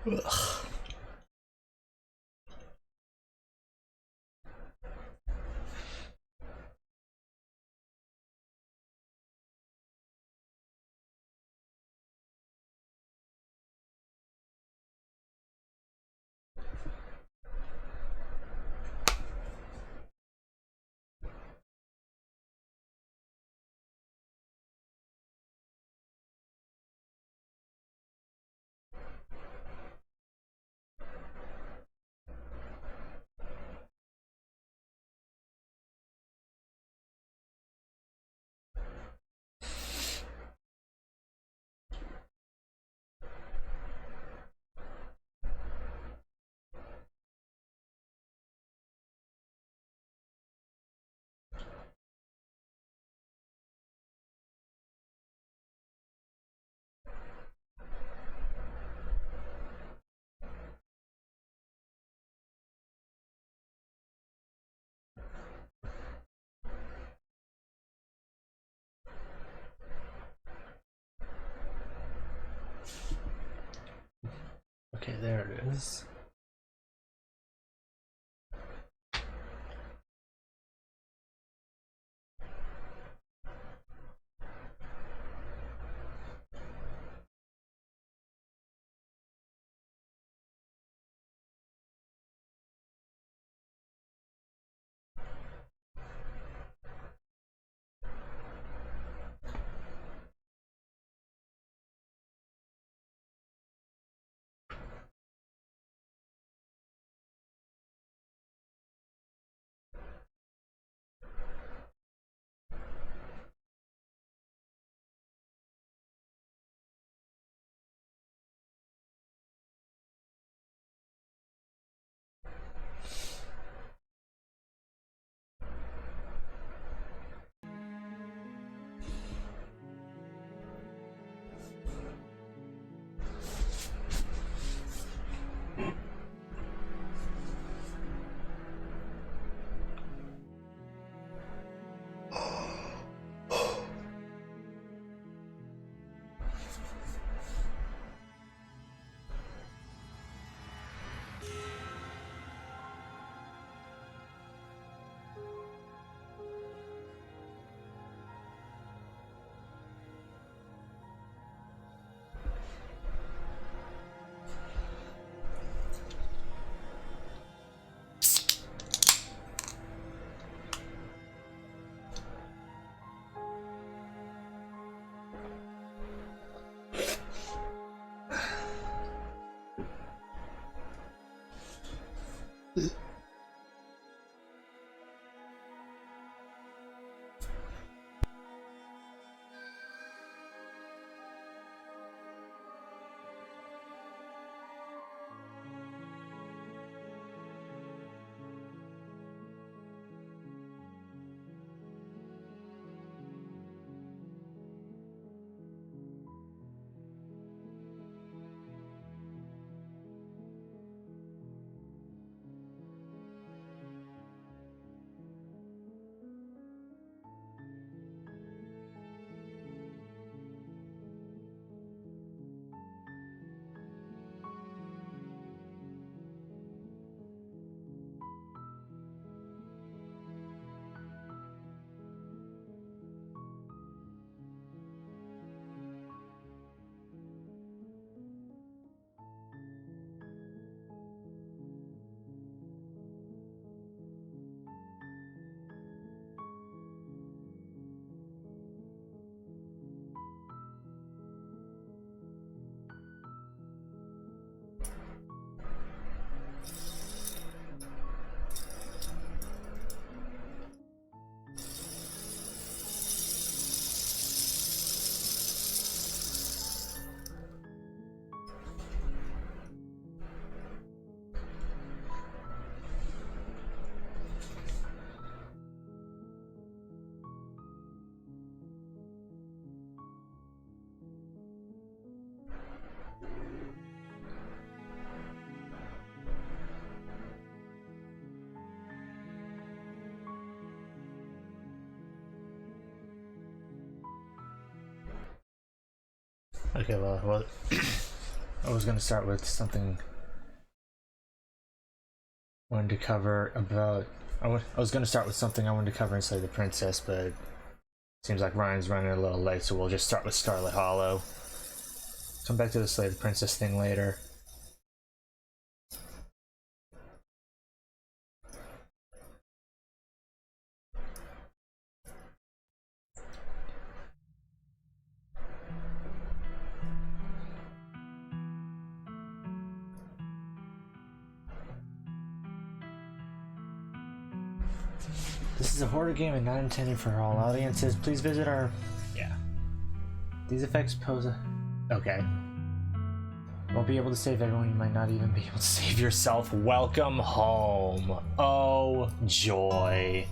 Ugh. Okay, there it is. Okay, well, I was gonna start with something I wanted to cover about. I was gonna start with something I wanted to cover in Slay the Princess, but seems like Ryan's running a little late, so we'll just start with Scarlet Hollow. Come back to the Slay the Princess thing later. This is a horror game and not intended for all audiences. Please visit our... Yeah. These effects pose a... Okay. Won't be able to save everyone. You might not even be able to save yourself. Welcome home. Oh, joy.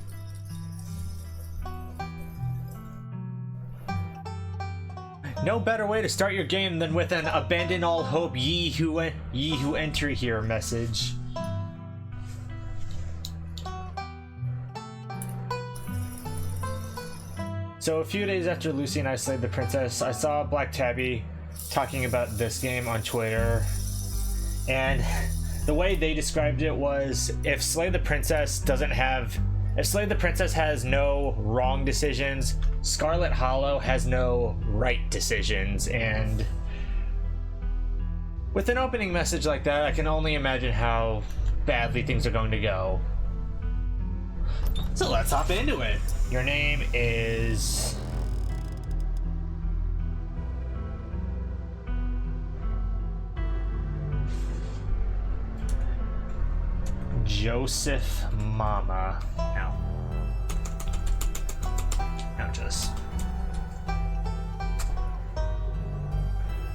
No better way to start your game than with an "Abandon all hope, ye who enter here" message. So a few days after Lucy and I slayed the princess, I saw Black Tabby talking about this game on Twitter, and the way they described it was if Slay the Princess has no wrong decisions, Scarlet Hollow has no right decisions. And with an opening message like that, I can only imagine how badly things are going to go. So let's hop into it. Your name is... Joseph Mama. Now just...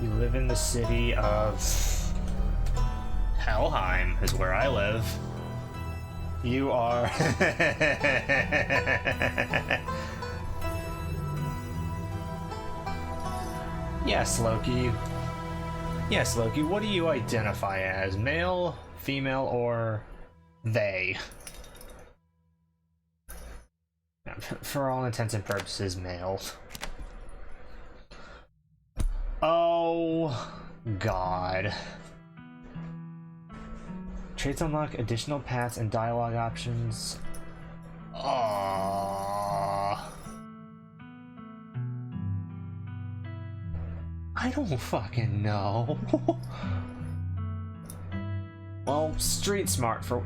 You live in the city of... Helheim is where I live. You are... Yes, Loki. Yes, Loki, what do you identify as? Male, female, or they? For all intents and purposes, male. Oh, God. Traits unlock additional paths and dialogue options. I don't fucking know. Well, street smart for...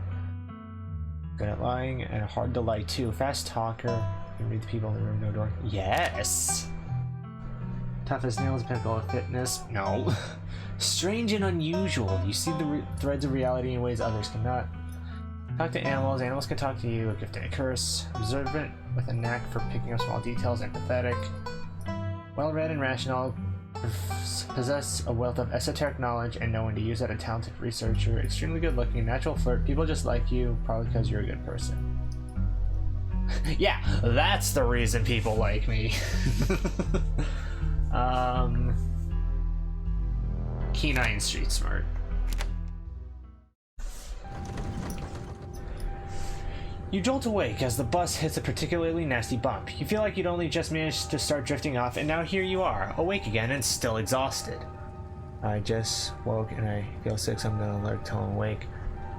Good at lying and hard to lie too. Fast talker. You can read the people in the room, no door. Yes! Tough as nails, pinnacle of fitness. No. Strange and unusual. You see the threads of reality in ways others cannot. Talk to animals. Animals can talk to you. A gift and a curse. Observant with a knack for picking up small details. Empathetic. Well-read and rational. Possess a wealth of esoteric knowledge and know when to use it. A talented researcher. Extremely good-looking. Natural flirt. People just like you. Probably because you're a good person. Yeah, that's the reason people like me. Keen-eye and street smart. You jolt awake as the bus hits a particularly nasty bump. You feel like you'd only just managed to start drifting off, and now here you are, awake again and still exhausted. I just woke and I feel sick, so I'm gonna alert till I'm awake.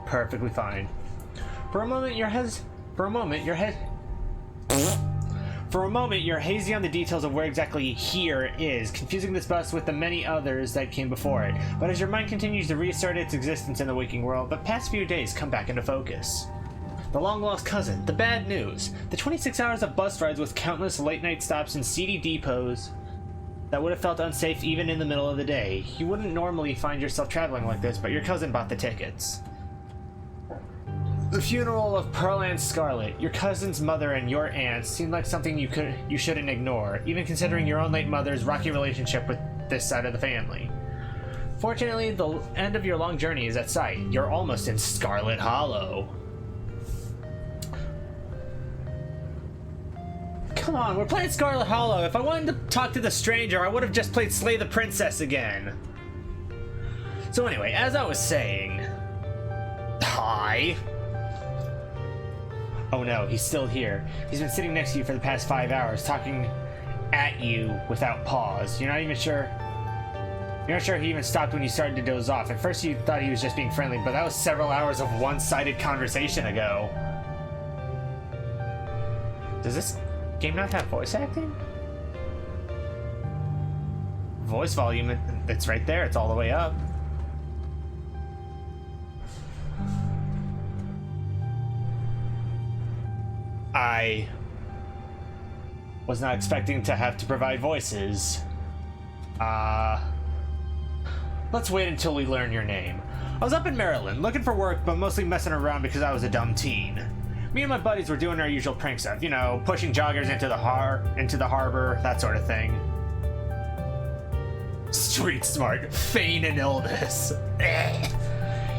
Perfectly fine. For a moment, you're hazy on the details of where exactly here is, confusing this bus with the many others that came before it. But as your mind continues to reassert its existence in the waking world, the past few days come back into focus. The long-lost cousin, the bad news, the 26 hours of bus rides with countless late-night stops and seedy depots that would have felt unsafe even in the middle of the day. You wouldn't normally find yourself traveling like this, but your cousin bought the tickets. The funeral of Pearl and Scarlet, your cousin's mother and your aunt seemed like something you shouldn't ignore, even considering your own late mother's rocky relationship with this side of the family. Fortunately, the end of your long journey is at sight. You're almost in Scarlet Hollow. Come on, we're playing Scarlet Hollow. If I wanted to talk to the stranger, I would have just played Slay the Princess again. So anyway, as I was saying... Hi. Oh no, he's still here. He's been sitting next to you for the past 5 hours, talking at you without pause. You're not even sure You're not sure he even stopped when you started to doze off. At first you thought he was just being friendly, but that was several hours of one-sided conversation ago. Does this game not have voice acting? Voice volume, it's right there. It's all the way up. I was not expecting to have to provide voices. Let's wait until we learn your name. I was up in Maryland, looking for work, but mostly messing around because I was a dumb teen. Me and my buddies were doing our usual prank stuff, you know, pushing joggers into the harbor, that sort of thing. Street smart, feign an illness.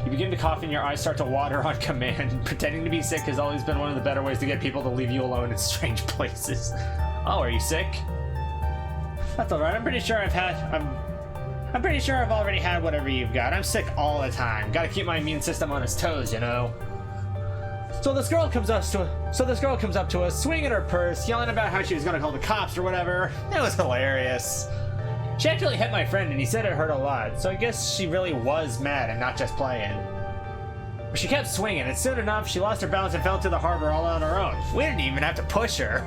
You begin to cough and your eyes start to water on command. Pretending to be sick has always been one of the better ways to get people to leave you alone in strange places. Oh, are you sick? That's alright, I'm pretty sure I've already had whatever you've got. I'm sick all the time. Gotta keep my immune system on its toes, you know? So this girl comes up to us, swinging her purse, yelling about how she was gonna call the cops or whatever. It was hilarious. She actually hit my friend and he said it hurt a lot, so I guess she really was mad and not just playing. But she kept swinging, and soon enough, she lost her balance and fell into the harbor all on her own. We didn't even have to push her.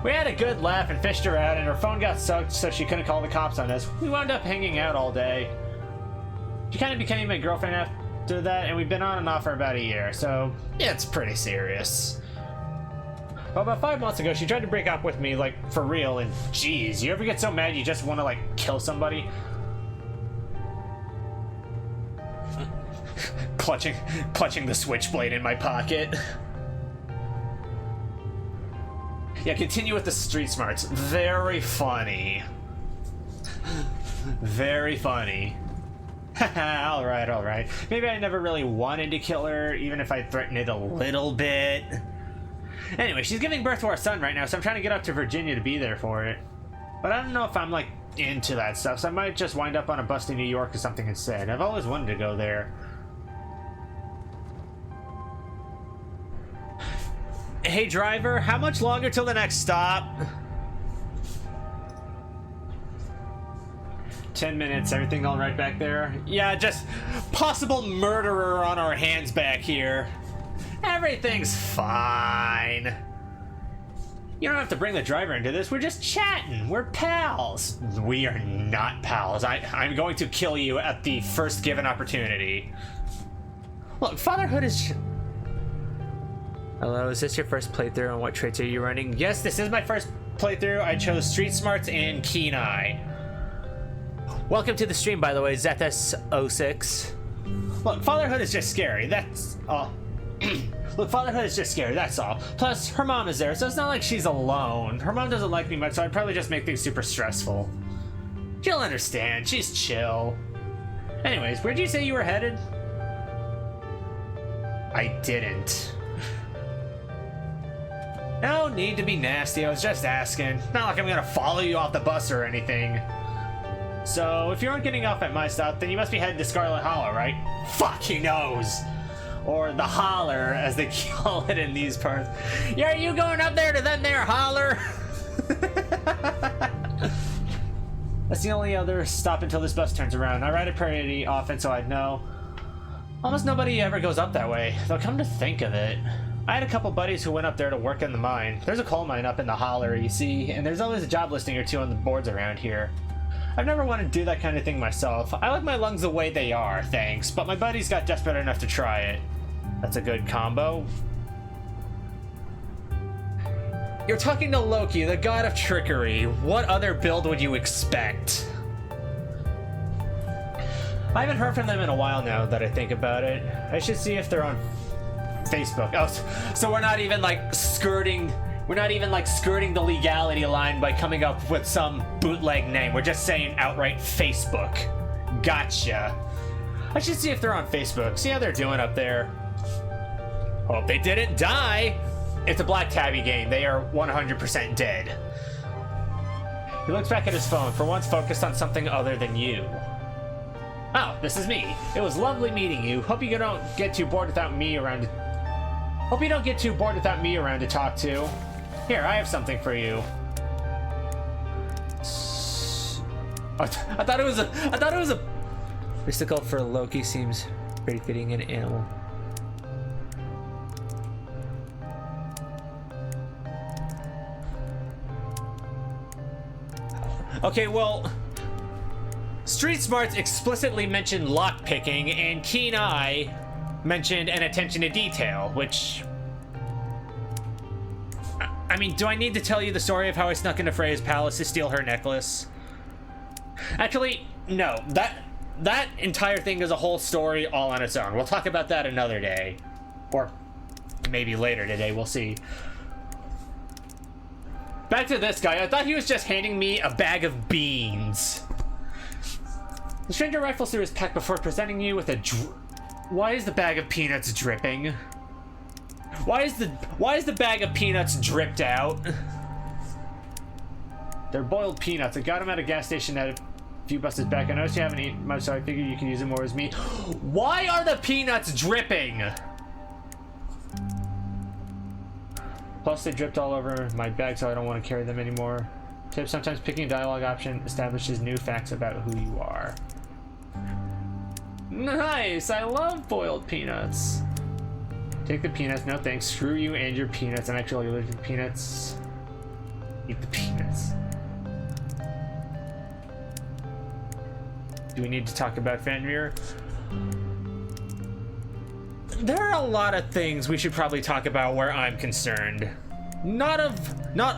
We had a good laugh and fished her out, and her phone got sucked so she couldn't call the cops on us. We wound up hanging out all day. She kind of became my girlfriend after that, and we've been on and off for about a year, so yeah, it's pretty serious. Well, about 5 months ago, she tried to break up with me, like, for real, and geez, you ever get so mad you just want to, like, kill somebody? clutching the switchblade in my pocket. Yeah, continue with the street smarts. Very funny. Very funny. Alright. Maybe I never really wanted to kill her, even if I threatened it a little bit. Anyway, she's giving birth to our son right now, so I'm trying to get up to Virginia to be there for it. But I don't know if I'm, like, into that stuff, so I might just wind up on a bus to New York or something instead. I've always wanted to go there. Hey, driver, how much longer till the next stop? 10 minutes, everything all right back there? Yeah, just possible murderer on our hands back here. Everything's fine. You don't have to bring the driver into this. We're just chatting. We're pals. We are not pals. I'm going to kill you at the first given opportunity. Look, fatherhood is... Hello, is this your first playthrough, and what traits are you running? Yes, this is my first playthrough. I chose Street Smarts and Keen Eye. Welcome to the stream, by the way, Zethus06. Look, fatherhood is just scary. That's all. Look, fatherhood is just scary, that's all. Plus, her mom is there, so it's not like she's alone. Her mom doesn't like me much, so I'd probably just make things super stressful. She'll understand, she's chill. Anyways, where'd you say you were headed? I didn't. No need to be nasty, I was just asking. Not like I'm gonna follow you off the bus or anything. So, if you aren't getting off at my stop, then you must be heading to Scarlet Hollow, right? Fuck, he knows! Or the holler, as they call it in these parts. Yeah, are you going up there to them there holler? That's the only other stop until this bus turns around. I ride it pretty often, so I'd know. Almost nobody ever goes up that way, though come to think of it. I had a couple buddies who went up there to work in the mine. There's a coal mine up in the holler, you see, and there's always a job listing or two on the boards around here. I've never wanted to do that kind of thing myself. I like my lungs the way they are, thanks, but my buddies got desperate enough to try it. That's a good combo. You're talking to Loki, the god of trickery. What other build would you expect? I haven't heard from them in a while now that I think about it. I should see if they're on Facebook. Oh, so we're not even like skirting the legality line by coming up with some bootleg name. We're just saying outright Facebook. Gotcha. I should see if they're on Facebook. See how they're doing up there. Hope they didn't die. It's a Black Tabby game. They are 100% dead. He looks back at his phone, for once focused on something other than you. Oh, this is me. It was lovely meeting you. Hope you don't get too bored without me around to talk to. Here, I have something for you. I thought it was a mystical for Loki seems pretty fitting an animal. Okay, well, Street Smarts explicitly mentioned lockpicking, and Keen Eye mentioned an attention to detail, which... I mean, do I need to tell you the story of how I snuck into Freya's palace to steal her necklace? Actually, no. That entire thing is a whole story all on its own. We'll talk about that another day. Or maybe later today, we'll see. Back to this guy. I thought he was just handing me a bag of beans. The stranger rifles through his pack before presenting you with a Why is the bag of peanuts dripping? Why is the bag of peanuts dripped out? They're boiled peanuts. I got them at a gas station at a few buses back. I noticed you haven't eaten much, so I figured you could use them more as meat. Why are the peanuts dripping? Plus, they dripped all over my bag, so I don't want to carry them anymore. Tip: sometimes picking a dialogue option establishes new facts about who you are. Nice! I love boiled peanuts. Take the peanuts. No thanks. Screw you and your peanuts. I'm actually allergic to peanuts. Eat the peanuts. Do we need to talk about Fenrir? There are a lot of things we should probably talk about where I'm concerned. Not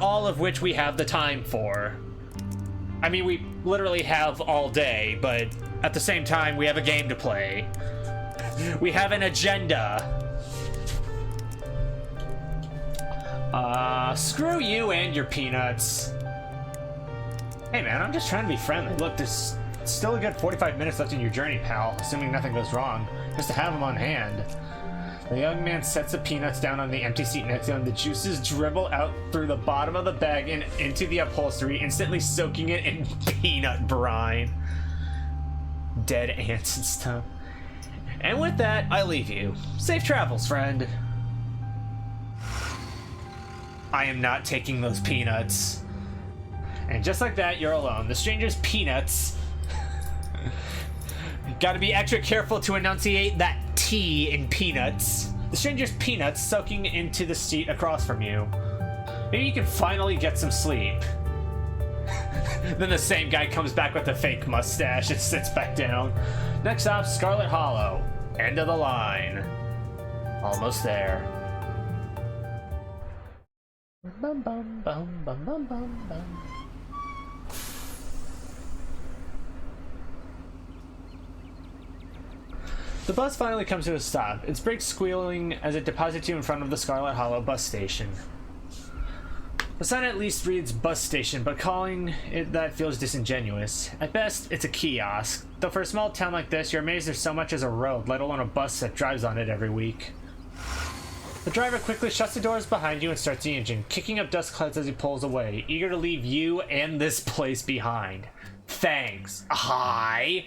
all of which we have the time for. I mean, we literally have all day, but at the same time, we have a game to play. We have an agenda. Screw you and your peanuts. Hey man, I'm just trying to be friendly. Look, there's still a good 45 minutes left in your journey, pal, assuming nothing goes wrong. Just to have them on hand. The young man sets the peanuts down on the empty seat next to him. The juices dribble out through the bottom of the bag and into the upholstery, instantly soaking it in peanut brine. Dead ants and stuff. And with that, I leave you. Safe travels, friend. I am not taking those peanuts. And just like that, you're alone. The stranger's peanuts. Gotta be extra careful to enunciate that T in peanuts. The stranger's peanuts soaking into the seat across from you. Maybe you can finally get some sleep. Then the same guy comes back with a fake mustache and sits back down. Next stop, Scarlet Hollow. End of the line. Almost there. Bum bum bum bum bum bum bum. The bus finally comes to a stop, its brakes squealing as it deposits you in front of the Scarlet Hollow bus station. The sign at least reads bus station, but calling it that feels disingenuous. At best, it's a kiosk, though for a small town like this, you're amazed there's so much as a road, let alone a bus that drives on it every week. The driver quickly shuts the doors behind you and starts the engine, kicking up dust clouds as he pulls away, eager to leave you and this place behind. Thanks. Hi.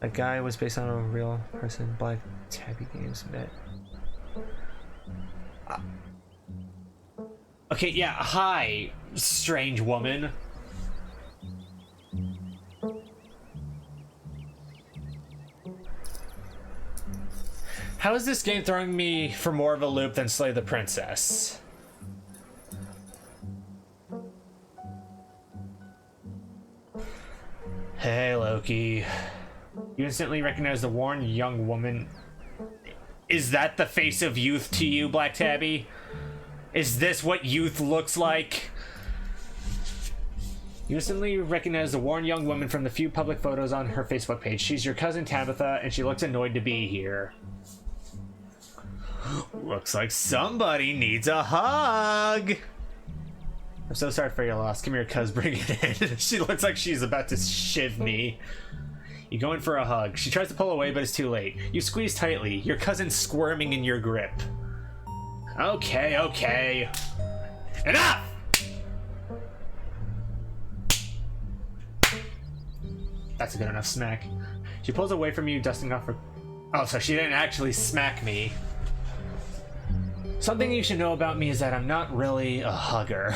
That guy was based on a real person. Black Tabby Games met. Okay, yeah, hi, strange woman. How is this game throwing me for more of a loop than Slay the Princess? Hey, Loki. You instantly recognize the worn young woman. Is that the face of youth to you, Black Tabby? Is this what youth looks like? You instantly recognize the worn young woman from the few public photos on her Facebook page. She's your cousin Tabitha, and she looks annoyed to be here. Looks like somebody needs a hug. I'm so sorry for your loss. Come here, cuz, bring it in. She looks like she's about to shiv me. You go in for a hug. She tries to pull away, but it's too late. You squeeze tightly, your cousin squirming in your grip. Okay, okay. Enough! That's a good enough smack. She pulls away from you, dusting off her... Oh, so she didn't actually smack me. Something you should know about me is that I'm not really a hugger.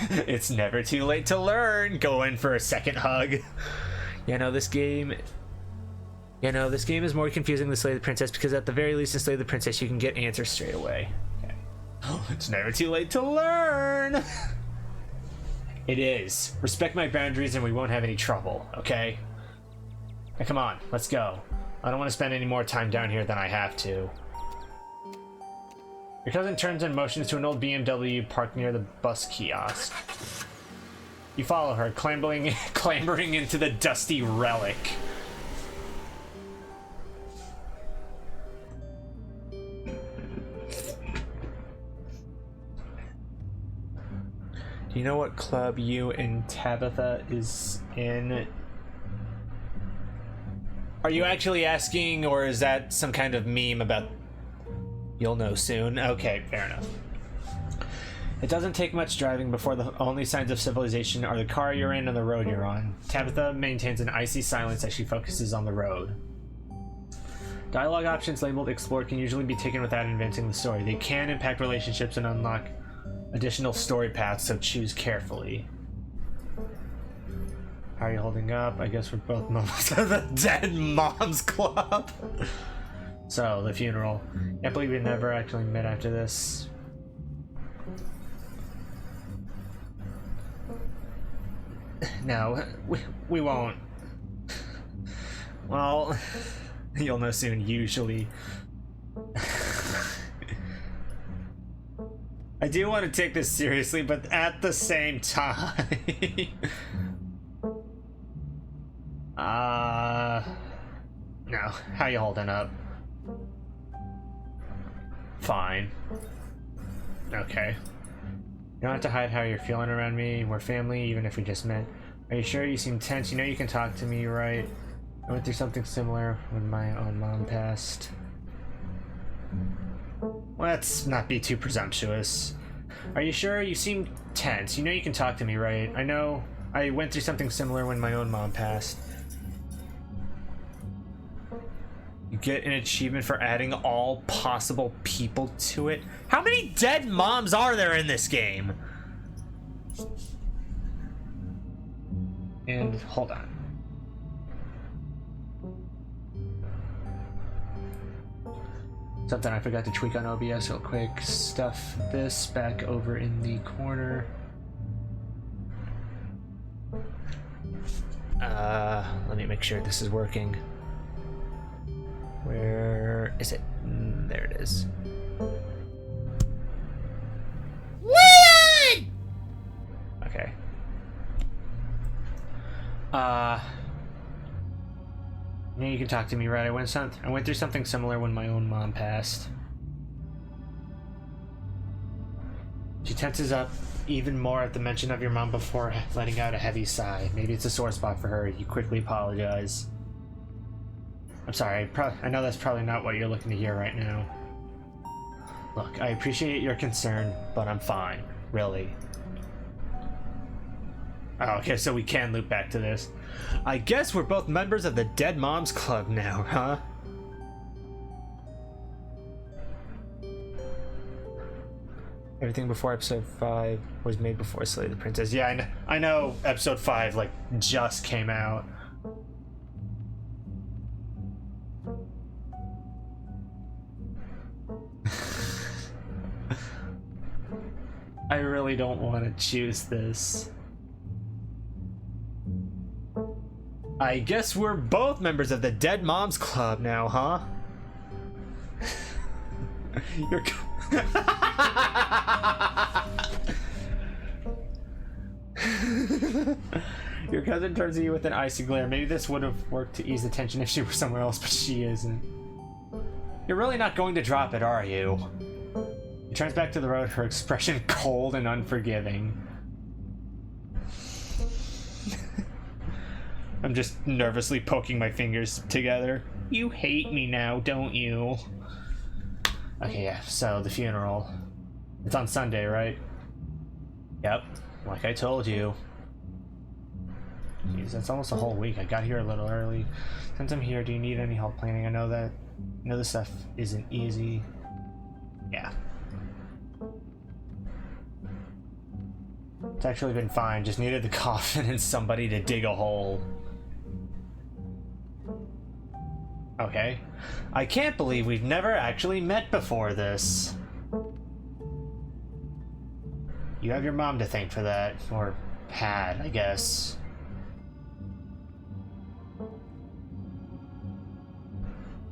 It's never too late to learn. Go in for a second hug. This game is more confusing than Slay the Princess, because at the very least in Slay the Princess you can get answers straight away. Okay. Oh, it's never too late to learn. It is. Respect my boundaries and we won't have any trouble, okay? Now come on, let's go. I don't want to spend any more time down here than I have to. Your cousin turns and motions to an old BMW parked near the bus kiosk. You follow her, clambering into the dusty relic. Do you know what club you and Tabitha is in? Are you actually asking, or is that some kind of meme about... You'll know soon? Okay, fair enough. It doesn't take much driving before the only signs of civilization are the car you're in and the road you're on. Tabitha maintains an icy silence as she focuses on the road. Dialogue options labeled Explore can usually be taken without inventing the story. They can impact relationships and unlock additional story paths, so choose carefully. How are you holding up? I guess we're both members of the Dead Moms Club. So, the funeral. Can't believe we never actually met after this. No, we won't. Well, you'll know soon, usually. I do want to take this seriously, but at the same time... No. How you holding up? Fine. Okay. You don't have to hide how you're feeling around me. We're family, even if we just met. Are you sure? You seem tense. You know you can talk to me, right? I went through something similar when my own mom passed. Let's not be too presumptuous. Are you sure? You seem tense. You know you can talk to me, right? I know I went through something similar when my own mom passed. You get an achievement for adding all possible people to it. How many dead moms are there in this game? And hold on. Something I forgot to tweak on OBS real quick. Stuff this back over in the corner. Let me make sure this is working. Where is it? There it is. What? Okay. Yeah, you can talk to me, right? I went through something similar when my own mom passed. She tenses up even more at the mention of your mom before letting out a heavy sigh. Maybe it's a sore spot for her. You quickly apologize. I'm sorry, I know that's probably not what you're looking to hear right now. Look, I appreciate your concern, but I'm fine, really. Oh, okay, so we can loop back to this. I guess we're both members of the Dead Moms Club now, huh? Everything before episode 5 was made before Slay the Princess. Yeah, I know episode 5, like, just came out. I really don't want to choose this. I guess we're both members of the Dead Moms Club now, huh? Your cousin turns to you with an icy glare. Maybe this would have worked to ease the tension if she were somewhere else, but she isn't. You're really not going to drop it, are you? She turns back to the road, her expression cold and unforgiving. I'm just nervously poking my fingers together. You hate me now, don't you? Okay, yeah, so the funeral. It's on Sunday, right? Yep, like I told you. Jeez, that's almost a whole week. I got here a little early. Since I'm here, do you need any help planning? I know this stuff isn't easy. Yeah. It's actually been fine, just needed the coffin and somebody to dig a hole. Okay. I can't believe we've never actually met before this. You have your mom to thank for that. Or had, I guess.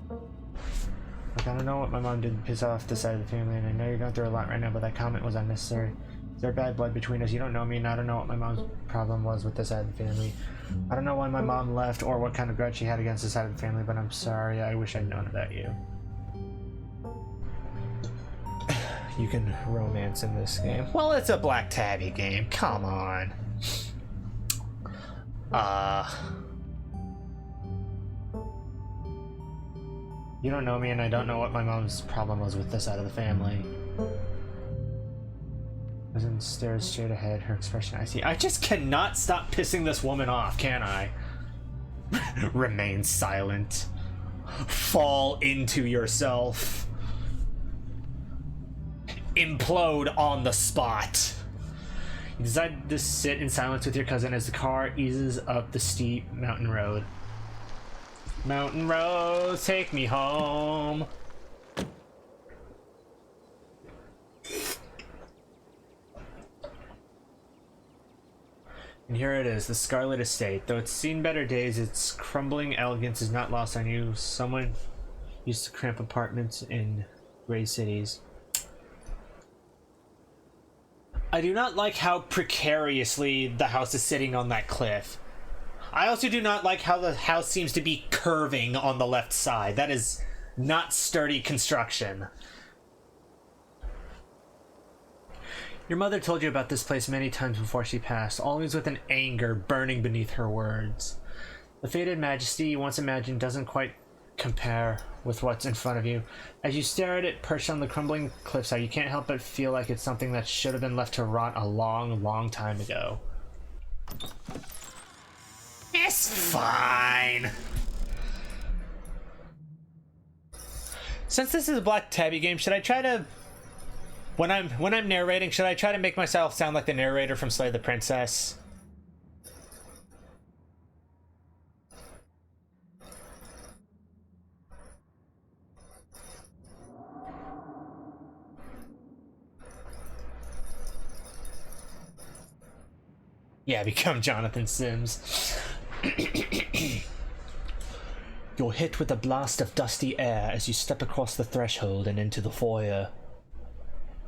Look, I don't know what my mom did to piss off this side of the family, and I know you're going through a lot right now, but that comment was unnecessary. Is there bad blood between us? You don't know me, and I don't know what my mom's problem was with this side of the family. I don't know why my mom left or what kind of grudge she had against this side of the family, but I'm sorry. I wish I'd known about you. You can romance in this game. Well, it's a Black Tabby game. Come on. You don't know me, and I don't know what my mom's problem was with this side of the family. Then stares straight ahead, her expression I see. I just cannot stop pissing this woman off, can I? Remain silent. Fall into yourself. Implode on the spot. You decide to sit in silence with your cousin as the car eases up the steep mountain road. Mountain roads, take me home. And here it is, the Scarlet estate. Though it's seen better days, its crumbling elegance is not lost on you. Someone used to cramp apartments in gray cities. I do not like how precariously the house is sitting on that cliff. I also do not like how the house seems to be curving on the left side. That is not sturdy construction. Your mother told you about this place many times before she passed, always with an anger burning beneath her words. The faded majesty you once imagined doesn't quite compare with what's in front of you. As you stare at it perched on the crumbling cliffside, you can't help but feel like it's something that should have been left to rot a long, long time ago. It's fine. Since this is a Black Tabby game, should I try to... When I'm narrating, should I try to make myself sound like the narrator from Slay the Princess? Yeah, become Jonathan Sims. You're hit with a blast of dusty air as you step across the threshold and into the foyer.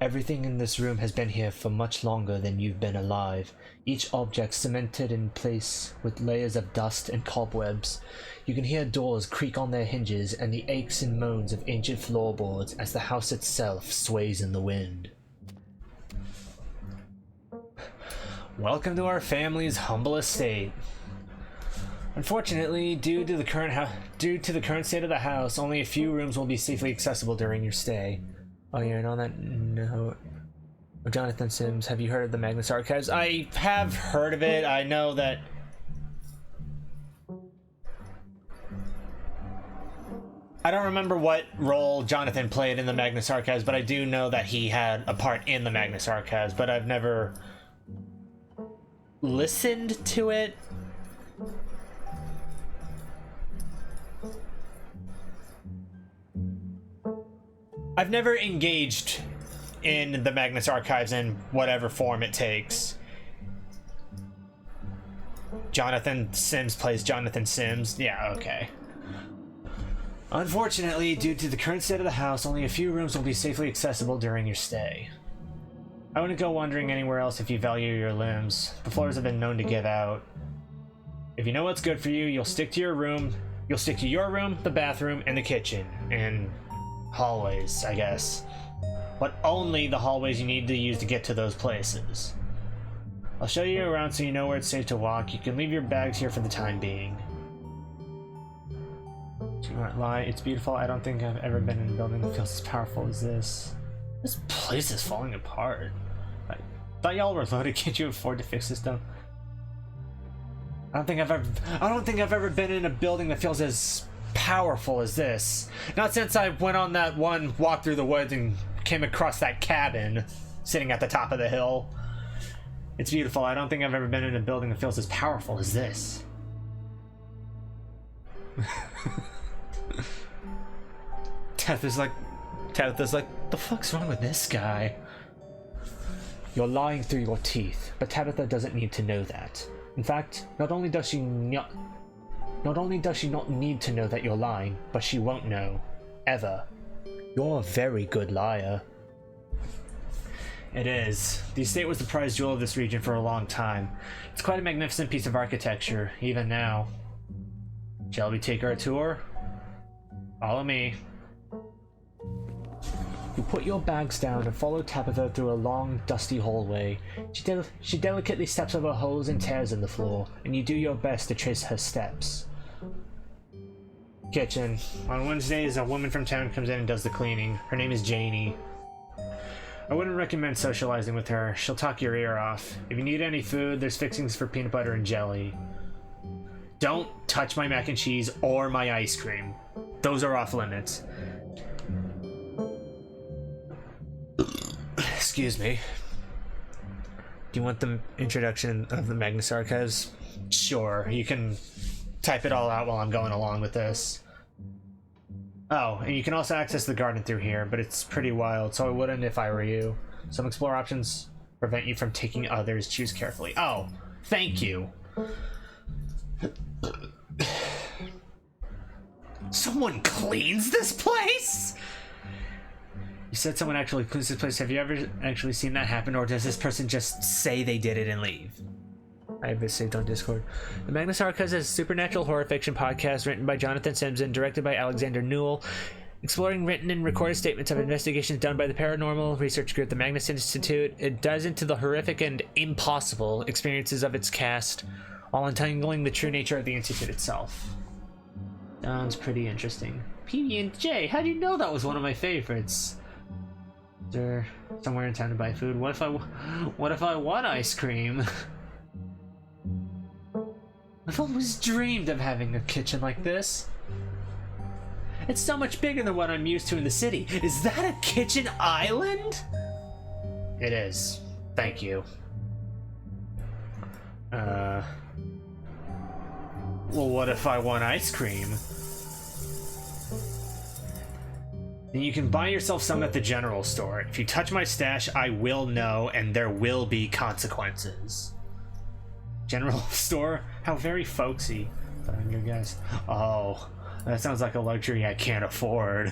Everything in this room has been here for much longer than you've been alive, each object cemented in place with layers of dust and cobwebs. You can hear doors creak on their hinges and the aches and moans of ancient floorboards as the house itself sways in the wind. Welcome to our family's humble estate. Unfortunately, due to the current state of the house, only a few rooms will be safely accessible during your stay. Oh yeah, and on that note, Jonathan Sims, have you heard of the Magnus Archives? I have heard of it. I know that... I don't remember what role Jonathan played in the Magnus Archives, but I do know that he had a part in the Magnus Archives, but I've never listened to it. I've never engaged in the Magnus Archives in whatever form it takes. Jonathan Sims plays Jonathan Sims. Yeah, okay. Unfortunately, due to the current state of the house, only a few rooms will be safely accessible during your stay. I wouldn't go wandering anywhere else if you value your limbs. The floors have been known to give out. If you know what's good for you, you'll stick to your room. You'll stick to your room, the bathroom, and the kitchen. And hallways, I guess. But only the hallways you need to use to get to those places. I'll show you around so you know where it's safe to walk. You can leave your bags here for the time being. Do not lie, it's beautiful. I don't think I've ever been in a building that feels as powerful as this. This place is falling apart. I thought y'all were loaded. Can't you afford to fix this stuff? I don't think I've ever been in a building that feels as powerful as this. Not since I went on that one walk through the woods and came across that cabin sitting at the top of the hill. It's beautiful. I don't think I've ever been in a building that feels as powerful as this. Tabitha's like, the fuck's wrong with this guy? You're lying through your teeth, but Tabitha doesn't need to know that. In fact, not only does she not need to know that you're lying, but she won't know. Ever. You're a very good liar. It is. The estate was the prized jewel of this region for a long time. It's quite a magnificent piece of architecture, even now. Shall we take our tour? Follow me. You put your bags down and follow Tabitha through a long, dusty hallway. She delicately steps over holes and tears in the floor, and you do your best to trace her steps. Kitchen. On Wednesdays, a woman from town comes in and does the cleaning. Her name is Janie. I wouldn't recommend socializing with her. She'll talk your ear off. If you need any food, there's fixings for peanut butter and jelly. Don't touch my mac and cheese or my ice cream. Those are off limits. Excuse me. Do you want the introduction of the Magnus Archives? Sure, you can type it all out while I'm going along with this. Oh, and you can also access the garden through here, but it's pretty wild, so I wouldn't if I were you. Some explore options prevent you from taking others. Choose carefully. Oh, thank you. Someone cleans this place? You said someone actually cleans this place. Have you ever actually seen that happen, or does this person just say they did it and leave? I have this saved on Discord. The Magnus Archives is a supernatural horror fiction podcast written by Jonathan Sims and directed by Alexander Newell, exploring written and recorded statements of investigations done by the paranormal research group, the Magnus Institute. It dives into the horrific and impossible experiences of its cast, while untangling the true nature of the Institute itself. Sounds pretty interesting. PB&J, how do you know that was one of my favorites? Is there somewhere in town to buy food? What if I want ice cream? I've always dreamed of having a kitchen like this. It's so much bigger than what I'm used to in the city. Is that a kitchen island? It is. Thank you. Well, what if I want ice cream? Then you can buy yourself some at the general store. If you touch my stash, I will know, and there will be consequences. General store? How very folksy. I'm your guess. Oh, that sounds like a luxury I can't afford.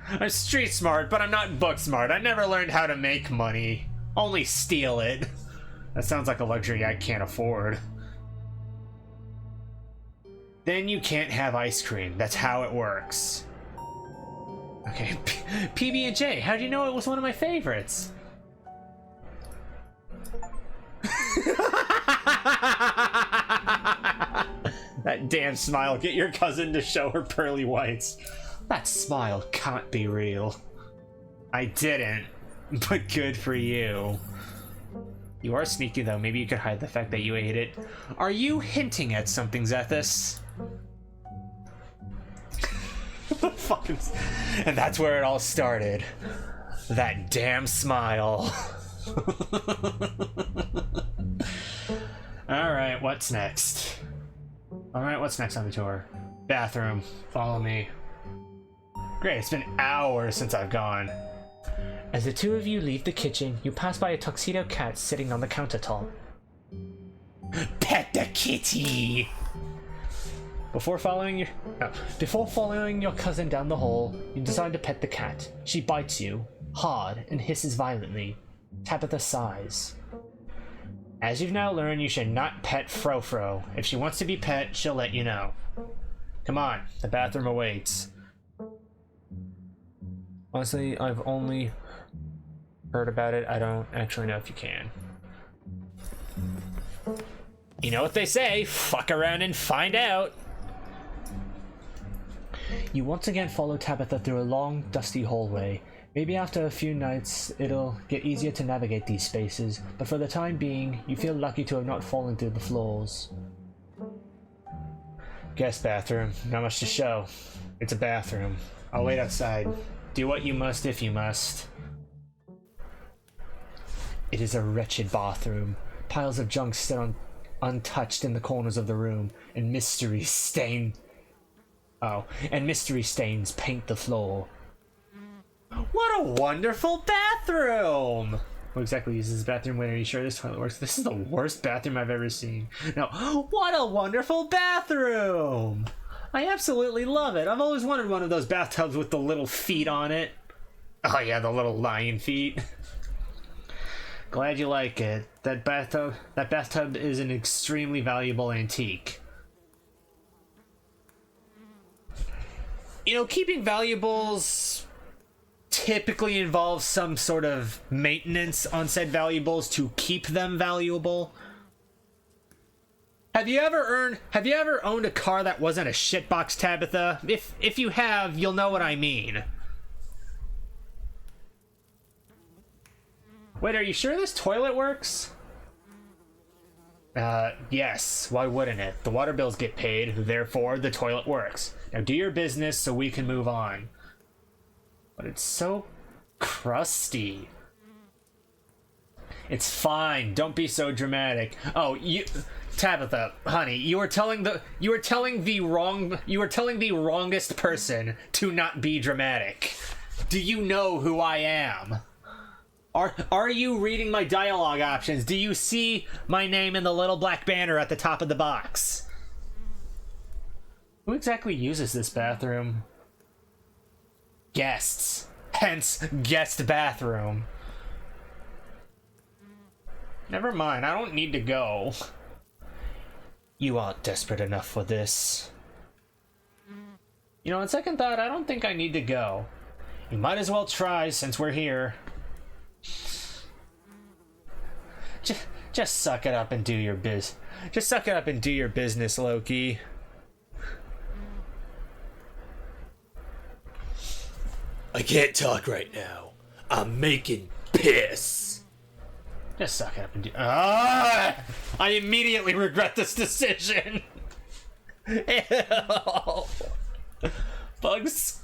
I'm street smart, but I'm not book smart. I never learned how to make money. Only steal it. That sounds like a luxury I can't afford. Then you can't have ice cream. That's how it works. Okay, PB&J, how do you know it was one of my favorites? That damn smile. Get your cousin to show her pearly whites. That smile can't be real. I didn't, but good for you. You are sneaky though. Maybe you could hide the fact that you ate it. Are you hinting at something, Zethus? Fucking... And that's where it all started. That damn smile. Alright, what's next? Alright, what's next on the tour? Bathroom. Follow me. Great, it's been hours since I've gone. As the two of you leave the kitchen, you pass by a tuxedo cat sitting on the countertop. Pet the kitty! Before following your cousin down the hall, you decide to pet the cat. She bites you, hard, and hisses violently. Tabitha sighs. As you've now learned, you should not pet Frofro. If she wants to be pet, she'll let you know. Come on, the bathroom awaits. Honestly, I've only heard about it. I don't actually know if you can. You know what they say, fuck around and find out. You once again follow Tabitha through a long, dusty hallway. Maybe after a few nights, it'll get easier to navigate these spaces, but for the time being, you feel lucky to have not fallen through the floors. Guest bathroom. Not much to show. It's a bathroom. I'll wait outside. Do what you must if you must. It is a wretched bathroom. Piles of junk sit untouched in the corners of the room, and mystery stains paint the floor. What a wonderful bathroom! What exactly uses this bathroom? When are you sure this toilet works? This is the worst bathroom I've ever seen. No, what a wonderful bathroom! I absolutely love it. I've always wanted one of those bathtubs with the little feet on it. Oh yeah, the little lion feet. Glad you like it. That bathtub is an extremely valuable antique. You know, keeping valuables typically involves some sort of maintenance on said valuables to keep them valuable. Have you ever owned a car that wasn't a shitbox, Tabitha? If you have, you'll know what I mean. Wait, are you sure this toilet works? Yes. Why wouldn't it? The water bills get paid, therefore the toilet works. Now do your business so we can move on. But it's so crusty. It's fine. Don't be so dramatic. Oh, Tabitha, honey, you were telling the wrongest person to not be dramatic. Do you know who I am? Are you reading my dialogue options? Do you see my name in the little black banner at the top of the box? Who exactly uses this bathroom? Guests. Hence, guest bathroom. Never mind, I don't need to go. You aren't desperate enough for this. You know, on second thought, I don't think I need to go. You might as well try since we're here. Just suck it up and do your Just suck it up and do your business, Loki. I can't talk right now. I'm making piss. Just suck it up and do. I immediately regret this decision. Ew. Bugs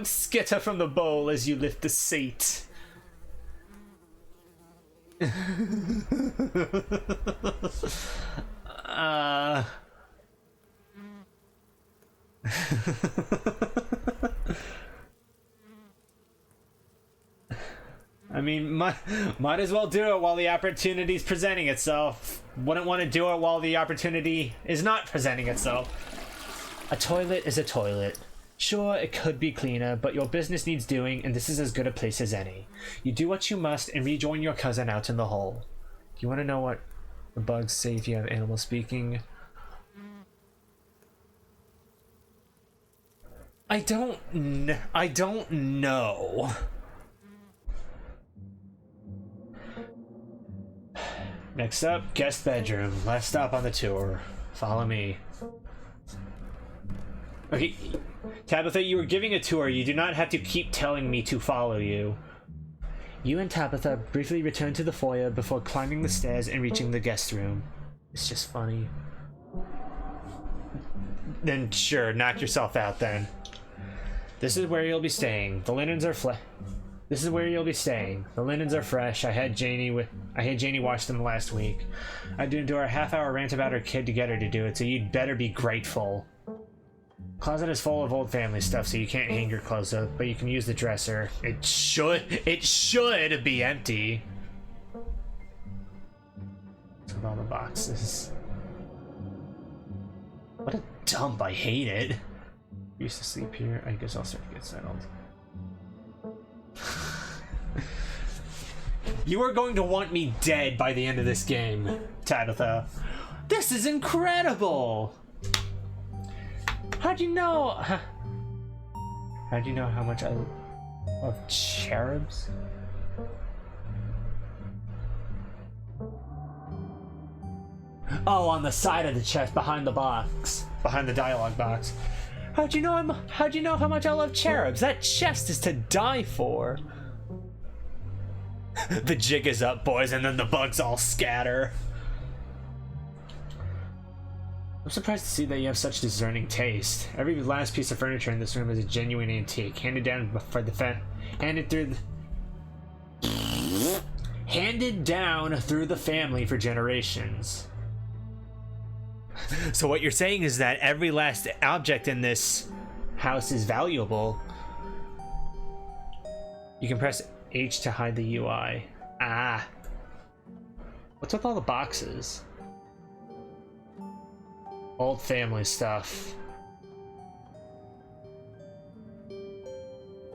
skitter from the bowl as you lift the seat. I mean, might as well do it while the opportunity's presenting itself. Wouldn't want to do it while the opportunity is not presenting itself. A toilet is a toilet. Sure, it could be cleaner, but your business needs doing, and this is as good a place as any. You do what you must and rejoin your cousin out in the hole. Do you want to know what the bugs say if you have animal speaking? I don't know. Next up, guest bedroom. Last stop on the tour. Follow me. Okay, Tabitha, you were giving a tour. You do not have to keep telling me to follow you. You and Tabitha briefly return to the foyer before climbing the stairs and reaching the guest room. It's just funny. Then sure, knock yourself out then. This is where you'll be staying. The linens are This is where you'll be staying. The linens are fresh. I had Janie wash them last week. I didn't do our half-hour rant about her kid to get her to do it, so you'd better be grateful. Closet is full of old family stuff, so you can't hang your clothes up, but you can use the dresser. It should be empty. What's with all the boxes? What a dump, I hate it. I used to sleep here. I guess I'll start to get settled. You are going to want me dead by the end of this game, Tabitha. This is incredible! How'd you know how much I love cherubs? Oh, on the side of the chest, behind the box. Behind the dialogue box. How'd you know how much I love cherubs? That chest is to die for. The jig is up, boys, and then the bugs all scatter. I'm surprised to see that you have such discerning taste. Every last piece of furniture in this room is a genuine antique, handed down handed down through the family for generations. So what you're saying is that every last object in this house is valuable. You can press H to hide the UI. Ah. What's with all the boxes? Old family stuff.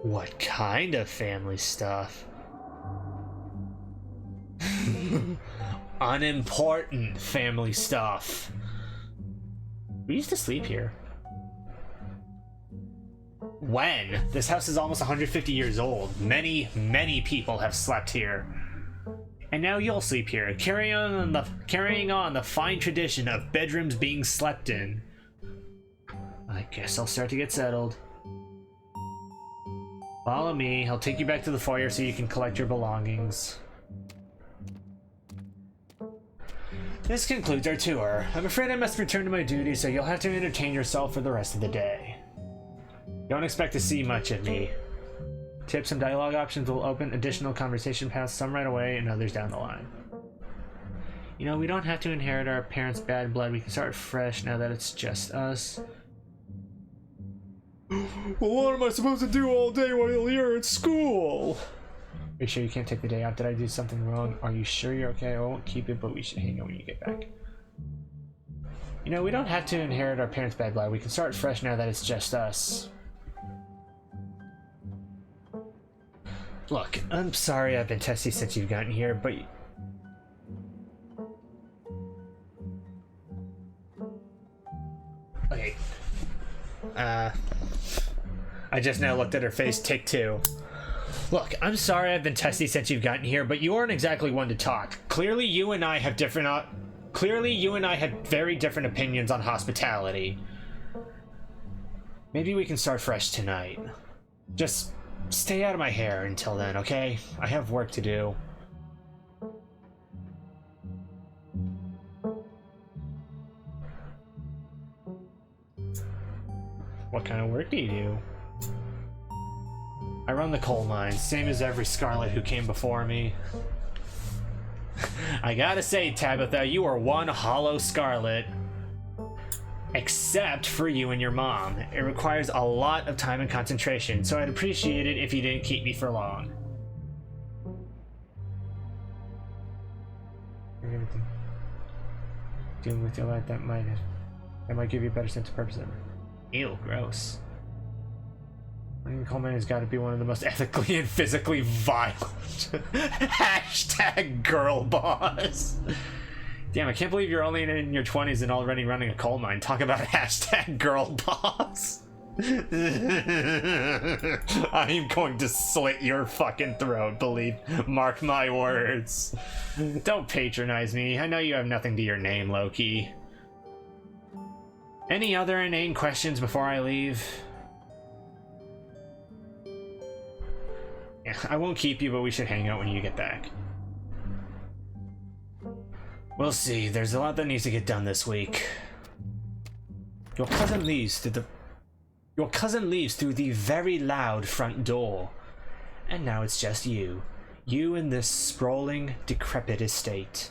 What kind of family stuff? Unimportant family stuff. We used to sleep here. When? This house is almost 150 years old. Many, many people have slept here. And now you'll sleep here, carrying on the fine tradition of bedrooms being slept in. I guess I'll start to get settled. Follow me. I'll take you back to the foyer so you can collect your belongings. This concludes our tour. I'm afraid I must return to my duty, so you'll have to entertain yourself for the rest of the day. Don't expect to see much of me. Tips and dialogue options will open additional conversation paths, some right away and others down the line. You know, we don't have to inherit our parents' bad blood. We can start fresh now that it's just us. Well, what am I supposed to do all day while you're at school? Are you sure you can't take the day off? Did I do something wrong? Are you sure you're okay? I won't keep it, but we should hang out when you get back. You know, we don't have to inherit our parents' bad blood. We can start fresh now that it's just us. Look, I'm sorry I've been testy since you've gotten here, but... Okay. I just now looked at her face, take two. Look, I'm sorry I've been testy since you've gotten here, but you aren't exactly one to talk. Clearly you and I have very different opinions on hospitality. Maybe we can start fresh tonight. Just stay out of my hair until then, okay? I have work to do. What kind of work do you do? I run the coal mine, same as every Scarlet who came before me. I gotta say, Tabitha, you are one hollow Scarlet. Except for you and your mom. It requires a lot of time and concentration, so I'd appreciate it if you didn't keep me for long. Dealing with your life, that might give you a better sense of purpose. Ew, gross. Running Coleman has got to be one of the most ethically and physically violent. Hashtag girl boss. Damn, I can't believe you're only in your 20s and already running a coal mine. Talk about hashtag girl boss. I'm going to slit your fucking throat, believe. Mark my words. Don't patronize me. I know you have nothing to your name, Loki. Any other inane questions before I leave? Yeah, I won't keep you, but we should hang out when you get back. We'll see. There's a lot that needs to get done this week. Your cousin leaves through the very loud front door. And now it's just you. You in this sprawling, decrepit estate.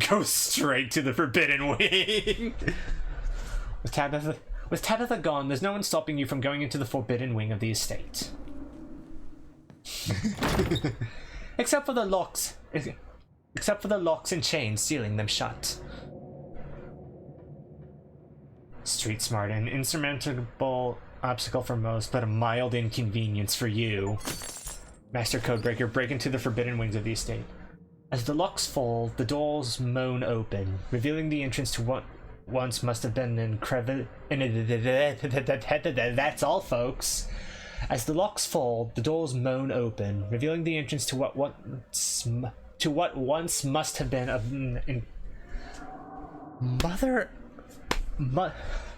Go straight to the Forbidden Wing. With Tabitha gone, there's no one stopping you from going into the Forbidden Wing of the estate. Except for the locks and chains sealing them shut. Street smart, an insurmountable obstacle for most, but a mild inconvenience for you. Master Codebreaker, break into the Forbidden Wings of the estate. As the locks fall, the doors moan open, revealing the entrance to what once must have been an incredible... That's all, folks. As the locks fall, the doors moan open, revealing the entrance to what once must have been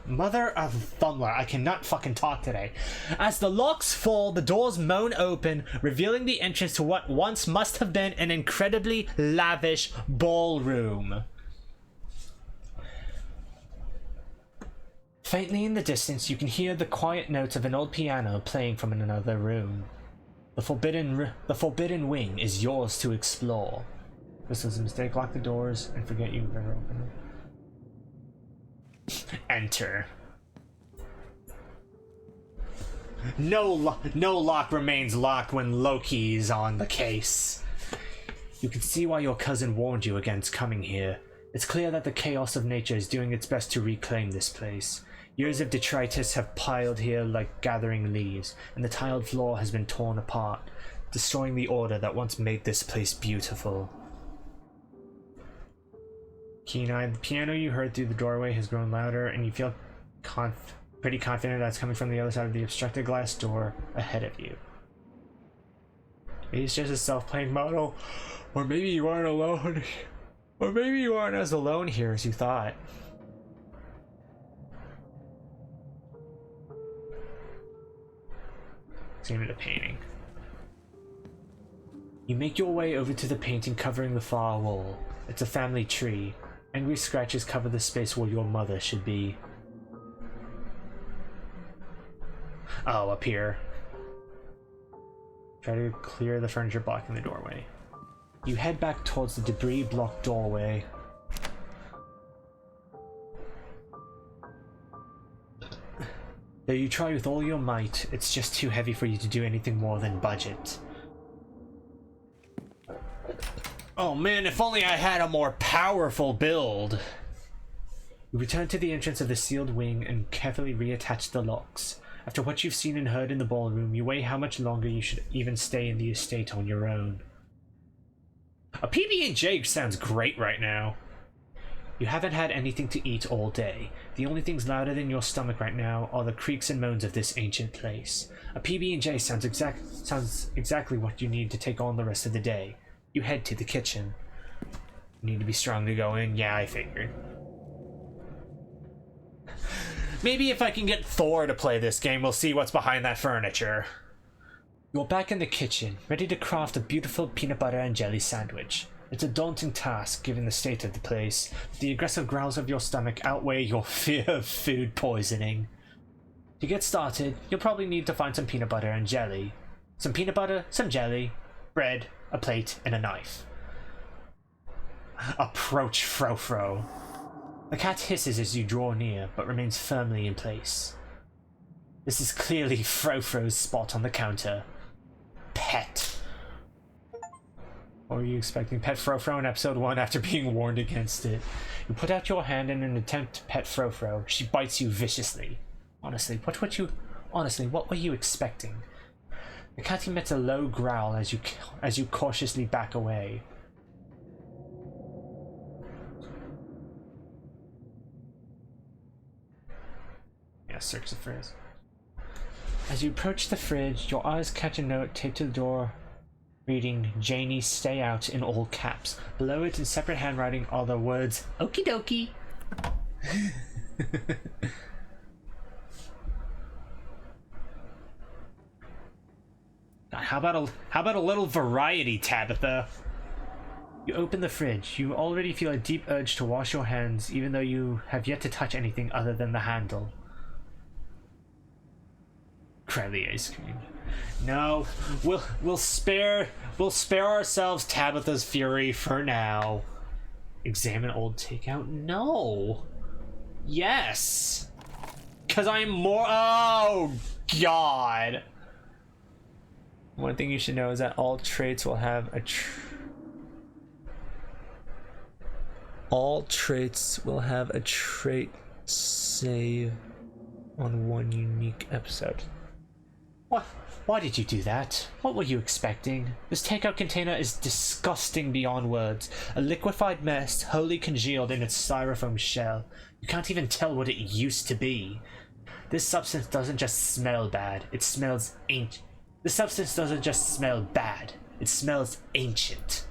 Mother of Thunder, I cannot fucking talk today. As the locks fall, the doors moan open, revealing the entrance to what once must have been an incredibly lavish ballroom. Faintly in the distance, you can hear the quiet notes of an old piano playing from another room. The forbidden wing is yours to explore. This was a mistake. Lock the doors and forget you better open them. Enter. No lock remains locked when Loki is on the case. You can see why your cousin warned you against coming here. It's clear that the chaos of nature is doing its best to reclaim this place. Years of detritus have piled here like gathering leaves, and the tiled floor has been torn apart, destroying the order that once made this place beautiful. Keen-eyed, the piano you heard through the doorway has grown louder, and you feel pretty confident that it's coming from the other side of the obstructed glass door ahead of you. Maybe it's just a self-playing model, or maybe you aren't alone. Or maybe you aren't as alone here as you thought. Examine the painting. You make your way over to the painting covering the far wall. It's a family tree. Angry scratches cover the space where your mother should be. Oh, up here. Try to clear the furniture blocking the doorway. You head back towards the debris-blocked doorway. Though you try with all your might, it's just too heavy for you to do anything more than budget. Oh man, if only I had a more powerful build! You return to the entrance of the sealed wing and carefully reattach the locks. After what you've seen and heard in the ballroom, you weigh how much longer you should even stay in the estate on your own. A PB&J sounds great right now. You haven't had anything to eat all day. The only things louder than your stomach right now are the creaks and moans of this ancient place. A PB&J sounds exactly what you need to take on the rest of the day. You head to the kitchen. You need to be strong to go in? Yeah, I figured. Maybe if I can get Thor to play this game, we'll see what's behind that furniture. You're back in the kitchen, ready to craft a beautiful peanut butter and jelly sandwich. It's a daunting task, given the state of the place. The aggressive growls of your stomach outweigh your fear of food poisoning. To get started, you'll probably need to find some peanut butter and jelly. Some peanut butter, some jelly, bread, a plate, and a knife. Approach Frofro. The cat hisses as you draw near, but remains firmly in place. This is clearly Frofro's spot on the counter. Pet. What were you expecting? Pet Frofro in episode 1 after being warned against it. You put out your hand in an attempt to pet Frofro. She bites you viciously. Honestly, what were you expecting? The cat emits a low growl as you cautiously back away. Yeah, search the fridge. As you approach the fridge, your eyes catch a note taped to the door reading "Janie, stay out" in all caps. Below it in separate handwriting are the words "Okie dokie." How about a little variety, Tabitha? You open the fridge. You already feel a deep urge to wash your hands, even though you have yet to touch anything other than the handle. Crowley ice cream. No, we'll spare ourselves Tabitha's fury for now. Examine old takeout. No. Yes. 'Cause I'm more. Oh God. One thing you should know is that all traits will have a trait save on one unique episode. What? Why did you do that? What were you expecting? This takeout container is disgusting beyond words. A liquefied mess, wholly congealed in its styrofoam shell. You can't even tell what it used to be. This substance doesn't just smell bad, it smells ancient. The substance doesn't just smell bad, it smells ancient.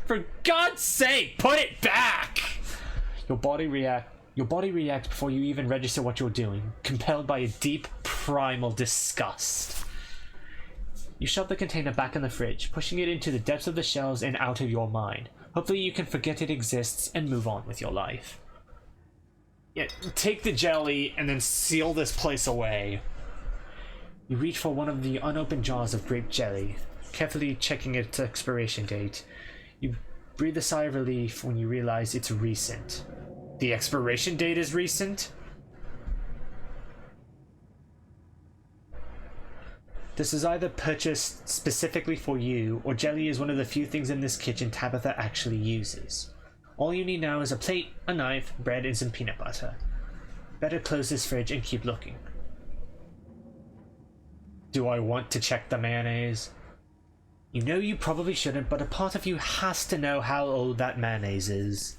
For God's sake, put it back! Your body reacts before you even register what you're doing, compelled by a deep, primal disgust. You shove the container back in the fridge, pushing it into the depths of the shelves and out of your mind. Hopefully you can forget it exists and move on with your life. Yeah, take the jelly and then seal this place away. You reach for one of the unopened jars of grape jelly, carefully checking its expiration date. You breathe a sigh of relief when you realize it's recent. The expiration date is recent? This is either purchased specifically for you, or jelly is one of the few things in this kitchen Tabitha actually uses. All you need now is a plate, a knife, bread, and some peanut butter. Better close this fridge and keep looking. Do I want to check the mayonnaise? You know you probably shouldn't, but a part of you has to know how old that mayonnaise is.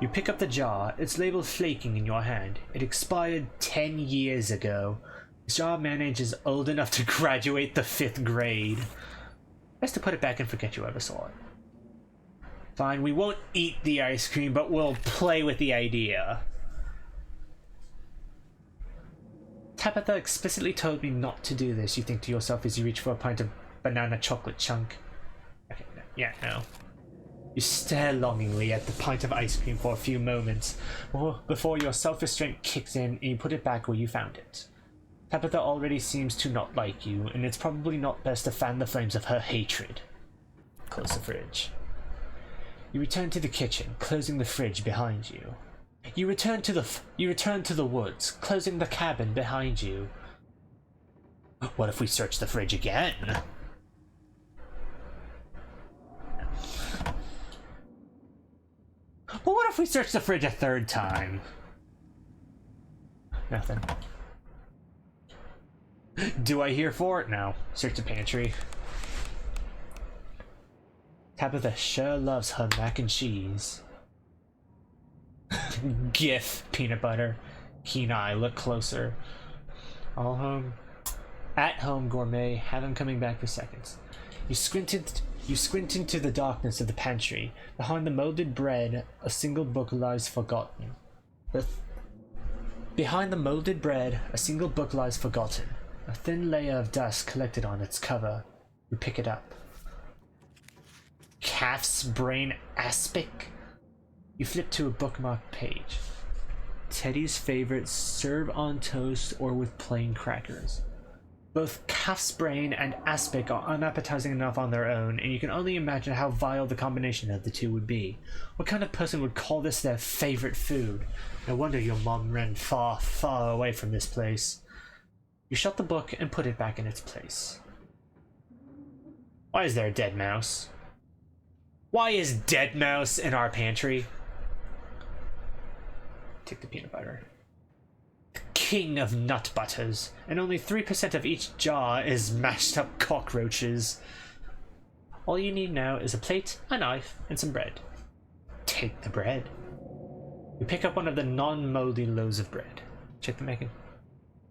You pick up the jar. It's labeled flaking in your hand. It expired 10 years ago. This jar of mayonnaise is old enough to graduate the 5th grade. Best to put it back and forget you ever saw it. Fine, we won't eat the ice cream, but we'll play with the idea. Tabitha explicitly told me not to do this, you think to yourself as you reach for a pint of banana chocolate chunk. Okay, no. You stare longingly at the pint of ice cream for a few moments before your self-restraint kicks in and you put it back where you found it. Tabitha already seems to not like you, and it's probably not best to fan the flames of her hatred. Close the fridge. You return to the kitchen, closing the fridge behind you. You return to the woods, closing the cabin behind you. What if we search the fridge again? Well, what if we search the fridge a 3rd time? Nothing. Do I hear for it now? Search the pantry. Tabitha sure loves her mac and cheese. GIF peanut butter. Keen eye, look closer. All home. At home gourmet, have him coming back for seconds. You squint into the darkness of the pantry. Behind the molded bread, a single book lies forgotten. Behind the molded bread, a single book lies forgotten. A thin layer of dust collected on its cover. You pick it up. Calf's brain aspic? You flip to a bookmarked page. Teddy's favorite, serve on toast or with plain crackers. Both calf's brain and aspic are unappetizing enough on their own, and you can only imagine how vile the combination of the two would be. What kind of person would call this their favorite food? No wonder your mom ran far, far away from this place. You shut the book and put it back in its place. Why is there a dead mouse? Why is dead mouse in our pantry? Take the peanut butter. The king of nut butters, and only 3% of each jar is mashed up cockroaches. All you need now is a plate, a knife, and some bread. Take the bread. You pick up one of the non-moldy loaves of bread. Check the making.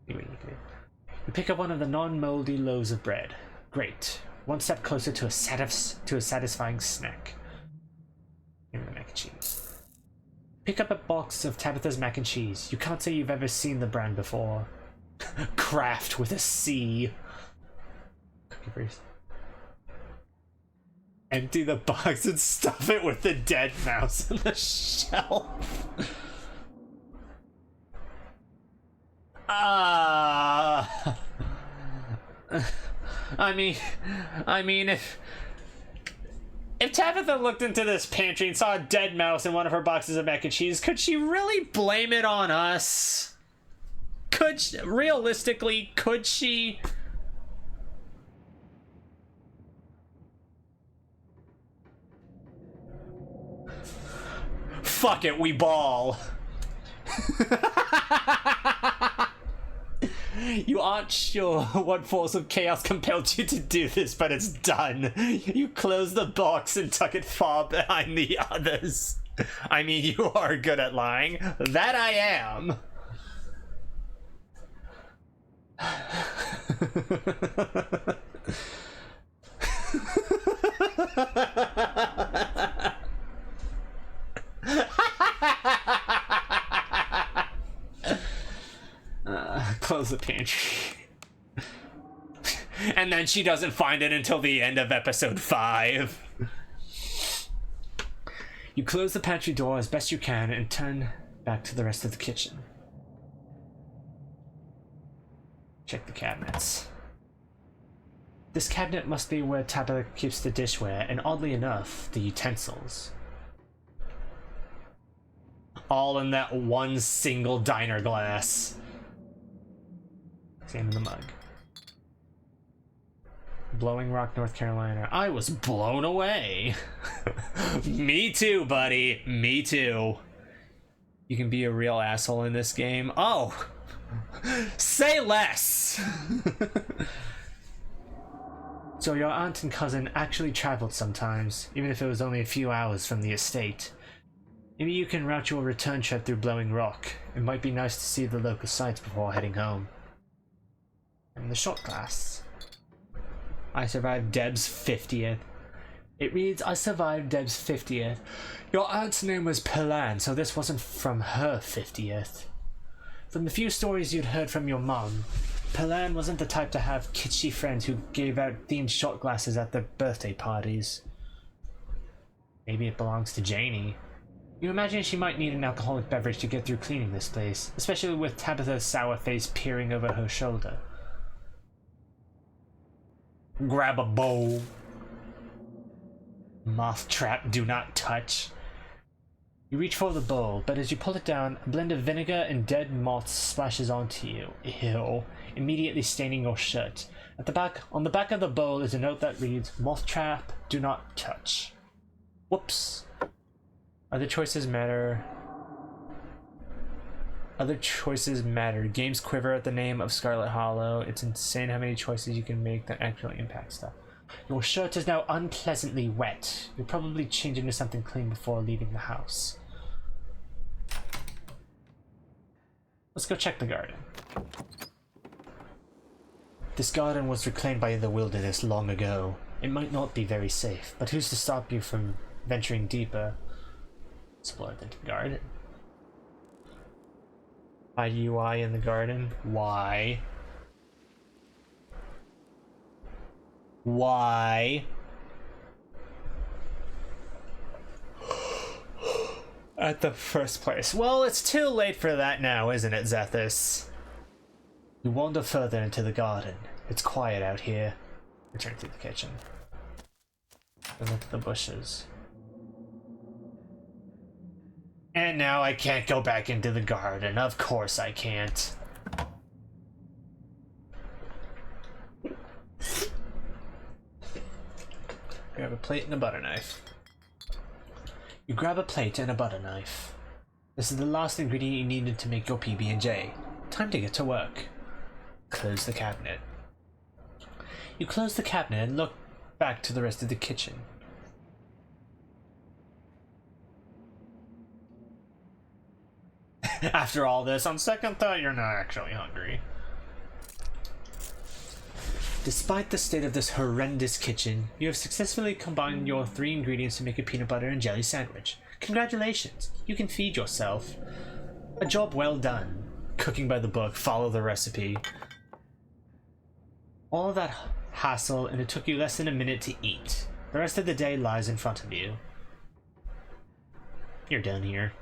You pick up one of the non-moldy loaves of bread. Great. One step closer to a satisfying snack. Give me the mac and cheese. Pick up a box of Tabitha's mac and cheese. You can't say you've ever seen the brand before. Kraft with a C. Cookie freeze. Empty the box and stuff it with the dead mouse on the shelf. I mean, if Tabitha looked into this pantry and saw a dead mouse in one of her boxes of mac and cheese, could she really blame it on us? Realistically, could she? Fuck it, we ball. You aren't sure what force of chaos compelled you to do this, but it's done. You close the box and tuck it far behind the others. I mean, you are good at lying. That I am. Close the pantry. And then she doesn't find it until the end of episode 5. You close the pantry door as best you can and turn back to the rest of the kitchen. Check the cabinets. This cabinet must be where Tabitha keeps the dishware, and oddly enough, the utensils. All in that one single diner glass. Examine the mug. Blowing Rock, North Carolina. I was blown away. Me too, buddy. Me too. You can be a real asshole in this game. Oh! Say less! So your aunt and cousin actually traveled sometimes, even if it was only a few hours from the estate. Maybe you can route your return trip through Blowing Rock. It might be nice to see the local sights before heading home. And the shot glass. I survived Deb's 50th. It reads, I survived Deb's 50th. Your aunt's name was Pelan, so this wasn't from her 50th. From the few stories you'd heard from your mom, Pelan wasn't the type to have kitschy friends who gave out themed shot glasses at their birthday parties. Maybe it belongs to Janie. You imagine she might need an alcoholic beverage to get through cleaning this place, especially with Tabitha's sour face peering over her shoulder. Grab a bowl. Moth trap, do not touch. You reach for the bowl, but as you pull it down, a blend of vinegar and dead moths splashes onto you. Ew. Immediately staining your shirt. On the back of the bowl is a note that reads, Moth trap, do not touch. Whoops. Other choices matter. Other choices matter. Games quiver at the name of Scarlet Hollow. It's insane how many choices you can make that actually impact stuff. Your shirt is now unpleasantly wet. You'll probably change into something clean before leaving the house. Let's go check the garden. This garden was reclaimed by the wilderness long ago. It might not be very safe, but who's to stop you from venturing deeper? Explore the garden. IUI in the garden? Why? Why? At the first place. Well, it's too late for that now, isn't it, Zethus? You wander further into the garden. It's quiet out here. Return to the kitchen. And look at the bushes. And now I can't go back into the garden. Of course I can't. Grab a plate and a butter knife. You grab a plate and a butter knife. This is the last ingredient you needed to make your PB&J. Time to get to work. Close the cabinet. You close the cabinet and look back to the rest of the kitchen. After all this, on second thought, you're not actually hungry. Despite the state of this horrendous kitchen, you have successfully combined your 3 ingredients to make a peanut butter and jelly sandwich. Congratulations, you can feed yourself. A job well done. Cooking by the book, follow the recipe. All of that hassle, and it took you less than a minute to eat. The rest of the day lies in front of you. You're done here.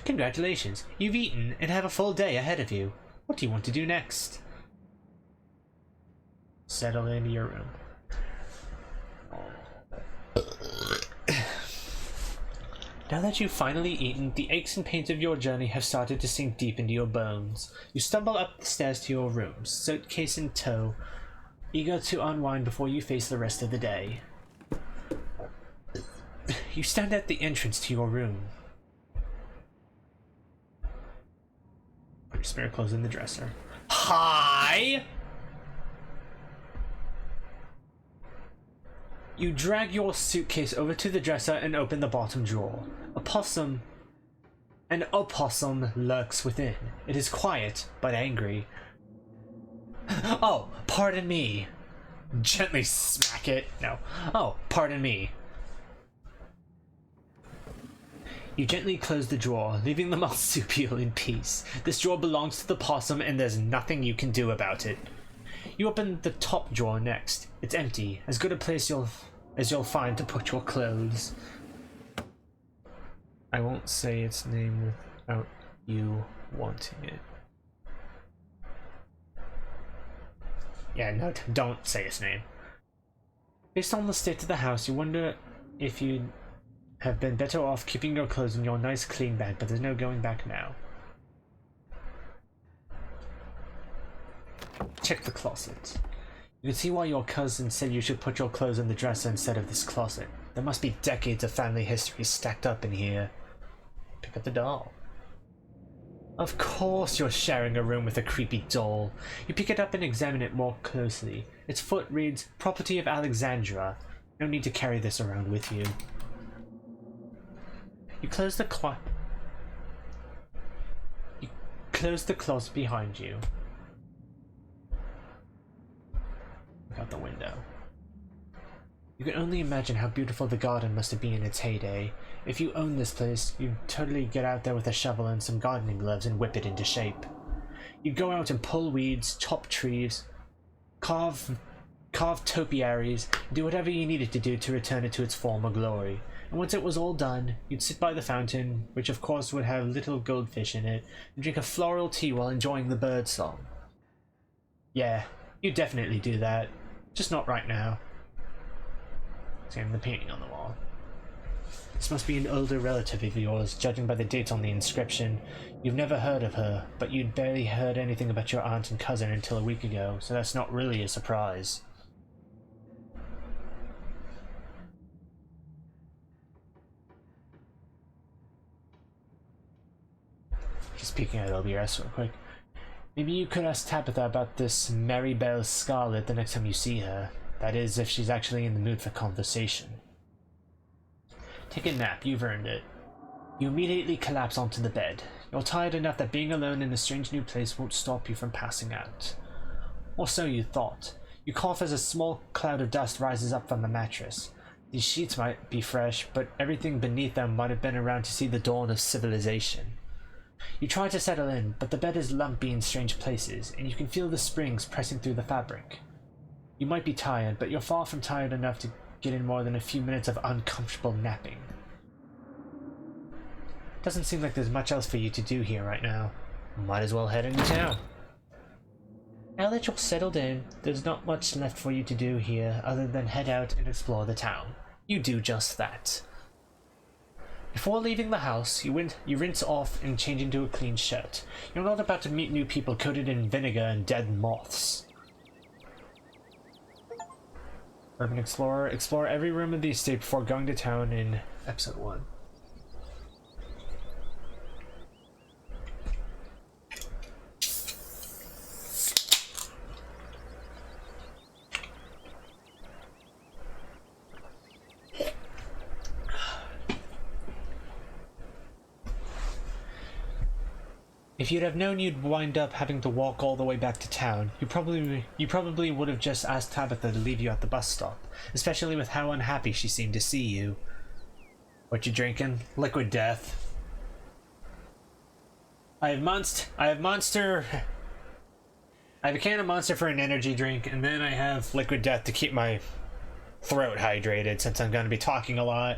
Congratulations, you've eaten and have a full day ahead of you. What do you want to do next? Settle into your room. Now that you've finally eaten, the aches and pains of your journey have started to sink deep into your bones. You stumble up the stairs to your room, suitcase in tow, eager to unwind before you face the rest of the day. You stand at the entrance to your room. Put your spare clothes in the dresser. Hi! You drag your suitcase over to the dresser and open the bottom drawer. An opossum lurks within. It is quiet, but angry. Oh, pardon me. Gently smack it. No. Oh, pardon me. You gently close the drawer, leaving the marsupial in peace. This drawer belongs to the possum, and there's nothing you can do about it. You open the top drawer next. It's empty, as good a place as you'll find to put your clothes. I won't say its name without you wanting it. Yeah, no, don't say his name. Based on the state of the house, you wonder if you'd have been better off keeping your clothes in your nice clean bag, but there's no going back now. Check the closet. You can see why your cousin said you should put your clothes in the dresser instead of this closet. There must be decades of family history stacked up in here. Pick up the doll. Of course you're sharing a room with a creepy doll. You pick it up and examine it more closely. Its foot reads, "Property of Alexandra." No need to carry this around with you. You close the closet behind you. Look out the window. You can only imagine how beautiful the garden must have been in its heyday. If you owned this place, you'd totally get out there with a shovel and some gardening gloves and whip it into shape. You'd go out and pull weeds, chop trees, carve topiaries, do whatever you needed to do to return it to its former glory. And once it was all done, you'd sit by the fountain, which of course would have little goldfish in it, and drink a floral tea while enjoying the bird song. Yeah, you'd definitely do that. Just not right now. Examine the painting on the wall. This must be an older relative of yours, judging by the date on the inscription. You've never heard of her, but you'd barely heard anything about your aunt and cousin until a week ago, so that's not really a surprise. Just peeking at LBS real quick. Maybe you could ask Tabitha about this Mary Belle Scarlet the next time you see her. That is, if she's actually in the mood for conversation. Take a nap, you've earned it. You immediately collapse onto the bed. You're tired enough that being alone in a strange new place won't stop you from passing out. Or so you thought. You cough as a small cloud of dust rises up from the mattress. These sheets might be fresh, but everything beneath them might have been around to see the dawn of civilization. You try to settle in, but the bed is lumpy in strange places, and you can feel the springs pressing through the fabric. You might be tired, but you're far from tired enough to get in more than a few minutes of uncomfortable napping. Doesn't seem like there's much else for you to do here right now. Might as well head into town. Now that you're settled in, there's not much left for you to do here other than head out and explore the town. You do just that. Before leaving the house, you rinse off and change into a clean shirt. You're not about to meet new people coated in vinegar and dead moths. Urban Explorer, explore every room of the estate before going to town in episode 1. If you'd have known you'd wind up having to walk all the way back to town, you probably would have just asked Tabitha to leave you at the bus stop, especially with how unhappy she seemed to see you. What you drinking? Liquid Death. I have a can of Monster for an energy drink, and then I have Liquid Death to keep my throat hydrated since I'm going to be talking a lot.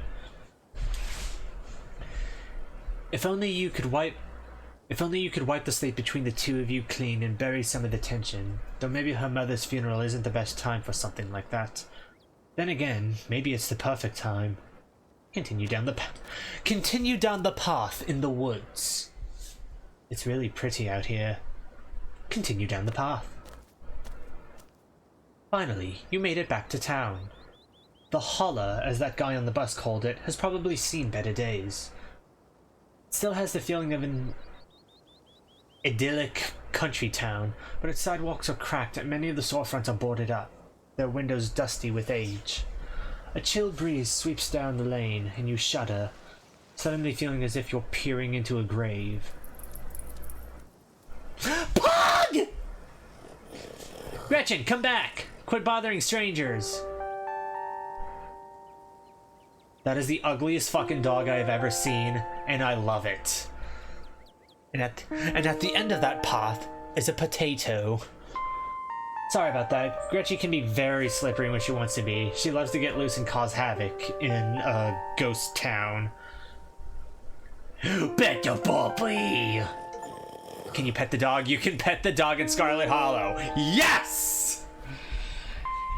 If only you could wipe the slate between the two of you clean and bury some of the tension, though maybe her mother's funeral isn't the best time for something like that. Then again, maybe it's the perfect time. Continue down the path in the woods. It's really pretty out here. Continue down the path. Finally, you made it back to town. The holler, as that guy on the bus called it, has probably seen better days. It still has the feeling of an idyllic country town, but its sidewalks are cracked and many of the storefronts are boarded up, their windows dusty with age. A chill breeze sweeps down the lane, and you shudder, suddenly feeling as if you're peering into a grave. Pug! Gretchen, come back! Quit bothering strangers! That is the ugliest fucking dog I have ever seen, and I love it. And at the end of that path is a potato. Sorry about that. Gretchen can be very slippery when she wants to be. She loves to get loose and cause havoc in a ghost town. Pet your puppy! Can you pet the dog? You can pet the dog in Scarlet Hollow. Yes!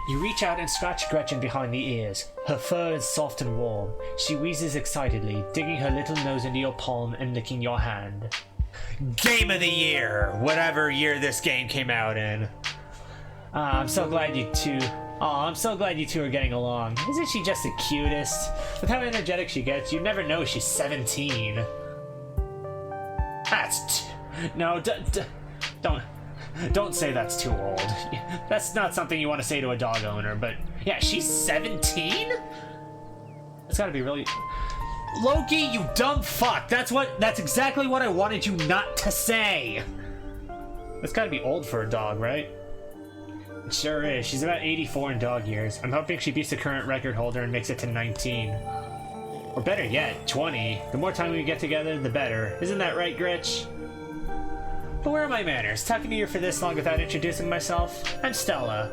You reach out and scratch Gretchen behind the ears. Her fur is soft and warm. She wheezes excitedly, digging her little nose into your palm and licking your hand. Game of the year! Whatever year this game came out in. I'm so glad you two... I'm so glad you two are getting along. Isn't she just the cutest? With how energetic she gets, you'd never know she's 17. No, don't say that's too old. That's not something you want to say to a dog owner, but yeah, she's 17? That's gotta be really... Loki, you dumb fuck! That's exactly what I wanted you not to say! That's gotta be old for a dog, right? It sure is. She's about 84 in dog years. I'm hoping she beats the current record holder and makes it to 19. Or better yet, 20. The more time we get together, the better. Isn't that right, Gretch? But where are my manners? Talking to you for this long without introducing myself? I'm Stella.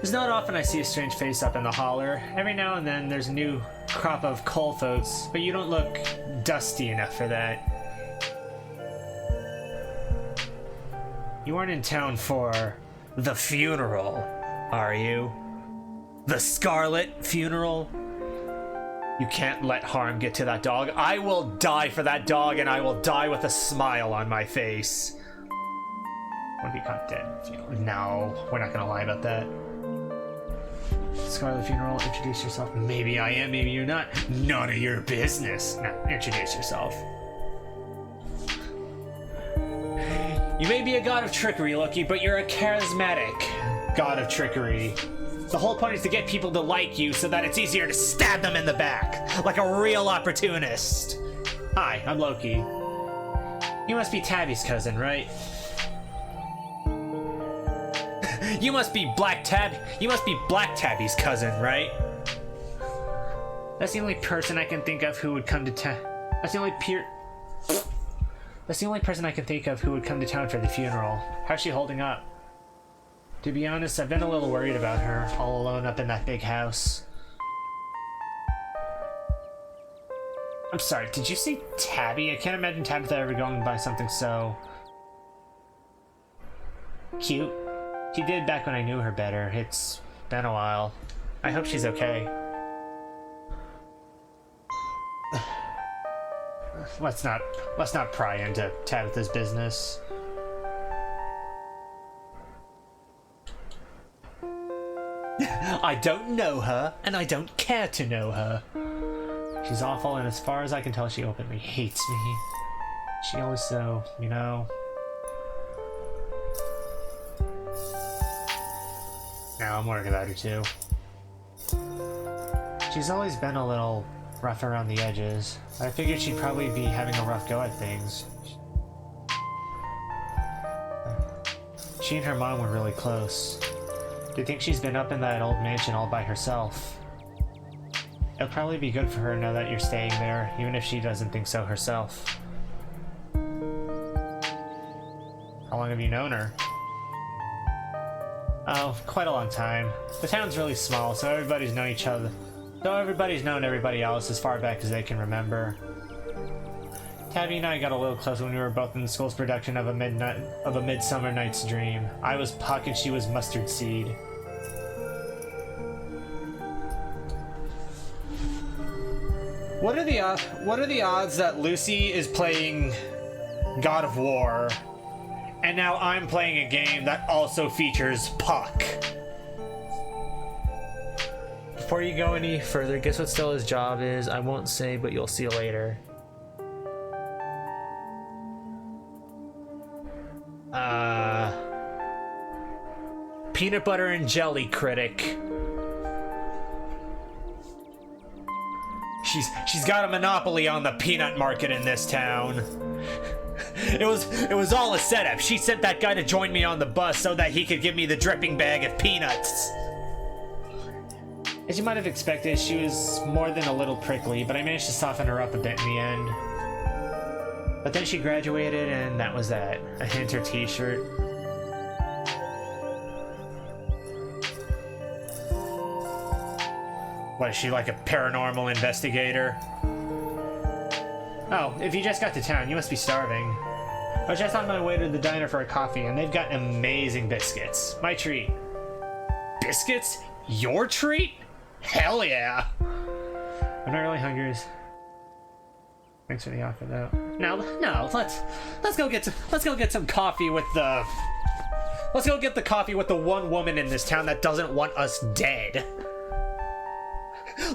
It's not often I see a strange face up in the holler. Every now and then there's a new crop of coal folks, but you don't look dusty enough for that. You aren't in town for the funeral, are you? The Scarlet funeral? You can't let harm get to that dog. I will die for that dog, and I will die with a smile on my face. Wanna be caught dead? No, we're not gonna lie about that. Scarlet funeral, introduce yourself. Maybe I am, maybe you're not. None of your business. Now, introduce yourself. You may be a god of trickery, Loki, but you're a charismatic god of trickery. The whole point is to get people to like you so that it's easier to stab them in the back, like a real opportunist. Hi, I'm Loki. You must be Tabby's cousin, right? You must be Black Tabby's cousin, right? That's the only person I can think of who would come to town. That's the only person I can think of who would come to town for the funeral. How's she holding up? To be honest, I've been a little worried about her, all alone up in that big house. I'm sorry, did you say Tabby? I can't imagine Tabitha ever going by something so... cute. She did back when I knew her better. It's been a while. I hope she's okay. Let's not pry into Tabitha's business. I don't know her, and I don't care to know her. She's awful, and as far as I can tell, she openly hates me. She always so, you know. Now I'm worried about her too. She's always been a little rough around the edges. I figured she'd probably be having a rough go at things. She and her mom were really close. Do you think she's been up in that old mansion all by herself? It'll probably be good for her to know that you're staying there, even if she doesn't think so herself. How long have you known her? Oh, quite a long time. The town's really small, so everybody's known each other. Though everybody's known everybody else as far back as they can remember. Tabby and I got a little close when we were both in the school's production of A Midsummer Night's Dream. I was Puck and she was Mustard Seed. What are the odds that Lucy is playing God of War, and now I'm playing a game that also features Puck? Before you go any further, guess what Stella's job is? I won't say, but you'll see later. Peanut butter and jelly critic. She's got a monopoly on the peanut market in this town. It was all a setup. She sent that guy to join me on the bus so that he could give me the dripping bag of peanuts. As you might have expected, she was more than a little prickly, but I managed to soften her up a bit in the end. But then she graduated, and that was that. A Hinter t-shirt. What, is she like a paranormal investigator? Oh, if you just got to town, you must be starving. I was just on my way to the diner for a coffee, and they've got amazing biscuits. My treat. biscuits? Your treat? Hell yeah! I'm not really hungry. Thanks for the offer, though. No, let's go get some coffee with the. Let's go get the coffee with the one woman in this town that doesn't want us dead.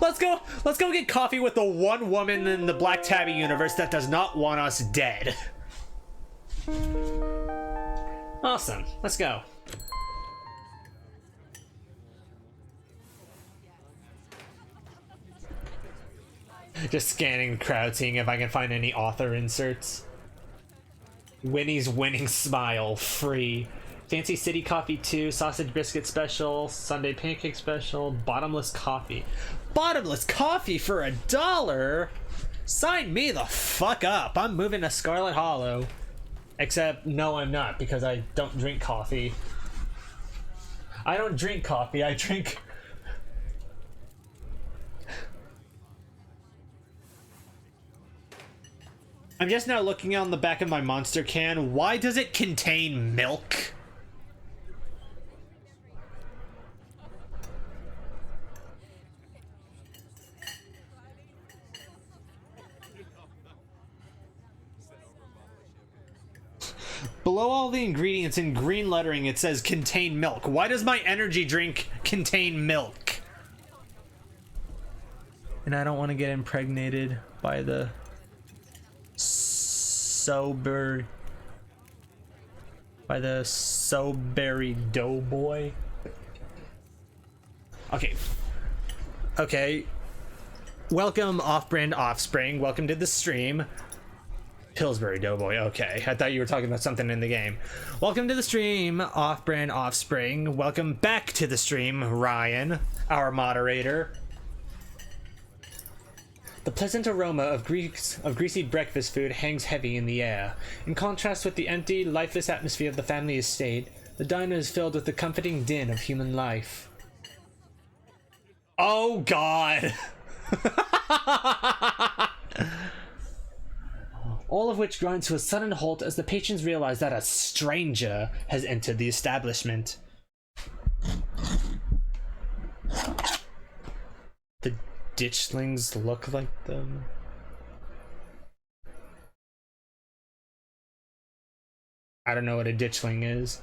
Let's go get coffee with the one woman in the Black Tabby universe that does not want us dead. Awesome. Let's go. Just scanning the crowd, seeing if I can find any author inserts. Winnie's winning smile, free. Fancy City Coffee 2, Sausage Biscuit Special, Sunday Pancake Special, Bottomless Coffee. Bottomless Coffee for $1? Sign me the fuck up. I'm moving to Scarlet Hollow. Except, no, I'm not, because I don't drink coffee. I don't drink coffee, I drink... I'm just now looking on the back of my Monster can. Why does it contain milk? Below all the ingredients in green lettering, it says contain milk. Why does my energy drink contain milk? And I don't want to get impregnated by the soberry doughboy. Okay. Welcome, off-brand offspring. Welcome to the stream. Pillsbury Doughboy, okay. I thought you were talking about something in the game. Welcome to the stream, off-brand offspring. Welcome back to the stream, Ryan, our moderator. The pleasant aroma of greasy breakfast food hangs heavy in the air. In contrast with the empty, lifeless atmosphere of the family estate, the diner is filled with the comforting din of human life. Oh God! All of which grinds to a sudden halt as the patrons realize that a stranger has entered the establishment. The ditchlings look like them. I don't know what a ditchling is.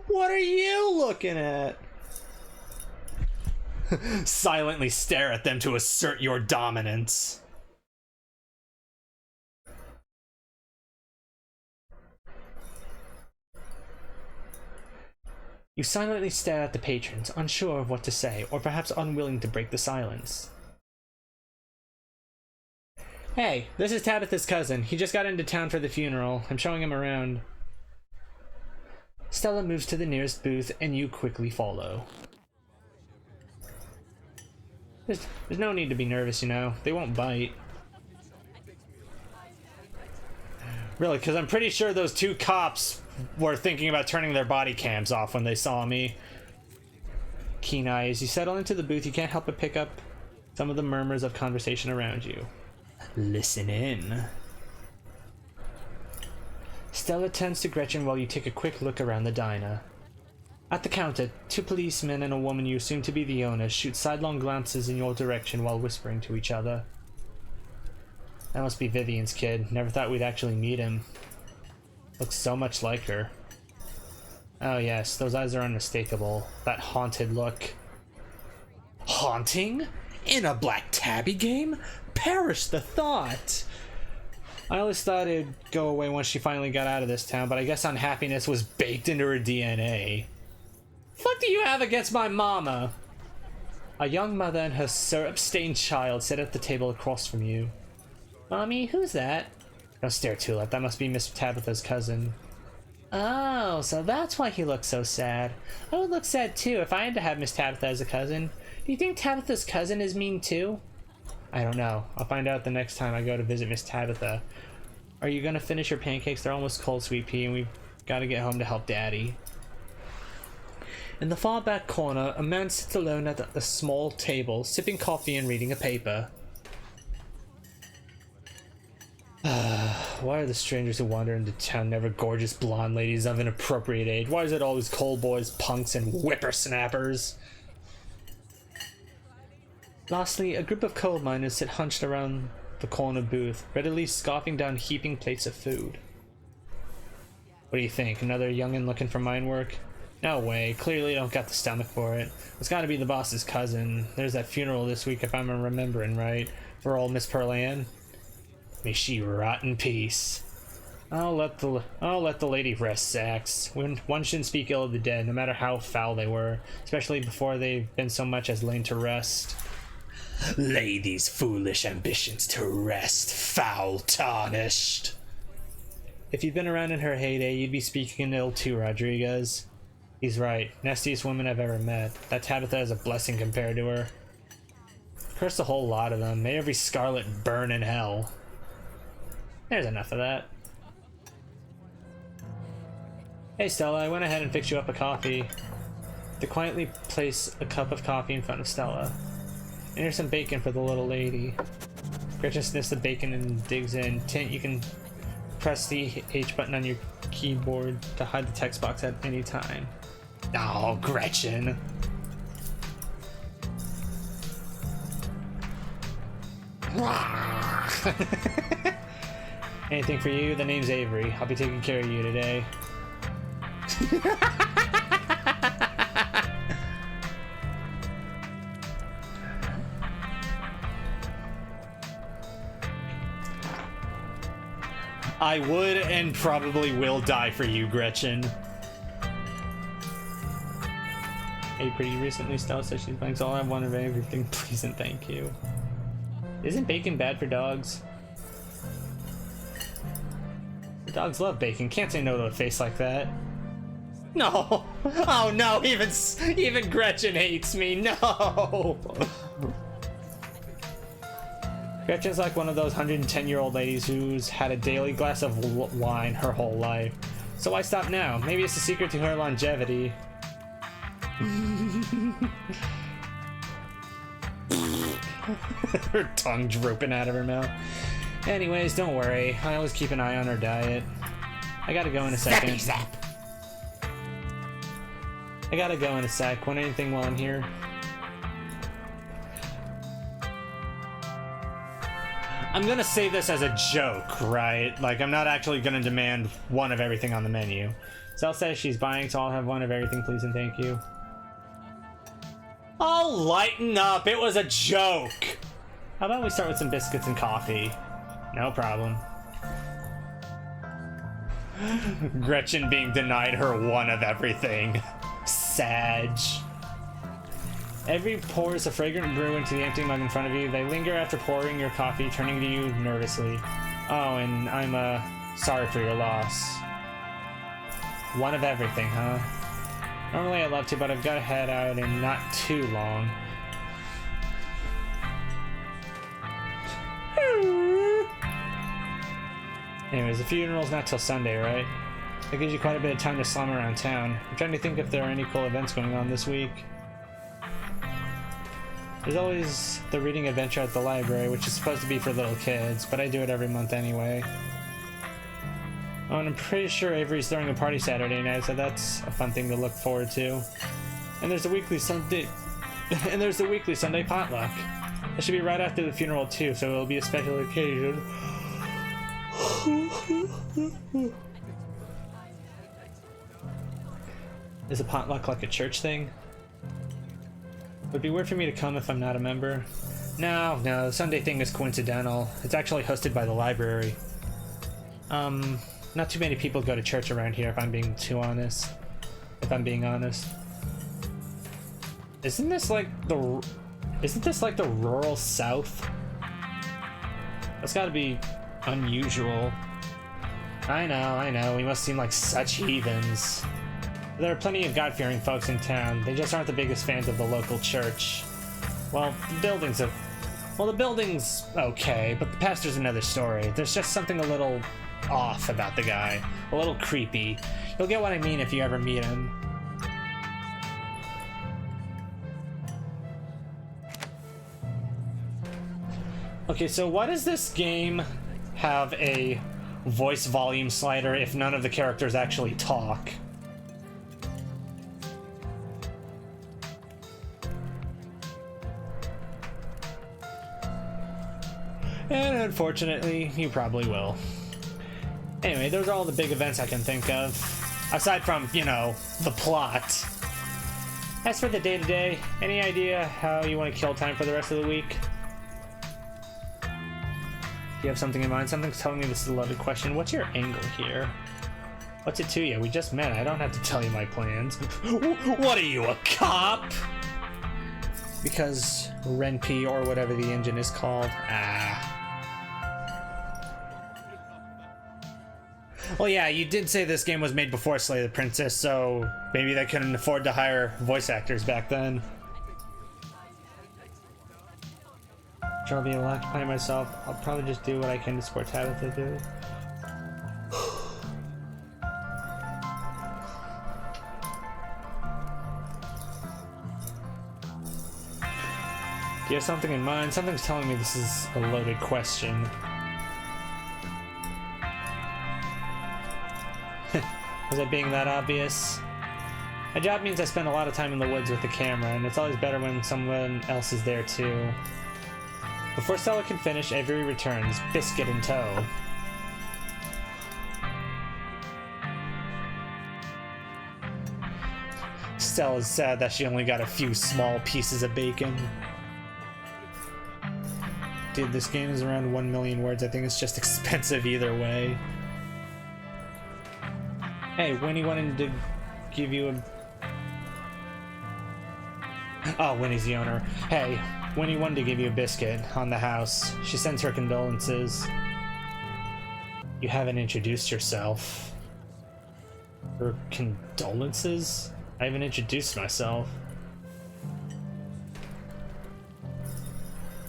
What are you looking at? Silently stare at them to assert your dominance. You silently stare at the patrons, unsure of what to say, or perhaps unwilling to break the silence. Hey, this is Tabitha's cousin. He just got into town for the funeral. I'm showing him around. Stella moves to the nearest booth, and you quickly follow. There's no need to be nervous, you know. They won't bite. Really, because I'm pretty sure those two cops were thinking about turning their body cams off when they saw me. Keen eye. As you settle into the booth, you can't help but pick up some of the murmurs of conversation around you. Listen in. Stella turns to Gretchen while you take a quick look around the diner. At the counter, two policemen and a woman you assume to be the owner shoot sidelong glances in your direction while whispering to each other. That must be Vivian's kid. Never thought we'd actually meet him. Looks so much like her. Oh yes, those eyes are unmistakable. That haunted look. Haunting? In a Black Tabby game? Perish the thought! I always thought it'd go away once she finally got out of this town, but I guess unhappiness was baked into her DNA. What do you have against my mama? A young mother and her syrup-stained child sit at the table across from you. Mommy, who's that? Don't stare, Tulip. That must be Miss Tabitha's cousin. Oh, so that's why he looks so sad. I would look sad too if I had to have Miss Tabitha as a cousin. Do you think Tabitha's cousin is mean too? I don't know. I'll find out the next time I go to visit Miss Tabitha. Are you gonna finish your pancakes? They're almost cold, Sweet Pea, and we've gotta get home to help Daddy. In the far back corner, a man sits alone at a small table, sipping coffee and reading a paper. Why are the strangers who wander into town never gorgeous blonde ladies of an appropriate age? Why is it always cold boys, punks, and whippersnappers? Lastly, a group of coal miners sit hunched around the corner booth, readily scarfing down heaping plates of food. What do you think? Another youngin' looking for mine work? No way. Clearly don't got the stomach for it. It's gotta be the boss's cousin. There's that funeral this week if I'm remembering right. For old Miss Perlan. May she rot in peace. I'll let the lady rest, Sax. One shouldn't speak ill of the dead, no matter how foul they were, especially before they've been so much as lain to rest. Lay these foolish ambitions to rest, foul tarnished. If you'd been around in her heyday, you'd be speaking ill too, Rodriguez. He's right. Nastiest woman I've ever met. That Tabitha is a blessing compared to her. Curse a whole lot of them. May every Scarlet burn in hell. There's enough of that. Hey Stella, I went ahead and fixed you up a coffee. To quietly place a cup of coffee in front of Stella. And here's some bacon for the little lady. Gretchen sniffs the bacon and digs in. Tint, you can press the H button on your keyboard to hide the text box at any time. Oh, Gretchen. Anything for you? The name's Avery. I'll be taking care of you today. I would and probably will die for you, Gretchen. Hey, pretty recently, Stella says she's buying all I want of everything, please and thank you. Isn't bacon bad for dogs? Dogs love bacon. Can't say no to a face like that. No! Oh no! Even Gretchen hates me. No! Gretchen's like one of those 110-year-old ladies who's had a daily glass of wine her whole life. So why stop now? Maybe it's the secret to her longevity. Her tongue drooping out of her mouth. Anyways, don't worry. I always keep an eye on her diet. I gotta go in a second. I gotta go in a sec. Want anything while I'm here? I'm gonna say this as a joke, right? Like, I'm not actually gonna demand one of everything on the menu. Sel says she's buying, so I'll have one of everything, please and thank you. Oh, lighten up! It was a joke! How about we start with some biscuits and coffee? No problem. Gretchen being denied her one of everything. Sag. Every pours a fragrant brew into the empty mug in front of you. They linger after pouring your coffee, turning to you nervously. Oh, and I'm, sorry for your loss. One of everything, huh? Normally I'd love to, but I've got to head out in not too long. Anyways, the funeral's not till Sunday, right? That gives you quite a bit of time to slum around town. I'm trying to think if there are any cool events going on this week. There's always the reading adventure at the library, which is supposed to be for little kids, but I do it every month anyway. Oh, and I'm pretty sure Avery's throwing a party Saturday night, so that's a fun thing to look forward to. And there's the weekly Sunday potluck. It should be right after the funeral too, so it'll be a special occasion. Is a potluck like a church thing? Would be weird for me to come if I'm not a member. No, the Sunday thing is coincidental. It's actually hosted by the library. Not too many people go to church around here if I'm being honest. Isn't this like the rural South? That's gotta be unusual. I know, we must seem like such heathens. There are plenty of God-fearing folks in town. They just aren't the biggest fans of the local church. Well, the building's okay, but the pastor's another story. There's just something a little off about the guy. A little creepy. You'll get what I mean if you ever meet him. Okay, so why does this game have a voice volume slider if none of the characters actually talk. And unfortunately, you probably will. Anyway, those are all the big events I can think of. Aside from, you know, the plot. As for the day-to-day, any idea how you want to kill time for the rest of the week? Do you have something in mind? Something's telling me this is a loaded question. What's your angle here? What's it to you? We just met. I don't have to tell you my plans. What are you, a cop? Because Renpy, or whatever the engine is called. Well, yeah, you did say this game was made before Slay the Princess, so maybe they couldn't afford to hire voice actors back then. I'll be occupying myself. I'll probably just do what I can to support Tabitha, dude. Do you have something in mind? Something's telling me this is a loaded question. Was I being that obvious? My job means I spend a lot of time in the woods with the camera, and it's always better when someone else is there too. Before Stella can finish, Avery returns, biscuit in tow. Stella's sad that she only got a few small pieces of bacon. Dude, this game is around 1 million words. I think it's just expensive either way. Hey, Winnie wanted to give you a... Oh, Winnie's the owner. Hey, Winnie wanted to give you a biscuit on the house. She sends her condolences. You haven't introduced yourself. Her condolences? I haven't introduced myself.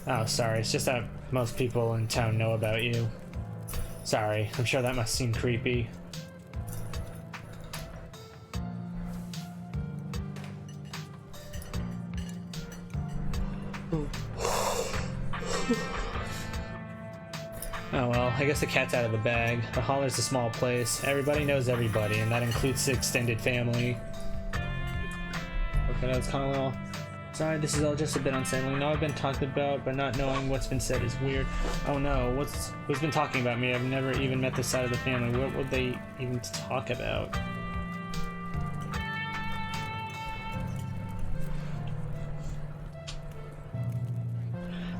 Oh, sorry. It's just that most people in town know about you. Sorry. I'm sure that must seem creepy. Oh well, I guess the cat's out of the bag. The Holler's a small place. Everybody knows everybody, and that includes the extended family. Okay, that's kind of little... Sorry, this is all just a bit unsettling. Know I've been talked about, but not knowing what's been said is weird. Oh no, who's been talking about me? I've never even met this side of the family. What would they even talk about?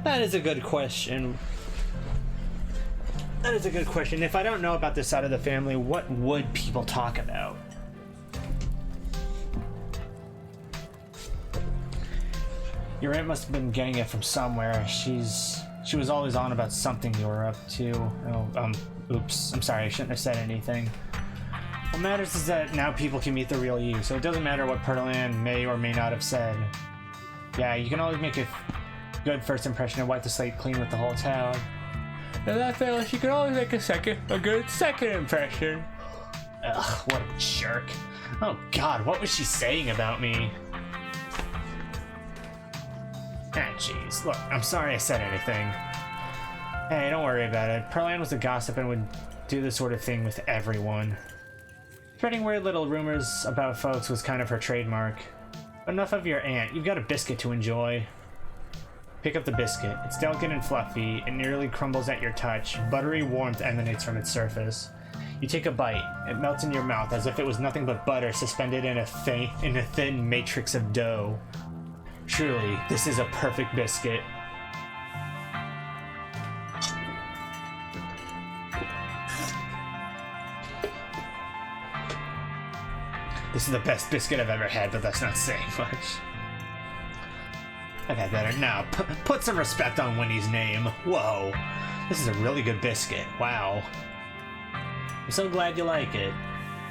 That is a good question. That is a good question. If I don't know about this side of the family, what would people talk about? Your aunt must have been getting it from somewhere. She was always on about something you were up to. Oh, oops. I'm sorry, I shouldn't have said anything. What matters is that now people can meet the real you, so it doesn't matter what Perlan may or may not have said. Yeah, you can always make a good first impression and wipe the slate clean with the whole town. And that fails, you can always make a good second impression. Ugh, what a jerk. Oh god, what was she saying about me? Ah, jeez. Look, I'm sorry I said anything. Hey, don't worry about it. Perlan was a gossip and would do this sort of thing with everyone. Spreading weird little rumors about folks was kind of her trademark. But enough of your aunt. You've got a biscuit to enjoy. Pick up the biscuit. It's delicate and fluffy. It nearly crumbles at your touch. Buttery warmth emanates from its surface. You take a bite. It melts in your mouth as if it was nothing but butter suspended in a thin matrix of dough. Truly, this is a perfect biscuit. This is the best biscuit I've ever had, but that's not saying much. Okay, better. Now, put some respect on Winnie's name. Whoa. This is a really good biscuit. Wow. I'm so glad you like it.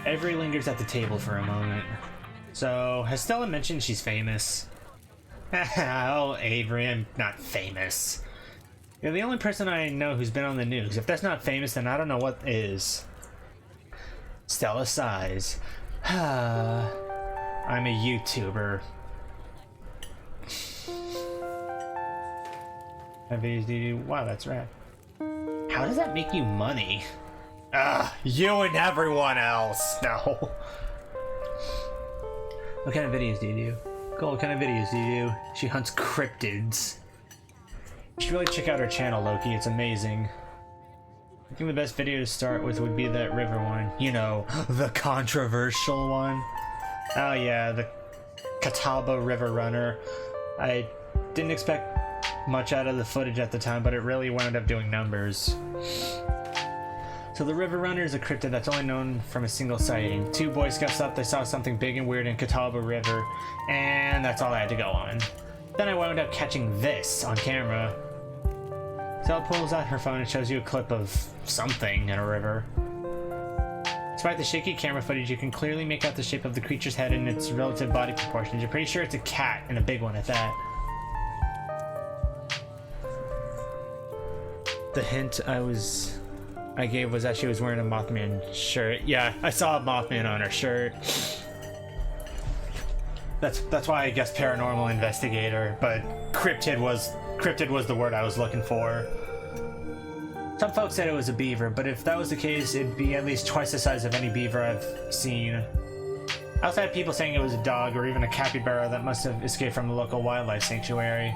Avery lingers at the table for a moment. So, has Stella mentioned she's famous? Oh, Avery, I'm not famous. You're the only person I know who's been on the news. If that's not famous, then I don't know what is. Stella sighs. I'm a YouTuber. Wow, that's rad. How does that make you money? You and everyone else. No. What kind of videos do you do? Cool, what kind of videos do you do? She hunts cryptids. You should really check out her channel, Loki. It's amazing. I think the best video to start with would be that river one. You know, the controversial one. Oh yeah, the Catawba River Runner. I didn't expect much out of the footage at the time, but it really wound up doing numbers. So the River Runner is a cryptid that's only known from a single sighting. 2 Boy Scouts thought they saw something big and weird in Catawba River, and that's all I had to go on. Then I wound up catching this on camera. Stella pulls out her phone and shows you a clip of something in a river. Despite the shaky camera footage, you can clearly make out the shape of the creature's head and its relative body proportions. You're pretty sure it's a cat, and a big one at that. The hint I gave was that she was wearing a Mothman shirt. Yeah, I saw a Mothman on her shirt. That's why I guess paranormal investigator, but cryptid was the word I was looking for. Some folks said it was a beaver, but if that was the case, it'd be at least twice the size of any beaver I've seen. I also had people saying it was a dog or even a capybara that must have escaped from the local wildlife sanctuary.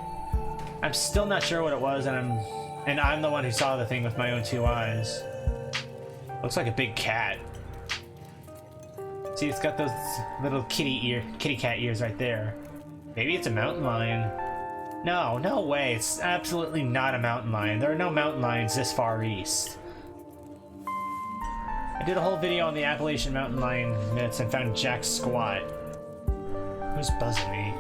I'm still not sure what it was, and I'm the one who saw the thing with my own 2 eyes. Looks like a big cat. See, it's got those little kitty cat ears right there. Maybe it's a mountain lion. No way. It's absolutely not a mountain lion. There are no mountain lions this far east. I did a whole video on the Appalachian mountain lion myths and found Jack Squat. Who's buzzing me?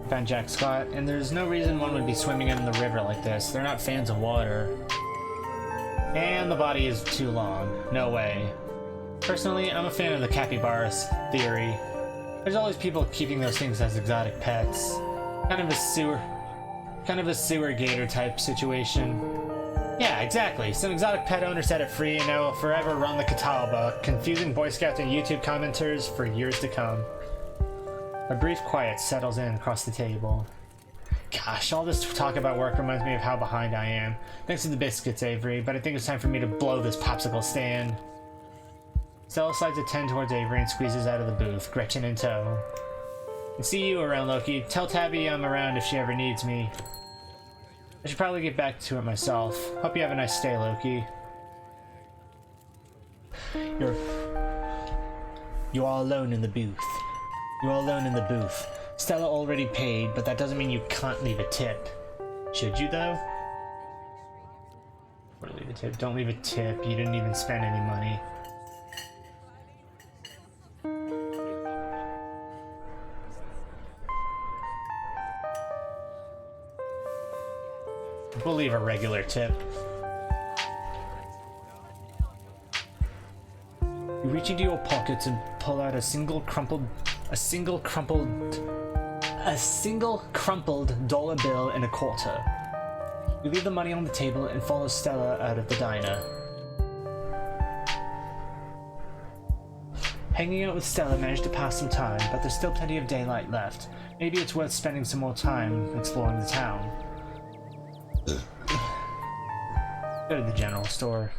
Found Jack Scott, and there's no reason one would be swimming in the river like this. They're not fans of water. And the body is too long. No way. Personally, I'm a fan of the capybara's theory. There's always people keeping those things as exotic pets. Kind of a sewer gator type situation. Yeah, exactly. Some exotic pet owner set it free and now will forever run the Catawba, confusing Boy Scouts and YouTube commenters for years to come. A brief quiet settles in across the table. Gosh, all this talk about work reminds me of how behind I am. Thanks to the biscuits, Avery, but I think it's time for me to blow this popsicle stand. Stella slides a 10 towards Avery and squeezes out of the booth, Gretchen in tow. And see you around, Loki. Tell Tabby I'm around if she ever needs me. I should probably get back to it myself. Hope you have a nice stay, Loki. You're all alone in the booth. You're all alone in the booth. Stella already paid, but that doesn't mean you can't leave a tip. Should you, though? Or leave a tip. Don't leave a tip. You didn't even spend any money. We'll leave a regular tip. You reach into your pockets and pull out a single crumpled dollar bill and a quarter. You leave the money on the table and follow Stella out of the diner. Hanging out with Stella managed to pass some time, but there's still plenty of daylight left. Maybe it's worth spending some more time exploring the town. Go to the general store.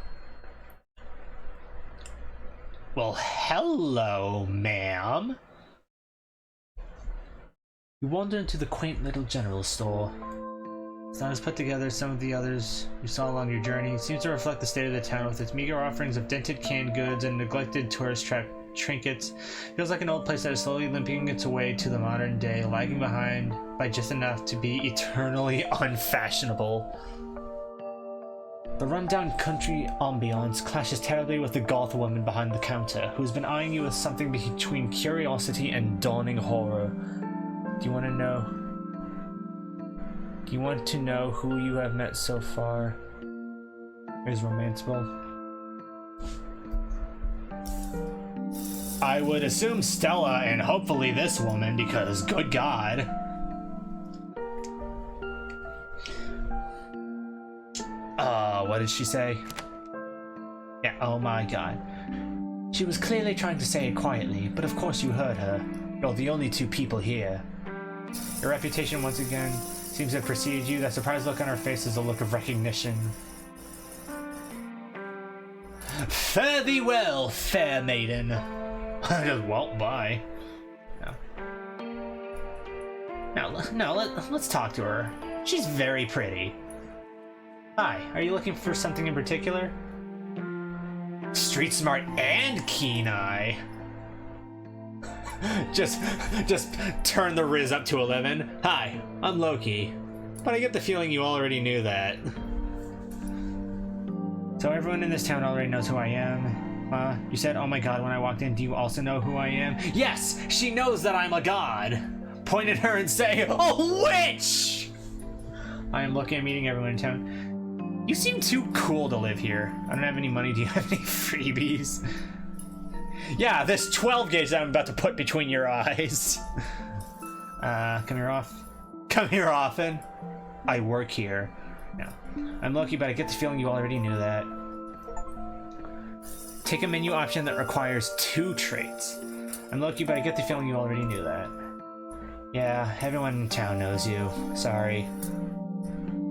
Well, hello, ma'am. You wander into the quaint little general store. Stella's put together some of the others you saw along your journey. It seems to reflect the state of the town with its meager offerings of dented canned goods and neglected tourist trap trinkets. Feels like an old place that is slowly limping its way to the modern day, lagging behind by just enough to be eternally unfashionable. The rundown country ambiance clashes terribly with the goth woman behind the counter, who's been eyeing you with something between curiosity and dawning horror. Do you want to know who you have met so far is romanceable? I would assume Stella and hopefully this woman, because good God. What did she say? Yeah, oh my God. She was clearly trying to say it quietly, but of course you heard her. You're the only 2 people here. Your reputation once again seems to have preceded you. That surprised look on her face is a look of recognition. Fare thee well, fair maiden. Just, well, bye. No, let's talk to her. She's very pretty. Hi, are you looking for something in particular? Street smart and keen eye. just turn the Riz up to 11. Hi, I'm Loki. But I get the feeling you already knew that. So everyone in this town already knows who I am. You said, oh my god, when I walked in, do you also know who I am? Yes, she knows that I'm a god. Point at her and say, oh, witch! I am Loki. I'm meeting everyone in town. You seem too cool to live here. I don't have any money. Do you have any freebies? Yeah, this 12 gauge that I'm about to put between your eyes. Come here often. I work here. No. I'm Loki, but I get the feeling you already knew that. Take a menu option that requires 2 traits. I'm Loki, but I get the feeling you already knew that. Yeah, everyone in town knows you. Sorry.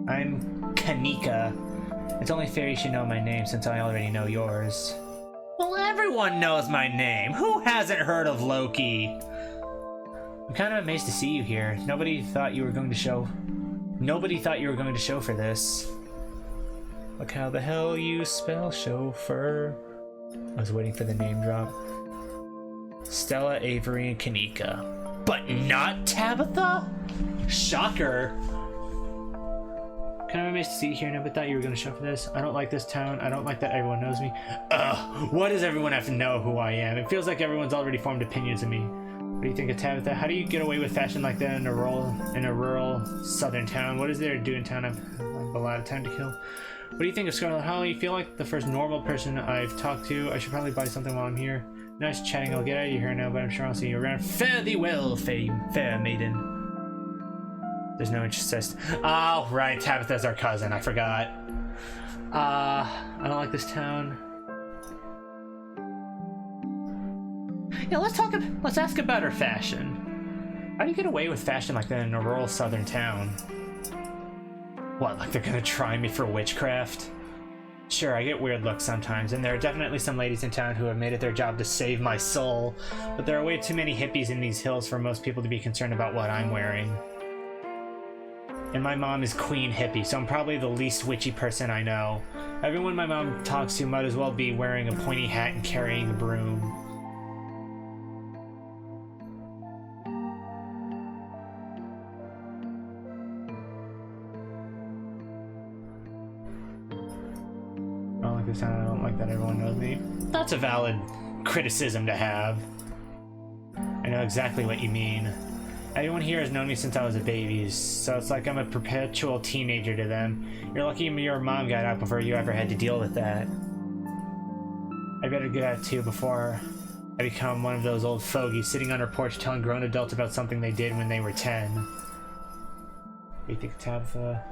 I'm Kanika. It's only fair you should know my name since I already know yours. Well, everyone knows my name. Who hasn't heard of Loki? I'm kind of amazed to see you here. Nobody thought you were going to show for this. Look how the hell you spell chauffeur. I was waiting for the name drop. Stella, Avery, and Kanika. But not Tabitha? Shocker. Kind of amazed to see you here. Never thought you were going to show for this. I don't like this town. I don't like that everyone knows me. Ugh, why does everyone have to know who I am? It feels like everyone's already formed opinions of me. What do you think of Tabitha? How do you get away with fashion like that in a rural southern town? What is there to do in town? I've a lot of time to kill. What do you think of Scarlet? How do you feel like the first normal person I've talked to? I should probably buy something while I'm here. Nice chatting. I'll get out of here now, but I'm sure I'll see you around. Fare thee well, fair maiden. There's no interest. Oh, right. Tabitha's our cousin. I forgot. I don't like this town. Yeah, let's ask about her fashion. How do you get away with fashion like that in a rural southern town? What, like they're gonna try me for witchcraft? Sure, I get weird looks sometimes, and there are definitely some ladies in town who have made it their job to save my soul, but there are way too many hippies in these hills for most people to be concerned about what I'm wearing. And my mom is Queen Hippie, so I'm probably the least witchy person I know. Everyone my mom talks to might as well be wearing a pointy hat and carrying a broom. I don't like that everyone knows me. That's a valid criticism to have. I know exactly what you mean. Everyone here has known me since I was a baby, so it's like I'm a perpetual teenager to them. You're lucky your mom got out before you ever had to deal with that. I better get out too before I become one of those old fogies sitting on her porch telling grown adults about something they did when they were 10. What do you think of Tabitha?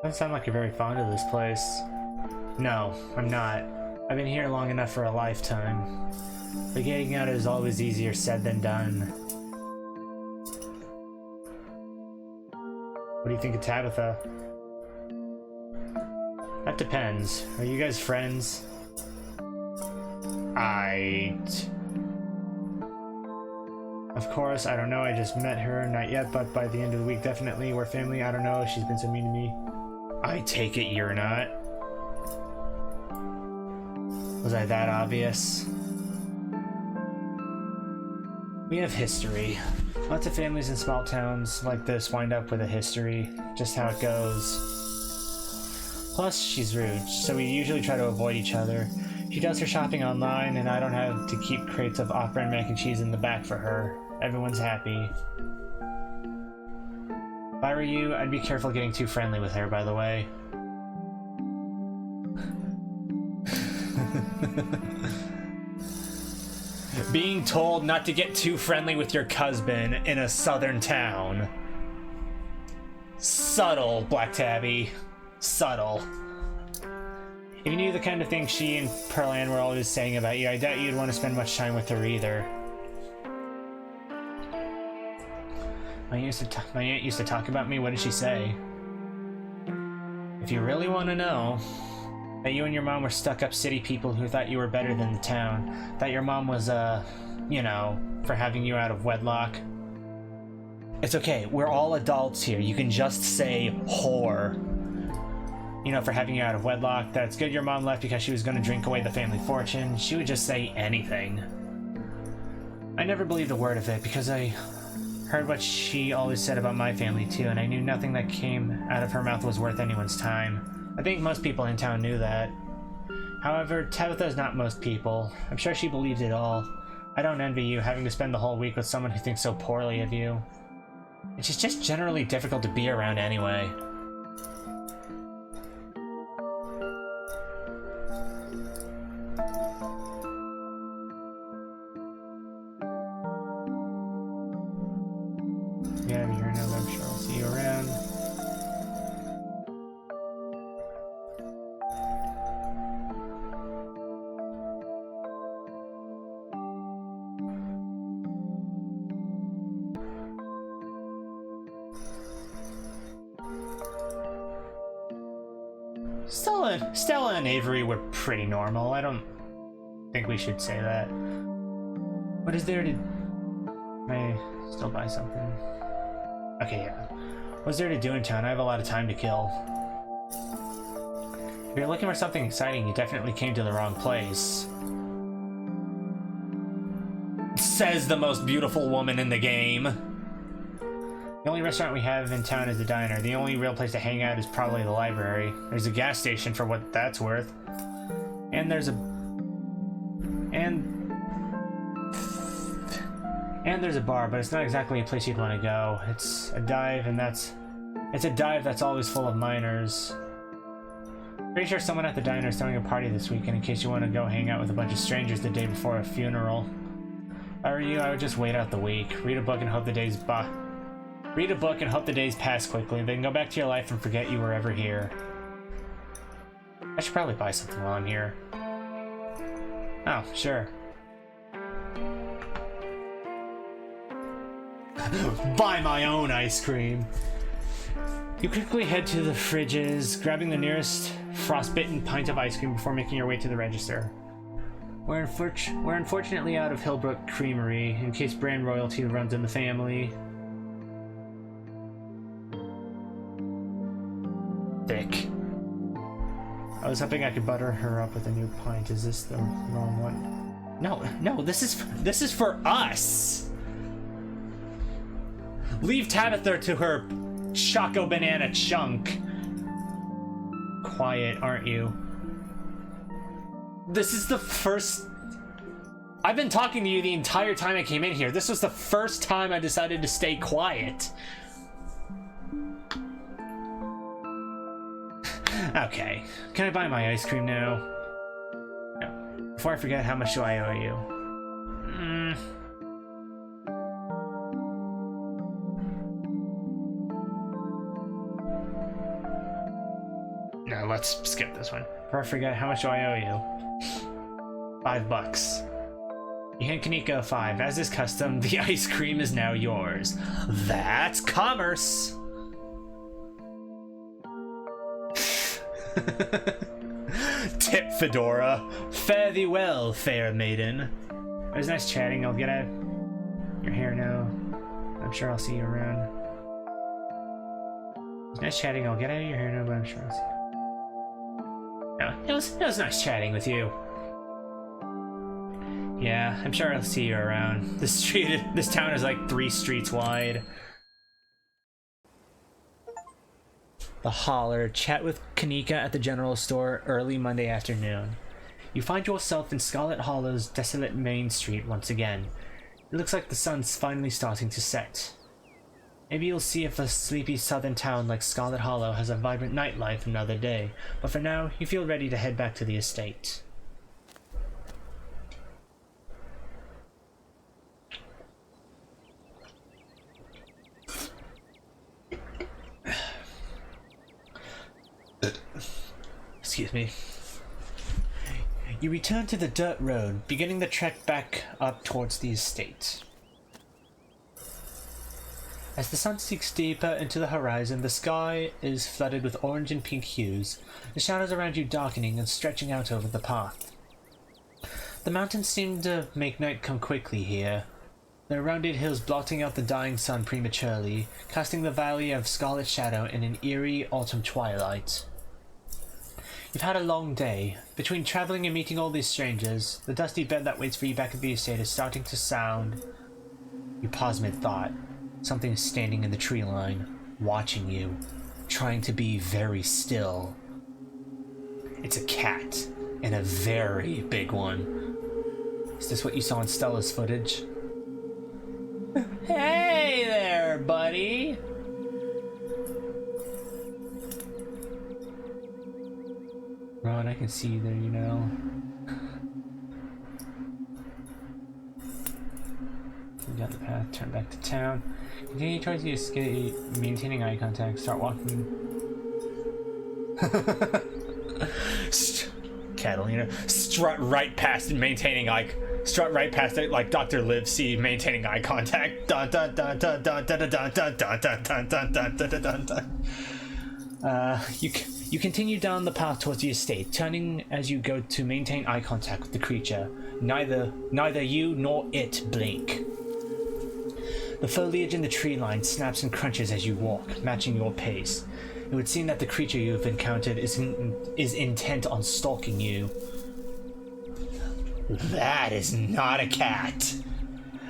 Doesn't sound like you're very fond of this place. No, I'm not. I've been here long enough for a lifetime. But getting out is always easier said than done. What do you think of Tabitha? That depends. Are you guys friends? Of course, I don't know. I just met her. Not yet, but by the end of the week, definitely. We're family. I don't know. She's been so mean to me. I take it you're not. Was I that obvious? We have history. Lots of families in small towns like this wind up with a history. Just how it goes. Plus, she's rude, so we usually try to avoid each other. She does her shopping online, and I don't have to keep crates of off-brand mac and cheese in the back for her. Everyone's happy. If I were you, I'd be careful getting too friendly with her, by the way. being told not to get too friendly with your cousin in a southern town. Subtle, Black Tabby. Subtle. If you knew the kind of thing she and Pearl Ann were always saying about you, I doubt you'd want to spend much time with her either. My aunt used to talk about me. What did she say? If you really want to know, that you and your mom were stuck-up city people who thought you were better than the town. That your mom was, you know, for having you out of wedlock. It's okay, we're all adults here. You can just say whore. You know, for having you out of wedlock. That's good your mom left because she was going to drink away the family fortune. She would just say anything. I never believed a word of it because I heard what she always said about my family too, and I knew nothing that came out of her mouth was worth anyone's time. I think most people in town knew that. However, Tabitha's not most people. I'm sure she believed it all. I don't envy you having to spend the whole week with someone who thinks so poorly of you. And she's just generally difficult to be around anyway. Yeah, you're no, I'm sure I'll see you around. Stella and Avery were pretty normal. I don't think we should say that. What is there to... May I still buy something? Okay, yeah. What's there to do in town? I have a lot of time to kill. If you're looking for something exciting, you definitely came to the wrong place. Says the most beautiful woman in the game. The only restaurant we have in town is the diner. The only real place to hang out is probably the library. There's a gas station for what that's worth. And there's a... And there's a bar, but it's not exactly a place you'd want to go. It's a dive, and that's... It's a dive that's always full of minors. Pretty sure someone at the diner is throwing a party this weekend in case you want to go hang out with a bunch of strangers the day before a funeral. If I were you, I would just wait out the week. Read a book and hope the days pass quickly, then go back to your life and forget you were ever here. I should probably buy something while I'm here. Oh, sure. Buy my own ice cream. You quickly head to the fridges, grabbing the nearest frostbitten pint of ice cream before making your way to the register. We're unfortunately out of Hillbrook Creamery, in case brand royalty runs in the family. Thick. I was hoping I could butter her up with a new pint. Is this the wrong one? No, this is for us! Leave Tabitha to her Choco Banana chunk. Quiet, aren't you? This is the first... I've been talking to you the entire time I came in here. This was the first time I decided to stay quiet. Okay, can I buy my ice cream now? No. Before I forget, how much do I owe you? No, let's skip this one. Before I forget, how much do I owe you? $5. You hand Kanika a 5. As is custom, the ice cream is now yours. That's commerce! Tip Fedora. Fare thee well, fair maiden. It was nice chatting. I'll get out your hair now. I'm sure I'll see you around. It was nice chatting. I'll get out of your hair now, but I'm sure I'll see you. No, it was nice chatting with you. Yeah, I'm sure I'll see you around. This town is like 3 streets wide. The Holler. Chat with Kanika at the general store early Monday afternoon. You find yourself in Scarlet Hollow's desolate main street once again. It looks like the sun's finally starting to set. Maybe you'll see if a sleepy southern town like Scarlet Hollow has a vibrant nightlife another day, but for now, you feel ready to head back to the estate. Excuse me. You return to the dirt road, beginning the trek back up towards the estate. As the sun sinks deeper into the horizon, the sky is flooded with orange and pink hues, the shadows around you darkening and stretching out over the path. The mountains seem to make night come quickly here, their rounded hills blotting out the dying sun prematurely, casting the valley of Scarlet shadow in an eerie autumn twilight. You've had a long day. Between traveling and meeting all these strangers, the dusty bed that waits for you back at the estate is starting to sound. You pause mid-thought. Something is standing in the tree line, watching you, trying to be very still. It's a cat, and a very big one. Is this what you saw in Stella's footage? Hey there, buddy! Ron, I can see you there, you know. You got the path, turn back to town. Continue towards the escape, maintaining eye contact, start walking. Catalina, strut right past and maintaining strut right past it like Dr. Livesey, maintaining eye contact. Dun dun dun dun dun dun dun dun dun dun dun dun dun dun dun dun. You continue down the path towards the estate, turning as you go to maintain eye contact with the creature. Neither you nor it blink. The foliage in the tree line snaps and crunches as you walk, matching your pace. It would seem that the creature you have encountered is intent on stalking you. That is not a cat!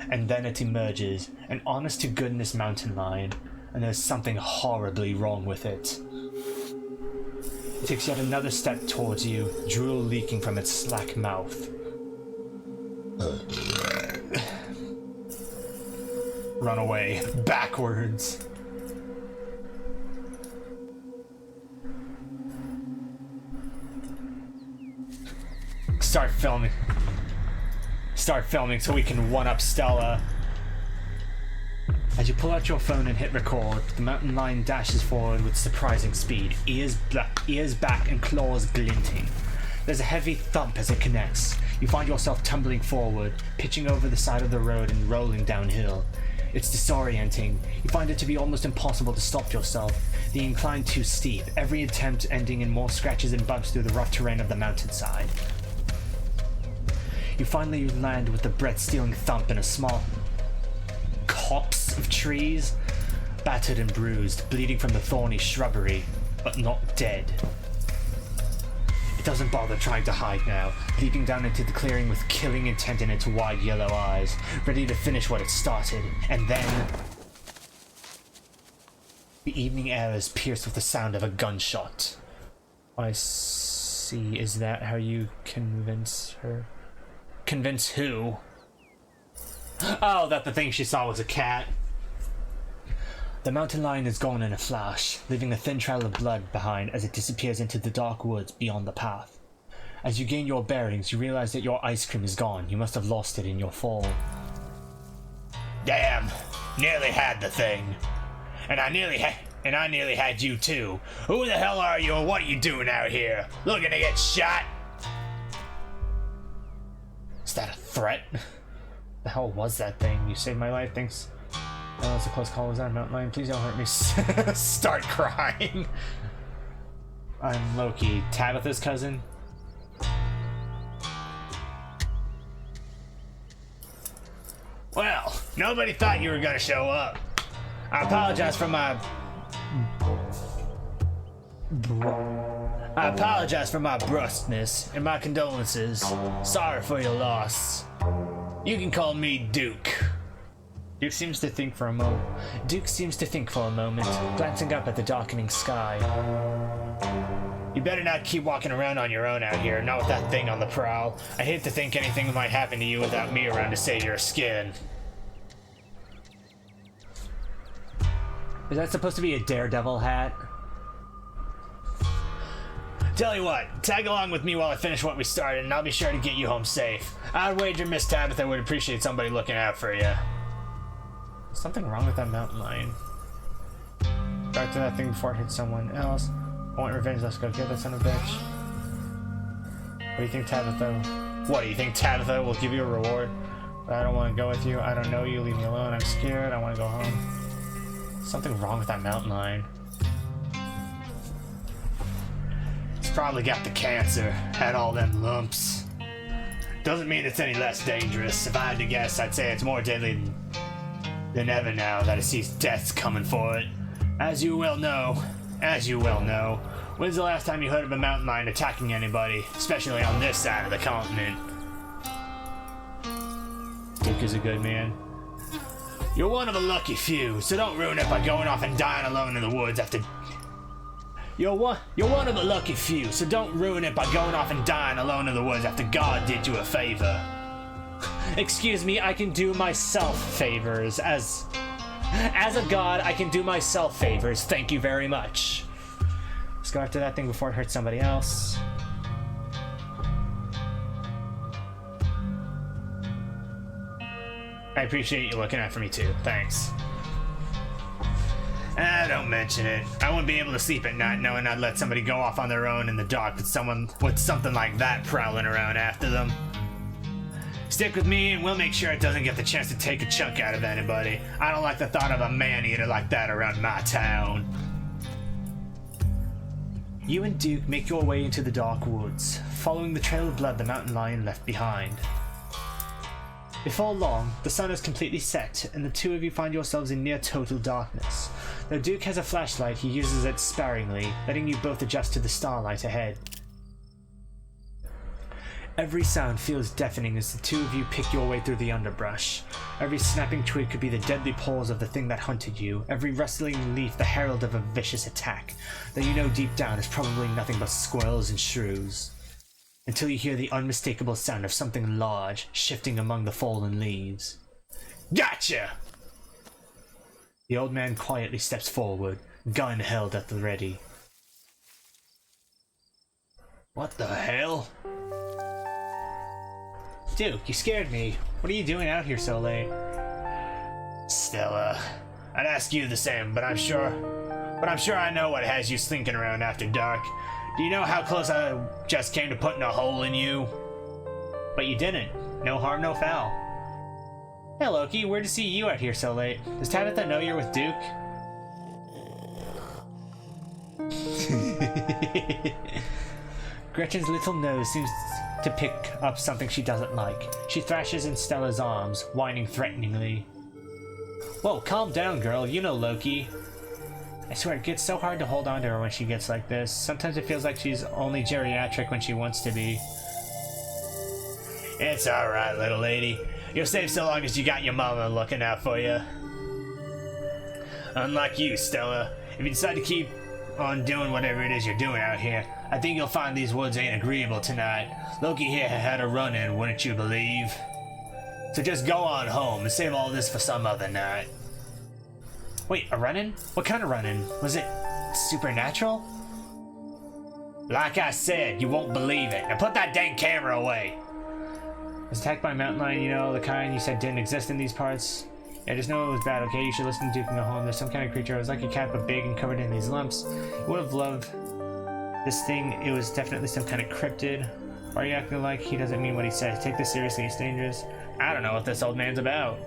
And then it emerges, an honest-to-goodness mountain lion, and there's something horribly wrong with it. It takes yet another step towards you, drool leaking from its slack mouth. Run away, backwards. Start filming so we can one-up Stella. As you pull out your phone and hit record, the mountain lion dashes forward with surprising speed, ears back and claws glinting. There's a heavy thump as it connects. You find yourself tumbling forward, pitching over the side of the road and rolling downhill. It's disorienting. You find it to be almost impossible to stop yourself, the incline too steep, every attempt ending in more scratches and bumps through the rough terrain of the mountainside. You finally land with the breath-stealing thump in a small copse of trees, battered and bruised, bleeding from the thorny shrubbery, but not dead. It doesn't bother trying to hide now, leaping down into the clearing with killing intent in its wide yellow eyes, ready to finish what it started, and then... The evening air is pierced with the sound of a gunshot. I see. Is that how you convince her? Convince who? Oh, that the thing she saw was a cat. The mountain lion is gone in a flash, leaving a thin trail of blood behind as it disappears into the dark woods beyond the path. As you gain your bearings, you realize that your ice cream is gone. You must have lost it in your fall. Damn! Nearly had the thing. And I nearly had you too. Who the hell are you and what are you doing out here? Looking to get shot? Is that a threat? The hell was that thing? You saved my life, thanks. Oh, it's a close call. Was that a mountain lion? Please don't hurt me. Start crying. I'm Loki, Tabitha's cousin. Well, nobody thought you were gonna show up. I apologize for my brusqueness and my condolences. Sorry for your loss. You can call me Duke. Duke seems to think for a moment, glancing up at the darkening sky. You better not keep walking around on your own out here, not with that thing on the prowl. I hate to think anything might happen to you without me around to save your skin. Is that supposed to be a Daredevil hat? Tell you what, tag along with me while I finish what we started, and I'll be sure to get you home safe. I'd wager Miss Tabitha would appreciate somebody looking out for you. Something wrong with that mountain lion. Back to that thing before it hit someone else. I want revenge, let's go get that son of a bitch. What do you think, Tabitha? What do you think, Tabitha will give you a reward? I don't want to go with you. I don't know you. Leave me alone. I'm scared. I want to go home. Something wrong with that mountain lion. It's probably got the cancer. Had all them lumps. Doesn't mean it's any less dangerous. If I had to guess, I'd say it's more deadly than ever now that it sees death's coming for it. As you well know, when's the last time you heard of a mountain lion attacking anybody, especially on this side of the continent? Duke is a good man. You're one of a lucky few, so don't ruin it by going off and dying alone in the woods after... You're one of a lucky few, so don't ruin it by going off and dying alone in the woods after God did you a favor. Excuse me, I can do myself favors. As a god, I can do myself favors. Thank you very much. Let's go after that thing before it hurts somebody else. I appreciate you looking out for me too. Thanks. Don't mention it. I wouldn't be able to sleep at night knowing I'd let somebody go off on their own in the dark with something like that prowling around after them. Stick with me and we'll make sure it doesn't get the chance to take a chunk out of anybody. I don't like the thought of a man-eater like that around my town. You and Duke make your way into the dark woods, following the trail of blood the mountain lion left behind. Before long, the sun is completely set, and the two of you find yourselves in near total darkness. Though Duke has a flashlight, he uses it sparingly, letting you both adjust to the starlight ahead. Every sound feels deafening as the two of you pick your way through the underbrush. Every snapping twig could be the deadly paws of the thing that hunted you, every rustling leaf the herald of a vicious attack, though you know deep down it's probably nothing but squirrels and shrews. Until you hear the unmistakable sound of something large shifting among the fallen leaves. Gotcha! The old man quietly steps forward, gun held at the ready. What the hell? Duke, you scared me. What are you doing out here so late? Stella, I'd ask you the same, but I'm sure I know what has you slinking around after dark. Do you know how close I just came to putting a hole in you? But you didn't. No harm, no foul. Hey Loki, weird to see you out here so late. Does Tabitha know you're with Duke? Gretchen's little nose seems to pick up something she doesn't like. She thrashes in Stella's arms, whining threateningly. Whoa, calm down, girl. You know Loki. I swear, it gets so hard to hold on to her when she gets like this. Sometimes it feels like she's only geriatric when she wants to be. It's alright, little lady. You're safe so long as you got your mama looking out for you. Unlike you, Stella, if you decide to keep on doing whatever it is you're doing out here, I think you'll find these woods ain't agreeable tonight. Loki here had a run-in, wouldn't you believe? So just go on home and save all this for some other night. Wait, a run-in? What kind of run-in? Was it supernatural? Like I said, you won't believe it. Now put that dang camera away. I was attacked by a mountain lion, you know, the kind you said didn't exist in these parts. Yeah, just know it was bad, okay? You should listen to Duke and go home. There's some kind of creature. It was like a cat, but big and covered in these lumps. You would have loved this thing. It was definitely some kind of cryptid. Why are you acting like he doesn't mean what he says? Take this seriously, it's dangerous. I don't know what this old man's about.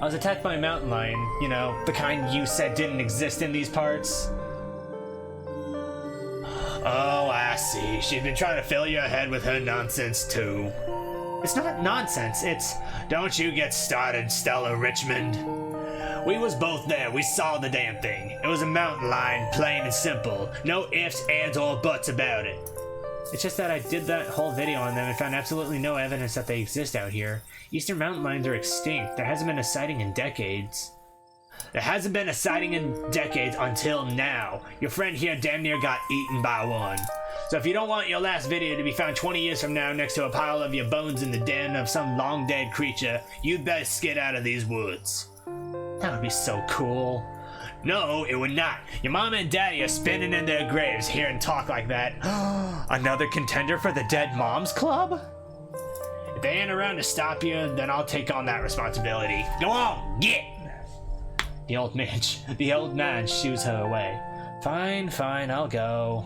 I was attacked by a mountain lion, you know, the kind you said didn't exist in these parts. Oh, I see. She's been trying to fill your head with her nonsense, too. It's not nonsense, it's... Don't you get started, Stella Richmond. We was both there, we saw the damn thing. It was a mountain lion, plain and simple. No ifs, ands, or buts about it. It's just that I did that whole video on them and found absolutely no evidence that they exist out here. Eastern mountain lions are extinct. There hasn't been a sighting in decades. There hasn't been a sighting in decades until now. Your friend here damn near got eaten by one. So if you don't want your last video to be found 20 years from now next to a pile of your bones in the den of some long dead creature, you'd best get out of these woods. That would be so cool. No, it would not. Your mom and daddy are spinning in their graves hearing talk like that. Another contender for the Dead Moms Club? If they ain't around to stop you, then I'll take on that responsibility. Go on, get! The old man shoos her away. Fine, I'll go.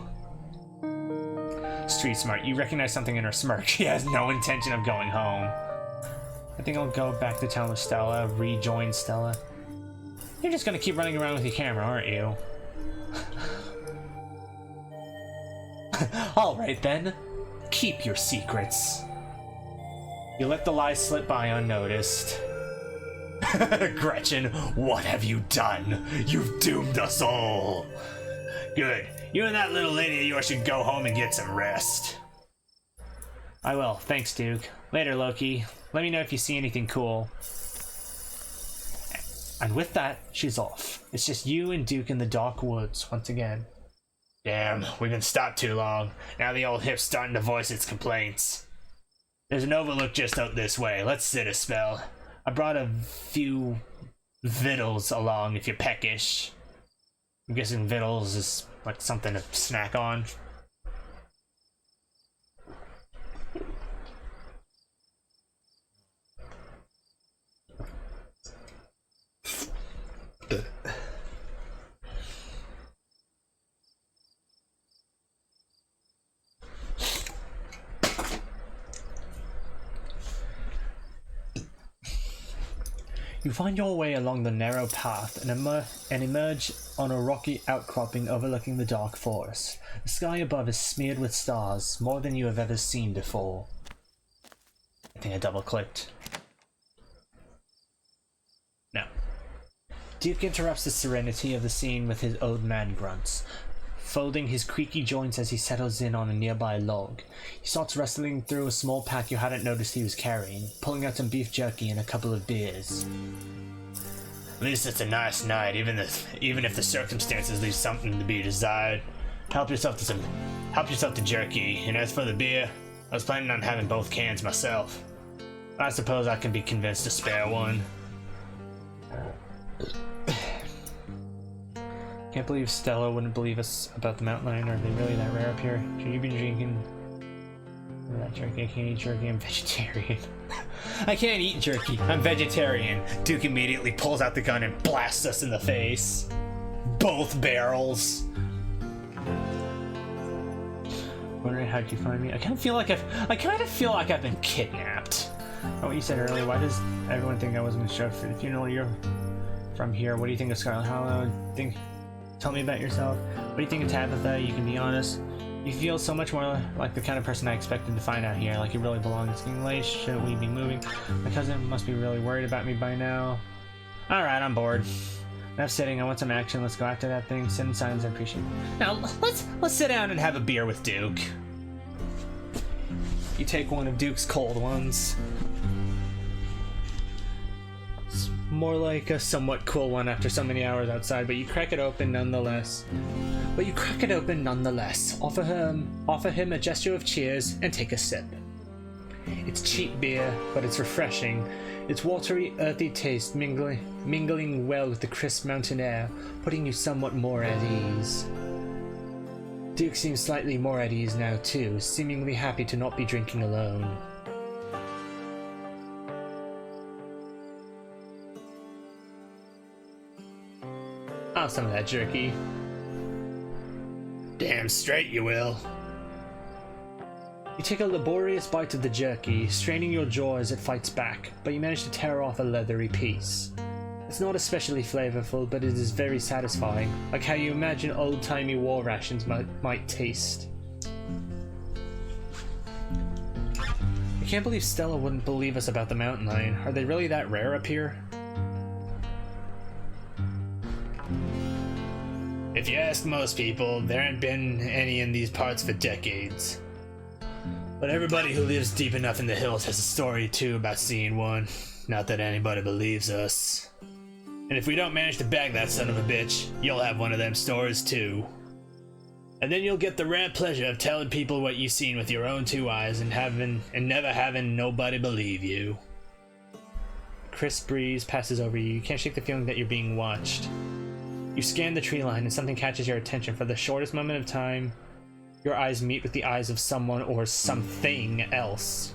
Street smart. You recognize something in her smirk. She has no intention of going home. I think I'll go back to town with Stella, rejoin Stella. You're just gonna keep running around with your camera, aren't you? Alright then. Keep your secrets. You let the lies slip by unnoticed. Gretchen, what have you done? You've doomed us all. Good. You and that little lady of yours should go home and get some rest. I will. Thanks, Duke. Later, Loki. Let me know if you see anything cool. And with that, she's off. It's just you and Duke in the dark woods once again. Damn, we've been stopped too long. Now the old hip's starting to voice its complaints. There's an overlook just out this way. Let's sit a spell. I brought a few victuals along if you're peckish. I'm guessing victuals is like something to snack on. You find your way along the narrow path and emerge on a rocky outcropping overlooking the dark forest. The sky above is smeared with stars, more than you have ever seen before. I think I double-clicked. No. Duke interrupts the serenity of the scene with his old man grunts, folding his creaky joints as he settles in on a nearby log. He starts rustling through a small pack you hadn't noticed he was carrying, pulling out some beef jerky and a couple of beers. At least it's a nice night, even if the circumstances leave something to be desired. Help yourself to jerky, and as for the beer, I was planning on having both cans myself. I suppose I can be convinced to spare one. Can't believe Stella wouldn't believe us about the mountain lion. Are they really that rare up here? Should you be drinking that jerky? I can't eat jerky. I'm vegetarian. I can't eat jerky. I'm vegetarian. Duke immediately pulls out the gun and blasts us in the face. Both barrels. Wondering how'd you find me? I kind of feel like I've been kidnapped. Oh, what you said earlier. Why does everyone think I wasn't going to show up for the funeral? You're from here. What do you think of Scarlet? How Tell me about yourself. What do you think of Tabitha? You can be honest. You feel so much more like the kind of person I expected to find out here. Like you really belong. It's getting late. Shouldn't we be moving? My cousin must be really worried about me by now. Alright, I'm bored. Enough sitting. I want some action. Let's go after that thing. Sit in silence. I appreciate it. Now, let's sit down and have a beer with Duke. You take one of Duke's cold ones. More like a somewhat cool one after so many hours outside, but you crack it open nonetheless. Offer him a gesture of cheers and take a sip. It's cheap beer, but it's refreshing. Its watery, earthy taste mingling well with the crisp mountain air, putting you somewhat more at ease. Duke seems slightly more at ease now too, seemingly happy to not be drinking alone. I'll have some of that jerky. Damn straight you will. You take a laborious bite of the jerky, straining your jaw as it fights back, but you manage to tear off a leathery piece. It's not especially flavorful, but it is very satisfying, like how you imagine old-timey war rations might taste. I can't believe Stella wouldn't believe us about the mountain lion. Are they really that rare up here? If you ask most people, there ain't been any in these parts for decades. But everybody who lives deep enough in the hills has a story too about seeing one. Not that anybody believes us. And if we don't manage to bag that son of a bitch, you'll have one of them stories too. And then you'll get the rare pleasure of telling people what you've seen with your own two eyes and never having nobody believe you. A crisp breeze passes over you. You can't shake the feeling that you're being watched. You scan the tree line and something catches your attention. For the shortest moment of time, your eyes meet with the eyes of someone or something else.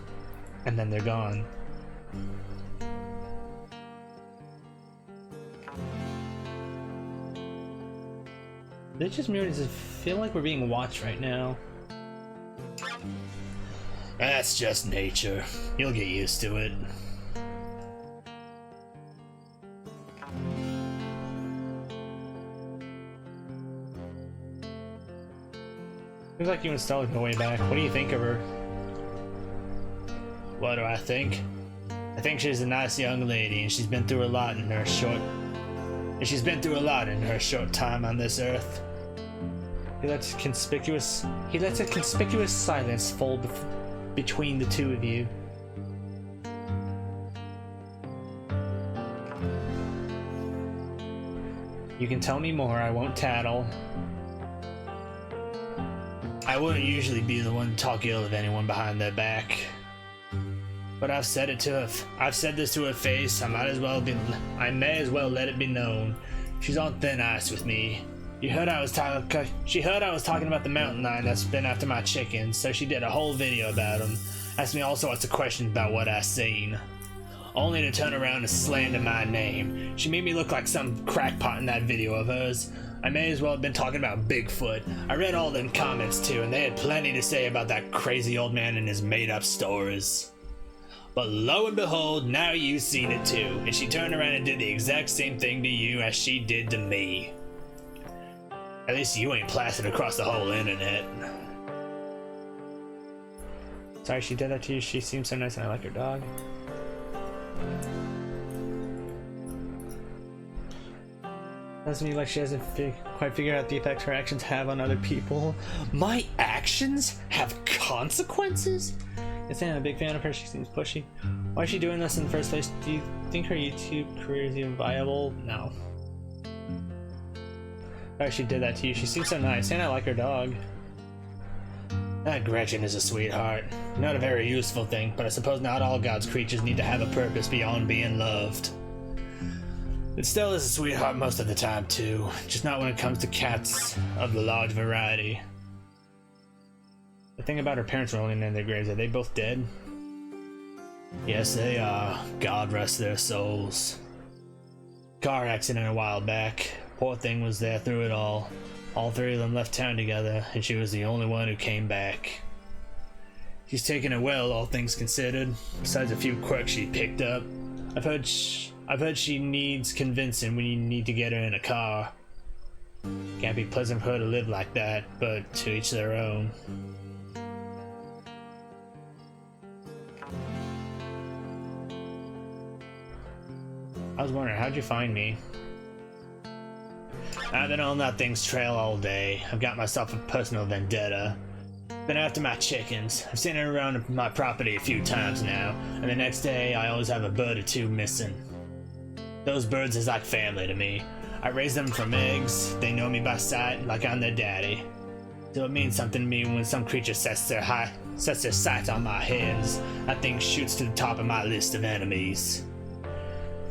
And then they're gone. It just mirrors. Does it feel like we're being watched right now? That's just nature. You'll get used to it. Seems like you installed her way back. What do you think of her? What do I think? I think she's a nice young lady, and she's been through a lot in her short time on this earth. He lets a conspicuous silence fall between the two of you. You can tell me more, I won't tattle. I wouldn't usually be the one to talk ill of anyone behind their back. But I've said this to her face. I may as well let it be known. She's on thin ice with me. She heard I was talking about the mountain lion that's been after my chickens, so she did a whole video about him. Asked me all sorts of questions about what I seen. Only to turn around and slander my name. She made me look like some crackpot in that video of hers. I may as well have been talking about Bigfoot. I read all them comments too, and they had plenty to say about that crazy old man and his made-up stories. But lo and behold, now you've seen it too, and she turned around and did the exact same thing to you as she did to me. At least you ain't plastered across the whole internet. Sorry she did that to you. She seems so nice and I like her dog. Doesn't mean like she hasn't quite figured out the effects her actions have on other people. My actions have consequences? Yes, I'm a big fan of her. She seems pushy. Why is she doing this in the first place? Do you think her YouTube career is even viable? No. Sorry she did that to you. She seems so nice, and I like her dog. That Gretchen is a sweetheart. Not a very useful thing, but I suppose not all God's creatures need to have a purpose beyond being loved. It still is a sweetheart most of the time, too. Just not when it comes to cats of the large variety. The thing about her parents rolling in their graves, are they both dead? Yes, they are. God rest their souls. Car accident a while back. Poor thing was there through it all. All three of them left town together, and she was the only one who came back. She's taken it well, all things considered, besides a few quirks she picked up. I've heard she needs convincing when you need to get her in a car. Can't be pleasant for her to live like that, but to each their own. I was wondering, how'd you find me? I've been on that thing's trail all day. I've got myself a personal vendetta. Been after my chickens. I've seen it around my property a few times now, and the next day I always have a bird or two missing. Those birds is like family to me. I raise them from eggs. They know me by sight like I'm their daddy. So it means something to me when some creature sets their sights on my heads. That thing shoots to the top of my list of enemies.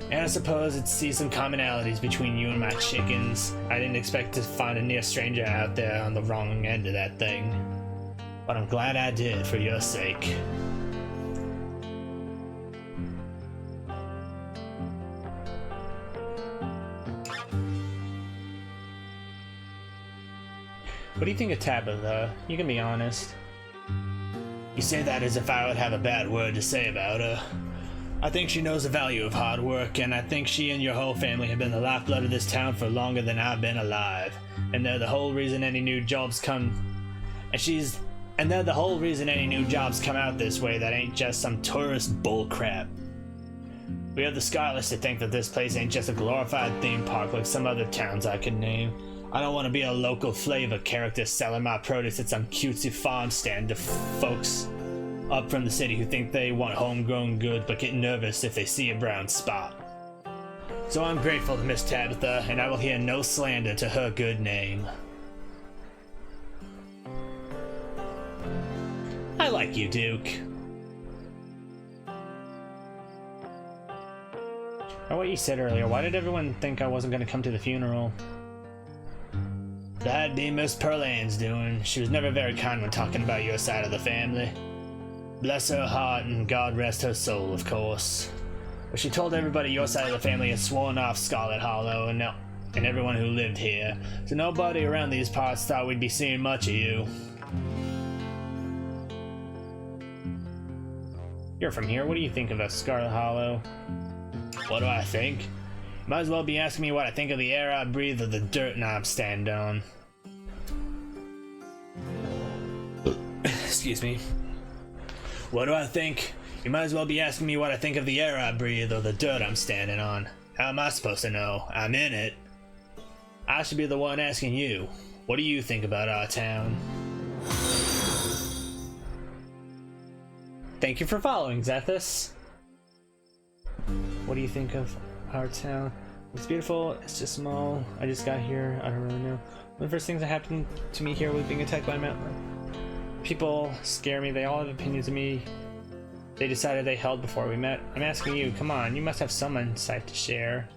And I suppose it sees some commonalities between you and my chickens. I didn't expect to find a near stranger out there on the wrong end of that thing. But I'm glad I did, for your sake. What do you think of Tabitha? You can be honest. You say that as if I would have a bad word to say about her. I think she knows the value of hard work, and I think she and your whole family have been the lifeblood of this town for longer than I've been alive. And they're the whole reason any new jobs come out this way that ain't just some tourist bullcrap. We have the Scarlet to think that this place ain't just a glorified theme park like some other towns I could name. I don't want to be a local flavor character selling my produce at some cutesy farm stand to folks up from the city who think they want homegrown goods but get nervous if they see a brown spot. So I'm grateful to Miss Tabitha, and I will hear no slander to her good name. I like you, Duke. Or what you said earlier, why did everyone think I wasn't going to come to the funeral? That'd be Miss Pearl-Ann's doing. She was never very kind when talking about your side of the family. Bless her heart and God rest her soul, of course. But she told everybody your side of the family had sworn off Scarlet Hollow and everyone who lived here, so nobody around these parts thought we'd be seeing much of you. You're from here. What do you think of us, Scarlet Hollow? What do I think? Might as well be asking me what I think of the air I breathe or the dirt I'm standing on. Excuse me. What do I think? You might as well be asking me what I think of the air I breathe or the dirt I'm standing on. How am I supposed to know? I'm in it. I should be the one asking you. What do you think about our town? Thank you for following, Zethus. What do you think of our town? It's beautiful, it's just small. I just got here, I don't really know. One of the first things that happened to me here was being attacked by a mountain. People scare me, they all have opinions of me. They decided they held before we met. I'm asking you, come on, you must have some insight to share.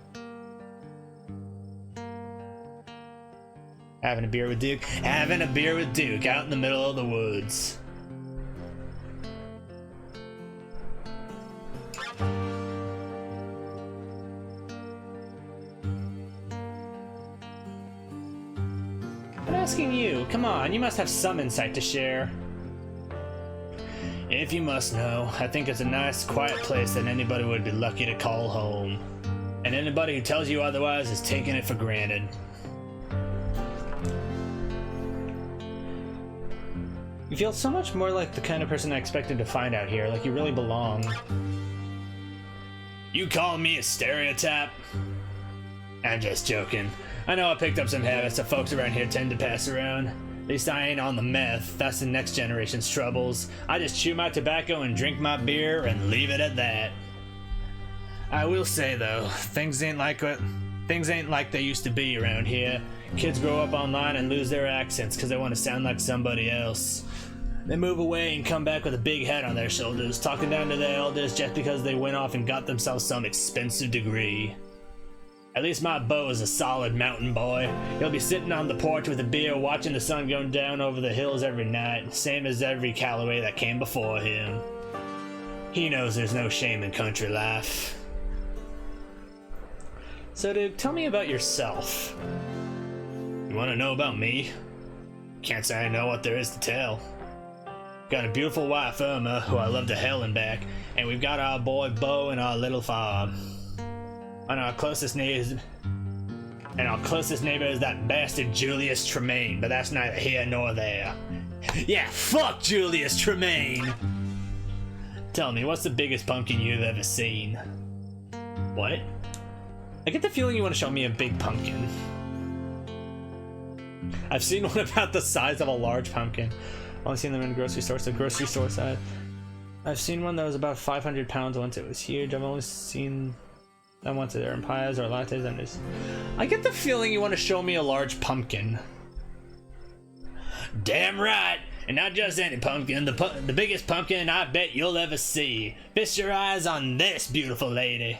Having a beer with Duke? Having a beer with Duke out in the middle of the woods. I'm asking you, come on, you must have some insight to share. If you must know, I think it's a nice, quiet place that anybody would be lucky to call home. And anybody who tells you otherwise is taking it for granted. You feel so much more like the kind of person I expected to find out here, like you really belong. You calling me a stereotype? I'm just joking. I know I picked up some habits that folks around here tend to pass around. At least I ain't on the meth, that's the next generation's troubles. I just chew my tobacco and drink my beer and leave it at that. I will say though, things ain't like they used to be around here. Kids grow up online and lose their accents because they want to sound like somebody else. They move away and come back with a big head on their shoulders, talking down to their elders just because they went off and got themselves some expensive degree. At least my beau is a solid mountain boy. He'll be sitting on the porch with a beer watching the sun go down over the hills every night, same as every Callaway that came before him. He knows there's no shame in country life. So Duke, tell me about yourself. You want to know about me? Can't say I know what there is to tell. Got a beautiful wife, Irma, who I love to hell and back, and we've got our boy Bo and our little farm. And our closest neighbor is that bastard Julius Tremaine, but that's neither here nor there. Yeah, fuck Julius Tremaine! Tell me, what's the biggest pumpkin you've ever seen? What? I get the feeling you want to show me a big pumpkin. I've seen one about the size of a large pumpkin. I've only seen them in grocery stores, the grocery store side. I've seen one that was about 500 pounds once. It was huge. I've only seen them once they're in pies or lattes. And I get the feeling you want to show me a large pumpkin. Damn right! And not just any pumpkin, the biggest pumpkin I bet you'll ever see. Fix your eyes on this beautiful lady.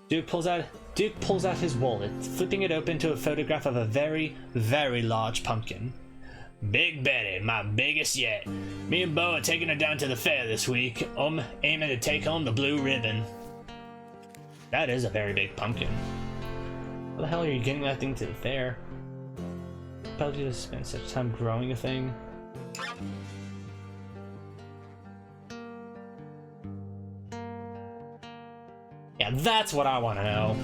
Duke pulls out his wallet, flipping it open to a photograph of a very, very large pumpkin. Big Betty, my biggest yet. Me and Bo are taking her down to the fair this week, aiming to take home the blue ribbon. That is a very big pumpkin. How the hell are you getting that thing to the fair? Probably just spend such time growing a thing. Yeah, that's what I want to know.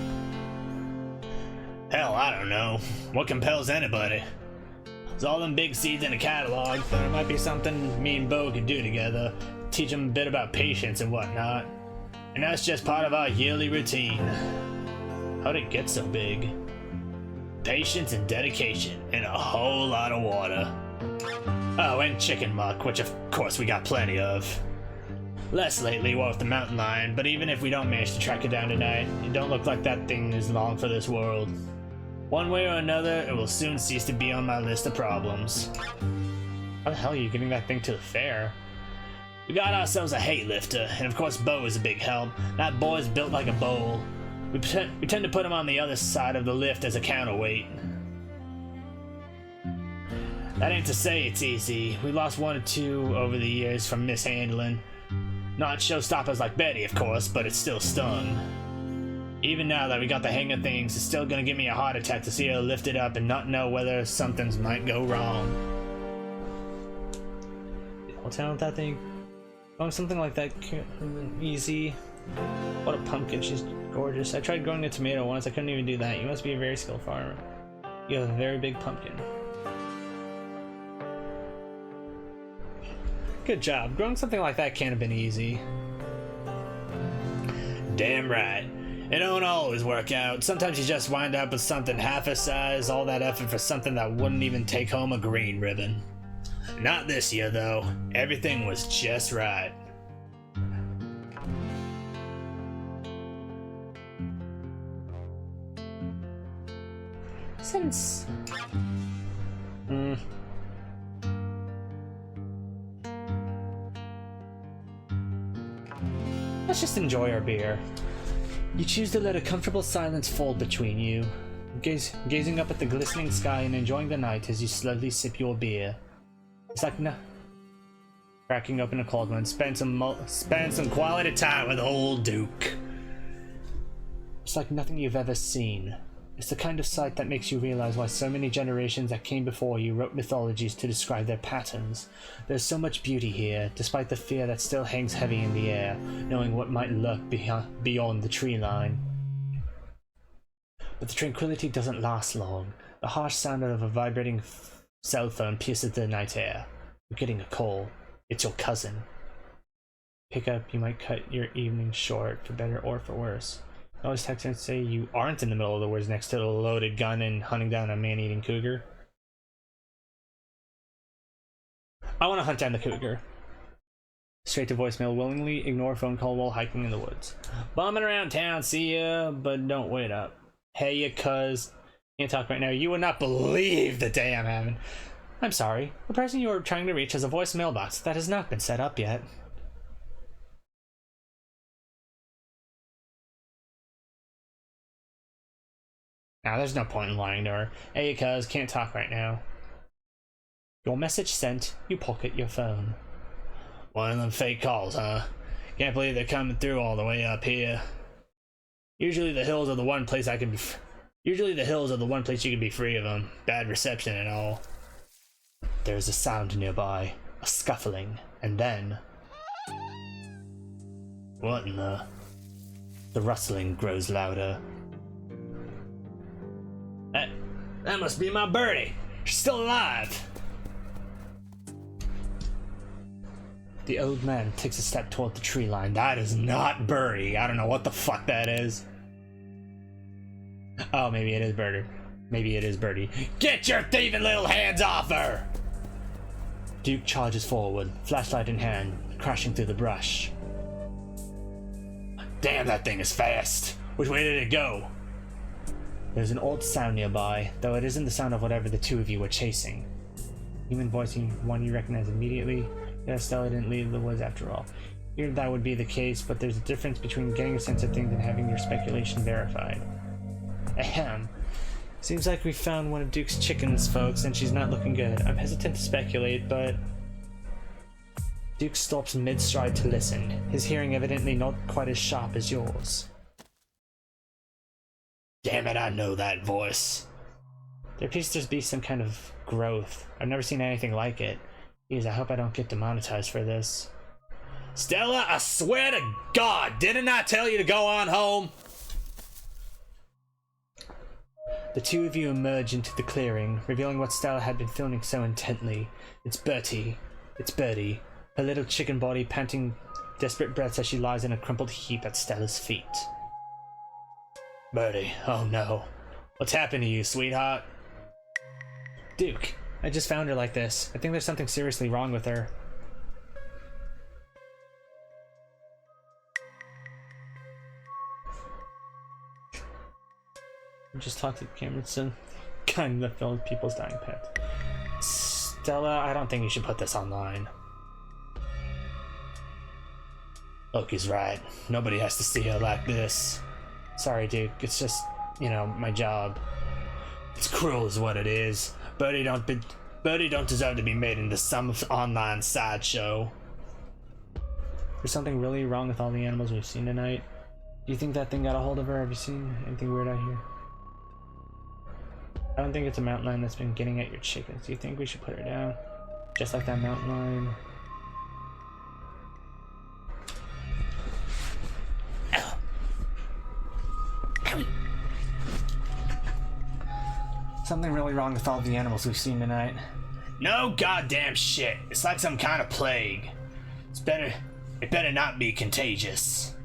Hell, I don't know. What compels anybody? There's all them big seeds in a catalog, but it might be something me and Bo could do together. Teach them a bit about patience and whatnot. And that's just part of our yearly routine. How'd it get so big? Patience and dedication, and a whole lot of water. Oh, and chicken muck, which of course we got plenty of. Less lately, what with the mountain lion, but even if we don't manage to track it down tonight, it don't look like that thing is long for this world. One way or another, it will soon cease to be on my list of problems. How the hell are you getting that thing to the fair? We got ourselves a hay lifter, and of course Bo is a big help. That boy's built like a bowl. We tend to put him on the other side of the lift as a counterweight. That ain't to say it's easy. We lost one or two over the years from mishandling. Not showstoppers like Betty, of course, but it still stung. Even now that we got the hang of things, it's still gonna give me a heart attack to see her lift it up and not know whether something might go wrong. What's wrong with that thing? Growing something like that easy. What a pumpkin, she's gorgeous. I tried growing a tomato once, I couldn't even do that. You must be a very skilled farmer. You have a very big pumpkin. Good job. Growing something like that can't have been easy. Damn right. It don't always work out. Sometimes you just wind up with something half a size, all that effort for something that wouldn't even take home a green ribbon. Not this year, though. Everything was just right. Since... Let's just enjoy our beer. You choose to let a comfortable silence fold between you, gazing up at the glistening sky and enjoying the night as you slowly sip your beer. It's like cracking open a cold one. Spend some quality time with old Duke. It's like nothing you've ever seen. It's the kind of sight that makes you realize why so many generations that came before you wrote mythologies to describe their patterns. There's so much beauty here, despite the fear that still hangs heavy in the air, knowing what might lurk beyond the tree line. But the tranquility doesn't last long. The harsh sound of a vibrating cell phone pierces the night air. You're getting a call. It's your cousin. Pick up, you might cut your evening short, for better or for worse. I always text and say you aren't in the middle of the woods next to the loaded gun and hunting down a man-eating cougar. I want to hunt down the cougar. Straight to voicemail, willingly ignore phone call while hiking in the woods. Bumming around town, see ya, but don't wait up. Hey ya, cuz. Can't talk right now. You would not believe the day I'm having. I'm sorry. The person you are trying to reach has a voice mailbox that has not been set up yet. Now, there's no point in lying to her. Hey, cuz, can't talk right now. Your message sent, you pocket your phone. One of them fake calls, huh? Can't believe they're coming through all the way up here. Usually the hills are the one place you can be free of them. Bad reception and all. There's a sound nearby, a scuffling, and then... What in the... The rustling grows louder. That must be my birdie. She's still alive. The old man takes a step toward the tree line. That is not Birdie. I don't know what the fuck that is. Oh, maybe it is Birdie. Maybe it is Birdie. Get your thieving little hands off her! Duke charges forward, flashlight in hand, crashing through the brush. Damn, that thing is fast. Which way did it go? There's an odd sound nearby, though it isn't the sound of whatever the two of you were chasing. Human voicing one you recognize immediately. Yeah, Stella didn't leave the woods after all. Here that would be the case, but there's a difference between getting a sense of things and having your speculation verified. Ahem. Seems like we found one of Duke's chickens, folks, and she's not looking good. I'm hesitant to speculate, but... Duke stops mid-stride to listen, his hearing evidently not quite as sharp as yours. Damn it, I know that voice. There appears to be some kind of growth. I've never seen anything like it. Jeez, I hope I don't get demonetized for this. Stella, I swear to God, didn't I tell you to go on home? The two of you emerge into the clearing, revealing what Stella had been filming so intently. It's Bertie. It's Birdie, her little chicken body panting desperate breaths as she lies in a crumpled heap at Stella's feet. Birdie, oh no. What's happened to you, sweetheart? Duke, I just found her like this. I think there's something seriously wrong with her. Just talk to the camera. It's some kind of film people's dying pet. Stella, I don't think you should put this online. Look, he's right. Nobody has to see her like this. Sorry, Duke. It's just, you know, my job. It's cruel is what it is. Birdie don't deserve to be made into some online sideshow. There's something really wrong with all the animals we've seen tonight. Do you think that thing got a hold of her? Have you seen anything weird out here? I don't think it's a mountain lion that's been getting at your chickens. Do you think we should put her down? Just like that mountain lion? Something really wrong with all the animals we've seen tonight. No goddamn shit. It's like some kind of plague. It better not be contagious.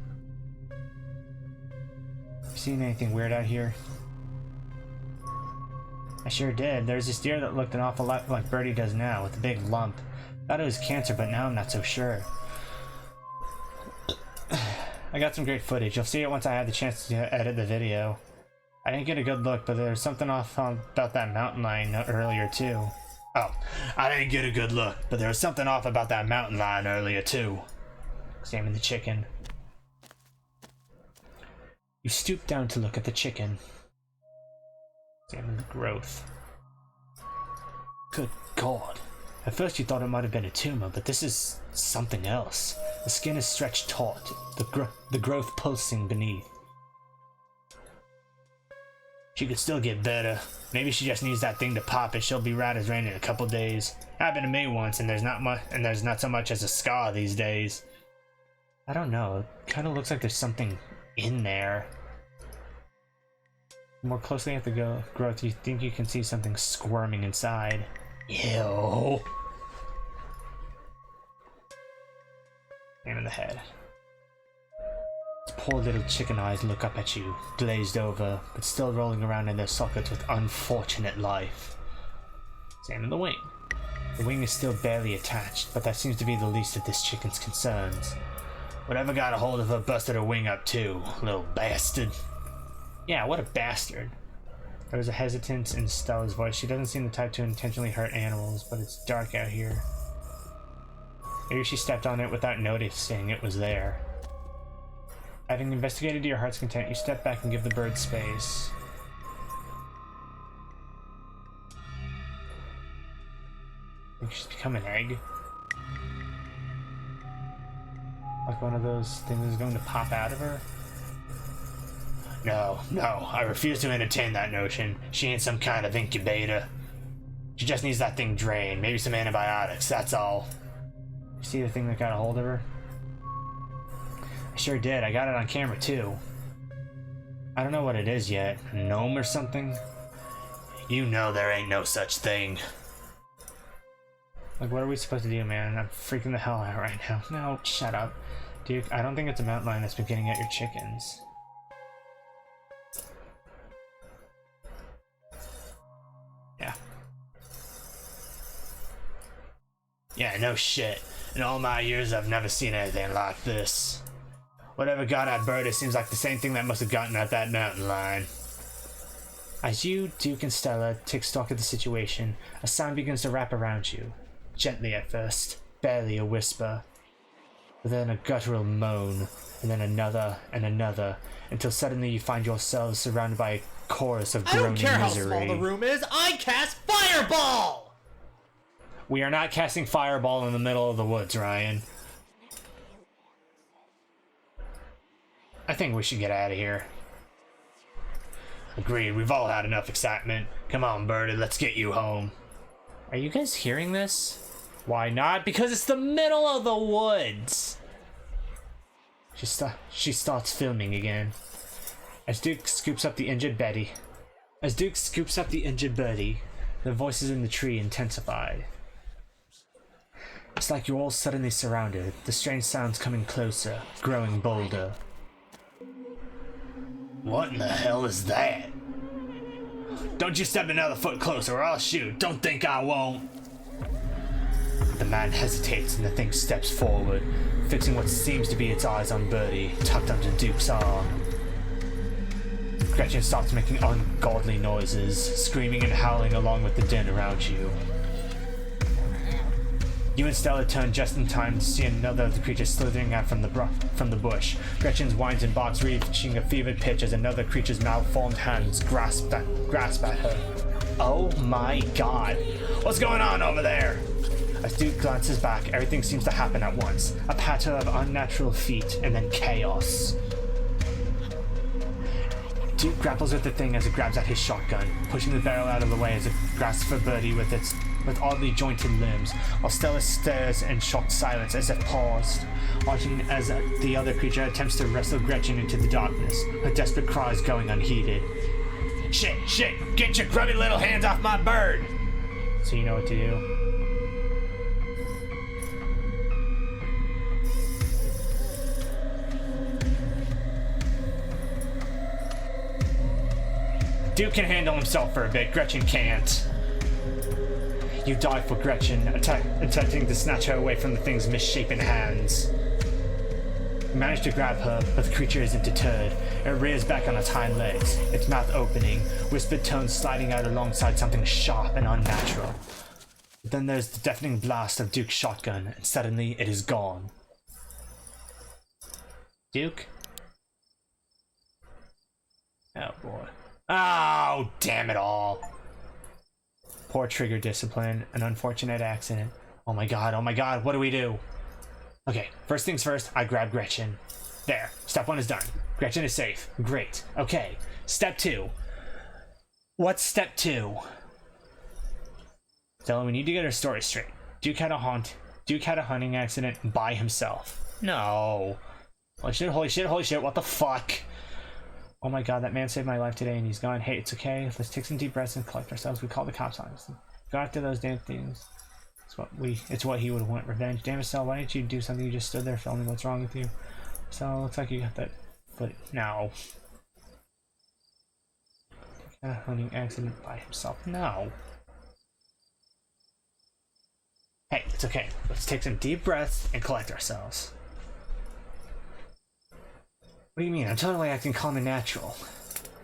You seen anything weird out here? I sure did. There's this deer that looked an awful lot like Birdie does now, with a big lump. Thought it was cancer, but now I'm not so sure. I got some great footage. You'll see it once I have the chance to edit the video. I didn't get a good look, but there's something off about that mountain lion earlier too. Oh, I didn't get a good look, but there was something off about that mountain lion earlier too. Examine the chicken. You stoop down to look at the chicken. Examine the growth. Good God. At first you thought it might have been a tumor, but this is something else. The skin is stretched taut, the growth pulsing beneath. She could still get better. Maybe she just needs that thing to pop and she'll be right as rain in a couple days. Happened to me once, and there's not so much as a scar these days. I don't know. It kind of looks like there's something in there. More closely at the growth, you think you can see something squirming inside. Ew. And in the head. Its poor little chicken eyes look up at you, glazed over, but still rolling around in their sockets with unfortunate life. Examine the wing. The wing is still barely attached, but that seems to be the least of this chicken's concerns. Whatever got a hold of her busted her wing up too, little bastard. Yeah, what a bastard. There was a hesitance in Stella's voice. She doesn't seem the type to intentionally hurt animals, but it's dark out here. Maybe she stepped on it without noticing it was there. Having investigated to your heart's content, you step back and give the bird space. Think she's become an egg? Like one of those things is going to pop out of her? No, I refuse to entertain that notion. She ain't some kind of incubator. She just needs that thing drained, maybe some antibiotics, that's all. You see the thing that got a hold of her? I sure did. I got it on camera too. I don't know what it is yet. A gnome or something? You know there ain't no such thing. Like, what are we supposed to do, man? I'm freaking the hell out right now. No, shut up. Dude, I don't think it's a mountain lion that's been getting at your chickens. Yeah. Yeah, no shit. In all my years, I've never seen anything like this. Whatever got at Birdie seems like the same thing that must have gotten at that mountain lion. As you, Duke, and Stella take stock of the situation, a sound begins to wrap around you. Gently at first, barely a whisper, but then a guttural moan, and then another and another, until suddenly you find yourselves surrounded by a chorus of groaning misery. I don't care how small the room is, I cast Fireball! We are not casting Fireball in the middle of the woods, Ryan. I think we should get out of here. Agreed, we've all had enough excitement. Come on, Birdie, let's get you home. Are you guys hearing this? Why not? Because it's the middle of the woods! She starts filming again. As Duke scoops up the injured birdie, the voices in the tree intensified. It's like you're all suddenly surrounded, the strange sounds coming closer, growing bolder. What in the hell is that? Don't you step another foot closer or I'll shoot. Don't think I won't. The man hesitates and the thing steps forward, fixing what seems to be its eyes on Birdie, tucked under Duke's arm. Gretchen starts making ungodly noises, screaming and howling along with the din around you. You and Stella turn just in time to see another of the creatures slithering out from the bush. Gretchen's whines and barks reaching a fevered pitch as another creature's malformed hands grasp at her. Oh my god! What's going on over there? As Duke glances back, everything seems to happen at once. A patter of unnatural feet, and then chaos. Duke grapples with the thing as it grabs at his shotgun, pushing the barrel out of the way as it grasps for Birdie with oddly jointed limbs, while Stella stares in shocked silence as if paused, watching as the other creature attempts to wrestle Gretchen into the darkness, her desperate cries going unheeded. Shit! Get your grubby little hands off my bird! So you know what to do. Duke can handle himself for a bit, Gretchen can't. You dive for Gretchen, attempting to snatch her away from the thing's misshapen hands. You manage to grab her, but the creature isn't deterred. It rears back on its hind legs, its mouth opening, whispered tones sliding out alongside something sharp and unnatural. But then there's the deafening blast of Duke's shotgun, and suddenly it is gone. Duke? Oh boy. Oh, damn it all. Poor trigger discipline, an unfortunate accident. Oh my god, what do we do? Okay, first things first, I grab Gretchen. There, step 1 is done. Gretchen is safe. Great. Okay, step 2. What's step 2? Stella, we need to get our story straight. Duke had a hunting accident by himself. No. Holy shit, what the fuck? Oh my god, that man saved my life today and he's gone. Hey, it's okay. Let's take some deep breaths and collect ourselves. We call the cops on us. Go after those damn things. It's what he would want. Revenge. Damn it, Sal, why didn't you do something? You just stood there filming. What's wrong with you? So looks like you got that foot. No. A hunting accident by himself. No. Hey, it's okay. Let's take some deep breaths and collect ourselves. What do you mean? I'm totally acting calm and natural.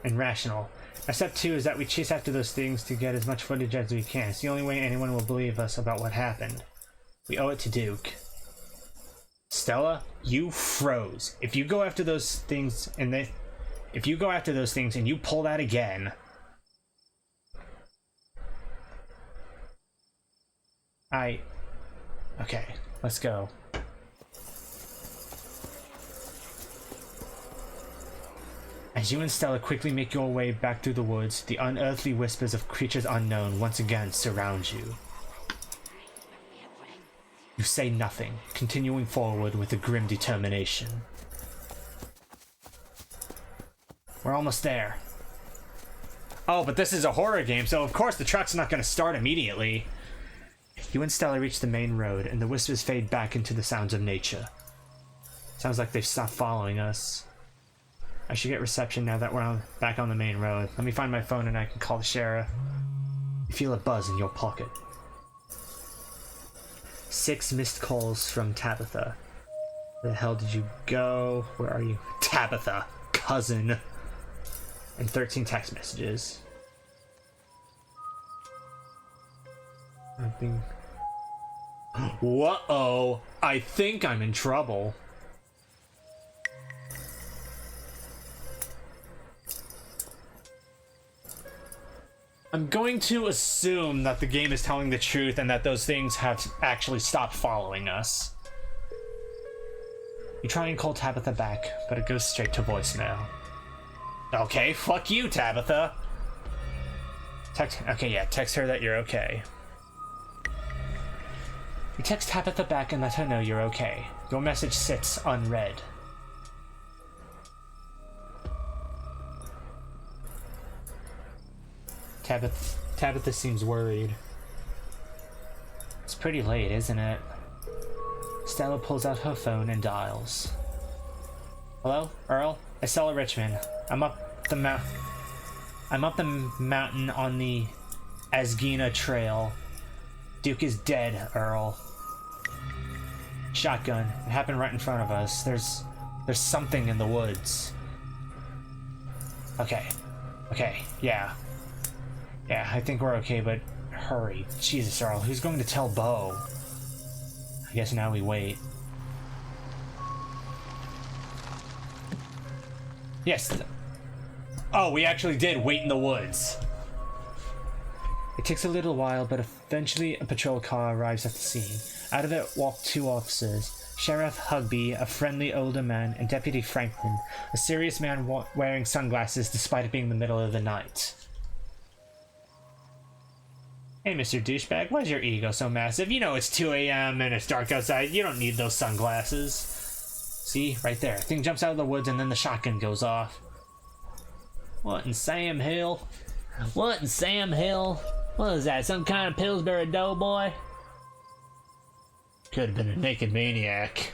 And rational. Now, step 2 is that we chase after those things to get as much footage as we can. It's the only way anyone will believe us about what happened. We owe it to Duke. Stella, you froze. If you go after those things and you pull that again... Okay, let's go. As you and Stella quickly make your way back through the woods, the unearthly whispers of creatures unknown once again surround you. You say nothing, continuing forward with a grim determination. We're almost there. Oh, but this is a horror game, so of course the truck's not going to start immediately. You and Stella reach the main road, and the whispers fade back into the sounds of nature. Sounds like they've stopped following us. I should get reception now that we're back on the main road. Let me find my phone and I can call the sheriff. You feel a buzz in your pocket. 6 missed calls from Tabitha. Where the hell did you go? Where are you? Tabitha! Cousin! And 13 text messages. I think... Whoa! I think I'm in trouble. I'm going to assume that the game is telling the truth and that those things have actually stopped following us. You try and call Tabitha back, but it goes straight to voicemail. Okay, fuck you, Tabitha. Text her that you're okay. You text Tabitha back and let her know you're okay. Your message sits unread. Tabitha seems worried. It's pretty late, isn't it? Stella pulls out her phone and dials. Hello, Earl? It's Stella Richmond. I'm up the mountain on the Asgina Trail. Duke is dead, Earl. Shotgun. It happened right in front of us. There's something in the woods. Okay, yeah. Yeah, I think we're okay, but hurry. Jesus, Earl, who's going to tell Bo? I guess now we wait. Yes. Oh, we actually did wait in the woods. It takes a little while, but eventually a patrol car arrives at the scene. Out of it walk 2 officers. Sheriff Hugby, a friendly older man, and Deputy Franklin, a serious man wearing sunglasses despite it being the middle of the night. Hey, Mr. Douchebag, why's your ego so massive? You know it's 2 a.m. and it's dark outside. You don't need those sunglasses. See? Right there. Thing jumps out of the woods and then the shotgun goes off. What in Sam Hill? What in Sam Hill? What is that, some kind of Pillsbury Doughboy? Could have been a naked maniac.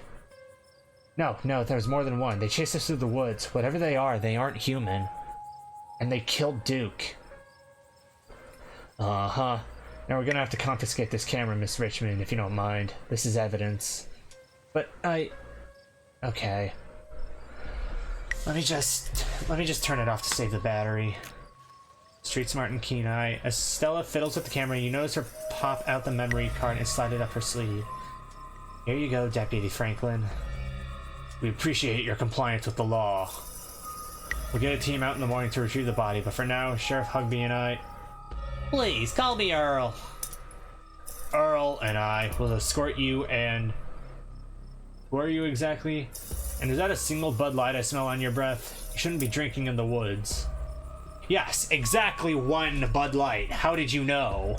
No, there's more than one. They chased us through the woods. Whatever they are, they aren't human. And they killed Duke. Uh-huh. Now we're gonna have to confiscate this camera, Miss Richmond, if you don't mind. This is evidence. But okay. Let me just turn it off to save the battery. Street smart and keen eye. As Stella fiddles with the camera, you notice her pop out the memory card and slide it up her sleeve. Here you go, Deputy Franklin. We appreciate your compliance with the law. We'll get a team out in the morning to retrieve the body, but for now, Sheriff Hugby and I... Please, call me Earl. Earl and I will escort you and... Who are you exactly? And is that a single Bud Light I smell on your breath? You shouldn't be drinking in the woods. Yes, exactly one Bud Light. How did you know?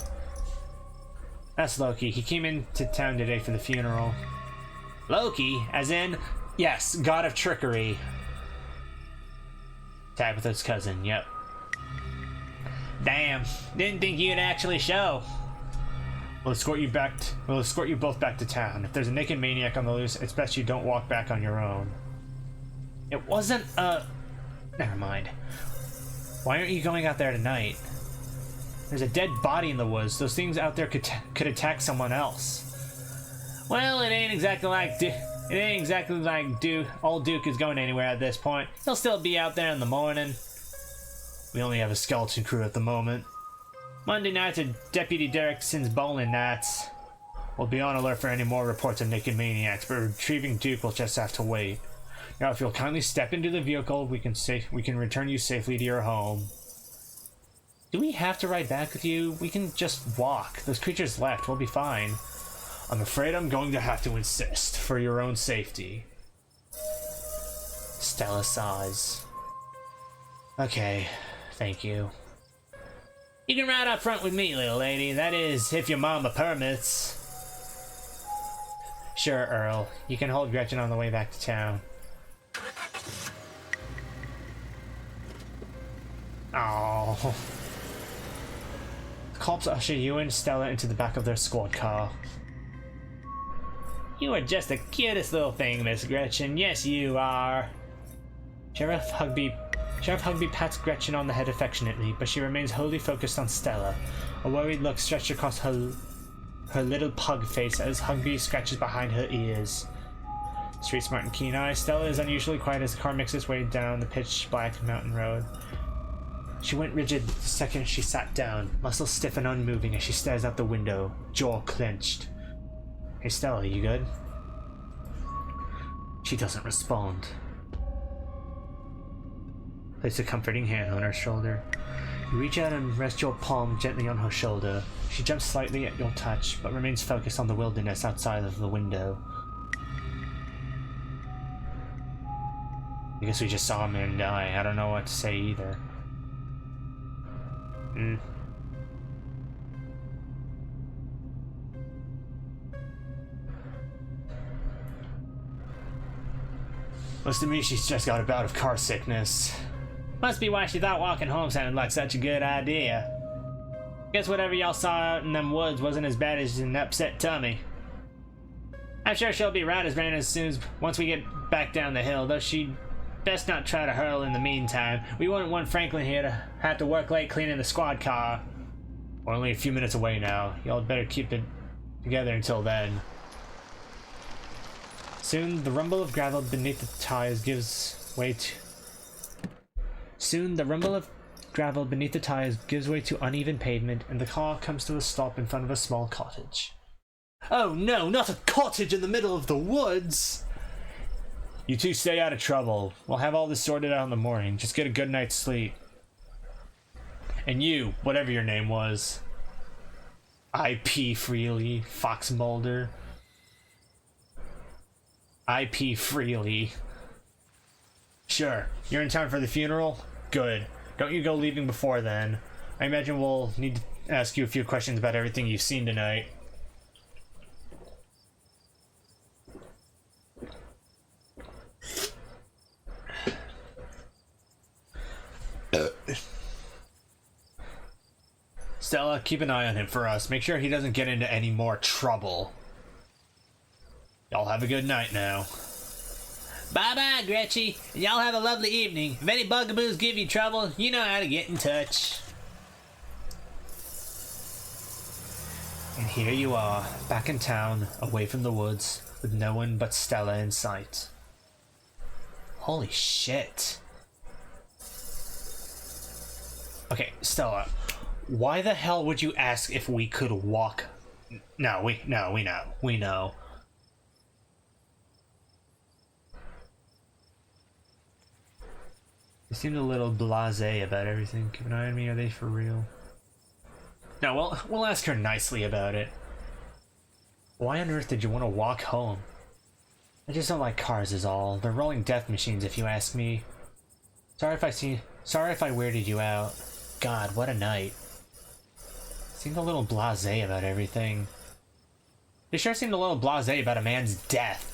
That's Loki. He came into town today for the funeral. Loki? As in... Yes, god of trickery. Tabitha's cousin, yep. Damn, didn't think you'd actually show. We'll escort you both back to town. If there's a naked maniac on the loose, it's best you don't walk back on your own. It wasn't never mind. Why aren't you going out there tonight? There's a dead body in the woods. Those things out there could attack someone else. Well, it ain't exactly like old Duke is going anywhere at this point. He'll still be out there in the morning. We only have a skeleton crew at the moment. Monday nights are Deputy Derrickson's bowling nights. We'll be on alert for any more reports of naked maniacs, but retrieving Duke will just have to wait. Now, if you'll kindly step into the vehicle, we can return you safely to your home. Do we have to ride back with you? We can just walk. Those creatures left. We'll be fine. I'm afraid I'm going to have to insist, for your own safety. Stella sighs. Okay, thank you. You can ride up front with me, little lady. That is, if your mama permits. Sure, Earl. You can hold Gretchen on the way back to town. Oh. The cops usher you and Stella into the back of their squad car. You are just the cutest little thing, Miss Gretchen. Yes, you are. Sheriff Hugby pats Gretchen on the head affectionately, but she remains wholly focused on Stella. A worried look stretched across her little pug face as Hugby scratches behind her ears. Street smart and keen eye, Stella is unusually quiet as the car makes its way down the pitch-black mountain road. She went rigid the second she sat down, muscles stiff and unmoving as she stares out the window, jaw clenched. Hey Stella, you good? She doesn't respond. Place a comforting hand on her shoulder. You reach out and rest your palm gently on her shoulder. She jumps slightly at your touch, but remains focused on the wilderness outside of the window. I guess we just saw a man die. I don't know what to say either. Looks to me she's just got a bout of car sickness. Must be why she thought walking home sounded like such a good idea. Guess whatever y'all saw out in them woods wasn't as bad as an upset tummy. I'm sure she'll be right as soon as once we get back down the hill, though she'd best not try to hurl in the meantime. We wouldn't want Franklin here to have to work late cleaning the squad car. We're only a few minutes away now. Y'all better keep it together until then. Soon the rumble of gravel beneath the tires gives way to uneven pavement, and the car comes to a stop in front of a small cottage. Oh no, not a cottage in the middle of the woods! You two stay out of trouble. We'll have all this sorted out in the morning. Just get a good night's sleep. And you, whatever your name was. I.P. Freely, Fox Mulder. I.P. Freely. Sure, you're in town for the funeral? Good. Don't you go leaving before then. I imagine we'll need to ask you a few questions about everything you've seen tonight. Stella, keep an eye on him for us. Make sure he doesn't get into any more trouble. Y'all have a good night now. Bye-bye, Gretchy. Y'all have a lovely evening. If any bugaboos give you trouble, you know how to get in touch. And here you are, back in town, away from the woods, with no one but Stella in sight. Holy shit. Okay, Stella, why the hell would you ask if we could walk? No, we know. They seemed a little blasé about everything. Keep an eye on me, are they for real? No, well, we'll ask her nicely about it. Why on earth did you want to walk home? I just don't like cars is all. They're rolling death machines if you ask me. Sorry if I weirded you out. God, what a night. Seemed a little blasé about everything. They sure seemed a little blasé about a man's death.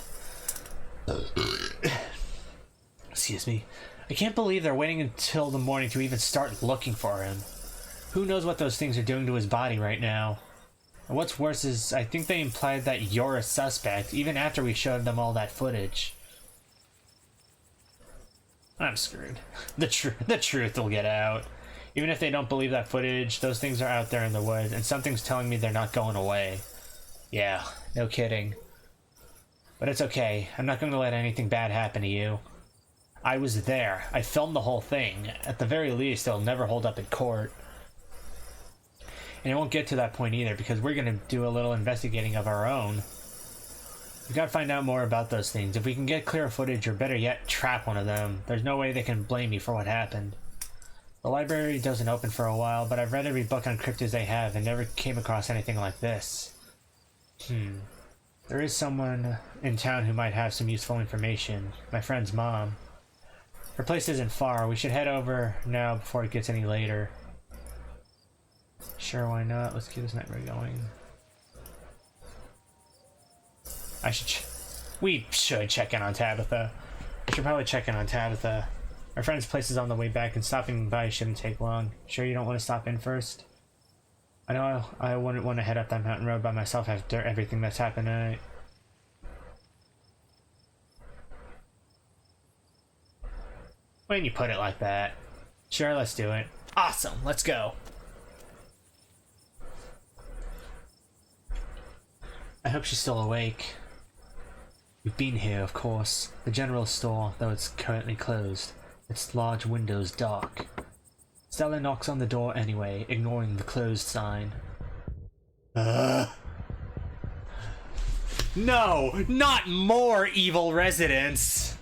Excuse me. I can't believe they're waiting until the morning to even start looking for him. Who knows what those things are doing to his body right now? And what's worse is, I think they implied that you're a suspect, even after we showed them all that footage. I'm screwed. The truth will get out. Even if they don't believe that footage, those things are out there in the woods, and something's telling me they're not going away. Yeah, no kidding. But it's okay. I'm not going to let anything bad happen to you. I was there. I filmed the whole thing. At the very least, it'll never hold up in court. And it won't get to that point either, because we're going to do a little investigating of our own. We've got to find out more about those things. If we can get clear footage, or better yet, trap one of them, there's no way they can blame me for what happened. The library doesn't open for a while, but I've read every book on cryptids they have and never came across anything like this. There is someone in town who might have some useful information. My friend's mom. Her place isn't far. We should head over now before it gets any later. Sure, why not? Let's keep this nightmare going. We should check in on Tabitha. We should probably check in on Tabitha. Our friend's place is on the way back, and stopping by shouldn't take long. Sure you don't want to stop in first? I know I wouldn't want to head up that mountain road by myself after everything that's happened tonight. When you put it like that. Sure, let's do it. Awesome, let's go. I hope she's still awake. We've been here, of course. The general store, though it's currently closed. Its large windows dark. Stella knocks on the door anyway, ignoring the closed sign. No! Not more evil residents!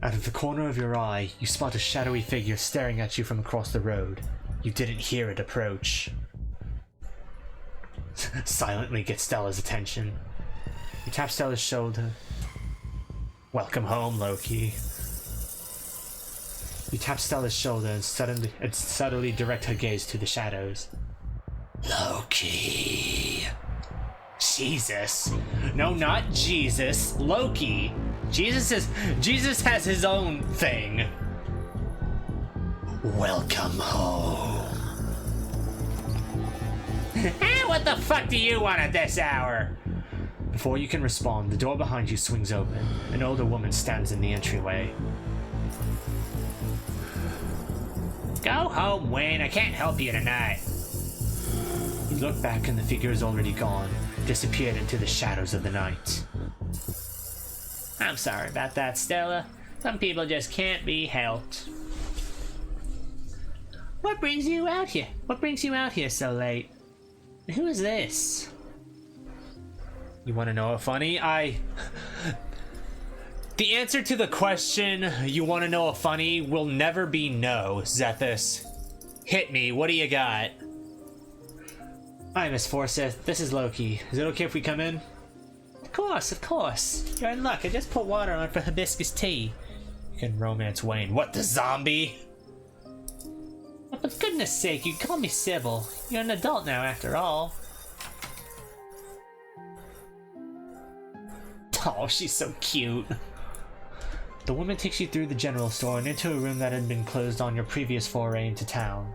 Out of the corner of your eye, you spot a shadowy figure staring at you from across the road. You didn't hear it approach. Silently get Stella's attention. You tap Stella's shoulder. Welcome home, Loki. You tap Stella's shoulder and subtly direct her gaze to the shadows. Loki. Jesus. No, not Jesus. Loki. Jesus has his own thing. Welcome home. What the fuck do you want at this hour? Before you can respond, the door behind you swings open. An older woman stands in the entryway. Go home, Wayne. I can't help you tonight. You look back and the figure is already gone, disappeared into the shadows of the night. I'm sorry about that, Stella. Some people just can't be helped. What brings you out here? What brings you out here so late? Who is this? You want to know a funny? The answer to the question, you want to know a funny, will never be no, Zethus. Hit me, what do you got? Hi, Miss Forsyth, this is Loki. Is it okay if we come in? Of course. You're in luck, I just put water on for hibiscus tea. You can romance Wayne. What, the zombie? Oh, for goodness sake, you call me Sybil. You're an adult now, after all. Oh, she's so cute. The woman takes you through the general store and into a room that had been closed on your previous foray into town.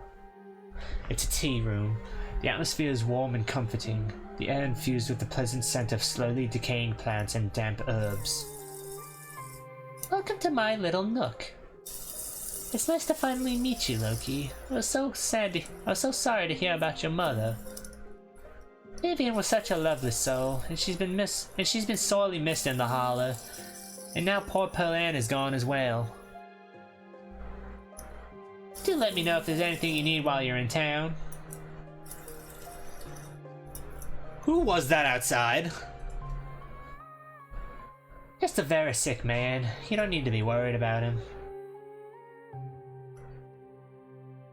It's a tea room. The atmosphere is warm and comforting, the air infused with the pleasant scent of slowly decaying plants and damp herbs. Welcome to my little nook. It's nice to finally meet you, Loki. I was so sorry to hear about your mother. Vivian was such a lovely soul, and she's been sorely missed in the Holler. And now poor Pearl Ann is gone as well. Do let me know if there's anything you need while you're in town. Who was that outside? Just a very sick man. You don't need to be worried about him.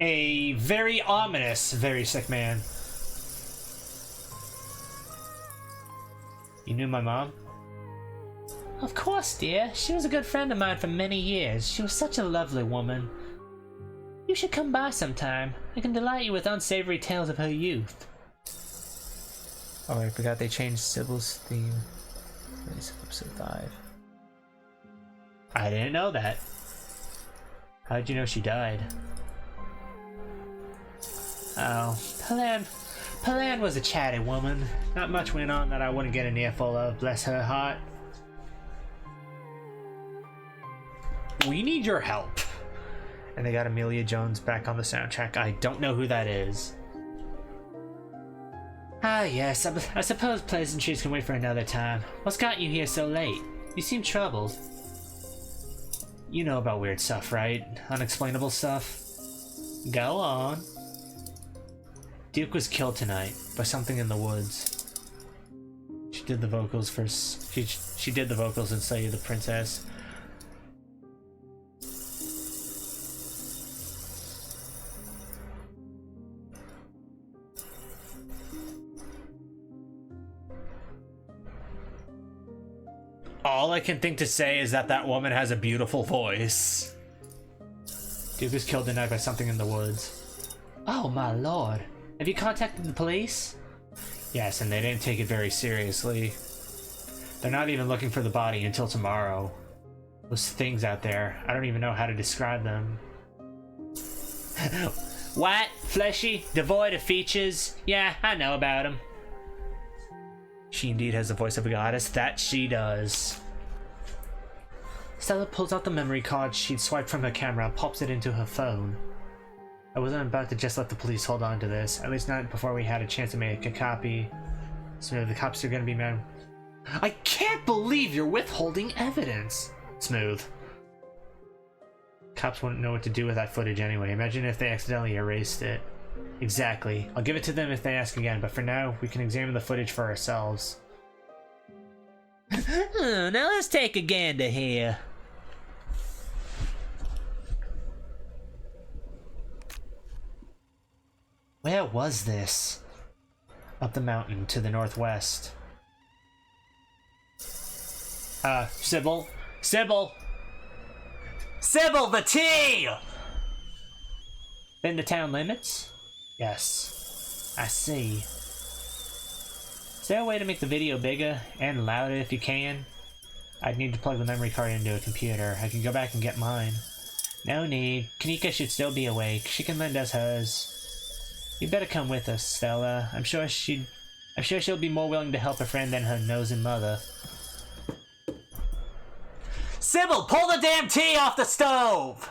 A very ominous, very sick man. You knew my mom? Of course, dear. She was a good friend of mine for many years. She was such a lovely woman. You should come by sometime. I can delight you with unsavory tales of her youth. Oh, I forgot they changed Sybil's theme. Episode 5. I didn't know that. How did you know she died? Oh, Pelan was a chatty woman. Not much went on that I wouldn't get an earful of, bless her heart. We need your help. And they got Amelia Jones back on the soundtrack. I don't know who that is. Ah, yes, I suppose pleasantries can wait for another time. What's got you here so late? You seem troubled. You know about weird stuff, right? Unexplainable stuff? Go on. Duke was killed tonight by something in the woods. She did the vocals for... She did the vocals in Slay the Princess. All I can think to say is that woman has a beautiful voice. Duke was killed tonight by something in the woods. Oh my lord. Have you contacted the police? Yes, and they didn't take it very seriously. They're not even looking for the body until tomorrow. Those things out there, I don't even know how to describe them. White, fleshy, devoid of features. Yeah, I know about them. She indeed has the voice of a goddess. That she does. Stella pulls out the memory card she'd swiped from her camera and pops it into her phone. I wasn't about to just let the police hold on to this, at least not before we had a chance to make a copy. Smooth, the cops are gonna be mad. I can't believe you're withholding evidence! Smooth. Cops wouldn't know what to do with that footage anyway. Imagine if they accidentally erased it. Exactly. I'll give it to them if they ask again, but for now, we can examine the footage for ourselves. Now let's take a gander here. Where was this? Up the mountain to the northwest. Sybil? Sybil! Sybil, the tea! Been the town limits? Yes. I see. Is there a way to make the video bigger and louder if you can? I'd need to plug the memory card into a computer. I can go back and get mine. No need. Kanika should still be awake. She can lend us hers. You better come with us, Stella. I'm sure she'll be more willing to help a friend than her nosing mother. Sybil, pull the damn tea off the stove!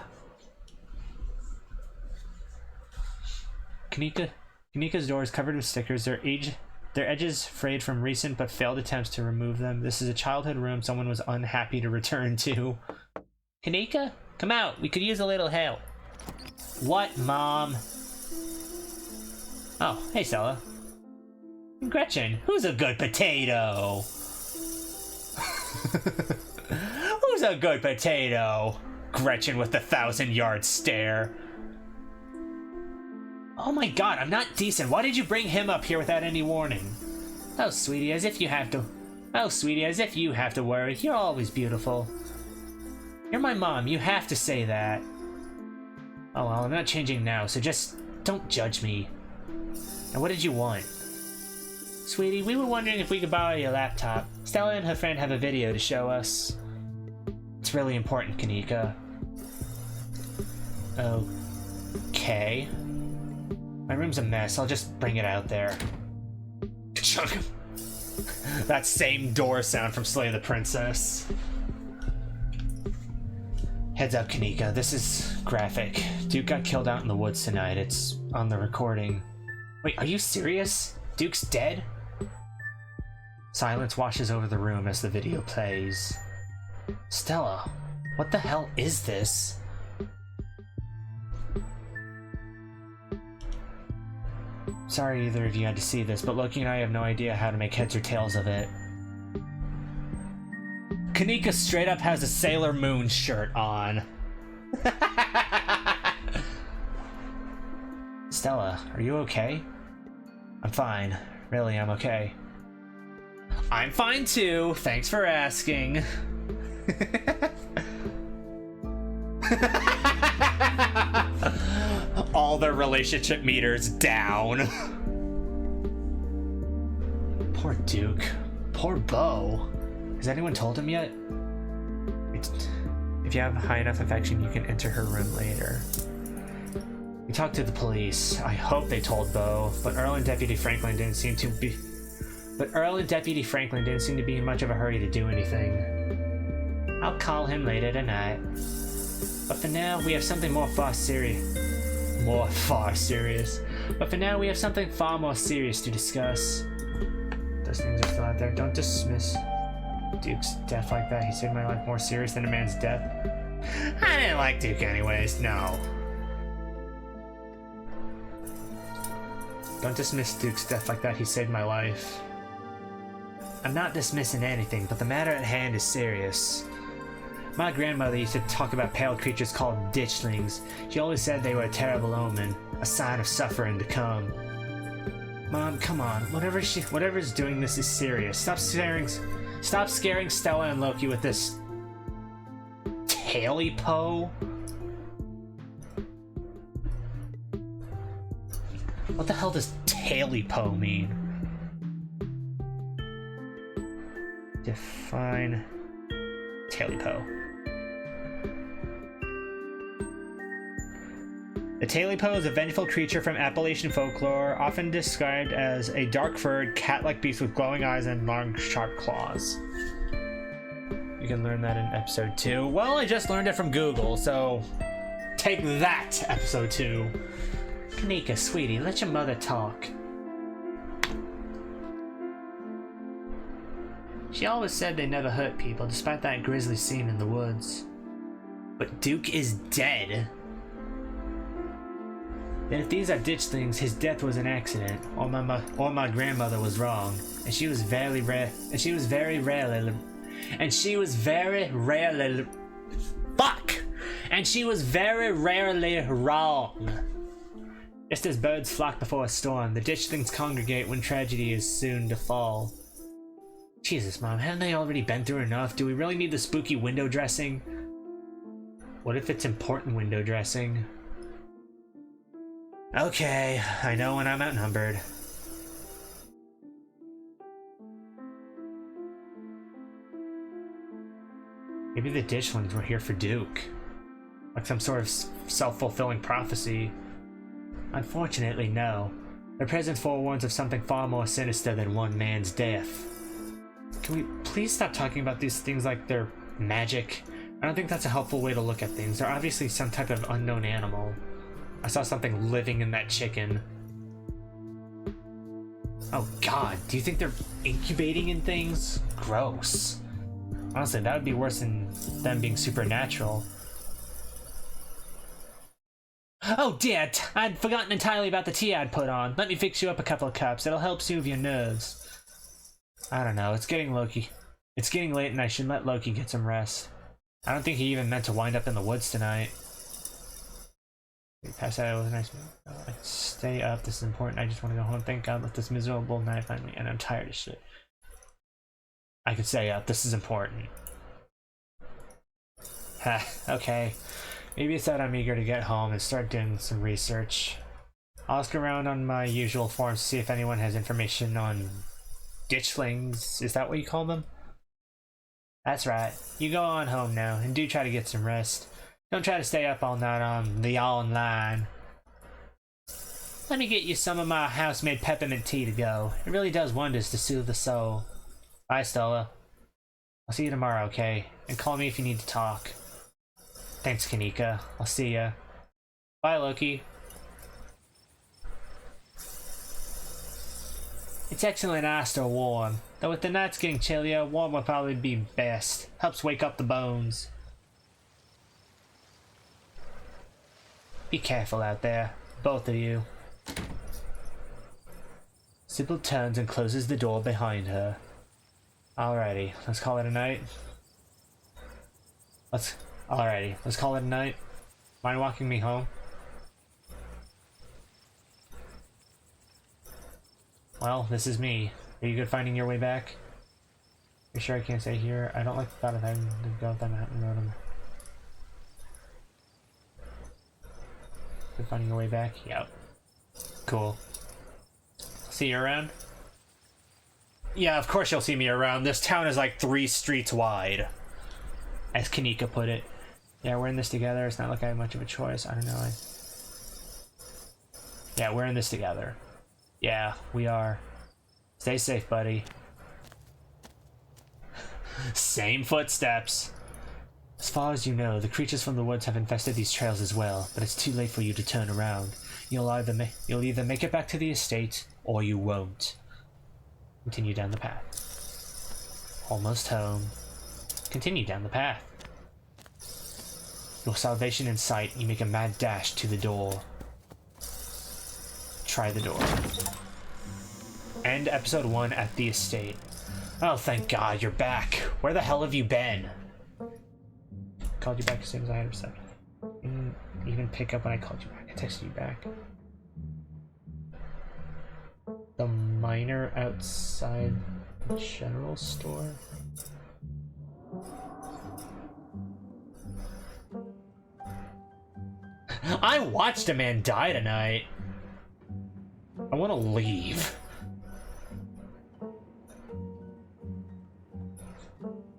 Kanika's door is covered with stickers, their edges frayed from recent but failed attempts to remove them. This is a childhood room someone was unhappy to return to. Kanika, come out. We could use a little help. What, Mom? Oh, hey, Stella. Gretchen, who's a good potato? Who's a good potato? Gretchen with the 1,000-yard stare. Oh my god, I'm not decent. Why did you bring him up here without any warning? Oh, sweetie, as if you have to... Oh, sweetie, as if you have to worry. You're always beautiful. You're my mom. You have to say that. Oh, well, I'm not changing now, so just don't judge me. Now, what did you want? Sweetie, we were wondering if we could borrow your laptop. Stella and her friend have a video to show us. It's really important, Kanika. Okay. My room's a mess. I'll just bring it out there. Chunk. That same door sound from Slay the Princess. Heads up, Kanika. This is graphic. Duke got killed out in the woods tonight. It's on the recording. Wait, are you serious? Duke's dead? Silence washes over the room as the video plays. Stella, what the hell is this? Sorry either of you had to see this, but Loki and I have no idea how to make heads or tails of it. Kanika straight up has a Sailor Moon shirt on. Stella, are you okay? I'm fine. Really, I'm okay. I'm fine too. Thanks for asking. All their relationship meters down. Poor Duke. Poor Beau. Has anyone told him yet? If you have high enough affection, you can enter her room later. We talked to the police. I hope they told Beau, but Earl and Deputy Franklin didn't seem to be in much of a hurry to do anything. I'll call him later tonight. But for now, we have something far more serious to discuss. Those things are still out there. Don't dismiss Duke's death like that. He saved my life more serious than a man's death. I didn't like Duke anyways, no. Don't dismiss Duke's death like that. He saved my life. I'm not dismissing anything, but the matter at hand is serious. My grandmother used to talk about pale creatures called ditchlings. She always said they were a terrible omen, a sign of suffering to come. Mom, come on. Whatever's doing this is serious. Stop scaring Stella and Loki with this Taily-po. What the hell does Taily-po mean? Define Taily-po. The Taily-po is a vengeful creature from Appalachian folklore, often described as a dark-furred, cat-like beast with glowing eyes and long, sharp claws. You can learn that in episode 2. Well, I just learned it from Google, so take that, episode 2. Kanika, sweetie, let your mother talk. She always said they never hurt people, despite that grisly scene in the woods. But Duke is dead. Then if these are ditchlings, his death was an accident, or my grandmother was wrong, and she was very rarely wrong. Just as birds flock before a storm, the ditchlings congregate when tragedy is soon to fall. Jesus, Mom, haven't they already been through enough? Do we really need the spooky window dressing? What if it's important window dressing? Okay, I know when I'm outnumbered. Maybe the ditchlings were here for Duke. Like some sort of self-fulfilling prophecy. Unfortunately, no. Their presence forewarns of something far more sinister than one man's death. Can we please stop talking about these things like they're magic? I don't think that's a helpful way to look at things. They're obviously some type of unknown animal. I saw something living in that chicken. Oh god, do you think they're incubating in things? Gross. Honestly, that would be worse than them being supernatural. Oh dear, I'd forgotten entirely about the tea I'd put on. Let me fix you up a couple of cups. It'll help soothe your nerves. I don't know, it's getting late and I should let Loki get some rest. I don't think he even meant to wind up in the woods tonight. Pass out with a nice meal. Stay up, this is important. I just want to go home. Thank God, let this miserable night find me, and I'm tired of shit. I could stay up, this is important. Ha, okay. Maybe it's that I'm eager to get home and start doing some research. I'll ask around on my usual forums to see if anyone has information on ditchlings. Is that what you call them? That's right. You go on home now, and do try to get some rest. Don't try to stay up all night on the online. Let me get you some of my house-made peppermint tea to go. It really does wonders to soothe the soul. Bye, Stella. I'll see you tomorrow, okay? And call me if you need to talk. Thanks, Kanika. I'll see ya. Bye, Loki. It's excellent iced or warm. Though with the nights getting chillier, warm will probably be best. Helps wake up the bones. Be careful out there, both of you. Sybil turns and closes the door behind her. Alrighty, let's call it a night. Let's call it a night. Mind walking me home? Well, this is me. Are you good finding your way back? You sure I can't stay here? I don't like the thought of having to go up that mountain road. Good finding your way back? Yep. Cool. See you around? Yeah, of course you'll see me around. This town is like 3 streets wide. As Kanika put it. Yeah, we're in this together. It's not like I have much of a choice. I don't know. Yeah, we're in this together. Yeah, we are. Stay safe, buddy. Same footsteps. As far as you know, the creatures from the woods have infested these trails as well, but it's too late for you to turn around. You'll either make it back to the estate, or you won't. Continue down the path. Almost home. Continue down the path. Your salvation in sight, you make a mad dash to the door. Try the door. End episode 1 at the estate. Oh, thank God, you're back. Where the hell have you been? Called you back as soon as I had reception. Didn't even pick up when I called you back. I texted you back. The miner outside the general store. I watched a man die tonight. I want to leave.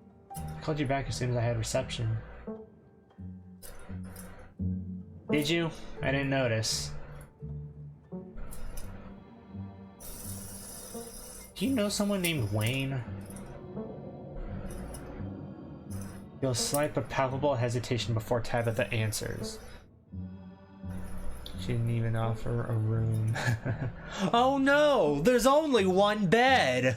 I called you back as soon as I had reception. Did you? I didn't notice. Do you know someone named Wayne? Feel slight but palpable hesitation before Tabitha answers. She didn't even offer a room. Oh no! There's only one bed!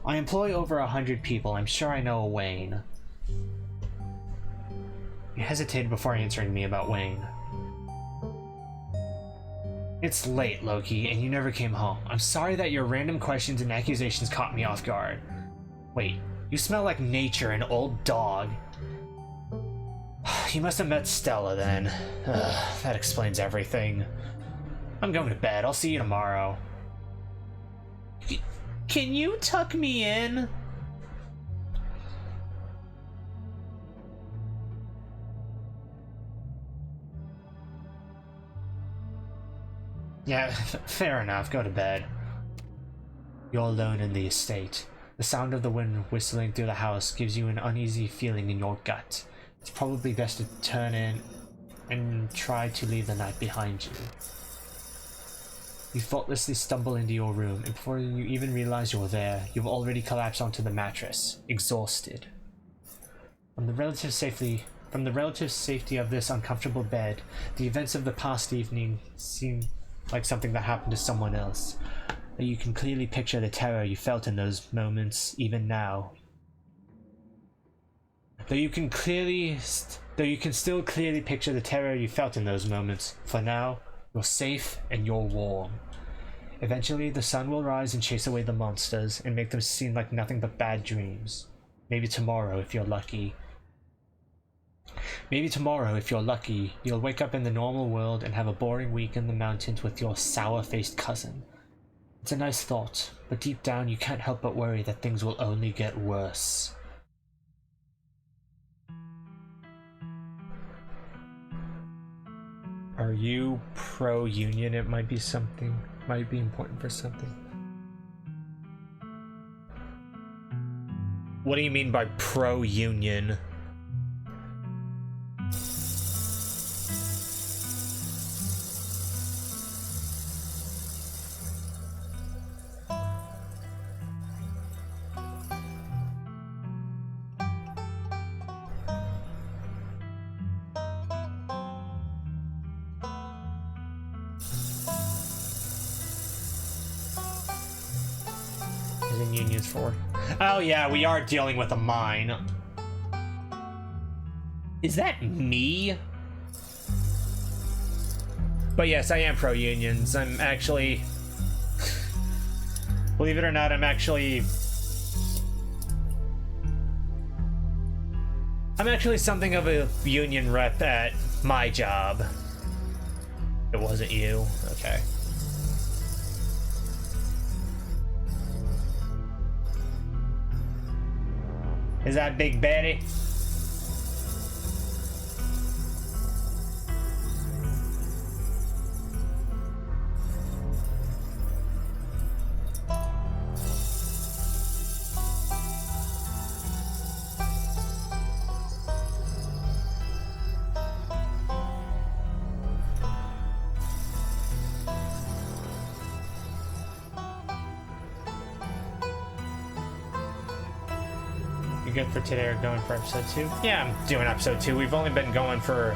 I employ over 100 people. I'm sure I know a Wayne. You hesitated before answering me about Wayne. It's late, Loki, and you never came home. I'm sorry that your random questions and accusations caught me off guard. Wait, you smell like nature, an old dog. You must have met Stella then. That explains everything. I'm going to bed. I'll see you tomorrow. Can you tuck me in? Yeah, fair enough. Go to bed. You're alone in the estate. The sound of the wind whistling through the house gives you an uneasy feeling in your gut. It's probably best to turn in and try to leave the night behind you. You thoughtlessly stumble into your room, and before you even realize you're there, you've already collapsed onto the mattress, exhausted. From the relative safety of this uncomfortable bed, the events of the past evening seem like something that happened to someone else. But you can clearly picture the terror you felt in those moments, even now. Though you can still clearly picture the terror you felt in those moments, for now, you're safe and you're warm. Eventually, the sun will rise and chase away the monsters and make them seem like nothing but bad dreams. Maybe tomorrow, if you're lucky. You'll wake up in the normal world and have a boring week in the mountains with your sour-faced cousin. It's a nice thought, but deep down you can't help but worry that things will only get worse. Are you pro-union? It might be important for something. What do you mean by pro-union? Unions for. Oh yeah, we are dealing with a mine. Is that me? But yes, I am pro-unions. I'm actually... Believe it or not, I'm actually something of a union rep at my job. It wasn't you. Okay. Is that Big Betty? Good for today or going for episode 2? Yeah, I'm doing episode 2. We've only been going for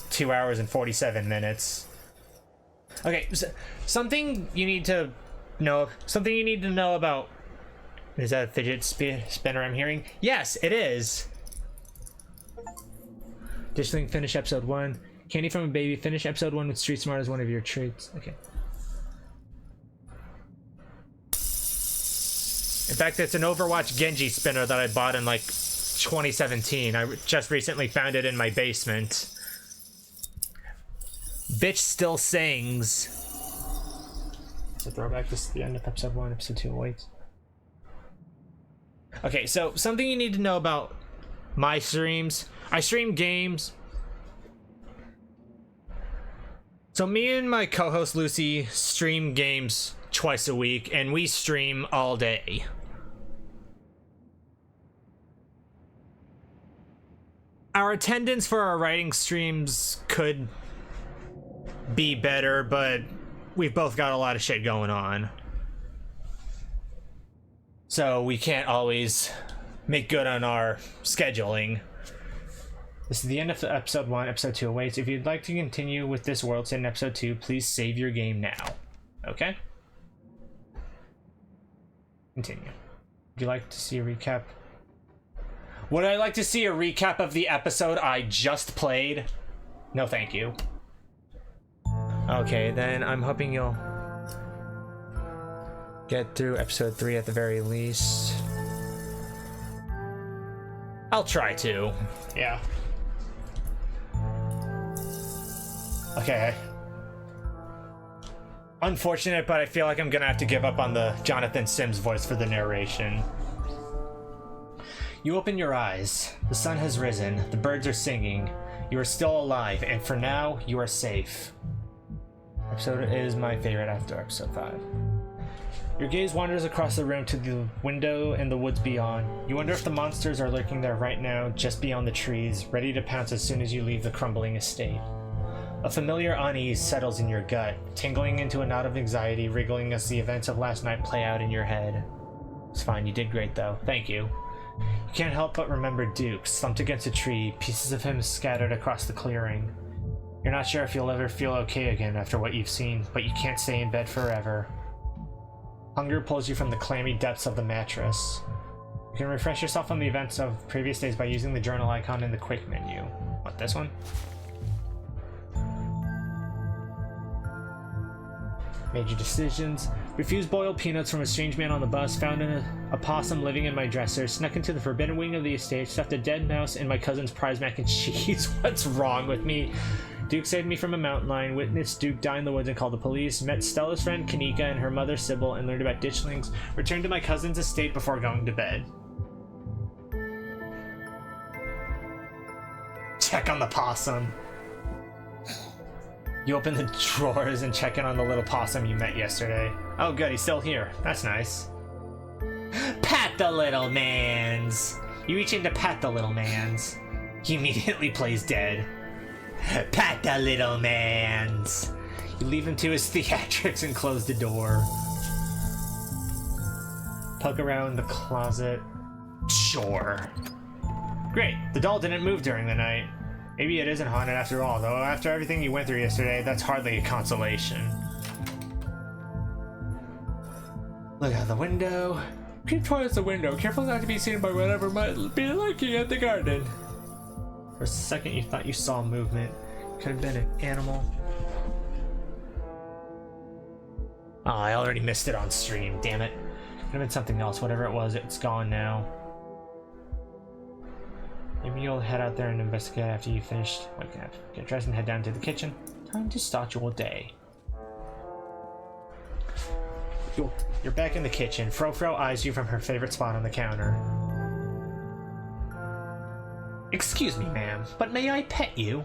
2 hours and 47 minutes. Okay, so something you need to know about. Is that a fidget spinner I'm hearing? Yes, it is. Dishling, finish episode 1. Candy from a baby, finish episode 1 with Street Smart as one of your traits. Okay. In fact, it's an Overwatch Genji spinner that I bought in like 2017. I just recently found it in my basement. Bitch still sings. It's a throwback. This is the end of episode 1, episode 2 awaits. Okay, so something you need to know about my streams. I stream games. So me and my co-host Lucy stream games twice a week, and we stream all day. Our attendance for our writing streams could be better, but we've both got a lot of shit going on. So we can't always make good on our scheduling. This is the end of episode 1, episode 2 awaits. If you'd like to continue with this world set in episode 2, please save your game now. Okay? Continue. Would you like to see a recap? Would I like to see a recap of the episode I just played? No, thank you. Okay, then I'm hoping you'll get through episode 3 at the very least. I'll try to. Yeah. Okay. Unfortunate, but I feel like I'm gonna have to give up on the Jonathan Sims voice for the narration. You open your eyes. The sun has risen. The birds are singing. You are still alive, and for now, you are safe. Episode is my favorite after episode 5. Your gaze wanders across the room to the window and the woods beyond. You wonder if the monsters are lurking there right now, just beyond the trees, ready to pounce as soon as you leave the crumbling estate. A familiar unease settles in your gut, tingling into a knot of anxiety, wriggling as the events of last night play out in your head. It's fine, you did great though. Thank you. You can't help but remember Duke, slumped against a tree, pieces of him scattered across the clearing. You're not sure if you'll ever feel okay again after what you've seen, but you can't stay in bed forever. Hunger pulls you from the clammy depths of the mattress. You can refresh yourself on the events of previous days by using the journal icon in the quick menu. What, this one? Major decisions. Refused boiled peanuts from a strange man on the bus, found a possum living in my dresser, snuck into the forbidden wing of the estate, stuffed a dead mouse in my cousin's prize mac and cheese. What's wrong with me? Duke saved me from a mountain lion, witnessed Duke die in the woods and called the police, met Stella's friend Kanika and her mother Sybil and learned about ditchlings, returned to my cousin's estate before going to bed. Check on the possum. You open the drawers and check in on the little possum you met yesterday. Oh good, he's still here. That's nice. little mans. You reach in to pat the little mans. He immediately plays dead. Pat the little mans. You leave him to his theatrics and close the door. Poke around the closet. Sure. Great, the doll didn't move during the night. Maybe it isn't haunted after all, though after everything you went through yesterday, that's hardly a consolation. Look out the window. Peep towards the window, careful not to be seen by whatever might be lurking at the garden. For a second you thought you saw movement. Could have been an animal. Oh, I already missed it on stream, damn it. Could have been something else, whatever it was, it's gone now. Maybe you'll head out there and investigate after you finished. Wake up, get dressed and head down to the kitchen. Time to start your day. You're back in the kitchen. Fro eyes you from her favorite spot on the counter. Excuse me, ma'am, but may I pet you?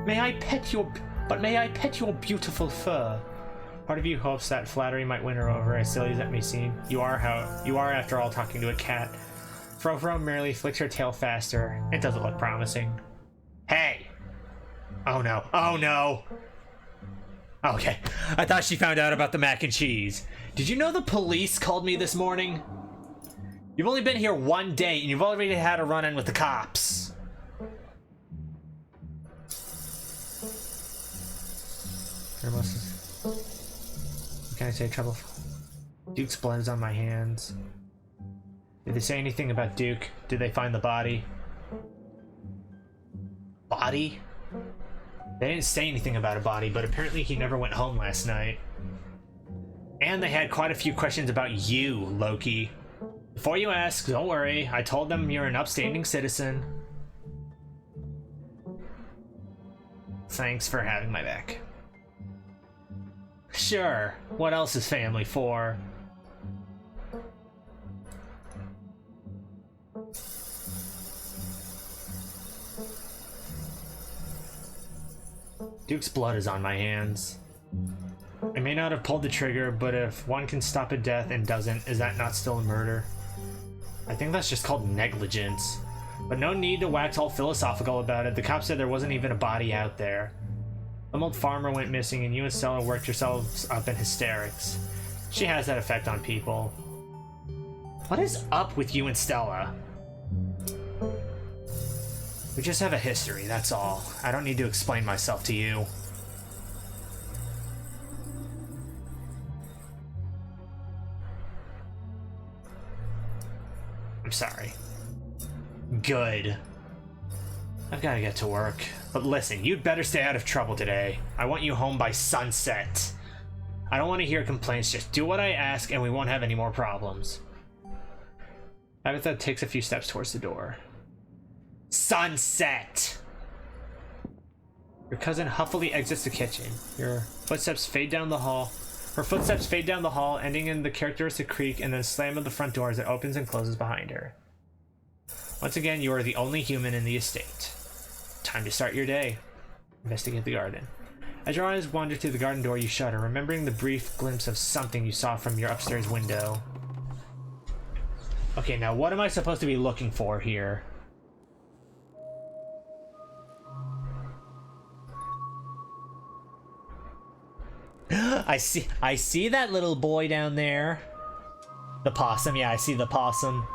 May I pet your beautiful fur? Part of you hopes that flattery might win her over, as silly as that may seem. You are, after all, talking to a cat. Fro merely flicks her tail faster. It doesn't look promising. Hey! Oh no. Oh no! Okay, I thought she found out about the mac and cheese. Did you know the police called me this morning? You've only been here one day and you've already had a run-in with the cops. What can I say, trouble? Duke's blood is on my hands. Did they say anything about Duke? Did they find the body? Body? They didn't say anything about a body, but apparently he never went home last night. And they had quite a few questions about you, Loki. Before you ask, don't worry. I told them you're an upstanding citizen. Thanks for having my back. Sure. What else is family for? Duke's blood is on my hands. I may not have pulled the trigger, but if one can stop a death and doesn't, is that not still a murder? I think that's just called negligence. But no need to wax all philosophical about it. The cops said there wasn't even a body out there. Some old farmer went missing and you and Stella worked yourselves up in hysterics. She has that effect on people. What is up with you and Stella? We just have a history, that's all. I don't need to explain myself to you. I'm sorry. Good. I've got to get to work. But listen, you'd better stay out of trouble today. I want you home by sunset. I don't want to hear complaints, just do what I ask and we won't have any more problems. Agatha takes a few steps towards the door. Sunset! Your cousin huffily exits the kitchen. Your footsteps fade down the hall. Her footsteps fade down the hall, ending in the characteristic creak and then slam of the front door as it opens and closes behind her. Once again, you are the only human in the estate. Time to start your day. Investigate the garden. As your eyes wander to the garden door, you shudder, remembering the brief glimpse of something you saw from your upstairs window. Okay, now what am I supposed to be looking for here? I see that little boy down there. The possum, yeah, I see the possum.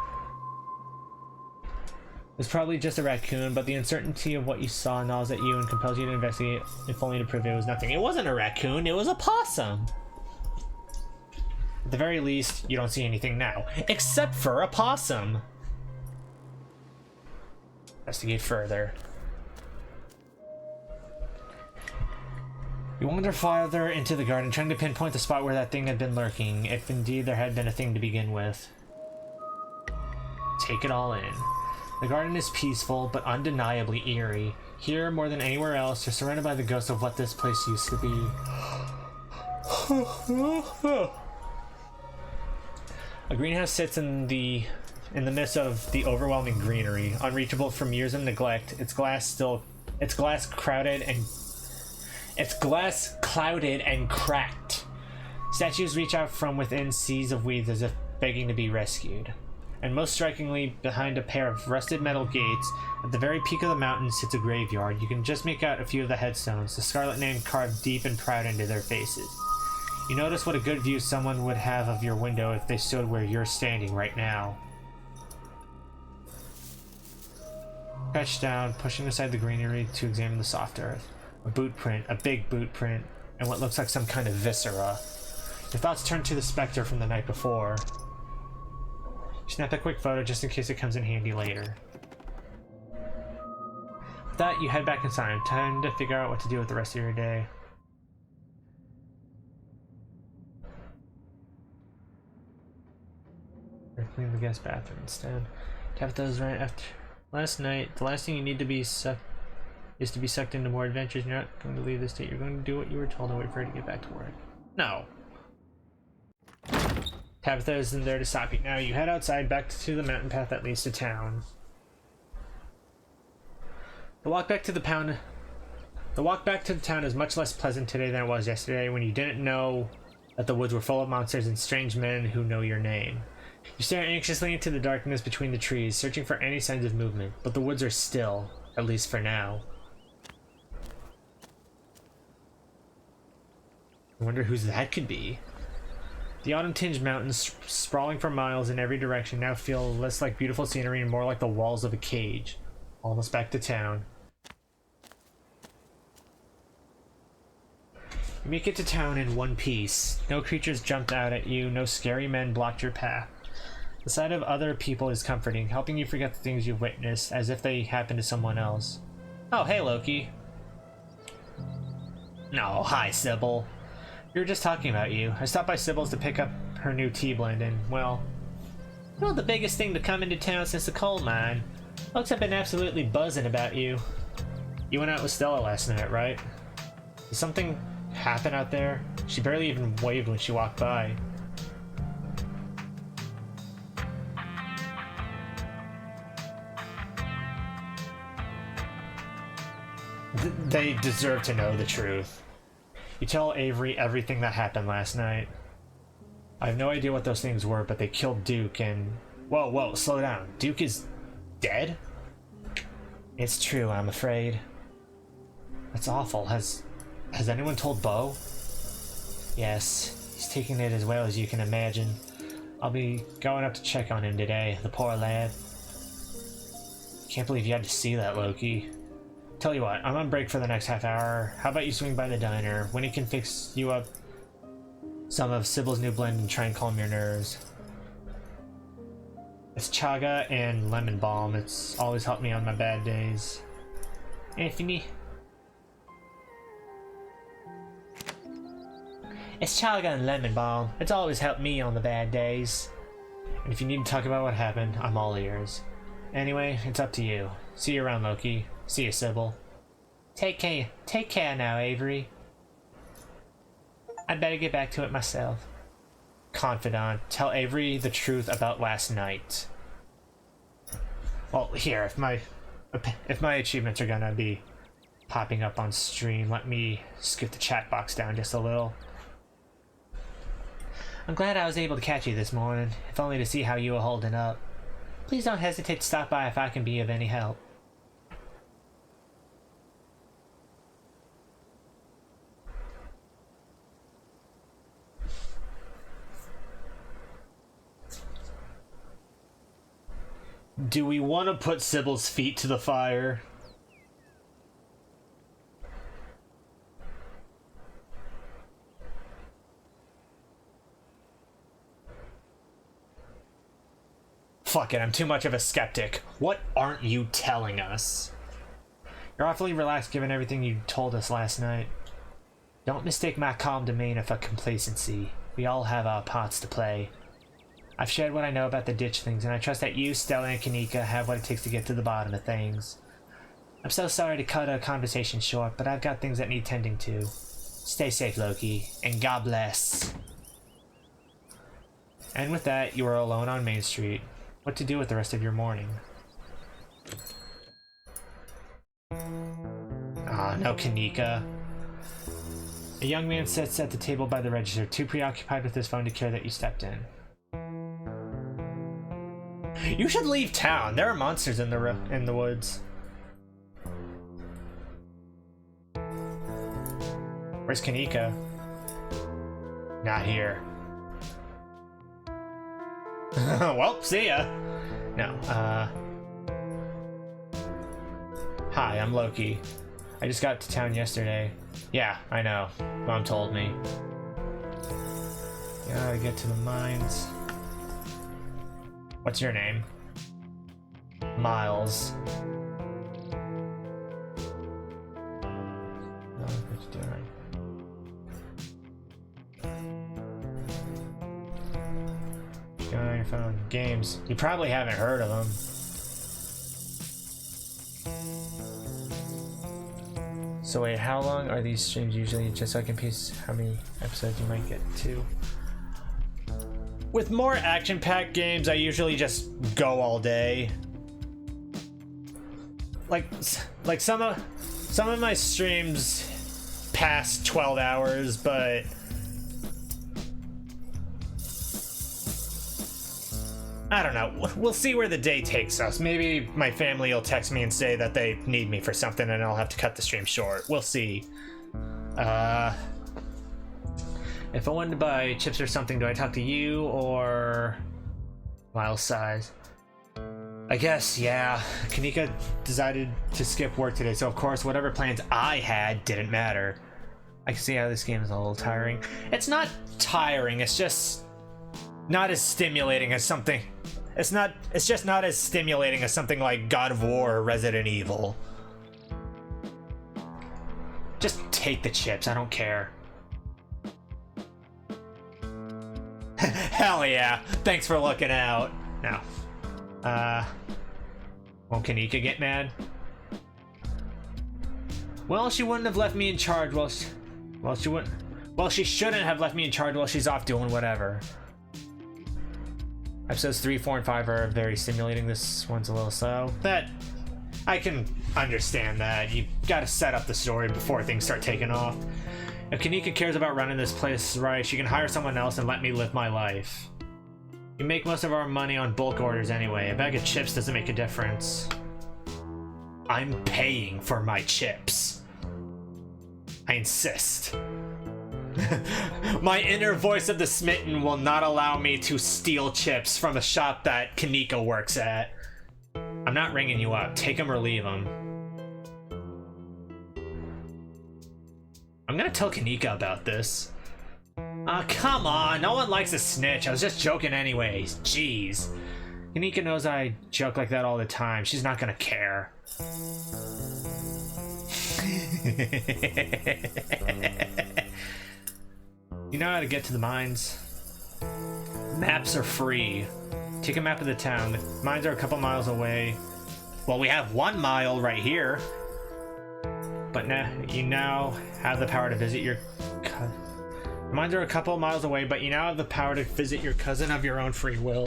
It's probably just a raccoon, but the uncertainty of what you saw gnaws at you and compels you to investigate, if only to prove it was nothing. It wasn't a raccoon, it was a possum. At the very least, you don't see anything now, except for a possum. Investigate further. You wander farther into the garden, trying to pinpoint the spot where that thing had been lurking, if indeed there had been a thing to begin with. Take it all in. The garden is peaceful, but undeniably eerie. Here, more than anywhere else, you're surrounded by the ghost of what this place used to be. A greenhouse sits in the midst of the overwhelming greenery, unreachable from years of neglect. Its glass clouded and cracked. Statues reach out from within seas of weeds as if begging to be rescued. And most strikingly, behind a pair of rusted metal gates, at the very peak of the mountain sits a graveyard. You can just make out a few of the headstones, the Scarlet name carved deep and proud into their faces. You notice what a good view someone would have of your window if they stood where you're standing right now. Crouch down, pushing aside the greenery to examine the soft earth. A boot print, a big boot print, and what looks like some kind of viscera. Your thoughts turn to the specter from the night before. You snap a quick photo just in case it comes in handy later. With that, you head back inside. Time to figure out what to do with the rest of your day. Or clean the guest bathroom instead. Tap those right after last night. The last thing you need to be is to be sucked into more adventures. You're not going to leave the state. You're going to do what you were told and wait for her to get back to work. No. Tabitha isn't there to stop you. Now you head outside back to the mountain path that leads to town. The walk back to the town is much less pleasant today than it was yesterday when you didn't know that the woods were full of monsters and strange men who know your name. You stare anxiously into the darkness between the trees, searching for any signs of movement, but the woods are still, at least for now. I wonder whose that could be. The autumn-tinged mountains, sprawling for miles in every direction, now feel less like beautiful scenery and more like the walls of a cage. Almost back to town. You make it to town in one piece. No creatures jumped out at you, no scary men blocked your path. The sight of other people is comforting, helping you forget the things you've witnessed, as if they happened to someone else. Oh, hey, Loki. No, hi, Sybil. We were just talking about you. I stopped by Sybil's to pick up her new tea blend, and, well, the biggest thing to come into town since the coal mine. Folks have been absolutely buzzing about you. You went out with Stella last night, right? Did something happen out there? She barely even waved when she walked by. They deserve to know the truth. You tell Avery everything that happened last night. I have no idea what those things were, but they killed Duke and... Whoa, slow down. Duke is dead? It's true, I'm afraid. That's awful. Has anyone told Bo? Yes, he's taking it as well as you can imagine. I'll be going up to check on him today, the poor lad. Can't believe you had to see that, Loki. Tell you what, I'm on break for the next half hour. How about you swing by the diner? Winnie can fix you up some of Sybil's new blend and try and calm your nerves. It's chaga and lemon balm. It's always helped me on my bad days. Anthony? It's chaga and lemon balm. It's always helped me on the bad days. And if you need to talk about what happened, I'm all ears. Anyway, it's up to you. See you around, Loki. See you, Sybil. Take care now, Avery. I'd better get back to it myself. Confidant, tell Avery the truth about last night. Well, here, if my achievements are gonna be popping up on stream, let me scoot the chat box down just a little. I'm glad I was able to catch you this morning, if only to see how you were holding up. Please don't hesitate to stop by if I can be of any help. Do we want to put Sybil's feet to the fire? Fuck it, I'm too much of a skeptic. What aren't you telling us? You're awfully relaxed given everything you told us last night. Don't mistake my calm demeanor for complacency. We all have our parts to play. I've shared what I know about the ditch things, and I trust that you, Stella, and Kanika have what it takes to get to the bottom of things. I'm so sorry to cut our conversation short, but I've got things that need tending to. Stay safe, Loki, and God bless. And with that, you are alone on Main Street. What to do with the rest of your morning? Ah, no Kanika. A young man sits at the table by the register, too preoccupied with his phone to care that you stepped in. You should leave town. There are monsters in the woods. Where's Kanika? Not here. Well, see ya. No, Hi, I'm Loki. I just got to town yesterday. Yeah, I know. Mom told me. Gotta get to the mines. What's your name? Miles. What you doing? What's going on your phone? Games. You probably haven't heard of them. So wait, how long are these streams usually? Just so I can piece how many episodes you might get to. With more action-packed games, I usually just go all day. Like some of my streams past 12 hours, but I don't know. We'll see where the day takes us. Maybe my family will text me and say that they need me for something and I'll have to cut the stream short. We'll see. If I wanted to buy chips or something, do I talk to you or Miles Size? I guess, yeah. Kanika decided to skip work today, so of course whatever plans I had didn't matter. I can see how this game is a little tiring. It's not tiring, it's just not as stimulating as something. It's just not as stimulating as something like God of War or Resident Evil. Just take the chips, I don't care. Hell yeah, thanks for looking out. Now, won't Kanika get mad? Well, she wouldn't have left me in charge she shouldn't have left me in charge while she's off doing whatever. Episodes 3, 4, and 5 are very stimulating. This one's a little slow. That, I can understand that. You gotta set up the story before things start taking off. If Kanika cares about running this place right, she can hire someone else and let me live my life. We make most of our money on bulk orders anyway. A bag of chips doesn't make a difference. I'm paying for my chips. I insist. My inner voice of the smitten will not allow me to steal chips from a shop that Kanika works at. I'm not ringing you up. Take them or leave them. I'm gonna tell Kanika about this. Come on, no one likes a snitch. I was just joking anyways. Jeez. Kanika knows I joke like that all the time. She's not gonna care. You know how to get to the mines? Maps are free. Take a map of the town. The mines are a couple miles away. Well, we have 1 mile right here. But now you now have the power to visit your cousin. Mines are a couple miles away, but you now have the power to visit your cousin of your own free will.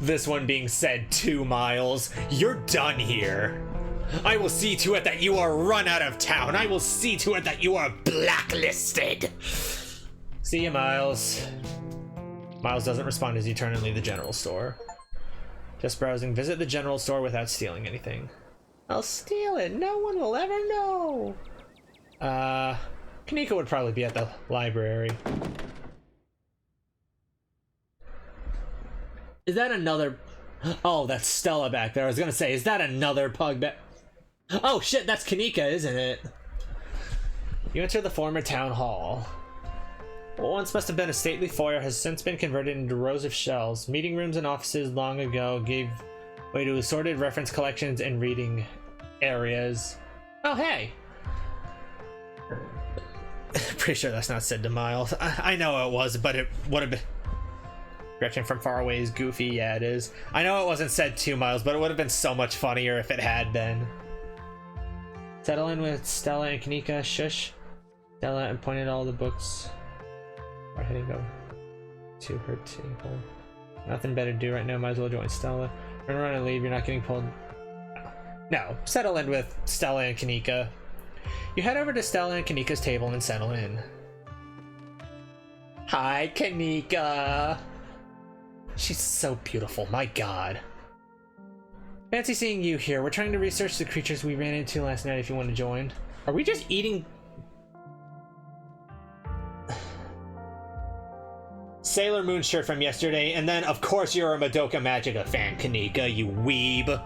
This one being said 2 miles. You're done here. I will see to it that you are run out of town. I will see to it that you are blacklisted. See you, Miles. Miles doesn't respond as you turn and leave the general store. Just browsing. Visit the general store without stealing anything. I'll steal it. No one will ever know. Kanika would probably be at the library. Is that another... Oh, that's Stella back there. I was gonna say, is that another pug back... Oh shit, that's Kanika, isn't it? You enter the former town hall. What once must have been a stately foyer has since been converted into rows of shelves. Meeting rooms and offices long ago gave way to assorted reference collections and reading areas. Oh, hey! Pretty sure that's not said to Miles. I know it was, but it would have been... Gretchen from far away is goofy. Yeah, it is. I know it wasn't said to Miles, but it would have been so much funnier if it had been. Settle in with Stella and Kanika. Shush. Stella and pointed all the books. Why did he go to her table? Nothing better to do right now. Might as well join Stella. Turn around and leave. You're not getting pulled. No. Settle in with Stella and Kanika. You head over to Stella and Kanika's table and settle in. Hi, Kanika. She's so beautiful, my god. Fancy seeing you here. We're trying to research the creatures we ran into last night if you want to join. Are we just eating... Sailor Moon shirt from yesterday, and then of course you're a Madoka Magica fan, Kanika, you weeb.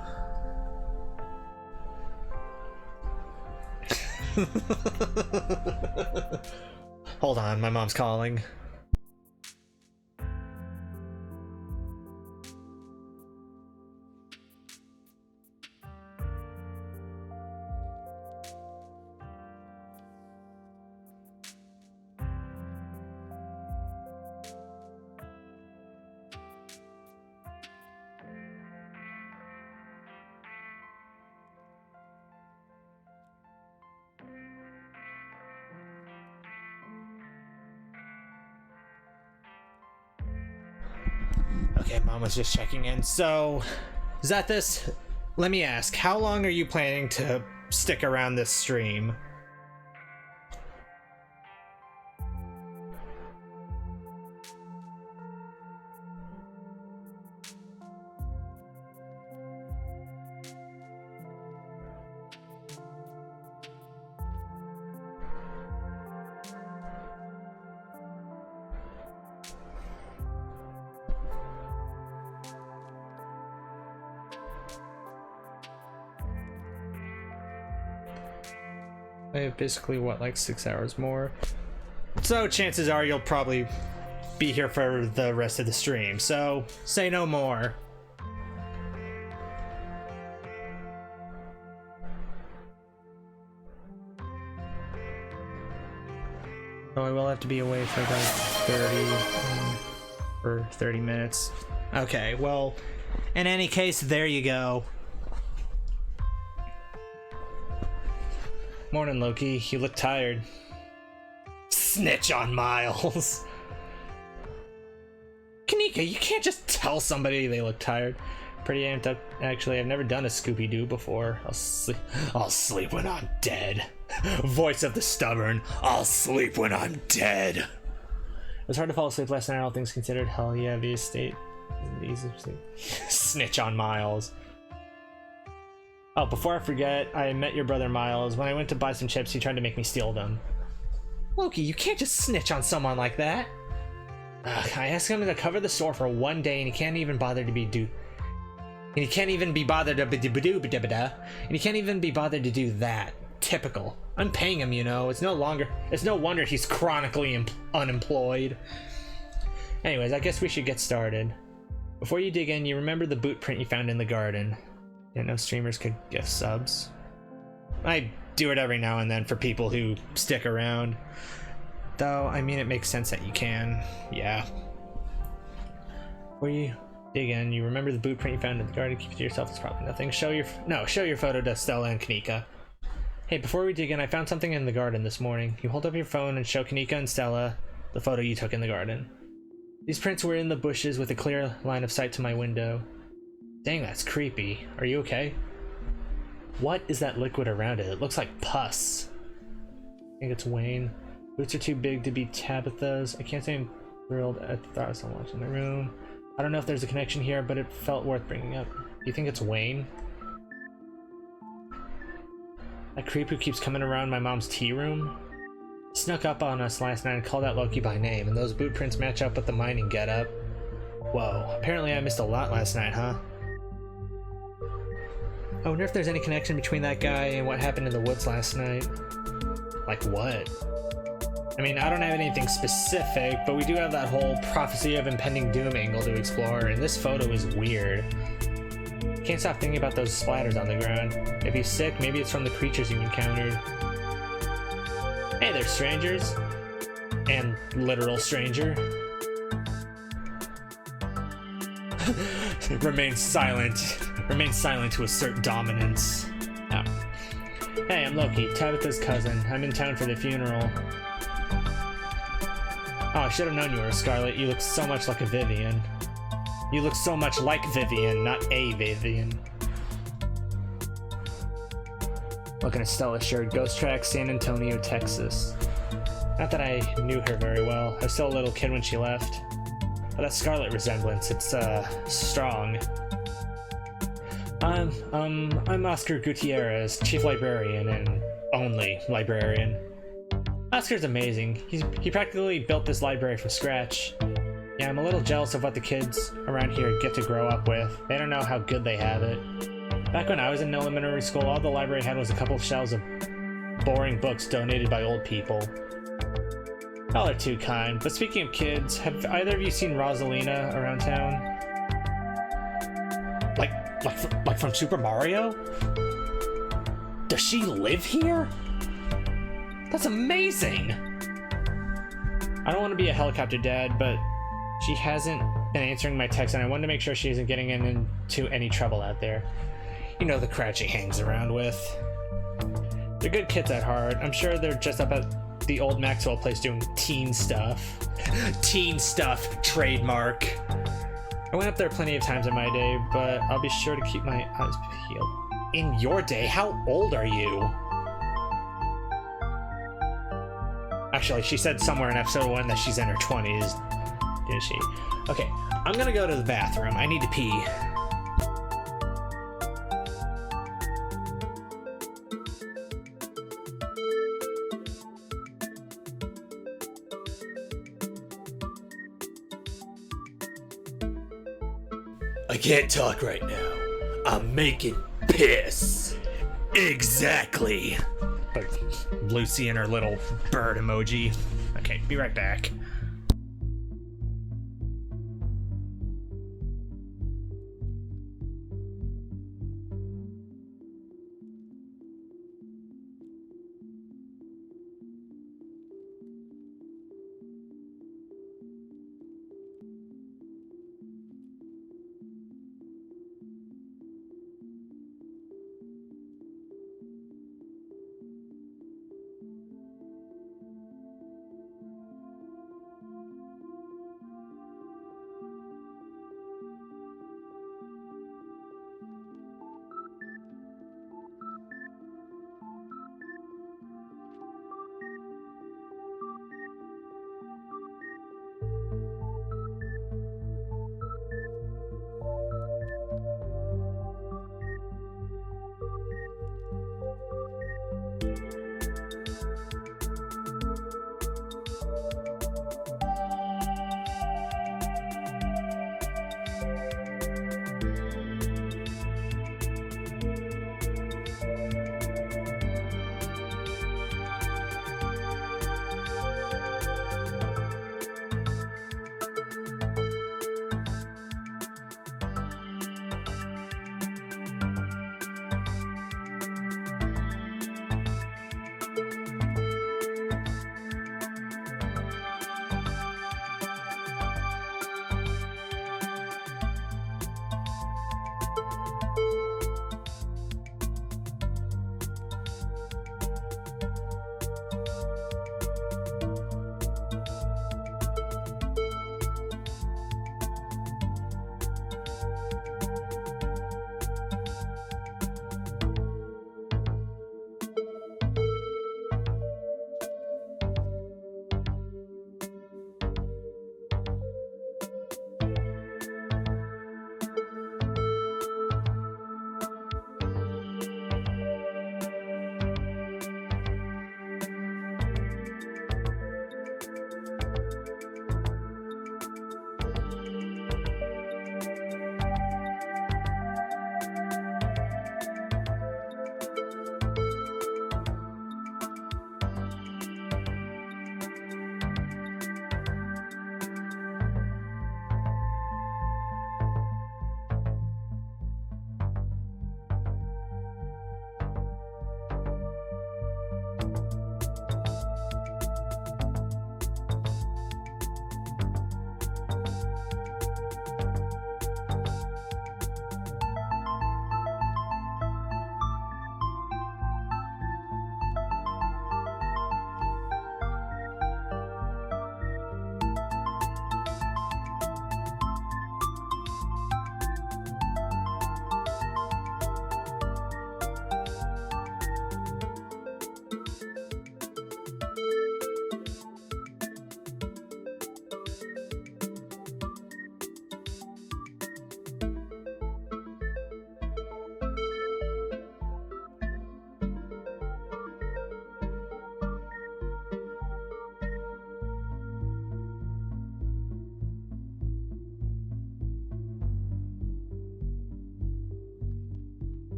Hold on, my mom's calling. Okay, Mom was just checking in. So, Zethus, let me ask, how long are you planning to stick around this stream? I have basically, what, like 6 hours more? So chances are you'll probably be here for the rest of the stream, so say no more. Oh, I will have to be away for like 30 minutes. Okay, well, in any case, there you go. Morning, Loki. You look tired. Snitch on Miles. Kanika, you can't just tell somebody they look tired. Pretty amped up. Actually, I've never done a Scooby-Doo before. I'll sleep when I'm dead. Voice of the stubborn. I'll sleep when I'm dead. It was hard to fall asleep last night, all things considered. Hell yeah, the estate. Easy sleep. Snitch on Miles. Oh, before I forget, I met your brother Miles. When I went to buy some chips, he tried to make me steal them. Loki, you can't just snitch on someone like that. I asked him to cover the store for one day, and he can't even bother to be And he can't even be bothered to And he can't even be bothered to do that. Typical. I'm paying him, you know. It's no wonder he's chronically unemployed. Anyways, I guess we should get started. Before you dig in, you remember the boot print you found in the garden. Yeah, no streamers could gift subs. I do it every now and then for people who stick around. Though, I mean, it makes sense that you can. Yeah. Before you dig in, you remember the boot print you found in the garden. Keep it to yourself. It's probably nothing. Show your photo to Stella and Kanika. Hey, before we dig in, I found something in the garden this morning. You hold up your phone and show Kanika and Stella the photo you took in the garden. These prints were in the bushes with a clear line of sight to my window. Dang, that's creepy. Are you okay? What is that liquid around it? It looks like pus. I think it's Wayne. Boots are too big to be Tabitha's. I can't say I'm thrilled at the thought of someone in the room. I don't know if there's a connection here, but it felt worth bringing up. Do you think it's Wayne? That creep who keeps coming around my mom's tea room? He snuck up on us last night and called out Loki by name, and those boot prints match up with the mining getup. Whoa, apparently I missed a lot last night, huh? I wonder if there's any connection between that guy and what happened in the woods last night. Like what? I mean, I don't have anything specific, but we do have that whole prophecy of impending doom angle to explore, and this photo is weird. Can't stop thinking about those splatters on the ground. If he's sick, maybe it's from the creatures you encountered. Hey there, strangers. And literal stranger. Remain silent. Remain silent to assert dominance. Oh. Hey, I'm Loki, Tabitha's cousin. I'm in town for the funeral. Oh, I should have known you were a Scarlet. You look so much like a Vivian. You look so much like Vivian, not a Vivian. Looking at Stella's shirt. Ghost Track, San Antonio, Texas. Not that I knew her very well. I was still a little kid when she left. But that Scarlet resemblance, it's, strong. I'm Oscar Gutierrez, Chief Librarian and only librarian. Oscar's amazing. He practically built this library from scratch. Yeah, I'm a little jealous of what the kids around here get to grow up with. They don't know how good they have it. Back when I was in elementary school, all the library had was a couple of shelves of boring books donated by old people. Y'all are too kind, but speaking of kids, have either of you seen Rosalina around town? Like from Super Mario? Does she live here? That's amazing! I don't want to be a helicopter dad, but she hasn't been answering my texts, and I wanted to make sure she isn't getting into any trouble out there. You know, the crowd she hangs around with. They're good kids at heart. I'm sure they're just up at the old Maxwell place doing teen stuff. Teen stuff, trademark. I went up there plenty of times in my day, but I'll be sure to keep my eyes peeled. In your day, how old are you? Actually, she said somewhere in episode 1 that she's in her 20s, didn't she? Okay, I'm gonna go to the bathroom. I need to pee. I can't talk right now. I'm making piss. Exactly. But Lucy and her little bird emoji. Okay, be right back.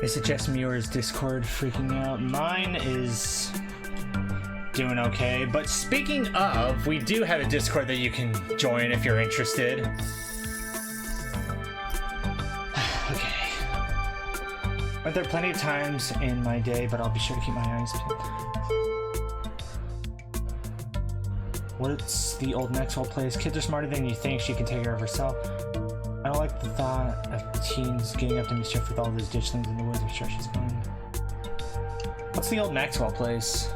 Is it just me or is Discord freaking out? Mine is doing okay, but speaking of, we do have a Discord that you can join if you're interested. Okay. But there are plenty of times in my day, but I'll be sure to keep my eyes peeled. What's the old Maxwell plays? Kids are smarter than you think. She can take care of herself. I don't like the thought of teens getting up to mischief with all those ditchlings in the woods. I'm sure she's fine. What's the old Maxwell place?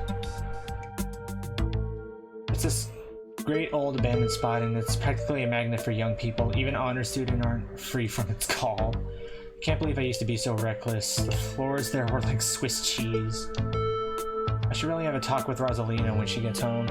It's this great old abandoned spot, and it's practically a magnet for young people. Even honor students aren't free from its call. Can't believe I used to be so reckless. The floors there were like Swiss cheese. I should really have a talk with Rosalina when she gets home.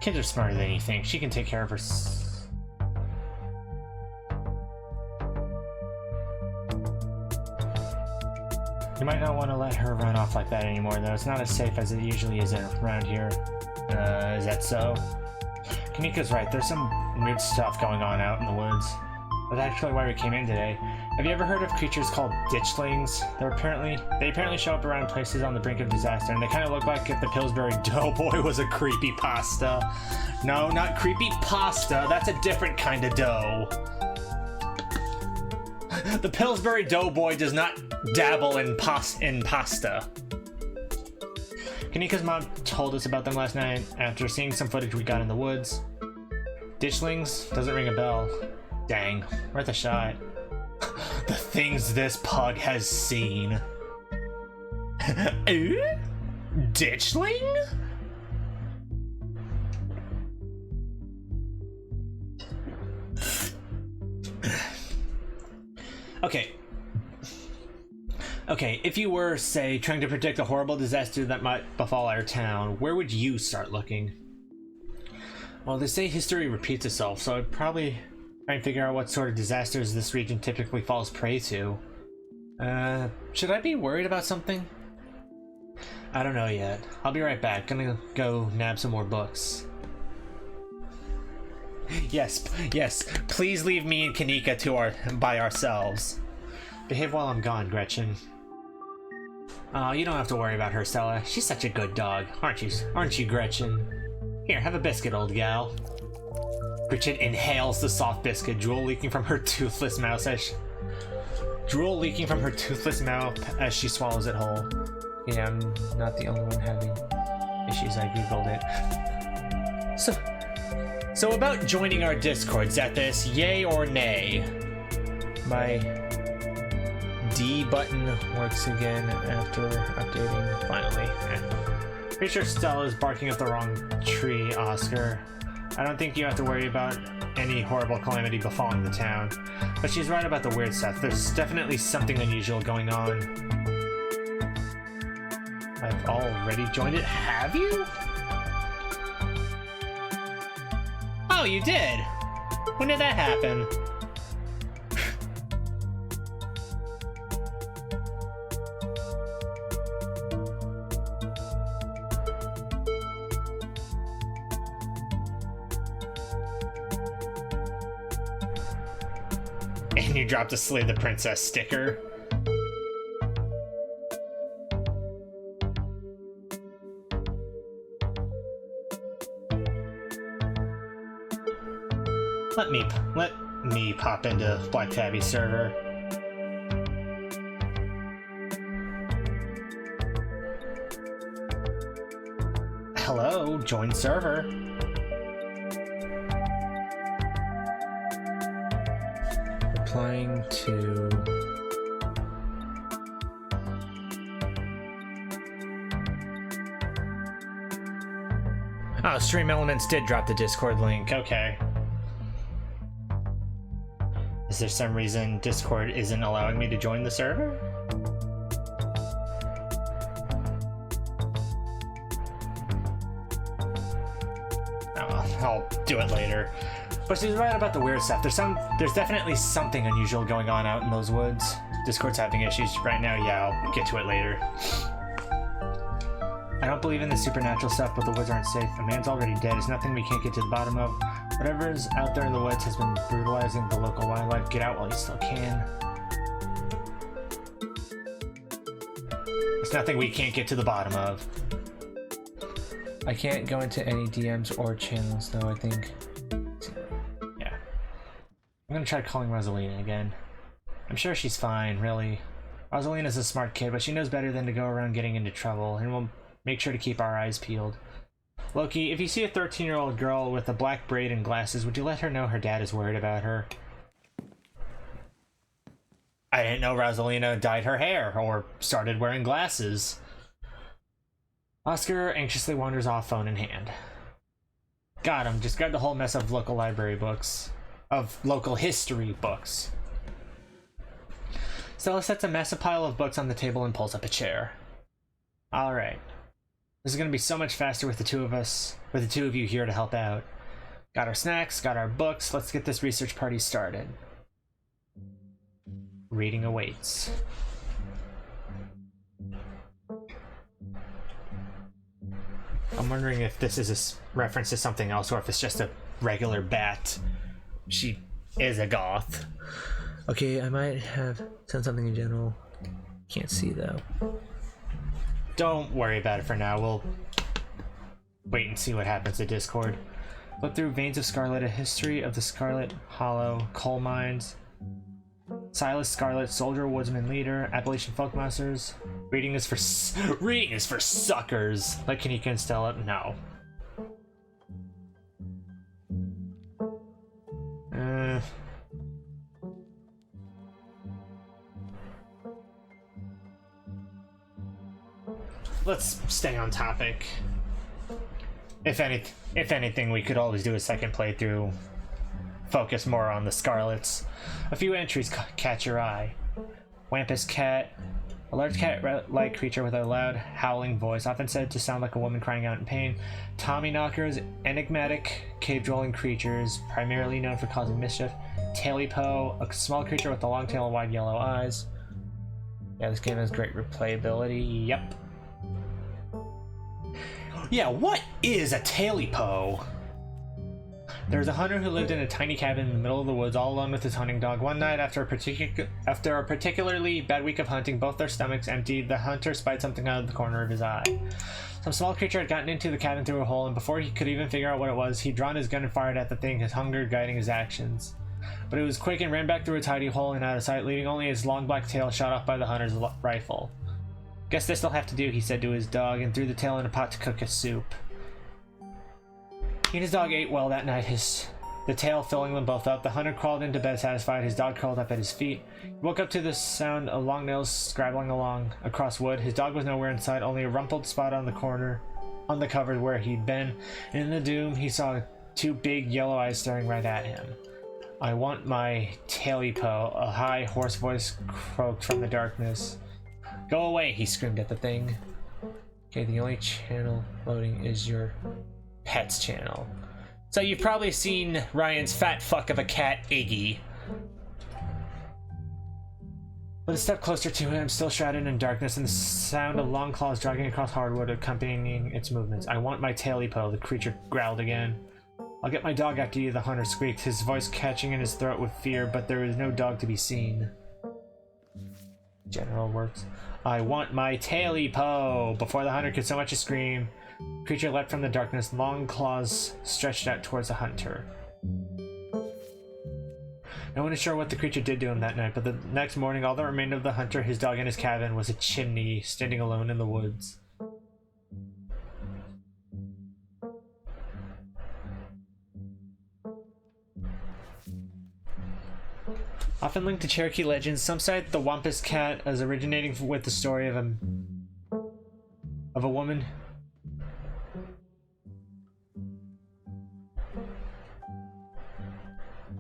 Kids are smarter than you think. She can take care of her. You might not want to let her run off like that anymore, though. It's not as safe as it usually is around here. Is that so? Kanika's right. There's some weird stuff going on out in the woods. That's actually why we came in today. Have you ever heard of creatures called ditchlings? They apparently show up around places on the brink of disaster, and they kind of look like if the Pillsbury Doughboy was a creepy pasta. No, not creepy pasta. That's a different kind of dough. The Pillsbury Doughboy does not dabble in pasta. Kanika's mom told us about them last night after seeing some footage we got in the woods. Ditchlings? Doesn't ring a bell. Dang, worth a shot. The things this pug has seen. Ditchling? Okay, if you were, say, trying to predict a horrible disaster that might befall our town, where would you start looking? Well, they say history repeats itself, so I'd probably try and figure out what sort of disasters this region typically falls prey to. Should I be worried about something? I don't know yet. I'll be right back. Gonna go nab some more books. Yes, please leave me and Kanika by ourselves. Behave while I'm gone, Gretchen. Oh, you don't have to worry about her, Stella. She's such a good dog, aren't you, Gretchen? Here, have a biscuit, old gal. Gretchen inhales the soft biscuit, drool leaking from her toothless mouth as she swallows it whole. Yeah, I'm not the only one having issues. I googled it. So about joining our Discord, Zethus, yay or nay? My D button works again after updating, finally. Pretty sure Stella's barking up the wrong tree, Oscar. I don't think you have to worry about any horrible calamity befalling the town. But she's right about the weird stuff. There's definitely something unusual going on. I've already joined it. Have you? Oh, you did? When did that happen? And you dropped a Slay the Princess sticker. Let me pop into Black Tabby's server. Hello, join server. Replying to... Oh, Stream Elements did drop the Discord link. Okay. Is there some reason Discord isn't allowing me to join the server? I'll do it later. But she's right about the weird stuff. There's definitely something unusual going on out in those woods. Discord's having issues right now. Yeah, I'll get to it later. I don't believe in the supernatural stuff, but the woods aren't safe. A man's already dead. There's nothing we can't get to the bottom of. Whatever's out there in the woods has been brutalizing the local wildlife. Get out while you still can. There's nothing we can't get to the bottom of. I can't go into any DMs or channels, though, I think. Yeah. I'm gonna try calling Rosalina again. I'm sure she's fine, really. Rosalina's a smart kid, but she knows better than to go around getting into trouble, and we'll make sure to keep our eyes peeled. Loki, if you see a 13-year-old girl with a black braid and glasses, would you let her know her dad is worried about her? I didn't know Rosalina dyed her hair or started wearing glasses. Oscar anxiously wanders off, phone in hand. Got him. Just grabbed a whole mess of local library books. Of local history books. Stella sets a massive pile of books on the table and pulls up a chair. Alright. This is going to be so much faster with the two of you here to help out. Got our snacks, got our books. Let's get this research party started. Reading awaits. I'm wondering if this is a reference to something else or if it's just a regular bat. She is a goth. Okay, I might have said something in general. Can't see though. Don't worry about it for now. We'll wait and see what happens to Discord. Look through Veins of Scarlet, a history of the Scarlet Hollow, coal mines. Silas Scarlet, soldier, woodsman, leader, Appalachian folk masters. Reading is for suckers. Like Kanika and Stella, no. Let's stay on topic. If anything, we could always do a second playthrough. Focus more on the Scarlets. A few entries catch your eye. Wampus cat. A large cat-like creature with a loud, howling voice, often said to sound like a woman crying out in pain. Tommy knockers, enigmatic, cave-dwelling creatures, primarily known for causing mischief. Tailipo, a small creature with a long tail and wide yellow eyes. Yeah, this game has great replayability. Yep. Yeah, what is a Tailipo? There's a hunter who lived in a tiny cabin in the middle of the woods all alone with his hunting dog. One night, after a particularly bad week of hunting, both their stomachs emptied, the hunter spied something out of the corner of his eye. Some small creature had gotten into the cabin through a hole, and before he could even figure out what it was, he'd drawn his gun and fired at the thing, his hunger guiding his actions. But it was quick and ran back through its hidey hole and out of sight, leaving only his long black tail shot off by the hunter's rifle. Guess this'll have to do, he said to his dog, and threw the tail in a pot to cook his soup. He and his dog ate well that night, the tail filling them both up. The hunter crawled into bed satisfied, his dog curled up at his feet. He woke up to the sound of long nails scrabbling along across wood. His dog was nowhere in sight, only a rumpled spot on the cupboard where he'd been. And in the doom, he saw two big yellow eyes staring right at him. I want my Tailipo, a high, hoarse voice croaked from the darkness. Go away, he screamed at the thing. Okay, the only channel loading is your pets channel. So you've probably seen Ryan's fat fuck of a cat, Iggy. But a step closer to him, still shrouded in darkness, and the sound of long claws dragging across hardwood accompanying its movements. I want my Tailipo, the creature growled again. I'll get my dog after you, the hunter squeaked, his voice catching in his throat with fear, but there was no dog to be seen. General works. I want my Tailipo! Before the hunter could so much as scream, the creature leapt from the darkness, long claws stretched out towards the hunter. No one is sure what the creature did to him that night, but the next morning all that remained of the hunter, his dog, and his cabin was a chimney standing alone in the woods. Often linked to Cherokee legends, some cite the Wampus cat as originating with the story of a woman.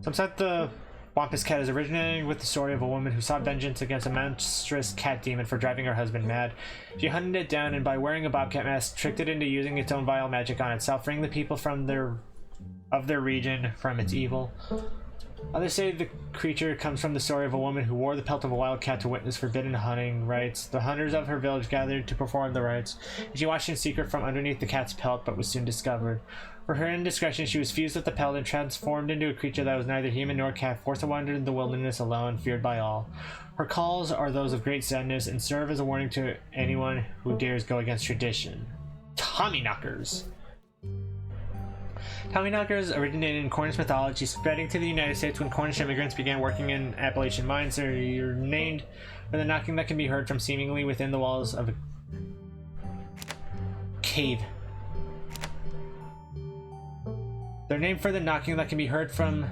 Some cite the Wampus cat as originating with the story of a woman who sought vengeance against a monstrous cat demon for driving her husband mad. She hunted it down and by wearing a bobcat mask, tricked it into using its own vile magic on itself, freeing the people from their of their region from its evil. Others say the creature comes from the story of a woman who wore the pelt of a wildcat to witness forbidden hunting rites. The hunters of her village gathered to perform the rites. She watched in secret from underneath the cat's pelt, but was soon discovered. For her indiscretion, she was fused with the pelt and transformed into a creature that was neither human nor cat, forced to wander in the wilderness alone, feared by all. Her calls are those of great sadness and serve as a warning to anyone who dares go against tradition. Tommyknockers. Tommyknockers originated in Cornish mythology, spreading to the United States when Cornish immigrants began working in Appalachian mines. They're named for the knocking that can be heard from seemingly within the walls of a cave. They're named for the knocking that can be heard from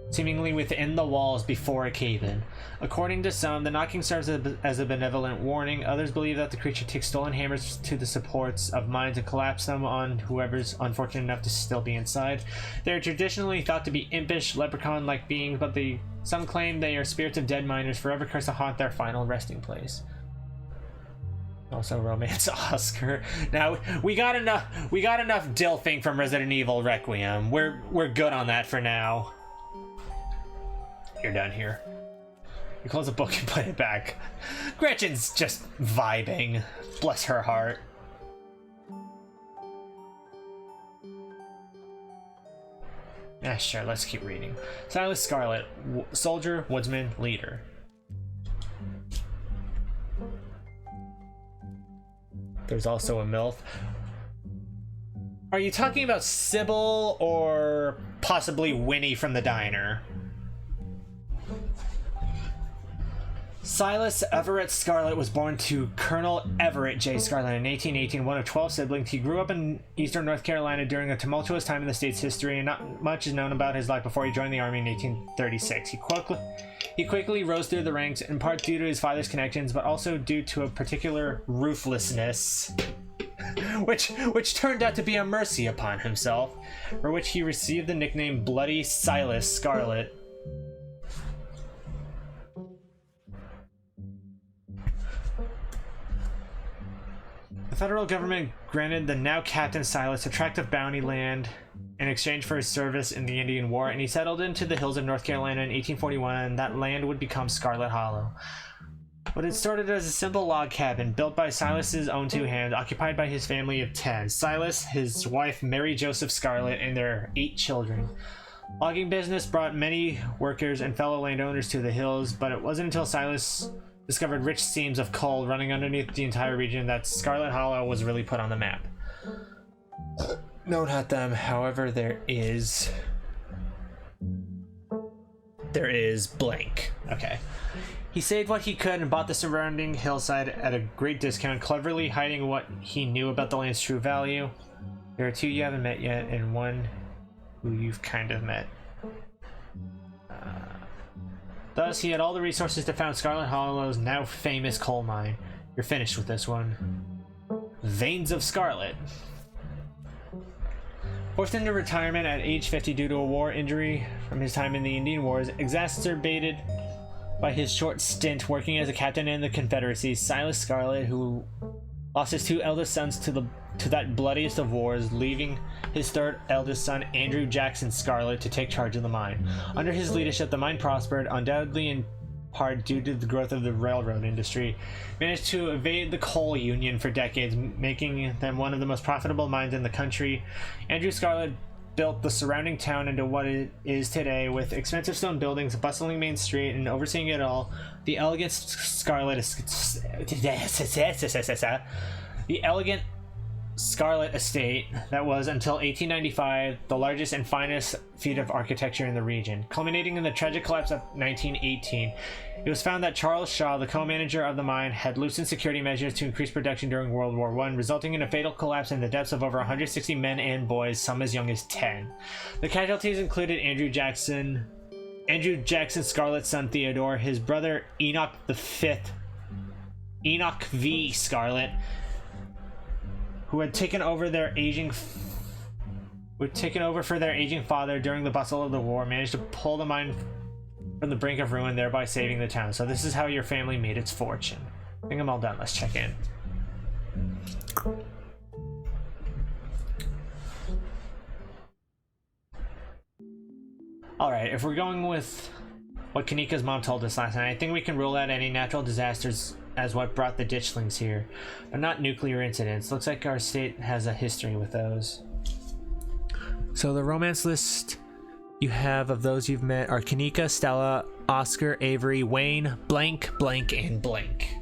seemingly within the walls before a cave-in. According to some, the knocking serves as a benevolent warning. Others believe that the creature takes stolen hammers to the supports of mines and collapses them on whoever's unfortunate enough to still be inside. They are traditionally thought to be impish, leprechaun-like beings, but some claim they are spirits of dead miners forever cursed to haunt their final resting place. Also, romance Oscar. Now we got enough dilfing from Resident Evil Requiem. We're good on that for now. You're done here. You close the book and put it back. Gretchen's just vibing. Bless her heart. Yeah, sure, let's keep reading. Silas Scarlet, soldier, woodsman, leader. There's also a MILF. Are you talking about Sybil or possibly Winnie from the diner? Silas Everett Scarlet was born to Colonel Everett J. Scarlet in 1818, one of 12 siblings. He grew up in eastern North Carolina during a tumultuous time in the state's history, and not much is known about his life before he joined the Army in 1836. He quickly rose through the ranks, in part due to his father's connections, but also due to a particular ruthlessness, which turned out to be a mercy upon himself, for which he received the nickname Bloody Silas Scarlet. The federal government granted the now Captain Silas a tract of bounty land in exchange for his service in the Indian War, and he settled into the hills of North Carolina in 1841, and that land would become Scarlet Hollow. But it started as a simple log cabin built by Silas's own two hands, occupied by his family of 10. Silas, his wife Mary Joseph Scarlet, and their 8 children. Logging business brought many workers and fellow landowners to the hills, but it wasn't until Silas discovered rich seams of coal running underneath the entire region that Scarlet Hollow was really put on the map. No, not them. However, there is blank. Okay. He saved what he could and bought the surrounding hillside at a great discount, cleverly hiding what he knew about the land's true value. There are 2 you haven't met yet, and 1 who you've kind of met. Thus, he had all the resources to found Scarlet Hollow's now famous coal mine. You're finished with this one. Veins of Scarlet. Forced into retirement at age 50 due to a war injury from his time in the Indian Wars, exacerbated by his short stint working as a captain in the Confederacy, Silas Scarlet, who lost his 2 eldest sons to that bloodiest of wars, leaving his 3rd eldest son, Andrew Jackson Scarlet, to take charge of the mine. Under his leadership, the mine prospered, undoubtedly in part due to the growth of the railroad industry, managed to evade the coal union for decades, making them one of the most profitable mines in the country. Andrew Scarlet built the surrounding town into what it is today, with expensive stone buildings, a bustling main street, and overseeing it all, the elegant Scarlet Estate that was, until 1895, the largest and finest feat of architecture in the region. Culminating in the tragic collapse of 1918, it was found that Charles Shaw, the co-manager of the mine, had loosened security measures to increase production during World War I, resulting in a fatal collapse in the deaths of over 160 men and boys, some as young as 10. The casualties included Andrew Jackson Scarlet's son Theodore, his brother Enoch V. Scarlet, who had taken over for their aging father during the bustle of the war, managed to pull the mine from the brink of ruin, thereby saving the town. So this is how your family made its fortune. I think I'm all done. Let's check in. Alright, if we're going with what Kanika's mom told us last night, I think we can rule out any natural disasters as what brought the ditchlings here, but not nuclear incidents. Looks like our state has a history with those. So the romance list you have of those you've met are Kanika, Stella, Oscar, Avery, Wayne, blank, blank, and blank.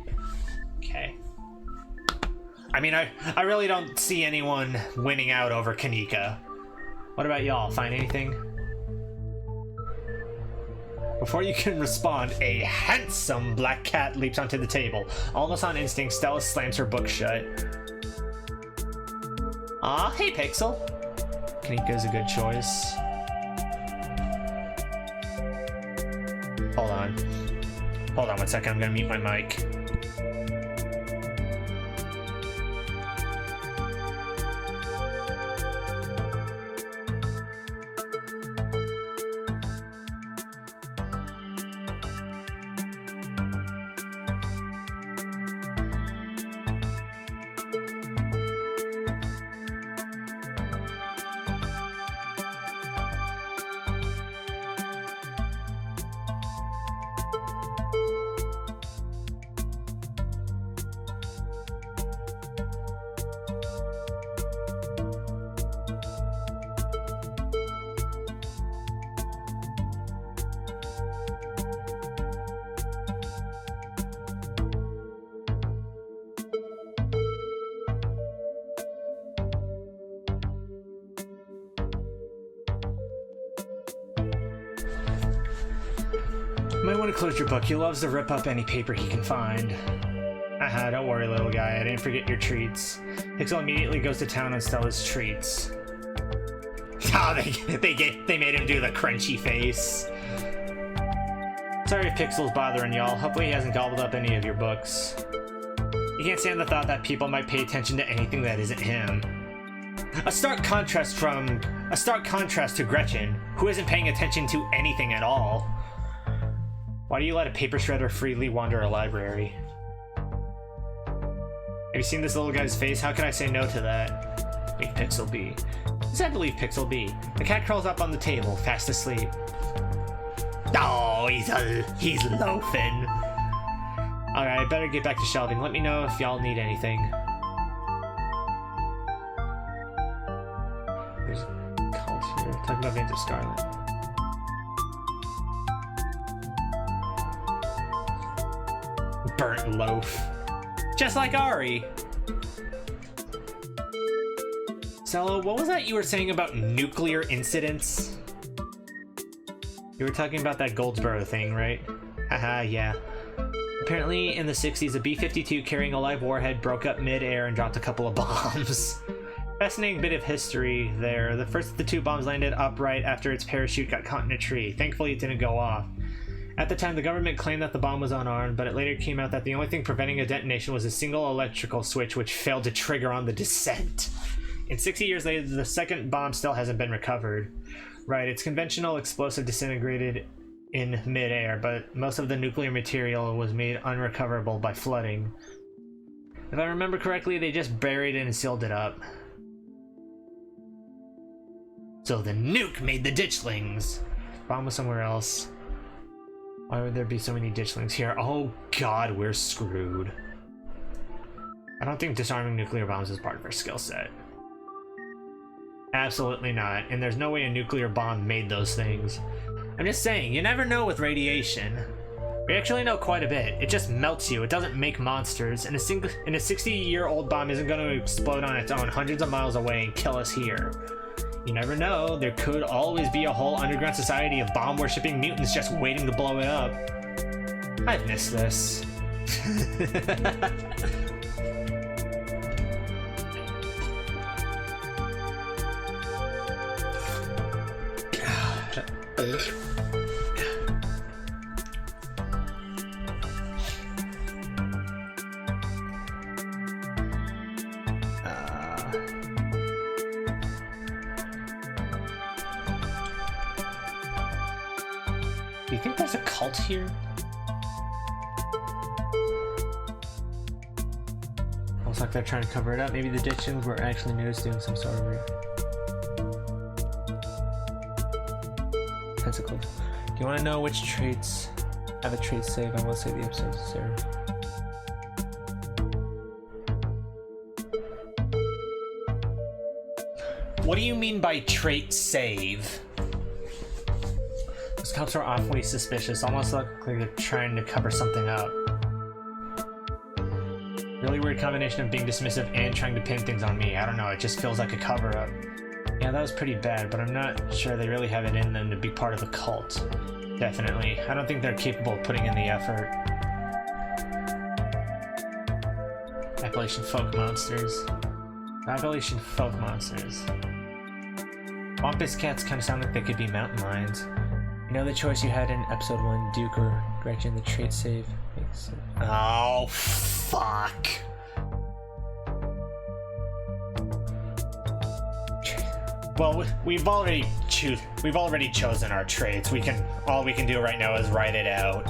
Okay. I mean, I really don't see anyone winning out over Kanika. What about y'all? Find anything? Before you can respond, a handsome black cat leaps onto the table. Almost on instinct, Stella slams her book shut. Aw, hey Pixel. Kanika's a good choice. Hold on. Hold on 1 second, I'm gonna mute my mic. You might want to close your book. He loves to rip up any paper he can find. Haha, don't worry, little guy. I didn't forget your treats. Pixel immediately goes to town on Stella's treats. Oh, they made him do the crunchy face. Sorry if Pixel's bothering y'all. Hopefully he hasn't gobbled up any of your books. He can't stand the thought that people might pay attention to anything that isn't him. A stark contrast to Gretchen, who isn't paying attention to anything at all. Why do you let a paper shredder freely wander a library? Have you seen this little guy's face? How can I say no to that? Leave Pixel be. Yes, I believe Pixel be. The cat crawls up on the table, fast asleep. Oh, he's loafing. Alright, I better get back to shelving. Let me know if y'all need anything. There's a cult here. Talking about Veins of Scarlet. Burnt loaf. Just like Ari. Stella, what was that you were saying about nuclear incidents? You were talking about that Goldsboro thing, right? Haha, yeah. Apparently, in the 60s, a B-52 carrying a live warhead broke up mid-air and dropped a couple of bombs. Fascinating bit of history there. The first of the two bombs landed upright after its parachute got caught in a tree. Thankfully, it didn't go off. At the time, the government claimed that the bomb was unarmed, but it later came out that the only thing preventing a detonation was a single electrical switch which failed to trigger on the descent. And 60 years later, the second bomb still hasn't been recovered. Right, its conventional explosive disintegrated in mid-air, but most of the nuclear material was made unrecoverable by flooding. If I remember correctly, they just buried it and sealed it up. So the nuke made the ditchlings. Bomb was somewhere else. Why would there be so many ditchlings here? Oh god, we're screwed. I don't think disarming nuclear bombs is part of our skill set. Absolutely not, and there's no way a nuclear bomb made those things. I'm just saying, you never know with radiation. We actually know quite a bit. It just melts you, it doesn't make monsters, and a 60-year-old bomb isn't going to explode on its own hundreds of miles away and kill us here. You never know, there could always be a whole underground society of bomb-worshipping mutants just waiting to blow it up. I've missed this. Do you think there's a cult here? Looks like they're trying to cover it up. Maybe the ditchings were actually noticed doing some sort of physical. Do you want to know which traits have a trait save? I will say the episode is there. What do you mean by trait save? Those cops are awfully suspicious, almost look like they're trying to cover something up. Really weird combination of being dismissive and trying to pin things on me. I don't know, it just feels like a cover-up. Yeah, that was pretty bad, but I'm not sure they really have it in them to be part of a cult. Definitely. I don't think they're capable of putting in the effort. Appalachian folk monsters. Appalachian folk monsters. Wampus cats kind of sound like they could be mountain lions. You know the choice you had in episode 1, Duke or Gretchen, the trait save? Oh, fuck. Well, we've already chosen our traits. All we can do right now is write it out.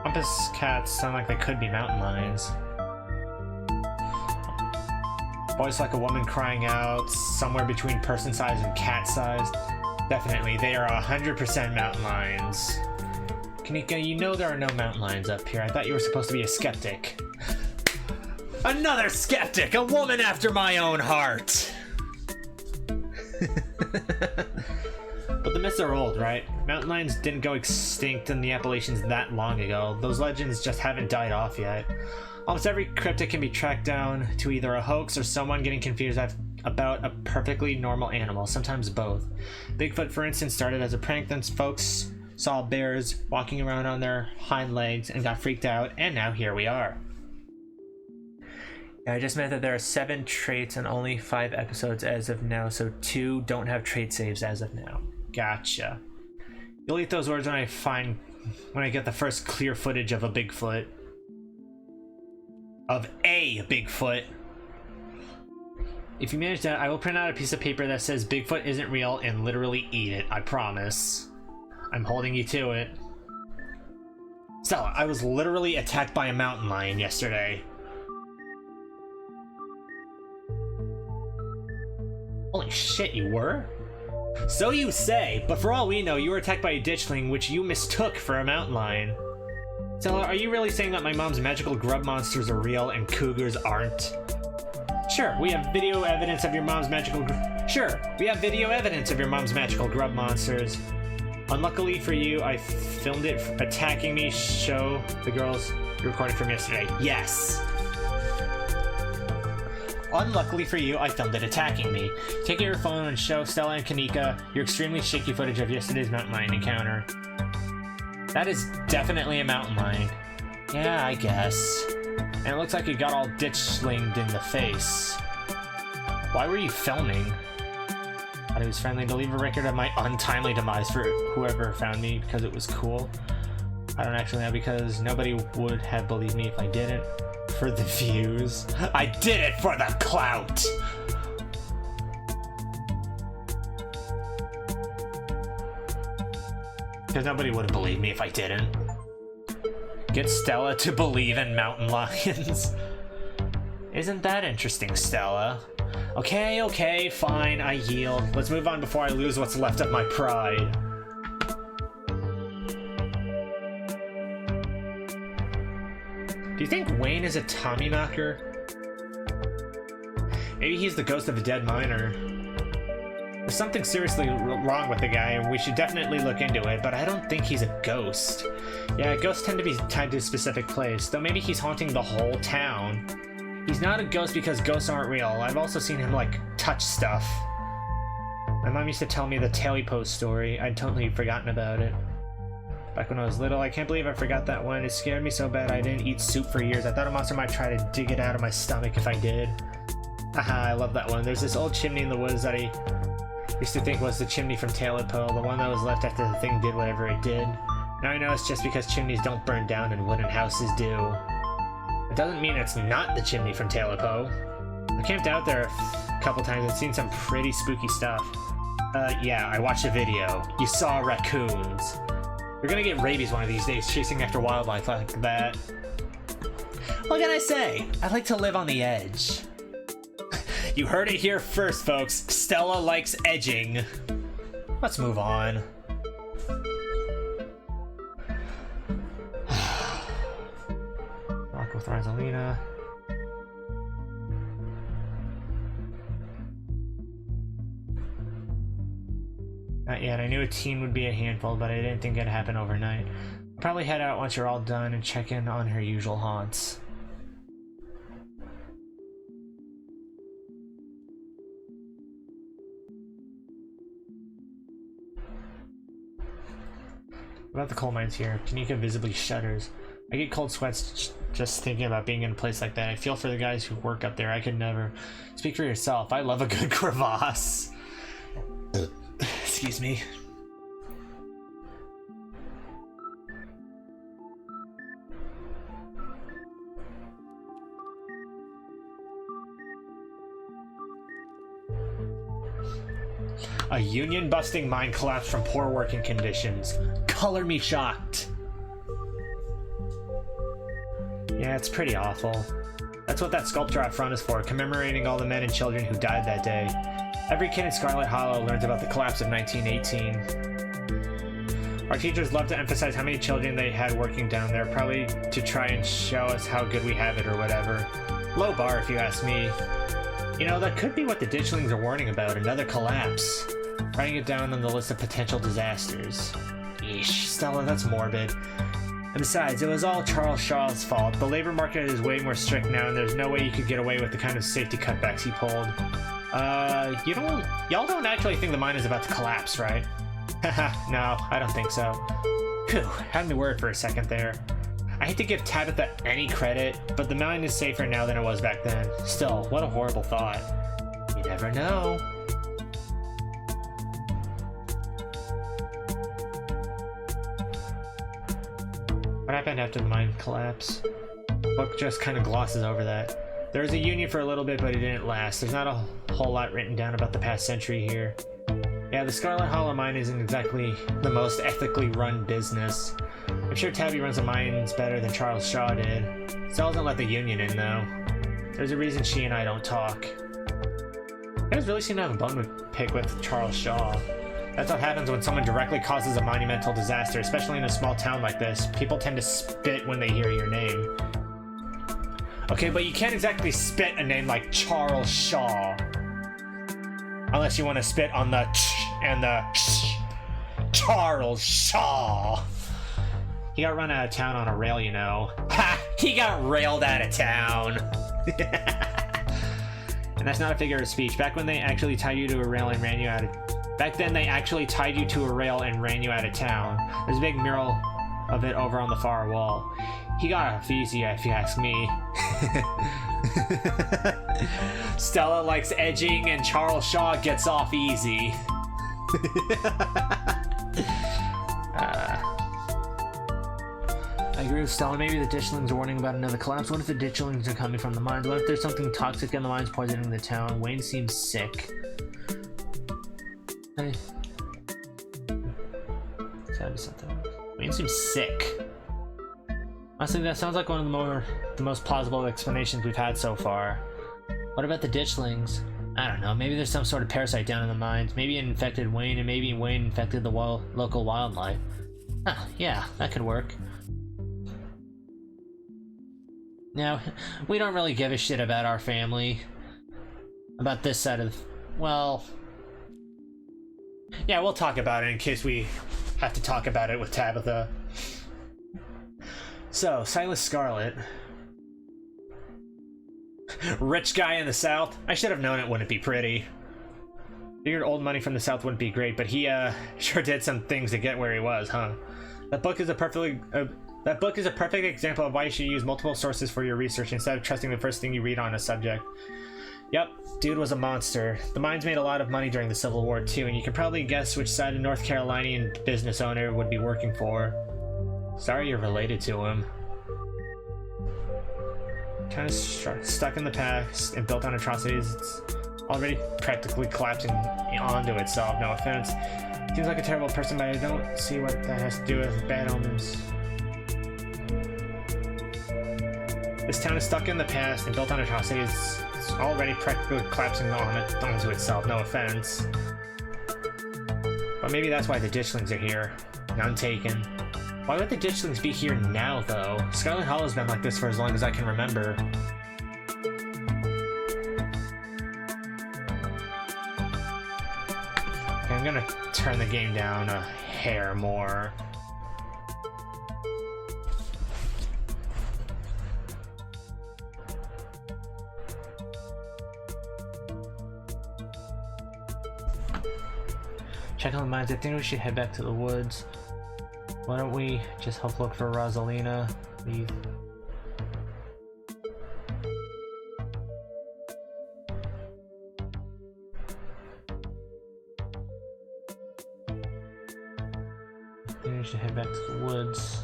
Wampus cats sound like they could be mountain lions. Voice like a woman crying out, somewhere between person size and cat size. Definitely, they are 100% mountain lions. Kanika, you know there are no mountain lions up here. I thought you were supposed to be a skeptic. Another skeptic! A woman after my own heart! But the myths are old, right? Mountain lions didn't go extinct in the Appalachians that long ago. Those legends just haven't died off yet. Almost every cryptid can be tracked down to either a hoax or someone getting confused about a perfectly normal animal, sometimes both. Bigfoot, for instance, started as a prank, then folks saw bears walking around on their hind legs and got freaked out, and now here we are. Yeah, I just meant that there are 7 traits and only 5 episodes as of now, so 2 don't have trait saves as of now. Gotcha. You'll eat those words when I get the first clear footage of a Bigfoot. Of a Bigfoot. If you manage that, I will print out a piece of paper that says Bigfoot isn't real and literally eat it, I promise. I'm holding you to it. Stella, I was literally attacked by a mountain lion yesterday. Holy shit, you were? So you say, but for all we know, you were attacked by a ditchling which you mistook for a mountain lion. Stella, are you really saying that my mom's magical grub monsters are real and cougars aren't? Sure, we have video evidence of your mom's magical grub monsters. Unluckily for you, I filmed it attacking me. Show the girls the recording from yesterday. Yes. Unluckily for you, I filmed it attacking me. Take your phone and show Stella and Kanika your extremely shaky footage of yesterday's mountain lion encounter. That is definitely a mountain lion. Yeah, I guess. And it looks like it got all ditch-slinged in the face. Why were you filming? Thought it was friendly to leave a record of my untimely demise for whoever found me because it was cool. I don't actually know, because nobody would have believed me if I didn't. For the views. I did it for the clout! Because nobody would have believed me if I didn't. Get Stella to believe in mountain lions. Isn't that interesting, Stella? Okay, fine, I yield. Let's move on before I lose what's left of my pride. Do you think Wayne is a Tommyknocker? Maybe he's the ghost of a dead miner. There's something seriously wrong with the guy, and we should definitely look into it, but I don't think he's a ghost. Yeah, ghosts tend to be tied to a specific place, though maybe he's haunting the whole town. He's not a ghost because ghosts aren't real. I've also seen him, like, touch stuff. My mom used to tell me the Taily Post story. I'd totally forgotten about it. Back when I was little, I can't believe I forgot that one. It scared me so bad I didn't eat soup for years. I thought a monster might try to dig it out of my stomach if I did. Haha, I love that one. There's this old chimney in the woods that I used to think was the chimney from Taily Post, the one that was left after the thing did whatever it did. Now I know it's just because chimneys don't burn down and wooden houses do. It doesn't mean it's not the chimney from Taily Post. I camped out there a couple times and seen some pretty spooky stuff. Yeah, I watched a video. You saw raccoons. You're gonna get rabies one of these days chasing after wildlife like that. What can I say? I like to live on the edge. You heard it here first, folks. Stella likes edging. Let's move on. Rock with Rosalina. Not yet. I knew a teen would be a handful, but I didn't think it'd happen overnight. I'll probably head out once you're all done and check in on her usual haunts. What about the coal mines here? Kanika visibly shudders. I get cold sweats just thinking about being in a place like that. I feel for the guys who work up there. I could never. Speak for yourself. I love a good crevasse. Excuse me. A union-busting mine collapse from poor working conditions. Color me shocked. Yeah, it's pretty awful. That's what that sculpture out front is for, commemorating all the men and children who died that day. Every kid in Scarlet Hollow learns about the collapse of 1918. Our teachers love to emphasize how many children they had working down there, probably to try and show us how good we have it or whatever. Low bar, if you ask me. You know, that could be what the ditchlings are warning about, another collapse. Writing it down on the list of potential disasters. Yeesh, Stella, that's morbid. And besides, it was all Charles Shaw's fault. The labor market is way more strict now, and there's no way you could get away with the kind of safety cutbacks he pulled. Y'all don't actually think the mine is about to collapse, right? Haha, no, I don't think so. Phew, had me worried for a second there. I hate to give Tabitha any credit, but the mine is safer now than it was back then. Still, what a horrible thought. You never know. What happened after the mine collapse? The book just kind of glosses over that. There was a union for a little bit, but it didn't last. There's not a whole lot written down about the past century here. Yeah, the Scarlet Hollow mine isn't exactly the most ethically run business. I'm sure Tabby runs the mines better than Charles Shaw did. Still doesn't let the union in, though. There's a reason she and I don't talk. You guys really seem to have a bone to pick with Charles Shaw. That's what happens when someone directly causes a monumental disaster, especially in a small town like this. People tend to spit when they hear your name. Okay, but you can't exactly spit a name like Charles Shaw. Unless you want to spit on the ch and the sh. Charles Shaw. He got run out of town on a rail, you know. Ha! He got railed out of town. And that's not a figure of speech. Back when they actually tied you to a rail and ran you out of... Back then they actually tied you to a rail and ran you out of town. There's a big mural of it over on the far wall. He got off easy, if you ask me. Stella likes edging and Charles Shaw gets off easy. I agree with Stella. Maybe the ditchlings are warning about another collapse. What if the ditchlings are coming from the mines? What if there's something toxic in the mines poisoning the town? Wayne seems sick. Hey. Gotta be something. Wayne seems sick. Honestly, that sounds like one of the most plausible explanations we've had so far. What about the ditchlings? I don't know, maybe there's some sort of parasite down in the mines. Maybe it infected Wayne, and maybe Wayne infected the local wildlife. Ah, yeah, that could work. Now, we don't really give a shit about our family. About this side of... well... yeah, we'll talk about it in case we have to talk about it with Tabitha. So, Silas Scarlet. Rich guy in the South. I should have known it wouldn't be pretty. Figured old money from the South wouldn't be great, but he sure did some things to get where he was, huh? That book is a perfect example of why you should use multiple sources for your research instead of trusting the first thing you read on a subject. Yep, dude was a monster. The mines made a lot of money during the Civil War too, and you can probably guess which side a North Carolinian business owner would be working for. Sorry you're related to him. Kind of stuck in the past and built on atrocities. It's already practically collapsing onto itself, no offense. Seems like a terrible person, but I don't see what that has to do with bad omens. This town is stuck in the past and built on atrocities. It's already practically collapsing onto itself, no offense. But maybe that's why the ditchlings are here. None taken. Why would the ditchlings be here now, though? Scarlet Hollow's been like this for as long as I can remember. Okay, I'm gonna turn the game down a hair more. Check on the mines. I think we should head back to the woods. Why don't we just help look for Rosalina? Leave. I think we should head back to the woods.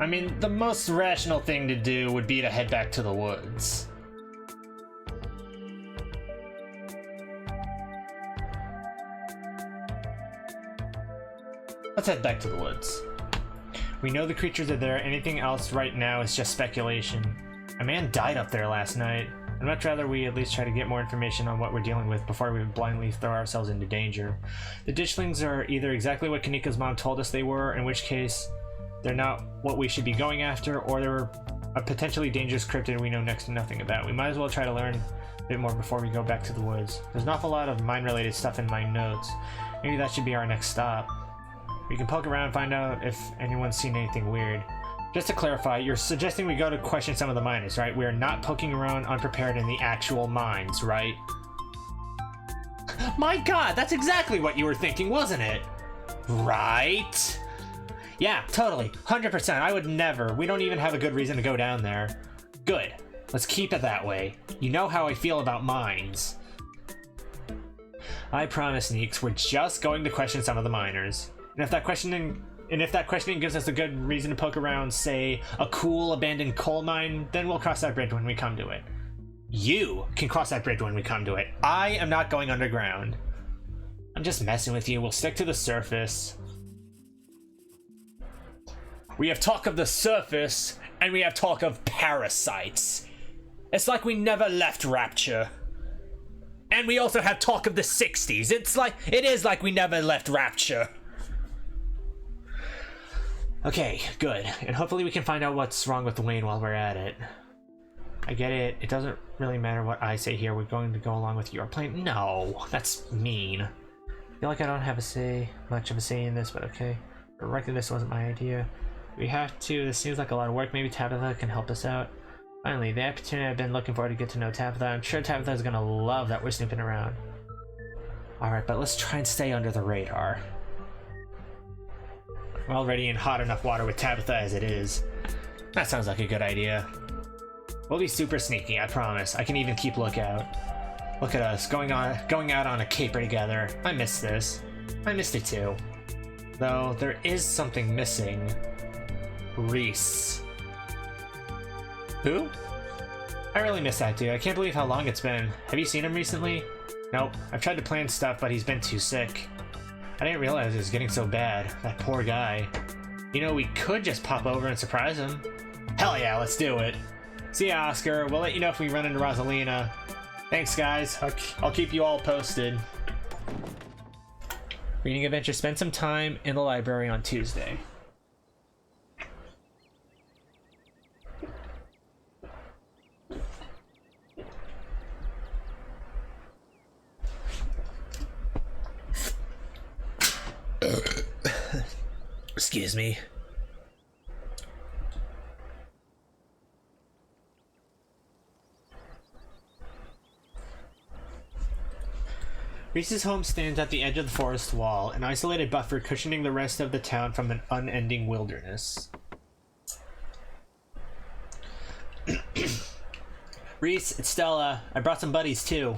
I mean, the most rational thing to do would be to head back to the woods. Let's head back to the woods. We know the creatures are there. Anything else right now is just speculation. A man died up there last night. I'd much rather we at least try to get more information on what we're dealing with before we blindly throw ourselves into danger. The ditchlings are either exactly what Kanika's mom told us they were, in which case they're not what we should be going after, or they're a potentially dangerous cryptid we know next to nothing about. We might as well try to learn a bit more before we go back to the woods. There's an awful lot of mine-related stuff in my notes. Maybe that should be our next stop. We can poke around and find out if anyone's seen anything weird. Just to clarify, you're suggesting we go to question some of the miners, right? We are not poking around unprepared in the actual mines, right? My god, that's exactly what you were thinking, wasn't it? Right? Yeah, totally. 100%. I would never. We don't even have a good reason to go down there. Good. Let's keep it that way. You know how I feel about mines. I promise, Neeks, we're just going to question some of the miners. And if that questioning gives us a good reason to poke around, say, a cool abandoned coal mine, then we'll cross that bridge when we come to it. You can cross that bridge when we come to it. I am not going underground. I'm just messing with you. We'll stick to the surface. We have talk of the surface, and we have talk of parasites. It's like we never left Rapture. And we also have talk of the 60s. It is like we never left Rapture. Okay, good. And hopefully we can find out what's wrong with Wayne while we're at it. I get it. It doesn't really matter what I say here. We're going to go along with your plan. No, that's mean. I feel like I don't have much of a say in this, but okay. I reckon this wasn't my idea. We have to. This seems like a lot of work. Maybe Tabitha can help us out. Finally, the opportunity I've been looking for to get to know Tabitha. I'm sure Tabitha is gonna love that we're snooping around. Alright, but let's try and stay under the radar. We're already in hot enough water with Tabitha as it is. That sounds like a good idea. We'll be super sneaky, I promise. I can even keep lookout. Look at us, going out on a caper together. I miss this. I missed it too. Though, there is something missing. Reese. Who? I really miss that dude. I can't believe how long it's been. Have you seen him recently? Nope. I've tried to plan stuff, but he's been too sick. I didn't realize it was getting so bad. That poor guy. You know, we could just pop over and surprise him. Hell yeah, let's do it. See ya, Oscar. We'll let you know if we run into Rosalina. Thanks, guys. I'll keep you all posted. Reading adventure. Spend some time in the library on Tuesday. Excuse me. Reese's home stands at the edge of the forest wall, an isolated buffer cushioning the rest of the town from an unending wilderness. Reese, it's Stella. I brought some buddies too.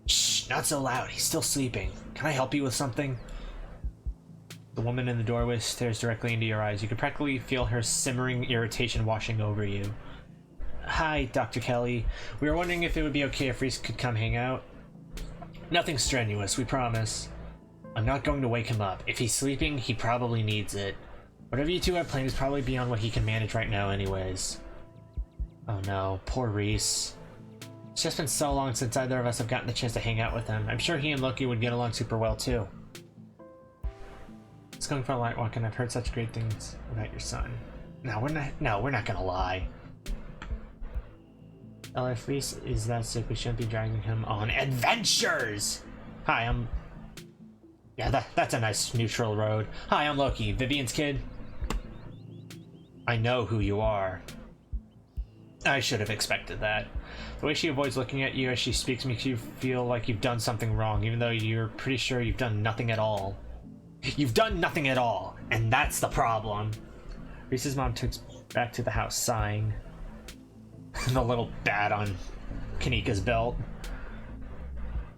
Shh, not so loud. He's still sleeping. Can I help you with something? The woman in the doorway stares directly into your eyes. You can practically feel her simmering irritation washing over you. Hi, Dr. Kelly. We were wondering if it would be okay if Reese could come hang out. Nothing strenuous, we promise. I'm not going to wake him up. If he's sleeping, he probably needs it. Whatever you two have planned is probably beyond what he can manage right now anyways. Oh no, poor Reese. It's just been so long since either of us have gotten the chance to hang out with him. I'm sure he and Loki would get along super well too. It's going for a light walk and I've heard such great things about your son. No, we're not gonna lie. Well, if Reese is that sick, we shouldn't be dragging him on adventures! Hi, I'm... Yeah, that's a nice neutral road. Hi, I'm Loki, Vivian's kid. I know who you are. I should have expected that. The way she avoids looking at you as she speaks makes you feel like you've done something wrong, even though you're pretty sure you've done nothing at all. You've done nothing at all, and that's the problem. Reese's mom took back to the house, sighing. The little bat on Kanika's belt.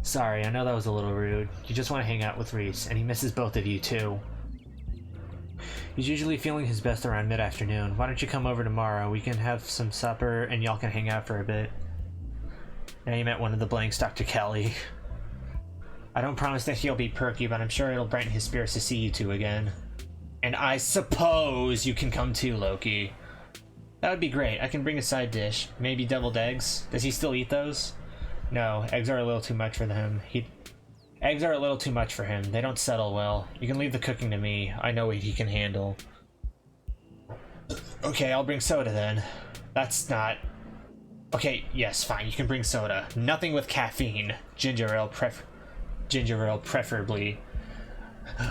Sorry, I know that was a little rude. You just want to hang out with Reese, and he misses both of you too. He's usually feeling his best around mid-afternoon. Why don't you come over tomorrow? We can have some supper, and y'all can hang out for a bit. Now you met one of the blanks, Dr. Kelly. I don't promise that he'll be perky, but I'm sure it'll brighten his spirits to see you two again. And I suppose you can come too, Loki. That would be great. I can bring a side dish. Maybe deviled eggs. Does he still eat those? No, eggs are a little too much for him. Eggs are a little too much for him. They don't settle well. You can leave the cooking to me. I know what he can handle. Okay, I'll bring soda then. That's not... Okay, yes, fine. You can bring soda. Nothing with caffeine. Ginger ale preferably.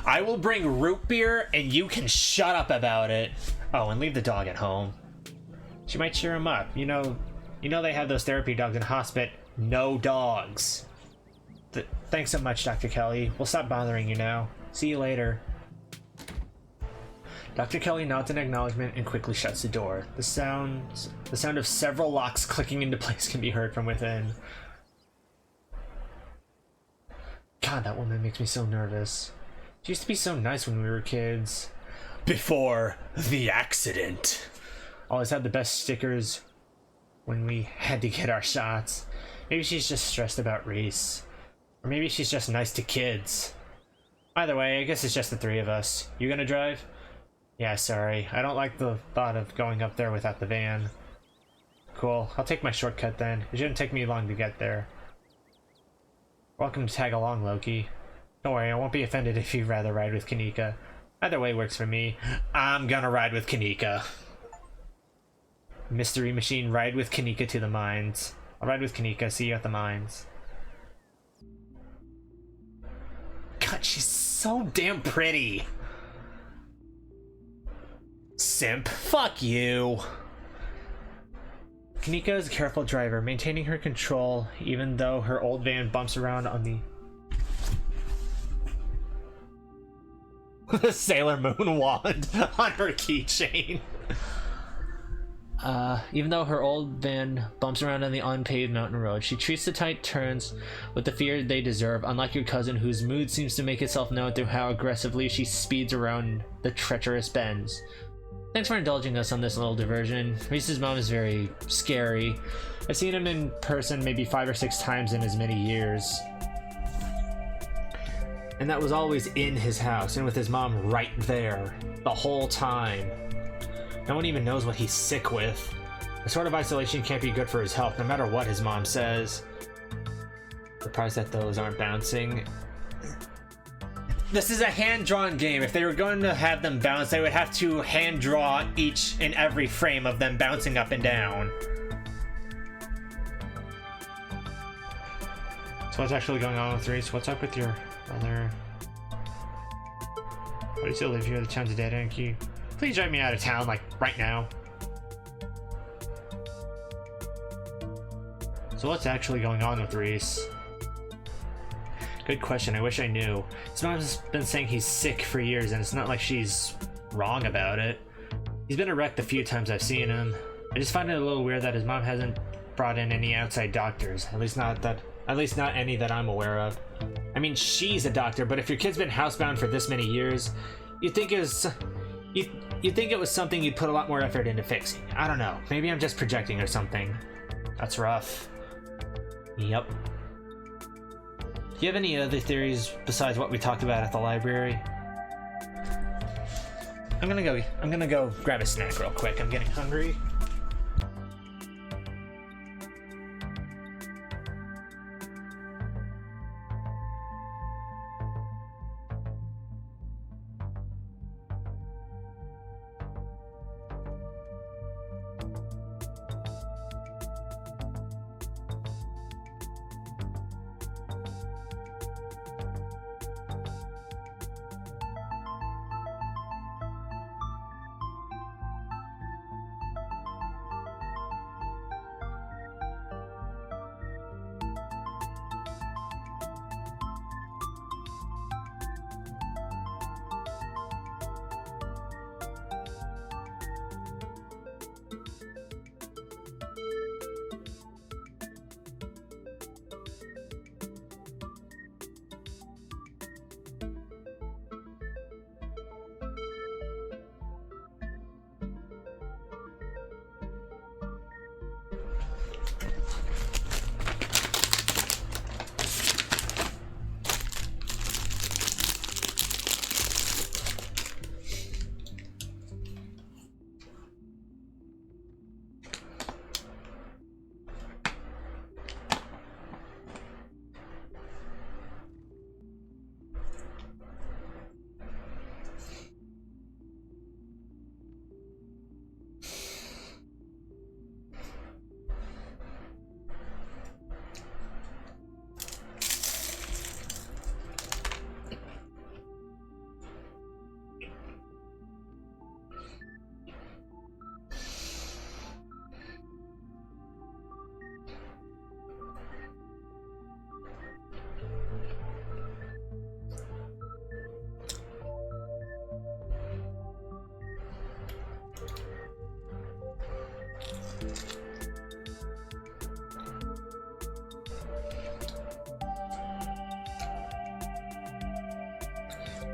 I will bring root beer and you can shut up about it. Oh, and leave the dog at home. She might cheer him up. You know they have those therapy dogs in hospital. No dogs. Thanks so much, Dr. Kelly. We'll stop bothering you now. See you later. Dr. Kelly nods in acknowledgement and quickly shuts the door. The sound of several locks clicking into place can be heard from within. God, that woman makes me so nervous. She used to be so nice when we were kids. Before the accident. Always had the best stickers when we had to get our shots. Maybe she's just stressed about Reese. Or maybe she's just nice to kids. Either way, I guess it's just the three of us. You gonna drive? Yeah, sorry. I don't like the thought of going up there without the van. Cool. I'll take my shortcut then. It shouldn't take me long to get there. Welcome to tag along, Loki. Don't worry, I won't be offended if you'd rather ride with Kanika. Either way works for me. I'm gonna ride with Kanika. Mystery Machine, ride with Kanika to the mines. I'll ride with Kanika, see you at the mines. God, she's so damn pretty. Simp. Fuck you. Kanika is a careful driver, maintaining her control even though her old van bumps around on the Sailor Moon wand on her keychain. Even though her old van bumps around on the unpaved mountain road, she treats the tight turns with the fear they deserve, unlike your cousin whose mood seems to make itself known through how aggressively she speeds around the treacherous bends. Thanks for indulging us on this little diversion. Reese's mom is very scary. I've seen him in person maybe 5 or 6 times in as many years. And that was always in his house, and with his mom right there, the whole time. No one even knows what he's sick with. The sort of isolation can't be good for his health, no matter what his mom says. Surprised that those aren't bouncing. This is a hand-drawn game. If they were going to have them bounce, they would have to hand-draw each and every frame of them bouncing up and down. So what's actually going on with Reese? What's up with your brother? Why do you still live here? The town's dead end. Can you please drive me out of town, like, right now? So what's actually going on with Reese? Good question. I wish I knew. His mom's been saying he's sick for years, and it's not like she's wrong about it. He's been wrecked a few times I've seen him. I just find it a little weird that his mom hasn't brought in any outside doctors. At least not any that I'm aware of. I mean, she's a doctor, but if your kid's been housebound for this many years, you'd think it was something you'd put a lot more effort into fixing. I don't know. Maybe I'm just projecting or something. That's rough. Yep. Do you have any other theories besides what we talked about at the library? I'm gonna go grab a snack real quick. I'm getting hungry.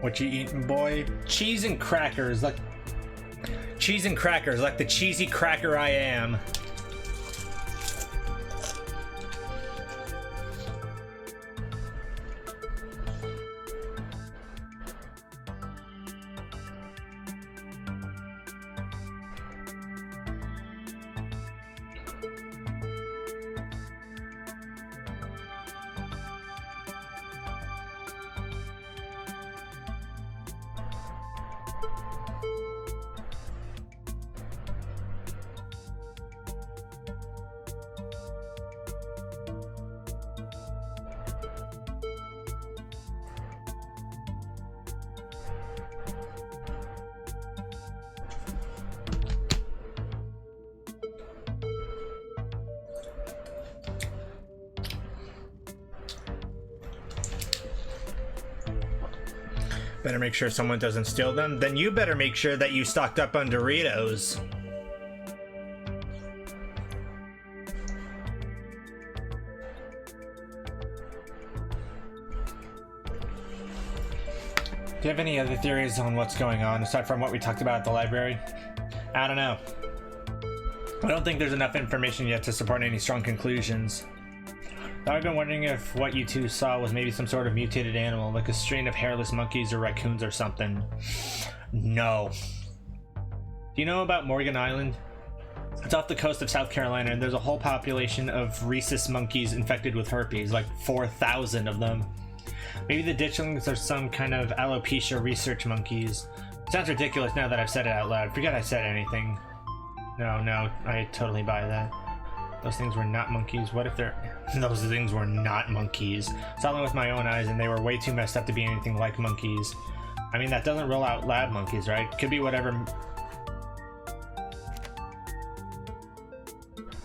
What you eating, boy? Cheese and crackers, like the cheesy cracker I am. Better make sure someone doesn't steal them. Then you better make sure that you stocked up on Doritos. Do you have any other theories on what's going on aside from what we talked about at the library? I don't know. I don't think there's enough information yet to support any strong conclusions. I've been wondering if what you two saw was maybe some sort of mutated animal, like a strain of hairless monkeys or raccoons or something. No. Do you know about Morgan Island? It's off the coast of South Carolina, and there's a whole population of rhesus monkeys infected with herpes, like 4,000 of them. Maybe the ditchlings are some kind of alopecia research monkeys. Sounds ridiculous now that I've said it out loud. Forget I said anything. No, I totally buy that. Those things were not monkeys. What if they're... Those things were not monkeys. Saw them with my own eyes, and they were way too messed up to be anything like monkeys. I mean, that doesn't rule out lab monkeys, right? Could be whatever...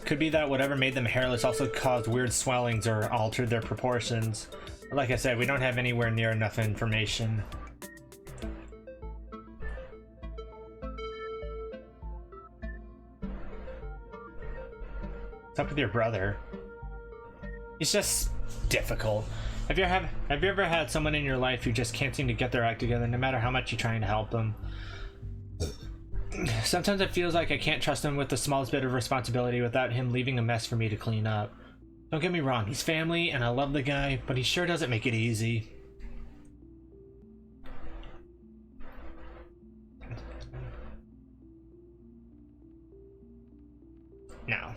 Could be that whatever made them hairless also caused weird swellings or altered their proportions. But like I said, we don't have anywhere near enough information. What's up with your brother? He's just difficult. Have you ever had someone in your life who just can't seem to get their act together no matter how much you're trying to help them? Sometimes it feels like I can't trust him with the smallest bit of responsibility without him leaving a mess for me to clean up. Don't get me wrong, he's family and I love the guy, but he sure doesn't make it easy. No.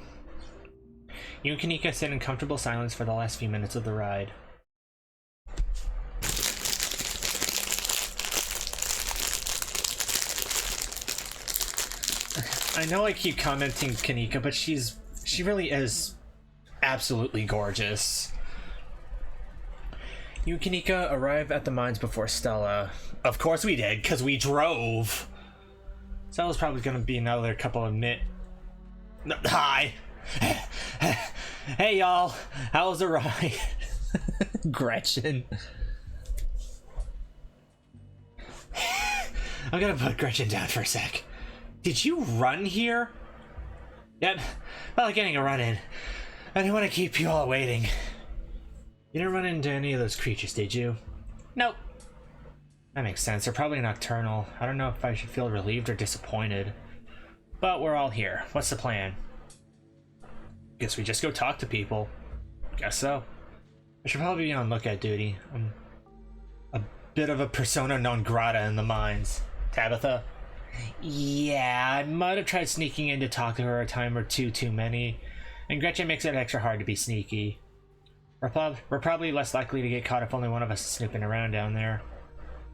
You and Kanika sit in comfortable silence for the last few minutes of the ride. I know I keep commenting Kanika, but she really is absolutely gorgeous. You and Kanika arrive at the mines before Stella. Of course we did, because we drove. Stella's probably going to be another couple of Hi. Hey y'all, how was the ride? Gretchen. I'm gonna put Gretchen down for a sec. Did you run here? Yep, felt like getting a run in. I didn't want to keep you all waiting. You didn't run into any of those creatures, did you? Nope. That makes sense. They're probably nocturnal. I don't know if I should feel relieved or disappointed. But we're all here. What's the plan? Guess we just go talk to people. Guess so. I should probably be on lookout duty. I'm a bit of a persona non grata in the mines. Tabitha? Yeah, I might have tried sneaking in to talk to her a time or two too many. And Gretchen makes it extra hard to be sneaky. We're probably less likely to get caught if only one of us is snooping around down there.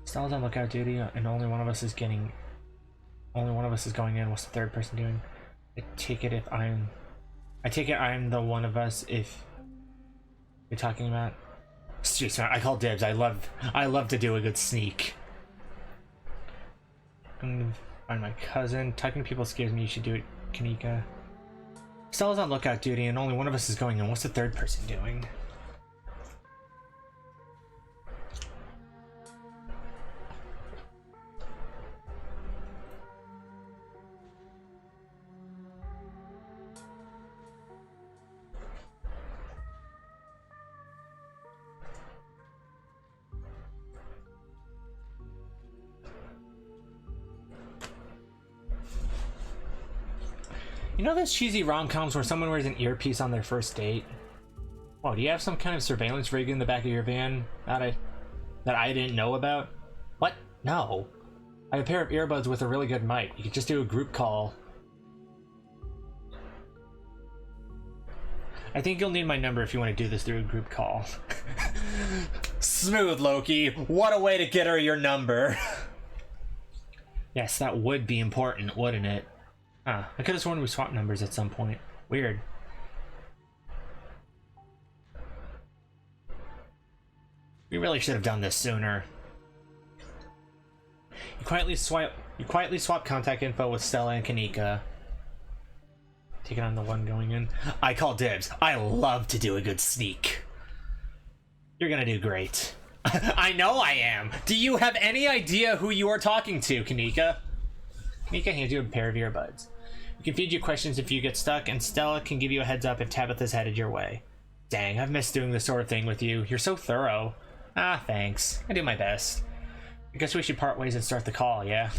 Stella's on lookout duty, and only one of us is going in. What's the third person doing? I take it I'm the one of us if you're talking about. Street smart. I call dibs. I love to do a good sneak. I'm gonna find my cousin. Typing people scares me. You should do it, Kanika. Stella's on lookout duty, and only one of us is going in. What's the third person doing? You know those cheesy rom-coms where someone wears an earpiece on their first date? Oh, do you have some kind of surveillance rig in the back of your van that I didn't know about? What? No. I have a pair of earbuds with a really good mic. You could just do a group call. I think you'll need my number if you want to do this through a group call. Smooth, Loki. What a way to get her your number. Yes, that would be important, wouldn't it? Huh, I could have sworn we swapped numbers at some point. Weird. We really should have done this sooner. You quietly swap contact info with Stella and Kanika. Taking on the one going in. I call dibs. I love to do a good sneak. You're gonna do great. I know I am. Do you have any idea who you are talking to, Kanika? Kanika hands you a pair of earbuds. We can feed you questions if you get stuck, and Stella can give you a heads up if Tabitha's headed your way. Dang, I've missed doing this sort of thing with you. You're so thorough. Ah, thanks. I do my best. I guess we should part ways and start the call, yeah?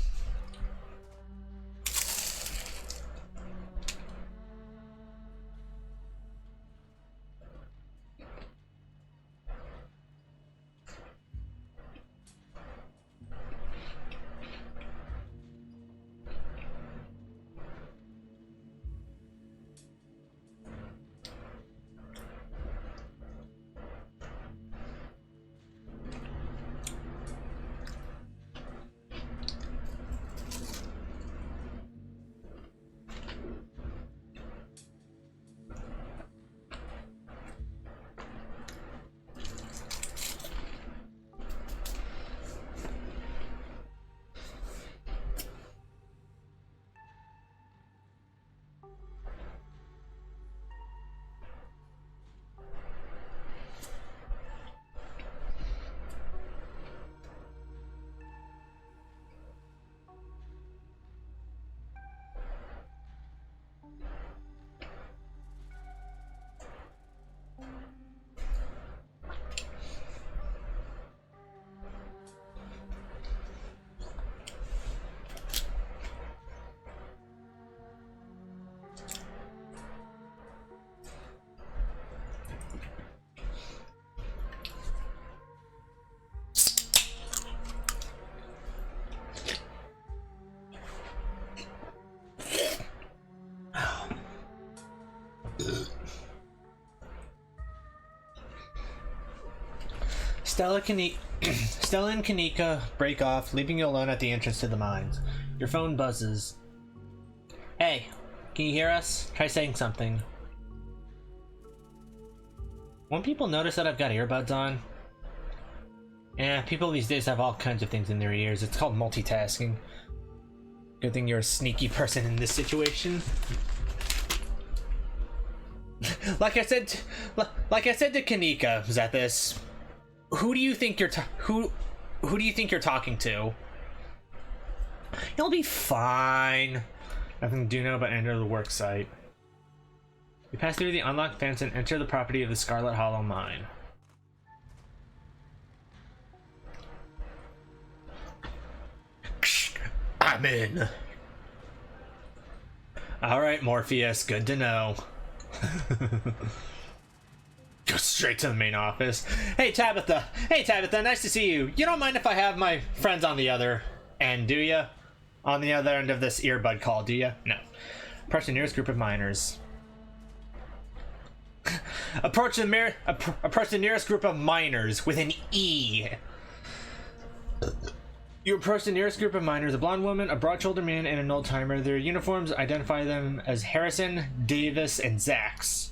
Stella and Kanika break off, leaving you alone at the entrance to the mines. Your phone buzzes. Hey, can you hear us? Try saying something. Won't people notice that I've got earbuds on? Yeah, people these days have all kinds of things in their ears. It's called multitasking. Good thing you're a sneaky person in this situation. Like I said to Kanika, was at this. Who do you think you're who do you think you're talking to? You'll be fine. Nothing to do now but enter the work site. You pass through the unlocked fence and enter the property of the Scarlet Hollow mine. I'm in. Alright, Morpheus, good to know. Go straight to the main office. Hey Tabitha, nice to see you. You don't mind if I have my friends on the other end, do ya? On the other end of this earbud call, do ya? No. Approach the nearest group of miners. Approach the nearest group of miners with an E. You approach the nearest group of miners, a blonde woman, a broad-shouldered man, and an old-timer. Their uniforms identify them as Harrison, Davis, and Zax.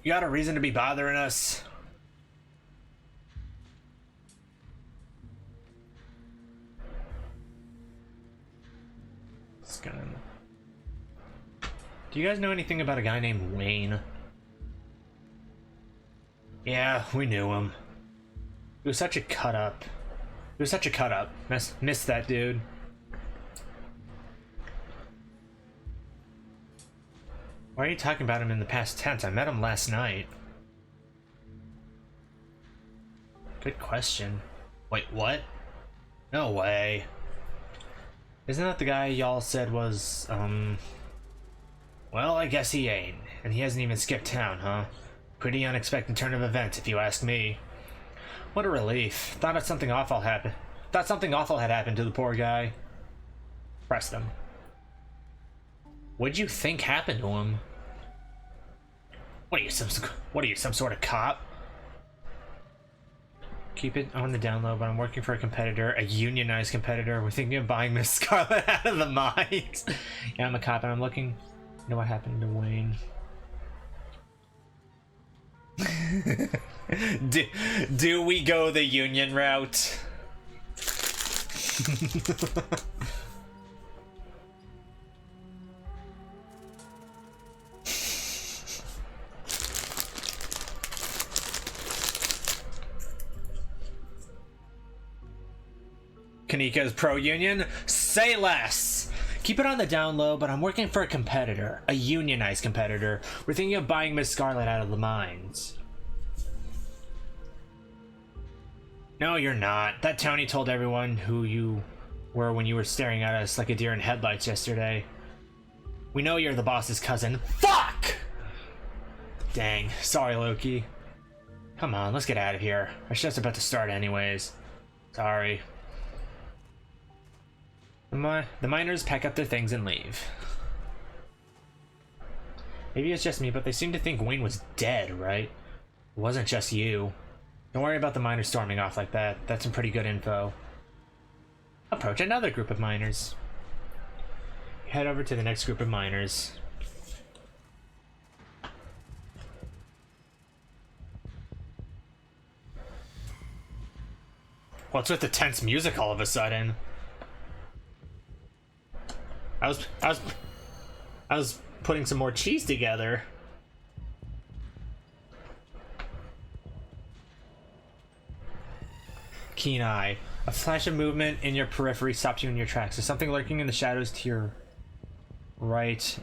You got a reason to be bothering us? Do you guys know anything about a guy named Wayne? Yeah, we knew him. He was such a cut-up. Missed that dude. Why are you talking about him in the past tense? I met him last night. Good question. Wait, what? No way. Isn't that the guy y'all said was, Well, I guess he ain't. And he hasn't even skipped town, huh? Pretty unexpected turn of events, if you ask me. What a relief. Thought something awful had happened to the poor guy. Press them. What'd you think happened to him? What are you, some sort of cop? Keep it on the down low, but I'm working for a competitor, a unionized competitor. We're thinking of buying Miss Scarlet out of the mines. Yeah, I'm a cop and I'm looking. You know what happened to Wayne? do we go the union route? Kanika's pro-union? Say less! Keep it on the down low, but I'm working for a competitor. A unionized competitor. We're thinking of buying Miss Scarlet out of the mines. No, you're not. That Tony told everyone who you were when you were staring at us like a deer in headlights yesterday. We know you're the boss's cousin. Fuck! Dang. Sorry, Loki. Come on, let's get out of here. Our show's about to start anyways. Sorry. The miners pack up their things and leave. Maybe it's just me, but they seem to think Wayne was dead, right? It wasn't just you. Don't worry about the miners storming off like that. That's some pretty good info. Approach another group of miners. Head over to the next group of miners. What's with the tense music all of a sudden? I was putting some more cheese together. Keen eye. A flash of movement in your periphery stops you in your tracks. There's something lurking in the shadows to your right.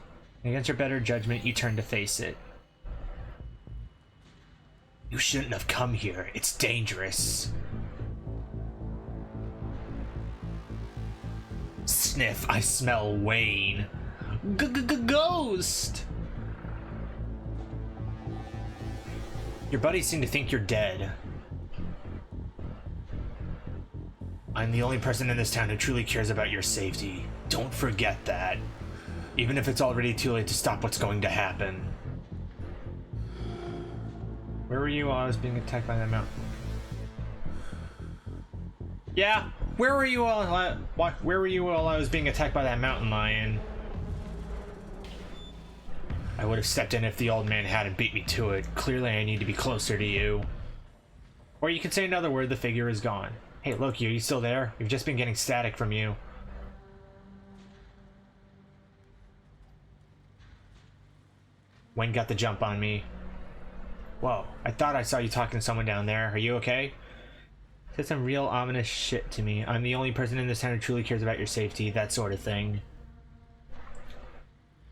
Against your better judgment, you turn to face it. You shouldn't have come here. It's dangerous. Sniff, I smell Wayne. Ghost! Your buddies seem to think you're dead. I'm the only person in this town who truly cares about your safety. Don't forget that. Even if it's already too late to stop what's going to happen. Where were you while I was being attacked by that mountain? Yeah, where were you while I was being attacked by that mountain lion? I would have stepped in if the old man hadn't beat me to it. Clearly I need to be closer to you. Or you could say another word, the figure is gone. Hey Loki, are you still there? We've just been getting static from you. Wayne got the jump on me. Whoa, I thought I saw you talking to someone down there. Are you okay? Said some real ominous shit to me. I'm the only person in this town who truly cares about your safety, that sort of thing.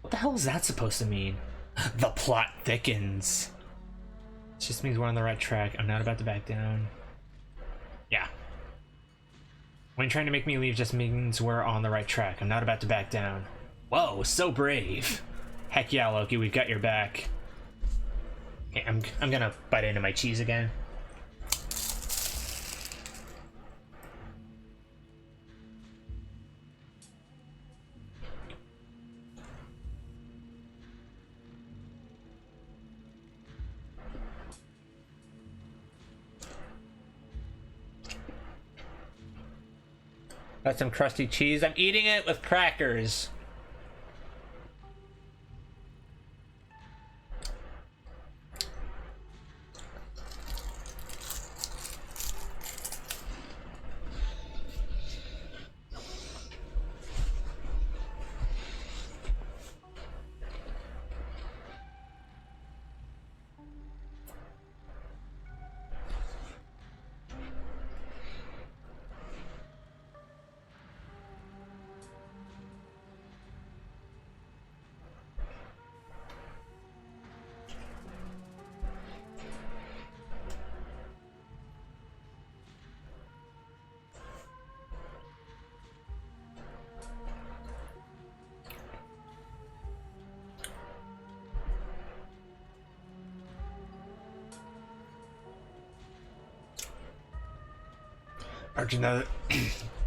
What the hell is that supposed to mean? The plot thickens. It just means we're on the right track. I'm not about to back down. Yeah. When trying to make me leave just means we're on the right track. I'm not about to back down. Whoa, so brave. Heck yeah, Loki, we've got your back. Okay, I'm gonna bite into my cheese again. Got some crusty cheese. I'm eating it with crackers.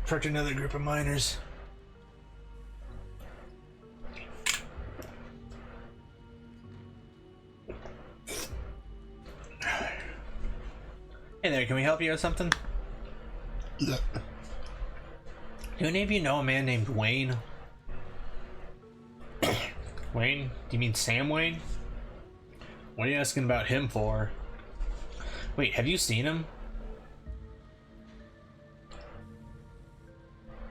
Approach another group of miners. Hey there, can we help you with something? Do any of you know a man named Wayne? Wayne? Do you mean Sam Wayne? What are you asking about him for? Wait, have you seen him?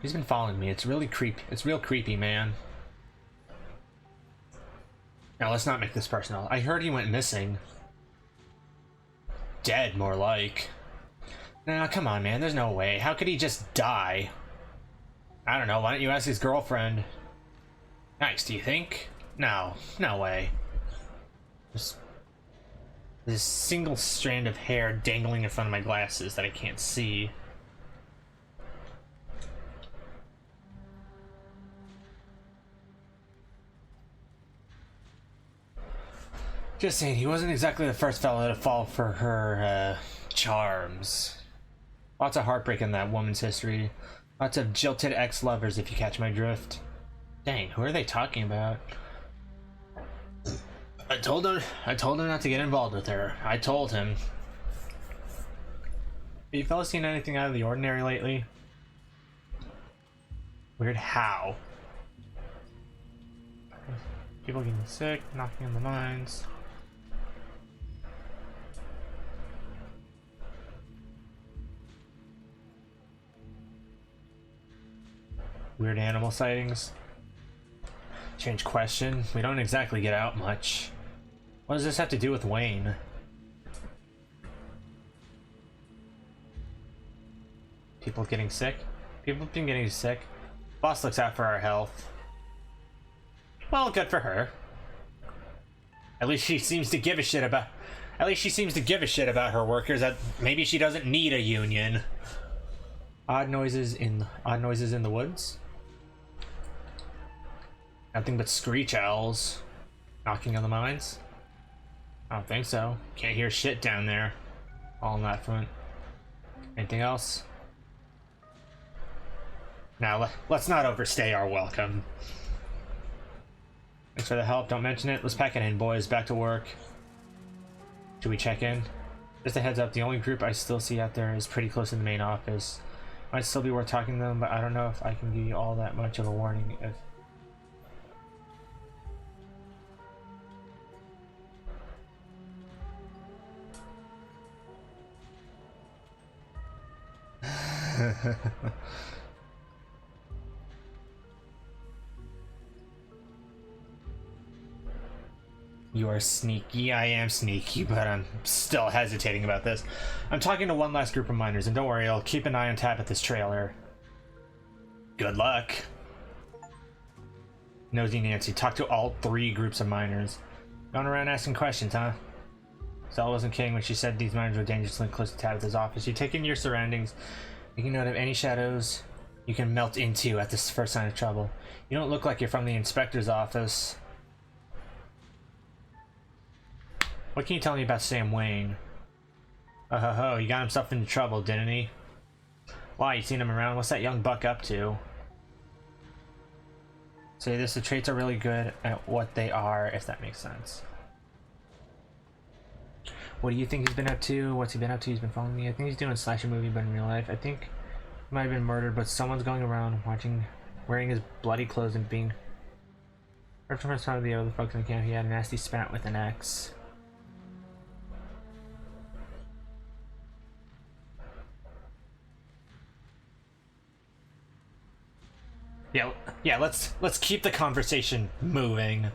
He's been following me. It's really creepy. It's real creepy, man. Now, let's not make this personal. I heard he went missing. Dead, more like. Nah, come on, man. There's no way. How could he just die? I don't know. Why don't you ask his girlfriend? Nice, do you think? No. No way. There's this single strand of hair dangling in front of my glasses that I can't see. Just saying, he wasn't exactly the first fellow to fall for her, charms. Lots of heartbreak in that woman's history. Lots of jilted ex-lovers, if you catch my drift. Dang, who are they talking about? I told him not to get involved with her. I told him. Have you fellas seen anything out of the ordinary lately? Weird how? People getting sick, knocking on the mines. Weird animal sightings. Change question. We don't exactly get out much. What does this have to do with Wayne? People getting sick? People have been getting sick. Boss looks out for our health. Well, good for her. At least she seems to give a shit about. At least she seems to give a shit about her workers. That maybe she doesn't need a union. Odd noises in the woods. Nothing but screech owls knocking on the mines. I don't think so. Can't hear shit down there. All on that front. Anything else? Now let's not overstay our welcome. Thanks for the help. Don't mention it. Let's pack it in, boys. Back to work. Should we check in? Just a heads up, the only group I still see out there is pretty close to the main office. Might still be worth talking to them, but I don't know if I can give you all that much of a warning if... You are sneaky. I am sneaky, but I'm still hesitating about this. I'm talking to one last group of miners, and don't worry, I'll keep an eye on tap at this trailer. Good luck. Nosy Nancy, talk to all 3 groups of miners. Going around asking questions, huh? Stella wasn't kidding when she said these miners were dangerously close to Tabitha's office. You take in your surroundings, making note of any shadows you can melt into at this first sign of trouble. You don't look like you're from the inspector's office. What can you tell me about Sam Wayne? Oh ho ho, he got himself into trouble, didn't he? Why, you seen him around? What's that young buck up to? Say this, the traits are really good at what they are, if that makes sense. What do you think he's been up to? What's he been up to? He's been following me. I think he's doing a slasher movie, but in real life, I think he might have been murdered, but someone's going around watching, wearing his bloody clothes and being... Heard from some of the other folks in the camp, he had a nasty spat with an ex. Yeah, let's keep the conversation moving.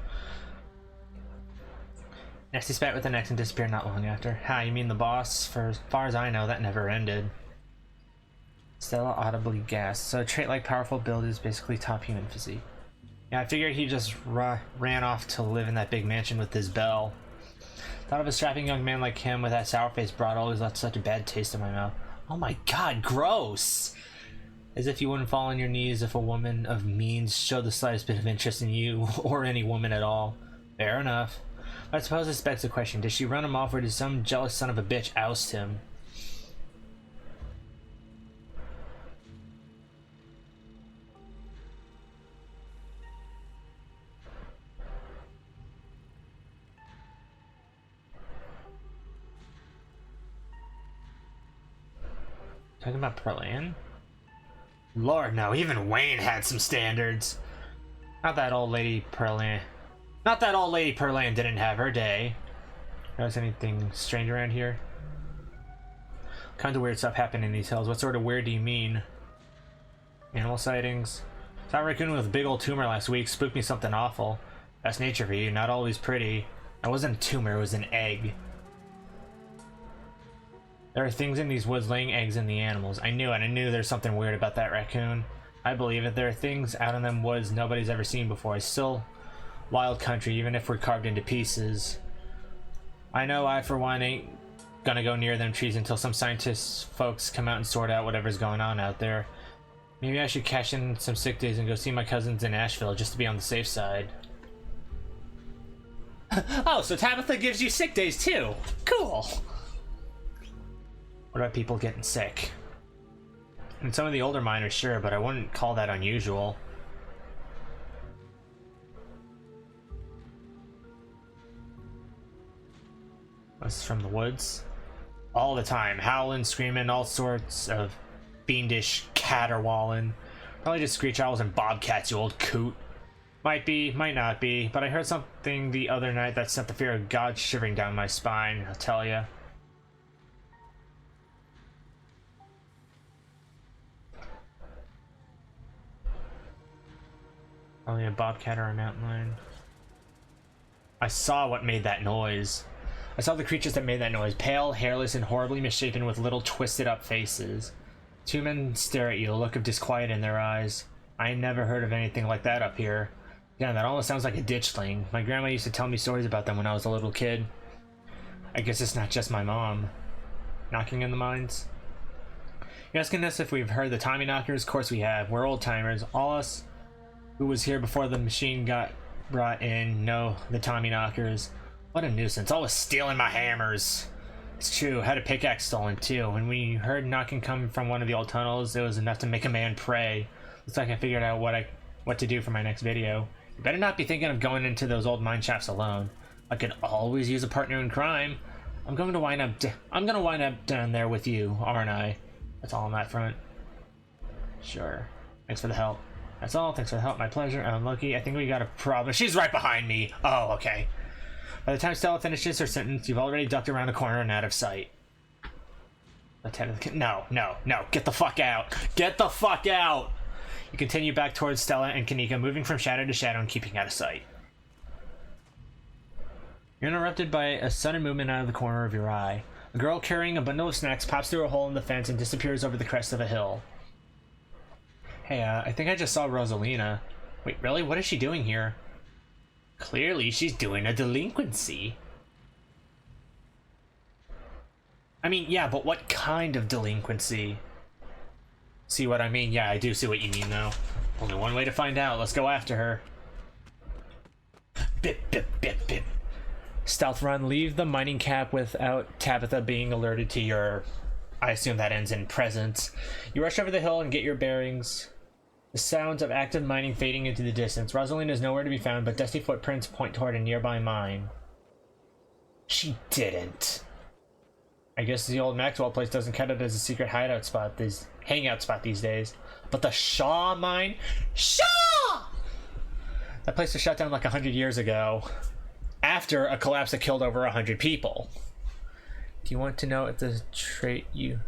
Nasty spat with an ex and disappeared not long after. Ha, you mean the boss? For as far as I know, that never ended. Stella audibly gasped. So a trait like powerful build is basically top human physique. Yeah, I figured he just ran off to live in that big mansion with his belle. Thought of a strapping young man like him with that sour face broad always left such a bad taste in my mouth. Oh my god, gross! As if you wouldn't fall on your knees if a woman of means showed the slightest bit of interest in you, or any woman at all. Fair enough. But I suppose this begs the question, did she run him off or did some jealous son of a bitch oust him? Talking about Perlan? Lord, no, even Wayne had some standards. Not that old lady Perlan didn't have her day. Notice anything strange around here? Kinds of weird stuff happened in these hills. What sort of weird do you mean? Animal sightings? Saw a raccoon with a big old tumor last week. Spooked me something awful. That's nature for you, not always pretty. It wasn't a tumor, it was an egg. There are things in these woods laying eggs in the animals. I knew it. I knew there's something weird about that raccoon. I believe it. There are things out in them woods nobody's ever seen before. It's still wild country, even if we're carved into pieces. I know I, for one, ain't gonna go near them trees until some scientists folks come out and sort out whatever's going on out there. Maybe I should cash in some sick days and go see my cousins in Asheville just to be on the safe side. Oh, so Tabitha gives you sick days too. Cool. What about people getting sick? And some of the older miners, sure, but I wouldn't call that unusual. What's from the woods? All the time, howling, screaming, all sorts of fiendish caterwauling. Probably just screech owls and bobcats, you old coot. Might be, might not be, but I heard something the other night that sent the fear of God shivering down my spine, I'll tell ya. Probably a bobcat or a mountain lion. I saw what made that noise. I saw the creatures that made that noise. Pale, hairless, and horribly misshapen with little twisted up faces. 2 men stare at you, a look of disquiet in their eyes. I never heard of anything like that up here. Yeah, that almost sounds like a ditchling. My grandma used to tell me stories about them when I was a little kid. I guess it's not just my mom. Knocking in the mines? You're asking us if we've heard the Tommy Knockers? Of course we have. We're old timers. All us who was here before the machine got brought in know the Tommy Knockers. What a nuisance. Always stealing my hammers. It's true. Had a pickaxe stolen too. When we heard knocking coming from one of the old tunnels, it was enough to make a man pray. Looks like I figured out what to do for my next video. You better not be thinking of going into those old mine shafts alone. I could always use a partner in crime. I'm gonna wind up down there with you, aren't I? That's all on that front. Sure. Thanks for the help. That's all. Thanks for the help. My pleasure. I'm lucky. I think we got a problem. She's right behind me. Oh, okay. By the time Stella finishes her sentence, you've already ducked around a corner and out of sight. No. Get the fuck out. Get the fuck out! You continue back towards Stella and Kanika, moving from shadow to shadow and keeping out of sight. You're interrupted by a sudden movement out of the corner of your eye. A girl carrying a bundle of snacks pops through a hole in the fence and disappears over the crest of a hill. Hey, I think I just saw Rosalina. Wait, really? What is she doing here? Clearly, she's doing a delinquency. I mean, yeah, but what kind of delinquency? See what I mean? Yeah, I do see what you mean, though. Only one way to find out. Let's go after her. Bip, bip, bip, bip. Stealth run. Leave the mining cap without Tabitha being alerted to your... I assume that ends in presence. You rush over the hill and get your bearings. The sounds of active mining fading into the distance. Rosalina is nowhere to be found, but dusty footprints point toward a nearby mine. She didn't. I guess the old Maxwell place doesn't cut it as a secret hangout spot these days. But the Shaw mine? Shaw! That place was shut down like 100 years ago. After a collapse that killed over 100 people. Do you want to know if the trait you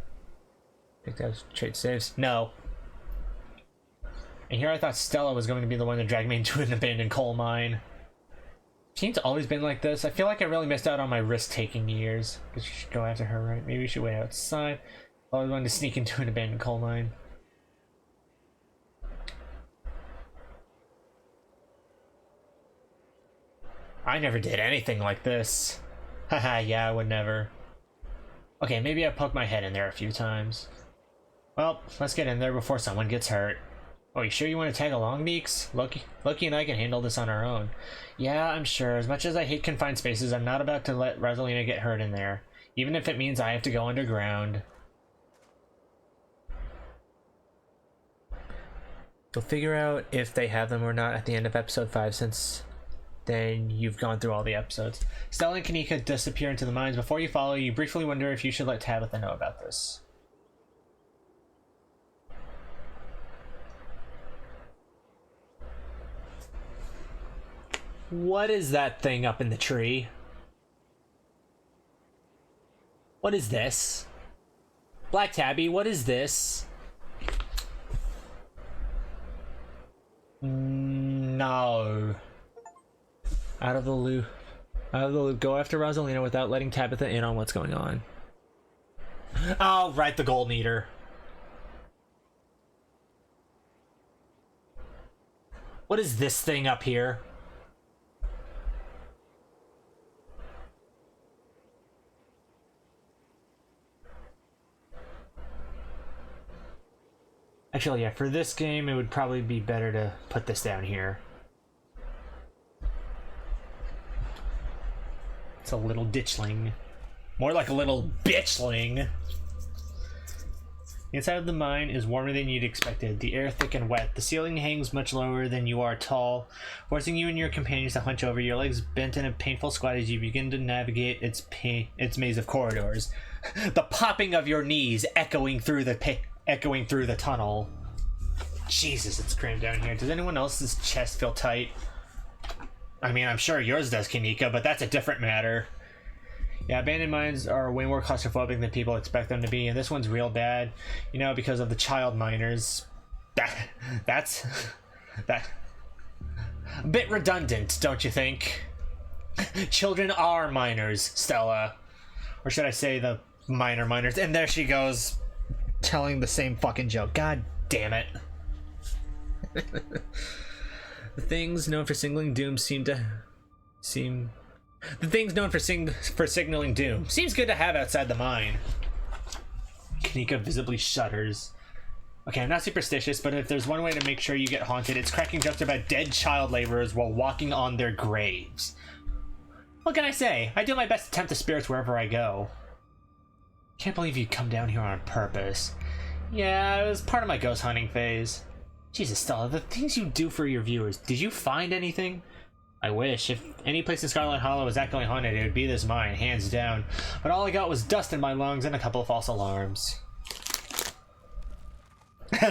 picked up trait saves? No. And here I thought Stella was going to be the one to drag me into an abandoned coal mine. Team's always been like this. I feel like I really missed out on my risk-taking years. Guess you should go after her, right? Maybe we should wait outside. I was going to sneak into an abandoned coal mine. I never did anything like this. Haha, yeah, I would never. Okay, maybe I poked my head in there a few times. Well, let's get in there before someone gets hurt. Oh, you sure you want to tag along, Meeks? Loki and I can handle this on our own. Yeah, I'm sure. As much as I hate confined spaces, I'm not about to let Rosalina get hurt in there. Even if it means I have to go underground. You'll figure out if they have them or not at the end of episode 5, since then you've gone through all the episodes. Stella and Kanika disappear into the mines. Before you follow, you briefly wonder if you should let Tabitha know about this. What is that thing up in the tree? What is this? Black Tabby, what is this? No. Out of the loop. Go after Rosalina without letting Tabitha in on what's going on. Oh, right, the Golden Eater. What is this thing up here? Actually, yeah, for this game, it would probably be better to put this down here. It's a little ditchling. More like a little bitchling. The inside of the mine is warmer than you'd expected. The air thick and wet. The ceiling hangs much lower than you are tall, forcing you and your companions to hunch over, your legs bent in a painful squat as you begin to navigate its maze of corridors. The popping of your knees echoing through the tunnel. Jesus, it's crammed down here. Does anyone else's chest feel tight? I mean, I'm sure yours does, Kanika, but that's a different matter. Yeah, abandoned mines are way more claustrophobic than people expect them to be, and this one's real bad, you know, because of the child miners. That's a bit redundant, don't you think? Children are miners, Stella. Or should I say the miners? And there she goes, telling the same fucking joke. God damn it. The things known for signaling doom The things known for signaling doom seems good to have outside the mine. Kanika visibly shudders. Okay, I'm not superstitious, but if there's one way to make sure you get haunted, it's cracking jokes about dead child laborers while walking on their graves. What can I say? I do my best to tempt the spirits wherever I go. Can't believe you'd come down here on purpose. Yeah, it was part of my ghost hunting phase. Jesus, Stella, the things you do for your viewers, did you find anything? I wish. If any place in Scarlet Hollow was actually haunted, it would be this mine, hands down. But all I got was dust in my lungs and a couple of false alarms.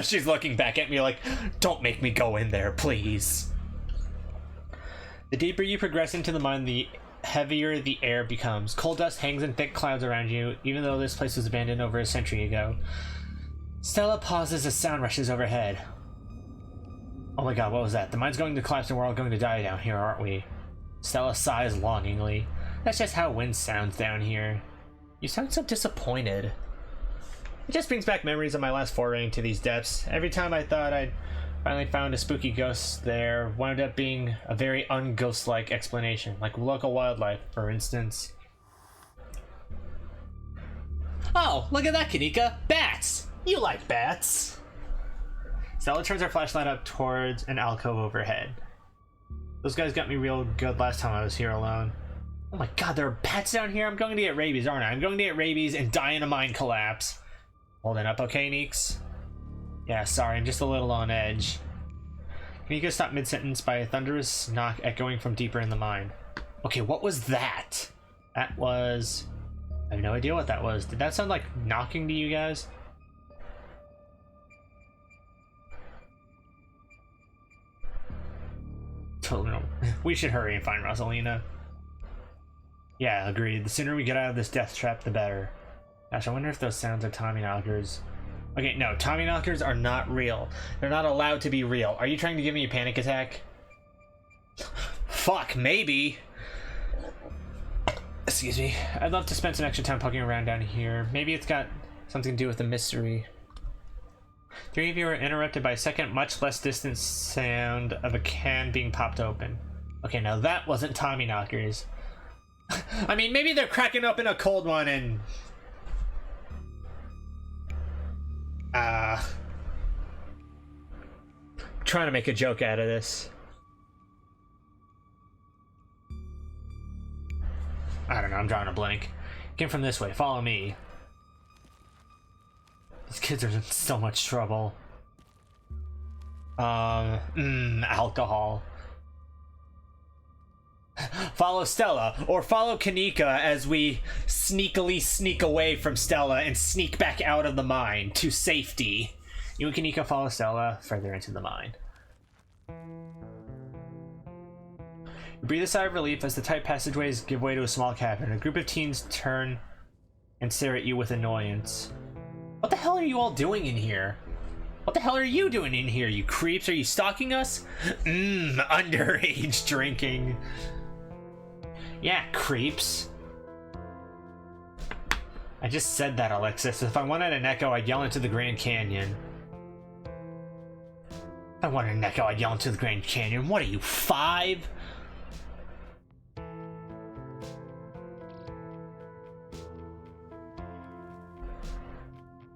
She's looking back at me like, don't make me go in there, please. The deeper you progress into the mine, the heavier the air becomes. Coal dust hangs in thick clouds around you, even though this place was abandoned over a century ago. Stella pauses as sound rushes overhead. Oh my god, what was that? The mine's going to collapse and we're all going to die down here, aren't we? Stella sighs longingly. That's just how wind sounds down here. You sound so disappointed. It just brings back memories of my last foray into these depths. Every time I thought I'd finally found a spooky ghost, there wound up being a very unghost-like explanation, like local wildlife, for instance. Oh, look at that, Kanika! Bats! You like bats! Stella turns her flashlight up towards an alcove overhead. Those guys got me real good last time I was here alone. Oh my god, there are bats down here? I'm going to get rabies, aren't I? I'm going to get rabies and die in a mine collapse. Holding up okay, Neeks? Yeah, sorry, I'm just a little on edge. Kanika stopped mid-sentence by a thunderous knock echoing from deeper in the mine. Okay, what was that? That was... I have no idea what that was. Did that sound like knocking to you guys? Totally no. We should hurry and find Rosalina. Yeah, agreed. The sooner we get out of this death trap, the better. Gosh, I wonder if those sounds are Tommyknockers. Okay, no, Tommyknockers are not real. They're not allowed to be real. Are you trying to give me a panic attack? Fuck, maybe. Excuse me. I'd love to spend some extra time poking around down here. Maybe it's got something to do with the mystery. Three of you are interrupted by a second, much less distant sound of a can being popped open. Okay, now that wasn't Tommyknockers. I mean, maybe they're cracking open a cold one and... trying to make a joke out of this. I don't know, I'm drawing a blank. Came from this way, follow me. These kids are in so much trouble. Alcohol. Follow Stella, or follow Kanika as we sneakily sneak away from Stella and sneak back out of the mine to safety. You and Kanika follow Stella further into the mine. You breathe a sigh of relief as the tight passageways give way to a small cavern. A group of teens turn and stare at you with annoyance. What the hell are you all doing in here? What the hell are you doing in here, you creeps? Are you stalking us? Underage drinking. Yeah, creeps. I just said that, Alexis. If I wanted an echo, I'd yell into the Grand Canyon. If I wanted an echo, I'd yell into the Grand Canyon. What are you, 5?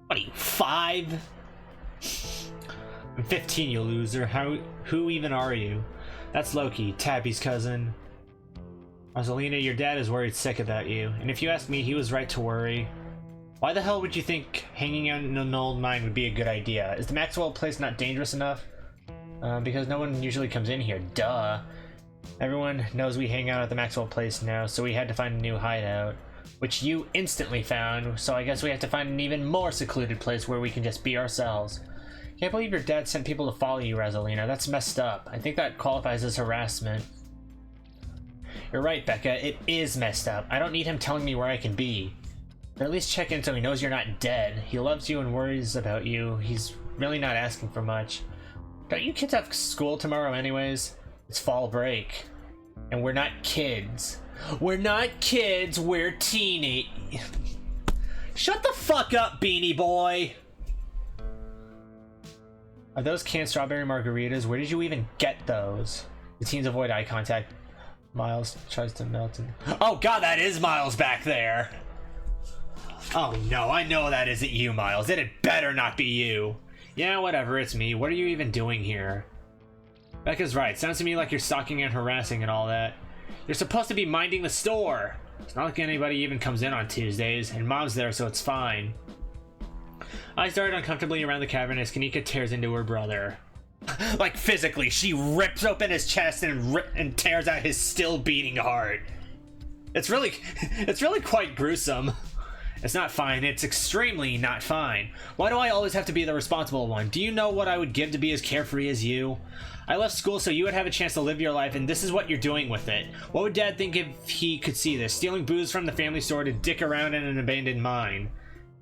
What are you, 5? I'm 15, you loser. Who even are you? That's Loki, Tabby's cousin. Rosalina, your dad is worried sick about you, and if you ask me, he was right to worry. Why the hell would you think hanging out in an old mine would be a good idea? Is the Maxwell place not dangerous enough? Because no one usually comes in here, duh. Everyone knows we hang out at the Maxwell place now, so we had to find a new hideout. Which you instantly found, so I guess we have to find an even more secluded place where we can just be ourselves. Can't believe your dad sent people to follow you, Rosalina. That's messed up. I think that qualifies as harassment. You're right, Becca. It is messed up. I don't need him telling me where I can be. Or at least check in so he knows you're not dead. He loves you and worries about you. He's really not asking for much. Don't you kids have school tomorrow anyways? It's fall break. And we're not kids. We're not kids, we're teenage... Shut the fuck up, Beanie Boy! Are those canned strawberry margaritas? Where did you even get those? The teens avoid eye contact. Miles tries to melt in... Oh god, that is Miles back there! Oh no, I know that isn't you, Miles. It had better not be you. Yeah, whatever, it's me. What are you even doing here? Becca's right. Sounds to me like you're stalking and harassing and all that. You're supposed to be minding the store. It's not like anybody even comes in on Tuesdays, and Mom's there, so it's fine. I started uncomfortably around the cavern as Kanika tears into her brother. Like physically, she rips open his chest and tears out his still beating heart. It's really quite gruesome. It's not fine. It's extremely not fine. Why do I always have to be the responsible one? Do you know what I would give to be as carefree as you? I left school so you would have a chance to live your life, and this is what you're doing with it. What would Dad think if he could see this? Stealing booze from the family store to dick around in an abandoned mine.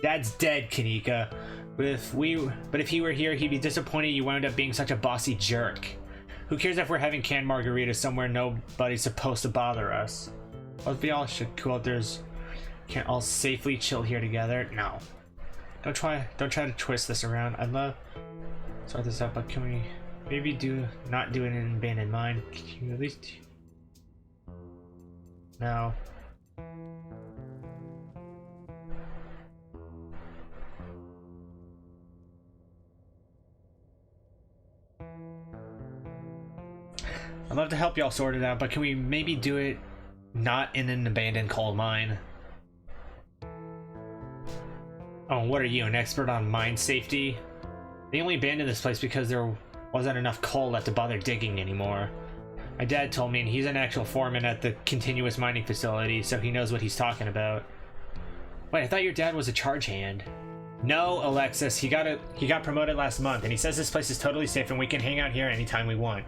Dad's dead, Kanika. But if he were here, he'd be disappointed you wound up being such a bossy jerk. Who cares if we're having canned margaritas somewhere nobody's supposed to bother us? Well, if we all should cool outdoors, can't all safely chill here together. No. Don't try to twist this around. I'd love to sort this out, but can we maybe not do it in an abandoned mine? Can you at least... No. I'd love to help y'all sort it out, but can we maybe do it not in an abandoned coal mine? Oh, what are you, an expert on mine safety? They only abandoned this place because there wasn't enough coal left to bother digging anymore. My dad told me, and he's an actual foreman at the continuous mining facility, so he knows what he's talking about. Wait, I thought your dad was a charge hand. No, Alexis, he got promoted last month, and he says this place is totally safe and we can hang out here anytime we want.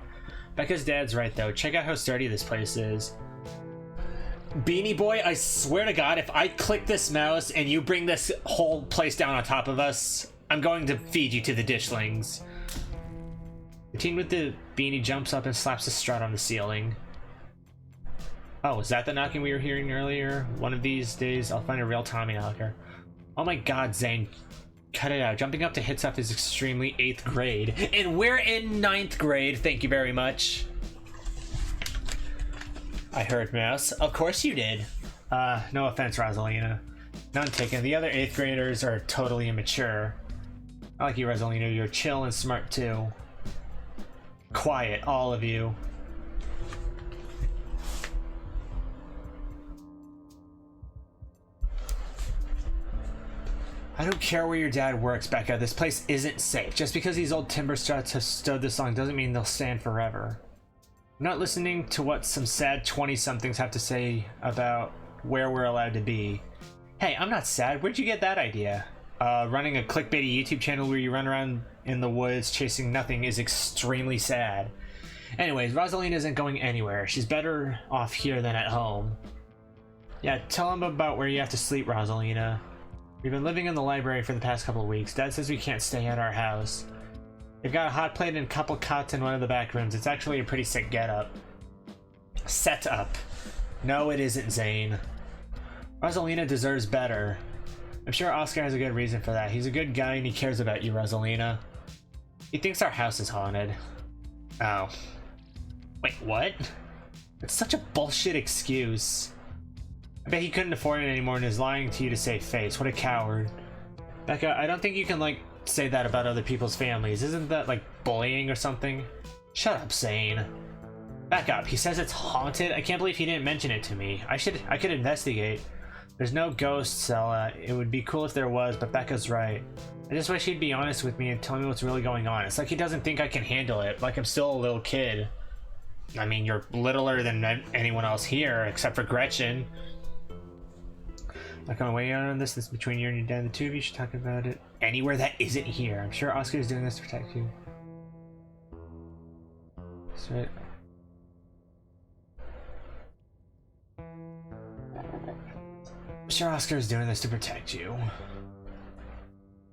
Becca's dad's right though. Check out how sturdy this place is. Beanie Boy, I swear to God, if I click this mouse and you bring this whole place down on top of us, I'm going to feed you to the ditchlings. The teen with the beanie jumps up and slaps a strut on the ceiling. Oh, is that the knocking we were hearing earlier? One of these days, I'll find a real Tommy knocker. Oh my God, Zane. Cut it out. Jumping up to hit stuff is extremely 8th grade. And we're in 9th grade, thank you very much. I heard, Mouse. Of course you did. No offense, Rosalina. None taken. The other 8th graders are totally immature. I like you, Rosalina. You're chill and smart, too. Quiet, all of you. I don't care where your dad works, Becca. This place isn't safe. Just because these old timber struts have stood this long doesn't mean they'll stand forever. I'm not listening to what some sad 20-somethings have to say about where we're allowed to be. Hey, I'm not sad. Where'd you get that idea? Running a clickbaity YouTube channel where you run around in the woods chasing nothing is extremely sad. Anyways, Rosalina isn't going anywhere. She's better off here than at home. Yeah, tell him about where you have to sleep, Rosalina. We've been living in the library for the past couple of weeks. Dad says we can't stay at our house. They've got a hot plate and a couple cots in one of the back rooms. It's actually a pretty sick getup. Setup. No, it isn't, Zane. Rosalina deserves better. I'm sure Oscar has a good reason for that. He's a good guy and he cares about you, Rosalina. He thinks our house is haunted. Oh. Wait, what? It's such a bullshit excuse. I bet he couldn't afford it anymore and is lying to you to save face. What a coward. Becca, I don't think you can, say that about other people's families. Isn't that, bullying or something? Shut up, Zane. Back up. He says it's haunted? I can't believe he didn't mention it to me. I could investigate. There's no ghosts, Ella. It would be cool if there was, but Becca's right. I just wish he'd be honest with me and tell me what's really going on. It's like he doesn't think I can handle it, like I'm still a little kid. I mean, you're littler than anyone else here, except for Gretchen. Not gonna weigh in on this. This is between you and your dad. The two of you should talk about it anywhere that isn't here. I'm sure Oscar is doing this to protect you. That's right. I'm sure Oscar is doing this to protect you.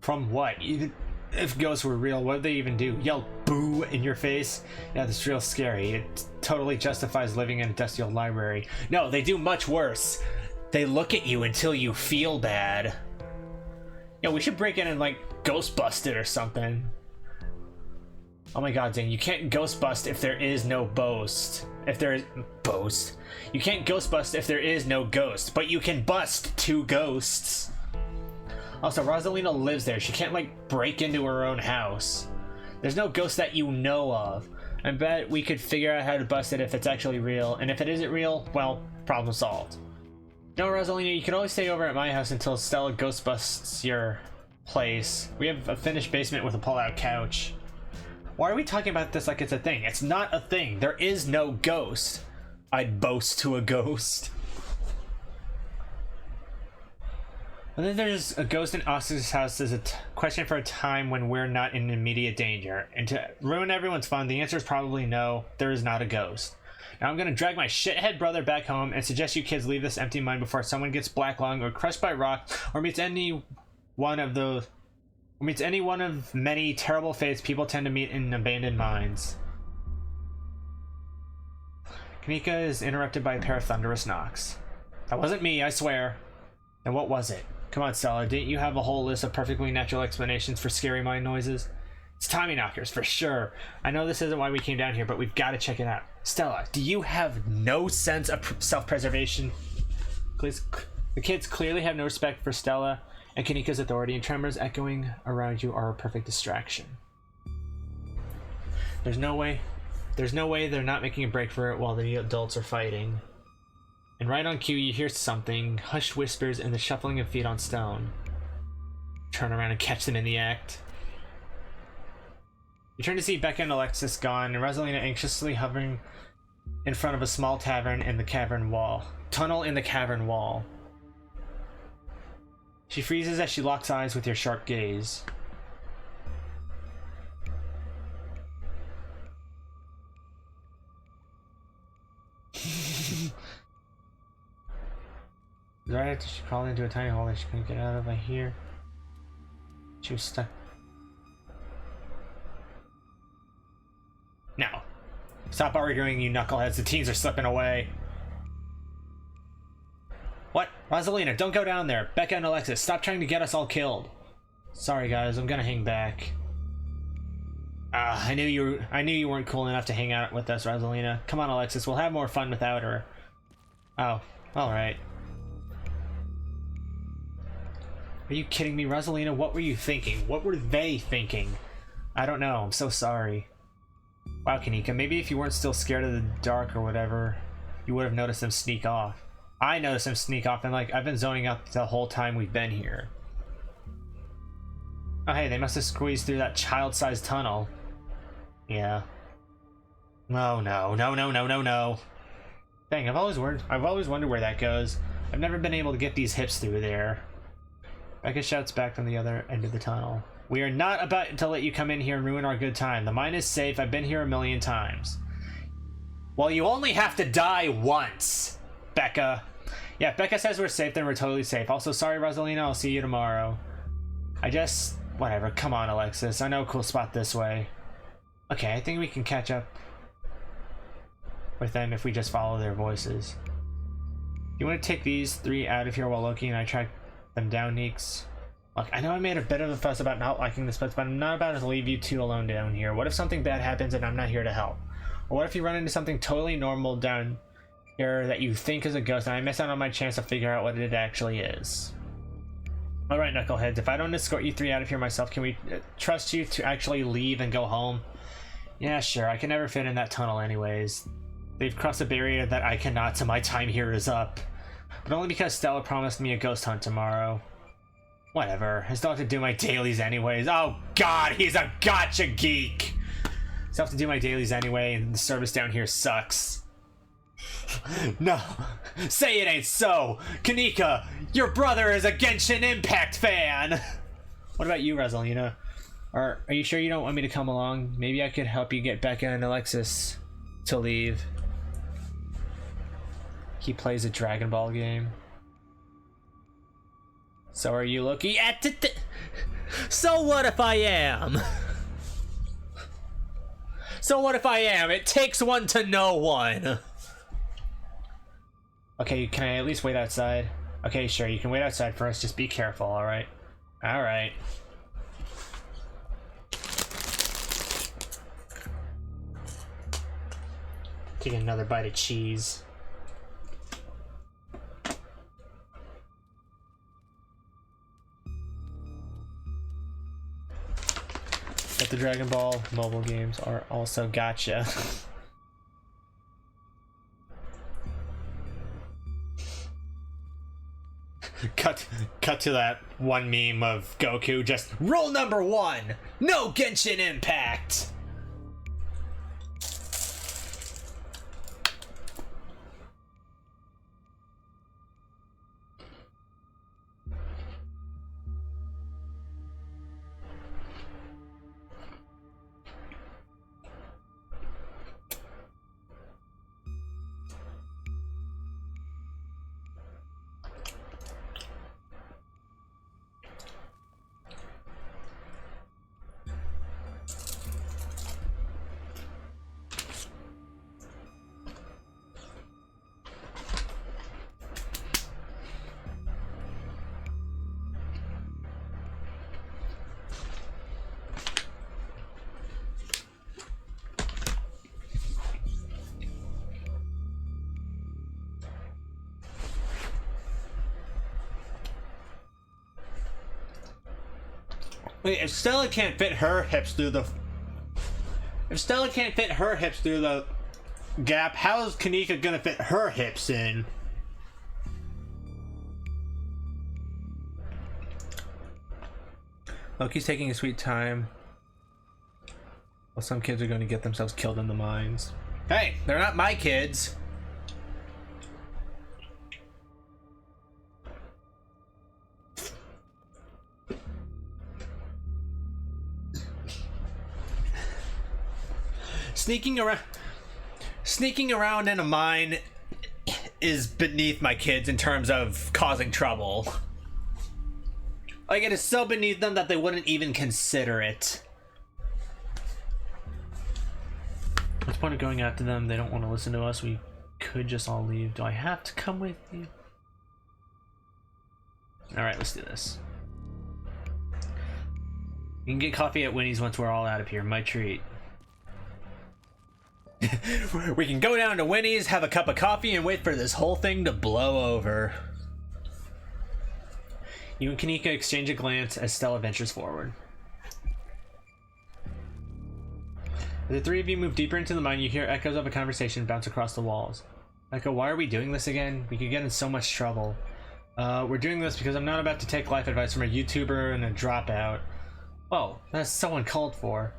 From what? Even if ghosts were real, what would they even do? Yell boo in your face? Yeah, that's real scary. It totally justifies living in a dusty old library. No, they do much worse. They look at you until you feel bad. Yeah, we should break in and ghost bust it or something. Oh my God, Zane, you can't ghost bust if there is no boast. If there is boast. You can't ghost bust if there is no ghost, but you can bust 2 ghosts. Also, Rosalina lives there. She can't break into her own house. There's no ghost that you know of. I bet we could figure out how to bust it if it's actually real, and if it isn't real, well, problem solved. No, Rosalina, you can always stay over at my house until Stella ghost busts your place. We have a finished basement with a pull-out couch. Why are we talking about this like it's a thing? It's not a thing. There is no ghost. I'd boast to a ghost. Whether there's a ghost in Oscar's house is a question for a time when we're not in immediate danger. And to ruin everyone's fun, the answer is probably no, there is not a ghost. Now I'm gonna drag my shithead brother back home and suggest you kids leave this empty mine before someone gets black lung or crushed by rock or meets any one of many terrible fates people tend to meet in abandoned mines. Kanika is interrupted by a pair of thunderous knocks. That wasn't me, I swear. And what was it? Come on, Stella, didn't you have a whole list of perfectly natural explanations for scary mine noises? It's Tommy knockers, for sure. I know this isn't why we came down here, but we've got to check it out. Stella, do you have no sense of self-preservation? Please, the kids clearly have no respect for Stella and Kanika's authority, and tremors echoing around you are a perfect distraction. There's no way they're not making a break for it while the adults are fighting. And right on cue, you hear something, hushed whispers and the shuffling of feet on stone. Turn around and catch them in the act. You turn to see Becca and Alexis gone, and Rosalina anxiously hovering in front of a small tunnel in the cavern wall. She freezes as she locks eyes with your sharp gaze. Right after she crawled into a tiny hole that she couldn't get out of, I hear she was stuck. Now, stop arguing, you knuckleheads. The teens are slipping away. What? Rosalina, don't go down there. Becca and Alexis, stop trying to get us all killed. Sorry, guys, I'm gonna hang back. I knew you weren't cool enough to hang out with us, Rosalina. Come on, Alexis, we'll have more fun without her. Oh, alright. Are you kidding me, Rosalina? What were you thinking? What were they thinking? I don't know. I'm so sorry. Wow, Kanika, maybe if you weren't still scared of the dark or whatever, you would have noticed them sneak off. I noticed them sneak off, and like, I've been zoning out the whole time we've been here. Oh hey, they must have squeezed through that child-sized tunnel. Yeah. Oh no, no. Dang, I've always wondered where that goes. I've never been able to get these hips through there. Becca shouts back from the other end of the tunnel. We are not about to let you come in here and ruin our good time. The mine is safe. I've been here a million times. Well, you only have to die once, Becca. Yeah, if Becca says we're safe, then we're totally safe. Also, sorry, Rosalina. I'll see you tomorrow. Whatever. Come on, Alexis. I know a cool spot this way. Okay, I think we can catch up with them if we just follow their voices. You want to take these three out of here while looking and I track them down, Neeks? Look, I know I made a bit of a fuss about not liking this place, but I'm not about to leave you two alone down here. What if something bad happens and I'm not here to help? Or what if you run into something totally normal down here that you think is a ghost and I miss out on my chance to figure out what it actually is? Alright, knuckleheads, if I don't escort you three out of here myself, can we trust you to actually leave and go home? Yeah, sure, I can never fit in that tunnel anyways. They've crossed a barrier that I cannot, so my time here is up. But only because Stella promised me a ghost hunt tomorrow. Whatever, I still have to do my dailies anyways. Oh god, he's a gotcha geek! Still have to do my dailies anyway, and the service down here sucks. No, say it ain't so! Kanika, your brother is a Genshin Impact fan! What about you, Rosalina? Are you sure you don't want me to come along? Maybe I could help you get Becca and Alexis to leave. He plays a Dragon Ball game. So are you looking at it? So what if I am? So what if I am? It takes one to know one. Okay, can I at least wait outside? Okay, sure, you can wait outside for us. Just be careful, alright? Alright. Taking another bite of cheese. But the Dragon Ball mobile games are also gotcha. Cut to that one meme of Goku just rule number 1, no Genshin Impact. Wait, if Stella can't fit her hips through the... If Stella can't fit her hips through the gap, how is Kanika gonna fit her hips in? Loki's taking a sweet time. Well, some kids are going to get themselves killed in the mines. Hey, they're not my kids. Sneaking around in a mine is beneath my kids in terms of causing trouble. Like, it is so beneath them that they wouldn't even consider it. What's the point of going after them? They don't want to listen to us. We could just all leave. Do I have to come with you? Alright, let's do this. You can get coffee at Winnie's once we're all out of here. My treat. We can go down to Winnie's, have a cup of coffee, and wait for this whole thing to blow over. You and Kanika exchange a glance as Stella ventures forward. As the three of you move deeper into the mine, you hear echoes of a conversation bounce across the walls. Echo, why are we doing this again? We could get in so much trouble. We're doing this because I'm not about to take life advice from a YouTuber and a dropout. Oh, that's so uncalled for.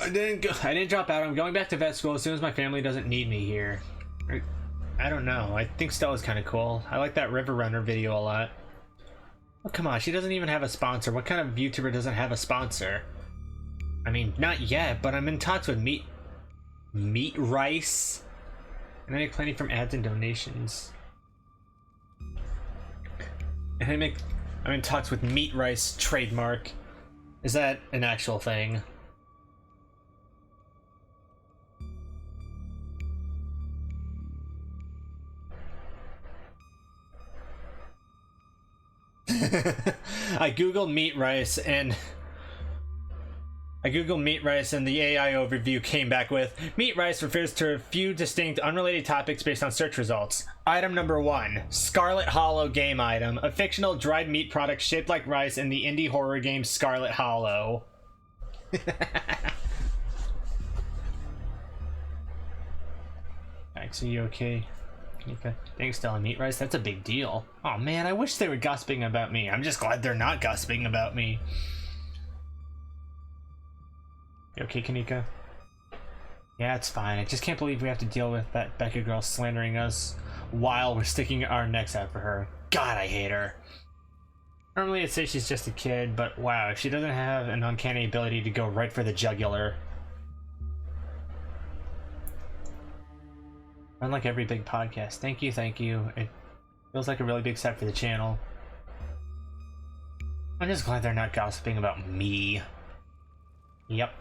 I didn't drop out. I'm going back to vet school as soon as my family doesn't need me here. I don't know. I think Stella's kind of cool. I like that River Runner video a lot. Oh, come on, she doesn't even have a sponsor. What kind of YouTuber doesn't have a sponsor? I mean, not yet, but I'm in talks with Meat Rice. And I make plenty from ads and donations. And I'm in talks with Meat Rice trademark. Is that an actual thing? I googled meat rice and the AI overview came back with meat rice refers to a few distinct unrelated topics based on search results. Item number 1, Scarlet Hollow game item, a fictional dried meat product shaped like rice in the indie horror game Scarlet Hollow. Max, are you okay? Thanks, Stella. Meat rice, that's a big deal. Oh man, I wish they were gossiping about me. I'm just glad they're not gossiping about me. You okay, Kanika? Yeah, it's fine. I just can't believe we have to deal with that Becca girl slandering us while we're sticking our necks out for her. God, I hate her. Normally I'd say she's just a kid, but wow, she doesn't have an uncanny ability to go right for the jugular. Unlike every big podcast. Thank you, thank you. It feels like a really big step for the channel. I'm just glad they're not gossiping about me. Yep.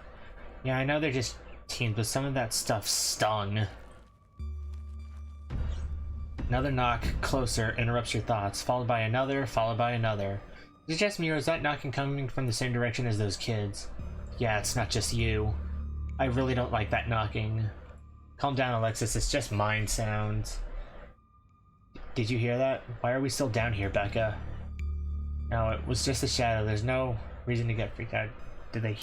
Yeah, I know they're just teens, but some of that stuff stung. Another knock, closer, interrupts your thoughts, followed by another, followed by another. Is it just me, or is that knocking coming from the same direction as those kids? Yeah, it's not just you. I really don't like that knocking. Calm down, Alexis, it's just mind sounds. Did you hear that? Why are we still down here, Becca? No, it was just a shadow. There's no reason to get freaked out. Did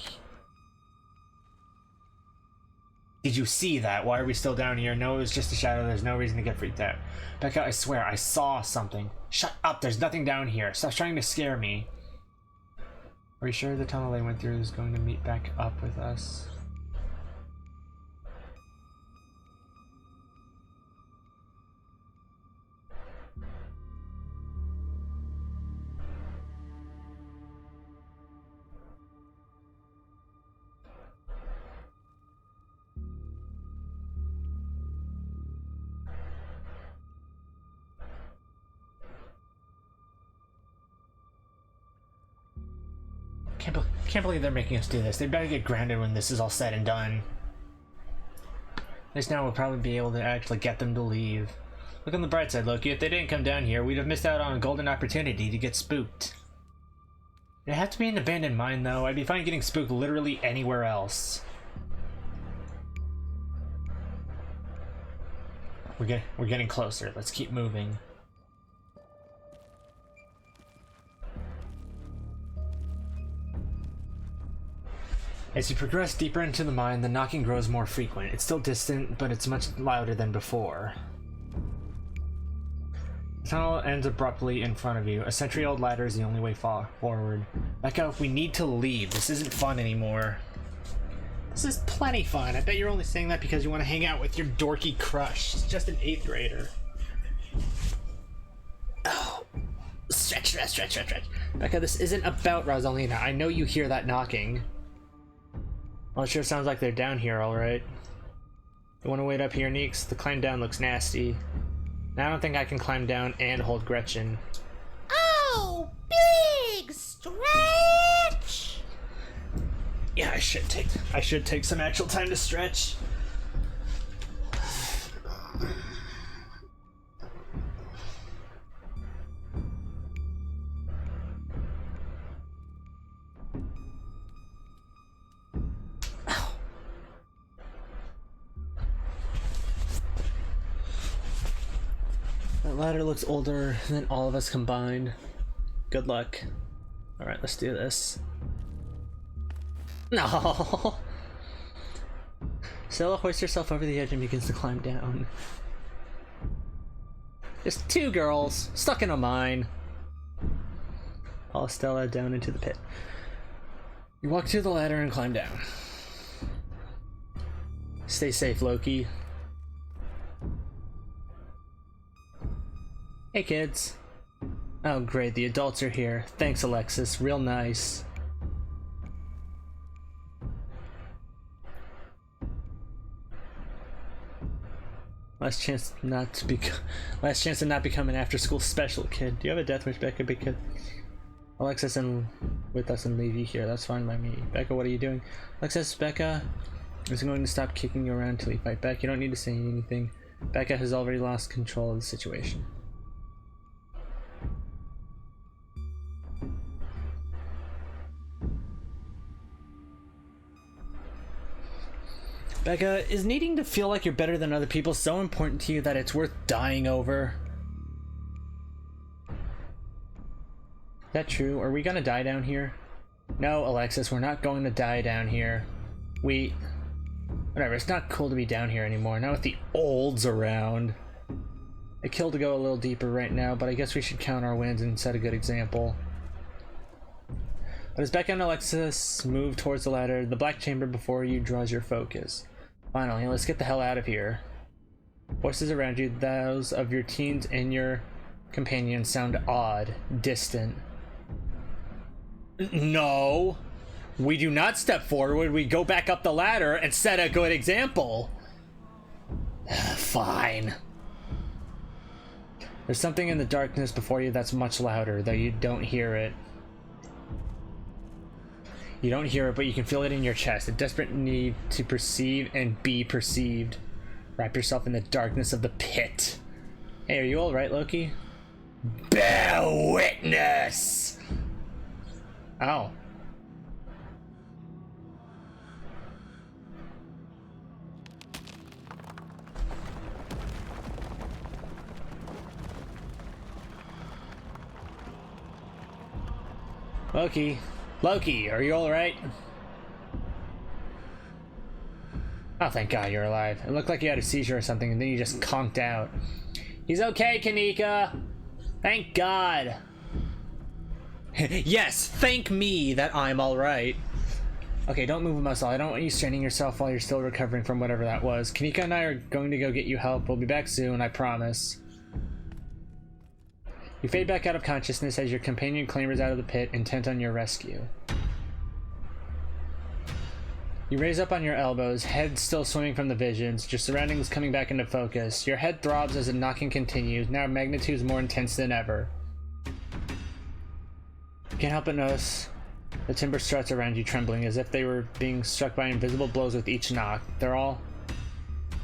you see that? Why are we still down here? No, it was just a shadow. There's no reason to get freaked out. Becca, I swear, I saw something. Shut up, there's nothing down here. Stop trying to scare me. Are you sure the tunnel they went through is going to meet back up with us? Can't believe they're making us do this. They better get grounded when this is all said and done. At least now we'll probably be able to actually get them to leave. Look on the bright side, Loki. If they didn't come down here, we'd have missed out on a golden opportunity to get spooked. It'd have to be an abandoned mine, though. I'd be fine getting spooked literally anywhere else. We're getting closer. Let's keep moving. As you progress deeper into the mine, the knocking grows more frequent. It's still distant, but it's much louder than before. The tunnel ends abruptly in front of you. A century-old ladder is the only way forward. Becca, we need to leave. This isn't fun anymore. This is plenty fun. I bet you're only saying that because you want to hang out with your dorky crush. She's just an 8th grader. Oh. Stretch. Becca, this isn't about Rosalina. I know you hear that knocking. Well, it sure sounds like they're down here, alright. You want to wait up here, Neeks? The climb down looks nasty. Now I don't think I can climb down and hold Gretchen. Oh, big stretch! Yeah, I should take some actual time to stretch. That ladder looks older than all of us combined. Good luck. Alright, let's do this. No! Stella hoists herself over the edge and begins to climb down. There's 2 girls stuck in a mine. Follow Stella down into the pit. You walk to the ladder and climb down. Stay safe, Loki. Hey, kids. Oh, great, the adults are here. Thanks, Alexis. Real nice. Last chance to not become an after-school special kid. Do you have a death wish, Becca? Because Alexis and with us and leave you here. That's fine by me. Becca, what are you doing? Alexis, Becca isn't going to stop kicking you around until you fight back. You don't need to say anything. Becca has already lost control of the situation. Becca, is needing to feel like you're better than other people so important to you that it's worth dying over? Is that true? Are we gonna die down here? No, Alexis, we're not going to die down here. Whatever, it's not cool to be down here anymore, not with the olds around. I'd kill to go a little deeper right now, but I guess we should count our wins and set a good example. But as Becca and Alexis move towards the ladder, the black chamber before you draws your focus. Finally, let's get the hell out of here. Voices around you, those of your teens and your companions, sound odd, distant. No! We do not step forward, we go back up the ladder and set a good example. Fine. There's something in the darkness before you that's much louder, though you don't hear it. You don't hear it, but you can feel it in your chest. A desperate need to perceive and be perceived. Wrap yourself in the darkness of the pit. Hey, are you alright, Loki? Bear witness! Oh. Loki, are you alright? Oh, thank God you're alive. It looked like you had a seizure or something, and then you just conked out. He's okay, Kanika! Thank God! Yes, thank me that I'm alright. Okay, don't move a muscle. I don't want you straining yourself while you're still recovering from whatever that was. Kanika and I are going to go get you help. We'll be back soon, I promise. You fade back out of consciousness as your companion clambers out of the pit, intent on your rescue. You raise up on your elbows, head still swimming from the visions, your surroundings coming back into focus. Your head throbs as the knocking continues, now magnitudes more intense than ever. You can't help but notice the timber struts around you trembling as if they were being struck by invisible blows with each knock. They're all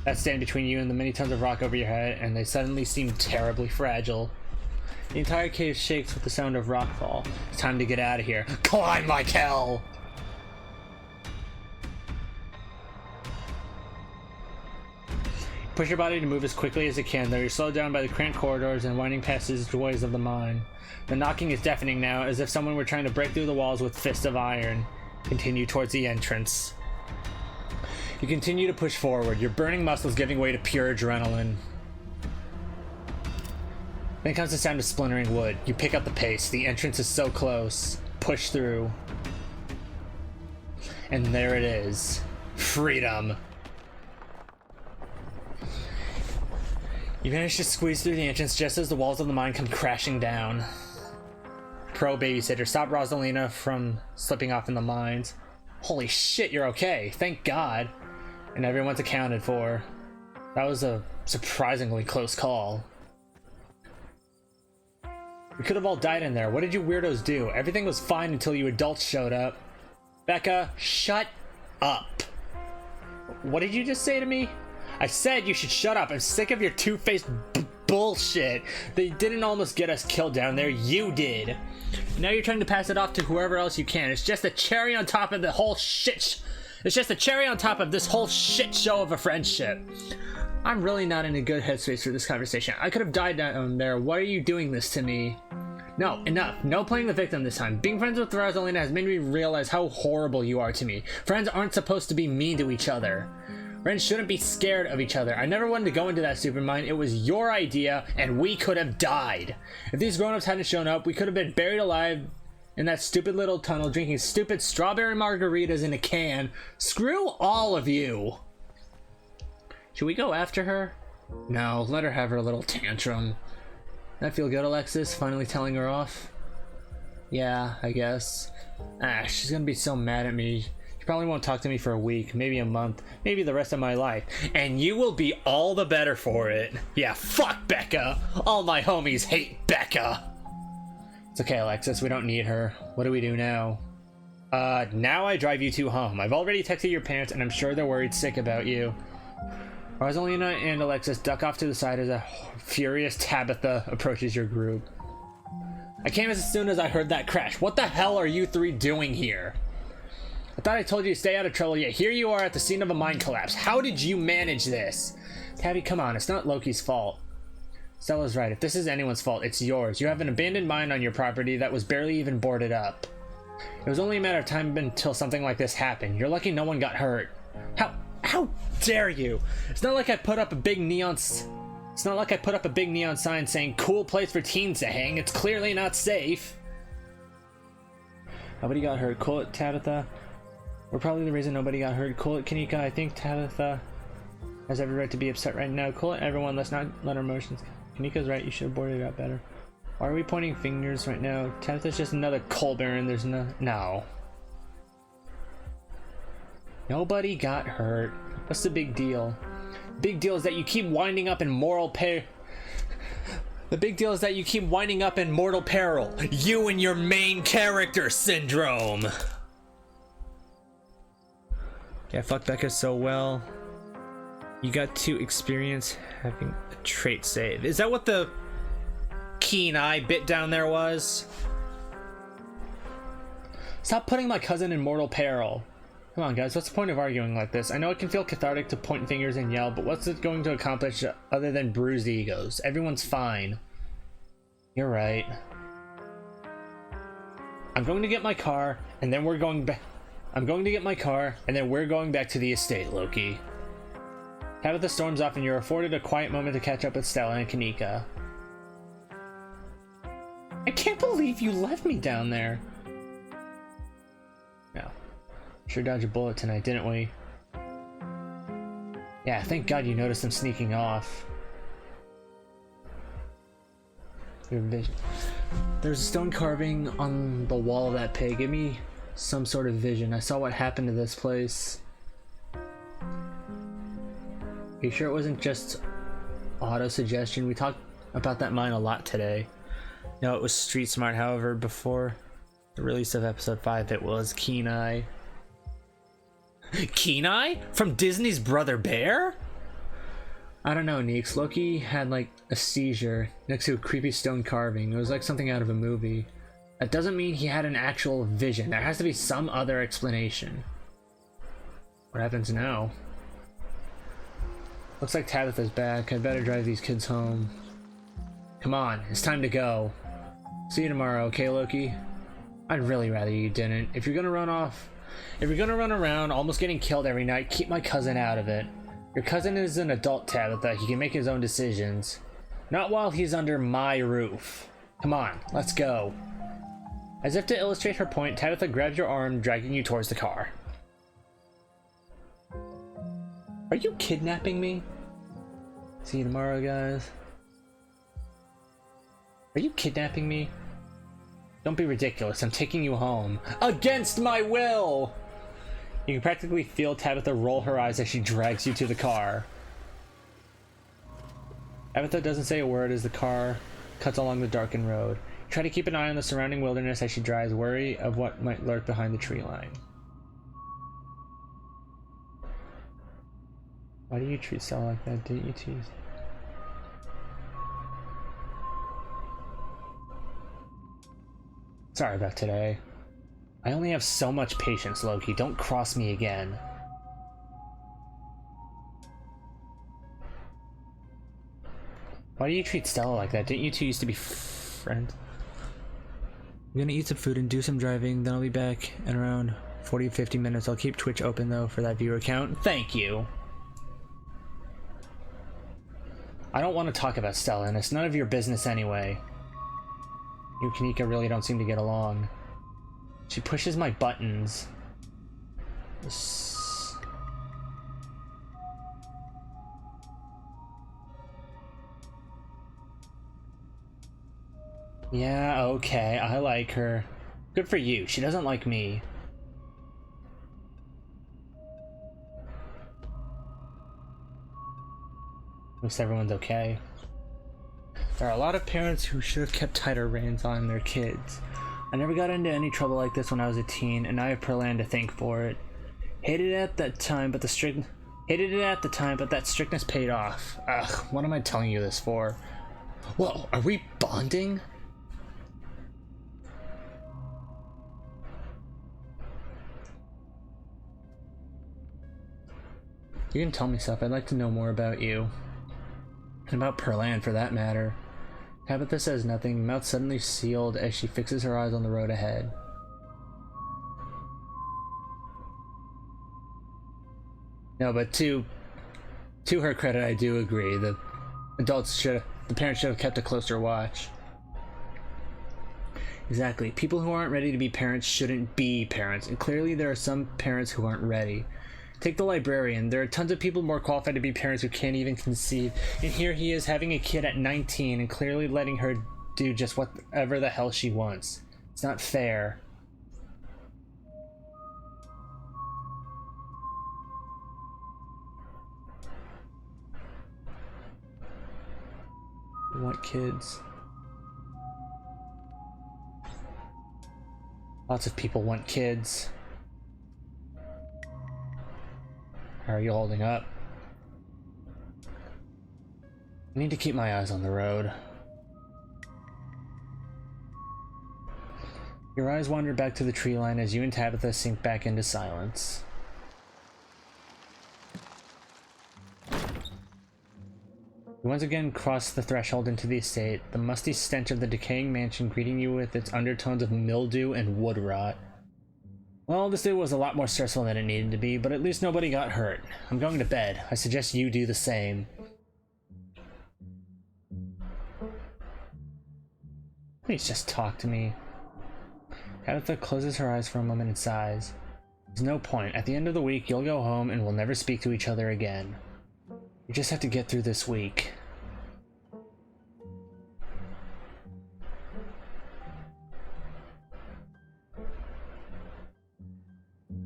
that stand between you and the many tons of rock over your head, and they suddenly seem terribly fragile. The entire cave shakes with the sound of rockfall. It's time to get out of here. Climb like hell! Push your body to move as quickly as it can, though you're slowed down by the cramped corridors and winding passageways of the mine. The knocking is deafening now, as if someone were trying to break through the walls with fists of iron. Continue towards the entrance. You continue to push forward, your burning muscles giving way to pure adrenaline. Then comes the sound of splintering wood. You pick up the pace. The entrance is so close. Push through. And there it is. Freedom. You manage to squeeze through the entrance just as the walls of the mine come crashing down. Pro babysitter, stop Rosalina from slipping off in the mines. Holy shit, you're okay. Thank God. And everyone's accounted for. That was a surprisingly close call. We could have all died in there. What did you weirdos do? Everything was fine until you adults showed up. Becca, shut up. What did you just say to me? I said you should shut up. I'm sick of your two-faced bullshit. They didn't almost get us killed down there. You did. Now you're trying to pass it off to whoever else you can. It's just a cherry on top of the whole shit. It's just a cherry on top of this whole shit show of a friendship. I'm really not in a good headspace for this conversation. I could have died down there. Why are you doing this to me? No, enough. No playing the victim this time. Being friends with Rosalina has made me realize how horrible you are to me. Friends aren't supposed to be mean to each other. Friends shouldn't be scared of each other. I never wanted to go into that stupid mine. It was your idea, and we could have died. If these grown-ups hadn't shown up, we could have been buried alive in that stupid little tunnel, drinking stupid strawberry margaritas in a can. Screw all of you. Should we go after her? No, let her have her little tantrum. That feel good, Alexis? Finally telling her off? Yeah, I guess. She's gonna be so mad at me. She probably won't talk to me for a week, maybe a month, maybe the rest of my life. And you will be all the better for it. Yeah, fuck Becca! All my homies hate Becca! It's okay, Alexis, we don't need her. What do we do now? Now I drive you two home. I've already texted your parents and I'm sure they're worried sick about you. Rosalina and Alexis duck off to the side as a furious Tabitha approaches your group. I came as soon as I heard that crash. What the hell are you three doing here? I thought I told you to stay out of trouble, yet here you are at the scene of a mine collapse. How did you manage this? Tabby, come on, it's not Loki's fault. Stella's right. If this is anyone's fault, it's yours. You have an abandoned mine on your property that was barely even boarded up. It was only a matter of time until something like this happened. You're lucky no one got hurt. How dare you? It's not like I put up a big neon sign saying cool place for teens to hang. It's clearly not safe. Nobody got hurt. Cool it, Tabitha. We're probably the reason nobody got hurt. Cool it, Kanika. I think Tabitha has every right to be upset right now. Cool it, everyone. Let's not let our emotions. Kanika's right. You should have boarded it up better. Why are we pointing fingers right now? Tabitha's just another coal baron. There's no. Nobody got hurt. What's the big deal? Big deal is that you keep winding up in mortal peril. The big deal is that you keep winding up in mortal peril. You and your main character syndrome. Yeah, fuck Becca so well. You got to experience having a trait save. Is that what the keen eye bit down there was? Stop putting my cousin in mortal peril. Come on, guys, what's the point of arguing like this? I know it can feel cathartic to point fingers and yell, but what's it going to accomplish other than bruise egos? Everyone's fine. You're right. I'm going to get my car, and then we're going back. I'm going to get my car, and then we're going back to the estate, Loki. Tabitha storms off, and you're afforded a quiet moment to catch up with Stella and Kanika. I can't believe you left me down there. No. Sure dodged a bullet tonight, didn't we? Yeah, thank God you noticed them sneaking off. There's a stone carving on the wall of that pig. Give me some sort of vision. I saw what happened to this place. Are you sure it wasn't just auto-suggestion? We talked about that mine a lot today. No, it was Street Smart. However, before the release of episode 5, it was Keen Eye. Keen Eye? From Disney's Brother Bear? I don't know, Neeks. Loki had like a seizure next to a creepy stone carving. It was like something out of a movie. That doesn't mean he had an actual vision. There has to be some other explanation. What happens now? Looks like Tabitha's back. I'd better drive these kids home. Come on, it's time to go. See you tomorrow, okay, Loki? I'd really rather you didn't. If you're gonna run off, If you're gonna run around almost getting killed every night, keep my cousin out of it. Your cousin is an adult, Tabitha. He can make his own decisions. Not while he's under my roof. Come on, let's go. As if to illustrate her point, Tabitha grabs your arm, dragging you towards the car. Are you kidnapping me? See you tomorrow, guys. Are you kidnapping me? Don't be ridiculous. I'm taking you home. Against my will! You can practically feel Tabitha roll her eyes as she drags you to the car. Tabitha doesn't say a word as the car cuts along the darkened road. Try to keep an eye on the surrounding wilderness as she drives, worry of what might lurk behind the tree line. Why do you treat Stella like that? Didn't you tease? Sorry about today. I only have so much patience, Loki. Don't cross me again. Why do you treat Stella like that? Didn't you two used to be friends? I'm gonna eat some food and do some driving, then I'll be back in around 40 to 50 minutes. I'll keep Twitch open though for that viewer count. Thank you! I don't want to talk about Stella, and it's none of your business anyway. You and Kanika really don't seem to get along. She pushes my buttons. Yeah, okay, I like her. Good for you, she doesn't like me. At least everyone's okay. There are a lot of parents who should have kept tighter reins on their kids. I never got into any trouble like this when I was a teen, and I have Perlan to thank for it. Hated it at that time, but that strictness paid off. Ugh, what am I telling you this for? Whoa, are we bonding? You can tell me stuff. I'd like to know more about you. And about Perlan, for that matter. Tabitha says nothing, mouth suddenly sealed as she fixes her eyes on the road ahead. No, but to her credit, I do agree. The parents should have kept a closer watch. Exactly. People who aren't ready to be parents shouldn't be parents, and clearly there are some parents who aren't ready. Take the librarian. There are tons of people more qualified to be parents who can't even conceive, and here he is having a kid at 19 and clearly letting her do just whatever the hell she wants. It's not fair. You want kids? Lots of people want kids. How are you holding up? I need to keep my eyes on the road. Your eyes wander back to the tree line as you and Tabitha sink back into silence. You once again cross the threshold into the estate, the musty stench of the decaying mansion greeting you with its undertones of mildew and wood rot. Well, this day was a lot more stressful than it needed to be, but at least nobody got hurt. I'm going to bed. I suggest you do the same. Please just talk to me. Tabitha closes her eyes for a moment and sighs. There's no point. At the end of the week, you'll go home and we'll never speak to each other again. You just have to get through this week.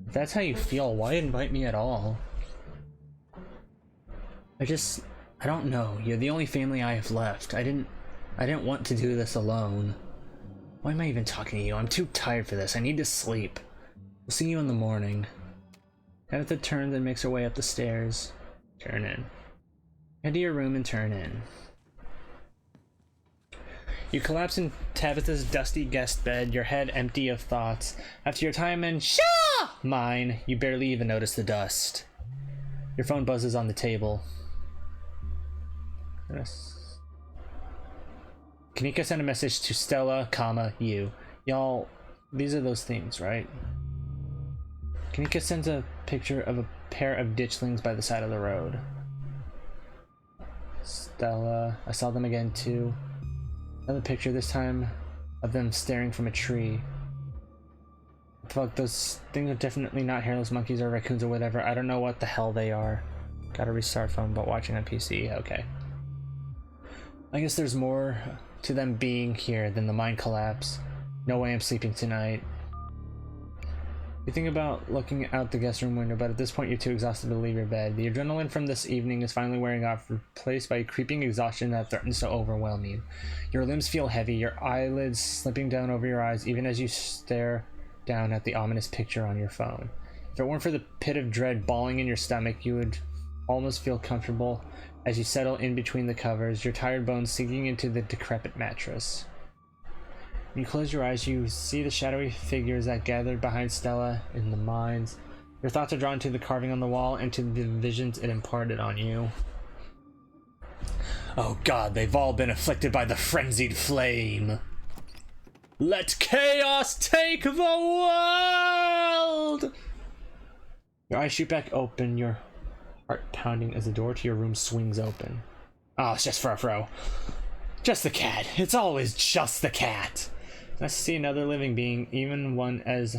If that's how you feel, why invite me at all? I don't know. You're the only family I have left. I didn't want to do this alone. Why am I even talking to you? I'm too tired for this. I need to sleep. We'll see you in the morning. Tabitha turns and makes her way up the stairs. Turn in. Head to your room and turn in. You collapse in Tabitha's dusty guest bed, your head empty of thoughts. After your time in mine, you barely even notice the dust. Your phone buzzes on the table. Yes. Kanika sent a message to Stella, you. Y'all, these are those things, right? Kanika sends a picture of a pair of ditchlings by the side of the road. Stella, I saw them again too. Another picture, this time of them staring from a tree. Fuck, those things are definitely not hairless monkeys or raccoons or whatever. I don't know what the hell they are. Gotta restart phone, but watching on PC, okay. I guess there's more to them being here than the mind collapse. No way I'm sleeping tonight. You think about looking out the guest room window, but at this point you're too exhausted to leave your bed. The adrenaline from this evening is finally wearing off, replaced by a creeping exhaustion that threatens to overwhelm you. Your limbs feel heavy, your eyelids slipping down over your eyes, even as you stare down at the ominous picture on your phone. If it weren't for the pit of dread bawling in your stomach, you would almost feel comfortable as you settle in between the covers, your tired bones sinking into the decrepit mattress. When you close your eyes, you see the shadowy figures that gathered behind Stella in the mines. Your thoughts are drawn to the carving on the wall and to the visions it imparted on you. Oh god, they've all been afflicted by the frenzied flame. Let chaos take the world! Your eyes shoot back open, your heart pounding as the door to your room swings open. Oh, it's just Fro. Just the cat. It's always just the cat. Nice to see another living being, even one as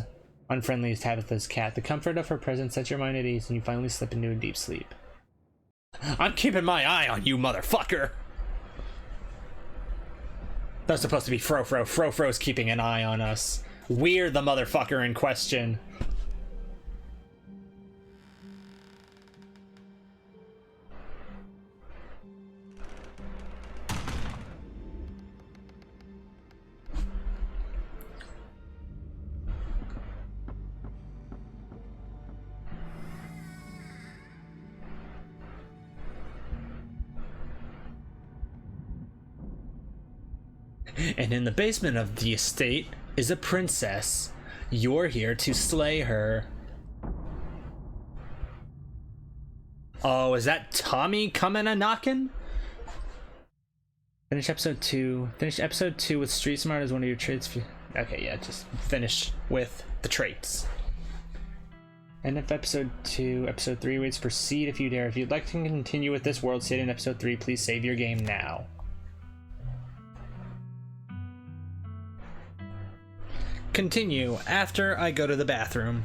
unfriendly as Tabitha's cat. The comfort of her presence sets your mind at ease and you finally slip into a deep sleep. I'm keeping my eye on you, motherfucker! That's supposed to be Fro. Fro's keeping an eye on us. We're the motherfucker in question. And in the basement of the estate is a princess. You're here to slay her. Oh, is that Tommy coming a knockin'? Finish episode 2. Finish episode 2 with street smart as one of your traits. Okay, yeah, just finish with the traits. End of episode 2. Episode 3 waits. Proceed if you dare. If you'd like to continue with this world state in episode 3, please save your game now. Continue after I go to the bathroom.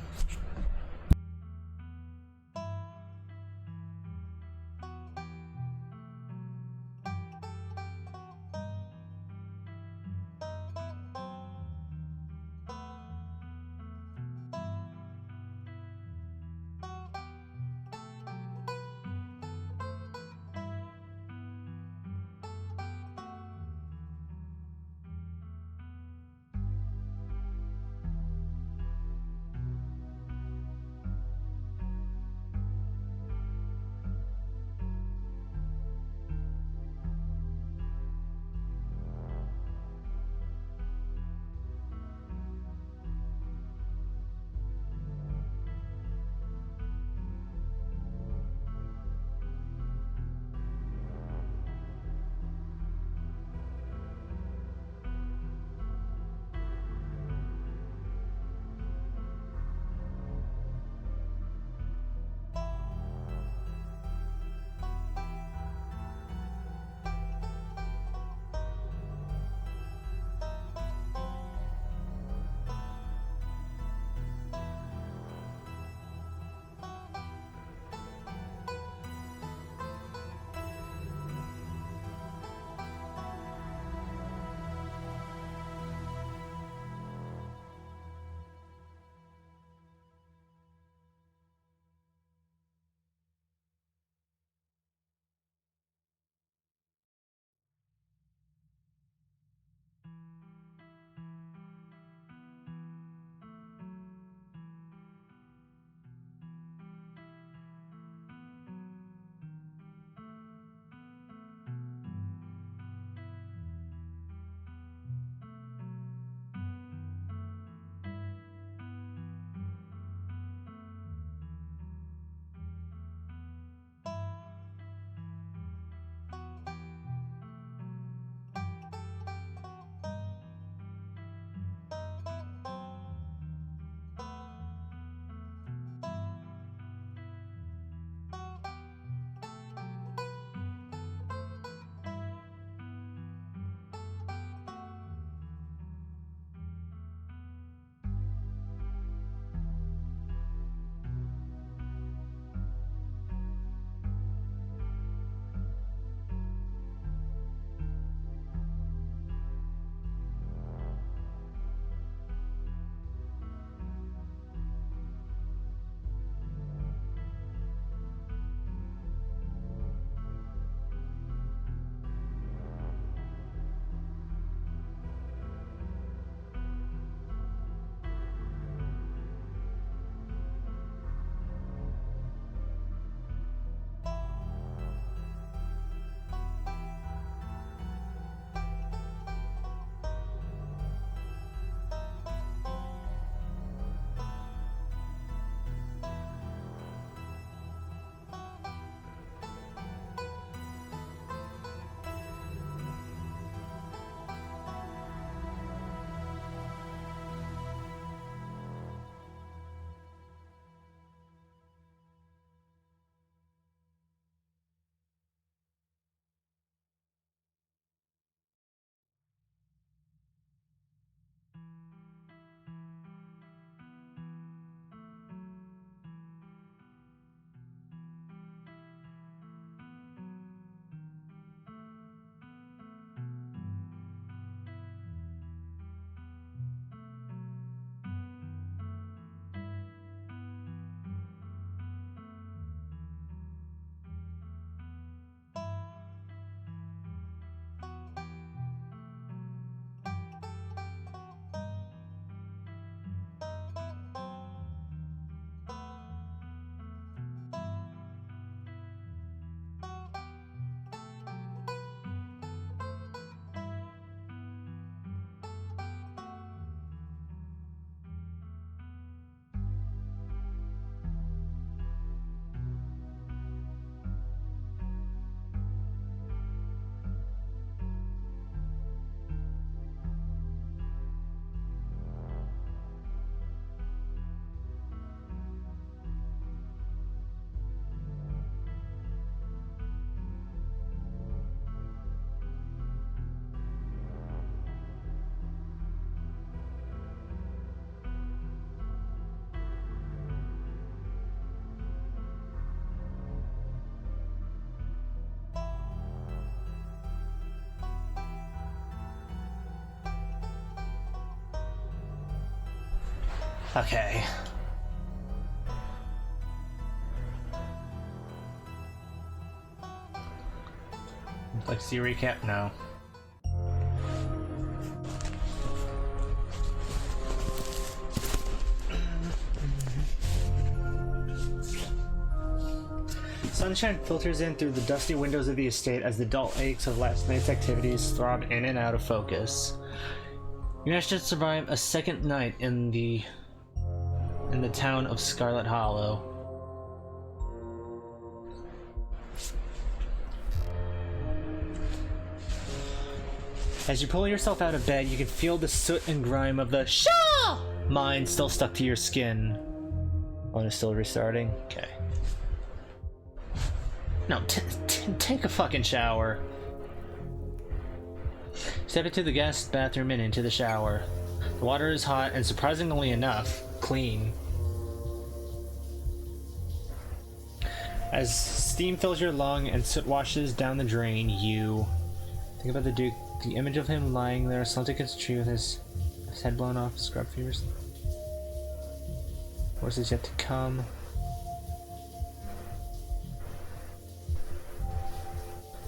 Okay. Like, see a recap? No. Sunshine filters in through the dusty windows of the estate as the dull aches of last night's activities throb in and out of focus. You managed to survive a second night in the town of Scarlet Hollow. As you pull yourself out of bed, you can feel the soot and grime of the Shaw mine still stuck to your skin. Oh, and it's still restarting? Okay. No, take a fucking shower. Step into the guest bathroom and into the shower. The water is hot and, surprisingly enough, clean. As steam fills your lung and soot washes down the drain, you think about the Duke. The image of him lying there, slanted against a tree with his head blown off, scrub fevers. Worse is yet to come.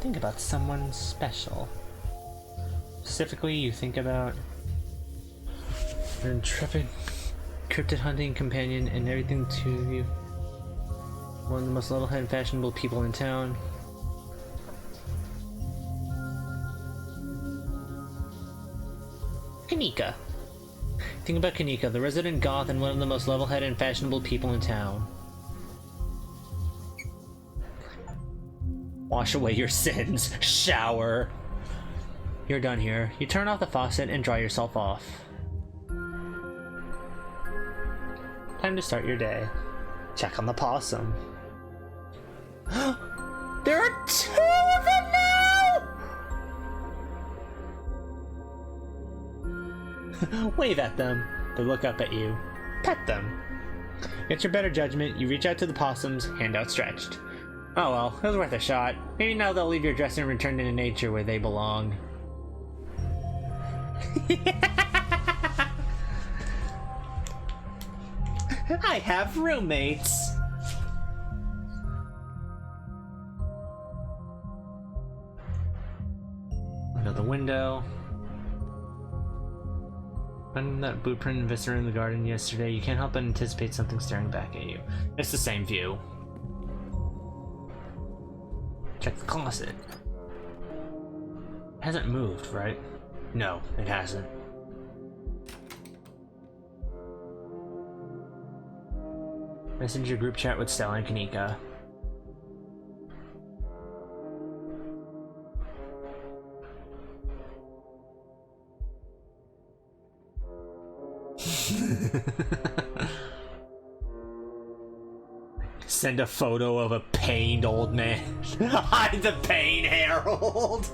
Think about someone special. Specifically, you think about your intrepid cryptid hunting companion and everything to you. One of the most level-headed and fashionable people in town. Kanika. Think about Kanika, the resident goth and one of the most level-headed and fashionable people in town. Wash away your sins. Shower. You're done here. You turn off the faucet and dry yourself off. Time to start your day. Check on the possum. There are 2 of them now! Wave at them. They look up at you. Pet them. Against your better judgment, you reach out to the possums, hand outstretched. Oh well, it was worth a shot. Maybe now they'll leave your dress and return to nature where they belong. I have roommates. Look out the window. Finding that blueprint and viscera in the garden yesterday, you can't help but anticipate something staring back at you. It's the same view. Check the closet. It hasn't moved, right? No, it hasn't. Messenger group chat with Stella and Kanika. Send a photo of a pained old man. I'm the Pain Herald.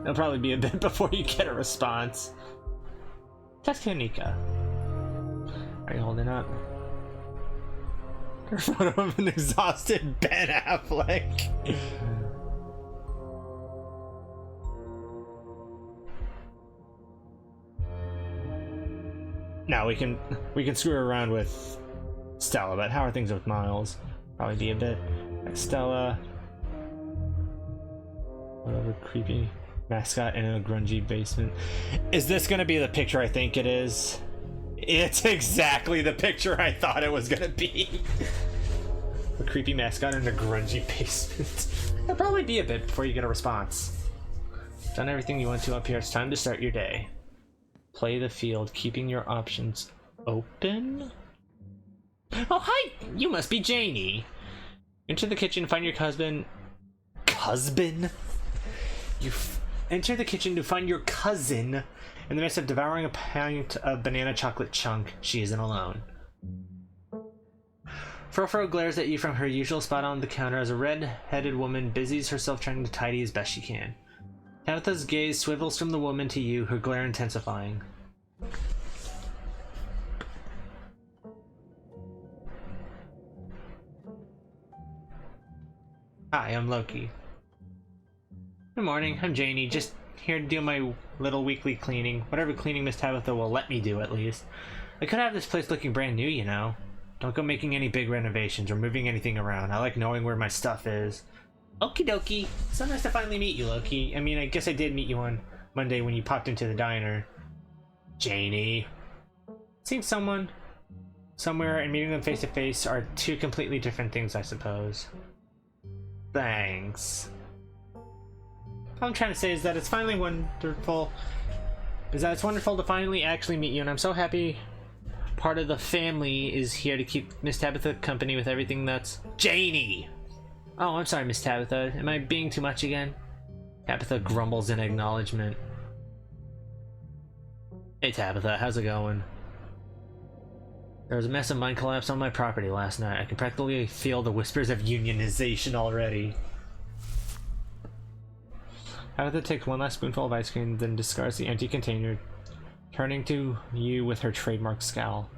It'll probably be a bit before you get a response. Text Kanika. Are you holding up? A photo of an exhausted Ben Affleck. Now we can screw around with Stella, but how are things with Miles? Probably be a bit like Stella. Whatever, creepy mascot in a grungy basement. Is this gonna be the picture I think it is? It's exactly the picture I thought it was gonna be. A creepy mascot in a grungy basement. It'll probably be a bit before you get a response. Done everything you want to up here. It's time to start your day. Play the field, keeping your options open. Oh, hi! You must be Janie. Enter the kitchen, find your husband. Husband? You enter the kitchen to find your cousin. In the midst of devouring a pint of banana chocolate chunk, she isn't alone. Frofro glares at you from her usual spot on the counter as a red-headed woman busies herself trying to tidy as best she can. Tabitha's gaze swivels from the woman to you, her glare intensifying. Hi, I'm Loki. Good morning, I'm Janie. Just here to do my little weekly cleaning. Whatever cleaning Miss Tabitha will let me do, at least. I could have this place looking brand new, you know. Don't go making any big renovations or moving anything around. I like knowing where my stuff is. Okie dokie. So nice to finally meet you, Loki. I mean, I guess I did meet you on Monday when you popped into the diner. Janie. Seeing someone somewhere and meeting them face to face are two completely different things, I suppose. Thanks. All I'm trying to say is that it's wonderful to finally actually meet you, and I'm so happy part of the family is here to keep Miss Tabitha company with everything that's... Janie! Oh, I'm sorry, Miss Tabitha. Am I being too much again? Tabitha grumbles in acknowledgement. Hey Tabitha, how's it going? There was a massive mine collapse on my property last night. I can practically feel the whispers of unionization already. Tabitha takes one last spoonful of ice cream, then discards the empty container, turning to you with her trademark scowl.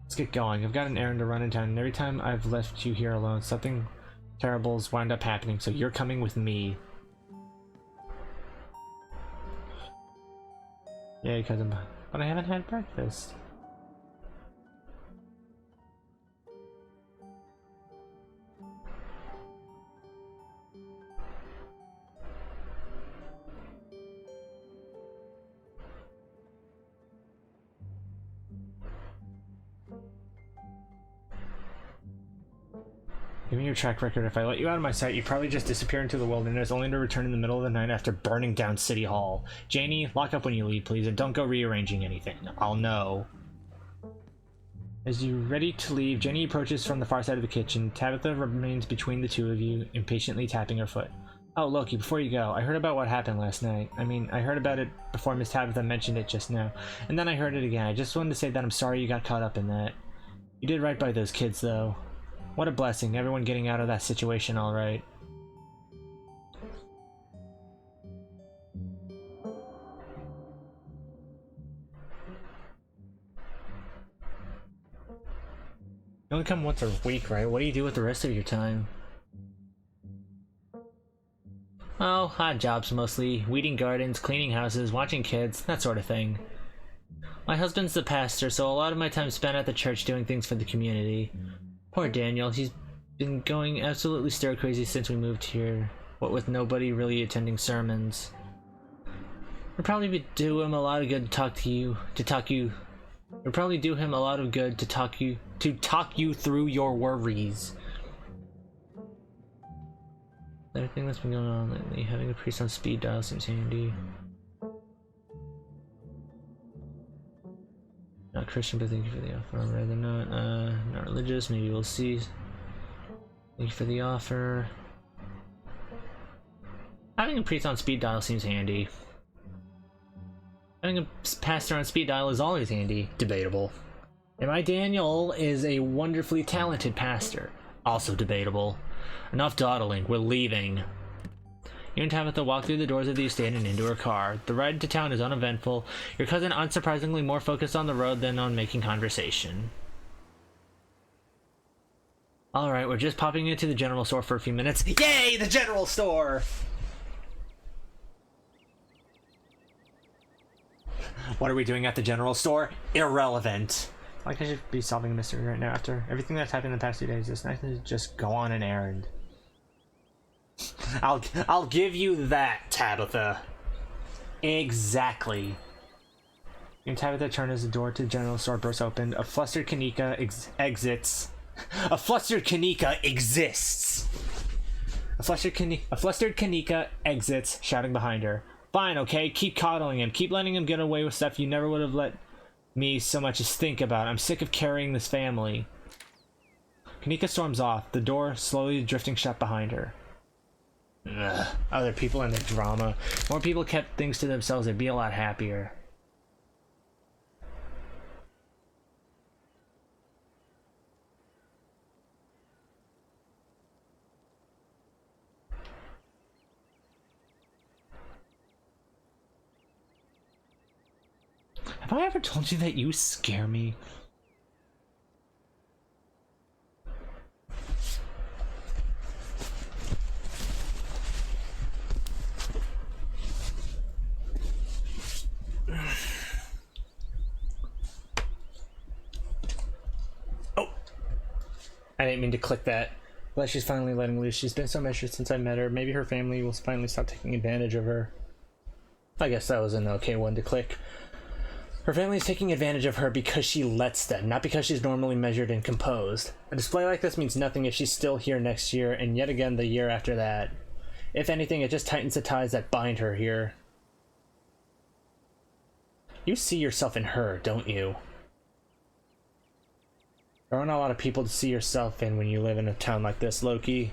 Let's get going. I've got an errand to run in town, and every time I've left you here alone, something terrible's wound up happening, so you're coming with me. Yeah, cousin, but I haven't had breakfast. Given your track record, if I let you out of my sight, you'd probably just disappear into the wilderness, only to return in the middle of the night after burning down City Hall. Janie, lock up when you leave, please, and don't go rearranging anything. I'll know. As you're ready to leave, Jenny approaches from the far side of the kitchen. Tabitha remains between the two of you, impatiently tapping her foot. Oh, Loki, before you go, I heard about what happened last night. I mean, I heard about it before Miss Tabitha mentioned it just now, and then I heard it again. I just wanted to say that I'm sorry you got caught up in that. You did right by those kids, though. What a blessing, everyone getting out of that situation all right. You only come once a week, right? What do you do with the rest of your time? Oh, odd jobs mostly. Weeding gardens, cleaning houses, watching kids, that sort of thing. My husband's the pastor, so a lot of my time spent at the church doing things for the community. Poor Daniel, he's been going absolutely stir crazy since we moved here, what with nobody really attending sermons. It'd probably do him a lot of good It'd probably do him a lot of good to talk you through your worries. Everything that's been going on lately, having a priest on speed dial seems handy. Not Christian, but thank you for the offer. I'd rather not religious. Maybe we'll see. Thank you for the offer. Having a priest on speed dial seems handy. Having a pastor on speed dial is always handy. Debatable. And my Daniel is a wonderfully talented pastor. Also debatable. Enough dawdling. We're leaving. You and Tabitha walk through the doors of the estate and into her car. The ride to town is uneventful, your cousin unsurprisingly more focused on the road than on making conversation. Alright, we're just popping into the general store for a few minutes. Yay, the general store! What are we doing at the general store? Irrelevant. Like I should be solving a mystery right now after everything that's happened in the past 2 days. It's nice to just go on an errand. I'll give you that, Tabitha. Exactly. And Tabitha turns as the door to the general store bursts open. A flustered Kanika exits. A flustered Kanika exists. A flustered Kanika exits, shouting behind her. Fine, okay, keep coddling him. Keep letting him get away with stuff you never would have let me so much as think about. I'm sick of carrying this family. Kanika storms off, the door slowly drifting shut behind her. Ugh, other people and their drama. More people kept things to themselves, they'd be a lot happier. Have I ever told you that you scare me? I didn't mean to click that. Glad she's finally letting loose. She's been so measured since I met her. Maybe her family will finally stop taking advantage of her. I guess that was an okay one to click. Her family is taking advantage of her because she lets them, not because she's normally measured and composed. A display like this means nothing if she's still here next year, and yet again the year after that. If anything, it just tightens the ties that bind her here. You see yourself in her, don't you? There aren't a lot of people to see yourself in when you live in a town like this, Loki.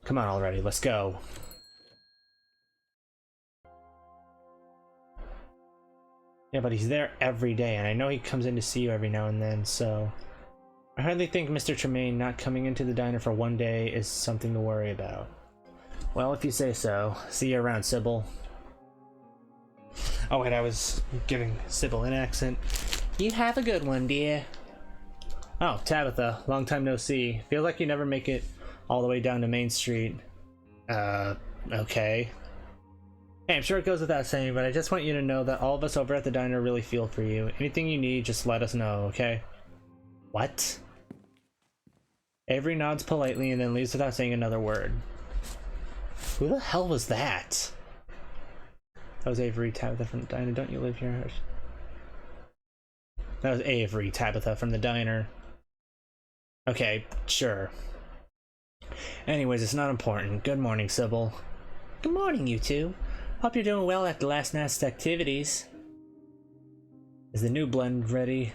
Come on already, let's go. Yeah, but he's there every day, and I know he comes in to see you every now and then, so... I hardly think Mr. Tremaine not coming into the diner for one day is something to worry about. Well, if you say so. See you around, Sybil. Oh wait, I was giving Sybil an accent. You have a good one, dear. Oh, Tabitha. Long time no see. Feels like you never make it all the way down to Main Street. Okay. Hey, I'm sure it goes without saying, but I just want you to know that all of us over at the diner really feel for you. Anything you need, just let us know, okay? What? Avery nods politely and then leaves without saying another word. Who the hell was that? That was Avery, Tabitha from the diner. Don't you live here? That was Avery, Tabitha from the diner. Okay, sure. Anyways, it's not important. Good morning, Sybil. Good morning, you two. Hope you're doing well after last night's activities. Is the new blend ready?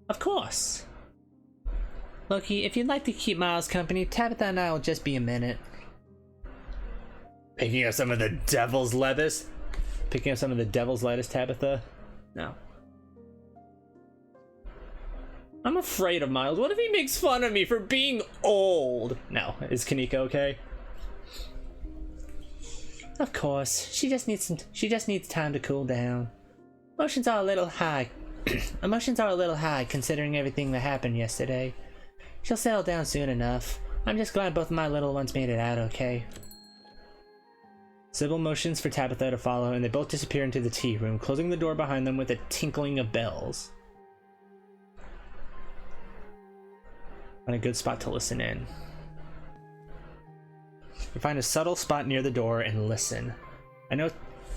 Of course. Loki, if you'd like to keep Miles company, Tabitha and I will just be a minute. Picking up some of the devil's lettuce? Picking up some of the devil's lettuce, Tabitha? No. I'm afraid of Miles. What if he makes fun of me for being old? No. Is Kanika okay? Of course. She just needs time to cool down. Emotions are a little high. Emotions are a little high considering everything that happened yesterday. She'll settle down soon enough. I'm just glad both of my little ones made it out okay. Sybil motions for Tabitha to follow, and they both disappear into the tea room, closing the door behind them with a tinkling of bells. On a good spot to listen in. You find a subtle spot near the door and listen. I know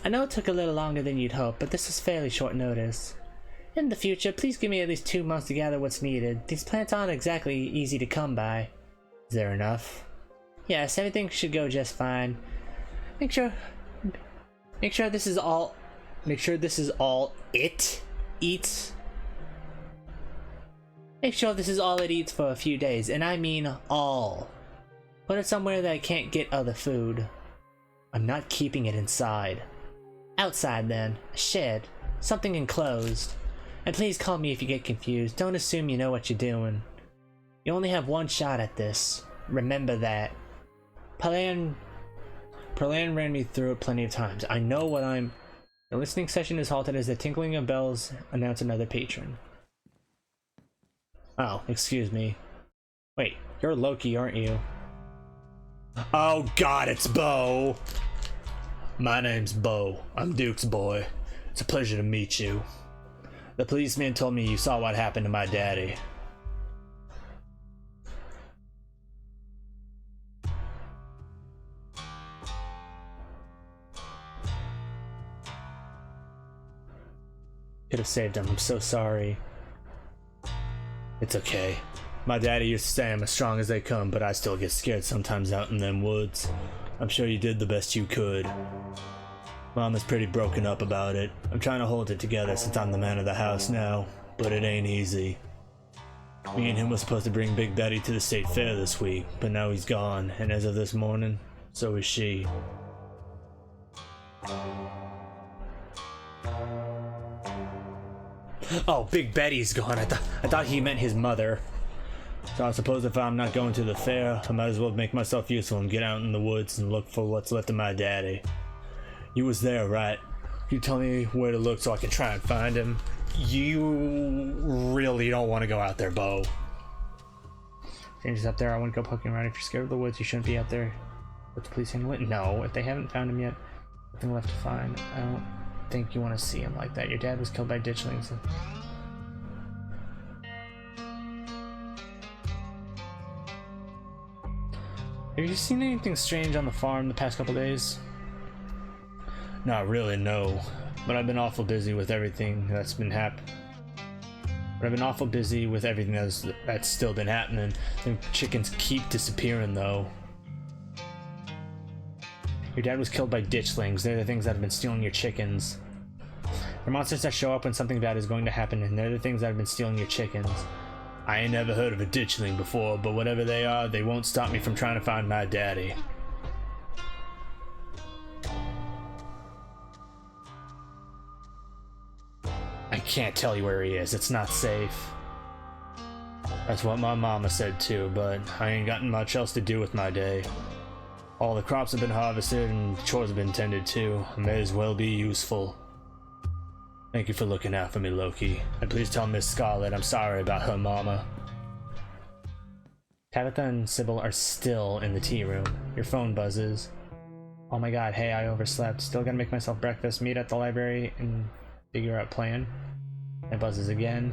it took a little longer than you'd hoped, but this is fairly short notice. In the future, please give me at least 2 months to gather what's needed. These plants aren't exactly easy to come by. Is there enough? Yes, everything should go just fine. Make sure this is all it eats. Make sure this is all it eats for a few days, and I mean all. Put it somewhere that it can't get other food. I'm not keeping it inside. Outside then, a shed, something enclosed. And please call me if you get confused. Don't assume you know what you're doing. You only have one shot at this. Remember that. Perlan ran me through it plenty of times. I know what I'm... The listening session is halted as the tinkling of bells announce another patron. Oh, excuse me. Wait, you're Loki, aren't you? Oh god, it's Bo! My name's Bo. I'm Duke's boy. It's a pleasure to meet you. The policeman told me you saw what happened to my daddy. Could have saved him. I'm so sorry. It's okay. My daddy used to say I'm as strong as they come, but I still get scared sometimes out in them woods. I'm sure you did the best you could. Mom is pretty broken up about it. I'm trying to hold it together since I'm the man of the house now, but it ain't easy. Me and him was supposed to bring Big Betty to the state fair this week, but now he's gone, and as of this morning, so is she. Oh, Big Betty's gone. I thought he meant his mother. So I suppose if I'm not going to the fair, I might as well make myself useful and get out in the woods and look for what's left of my daddy. You was there, right? You tell me where to look so I can try and find him. You really don't want to go out there, Bo. Changes up there. I wouldn't go poking around. If you're scared of the woods, you shouldn't be out there. Let the police handle it? No, if they haven't found him yet, nothing left to find. I don't think you want to see him like that. Your dad was killed by ditchlings. Have you seen anything strange on the farm the past couple days? Not really, no. But I've been awful busy with everything that's been happening. That's still been happening. The chickens keep disappearing, though. Your dad was killed by ditchlings. They're the things that have been stealing your chickens. They're monsters that show up when something bad is going to happen, and they're the things that have been stealing your chickens. I ain't never heard of a ditchling before, but whatever they are, they won't stop me from trying to find my daddy. I can't tell you where he is. It's not safe. That's what my mama said too, but I ain't gotten much else to do with my day. All the crops have been harvested and chores have been tended to. I may as well be useful. Thank you for looking out for me, Loki. And please tell Miss Scarlet I'm sorry about her mama. Tabitha and Sybil are still in the tea room. Your phone buzzes. Oh my god, hey, I overslept. Still gotta make myself breakfast, meet at the library, and figure out plan. It buzzes again.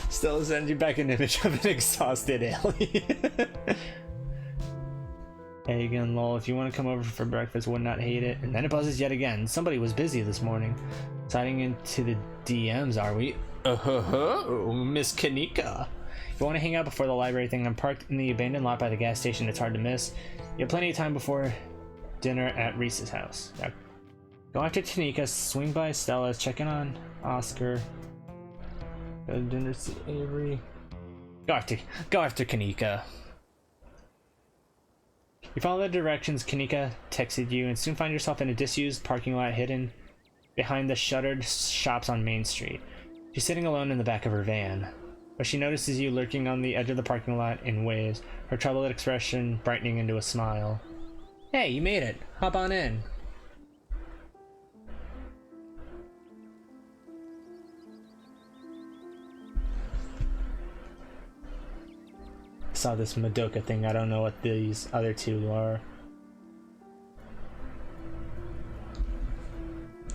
Still sends you back an image of an exhausted alien. Hey again, lol. If you want to come over for breakfast, would not hate it. And then it buzzes yet again. Somebody was busy this morning. Signing into the DMs, are we? Miss Kanika. If you want to hang out before the library thing, I'm parked in the abandoned lot by the gas station. It's hard to miss. You have plenty of time before dinner at Reese's house. Yeah. Go after Tanika, swing by Stella's, check in on Oscar. Go to dinner, see Avery. Go after Kanika. You follow the directions Kanika texted you and soon find yourself in a disused parking lot hidden behind the shuttered shops on Main Street. She's sitting alone in the back of her van, but she notices you lurking on the edge of the parking lot and waves, her troubled expression brightening into a smile. Hey, you made it. Hop on in. Saw this Madoka thing. I don't know what these other two are.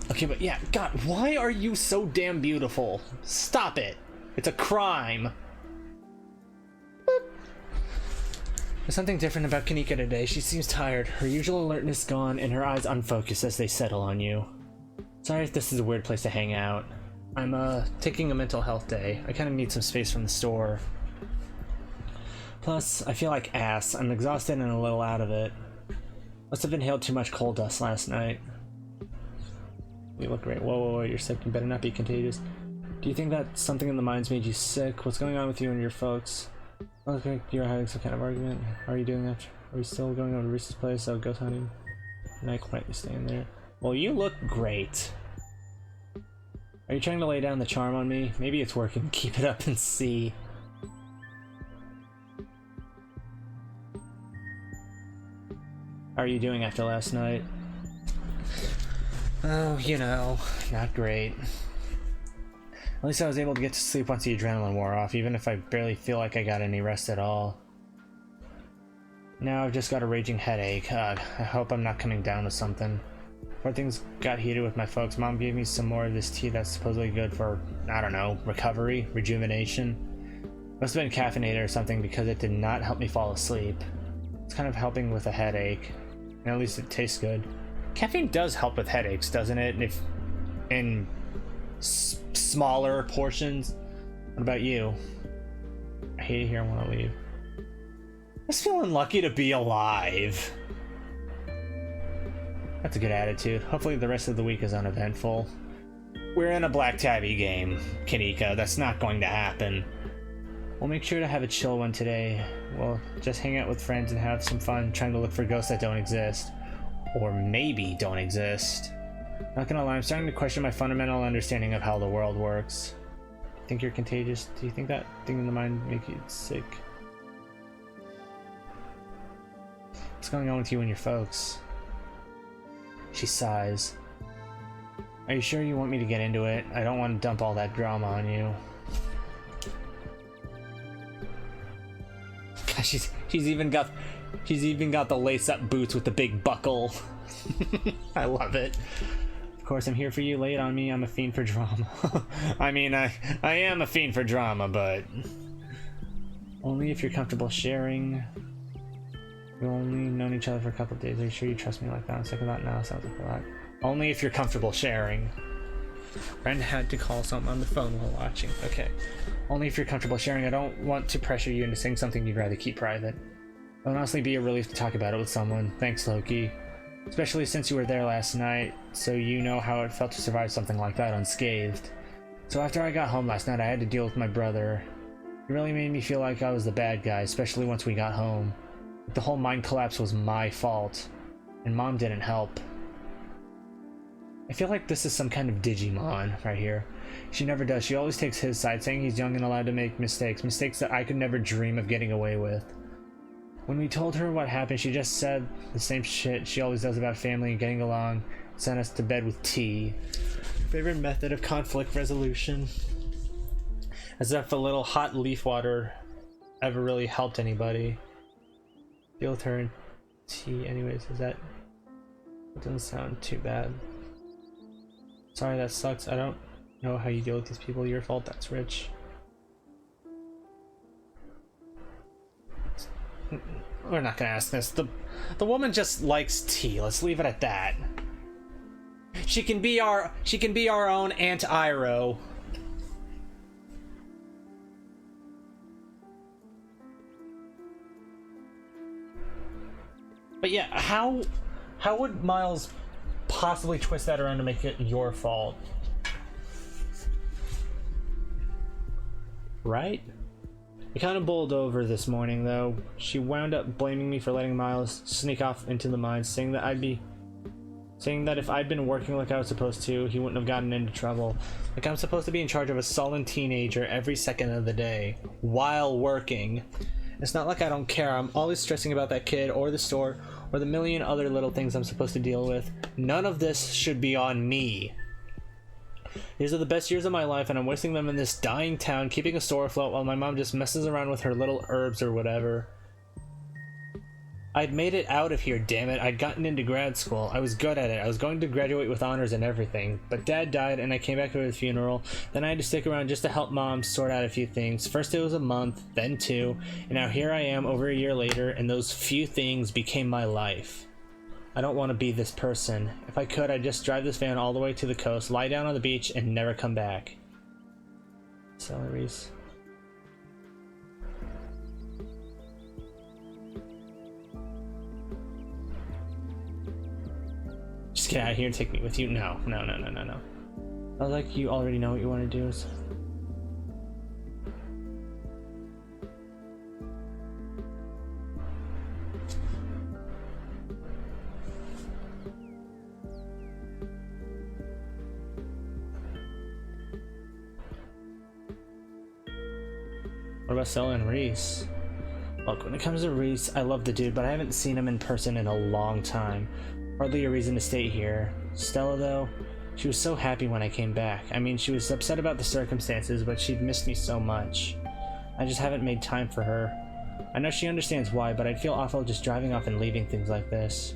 Okay, but yeah, God, why are you so damn beautiful? Stop it. It's a crime. Boop. There's something different about Kanika today. She seems tired. Her usual alertness gone and her eyes unfocused as they settle on you. Sorry if this is a weird place to hang out. I'm taking a mental health day. I kind of need some space from the store. Plus, I feel like ass. I'm exhausted and a little out of it. Must have inhaled too much coal dust last night. You look great. Whoa, you're sick. You better not be contagious. Do you think that something in the mines made you sick? What's going on with you and your folks? Okay, you're having some kind of argument. How are you doing that? Are you still going over to Reese's place? Oh, ghost hunting? Night quietly staying there. Well, you look great. Are you trying to lay down the charm on me? Maybe it's working. Keep it up and see. How are you doing after last night? Oh, you know, not great. At least I was able to get to sleep once the adrenaline wore off, even if I barely feel like I got any rest at all. Now I've just got a raging headache. God, I hope I'm not coming down with something. Before things got heated with my folks, Mom gave me some more of this tea that's supposedly good for, I don't know, recovery, rejuvenation. Must have been caffeinated or something because it did not help me fall asleep. It's kind of helping with a headache. And at least it tastes good. Caffeine does help with headaches, doesn't it? And if in smaller portions. What about you? I hate it here. I want to leave. I'm just feeling lucky to be alive. That's a good attitude. Hopefully the rest of the week is uneventful. We're in a Black Tabby game, Kanika. That's not going to happen. We'll make sure to have a chill one today. We'll just hang out with friends and have some fun trying to look for ghosts that don't exist. Or maybe don't exist. Not gonna lie, I'm starting to question my fundamental understanding of how the world works. Think you're contagious? Do you think that thing in the mind make you sick? What's going on with you and your folks? She sighs. Are you sure you want me to get into it? I don't want to dump all that drama on you. she's even got the lace-up boots with the big buckle. I love it. Of course, I'm here for you. Lay it on me. I'm a fiend for drama. I mean, I am a fiend for drama, but only if you're comfortable sharing. We've only known each other for a couple of days. Are you sure you trust me like that? I'm sick of that now. Sounds like a lot. Only if you're comfortable sharing. Ren had to call someone on the phone while watching. Okay. Only if you're comfortable sharing. I don't want to pressure you into saying something you'd rather keep private. It would honestly be a relief to talk about it with someone. Thanks, Loki. Especially since you were there last night, so you know how it felt to survive something like that unscathed. So after I got home last night, I had to deal with my brother. It really made me feel like I was the bad guy, especially once we got home. The whole mind collapse was my fault, and Mom didn't help. I feel like this is some kind of Digimon right here. She never does. She always takes his side, saying he's young and allowed to make mistakes. Mistakes that I could never dream of getting away with. When we told her what happened, she just said the same shit she always does about family and getting along. Sent us to bed with tea. Favorite method of conflict resolution? As if a little hot leaf water ever really helped anybody. Deal with her and tea anyways. That doesn't sound too bad. Sorry, that sucks. I don't know how you deal with these people. Your fault. That's rich. We're not gonna ask this. The woman just likes tea. Let's leave it at that. She can be our own Aunt Iroh. But yeah, how would Miles possibly twist that around to make it your fault? Right? We kind of bowled over this morning, though. She wound up blaming me for letting Miles sneak off into the mines, saying that if I'd been working like I was supposed to, he wouldn't have gotten into trouble. Like I'm supposed to be in charge of a sullen teenager every second of the day, while working. It's not like I don't care. I'm always stressing about that kid, or the store, or the million other little things I'm supposed to deal with. None of this should be on me. These are the best years of my life, and I'm wasting them in this dying town, keeping a store afloat while my mom just messes around with her little herbs or whatever. I'd made it out of here, damn it. I'd gotten into grad school. I was good at it. I was going to graduate with honors and everything. But Dad died, and I came back to his funeral. Then I had to stick around just to help Mom sort out a few things. First it was a month, then 2, and now here I am over a year later, and those few things became my life. I don't want to be this person. If I could, I'd just drive this van all the way to the coast, lie down on the beach, and never come back. Celeries. Just get out of here and take me with you. No. I was like, you already know what you want to do. What about Stella and Reese? Look, when it comes to Reese, I love the dude, but I haven't seen him in person in a long time. Hardly a reason to stay here. Stella, though, she was so happy when I came back. I mean, she was upset about the circumstances, but she'd missed me so much. I just haven't made time for her. I know she understands why, but I'd feel awful just driving off and leaving things like this.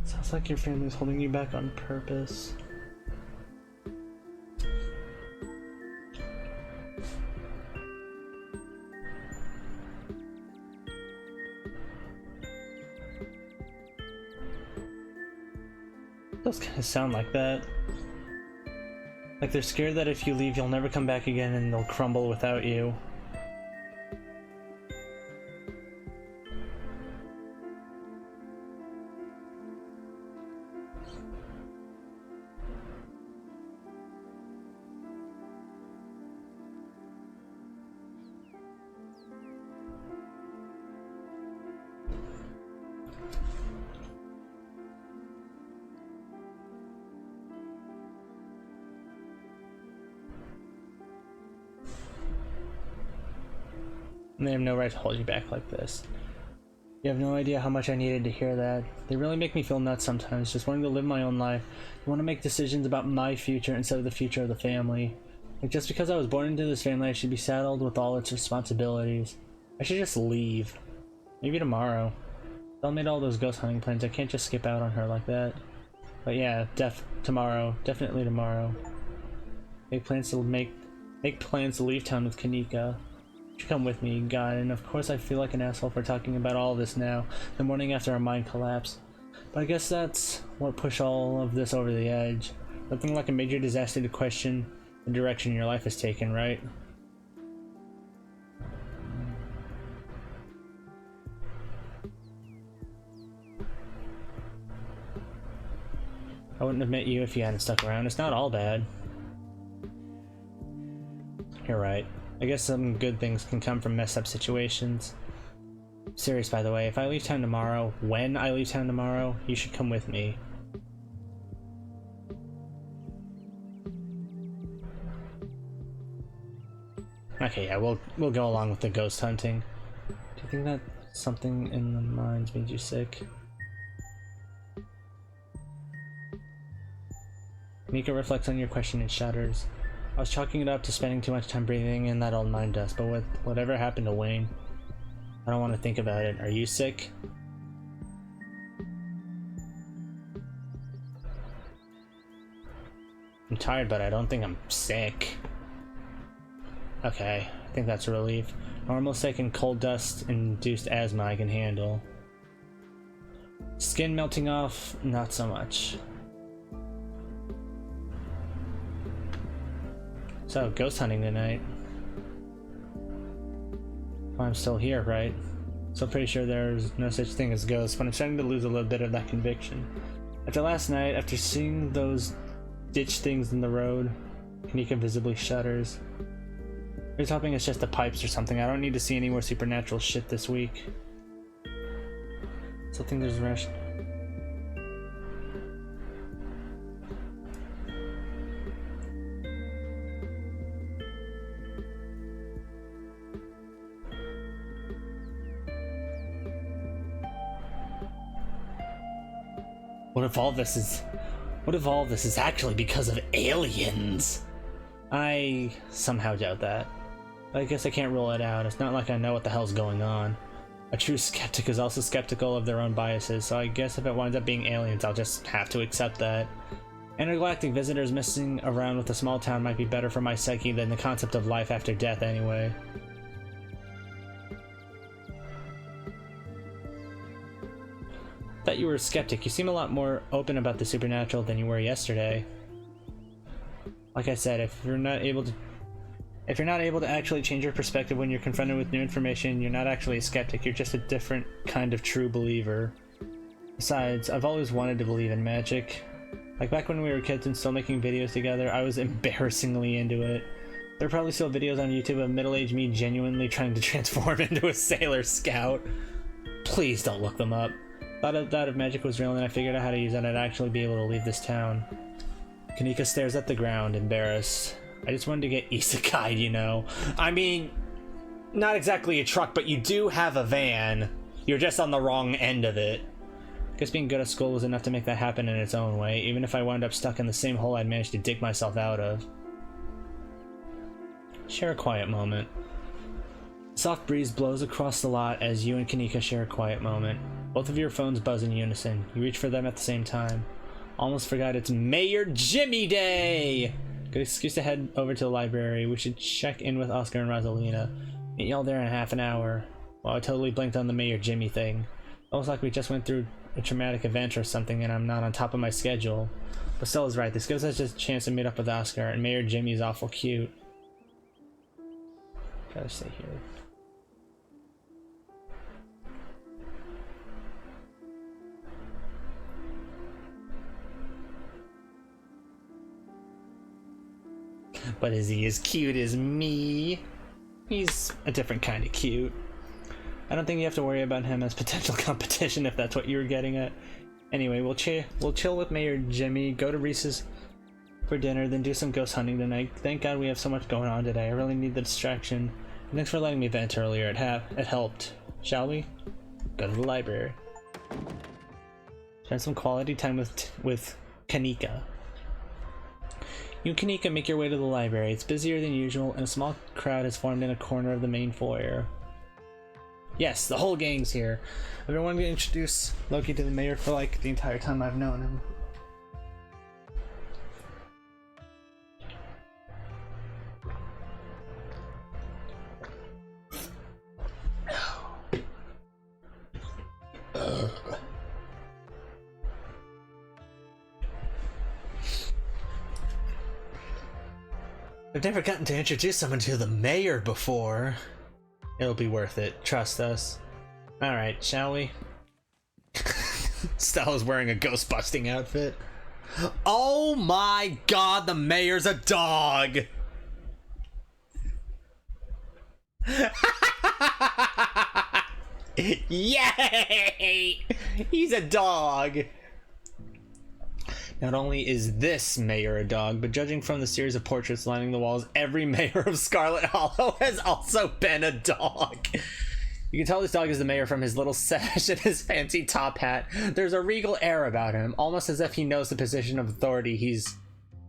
Sounds like your family's holding you back on purpose. Those kind of sound like that. Like they're scared that if you leave, you'll never come back again and they'll crumble without you. And they have no right to hold you back like this. You have no idea how much I needed to hear that. They really make me feel nuts sometimes, just wanting to live my own life. I want to make decisions about my future instead of the future of the family. Like, just because I was born into this family, I should be saddled with all its responsibilities. I should just leave. Maybe tomorrow. Belle made all those ghost hunting plans. I can't just skip out on her like that. But yeah, tomorrow. Definitely tomorrow. Make plans to leave town with Kanika. You should come with me, God. And of course I feel like an asshole for talking about all this now, the morning after our mind collapsed. But I guess that's what pushed all of this over the edge. Nothing like a major disaster to question the direction your life has taken, right? I wouldn't have met you if you hadn't stuck around. It's not all bad. You're right. I guess some good things can come from messed up situations. Serious, by the way, if I leave town tomorrow, when I leave town tomorrow, you should come with me. Okay, yeah, we'll go along with the ghost hunting. Do you think that something in the mines made you sick? Mika reflects on your question and shudders. I was chalking it up to spending too much time breathing in that old mine dust, but with whatever happened to Wayne, I don't want to think about it. Are you sick? I'm tired, but I don't think I'm sick. Okay, I think that's a relief. Normal sick and cold dust-induced asthma I can handle. Skin melting off, not so much. So, ghost hunting tonight. Well, I'm still here, right? Still pretty sure there's no such thing as ghosts, but I'm starting to lose a little bit of that conviction. After last night, after seeing those ditch things in the road, Kanika visibly shudders. Here's hoping it's just the pipes or something. I don't need to see any more supernatural shit this week. Still think there's rush. What if all this is actually because of aliens? I somehow doubt that. I guess I can't rule it out. It's not like I know what the hell's going on. A true skeptic is also skeptical of their own biases, so I guess if it winds up being aliens, I'll just have to accept that. Intergalactic visitors messing around with a small town might be better for my psyche than the concept of life after death anyway. Thought you were a skeptic. You seem a lot more open about the supernatural than you were yesterday. Like I said, if you're not able to actually change your perspective when you're confronted with new information, you're not actually a skeptic, you're just a different kind of true believer. Besides, I've always wanted to believe in magic. Like back when we were kids and still making videos together, I was embarrassingly into it. There are probably still videos on YouTube of middle-aged me genuinely trying to transform into a Sailor Scout. Please don't look them up. Thought that if magic was real and I figured out how to use it, I'd actually be able to leave this town. Kanika stares at the ground, embarrassed. I just wanted to get isekai'd, you know. I mean, not exactly a truck, but you do have a van. You're just on the wrong end of it. Guess being good at school was enough to make that happen in its own way, even if I wound up stuck in the same hole I'd managed to dig myself out of. Share a quiet moment. A soft breeze blows across the lot as you and Kanika share a quiet moment. Both of your phones buzz in unison. You reach for them at the same time. Almost forgot it's Mayor Jimmy Day! Good excuse to head over to the library. We should check in with Oscar and Rosalina. Meet y'all there in half an hour. Well, I totally blinked on the Mayor Jimmy thing. Almost like we just went through a traumatic event or something and I'm not on top of my schedule. But Stella's right. This gives us just a chance to meet up with Oscar, and Mayor Jimmy's awful cute. Gotta stay here. But is he as cute as me? He's a different kind of cute. I don't think you have to worry about him as potential competition if that's what you were getting at. Anyway, we'll chill with Mayor Jimmy, go to Reese's for dinner, then do some ghost hunting tonight. Thank God we have so much going on today. I really need the distraction. Thanks for letting me vent earlier. It helped. Shall we? Go to the library. Spend some quality time with Kanika. You and Kanika make your way to the library. It's busier than usual, and a small crowd has formed in a corner of the main foyer. Yes, the whole gang's here. I've been wanting to introduce Loki to the mayor for like the entire time I've known him. I've never gotten to introduce someone to the mayor before. It'll be worth it. Trust us. Alright, shall we? Stella's wearing a ghost-busting outfit. Oh my god, the mayor's a dog! Yay! He's a dog! Not only is this mayor a dog, but judging from the series of portraits lining the walls, every mayor of Scarlet Hollow has also been a dog. You can tell this dog is the mayor from his little sash and his fancy top hat. There's a regal air about him, almost as if he knows the position of authority he's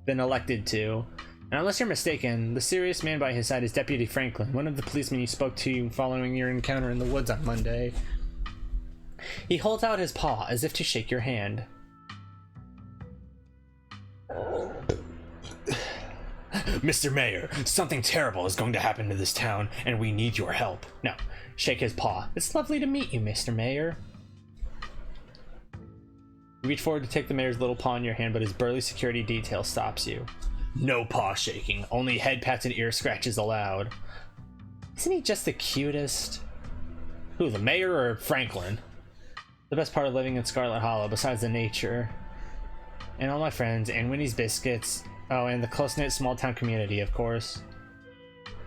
been elected to. And unless you're mistaken, the serious man by his side is Deputy Franklin, one of the policemen you spoke to following your encounter in the woods on Monday. He holds out his paw as if to shake your hand. Mr. Mayor, something terrible is going to happen to this town, and we need your help. No, shake his paw. It's lovely to meet you, Mr. Mayor. You reach forward to take the mayor's little paw in your hand, but his burly security detail stops you. No paw shaking, only head pats and ear scratches allowed. Isn't he just the cutest? Who, the mayor or Franklin? The best part of living in Scarlet Hollow, besides the nature. And all my friends, and Winnie's Biscuits. Oh, and the close-knit small-town community, of course.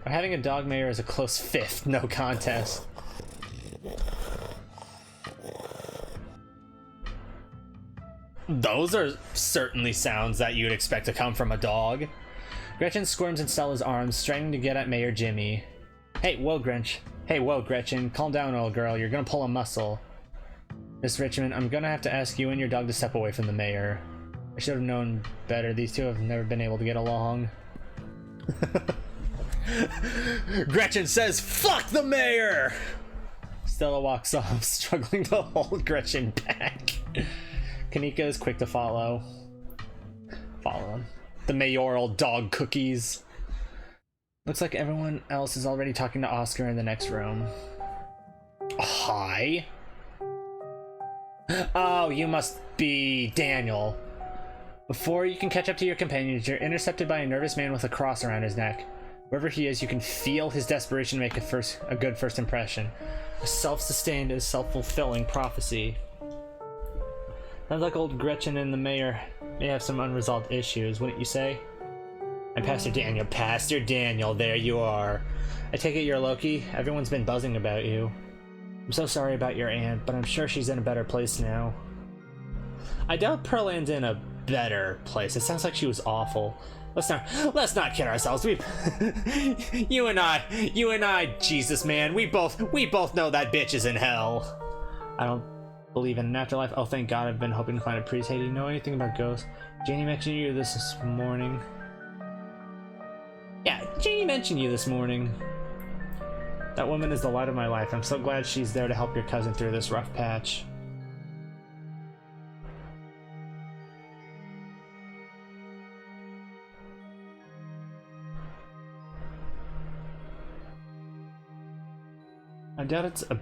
But having a dog mayor is a close fifth, no contest. Those are certainly sounds that you'd expect to come from a dog. Gretchen squirms in Stella's arms, straining to get at Mayor Jimmy. Hey, whoa, Gretchen. Calm down, old girl. You're gonna pull a muscle. Miss Richmond, I'm gonna have to ask you and your dog to step away from the mayor. I should have known better. These two have never been able to get along. Gretchen says, "Fuck the mayor!" Stella walks off, struggling to hold Gretchen back. Kanika is quick to follow. Follow him. The mayoral dog cookies. Looks like everyone else is already talking to Oscar in the next room. Hi? Oh, you must be Daniel. Before you can catch up to your companions, you're intercepted by a nervous man with a cross around his neck. Wherever he is, you can feel his desperation to make a good first impression. A self-sustained and self-fulfilling prophecy. Sounds like old Gretchen and the mayor may have some unresolved issues, wouldn't you say? I'm Pastor Daniel. Pastor Daniel, there you are. I take it you're Loki? Everyone's been buzzing about you. I'm so sorry about your aunt, but I'm sure she's in a better place now. I doubt Pearl Ann's in a better place. It sounds like she was awful. Let's not kid ourselves. You and I, Jesus man, we both know that bitch is in hell. I don't believe in an afterlife. Oh, thank God, I've been hoping to find a priest. Hey, do you know anything about ghosts? Janie mentioned you this morning. Yeah, Janie mentioned you this morning. That woman is the light of my life. I'm so glad she's there to help your cousin through this rough patch. I doubt it's a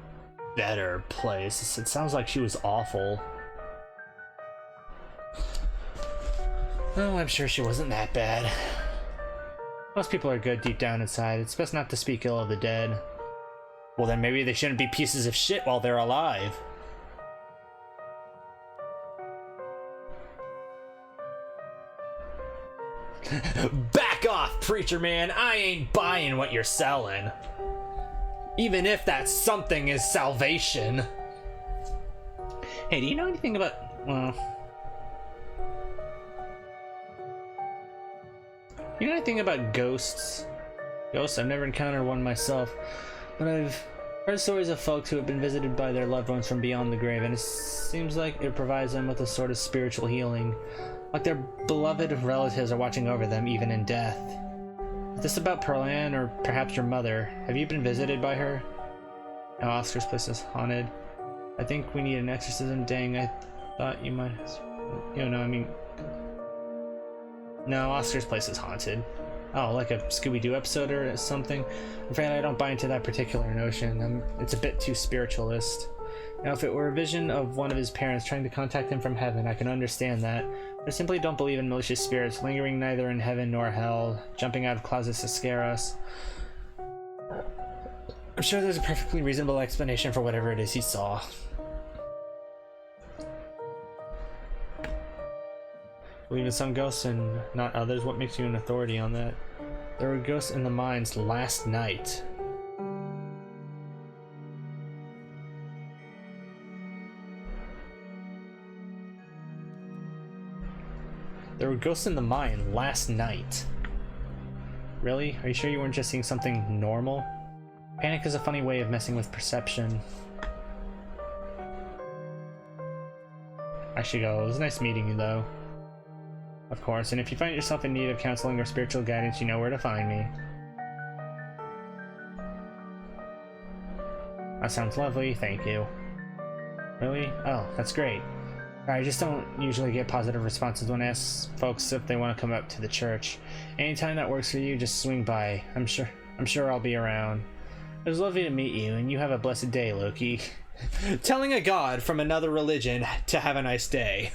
better place. It sounds like she was awful. Oh, I'm sure she wasn't that bad. Most people are good deep down inside. It's best not to speak ill of the dead. Well, then maybe they shouldn't be pieces of shit while they're alive. Back off, preacher man. I ain't buying what you're selling. Even if that something is salvation. Hey, do you know anything about... you know anything about ghosts? Ghosts? I've never encountered one myself, but I've heard stories of folks who have been visited by their loved ones from beyond the grave, and it seems like it provides them with a sort of spiritual healing. Like their beloved relatives are watching over them even in death. Is this about Perlan or perhaps your mother? Have you been visited by her? No, Oscar's place is haunted. I think we need an exorcism. Dang, I thought you might... No, Oscar's place is haunted. Oh, like a Scooby-Doo episode or something? I'm afraid I don't buy into that particular notion. It's a bit too spiritualist. Now, if it were a vision of one of his parents trying to contact him from heaven, I can understand that. But I simply don't believe in malicious spirits lingering neither in heaven nor hell, jumping out of closets to scare us. I'm sure there's a perfectly reasonable explanation for whatever it is he saw. Believe in some ghosts and not others? What makes you an authority on that? There were ghosts in the mines last night. There were ghosts in the mine last night. Really? Are you sure you weren't just seeing something normal? Panic is a funny way of messing with perception. I should go. It was nice meeting you, though. Of course, and if you find yourself in need of counseling or spiritual guidance, you know where to find me. That sounds lovely, thank you. Really? Oh, that's great. I just don't usually get positive responses when I ask folks if they want to come up to the church. Anytime that works for you, just swing by. I'm sure I'll be around. It was lovely to meet you, and you have a blessed day, Loki. Telling a god from another religion to have a nice day.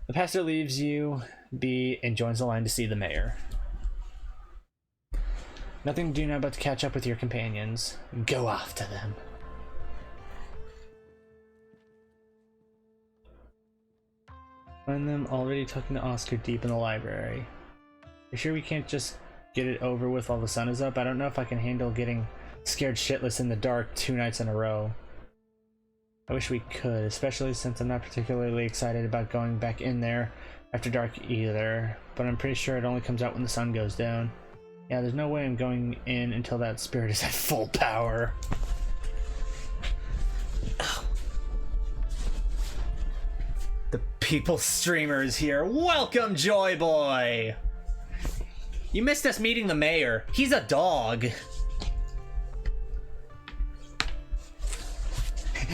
The pastor leaves you be and joins the line to see the mayor. Nothing to do now but to catch up with your companions. Go after them. Find them already talking to Oscar deep in the library. You sure we can't just get it over with while the sun is up? I don't know if I can handle getting scared shitless in the dark 2 nights in a row. I wish we could, especially since I'm not particularly excited about going back in there after dark either, but I'm pretty sure it only comes out when the sun goes down. Yeah, there's no way I'm going in until that spirit is at full power. The People Streamer is here. Welcome, Joy Boy! You missed us meeting the mayor. He's a dog.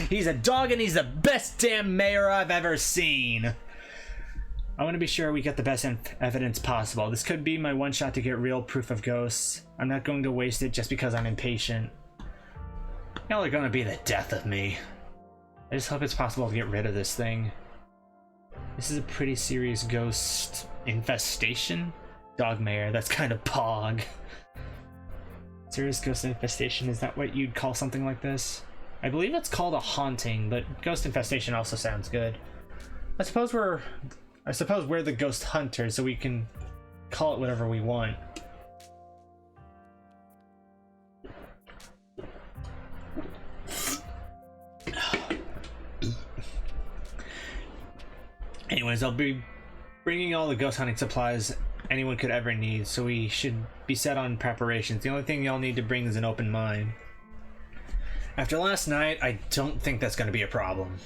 He's a dog and he's the best damn mayor I've ever seen. I want to be sure we get the best evidence possible. This could be my one shot to get real proof of ghosts. I'm not going to waste it just because I'm impatient. Y'all are going to be the death of me. I just hope it's possible to get rid of this thing. This is a pretty serious ghost infestation. Dog mayor, that's kind of pog. Serious ghost infestation, is that what you'd call something like this? I believe it's called a haunting, but ghost infestation also sounds good. I suppose we're the ghost hunters, so we can call it whatever we want. Anyways, I'll be bringing all the ghost hunting supplies anyone could ever need, so we should be set on preparations. The only thing y'all need to bring is an open mind. After last night, I don't think that's going to be a problem.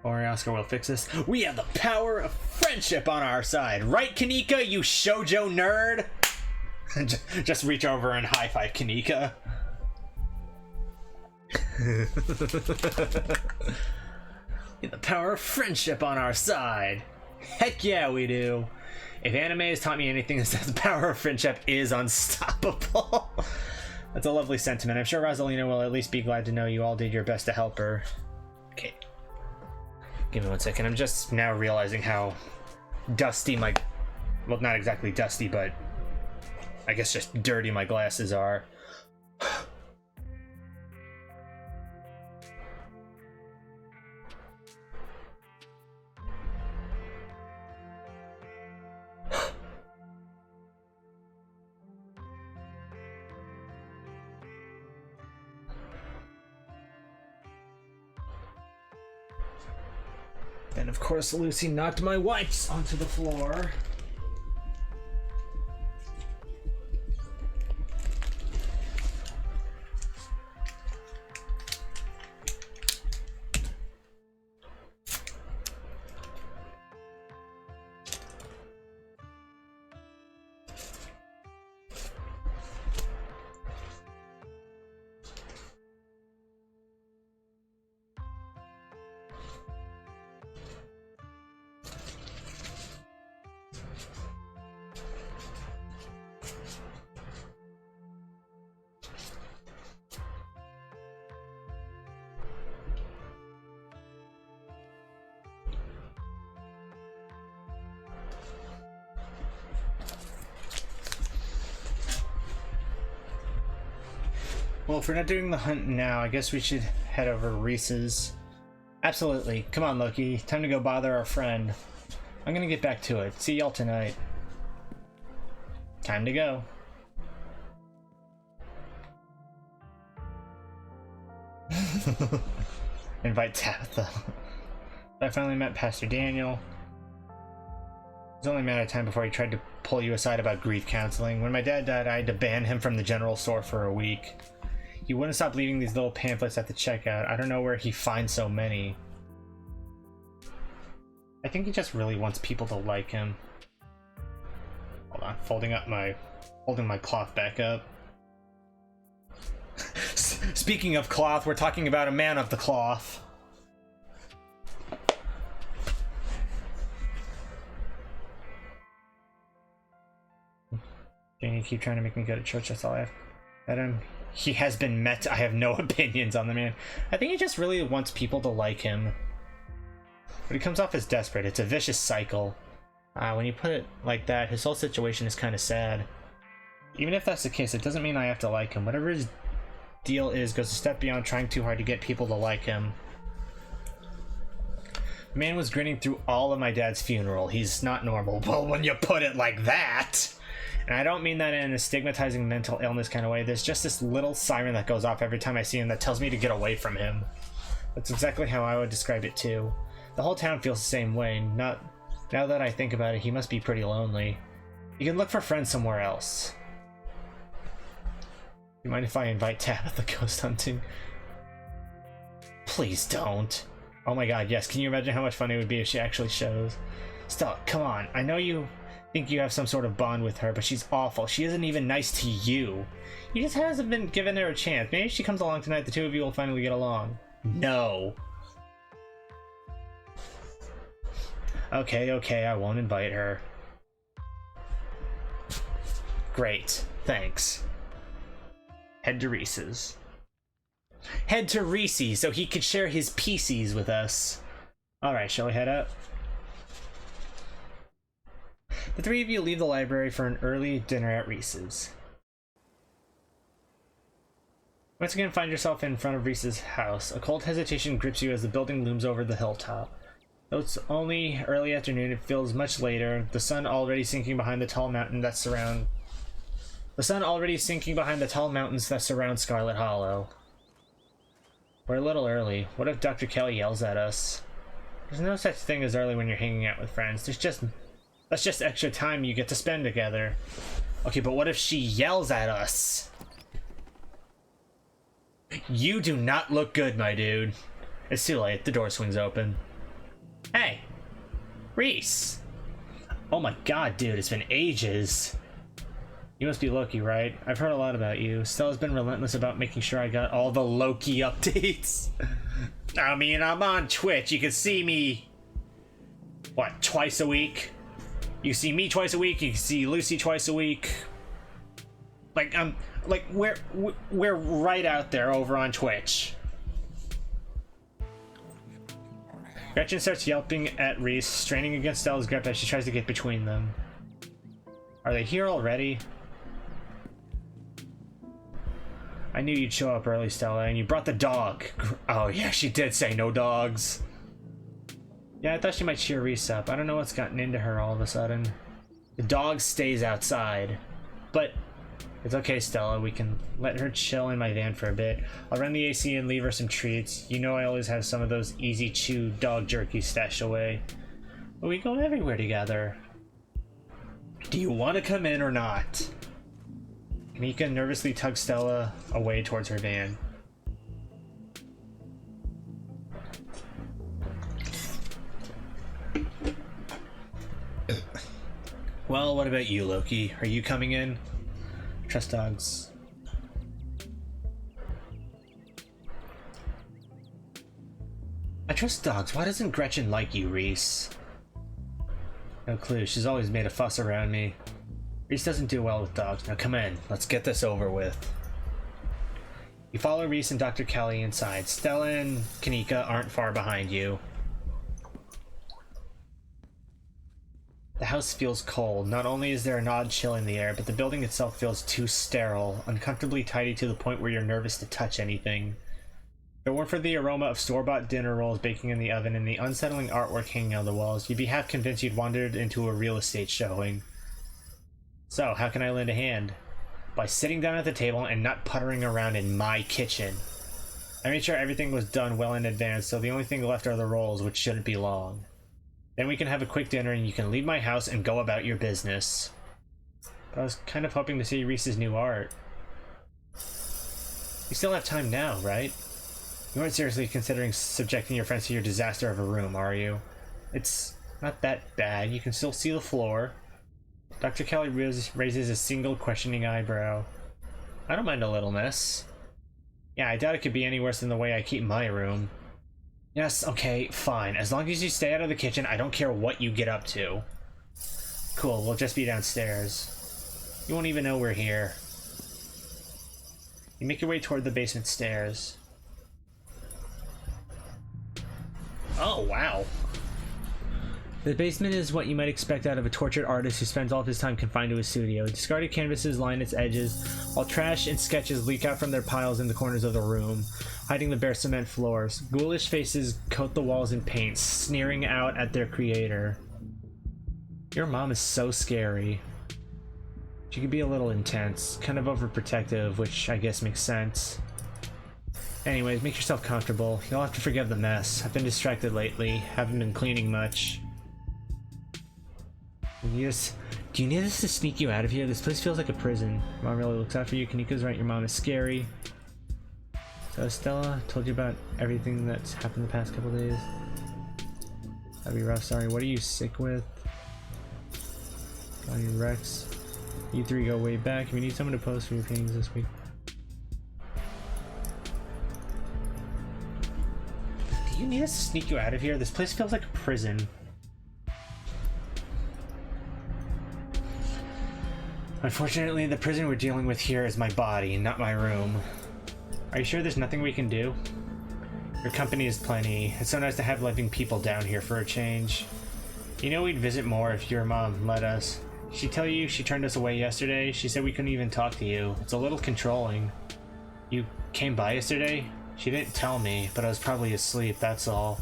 Or Oscar will fix this. We have the power of friendship on our side. Right, Kanika, you shoujo nerd? Just reach over and high-five Kanika. We have the power of friendship on our side. Heck yeah, we do. If anime has taught me anything, it's that the power of friendship is unstoppable. That's a lovely sentiment. I'm sure Rosalina will at least be glad to know you all did your best to help her. Okay. Give me 1 second. I'm just now realizing how dusty my... Well, not exactly dusty, but I guess just dirty my glasses are. And of course, Lucy knocked my wipes onto the floor. Well, if we're not doing the hunt now, I guess we should head over to Reese's. Absolutely. Come on, Loki. Time to go bother our friend. I'm gonna get back to it. See y'all tonight. Time to go. Invite Tabitha. I finally met Pastor Daniel. It was only a matter of time before he tried to pull you aside about grief counseling. When my dad died, I had to ban him from the general store for a week. He wouldn't stop leaving these little pamphlets at the checkout. I don't know where he finds so many. I think he just really wants people to like him. Hold on, holding my cloth back up. Speaking of cloth, we're talking about a man of the cloth. Janie, keep trying to make me go to church, that's all I have. Adam, he has been met. I have no opinions on the man. I think he just really wants people to like him. But he comes off as desperate. It's a vicious cycle. When you put it like that, his whole situation is kind of sad. Even if that's the case, it doesn't mean I have to like him. Whatever his deal is goes a step beyond trying too hard to get people to like him. The man was grinning through all of my dad's funeral. He's not normal. Well, when you put it like that... And I don't mean that in a stigmatizing mental illness kind of way. There's just this little siren that goes off every time I see him that tells me to get away from him. That's exactly how I would describe it too. The whole town feels the same way. Now that I think about it, he must be pretty lonely. You can look for friends somewhere else. You mind if I invite Tabitha ghost hunting? Please don't. Oh my god, yes. Can you imagine how much fun it would be if she actually shows? Stella, come on. I know you think you have some sort of bond with her, but she's awful. She isn't even nice to you. You just hasn't been giving her a chance. Maybe if she comes along tonight, the two of you will finally get along. No. Okay, I won't invite her. Great, thanks. Head to Reese's. Head to Reese's so he could share his PCs with us. Alright, shall we head up? The three of you leave the library for an early dinner at Reese's. Once again, find yourself in front of Reese's house. A cold hesitation grips you as the building looms over the hilltop. Though it's only early afternoon, it feels much later. The sun already sinking behind the tall mountains that surround Scarlet Hollow. We're a little early. What if Dr. Kelly yells at us? There's no such thing as early when you're hanging out with friends. That's just extra time you get to spend together. Okay, but what if she yells at us? You do not look good, my dude. It's too late. The door swings open. Hey! Reese! Oh my god, dude, it's been ages. You must be Loki, right? I've heard a lot about you. Stella's been relentless about making sure I got all the Loki updates. I mean, I'm on Twitch. You can see me... what, twice a week? You see me twice a week, you can see Lucy twice a week. We're right out there over on Twitch. Gretchen starts yelping at Reese, straining against Stella's grip as she tries to get between them. Are they here already? I knew you'd show up early, Stella, and you brought the dog. Oh yeah, she did say no dogs. Yeah, I thought she might cheer Reese up. I don't know what's gotten into her all of a sudden. The dog stays outside. But it's okay, Stella. We can let her chill in my van for a bit. I'll run the AC and leave her some treats. You know I always have some of those easy chew dog jerky stashed away. But we go everywhere together. Do you want to come in or not? Mika nervously tugs Stella away towards her van. Well, what about you, Loki? Are you coming in? Trust dogs. I trust dogs. Why doesn't Gretchen like you, Reese? No clue. She's always made a fuss around me. Reese doesn't do well with dogs. Now come in. Let's get this over with. You follow Reese and Dr. Kelly inside. Stella and Kanika aren't far behind you. The house feels cold. Not only is there an odd chill in the air, but the building itself feels too sterile, uncomfortably tidy to the point where you're nervous to touch anything. If it weren't for the aroma of store-bought dinner rolls baking in the oven and the unsettling artwork hanging on the walls, you'd be half convinced you'd wandered into a real estate showing. So, how can I lend a hand? By sitting down at the table and not puttering around in my kitchen. I made sure everything was done well in advance, so the only thing left are the rolls, which shouldn't be long. Then we can have a quick dinner and you can leave my house and go about your business. But I was kind of hoping to see Reese's new art. You still have time now, right? You aren't seriously considering subjecting your friends to your disaster of a room, are you? It's not that bad. You can still see the floor. Dr. Kelly raises a single questioning eyebrow. I don't mind a little mess. Yeah, I doubt it could be any worse than the way I keep my room. Yes, okay, fine. As long as you stay out of the kitchen, I don't care what you get up to. Cool, we'll just be downstairs. You won't even know we're here. You make your way toward the basement stairs. Oh, wow. The basement is what you might expect out of a tortured artist who spends all of his time confined to his studio. Discarded canvases line its edges, while trash and sketches leak out from their piles in the corners of the room, hiding the bare cement floors. Ghoulish faces coat the walls in paint, sneering out at their creator. Your mom is so scary. She can be a little intense, kind of overprotective, which I guess makes sense. Anyways, make yourself comfortable. You'll have to forgive the mess. I've been distracted lately, haven't been cleaning much. Do you need us to sneak you out of here? This place feels like a prison. Mom really looks out for you. Kaniko's right, your mom is scary. So Stella told you about everything that's happened the past couple days. That'd be rough, sorry. What are you sick with? Got any Rex? You three go way back. If you need someone to post for your paintings this week. Do you need us to sneak you out of here? This place feels like a prison. Unfortunately, the prison we're dealing with here is my body, not my room. Are you sure there's nothing we can do? Your company is plenty. It's so nice to have living people down here for a change. You know, we'd visit more if your mom let us. Did she tell you she turned us away yesterday? She said we couldn't even talk to you. It's a little controlling. You came by yesterday? She didn't tell me, but I was probably asleep, that's all.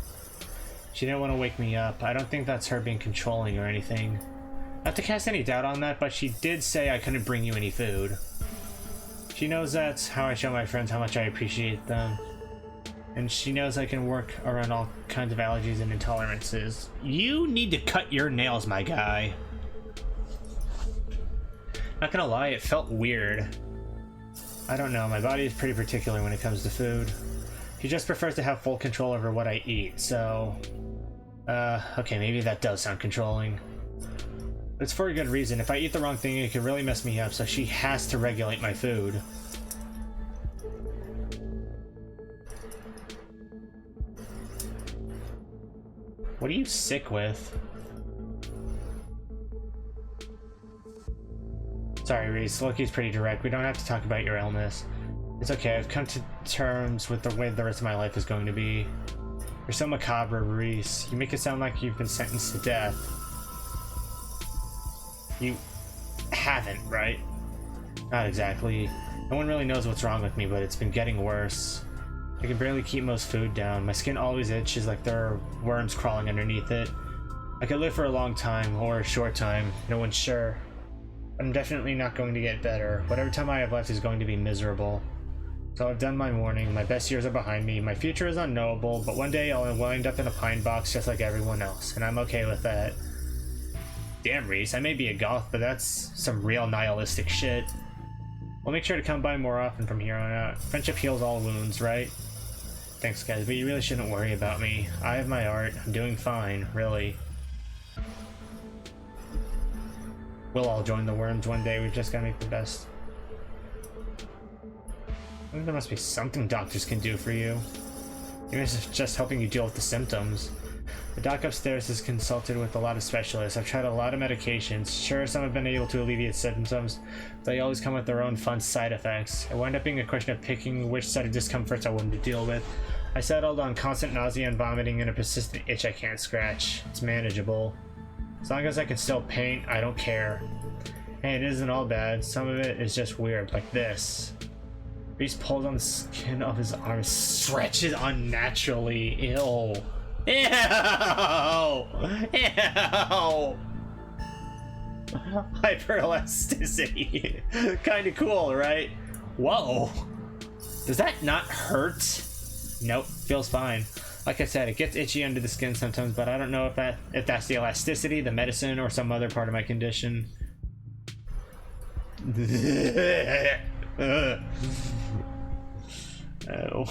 She didn't want to wake me up. I don't think that's her being controlling or anything. Not to cast any doubt on that, but she did say I couldn't bring you any food. She knows that's how I show my friends how much I appreciate them. And she knows I can work around all kinds of allergies and intolerances. You need to cut your nails, my guy. Not gonna lie, it felt weird. I don't know, my body is pretty particular when it comes to food. She just prefers to have full control over what I eat, so... okay, maybe that does sound controlling. But it's for a good reason. If I eat the wrong thing, it could really mess me up, so she has to regulate my food. What are you sick with? Sorry, Reese. Loki's pretty direct. We don't have to talk about your illness. It's okay. I've come to terms with the way the rest of my life is going to be. You're so macabre, Reese. You make it sound like you've been sentenced to death. You haven't, right? Not exactly. No one really knows what's wrong with me, but it's been getting worse. I can barely keep most food down. My skin always itches like there are worms crawling underneath it. I could live for a long time, or a short time. No one's sure. But I'm definitely not going to get better. Whatever time I have left is going to be miserable. So I've done my mourning. My best years are behind me. My future is unknowable, but one day I'll wind up in a pine box just like everyone else, and I'm okay with that. Damn, Reese, I may be a goth, but that's some real nihilistic shit. We'll make sure to come by more often from here on out. Friendship heals all wounds, right? Thanks, guys, but you really shouldn't worry about me. I have my art. I'm doing fine, really. We'll all join the worms one day. We've just gotta make the best. I think there must be something doctors can do for you. Even if it's just helping you deal with the symptoms. The doc upstairs has consulted with a lot of specialists. I've tried a lot of medications. Sure, some have been able to alleviate symptoms, but they always come with their own fun side effects. It wound up being a question of picking which set of discomforts I wanted to deal with. I settled on constant nausea and vomiting and a persistent itch I can't scratch. It's manageable. As long as I can still paint, I don't care. Hey, it isn't all bad. Some of it is just weird, like this. Reese pulls on the skin of his arm, stretches unnaturally. Ew. Ew! Ew! Hyperelasticity. Kinda cool, right? Whoa. Does that not hurt? Nope, feels fine. Like I said, it gets itchy under the skin sometimes, but I don't know if that's the elasticity, the medicine, or some other part of my condition. Oh.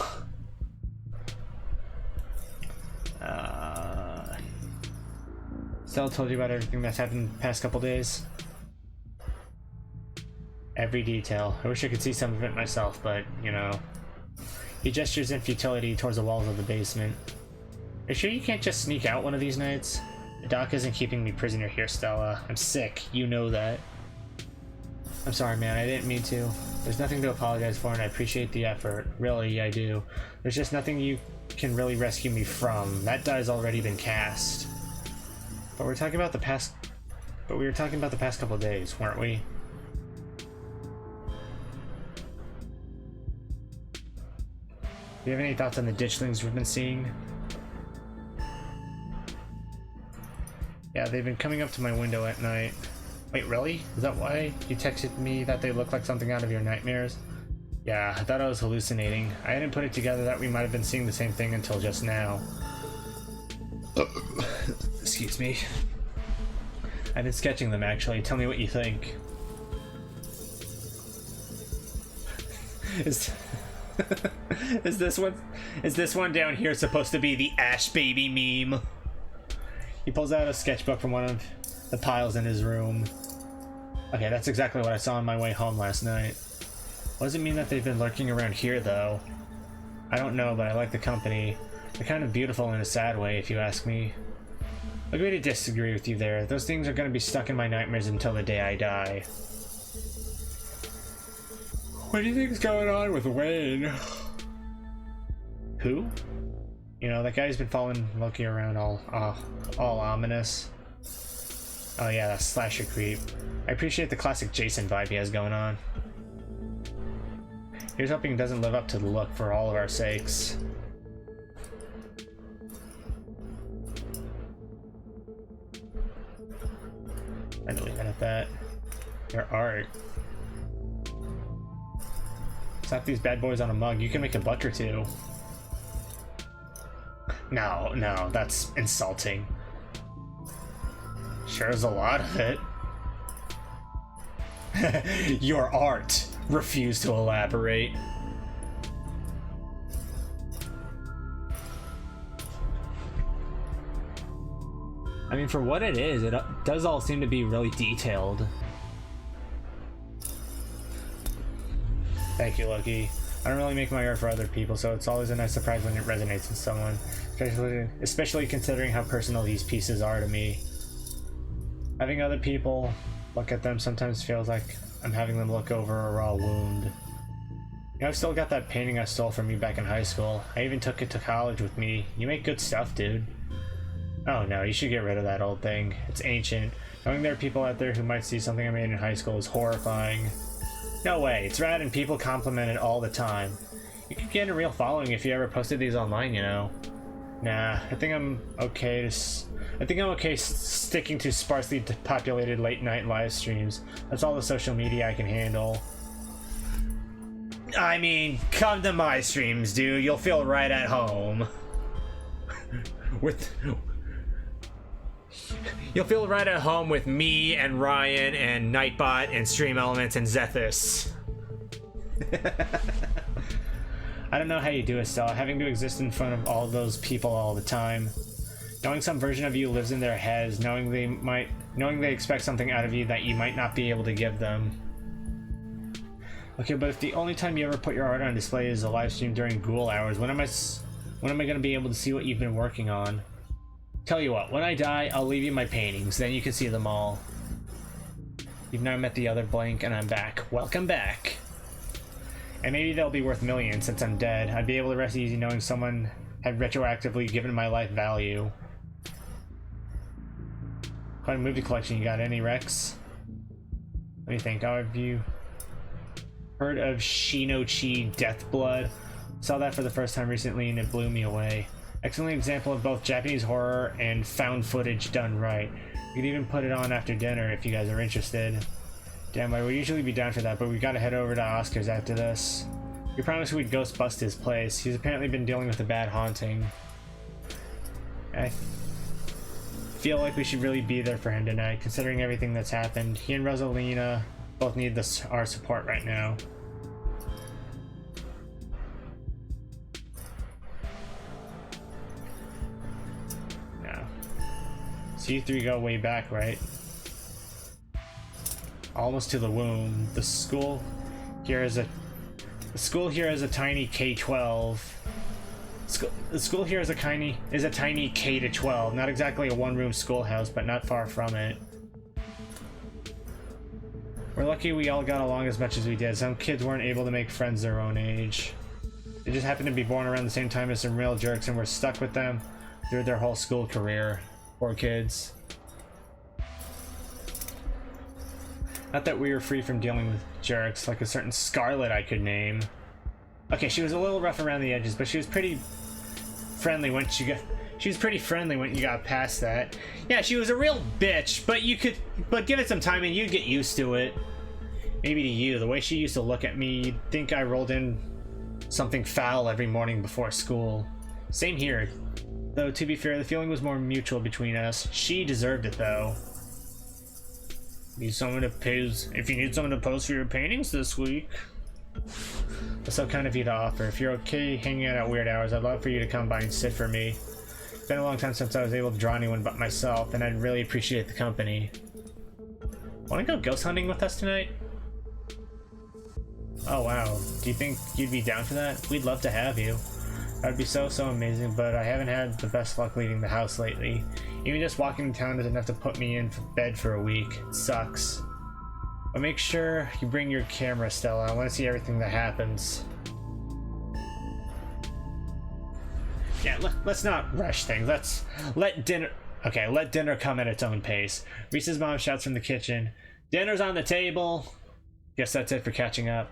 Stella told you about everything that's happened the past couple days? Every detail. I wish I could see some of it myself, but, you know. He gestures in futility towards the walls of the basement. Are you sure you can't just sneak out one of these nights? The doc isn't keeping me prisoner here, Stella. I'm sick. You know that. I'm sorry, man. I didn't mean to. There's nothing to apologize for, and I appreciate the effort. Really, I do. There's just nothing you can really rescue me from. That die's already been cast. But we were talking about the past couple of days, weren't we? Do you have any thoughts on the ditchlings we've been seeing? Yeah, they've been coming up to my window at night. Wait, really? Is that why you texted me that they look like something out of your nightmares? Yeah, I thought I was hallucinating. I hadn't put it together that we might have been seeing the same thing until just now. Excuse me. I've been sketching them, actually. Tell me what you think. Is this one down here supposed to be the Ash Baby meme? He pulls out a sketchbook from one of the piles in his room. Okay, that's exactly what I saw on my way home last night. What does it mean that they've been lurking around here, though? I don't know, but I like the company. They're kind of beautiful in a sad way, if you ask me. I agree to disagree with you there. Those things are going to be stuck in my nightmares until the day I die. What do you think's going on with Wayne? Who? You know, that guy who's been following Loki around all ominous. Oh yeah, that slasher creep. I appreciate the classic Jason vibe he has going on. Here's hoping he doesn't live up to the look for all of our sakes. I'd leave it at that. Your art. Slap these bad boys on a mug. You can make a buck or two. No, that's insulting. Sure is a lot of it. Your art. Refuse to elaborate. I mean, for what it is, it does all seem to be really detailed. Thank you, Loki. I don't really make my art for other people, so it's always a nice surprise when it resonates with someone, especially considering how personal these pieces are to me. Having other people look at them sometimes feels like I'm having them look over a raw wound. You know, I've still got that painting I stole from you back in high school. I even took it to college with me. You make good stuff, dude. Oh no, you should get rid of that old thing. It's ancient. Knowing there are people out there who might see something I made in high school is horrifying. No way, it's rad and people compliment it all the time. You could get a real following if you ever posted these online, you know. Nah, I think I'm okay sticking to sparsely populated late night live streams. That's all the social media I can handle. I mean, come to my streams, dude. You'll feel right at home. You'll feel right at home with me and Ryan and Nightbot and Stream Elements and Zethus. I don't know how you do it, Stella, having to exist in front of all those people all the time. Knowing some version of you lives in their heads, knowing they expect something out of you that you might not be able to give them. Okay, but if the only time you ever put your art on display is a live stream during ghoul hours, when am I going to be able to see what you've been working on? Tell you what, when I die, I'll leave you my paintings, then you can see them all. You've now met the other blank, and I'm back. Welcome back. And maybe they'll be worth millions since I'm dead. I'd be able to rest easy knowing someone had retroactively given my life value. Quite a movie collection you got. Any Rex? What do you think? How have you heard of Shinochi Deathblood? Saw that for the first time recently and it blew me away. Excellent example of both Japanese horror and found footage done right. You could even put it on after dinner if you guys are interested. Damn, I would usually be down for that, but we gotta head over to Oscar's after this. We promised we'd ghost bust his place. He's apparently been dealing with a bad haunting. I feel like we should really be there for him tonight, considering everything that's happened. He and Rosalina both need our support right now. So you three go way back, right? Almost to the womb. The school here is a tiny K-12. The school here is a tiny K to 12. Not exactly a one-room schoolhouse, but not far from it. We're lucky we all got along as much as we did. Some kids weren't able to make friends their own age. They just happened to be born around the same time as some real jerks, and we're stuck with them through their whole school career. Poor kids. Not that we were free from dealing with jerks, like a certain Scarlet I could name. Okay, she was a little rough around the edges, but she was pretty friendly once you got past that. Yeah, she was a real bitch, but give it some time and you'd get used to it. Maybe to you, the way she used to look at me, you'd think I rolled in something foul every morning before school. Same here. Though, to be fair, the feeling was more mutual between us. She deserved it, though. If you need someone to pose for your paintings this week. That's so kind of you to offer. If you're okay hanging out at weird hours, I'd love for you to come by and sit for me. It's been a long time since I was able to draw anyone but myself, and I'd really appreciate the company. Want to go ghost hunting with us tonight? Oh wow, do you think you'd be down for that? We'd love to have you. That would be so amazing, but I haven't had the best luck leaving the house lately. Even just walking to town is enough to put me in bed for a week. It sucks. But make sure you bring your camera, Stella. I want to see everything that happens. Yeah, let's not rush things. Let dinner come at its own pace. Reese's mom shouts from the kitchen. Dinner's on the table. Guess that's it for catching up.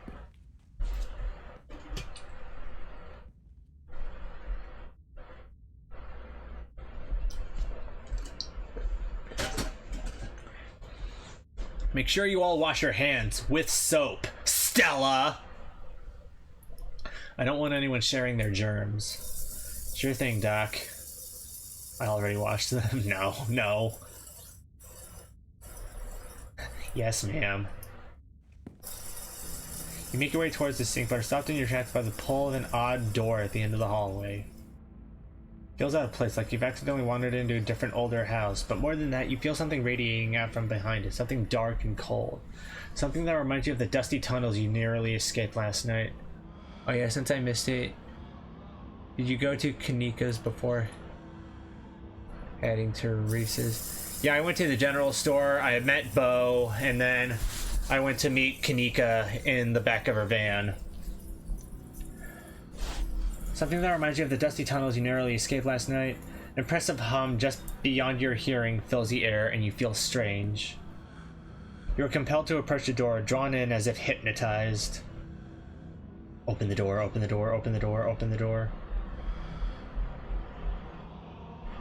Make sure you all wash your hands with soap, Stella! I don't want anyone sharing their germs. Sure thing, Doc. I already washed them. No. Yes, ma'am. You make your way towards the sink, but are stopped in your tracks by the pull of an odd door at the end of the hallway. Feels out of place, like you've accidentally wandered into a different older house, but more than that, you feel something radiating out from behind it, something dark and cold. Something that reminds you of the dusty tunnels you narrowly escaped last night. Oh yeah, since I missed it, did you go to Kanika's before heading to Reese's? Yeah, I went to the general store, I met Bo, and then I went to meet Kanika in the back of her van. Something that reminds you of the dusty tunnels you narrowly escaped last night. An impressive hum just beyond your hearing fills the air and you feel strange. You are compelled to approach the door, drawn in as if hypnotized. Open the door, open the door, open the door, open the door.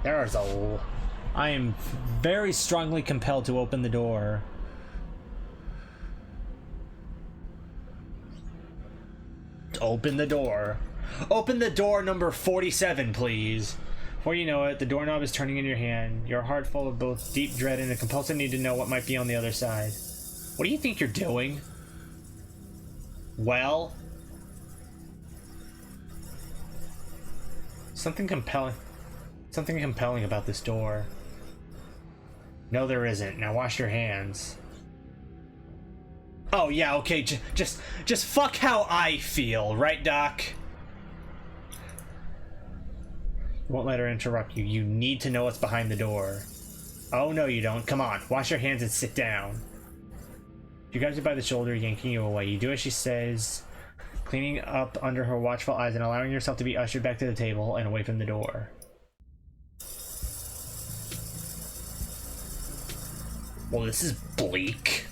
I am very strongly compelled to open the door. Open the door. Open the door number 47, please. Before you know it, the doorknob is turning in your hand, your heart full of both deep dread and a compulsive need to know what might be on the other side. What do you think you're doing? Well? Something compelling about this door. No, there isn't. Now wash your hands. Oh yeah, okay, just fuck how I feel, right, Doc? Won't let her interrupt you. You need to know what's behind the door. Oh no, you don't. Come on, wash your hands and sit down. She grabs you by the shoulder, yanking you away. You do as she says, cleaning up under her watchful eyes and allowing yourself to be ushered back to the table and away from the door. Well, this is bleak.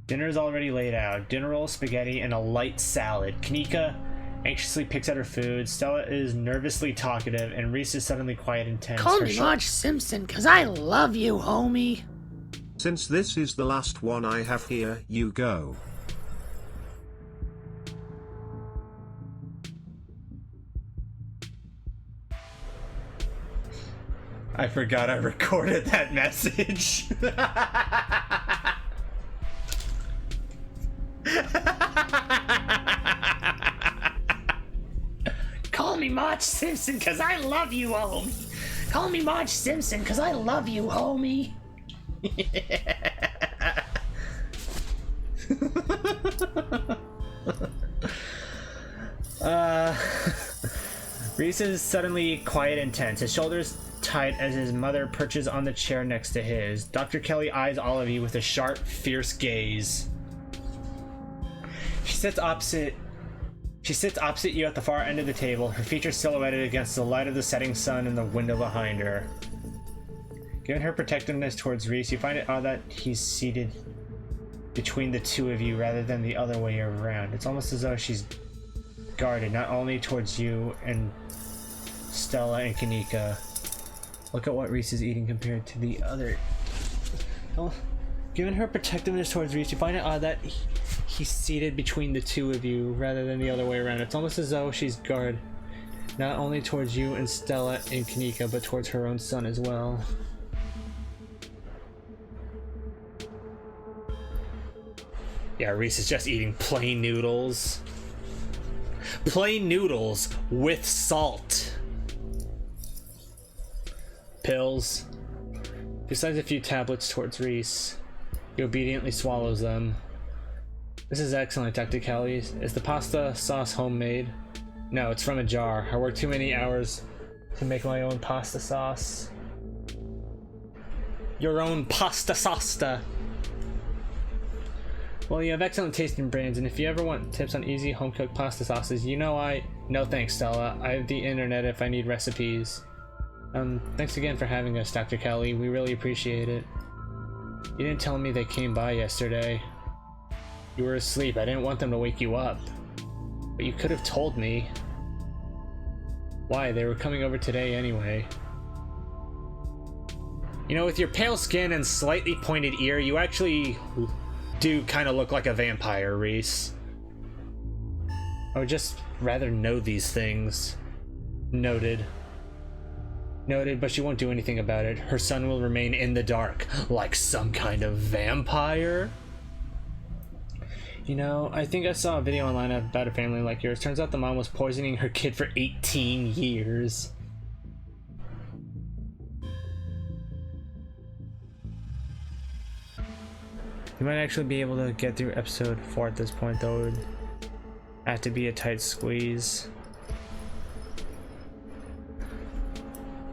Dinner is already laid out. Dinner roll, spaghetti, and a light salad. Kanika anxiously picks at her food. Stella is nervously talkative, and Reese is suddenly quiet and tense. Call me Marge Simpson, 'cause I love you, homie. Since this is the last one I have here, you go. I forgot I recorded that message. Call me Marge Simpson, 'cause I love you, homie. Call me Marge Simpson, 'cause I love you, homie. Reese is suddenly quiet and tense, his shoulders tight as his mother perches on the chair next to his. Dr. Kelly eyes all of you with a sharp, fierce gaze. She sits opposite you at the far end of the table, her features silhouetted against the light of the setting sun in the window behind her. Given her protectiveness towards Reese, you find it odd that he's seated between the two of you rather than the other way around. It's almost as though she's guarded, not only towards you and Stella and Kanika. Look at what Reese is eating compared to the other. Oh, given her protectiveness towards Reese, you find it odd that he's seated between the two of you rather than the other way around. It's almost as though she's guarded, not only towards you and Stella and Kanika, but towards her own son as well. Yeah, Reese is just eating plain noodles. Plain noodles with salt. Pills. Besides a few tablets towards Reese, he obediently swallows them. This is excellent, Dr. Kelly. Is the pasta sauce homemade? No, it's from a jar. I worked too many hours to make my own pasta sauce. Your own pasta sauce. Well, you have excellent taste in brains, and if you ever want tips on easy home-cooked pasta sauces, you know No thanks, Stella. I have the internet if I need recipes. Thanks again for having us, Dr. Kelly. We really appreciate it. You didn't tell me they came by yesterday. You were asleep. I didn't want them to wake you up. But you could have told me. Why? They were coming over today anyway. You know, with your pale skin and slightly pointed ear, you actually do kind of look like a vampire, Reese. I would just rather know these things. Noted. Noted, but she won't do anything about it. Her son will remain in the dark, like some kind of vampire. You know, I think I saw a video online about a family like yours. Turns out the mom was poisoning her kid for 18 years. You might actually be able to get through episode 4 at this point, though. It would have to be a tight squeeze.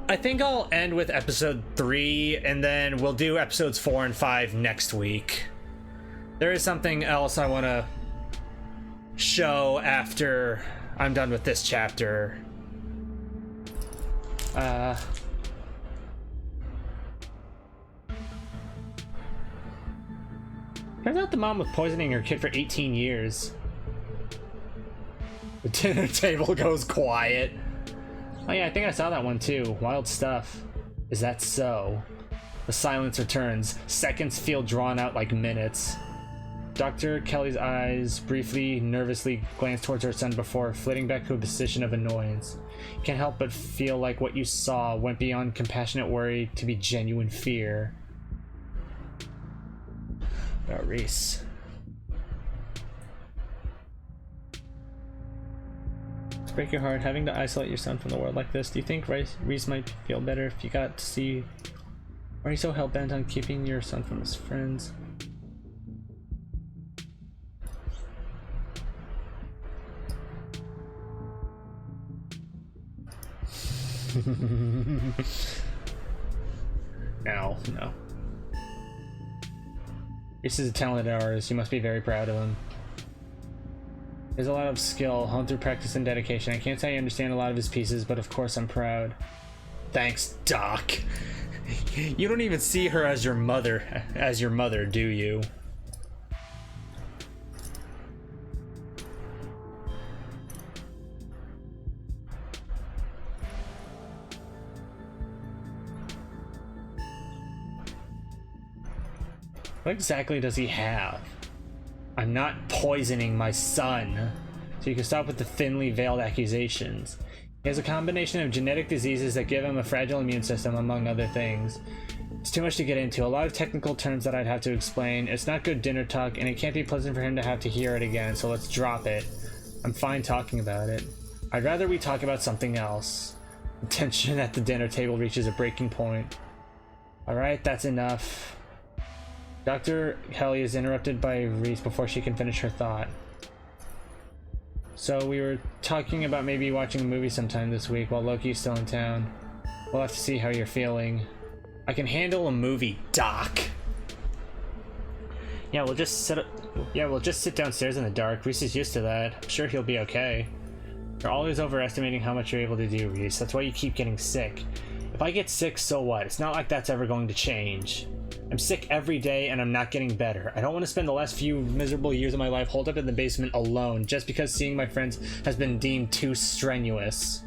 I think I'll end with episode 3, and then we'll do episodes 4 and 5 next week. There is something else I want to show after I'm done with this chapter. Turns out the mom was poisoning her kid for 18 years. The dinner table goes quiet. Oh yeah, I think I saw that one too. Wild stuff. Is that so? The silence returns. Seconds feel drawn out like minutes. Dr. Kelly's eyes briefly, nervously glance towards her son before flitting back to a position of annoyance. You can't help but feel like what you saw went beyond compassionate worry to be genuine fear. About Reese. To break your heart, having to isolate your son from the world like this, do you think Reese might feel better if you got to see... Or are you so hell-bent on keeping your son from his friends? No. Reese is a talented artist. You must be very proud of him. There's a lot of skill, honed through practice and dedication. I can't say I understand a lot of his pieces, but of course I'm proud. Thanks, Doc. You don't even see her as your mother, do you? What exactly does he have? I'm not poisoning my son. So you can stop with the thinly veiled accusations. He has a combination of genetic diseases that give him a fragile immune system, among other things. It's too much to get into, a lot of technical terms that I'd have to explain. It's not good dinner talk, and it can't be pleasant for him to have to hear it again, so let's drop it. I'm fine talking about it. I'd rather we talk about something else. The tension at the dinner table reaches a breaking point. Alright, that's enough. Dr. Kelly is interrupted by Reese before she can finish her thought. So we were talking about maybe watching a movie sometime this week while Loki's still in town. We'll have to see how you're feeling. I can handle a movie, Doc. Yeah, we'll just sit downstairs in the dark. Reese is used to that. I'm sure he'll be okay. You're always overestimating how much you're able to do, Reese. That's why you keep getting sick. If I get sick, so what? It's not like that's ever going to change. I'm sick every day and I'm not getting better. I don't want to spend the last few miserable years of my life holed up in the basement alone just because seeing my friends has been deemed too strenuous.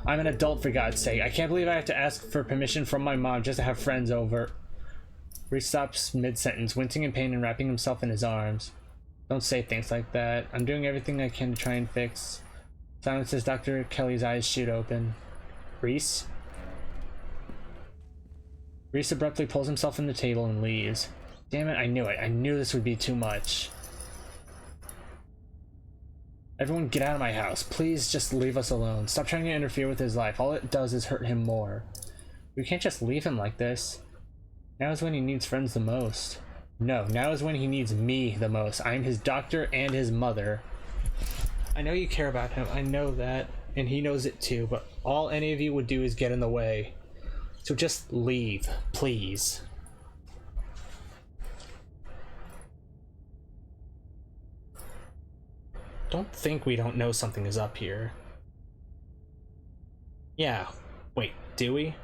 I'm an adult, for God's sake. I can't believe I have to ask for permission from my mom just to have friends over. Reese stops mid-sentence, wincing in pain and wrapping himself in his arms. Don't say things like that. I'm doing everything I can to try and fix. Silence as Dr. Kelly's eyes shoot open. Reese? Reese abruptly pulls himself from the table and leaves. Damn it, I knew it. I knew this would be too much. Everyone get out of my house. Please just leave us alone. Stop trying to interfere with his life. All it does is hurt him more. We can't just leave him like this. Now is when he needs friends the most. No, now is when he needs me the most. I am his doctor and his mother. I know you care about him. I know that. And he knows it too. But all any of you would do is get in the way. So just leave, please. Don't think we don't know something is up here. Yeah, wait, do we?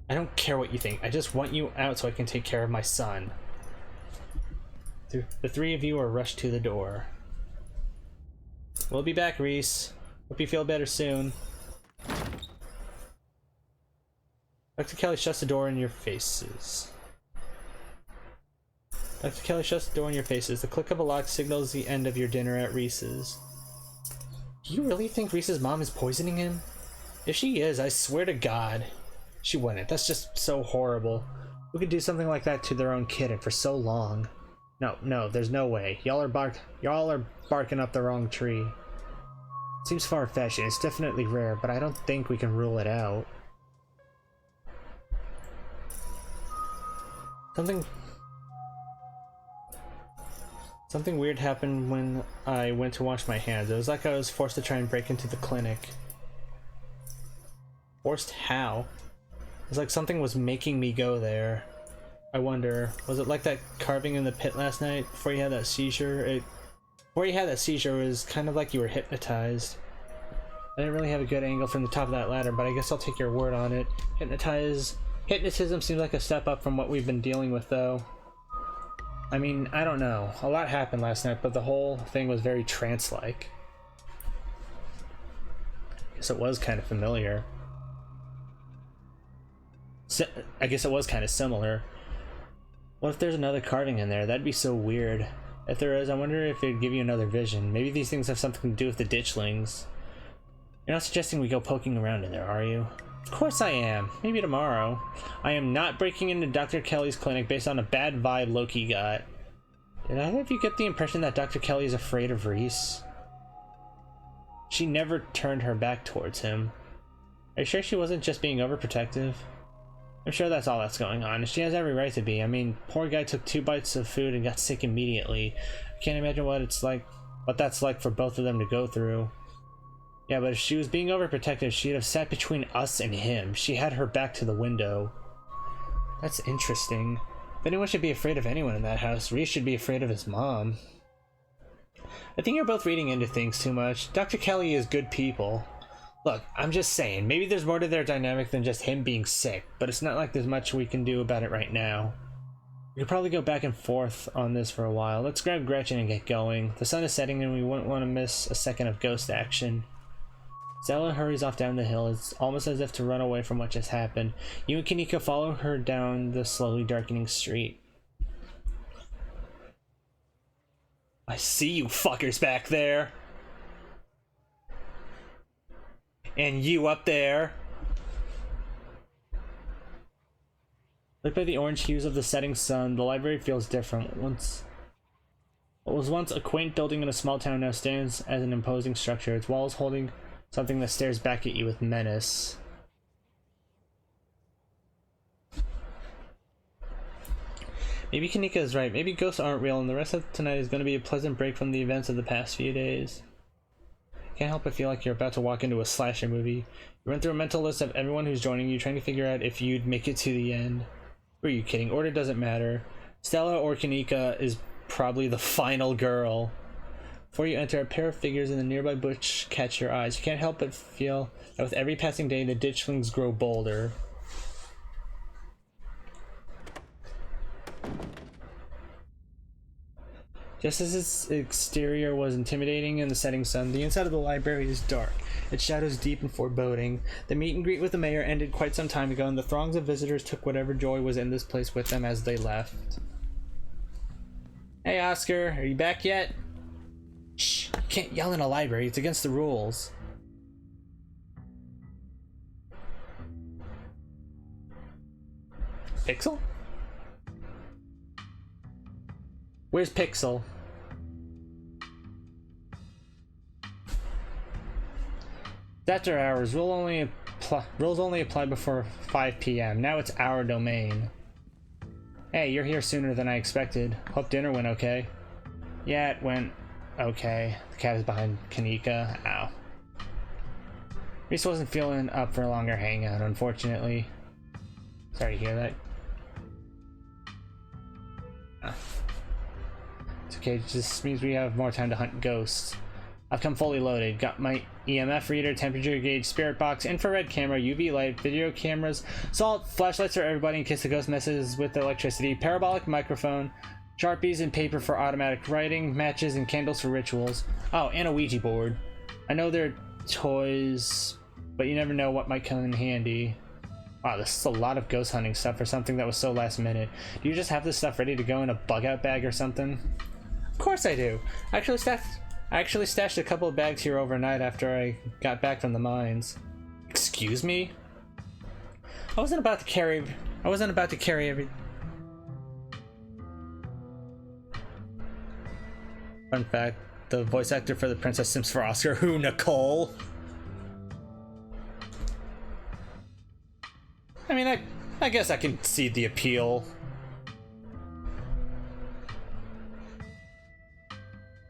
I don't care what you think. I just want you out so I can take care of my son. The three of you are rushed to the door. We'll be back, Reese. Hope you feel better soon. Dr. Kelly shuts the door in your faces. Dr. Kelly shuts the door in your faces. The click of a lock signals the end of your dinner at Reese's. Do you really think Reese's mom is poisoning him? If she is, I swear to God, she wouldn't. That's just so horrible. Who could do something like that to their own kid and for so long? No, there's no way. Y'all are barking up the wrong tree. Seems far-fetched and it's definitely rare, but I don't think we can rule it out. Something weird happened when I went to wash my hands. It was like I was forced to try and break into the clinic. Forced how? It was like something was making me go there. I wonder, was it like that carving in the pit last night before you had that seizure? Before you had that seizure, it was kind of like you were hypnotized. I didn't really have a good angle from the top of that ladder, but I guess I'll take your word on it. Hypnotism seems like a step up from what we've been dealing with, though. I mean, I don't know. A lot happened last night, but the whole thing was very trance-like. Guess it was kind of familiar. I guess it was kind of similar. What if there's another carving in there? That'd be so weird. If there is, I wonder if it'd give you another vision. Maybe these things have something to do with the ditchlings. You're not suggesting we go poking around in there, are you? Of course I am. Maybe tomorrow. I am not breaking into Dr. Kelly's clinic based on a bad vibe Loki got. Did either of you get the impression that Dr. Kelly is afraid of Reese? She never turned her back towards him. Are you sure she wasn't just being overprotective? I'm sure that's all that's going on, and she has every right to be. I mean, poor guy took 2 bites of food and got sick immediately. I can't imagine what that's like for both of them to go through. Yeah, but if she was being overprotective, she'd have sat between us and him. She had her back to the window. That's interesting. If anyone should be afraid of anyone in that house, Reese should be afraid of his mom. I think you're both reading into things too much. Dr. Kelly is good people. Look, I'm just saying, maybe there's more to their dynamic than just him being sick, but it's not like there's much we can do about it right now. We could probably go back and forth on this for a while. Let's grab Gretchen and get going. The sun is setting and we wouldn't want to miss a second of ghost action. Stella hurries off down the hill. It's almost as if to run away from what just happened. You and Kanika follow her down the slowly darkening street. I see you fuckers back there. And you up there. Lit by the orange hues of the setting sun, the library feels different. What was once a quaint building in a small town now stands as an imposing structure, its walls holding something that stares back at you with menace. Maybe Kanika is right. Maybe ghosts aren't real, and the rest of tonight is going to be a pleasant break from the events of the past few days. Can't help but feel like you're about to walk into a slasher movie. You run through a mental list of everyone who's joining you, trying to figure out if you'd make it to the end. Who are you kidding? Order doesn't matter. Stella or Kanika is probably the final girl. Before you enter, a pair of figures in the nearby bush catch your eyes. You can't help but feel that with every passing day, the ditchlings grow bolder. Just as its exterior was intimidating in the setting sun, the inside of the library is dark, its shadows deep and foreboding. The meet and greet with the mayor ended quite some time ago, and the throngs of visitors took whatever joy was in this place with them as they left. Hey Oscar, are you back yet? Shh, you can't yell in a library, it's against the rules. Pixel? Where's Pixel? After hours, rules only apply before 5 p.m. Now it's our domain. Hey, you're here sooner than I expected. Hope dinner went okay. Yeah, it went okay. The cat is behind Kanika. Ow. Reese wasn't feeling up for a longer hangout, unfortunately. Sorry to hear that. It's okay, it just means we have more time to hunt ghosts. I've come fully loaded. Got my EMF reader, temperature gauge, spirit box, infrared camera, UV light, video cameras, salt, flashlights for everybody in case the ghost messes with the electricity, parabolic microphone, Sharpies and paper for automatic writing, matches and candles for rituals. Oh, and a Ouija board. I know they're toys, but you never know what might come in handy. Wow, this is a lot of ghost hunting stuff for something that was so last minute. Do you just have this stuff ready to go in a bug out bag or something? Of course I do. I actually stashed a couple of bags here overnight after I got back from the mines. Excuse me? I wasn't about to carry every... Fun fact, the voice actor for the Princess Sims for Oscar, who, Nicole? I mean, I guess I can see the appeal.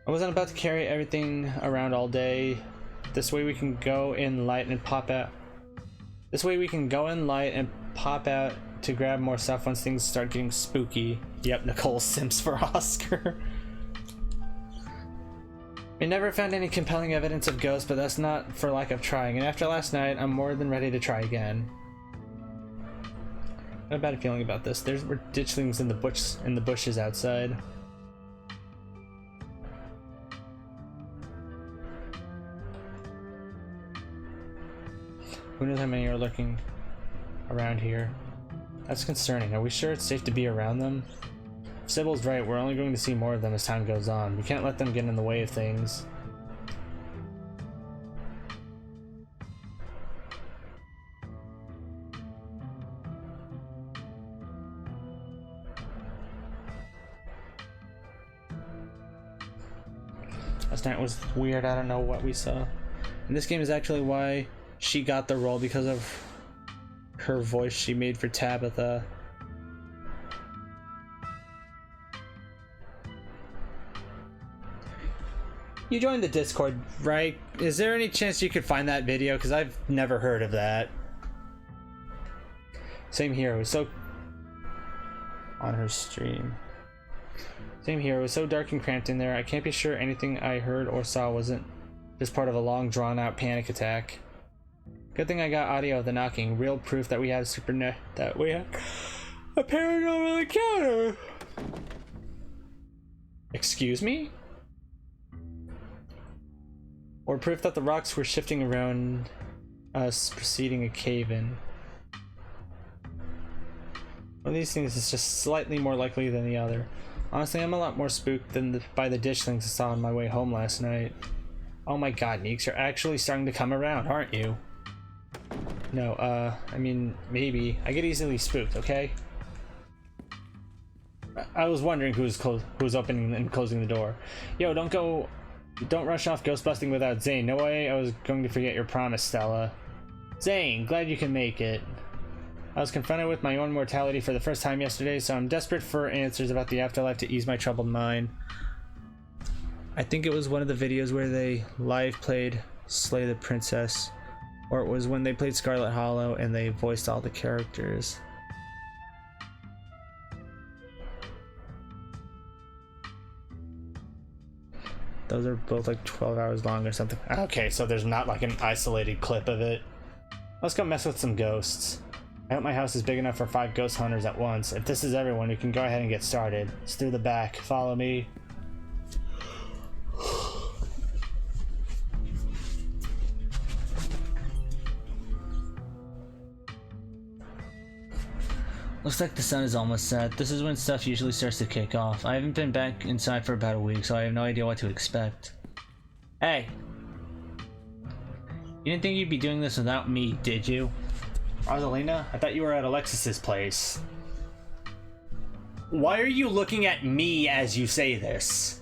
I wasn't about to carry everything around all day. This way we can go in light and pop out. This way we can go in light and pop out to grab more stuff once things start getting spooky. Yep, Nicole Sims for Oscar. I never found any compelling evidence of ghosts, but that's not for lack of trying. And after last night, I'm more than ready to try again. I have a bad feeling about this. There's ditchlings in the bushes outside. Who knows how many are lurking around here? That's concerning. Are we sure it's safe to be around them? If Sybil's right, we're only going to see more of them as time goes on. We can't let them get in the way of things. Last night was weird. I don't know what we saw. And this game is actually why she got the role, because of her voice she made for Tabitha. You joined the Discord, right? Is there any chance you could find that video? Because I've never heard of that. Same here. It was so... on her stream. Same here. It was so dark and cramped in there. I can't be sure anything I heard or saw wasn't just part of a long, drawn-out panic attack. Good thing I got audio of the knocking. Real proof that we have that we have a paranormal encounter. Excuse me? Or proof that the rocks were shifting around us preceding a cave-in. One of these things is just slightly more likely than the other. Honestly, I'm a lot more spooked than by the ditch things I saw on my way home last night. Oh my god, Neeks, you're actually starting to come around, aren't you? No, I mean, maybe. I get easily spooked, okay? I was wondering who was opening and closing the door. Yo, don't rush off ghost busting without Zane. No way I was going to forget your promise, Stella. Zane, glad you can make it. I was confronted with my own mortality for the first time yesterday, so I'm desperate for answers about the afterlife to ease my troubled mind. I think it was one of the videos where they live played Slay the Princess, or it was when they played Scarlet Hollow and they voiced all the characters. Those are both like 12 hours long or something. Okay, so there's not like an isolated clip of it. Let's go mess with some ghosts. I hope my house is big enough for 5 ghost hunters at once. If this is everyone, we can go ahead and get started. It's through the back. Follow me. Looks like the sun is almost set. This is when stuff usually starts to kick off. I haven't been back inside for about a week, so I have no idea what to expect. Hey! You didn't think you'd be doing this without me, did you? Rosalina, I thought you were at Alexis's place. Why are you looking at me as you say this?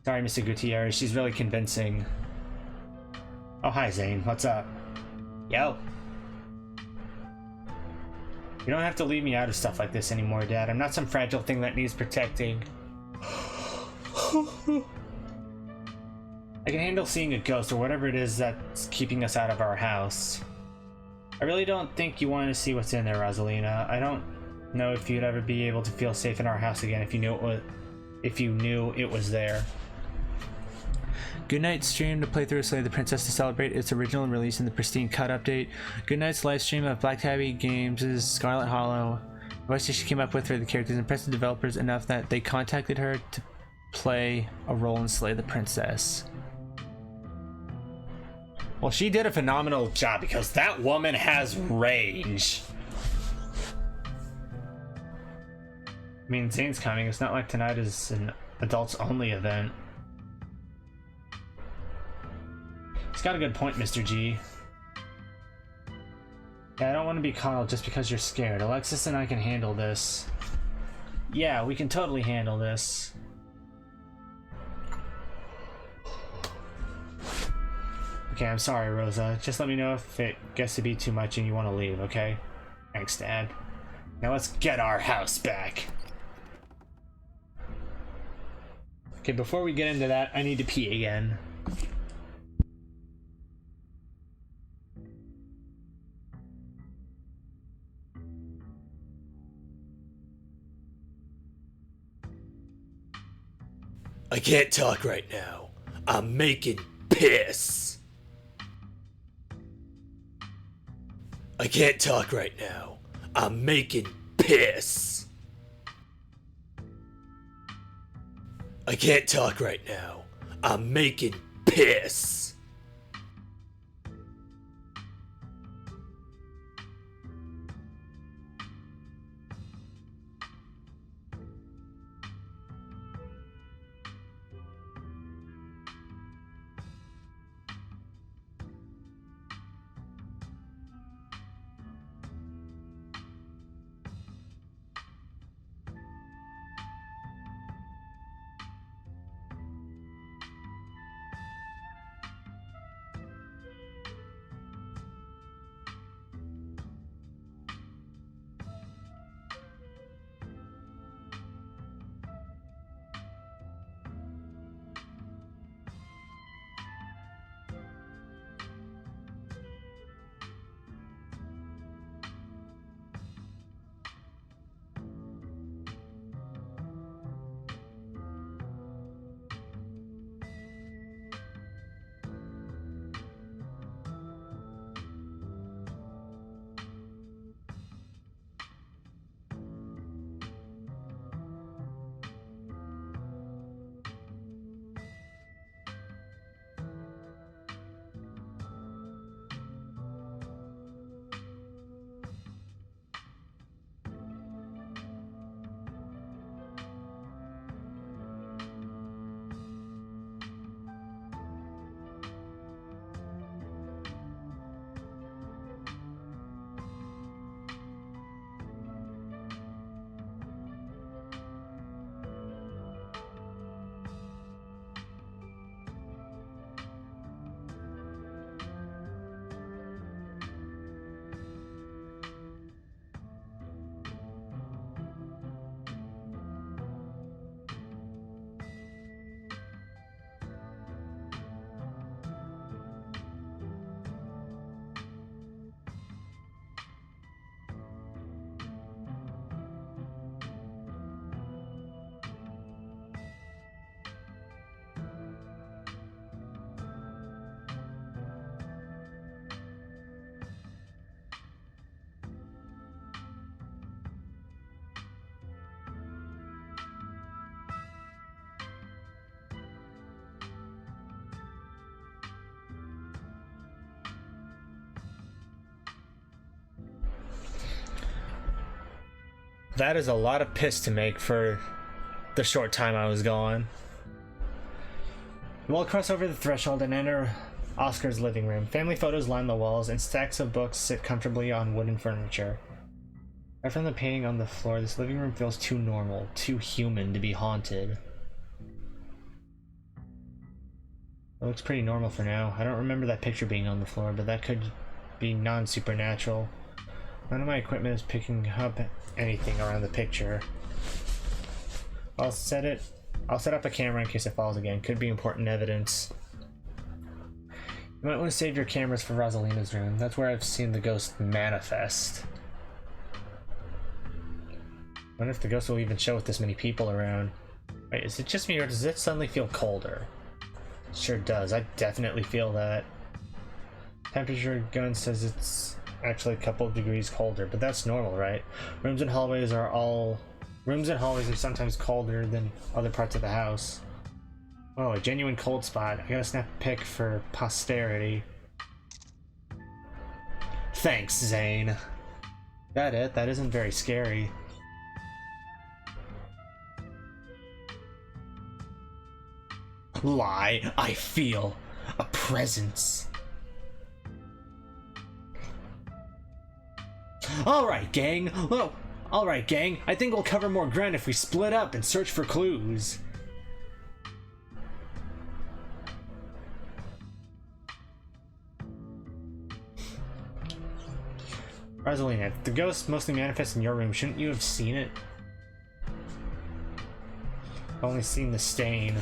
Sorry, Mr. Gutierrez, she's really convincing. Oh, hi, Zane. What's up? Yo. You don't have to leave me out of stuff like this anymore, Dad. I'm not some fragile thing that needs protecting. I can handle seeing a ghost or whatever it is that's keeping us out of our house. I really don't think you want to see what's in there, Rosalina. I don't know if you'd ever be able to feel safe in our house again if you knew it was there. Goodnight stream to play through Slay the Princess to celebrate its original release in the pristine cut update. Goodnight's live stream of Black Tabby Games' Scarlet Hollow. The voice she came up with for the characters impressed the developers enough that they contacted her to play a role in Slay the Princess. Well, she did a phenomenal job because that woman has range. I mean, Zane's coming. It's not like tonight is an adults-only event. He's got a good point, Mr. G. Yeah, I don't want to be coddled just because you're scared. Alexis and I can handle this. Yeah, we can totally handle this. Okay, I'm sorry, Rosa. Just let me know if it gets to be too much and you want to leave, okay? Thanks, Dad. Now let's get our house back. Okay, before we get into that, I need to pee again. I can't talk right now. I'm making piss. I can't talk right now. I'm making piss. I can't talk right now. I'm making piss. that is a lot of piss to make for the short time I was gone. We'll cross over the threshold and enter Oscar's living room. Family photos line the walls, and stacks of books sit comfortably on wooden furniture. Right from the painting on the floor, this living room feels too normal, too human to be haunted. It looks pretty normal for now. I don't remember that picture being on the floor, but that could be non-supernatural. None of my equipment is picking up anything around the picture. I'll set up a camera in case it falls again. Could be important evidence. You might want to save your cameras for Rosalina's room. That's where I've seen the ghost manifest. I wonder if the ghost will even show with this many people around. Wait, is it just me or does it suddenly feel colder? It sure does. I definitely feel that. Temperature gun says it's actually a couple of degrees colder, but that's normal, right? Rooms and hallways are sometimes colder than other parts of the house. Oh, a genuine cold spot. I gotta snap a pic for posterity. Thanks, Zane. That it? That isn't very scary. Lie. I feel a presence. Alright, gang. Well, alright, gang. I think we'll cover more ground if we split up and search for clues. Rosalina, if the ghost mostly manifests in your room, shouldn't you have seen it? I've only seen the stain.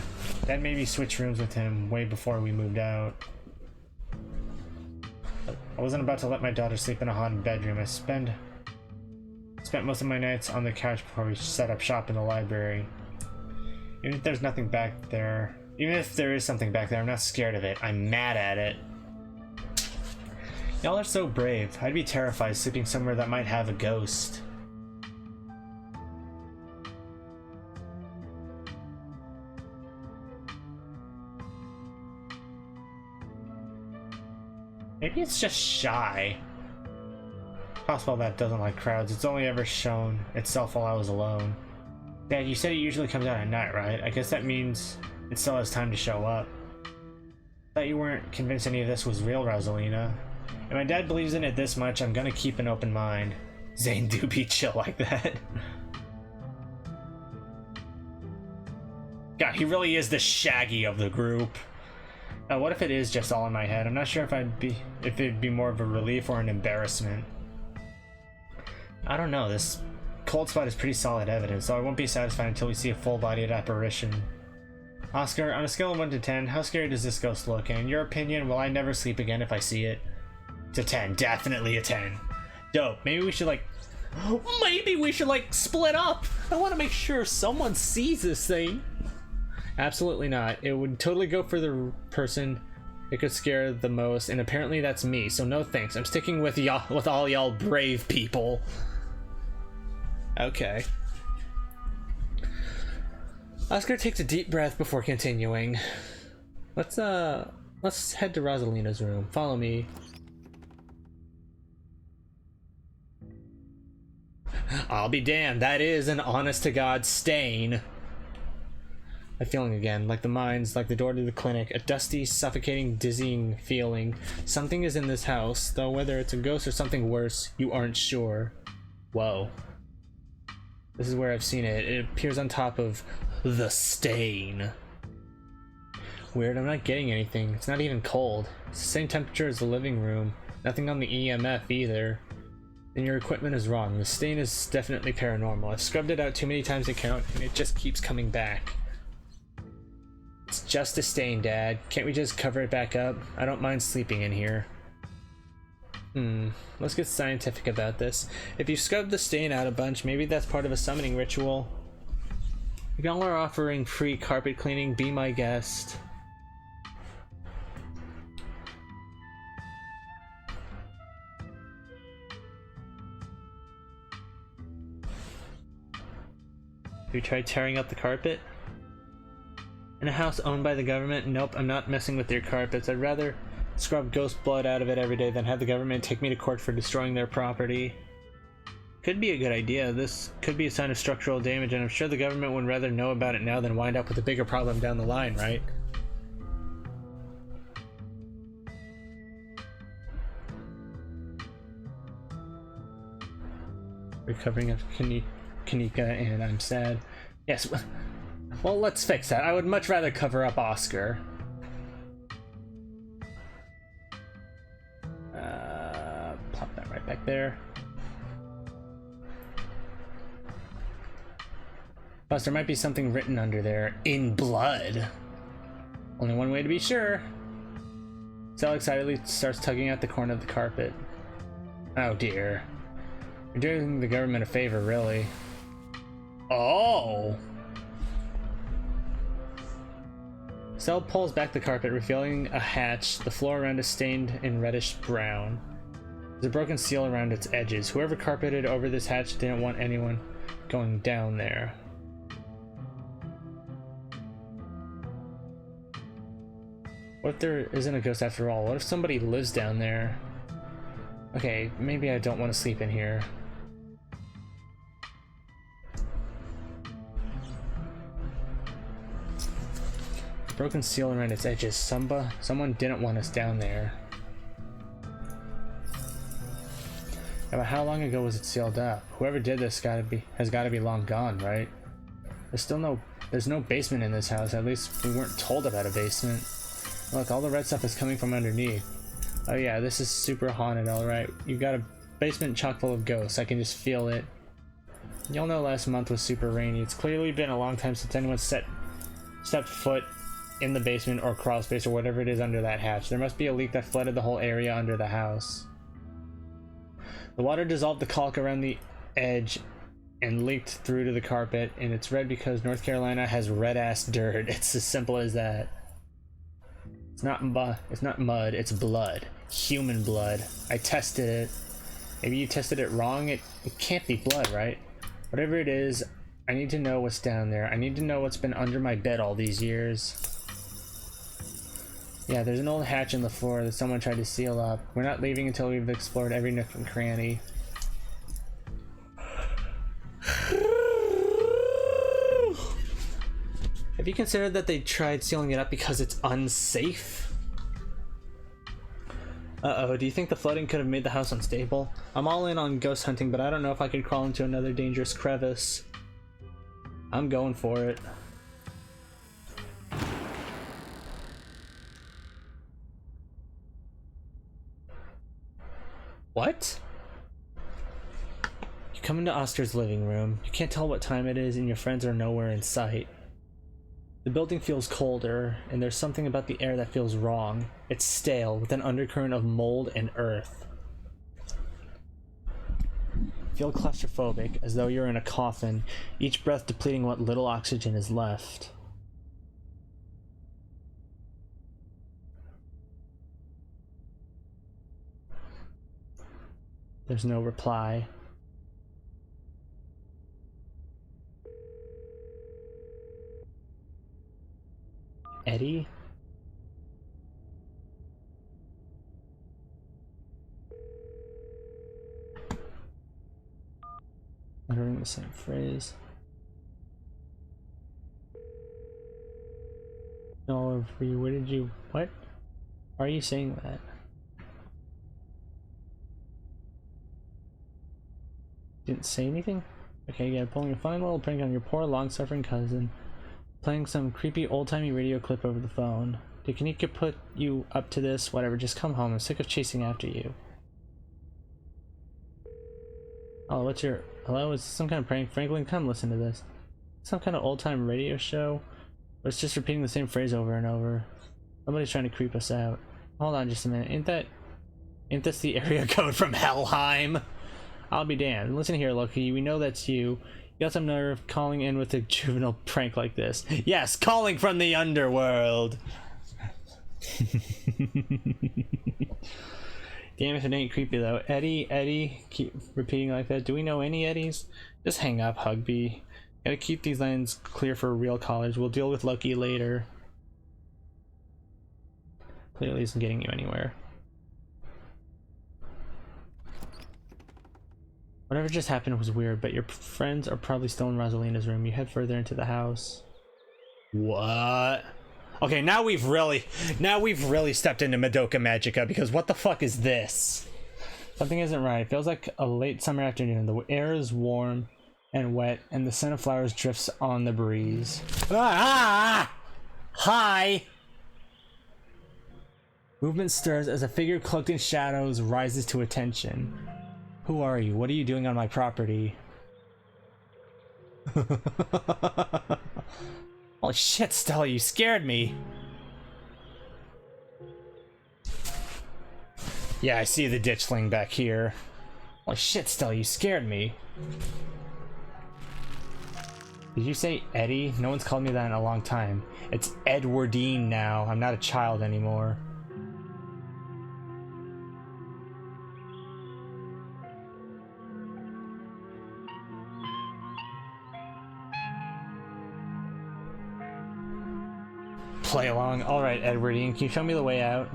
Dad made me switch rooms with him way before we moved out. I wasn't about to let my daughter sleep in a haunted bedroom. I spent most of my nights on the couch before we set up shop in the library. Even if there's nothing back there, even if there is something back there, I'm not scared of it. I'm mad at it. Y'all are so brave. I'd be terrified sleeping somewhere that might have a ghost. Maybe it's just shy. Possible that it doesn't like crowds. It's only ever shown itself while I was alone. Dad, you said it usually comes out at night, right? I guess that means it still has time to show up. Thought you weren't convinced any of this was real, Rosalina. If my dad believes in it this much, I'm gonna keep an open mind. Zane do be chill like that. God, he really is the Shaggy of the group. What if it is just all in my head? I'm not sure if it'd be more of a relief or an embarrassment. I don't know, this cold spot is pretty solid evidence, so I won't be satisfied until we see a full-bodied apparition. Oscar, on a scale of 1 to 10, how scary does this ghost look? And in your opinion, will I never sleep again if I see it? It's a 10, definitely a 10. Dope, maybe we should split up. I want to make sure someone sees this thing. Absolutely not. It would totally go for the person it could scare the most, and apparently that's me, so no thanks. I'm sticking with y'all, with all y'all brave people. Okay. Oscar takes a deep breath before continuing. Let's head to Rosalina's room. Follow me. I'll be damned, that is an honest-to-God stain. I'm feeling again, like the mines, like the door to the clinic, a dusty, suffocating, dizzying feeling. Something is in this house, though whether it's a ghost or something worse, you aren't sure. Whoa. This is where I've seen it. It appears on top of the stain. Weird, I'm not getting anything. It's not even cold. It's the same temperature as the living room. Nothing on the EMF either. Then your equipment is wrong. The stain is definitely paranormal. I've scrubbed it out too many times to count, and it just keeps coming back. It's just a stain, Dad. Can't we just cover it back up? I don't mind sleeping in here. Let's get scientific about this. If you scrubbed the stain out a bunch, maybe that's part of a summoning ritual. If y'all are offering free carpet cleaning, be my guest. Have you tried tearing up the carpet? In a house owned by the government? Nope, I'm not messing with their carpets. I'd rather scrub ghost blood out of it every day than have the government take me to court for destroying their property. could be a good idea. This could be a sign of structural damage, and I'm sure the government would rather know about it now than wind up with a bigger problem down the line, right? Recovering after Kanika, and I'm sad. Yes, well, let's fix that. I would much rather cover up Oscar. Pop that right back there. Plus, there might be something written under there in blood. Only one way to be sure. Sal excitedly starts tugging at the corner of the carpet. Oh dear. You're doing the government a favor, really. Oh! Sal pulls back the carpet, revealing a hatch. The floor around is stained in reddish brown. There's a broken seal around its edges. Whoever carpeted over this hatch didn't want anyone going down there. What if there isn't a ghost after all? What if somebody lives down there? Okay, maybe I don't want to sleep in here. Broken seal around its edges. Someone didn't want us down there. About how long ago was it sealed up? Whoever did this has got to be long gone, right? There's no basement in this house. At least we weren't told about a basement. Look, all the red stuff is coming from underneath. Oh yeah, this is super haunted, alright. You've got a basement chock full of ghosts. I can just feel it. Y'all know last month was super rainy. It's clearly been a long time since anyone stepped foot in the basement or crawl space or whatever it is under that hatch. There must be a leak that flooded the whole area under the house. The water dissolved the caulk around the edge and leaked through to the carpet, and it's red because North Carolina has red-ass dirt. It's as simple as that. It's not mud, it's blood. Human blood. I tested it. Maybe you tested it wrong? It can't be blood, right? Whatever it is, I need to know what's down there. I need to know what's been under my bed all these years. Yeah, there's an old hatch in the floor that someone tried to seal up. We're not leaving until we've explored every nook and cranny. Have you considered that they tried sealing it up because it's unsafe? Uh-oh, do you think the flooding could have made the house unstable? I'm all in on ghost hunting, but I don't know if I could crawl into another dangerous crevice. I'm going for it. What? You come into Oscar's living room. You can't tell what time it is, and your friends are nowhere in sight. The building feels colder, and there's something about the air that feels wrong. It's stale, with an undercurrent of mold and earth. You feel claustrophobic, as though you're in a coffin, each breath depleting what little oxygen is left. There's no reply. Eddie? Uttering the same phrase. No, what did you... What? Why are you saying that? Didn't say anything? Okay, yeah, pulling a fine little prank on your poor long-suffering cousin. Playing some creepy old-timey radio clip over the phone. Did Kanika put you up to this? Whatever, just come home. I'm sick of chasing after you. Oh, what's your... Hello? Is this some kind of prank? Franklin, come listen to this. Some kind of old-time radio show? Or it's just repeating the same phrase over and over. Somebody's trying to creep us out. Hold on just a minute. Ain't this the area code from Helheim? I'll be damned. Listen here, Loki. We know that's you. You got some nerve calling in with a juvenile prank like this. Yes, calling from the underworld. Damn if it ain't creepy though. Eddie, keep repeating like that. Do we know any Eddies? Just hang up, Hugby. Gotta keep these lines clear for real callers. We'll deal with Loki later. Clearly isn't getting you anywhere. Whatever just happened was weird, but your friends are probably still in Rosalina's room. You head further into the house. What? Okay, now we've really stepped into Madoka Magica, because what the fuck is this? Something isn't right. It feels like a late summer afternoon. The air is warm and wet, and the scent of flowers drifts on the breeze. Ah! Hi! Movement stirs as a figure cloaked in shadows rises to attention. Who are you? What are you doing on my property? Holy shit, Stella, you scared me. Yeah, I see the ditchling back here. Holy shit, Stella, you scared me. Did you say Eddie? No one's called me that in a long time. It's Edwardine now. I'm not a child anymore. Play along. Alright, Edwardine, can you show me the way out?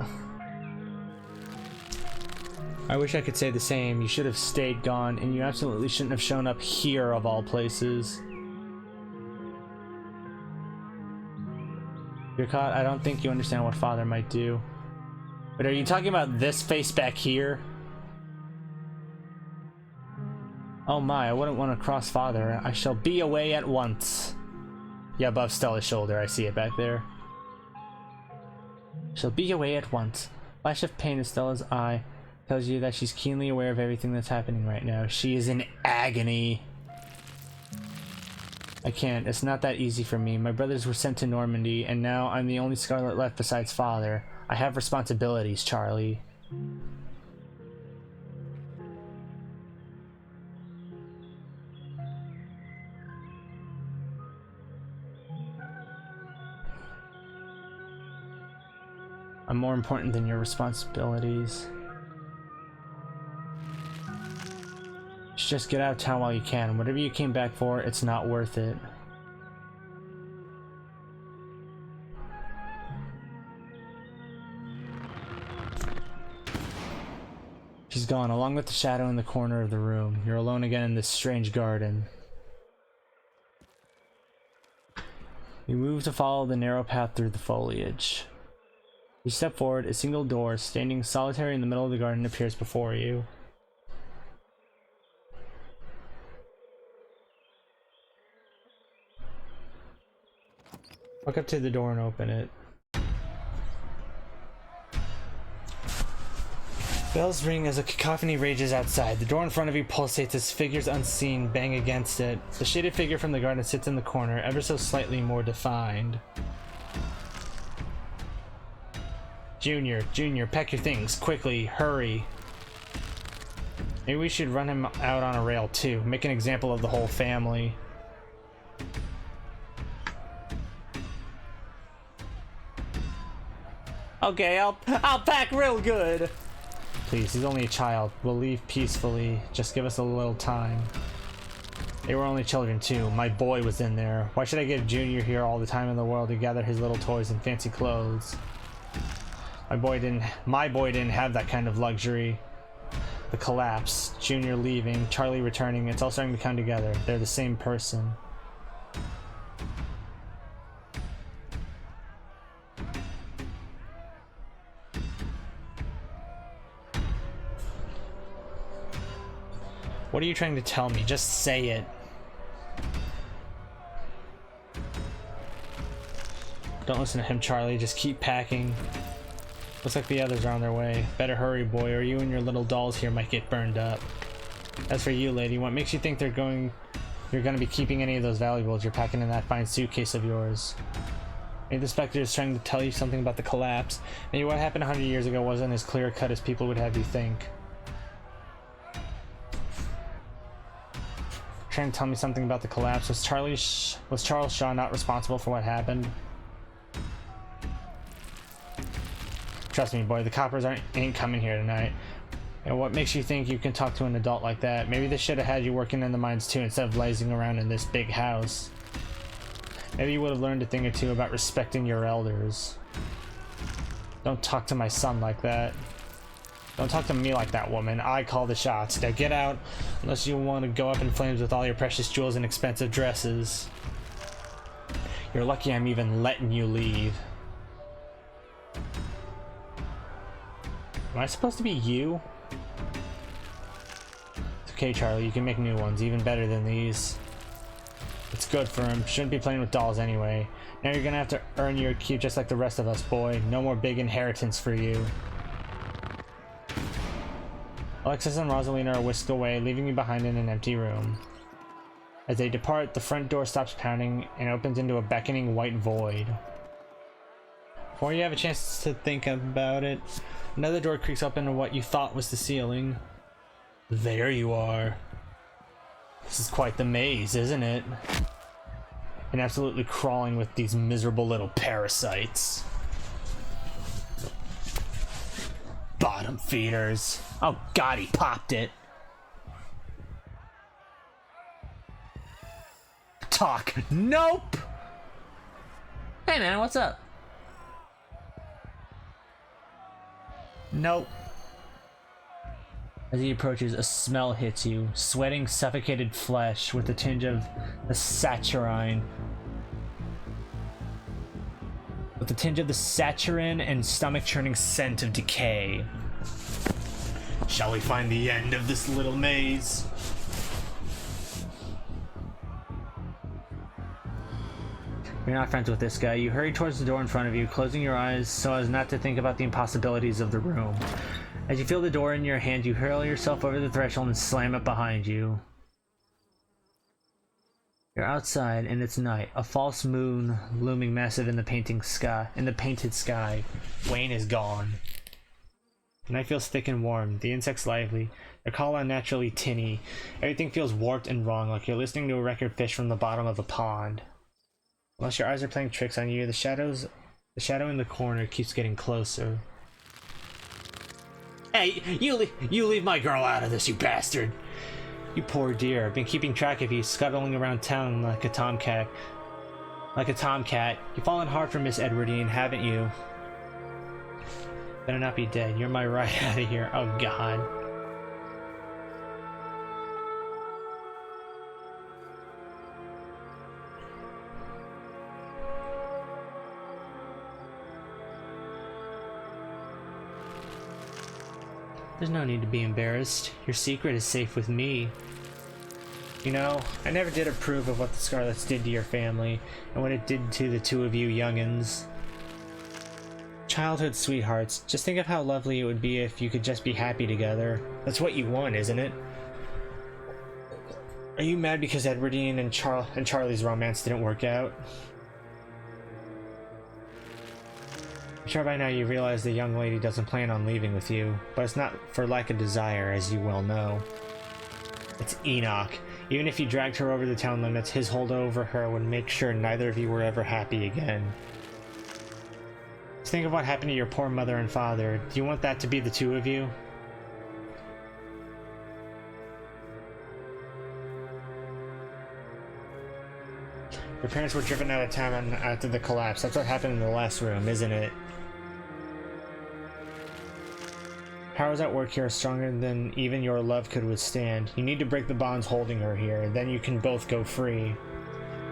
I wish I could say the same. You should have stayed gone, and you absolutely shouldn't have shown up here of all places. You're caught. I don't think you understand what father might do. But are you talking about this face back here? Oh my, I wouldn't want to cross father. I shall be away at once. Yeah, above Stella's shoulder. I see it back there. Shall be away at once. Flash of pain in Stella's eye tells you that she's keenly aware of everything that's happening right now. She is in agony. I can't. It's not that easy for me. My brothers were sent to Normandy, and now I'm the only Scarlet left besides father. I have responsibilities, Charlie. I'm more important than your responsibilities. Just get out of town while you can. Whatever you came back for, it's not worth it. She's gone, along with the shadow in the corner of the room. You're alone again in this strange garden. You move to follow the narrow path through the foliage. You step forward, a single door, standing solitary in the middle of the garden, appears before you. Walk up to the door and open it. Bells ring as a cacophony rages outside. The door in front of you pulsates as figures unseen bang against it. The shaded figure from the garden sits in the corner, ever so slightly more defined. Junior, pack your things, quickly, hurry. Maybe we should run him out on a rail too, make an example of the whole family. Okay, I'll pack real good. Please, he's only a child. We'll leave peacefully. Just give us a little time. They were only children too. My boy was in there. Why should I give Junior here all the time in the world to gather his little toys and fancy clothes? My boy didn't have that kind of luxury. The collapse, Junior leaving, Charlie returning, it's all starting to come together. They're the same person. What are you trying to tell me? Just say it. Don't listen to him, Charlie. Just keep packing. Looks like the others are on their way. Better hurry, boy, or you and your little dolls here might get burned up. As for you, lady, what makes you think you're gonna be keeping any of those valuables you're packing in that fine suitcase of yours? Maybe the Spectre is trying to tell you something about the collapse. Maybe what happened 100 years ago wasn't as clear-cut as people would have you think. Trying to tell me something about the collapse. Was Charles Shaw not responsible for what happened? Trust me, boy, the coppers ain't coming here tonight. And what makes you think you can talk to an adult like that? Maybe they should have had you working in the mines too instead of lazing around in this big house. Maybe you would have learned a thing or two about respecting your elders. Don't talk to my son like that. Don't talk to me like that, woman. I call the shots. Now get out, unless you want to go up in flames with all your precious jewels and expensive dresses. You're lucky I'm even letting you leave. Am I supposed to be you? It's okay, Charlie. You can make new ones, even better than these. It's good for him. Shouldn't be playing with dolls anyway. Now you're gonna have to earn your keep just like the rest of us, boy. No more big inheritance for you. Alexis and Rosalina are whisked away, leaving you behind in an empty room. As they depart, the front door stops pounding and opens into a beckoning white void. Before you have a chance to think about it, another door creaks up into what you thought was the ceiling. There you are. This is quite the maze, isn't it? And absolutely crawling with these miserable little parasites. Bottom feeders. Oh god, he popped it. Talk. Nope. Hey man, what's up? Nope. As he approaches, a smell hits you, sweating, suffocated flesh with a tinge of the saccharine. With a tinge of the saccharine and stomach-churning scent of decay. Shall we find the end of this little maze? You're not friends with this guy. You hurry towards the door in front of you, closing your eyes so as not to think about the impossibilities of the room. As you feel the door in your hand, you hurl yourself over the threshold and slam it behind you. You're outside, and it's night. A false moon looming massive in the painted sky. Wayne is gone. The night feels thick and warm. The insects lively. Their call unnaturally tinny. Everything feels warped and wrong, like you're listening to a record fish from the bottom of a pond. Unless your eyes are playing tricks on you, the shadow in the corner keeps getting closer. Hey, you leave my girl out of this, you bastard! You poor dear, I've been keeping track of you, scuttling around town like a tomcat. You've fallen hard for Miss Edwardine, haven't you? Better not be dead. You're my right out of here. Oh god. There's no need to be embarrassed. Your secret is safe with me. You know, I never did approve of what the Scarlets did to your family, and what it did to the two of you youngins. Childhood sweethearts, just think of how lovely it would be if you could just be happy together. That's what you want, isn't it? Are you mad because Edwardine and Charlie's romance didn't work out? I'm sure by now you realize the young lady doesn't plan on leaving with you, but it's not for lack of desire, as you well know. It's Enoch. Even if you dragged her over the town limits, his hold over her would make sure neither of you were ever happy again. Just think of what happened to your poor mother and father. Do you want that to be the two of you? Your parents were driven out of town after the collapse. That's what happened in the last room, isn't it? Powers at work here are stronger than even your love could withstand. You need to break the bonds holding her here, then you can both go free.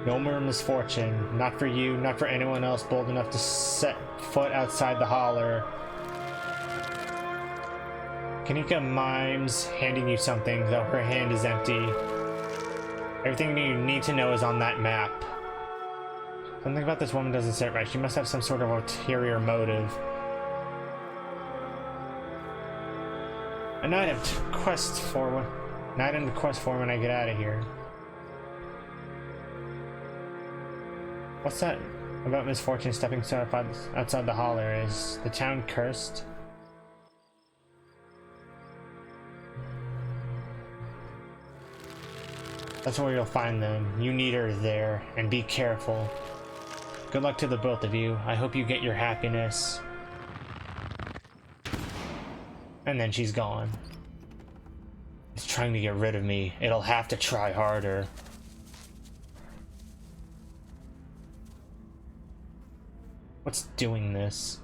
No more misfortune. Not for you, not for anyone else bold enough to set foot outside the holler. Kanika mimes handing you something, though her hand is empty. Everything you need to know is on that map. Something about this woman doesn't sit right. She must have some sort of ulterior motive. An item to quest for when I get out of here. What's that about misfortune stepping outside the holler? Is the town cursed? That's where you'll find them. You need her there, and be careful. Good luck to the both of you. I hope you get your happiness. And then she's gone. It's trying to get rid of me. It'll have to try harder. What's doing this?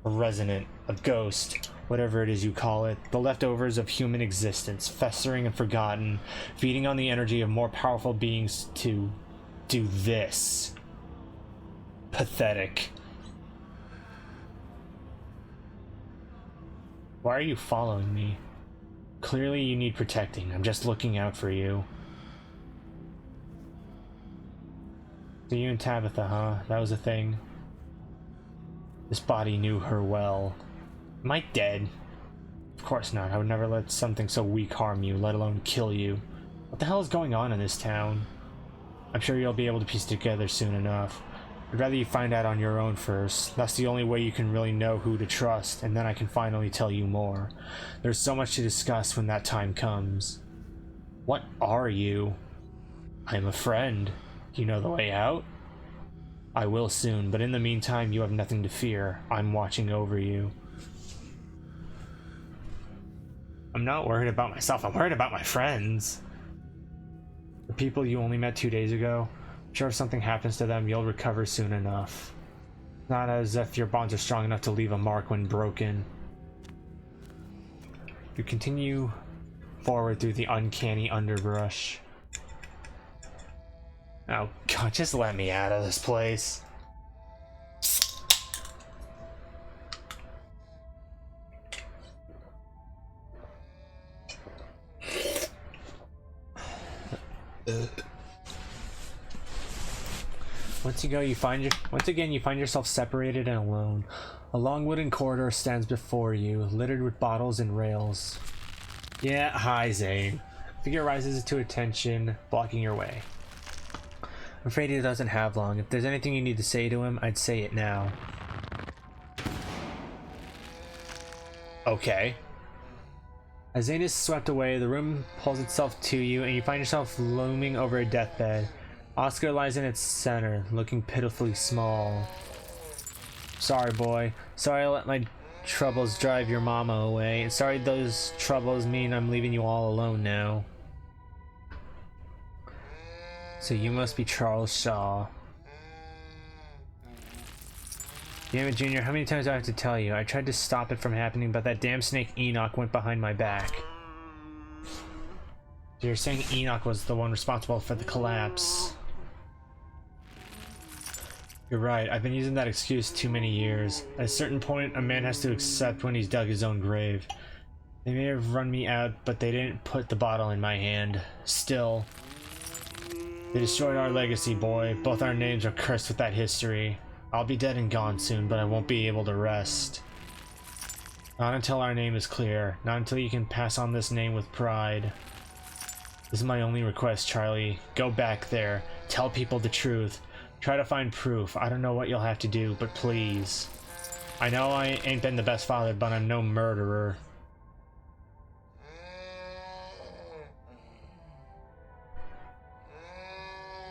A resident, a ghost, whatever it is you call it, the leftovers of human existence, festering and forgotten, feeding on the energy of more powerful beings to do this. Pathetic. Why are you following me? Clearly you need protecting. I'm just looking out for you. So you and Tabitha, huh? That was a thing. This body knew her well. Am I dead? Of course not. I would never let something so weak harm you, let alone kill you. What the hell is going on in this town? I'm sure you'll be able to piece it together soon enough. I'd rather you find out on your own first. That's the only way you can really know who to trust, and then I can finally tell you more. There's so much to discuss when that time comes. What are you? I'm a friend. Do you know the way out? I will soon, but in the meantime, you have nothing to fear. I'm watching over you. I'm not worried about myself, I'm worried about my friends. The people you only met 2 days ago, I'm sure if something happens to them, you'll recover soon enough. Not as if your bonds are strong enough to leave a mark when broken. You continue forward through the uncanny underbrush. Oh god, just let me out of this place. Once again you find yourself separated and alone. A long wooden corridor stands before you, littered with bottles and rails. Yeah, hi Zane. Figure rises to attention, blocking your way. I'm afraid he doesn't have long. If there's anything you need to say to him, I'd say it now. Okay. As Zane is swept away, the room pulls itself to you, and you find yourself looming over a deathbed. Oscar lies in its center, looking pitifully small. Sorry, boy. Sorry I let my troubles drive your mama away, and sorry those troubles mean I'm leaving you all alone now. So you must be Charles Shaw. Damn it, Junior, how many times do I have to tell you? I tried to stop it from happening, but that damn snake Enoch went behind my back. So you're saying Enoch was the one responsible for the collapse. You're right, I've been using that excuse too many years. At a certain point, a man has to accept when he's dug his own grave. They may have run me out, but they didn't put the bottle in my hand. Still. They destroyed our legacy, boy. Both our names are cursed with that history. I'll be dead and gone soon, but I won't be able to rest. Not until our name is clear. Not until you can pass on this name with pride. This is my only request, Charlie. Go back there. Tell people the truth. Try to find proof. I don't know what you'll have to do, but please. I know I ain't been the best father, but I'm no murderer.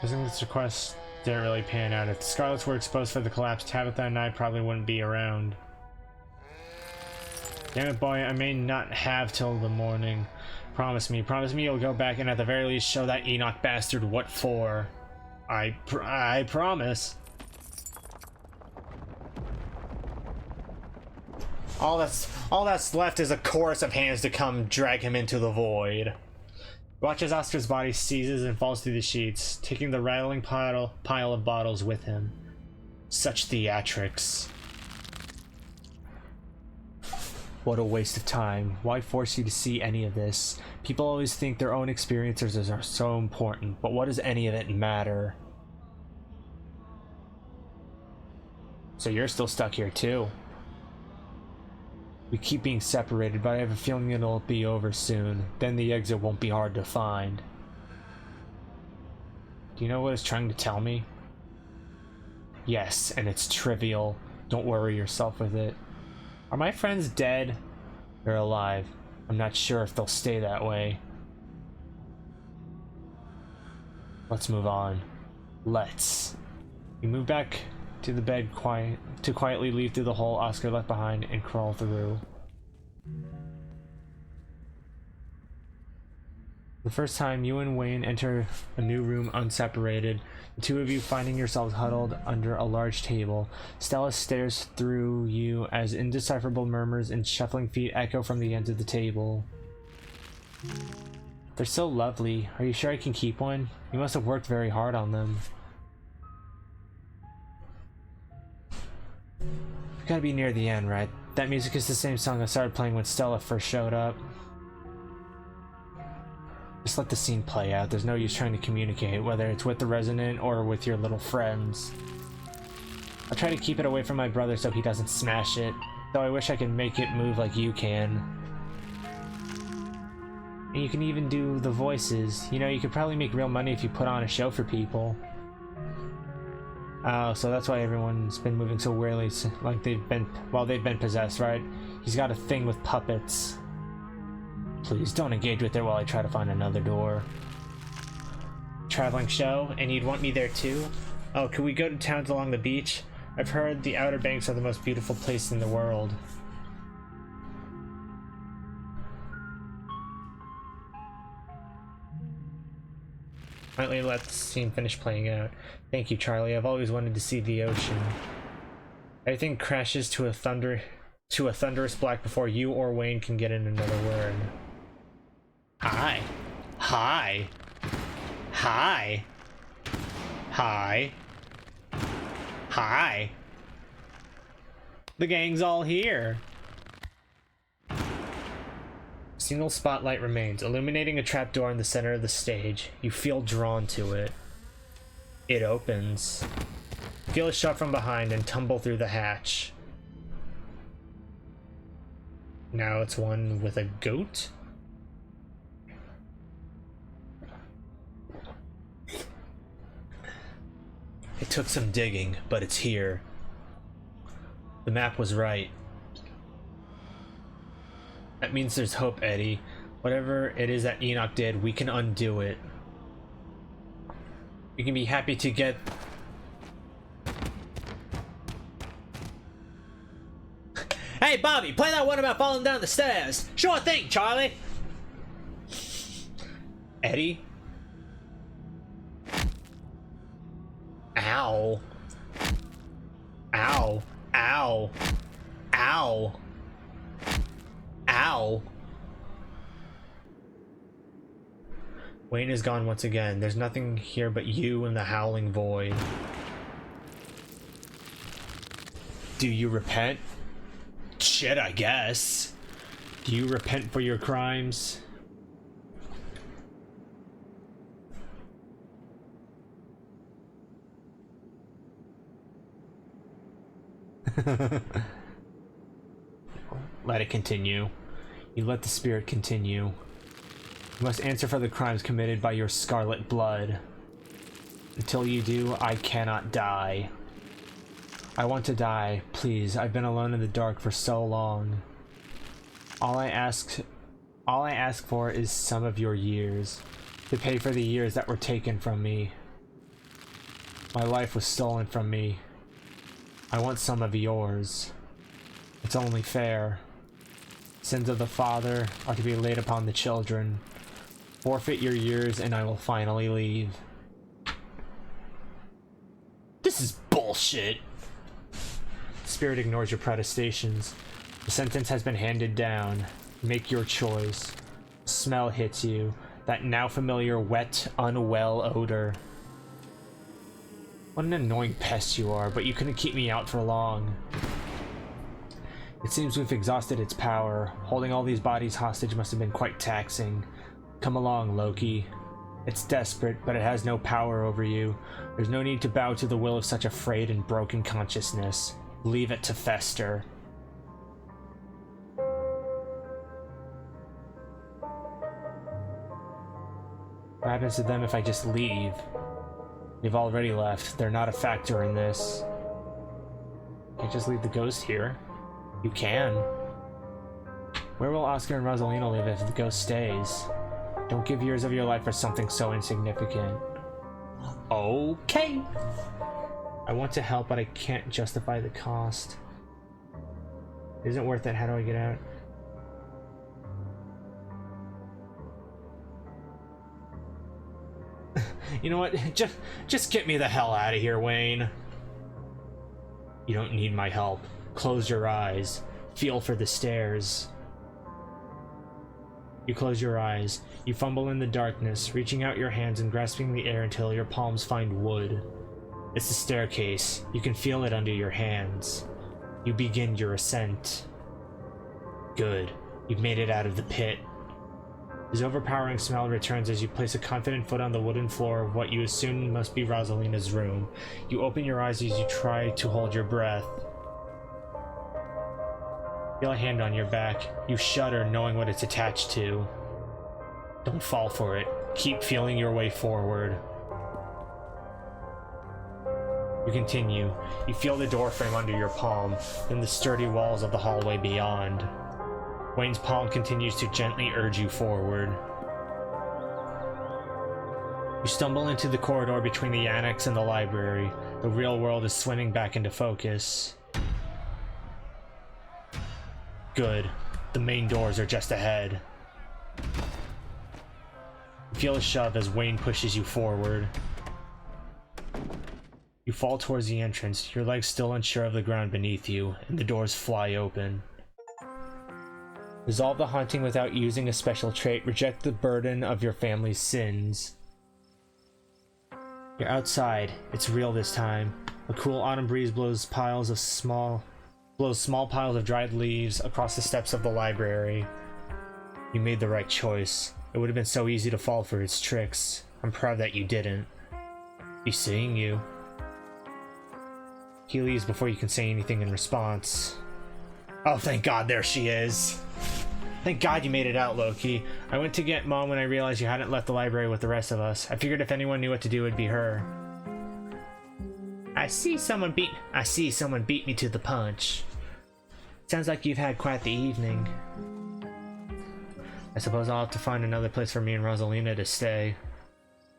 I think this request didn't really pan out. If the Scarlets were exposed for the collapse, Tabitha and I probably wouldn't be around. Damn it, boy, I may not have till the morning. Promise me you'll go back and at the very least show that Enoch bastard what for. I promise. All that's left is a chorus of hands to come drag him into the void. Watch as Oscar's body seizes and falls through the sheets, taking the rattling pile of bottles with him. Such theatrics. What a waste of time. Why force you to see any of this? People always think their own experiences are so important, but what does any of it matter? So you're still stuck here too. We keep being separated, but I have a feeling it'll be over soon. Then the exit won't be hard to find. Do you know what it's trying to tell me? Yes, and it's trivial. Don't worry yourself with it. Are my friends dead? They're alive. I'm not sure if they'll stay that way. Let's move on. Let's. You move back to the bed to quietly leave through the hole Oscar left behind and crawl through. The first time you and Wayne enter a new room unseparated, the two of you finding yourselves huddled under a large table. Stella stares through you as indecipherable murmurs and shuffling feet echo from the ends of the table. They're so lovely. Are you sure I can keep one? You must have worked very hard on them. We gotta be near the end, right? That music is the same song I started playing when Stella first showed up. Just let the scene play out. There's no use trying to communicate, whether it's with the resident or with your little friends. I'll try to keep it away from my brother so he doesn't smash it, though I wish I could make it move like you can. And you can even do the voices. You know, you could probably make real money if you put on a show for people. Oh, so that's why everyone's been moving so weirdly, like they've been possessed, right? He's got a thing with puppets. Please don't engage with it while I try to find another door. Traveling show, and you'd want me there too? Oh, could we go to towns along the beach? I've heard the Outer Banks are the most beautiful place in the world. Finally, let the scene finish playing out. Thank you, Charlie. I've always wanted to see the ocean. Everything crashes to a thunderous black before you or Wayne can get in another word. Hi. Hi. Hi. Hi. Hi. The gang's all here. A single spotlight remains, illuminating a trapdoor in the center of the stage. You feel drawn to it. It opens. Feel it shut from behind and tumble through the hatch. Now it's one with a goat? It took some digging, but it's here. The map was right. That means there's hope, Eddie. Whatever it is that Enoch did, we can undo it. We can be happy to get... Hey, Bobby, play that one about falling down the stairs. Sure thing, Charlie. Eddie? Ow. Ow. Ow. Ow. Ow. Wayne is gone once again. There's nothing here but you and the howling void. Do you repent? Shit, I guess. Do you repent for your crimes? Let it continue. You let the spirit continue. You must answer for the crimes committed by your scarlet blood. Until you do, I cannot die. I want to die, please. I've been alone in the dark for so long. All I ask for is some of your years, to pay for the years that were taken from me. My life was stolen from me. I want some of yours. It's only fair. Sins of the father are to be laid upon the children. Forfeit your years and I will finally leave. This is bullshit. The spirit ignores your protestations. The sentence has been handed down. Make your choice. Smell hits you. That now familiar wet, unwell odor. What an annoying pest you are, but you couldn't keep me out for long. It seems we've exhausted its power. Holding all these bodies hostage must have been quite taxing. Come along, Loki. It's desperate, but it has no power over you. There's no need to bow to the will of such a frayed and broken consciousness. Leave it to fester. What happens to them if I just leave? They've already left. They're not a factor in this. Can't just leave the ghost here. You can. Where will Oscar and Rosalina live if the ghost stays? Don't give years of your life for something so insignificant. Okay. I want to help, but I can't justify the cost. It isn't worth it. How do I get out? You know what? Just get me the hell out of here, Wayne. You don't need my help. Close your eyes. Feel for the stairs. You close your eyes. You fumble in the darkness, reaching out your hands and grasping the air until your palms find wood. It's the staircase. You can feel it under your hands. You begin your ascent. Good. You've made it out of the pit. His overpowering smell returns as you place a confident foot on the wooden floor of what you assume must be Rosalina's room. You open your eyes as you try to hold your breath. Feel a hand on your back. You shudder, knowing what it's attached to. Don't fall for it. Keep feeling your way forward. You continue. You feel the doorframe under your palm, then the sturdy walls of the hallway beyond. Wayne's palm continues to gently urge you forward. You stumble into the corridor between the annex and the library. The real world is swimming back into focus. Good. The main doors are just ahead. You feel a shove as Wayne pushes you forward. You fall towards the entrance, your legs still unsure of the ground beneath you, and the doors fly open. Resolve the haunting without using a special trait. Reject the burden of your family's sins. You're outside. It's real this time. A cool autumn breeze blows small piles of dried leaves across the steps of the library. You made the right choice. It would have been so easy to fall for its tricks. I'm proud that you didn't. He's seeing you. He leaves before you can say anything in response. Oh, thank God, there she is. Thank God you made it out, Loki. I went to get Mom when I realized you hadn't left the library with the rest of us. I figured if anyone knew what to do, it'd be her. I see someone beat me to the punch. Sounds like you've had quite the evening. I suppose I'll have to find another place for me and Rosalina to stay.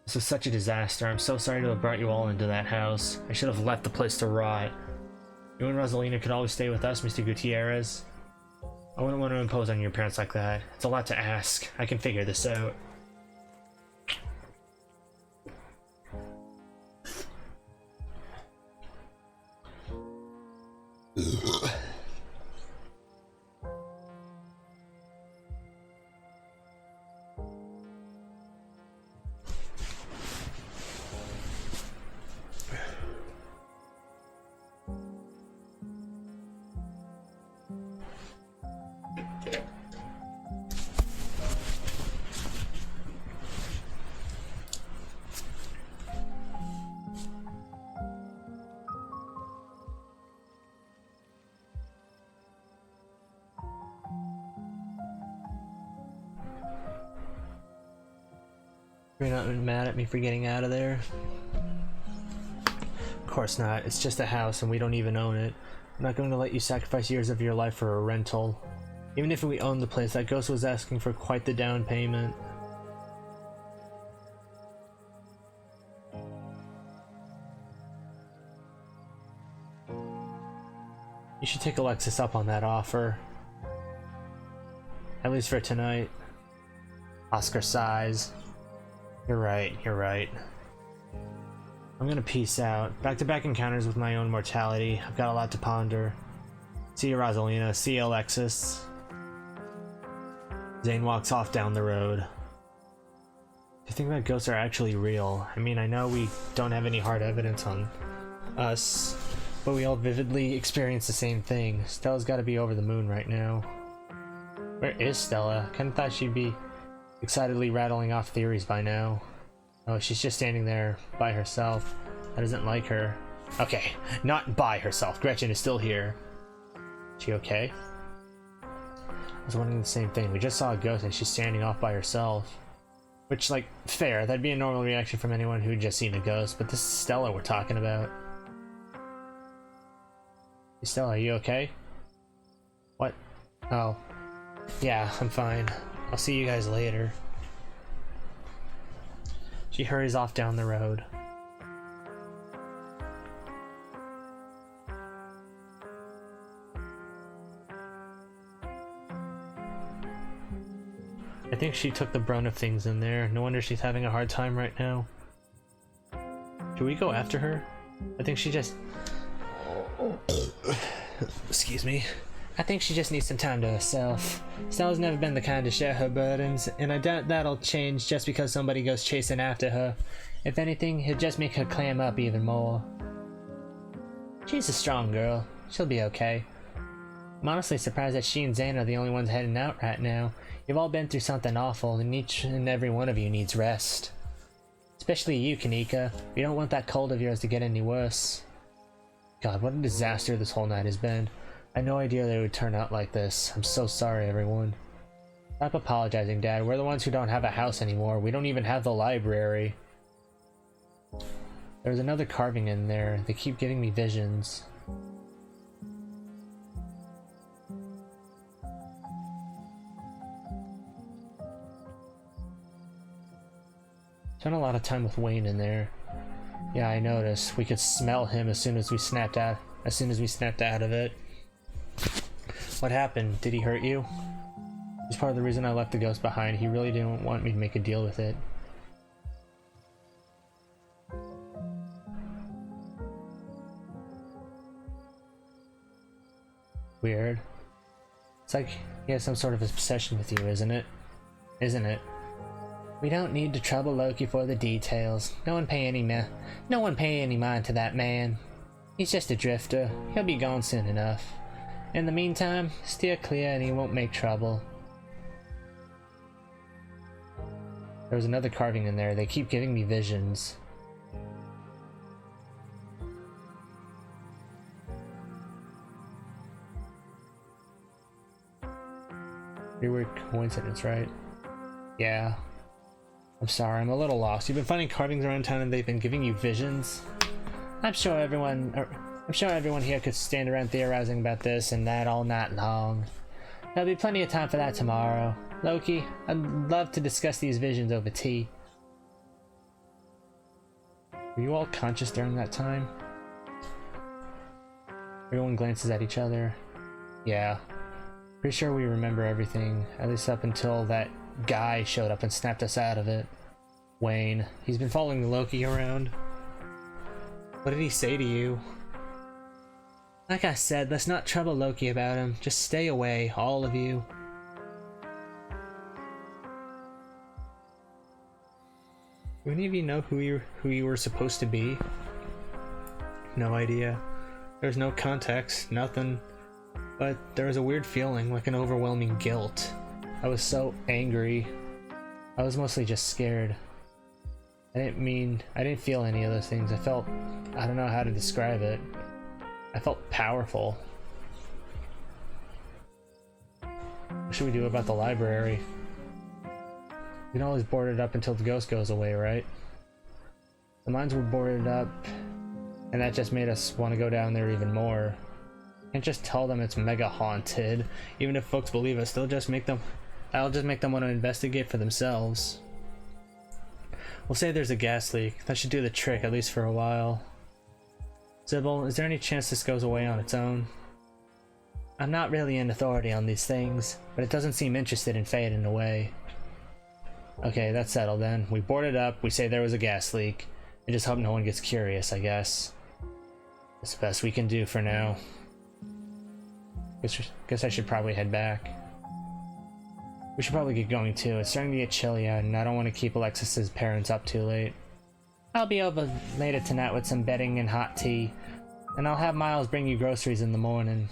This was such a disaster. I'm so sorry to have brought you all into that house. I should have left the place to rot. You and Rosalina could always stay with us, Mr. Gutierrez. I wouldn't want to impose on your parents like that. It's a lot to ask. I can figure this out. You're not mad at me for getting out of there? Of course not. It's just a house and we don't even own it. I'm not going to let you sacrifice years of your life for a rental. Even if we owned the place, that ghost was asking for quite the down payment. You should take Alexis up on that offer. At least for tonight. Oscar sighs. You're right, you're right. I'm gonna peace out. Back-to-back encounters with my own mortality. I've got a lot to ponder. See you, Rosalina. See you, Alexis. Zane walks off down the road. Do you think that ghosts are actually real? I mean, I know we don't have any hard evidence on us, but we all vividly experience the same thing. Stella's gotta be over the moon right now. Where is Stella? Kinda thought she'd be excitedly rattling off theories by now. Oh, she's just standing there by herself. That isn't like her. Okay, not by herself. Gretchen is still here. She okay? I was wondering the same thing. We just saw a ghost and she's standing off by herself. Which, like, fair. That'd be a normal reaction from anyone who'd just seen a ghost, but this is Stella we're talking about. Hey, Stella, are you okay? What? Oh. Yeah, I'm fine. I'll see you guys later. She hurries off down the road. I think she took the brunt of things in there. No wonder she's having a hard time right now. Should we go after her? I think she just... Excuse me. I think she just needs some time to herself. Stella's never been the kind to share her burdens, and I doubt that'll change just because somebody goes chasing after her. If anything, it'll just make her clam up even more. She's a strong girl. She'll be okay. I'm honestly surprised that she and Zane are the only ones heading out right now. You've all been through something awful, and each and every one of you needs rest. Especially you, Kanika. We don't want that cold of yours to get any worse. God, what a disaster this whole night has been. I had no idea they would turn out like this. I'm so sorry, everyone. Stop apologizing, Dad. We're the ones who don't have a house anymore. We don't even have the library. There's another carving in there. They keep giving me visions. Spent a lot of time with Wayne in there. Yeah, I noticed. We could smell him as soon as we snapped out of it. What happened? Did he hurt you? He's part of the reason I left the ghost behind. He really didn't want me to make a deal with it. Weird. It's like he has some sort of obsession with you, isn't it? Isn't it? We don't need to trouble Loki for the details. No one pay any mind to that man. He's just a drifter. He'll be gone soon enough. In the meantime, steer clear and he won't make trouble. There was another carving in there. They keep giving me visions. Pretty weird coincidence, right? Yeah. I'm sorry, I'm a little lost. You've been finding carvings around town and they've been giving you visions? I'm sure everyone here could stand around theorizing about this and that all night long. There'll be plenty of time for that tomorrow. Loki, I'd love to discuss these visions over tea. Were you all conscious during that time? Everyone glances at each other. Yeah. Pretty sure we remember everything, at least up until that guy showed up and snapped us out of it. Wayne. He's been following Loki around. What did he say to you? Like I said, let's not trouble Loki about him. Just stay away, all of you. Do any of you know who you were supposed to be? No idea. There's no context, nothing. But there was a weird feeling, like an overwhelming guilt. I was so angry. I was mostly just scared. I didn't feel any of those things. I don't know how to describe it. I felt powerful. What should we do about the library? We can always board it up until the ghost goes away, right? The mines were boarded up, and that just made us want to go down there even more. Can't just tell them it's mega haunted. Even if folks believe us, I'll just make them want to investigate for themselves. We'll say there's a gas leak. That should do the trick, at least for a while. Sybil, is there any chance this goes away on its own? I'm not really an authority on these things, but it doesn't seem interested in fading away. Okay, that's settled then. We board it up, we say there was a gas leak, and just hope no one gets curious, I guess. That's the best we can do for now. Guess I should probably head back. We should probably get going too. It's starting to get chilly out and I don't want to keep Alexis's parents up too late. I'll be over later tonight with some bedding and hot tea. And I'll have Miles bring you groceries in the morning.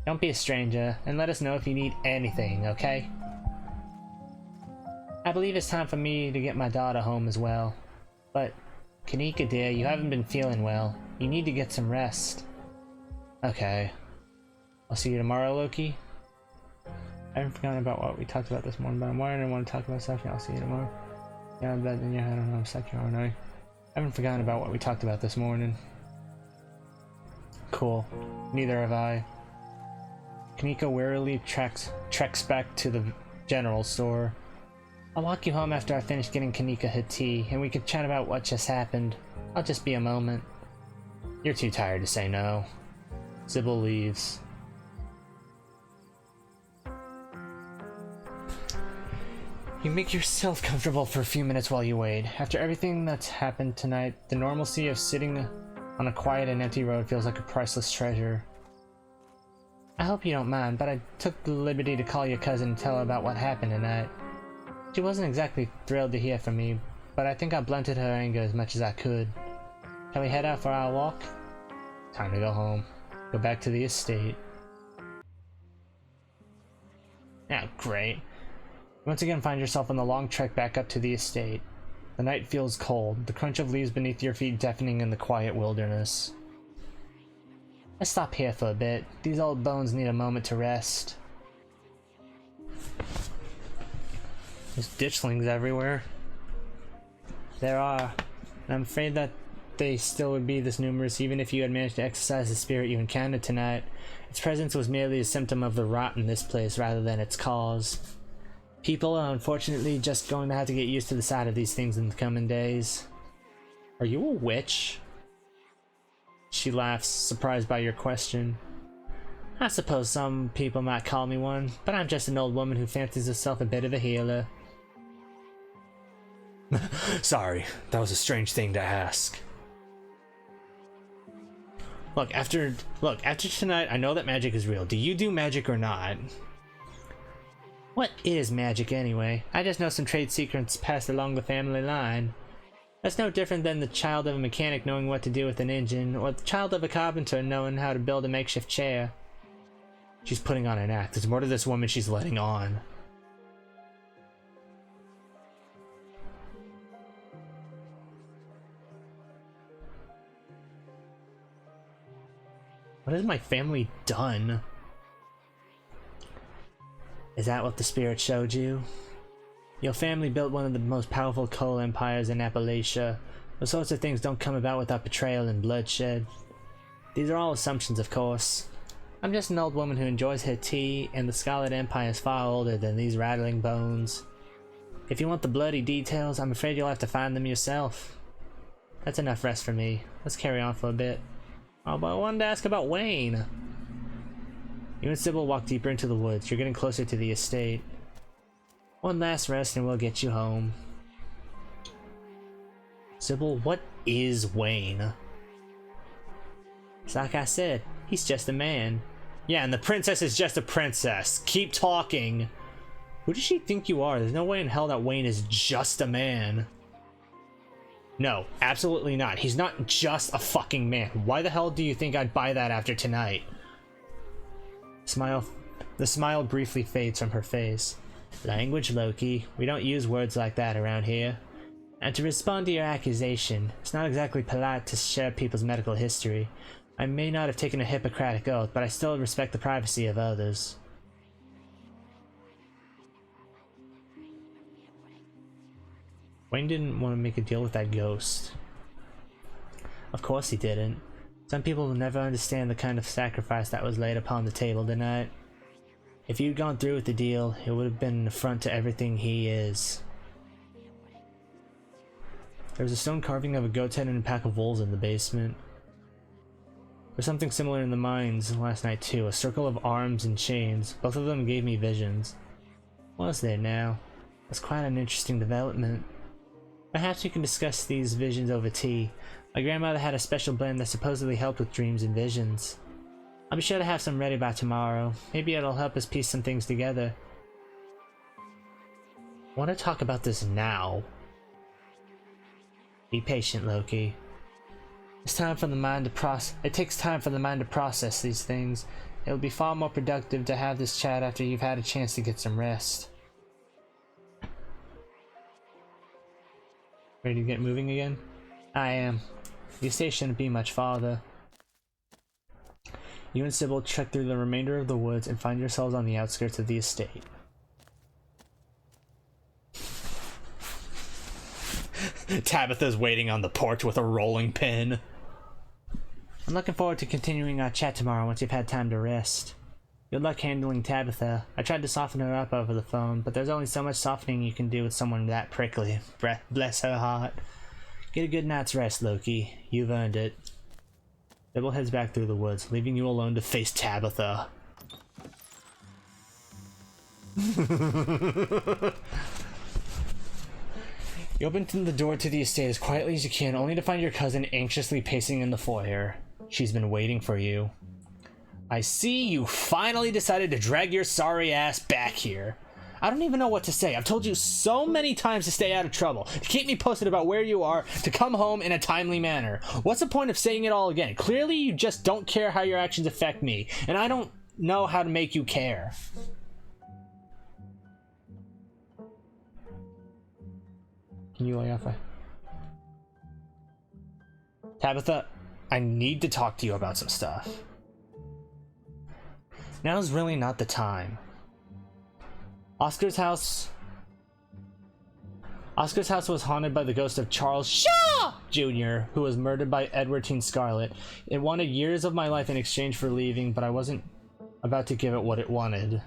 Don't be a stranger and let us know if you need anything, okay? I believe it's time for me to get my daughter home as well. But, Kanika dear, you haven't been feeling well. You need to get some rest. Okay. I'll see you tomorrow, Loki. I haven't forgotten about what we talked about this morning, but I'm worried I want to talk about stuff. Yeah, I'll see you tomorrow. Yeah, I'm bad, then yeah, I don't know, I'm secure, aren't I? I haven't forgotten about what we talked about this morning. Cool. Neither have I. Kanika wearily treks back to the general store. I'll walk you home after I finish getting Kanika her tea, and we can chat about what just happened. I'll just be a moment. You're too tired to say no. Sybil leaves. You make yourself comfortable for a few minutes while you wait. After everything that's happened tonight, the normalcy of sitting on a quiet and empty road feels like a priceless treasure. I hope you don't mind, but I took the liberty to call your cousin and tell her about what happened tonight. She wasn't exactly thrilled to hear from me, but I think I blunted her anger as much as I could. Shall we head out for our walk? Time to go home. Go back to the estate. Ah, great. Once again find yourself on the long trek back up to the estate. The night feels cold, the crunch of leaves beneath your feet deafening in the quiet wilderness. Let's stop here for a bit. These old bones need a moment to rest. There's ditchlings everywhere. There are. And I'm afraid that they still would be this numerous even if you had managed to exercise the spirit you encountered tonight. Its presence was merely a symptom of the rot in this place rather than its cause. People are unfortunately just going to have to get used to the sight of these things in the coming days. Are you a witch? She laughs, surprised by your question. I suppose some people might call me one, but I'm just an old woman who fancies herself a bit of a healer. Sorry, that was a strange thing to ask. Look, after tonight, I know that magic is real. Do you do magic or not? What is magic anyway? I just know some trade secrets passed along the family line. That's no different than the child of a mechanic knowing what to do with an engine, or the child of a carpenter knowing how to build a makeshift chair. She's putting on an act. There's more to this woman she's letting on. What has my family done? Is that what the spirit showed you? Your family built one of the most powerful coal empires in Appalachia. Those sorts of things don't come about without betrayal and bloodshed. These are all assumptions, of course. I'm just an old woman who enjoys her tea, and the Scarlet Empire is far older than these rattling bones. If you want the bloody details, I'm afraid you'll have to find them yourself. That's enough rest for me. Let's carry on for a bit. Oh, but I wanted to ask about Wayne. You and Sybil walk deeper into the woods. You're getting closer to the estate. One last rest and we'll get you home. Sybil, what is Wayne? It's like I said, he's just a man. Yeah, and the princess is just a princess. Keep talking. Who does she think you are? There's no way in hell that Wayne is just a man. No, absolutely not. He's not just a fucking man. Why the hell do you think I'd buy that after tonight? The smile briefly fades from her face. Language, Loki. We don't use words like that around here. And to respond to your accusation, it's not exactly polite to share people's medical history. I may not have taken a Hippocratic oath, but I still respect the privacy of others. Wayne didn't want to make a deal with that ghost. Of course he didn't. Some people will never understand the kind of sacrifice that was laid upon the table tonight. If you'd gone through with the deal, it would have been an affront to everything he is. There was a stone carving of a goat's head and a pack of wolves in the basement. There's something similar in the mines last night too, a circle of arms and chains. Both of them gave me visions. Was there now? That's quite an interesting development. Perhaps we can discuss these visions over tea. My grandmother had a special blend that supposedly helped with dreams and visions. I'll be sure to have some ready by tomorrow. Maybe it'll help us piece some things together. I want to talk about this now. Be patient, Loki. It takes time for the mind to process these things. It will be far more productive to have this chat after you've had a chance to get some rest. Ready to get moving again? I am. The estate shouldn't be much farther. You and Sybil trek through the remainder of the woods and find yourselves on the outskirts of the estate. Tabitha's waiting on the porch with a rolling pin. I'm looking forward to continuing our chat tomorrow once you've had time to rest. Good luck handling Tabitha. I tried to soften her up over the phone, but there's only so much softening you can do with someone that prickly. Bless her heart. Get a good night's rest, Loki. You've earned it. Sybil heads back through the woods, leaving you alone to face Tabitha. You open the door to the estate as quietly as you can, only to find your cousin anxiously pacing in the foyer. She's been waiting for you. I see you finally decided to drag your sorry ass back here. I don't even know what to say. I've told you so many times to stay out of trouble, to keep me posted about where you are, to come home in a timely manner. What's the point of saying it all again? Clearly you just don't care how your actions affect me, and I don't know how to make you care. Can you lay off? Tabitha, I need to talk to you about some stuff. Now's really not the time. Oscar's house was haunted by the ghost of Charles Shaw Jr., who was murdered by Edward Teen Scarlet. It wanted years of my life in exchange for leaving, but I wasn't about to give it what it wanted.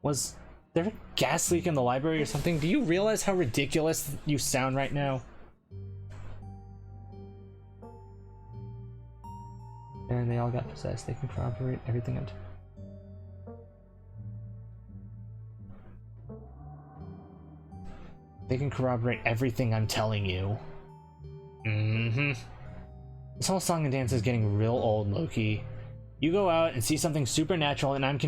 Was there a gas leak in the library or something? Do you realize how ridiculous you sound right now? And they all got possessed. They can corroborate everything I'm They can corroborate everything I'm telling you. This whole song and dance is getting real old, Loki. You go out and see something supernatural and I'm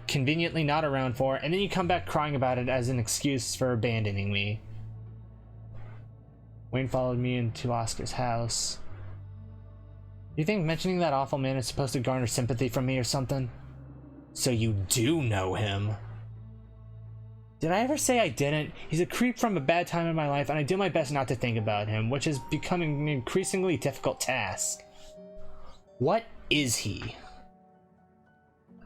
conveniently not around for, and then you come back crying about it as an excuse for abandoning me. Wayne followed me into Oscar's house. Do you think mentioning that awful man is supposed to garner sympathy from me or something? So you do know him. Did I ever say I didn't? He's a creep from a bad time in my life, and I do my best not to think about him, which is becoming an increasingly difficult task. What is he?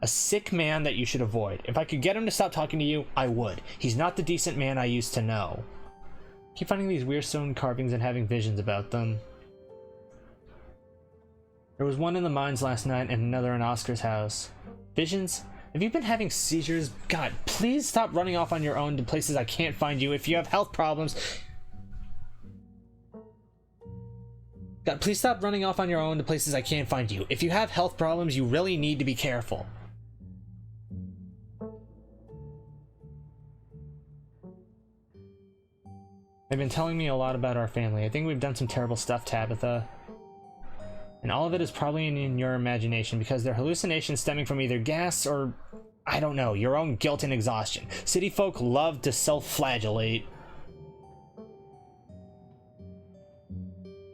A sick man that you should avoid. If I could get him to stop talking to you, I would. He's not the decent man I used to know. Keep finding these weird stone carvings and having visions about them. There was one in the mines last night and another in Oscar's house. Visions? Have you been having seizures? God, please stop running off on your own to places I can't find you. If you have health problems... God, please stop running off on your own to places I can't find you. If you have health problems, you really need to be careful. They've been telling me a lot about our family. I think we've done some terrible stuff, Tabitha. And all of it is probably in your imagination because they're hallucinations stemming from either gas or, I don't know, your own guilt and exhaustion. City folk love to self-flagellate.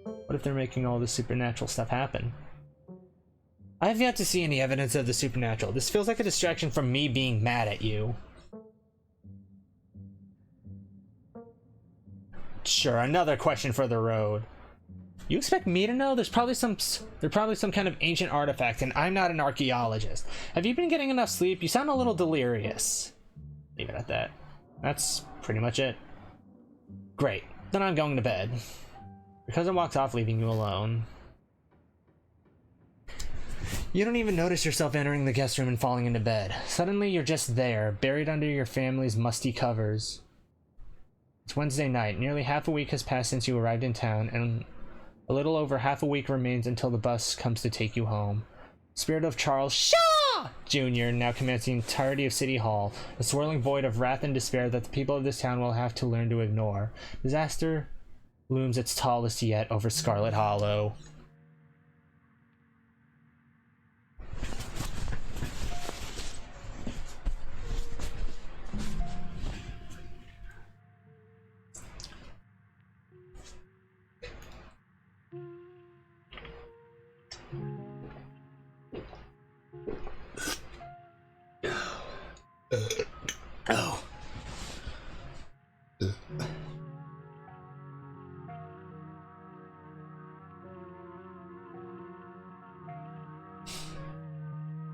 What if they're making all this supernatural stuff happen? I have yet to see any evidence of the supernatural. This feels like a distraction from me being mad at you. Sure, another question for the road. You expect me to know? There's probably some kind of ancient artifact, and I'm not an archaeologist. Have you been getting enough sleep? You sound a little delirious. Leave it at that. That's pretty much it. Great. Then I'm going to bed. Your cousin walks off, leaving you alone. You don't even notice yourself entering the guest room and falling into bed. Suddenly, you're just there, buried under your family's musty covers. It's Wednesday night. Nearly half a week has passed since you arrived in town, and a little over half a week remains until the bus comes to take you home. Spirit of Charles Shaw Jr. now commands the entirety of City Hall, a swirling void of wrath and despair that the people of this town will have to learn to ignore. Disaster looms its tallest yet over Scarlet Hollow. Oh.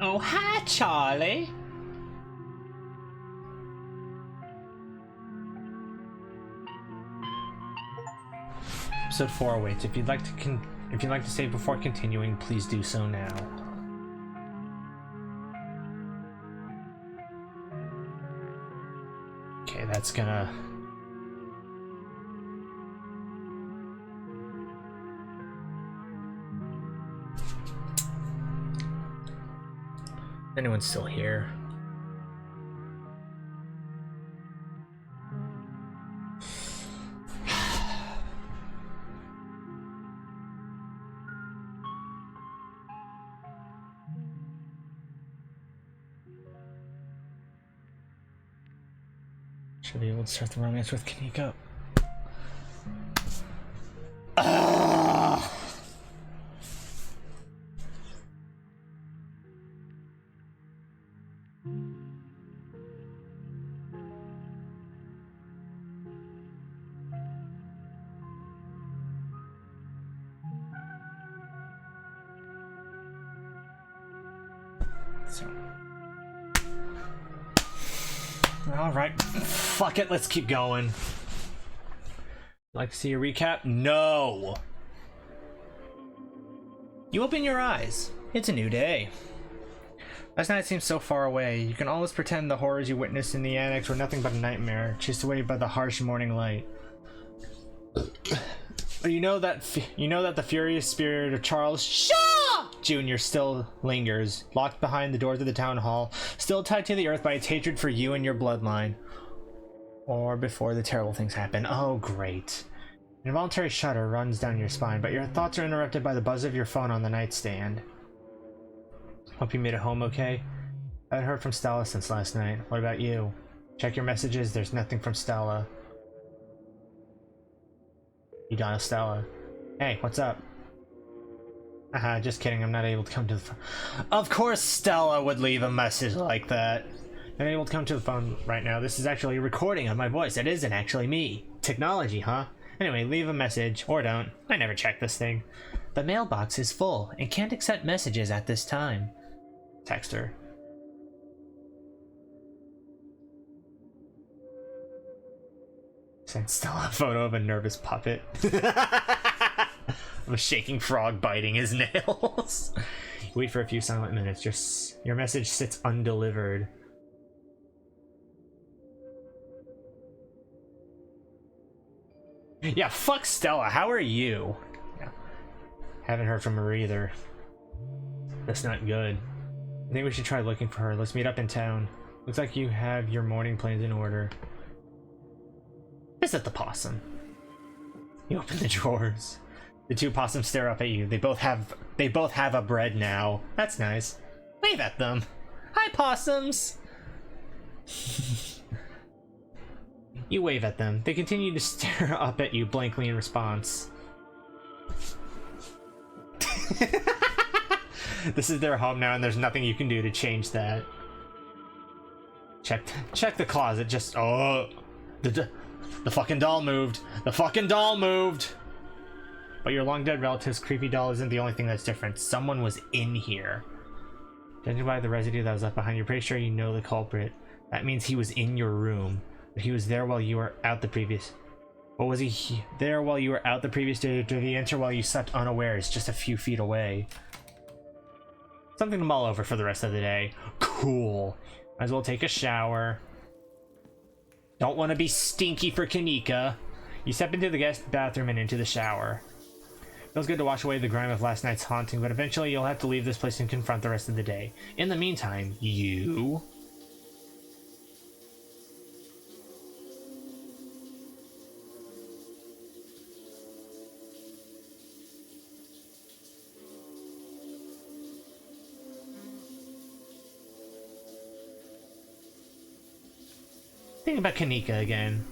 Oh, hi, Charlie. Episode 4 awaits. If you'd like to save before continuing, please do so now. Okay, that's gonna... Anyone's still here? Should be able to start the romance with Kanika. Alright, fuck it, let's keep going. Like to see a recap? No! You open your eyes. It's a new day. Last night seems so far away. You can almost pretend the horrors you witnessed in the annex were nothing but a nightmare, chased away by the harsh morning light. But you know that the furious spirit of Charles Shaw Jr. still lingers, locked behind the doors of the town hall, still tied to the earth by its hatred for you and your bloodline. Or before the terrible things happen. Oh, great. An involuntary shudder runs down your spine, but your thoughts are interrupted by the buzz of your phone on the nightstand. Hope you made it home okay? I haven't heard from Stella since last night. What about you? Check your messages, there's nothing from Stella. You got a Stella. Hey, what's up? Haha, just kidding, I'm not able to come to the phone. Of course Stella would leave a message like that. Not able to come to the phone right now. This is actually a recording of my voice. It isn't actually me. Technology, huh? Anyway, leave a message, or don't. I never check this thing. The mailbox is full and can't accept messages at this time. Text her. Send Stella a photo of a nervous puppet. Of a shaking frog biting his nails. Wait for a few silent minutes. Your message sits undelivered. Yeah, fuck Stella. How are you? Yeah. Haven't heard from her either. That's not good. I think we should try looking for her. Let's meet up in town. Looks like you have your morning plans in order. Visit the possum. You open the drawers. The two possums stare up at you. They both have a bread now. That's nice. Wave at them. Hi, possums. You wave at them. They continue to stare up at you blankly in response. This is their home now, and there's nothing you can do to change that. Check the closet. Just the fucking doll moved. The fucking doll moved. But your long dead relative's creepy doll isn't the only thing that's different. Someone was in here. Judging by the residue that was left behind, you're pretty sure you know the culprit. That means he was in your room. But he was there while you were out the previous... Or was he there while you were out the previous day? Or did he enter while you slept unawares, just a few feet away? Something to mull over for the rest of the day. Cool. Might as well take a shower. Don't want to be stinky for Kanika. You step into the guest bathroom and into the shower. Feels good to wash away the grime of last night's haunting, but eventually you'll have to leave this place and confront the rest of the day. In the meantime, you... Think about Kanika again.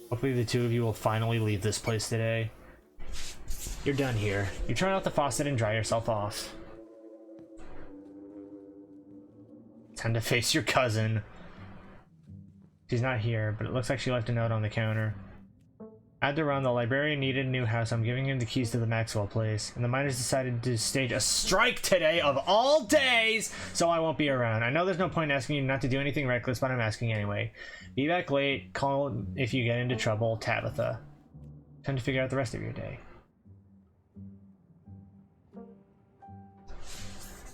Hopefully the two of you will finally leave this place today. You're done here. You turn off the faucet and dry yourself off. Time to face your cousin. She's not here, but it looks like she left a note on the counter. Alderon, the librarian, needed a new house. I'm giving him the keys to the Maxwell place. And the miners decided to stage a strike today of all days, so I won't be around. I know there's no point asking you not to do anything reckless, but I'm asking anyway. Be back late. Call if you get into trouble. Tabitha. Time to figure out the rest of your day.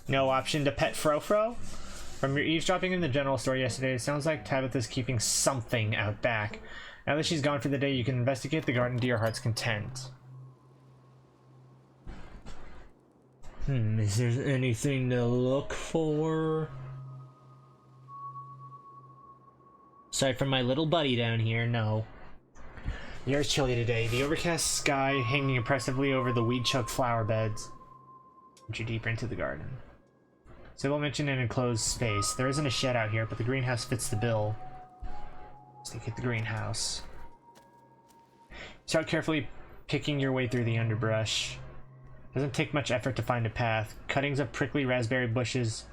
No option to pet Frofro? From your eavesdropping in the general store yesterday, it sounds like Tabitha's keeping something out back. Now that she's gone for the day, you can investigate the garden to your heart's content. Is there anything to look for? Aside from my little buddy down here, no. The air's chilly today. The overcast sky hanging impressively over the weed-choked flower beds. Venture deeper into the garden. Sybil mentioned an enclosed space. There isn't a shed out here, but the greenhouse fits the bill. Sneak at the greenhouse. Start carefully picking your way through the underbrush. Doesn't take much effort to find a path. Cuttings of prickly raspberry bushes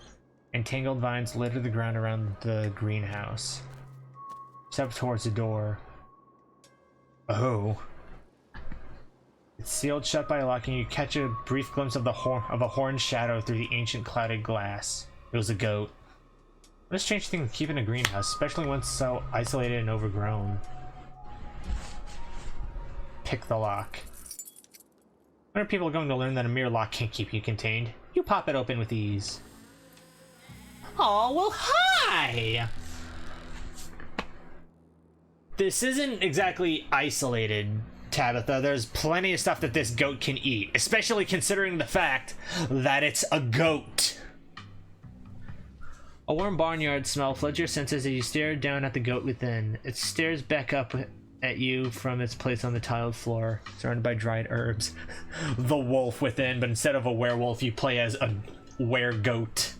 and tangled vines litter the ground around the greenhouse. Step towards the door. Oh. It's sealed shut by a lock, and you catch a brief glimpse of a horned shadow through the ancient clouded glass. It was a goat. What a strange thing to keep in a greenhouse, especially one so isolated and overgrown. Pick the lock. When are people going to learn that a mere lock can't keep you contained? You pop it open with ease. Oh, well, hi! This isn't exactly isolated, Tabitha. There's plenty of stuff that this goat can eat, especially considering the fact that it's a goat. A warm barnyard smell floods your senses as you stare down at the goat within. It stares back up at you from its place on the tiled floor, surrounded by dried herbs. The wolf within, but instead of a werewolf, you play as a were-goat.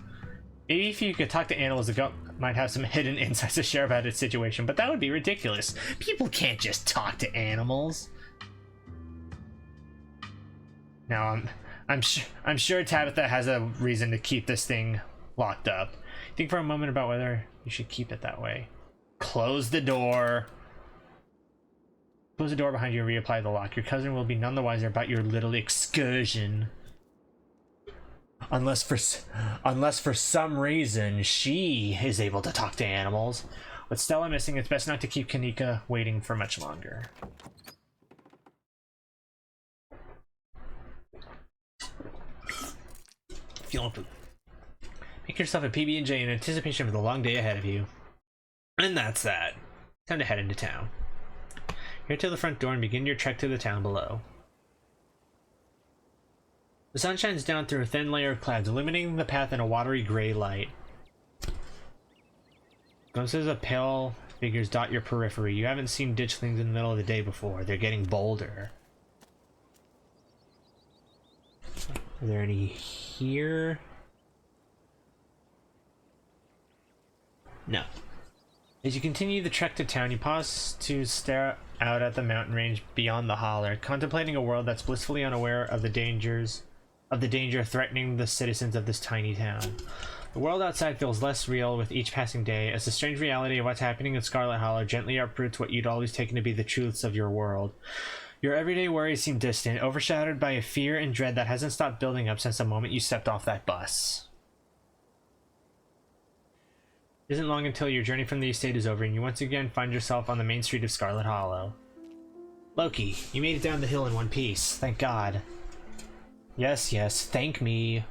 Maybe if you could talk to animals, the goat might have some hidden insights to share about its situation, but that would be ridiculous. People can't just talk to animals. Now, I'm sure Tabitha has a reason to keep this thing locked up. Think for a moment about whether you should keep it that way. Close the door. Close the door behind you and reapply the lock. Your cousin will be none the wiser about your little excursion. Unless for some reason she is able to talk to animals. With Stella missing, it's best not to keep Kanika waiting for much longer. Feeling poop. Make yourself a PB&J in anticipation of the long day ahead of you. And that's that. Time to head into town. Head to the front door and begin your trek to the town below. The sun shines down through a thin layer of clouds, illuminating the path in a watery gray light. Glimpses of pale figures dot your periphery. You haven't seen ditchlings in the middle of the day before. They're getting bolder. Are there any here? No. As you continue the trek to town, you pause to stare out at the mountain range beyond the holler, contemplating a world that's blissfully unaware of the danger threatening the citizens of this tiny town. The world outside feels less real with each passing day, as the strange reality of what's happening in Scarlet Hollow gently uproots what you'd always taken to be the truths of your world. Your everyday worries seem distant, overshadowed by a fear and dread that hasn't stopped building up since the moment you stepped off that bus. It isn't long until your journey from the estate is over and you once again find yourself on the main street of Scarlet Hollow. Loki, you made it down the hill in one piece, thank God. Yes, thank me.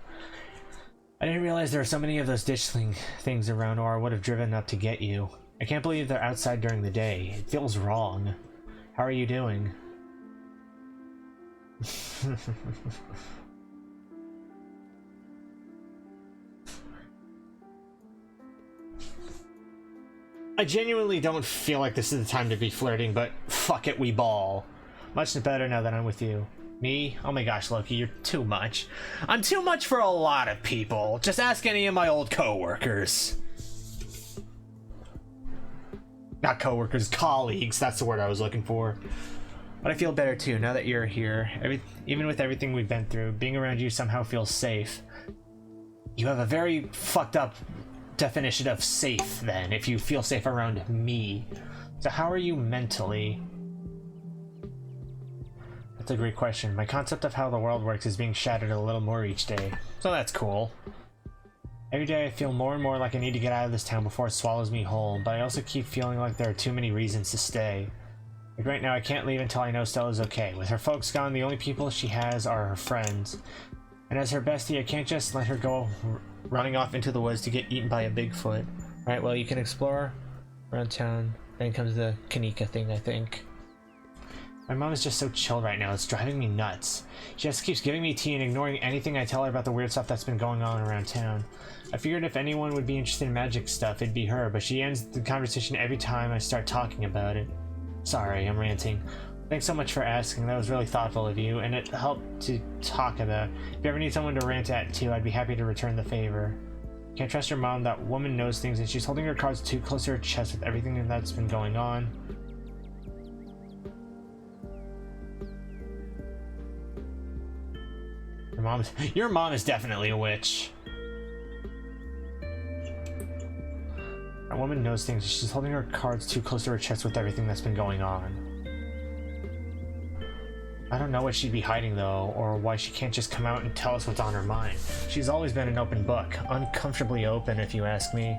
I didn't realize there were so many of those ditchling things around, or I would have driven up to get you. I can't believe they're outside during the day. It feels wrong. How are you doing? I genuinely don't feel like this is the time to be flirting, but fuck it, we ball. Much better now that I'm with you. Me? Oh my gosh, Loki, you're too much. I'm too much for a lot of people. Just ask any of my old co-workers. Not co-workers, colleagues. That's the word I was looking for. But I feel better too, now that you're here. Even with everything we've been through, being around you somehow feels safe. You have a very fucked up definition of safe, then, if you feel safe around me. So how are you mentally? That's a great question. My concept of how the world works is being shattered a little more each day. So that's cool. Every day I feel more and more like I need to get out of this town before it swallows me whole, but I also keep feeling like there are too many reasons to stay. Like right now I can't leave until I know Stella's okay. With her folks gone, the only people she has are her friends. And as her bestie, I can't just let her go running off into the woods to get eaten by a Bigfoot. Right, well, you can explore around town. Then comes the Kanika thing, I think. My mom is just so chill right now, it's driving me nuts. She just keeps giving me tea and ignoring anything I tell her about the weird stuff that's been going on around town. I figured if anyone would be interested in magic stuff, it'd be her, but she ends the conversation every time I start talking about it. Sorry, I'm ranting. Thanks so much for asking, that was really thoughtful of you, and it helped to talk about. If you ever need someone to rant at too, I'd be happy to return the favor. Can't trust your mom. That woman knows things, and she's holding her cards too close to her chest with everything that's been going on. Your mom is definitely a witch. That woman knows things. She's holding her cards too close to her chest with everything that's been going on. I don't know what she'd be hiding though, or why she can't just come out and tell us what's on her mind. She's always been an open book. Uncomfortably open, if you ask me.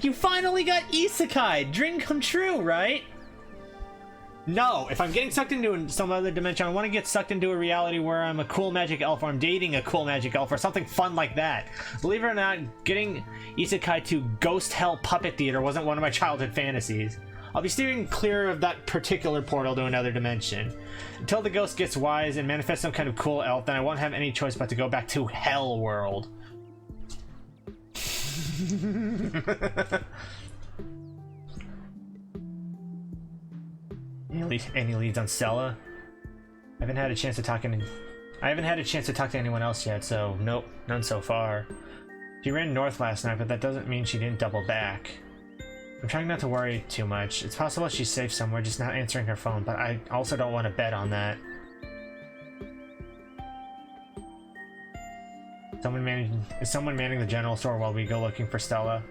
You finally got isekai! Dream come true, right? No, if I'm getting sucked into some other dimension, I want to get sucked into a reality where I'm a cool magic elf, or I'm dating a cool magic elf, or something fun like that. Believe it or not, getting isekai to Ghost Hell Puppet Theater wasn't one of my childhood fantasies. I'll be steering clear of that particular portal to another dimension. Until the ghost gets wise and manifests some kind of cool elf, then I won't have any choice but to go back to Hell World. Any leads on Stella? I haven't had a chance to talk to anyone else yet, so nope, none so far. She ran north last night, but that doesn't mean she didn't double back. I'm trying not to worry too much. It's possible she's safe somewhere, just not answering her phone, but I also don't want to bet on that. Is someone manning the general store while we go looking for Stella?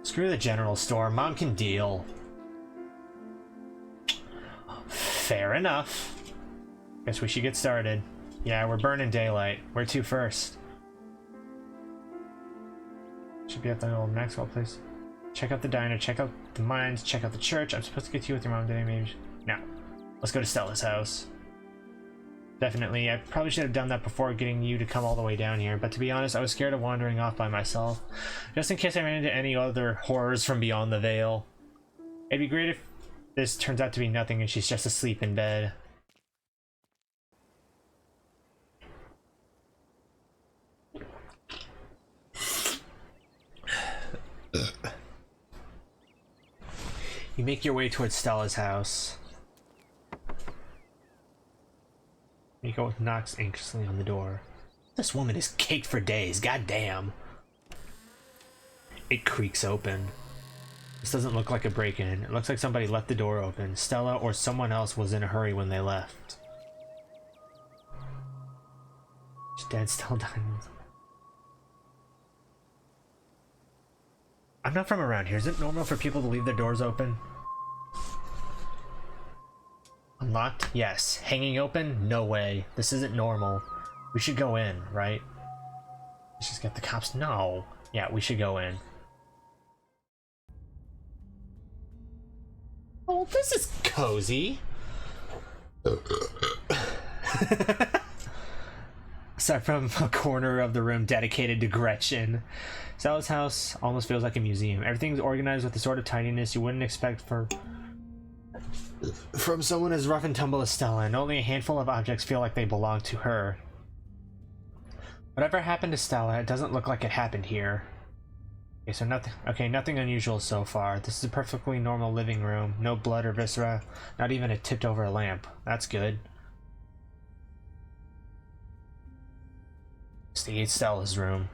Screw the general store, Mom can deal. Fair enough. Guess we should get started. Yeah, we're burning daylight. Where to first? Should be at the old Maxwell place. Check out the diner, check out the mines, check out the church. I'm supposed to get to you with your mom today, maybe. No. Let's go to Stella's house. Definitely. I probably should have done that before getting you to come all the way down here, but to be honest, I was scared of wandering off by myself. Just in case I ran into any other horrors from beyond the veil. It'd be great if this turns out to be nothing and she's just asleep in bed. You make your way towards Stella's house. Miko knocks anxiously on the door. This woman is caked for days, goddamn. It creaks open. This doesn't look like a break-in. It looks like somebody left the door open. Stella or someone else was in a hurry when they left. Is Dad still dying? I'm not from around here. Is it normal for people to leave their doors open? Unlocked? Yes. Hanging open? No way. This isn't normal. We should go in, right? Let's just get the cops. No. Yeah, we should go in. Oh, this is cozy. Aside from a corner of the room dedicated to Gretchen, Stella's house almost feels like a museum. Everything's organized with the sort of tidiness you wouldn't expect from someone as rough and tumble as Stella, and only a handful of objects feel like they belong to her. Whatever happened to Stella, it doesn't look like it happened here. Okay, so nothing unusual so far. This is a perfectly normal living room. No blood or viscera, not even a tipped over lamp. That's good. Stay at Stella's room.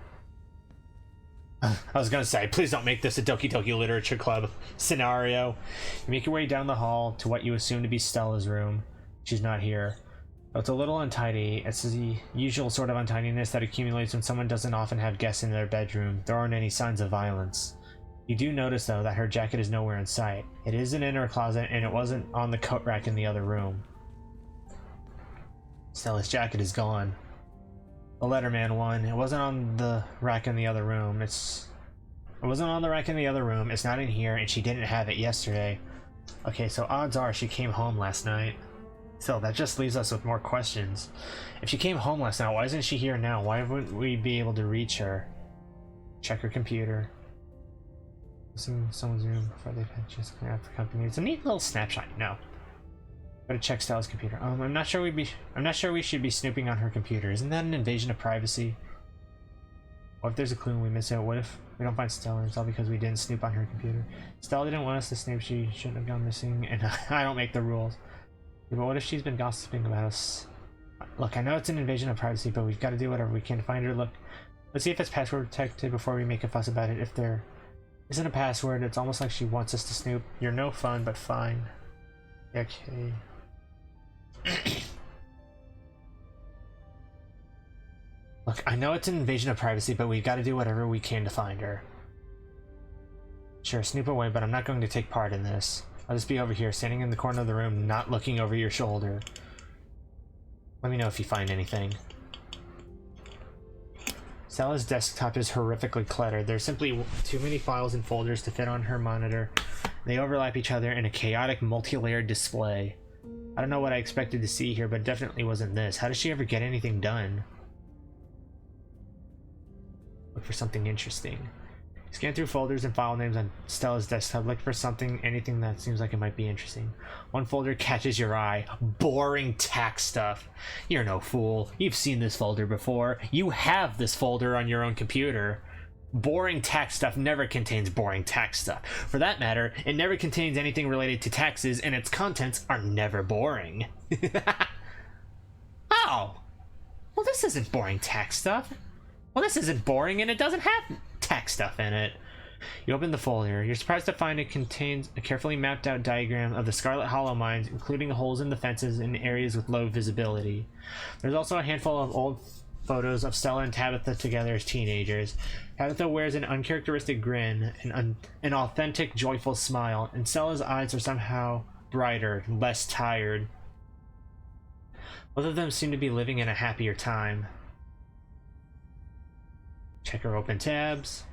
I was gonna say, please don't make this a Doki Doki Literature Club scenario. You make your way down the hall to what you assume to be Stella's room. She's not here. Though it's a little untidy. It's the usual sort of untidiness that accumulates when someone doesn't often have guests in their bedroom. There aren't any signs of violence. You do notice, though, that her jacket is nowhere in sight. It isn't in her closet, and it wasn't on the coat rack in the other room. Stella's jacket is gone. The Letterman one. It wasn't on the rack in the other room. It wasn't on the rack in the other room. It's not in here, and she didn't have it yesterday. Okay, so odds are she came home last night. So that just leaves us with more questions. If she came home last night, why isn't she here now? Why wouldn't we be able to reach her? Check her computer. Someone's room before they've had a chance to clean out the company. It's a neat little snapshot. No. Gotta check Stella's computer. I'm not sure we should be snooping on her computer. Isn't that an invasion of privacy? What if there's a clue and we miss it? What if we don't find Stella and it's all because we didn't snoop on her computer? Stella didn't want us to snoop. She shouldn't have gone missing, and I don't make the rules. But what if she's been gossiping about us? Look, I know it's an invasion of privacy, but we've got to do whatever we can to find her. Look, let's see if it's password protected before we make a fuss about it. If there isn't a password, it's almost like she wants us to snoop. You're no fun, but fine. Okay. Look, I know it's an invasion of privacy, but we've got to do whatever we can to find her. Sure, snoop away, but I'm not going to take part in this. I'll just be over here, standing in the corner of the room, not looking over your shoulder. Let me know if you find anything. Stella's desktop is horrifically cluttered. There's simply too many files and folders to fit on her monitor. They overlap each other in a chaotic, multi-layered display. I don't know what I expected to see here, but it definitely wasn't this. How does she ever get anything done? Look for something interesting. Scan through folders and file names on Stella's desktop. Look for anything that seems like it might be interesting. One folder catches your eye. Boring tax stuff. You're no fool. You've seen this folder before. You have this folder on your own computer. Boring tax stuff never contains boring tax stuff. For that matter, it never contains anything related to taxes, and its contents are never boring. Oh! Well, this isn't boring tax stuff. Well, this isn't boring, and it doesn't have tax stuff in it. You open the folder. You're surprised to find it contains a carefully mapped out diagram of the Scarlet Hollow mines, including holes in the fences in areas with low visibility. There's also a handful of old photos of Stella and Tabitha together as teenagers. Tabitha wears an uncharacteristic grin, an authentic, joyful smile, and Stella's eyes are somehow brighter, less tired. Both of them seem to be living in a happier time. Check her open tabs.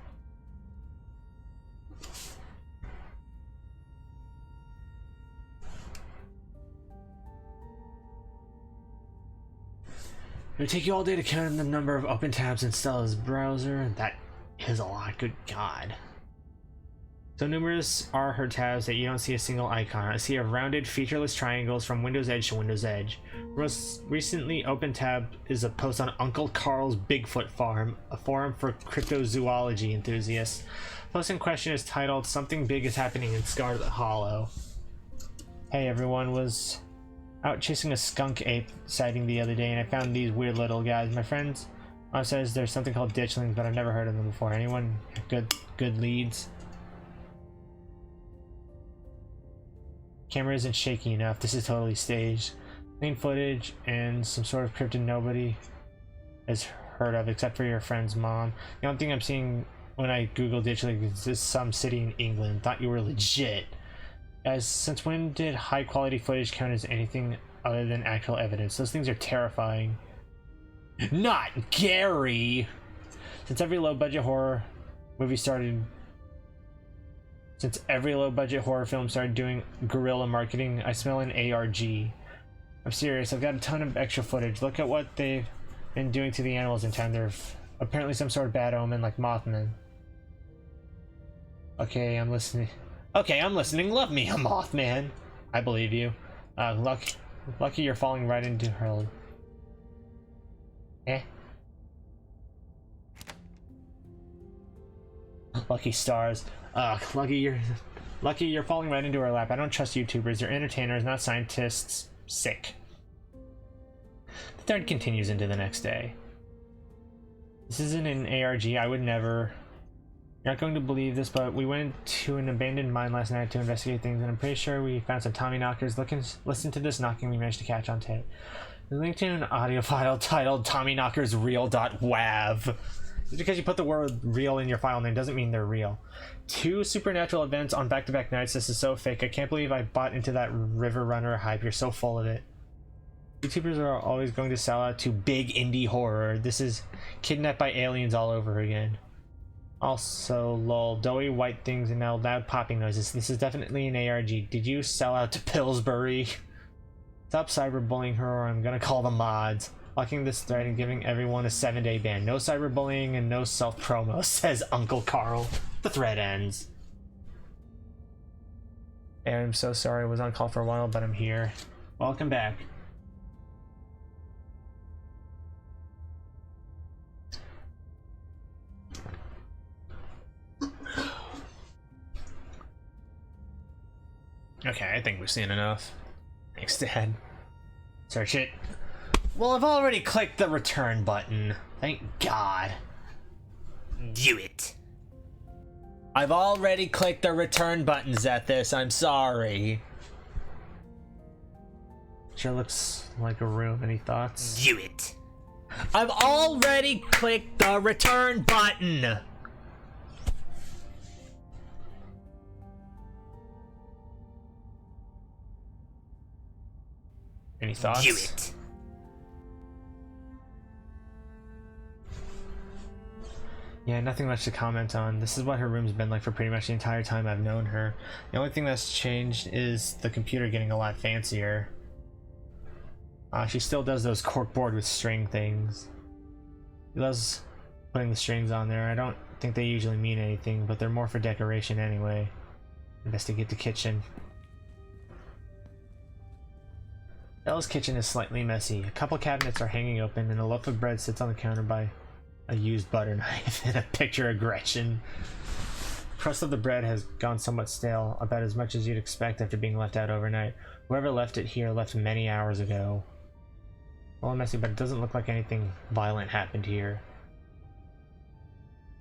It would take you all day to count the number of open tabs in Stella's browser. That is a lot, good God. So numerous are her tabs that you don't see a single icon. I see a rounded, featureless triangles from Windows Edge to Windows Edge. Most recently open tab is a post on Uncle Carl's Bigfoot Farm, a forum for cryptozoology enthusiasts. The post in question is titled "Something Big is Happening in Scarlet Hollow." Hey everyone, was out chasing a skunk ape sighting the other day and I found these weird little guys. My friends says there's something called ditchlings, but I've never heard of them before. Anyone have good leads? Camera isn't shaky enough. This is totally staged. Clean footage and some sort of cryptid nobody has heard of except for your friend's mom. The only thing I'm seeing when I Google ditchlings is some city in England. Thought you were legit. Guys, since when did high quality footage count as anything other than actual evidence? Those things are terrifying. Not Gary! Since every low budget horror film started doing guerrilla marketing, I smell an ARG. I'm serious, I've got a ton of extra footage. Look at what they've been doing to the animals in town. They're apparently some sort of bad omen, like Mothman. Okay, I'm listening. Love me a Mothman. I believe you. Lucky you're falling right into her. Lucky stars. Lucky you're falling right into her lap. I don't trust YouTubers. They're entertainers, not scientists. Sick. The thread continues into the next day. This isn't an ARG. I would never. You're not going to believe this, but we went to an abandoned mine last night to investigate things, and I'm pretty sure we found some Tommy knockers. Listen to this knocking we managed to catch on tape. We linked to an audio file titled TommyKnockersReal.wav. Just because you put the word real in your file name doesn't mean they're real. 2 supernatural events on back-to-back nights. This is so fake. I can't believe I bought into that River Runner hype. You're so full of it. YouTubers are always going to sell out to big indie horror. This is kidnapped by aliens all over again. Also, lol, doughy white things and now loud popping noises. This is definitely an ARG. Did you sell out to Pillsbury? Stop cyberbullying her or I'm gonna call the mods. Locking this thread and giving everyone a 7-day ban. No cyberbullying and no self-promo, says Uncle Carl. The thread ends. I'm so sorry I was on call for a while, but I'm here. Welcome back. Okay, I think we've seen enough. Thanks, Dad. Search it. Well, I've already clicked the return button. Thank God. Do it. I've already clicked the return buttons at this. I'm sorry. Sure looks like a room. Any thoughts? Do it. I've already clicked the return button. Any thoughts? Do it. Yeah, nothing much to comment on. This is what her room's been like for pretty much the entire time I've known her. The only thing that's changed is the computer getting a lot fancier. She still does those corkboard with string things. She loves putting the strings on there. I don't think they usually mean anything, but they're more for decoration anyway. Investigate the kitchen. Bella's kitchen is slightly messy. A couple cabinets are hanging open, and a loaf of bread sits on the counter by a used butter knife and a picture of Gretchen. Crust of the bread has gone somewhat stale, about as much as you'd expect after being left out overnight. Whoever left it here left many hours ago. Well, messy, but it doesn't look like anything violent happened here.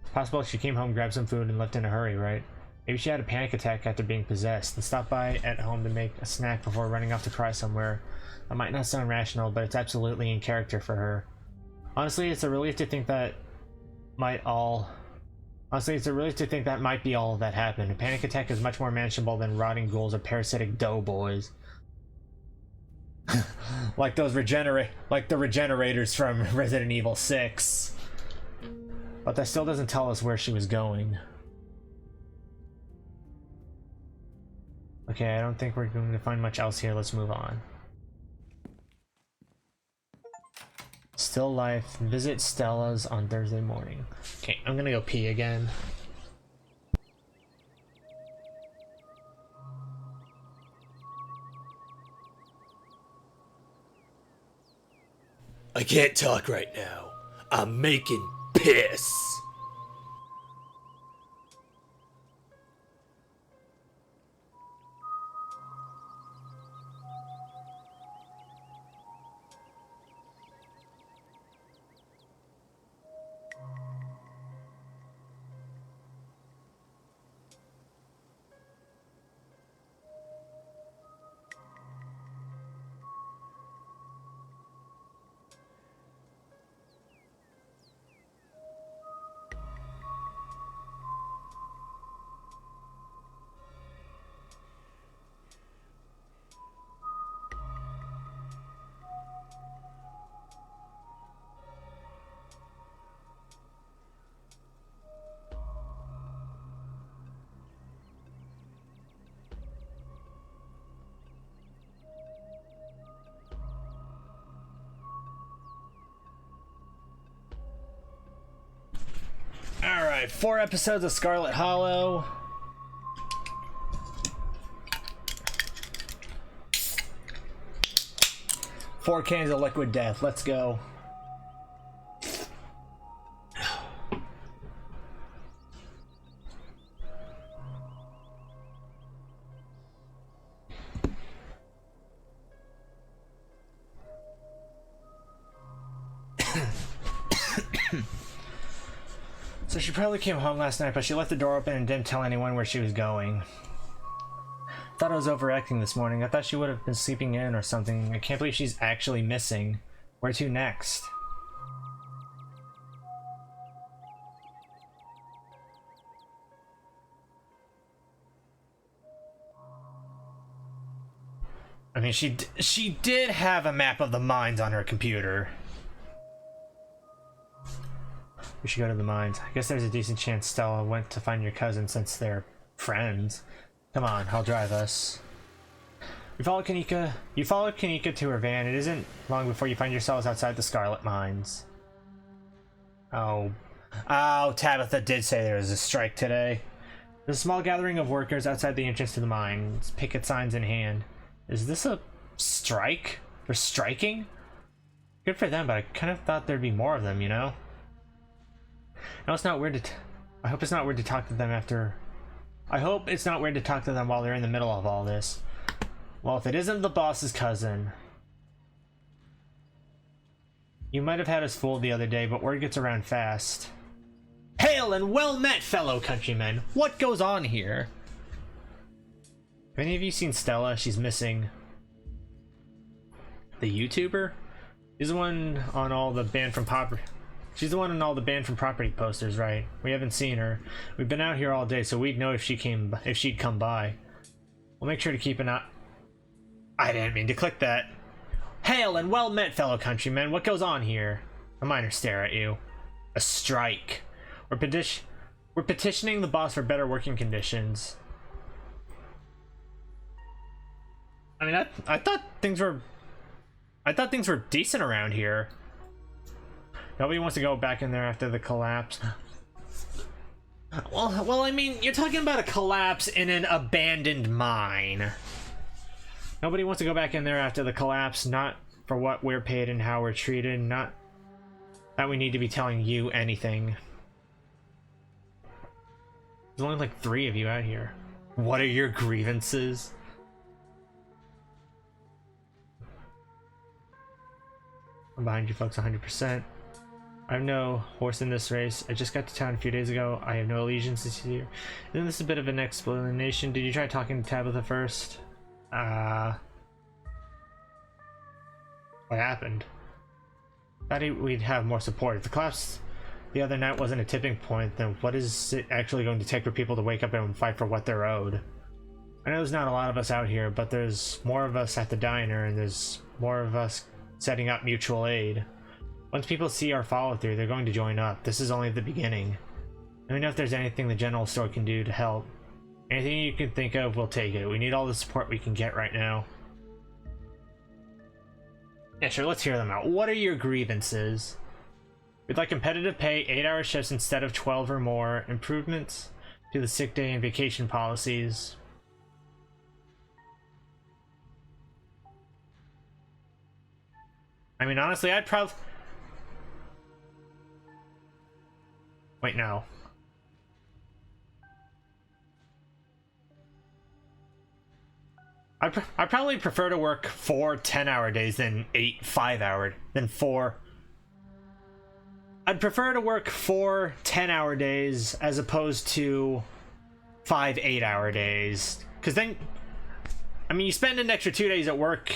It's possible she came home, grabbed some food, and left in a hurry, right? Maybe she had a panic attack after being possessed and stopped by at home to make a snack before running off to cry somewhere. That might not sound rational, but it's absolutely in character for her. Honestly, it's a relief to think that might be all that happened. A panic attack is much more manageable than rotting ghouls or parasitic doughboys. like the regenerators from Resident Evil 6. But that still doesn't tell us where she was going. Okay, I don't think we're going to find much else here. Let's move on. Still life. Visit Stella's on Thursday morning. Okay, I'm gonna go pee again. I can't talk right now. I'm making piss. Alright, 4 episodes of Scarlet Hollow. Four cans of liquid death. Let's go. So she probably came home last night, but she left the door open and didn't tell anyone where she was going. Thought I was overacting this morning. I thought she would have been sleeping in or something. I can't believe she's actually missing. Where to next? I mean, she did have a map of the mines on her computer. We should go to the mines. I guess there's a decent chance Stella went to find your cousin since they're friends. Come on, I'll drive us. You followed Kanika to her van. It isn't long before you find yourselves outside the Scarlet Mines. Oh, Tabitha did say there was a strike today. There's a small gathering of workers outside the entrance to the mines, picket signs in hand. Is this a strike? They're striking? Good for them, but I kind of thought there'd be more of them, you know? I hope it's not weird to talk to them while they're in the middle of all this. Well, if it isn't the boss's cousin... You might have had us fooled the other day, but word gets around fast. Hail and well met, fellow countrymen! What goes on here? Have any of you seen Stella? She's missing. The YouTuber? She's the one on all the banned from property. She's the one on all the banned from property posters, right? We haven't seen her. We've been out here all day, so we'd know if she'd come by. We'll make sure to keep an eye. I didn't mean to click that. Hail and well met, fellow countrymen. What goes on here? A minor stare at you. A strike. We're petitioning the boss for better working conditions. I mean, I thought things were decent around here. Nobody wants to go back in there after the collapse. Well, I mean, you're talking about a collapse in an abandoned mine. Nobody wants to go back in there after the collapse, not for what we're paid and how we're treated, not that we need to be telling you anything. There's only like 3 of you out here. What are your grievances? I'm behind you folks 100%. I have no horse in this race. I just got to town a few days ago. I have no allegiances here. Isn't this a bit of an explanation? Did you try talking to Tabitha first? What happened? Thought we'd have more support. If the collapse the other night wasn't a tipping point, then what is it actually going to take for people to wake up and fight for what they're owed? I know there's not a lot of us out here, but there's more of us at the diner, and there's more of us setting up mutual aid. Once people see our follow-through, they're going to join up. This is only the beginning. Let me know if there's anything the general store can do to help. Anything you can think of, we'll take it. We need all the support we can get right now. Yeah, sure, let's hear them out. What are your grievances? We'd like competitive pay, 8-hour shifts instead of 12 or more, improvements to the sick day and vacation policies. I mean, honestly, I'd probably... Wait, no. I probably prefer to work 4 10-hour days than 8 5-hour, than 4. I'd prefer to work 4 10-hour days as opposed to 5 8-hour days. Because then, I mean, you spend an extra 2 days at work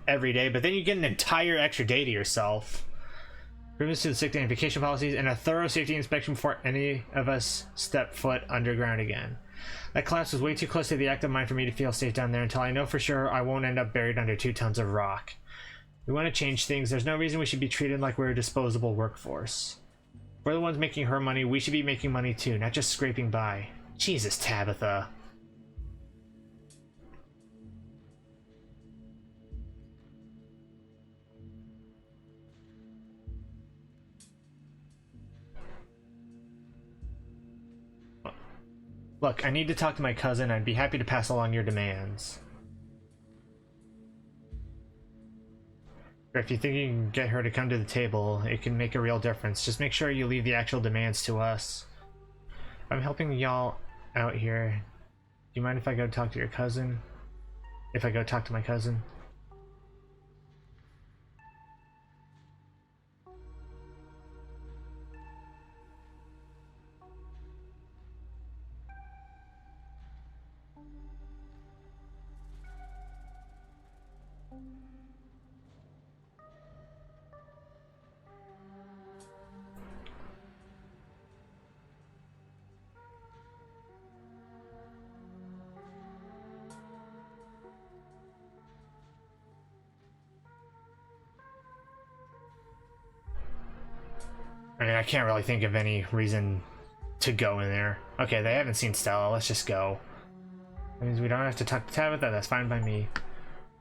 every day, but then you get an entire extra day to yourself. Improvements to the sick day and vacation policies, and a thorough safety inspection before any of us step foot underground again. That collapse was way too close to the active mine for me to feel safe down there until I know for sure I won't end up buried under 2 tons of rock. We want to change things. There's no reason we should be treated like we're a disposable workforce. We're the ones making her money. We should be making money too, not just scraping by. Jesus, Tabitha. Look, I need to talk to my cousin. I'd be happy to pass along your demands. If you think you can get her to come to the table, it can make a real difference. Just make sure you leave the actual demands to us. I'm helping y'all out here. Do you mind if I go talk to your cousin? If I go talk to my cousin? I mean, I can't really think of any reason to go in there. Okay, they haven't seen Stella. Let's just go. That means we don't have to talk to Tabitha. That's fine by me.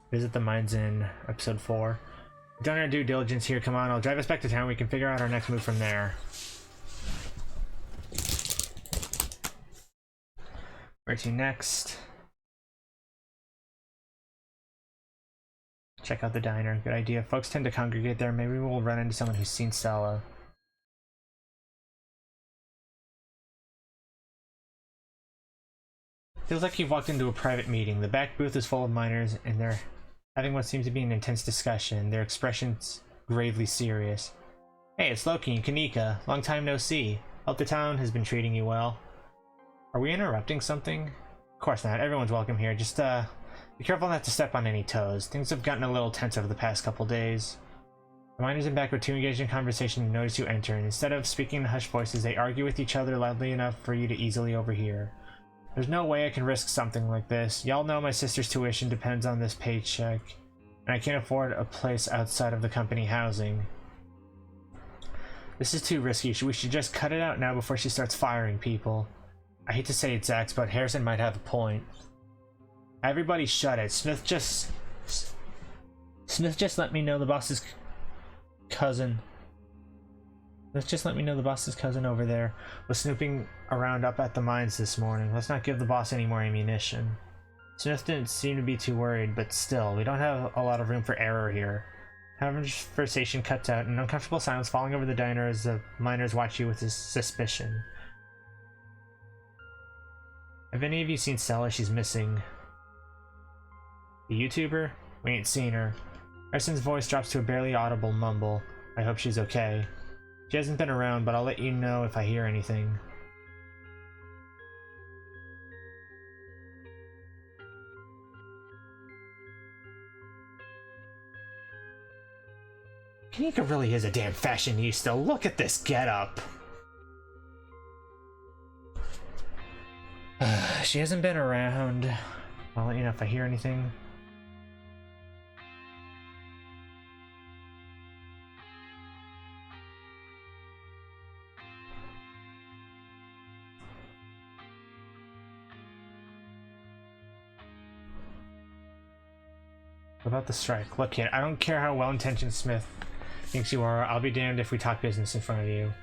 Visit the mines in episode 4. We've done our due diligence here. Come on, I'll drive us back to town. We can figure out our next move from there. Where to next? Check out the diner. Good idea. Folks tend to congregate there. Maybe we'll run into someone who's seen Stella. Feels like you've walked into a private meeting. The back booth is full of miners, and they're having what seems to be an intense discussion, their expressions gravely serious. Hey, it's Loki and Kanika. Long time no see. Hope the town has been treating you well. Are we interrupting something? Of course not. Everyone's welcome here. Just, be careful not to step on any toes. Things have gotten a little tense over the past couple days. The miners in back were too engaged in conversation and notice you enter, and instead of speaking in hushed voices, they argue with each other loudly enough for you to easily overhear. There's no way I can risk something like this. Y'all know my sister's tuition depends on this paycheck, and I can't afford a place outside of the company housing. This is too risky. We should just cut it out now before she starts firing people. I hate to say it, Zax, but Harrison might have a point. Everybody shut it. Smith just let me know the boss's cousin. Let's just let me know the boss's cousin over there was snooping around up at the mines this morning. Let's not give the boss any more ammunition. Smith didn't seem to be too worried, but still, we don't have a lot of room for error here. Conversation cuts out, an uncomfortable silence falling over the diner as the miners watch you with suspicion. Have any of you seen Stella? She's missing. The YouTuber? We ain't seen her. Harrison's voice drops to a barely audible mumble. I hope she's okay. She hasn't been around, but I'll let you know if I hear anything. Kanika really is a damn fashionista. Look at this getup. She hasn't been around. I'll let you know if I hear anything. What about the strike? Look, kid, I don't care how well-intentioned Smith thinks you are. I'll be damned if we talk business in front of you.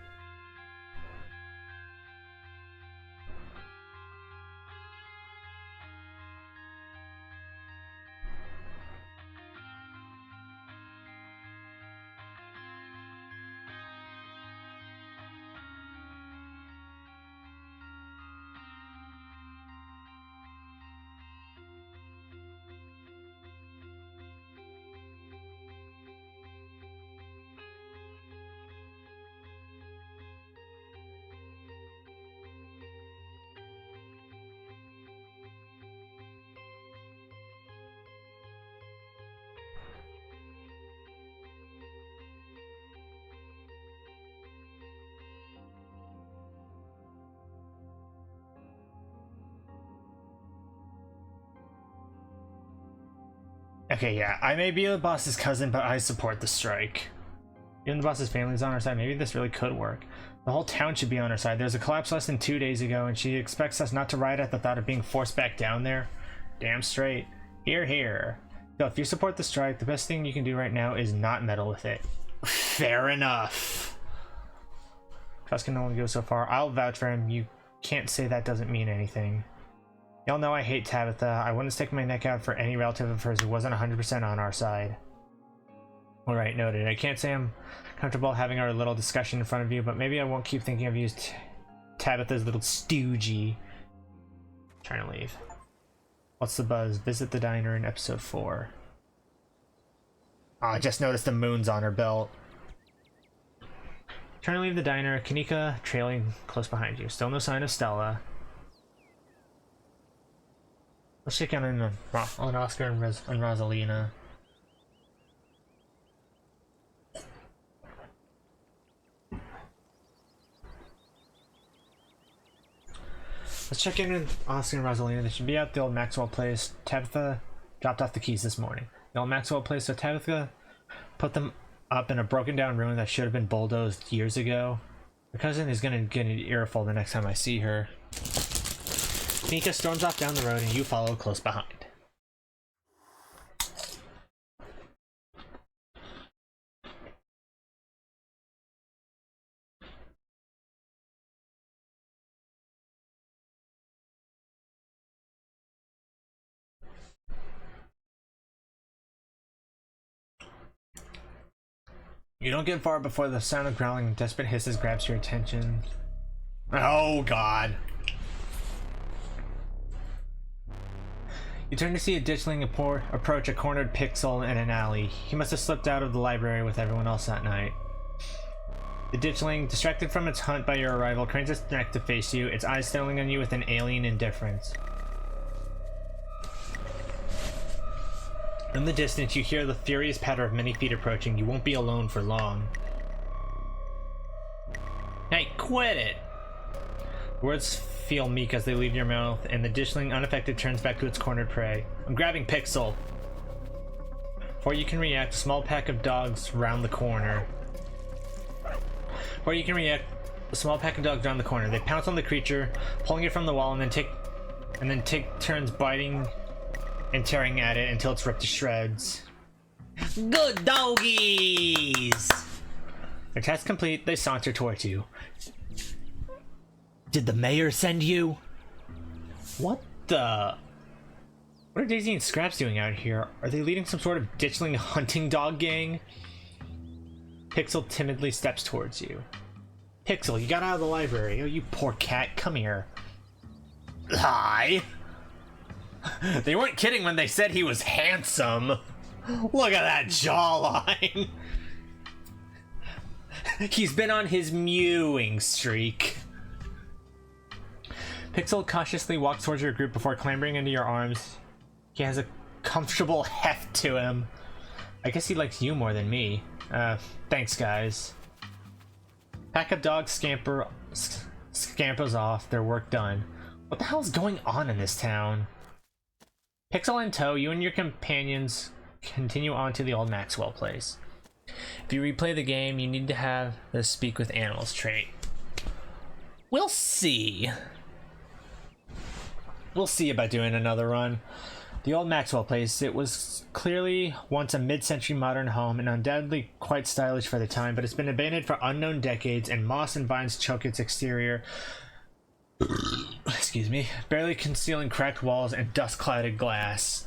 Okay, yeah, I may be the boss's cousin, but I support the strike. Even the boss's family's on our side. Maybe this really could work. The whole town should be on our side. There's a collapse less than 2 days ago, and she expects us not to riot at the thought of being forced back down there. Damn straight. Here, here. So if you support the strike, the best thing you can do right now is not meddle with it. Fair enough. Trust can only go so far. I'll vouch for him. You can't say that doesn't mean anything. Y'all know I hate Tabitha. I wouldn't stick my neck out for any relative of hers who wasn't 100% on our side. Alright, noted. I can't say I'm comfortable having our little discussion in front of you, but maybe I won't keep thinking of you as Tabitha's little stoogey. Trying to leave. What's the buzz? Visit the diner in episode 4. Oh, I just noticed the moon's on her belt. Trying to leave the diner, Kanika trailing close behind you. Still no sign of Stella. Let's check in on Oscar and Rosalina. Let's check in with Oscar and Rosalina. They should be at the old Maxwell place. Tabitha dropped off the keys this morning. The old Maxwell place, so Tabitha put them up in a broken down ruin that should have been bulldozed years ago. My cousin is gonna get an earful the next time I see her. Nika storms off down the road and you follow close behind. You don't get far before the sound of growling and desperate hisses grabs your attention. Oh god. You turn to see a ditchling approach a cornered pixel in an alley. He must have slipped out of the library with everyone else that night. The ditchling, distracted from its hunt by your arrival, cranes its neck to face you, its eyes stealing on you with an alien indifference. In the distance, you hear the furious patter of many feet approaching. You won't be alone for long. Hey, quit it! Words feel meek as they leave your mouth, and the ditchling, unaffected, turns back to its cornered prey. I'm grabbing Pixel! Before you can react, a small pack of dogs round the corner. They pounce on the creature, pulling it from the wall, and then take turns biting and tearing at it until it's ripped to shreds. Good doggies! Their task complete, they saunter towards you. Did the mayor send you? What are Daisy and Scraps doing out here? Are they leading some sort of ditchling hunting dog gang? Pixel timidly steps towards you. Pixel, you got out of the library. Oh, you poor cat, come here. Hi. They weren't kidding when they said he was handsome. Look at that jawline. He's been on his mewing streak. Pixel cautiously walks towards your group before clambering into your arms. He has a comfortable heft to him. I guess he likes you more than me. Thanks, guys. Pack of dogs scampers off, their work done. What the hell is going on in this town? Pixel in tow, you and your companions continue on to the old Maxwell place. If you replay the game, you need to have the speak with animals trait. We'll see. We'll see about doing another run. The old Maxwell place, it was clearly once a mid-century modern home and undoubtedly quite stylish for the time, but it's been abandoned for unknown decades and moss and vines choke its exterior. Excuse me, barely concealing cracked walls and dust-clouded glass.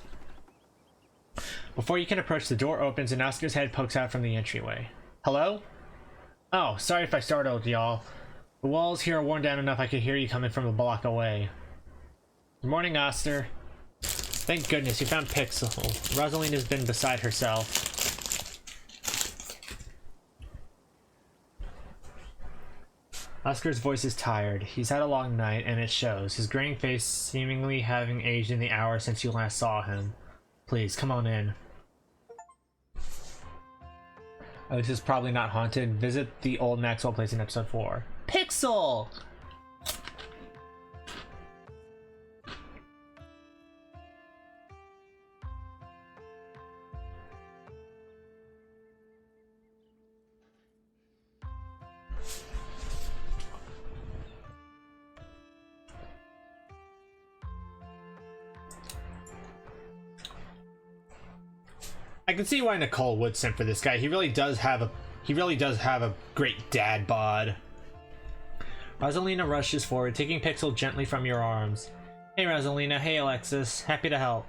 Before you can approach, the door opens and Oscar's head pokes out from the entryway. Hello? Oh, sorry if I startled y'all. The walls here are worn down enough I could hear you coming from a block away. Good morning, Oscar. Thank goodness you found Pixel. Rosalina's been beside herself. Oscar's voice is tired. He's had a long night, and it shows, his graying face seemingly having aged in the hour since you last saw him. Please, come on in. Oh, this is probably not haunted. Visit the old Maxwell place in episode 4. Pixel! I can see why Nicole would send for this guy. He really does have a great dad bod. Rosalina rushes forward, taking Pixel gently from your arms. Hey Rosalina, hey Alexis, happy to help.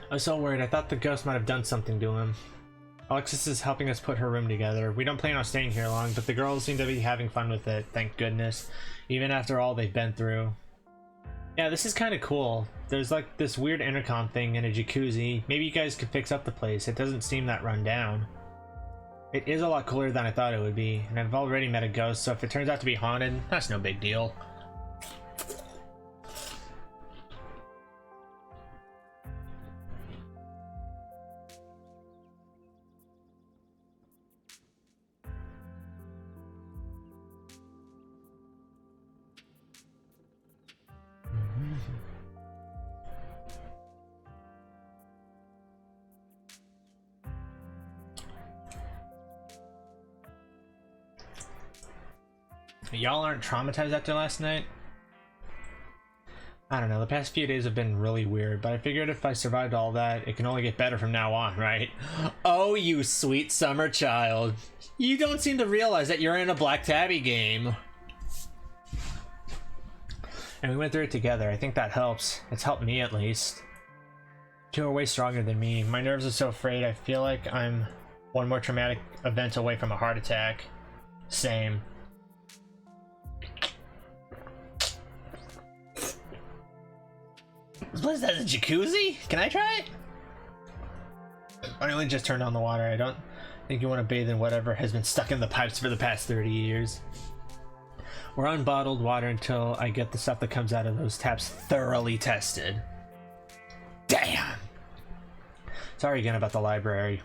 I was so worried, I thought the ghost might have done something to him. Alexis is helping us put her room together. We don't plan on staying here long, but the girls seem to be having fun with it, thank goodness. Even after all they've been through. Yeah, this is kind of cool. There's like this weird intercom thing and a jacuzzi. Maybe you guys could fix up the place. It doesn't seem that run down. It is a lot cooler than I thought it would be, and I've already met a ghost, so if it turns out to be haunted, that's no big deal. Y'all aren't traumatized after last night? I don't know, the past few days have been really weird, but I figured if I survived all that, it can only get better from now on, right? Oh, you sweet summer child. You don't seem to realize that you're in a Black Tabby game. And we went through it together. I think that helps. It's helped me, at least. You are way stronger than me. My nerves are so frayed, I feel like I'm one more traumatic event away from a heart attack. Same. This place has a jacuzzi? Can I try it? I only just turned on the water. I don't think you want to bathe in whatever has been stuck in the pipes for the past 30 years. We're on bottled water until I get the stuff that comes out of those taps thoroughly tested. Damn! Sorry again about the library.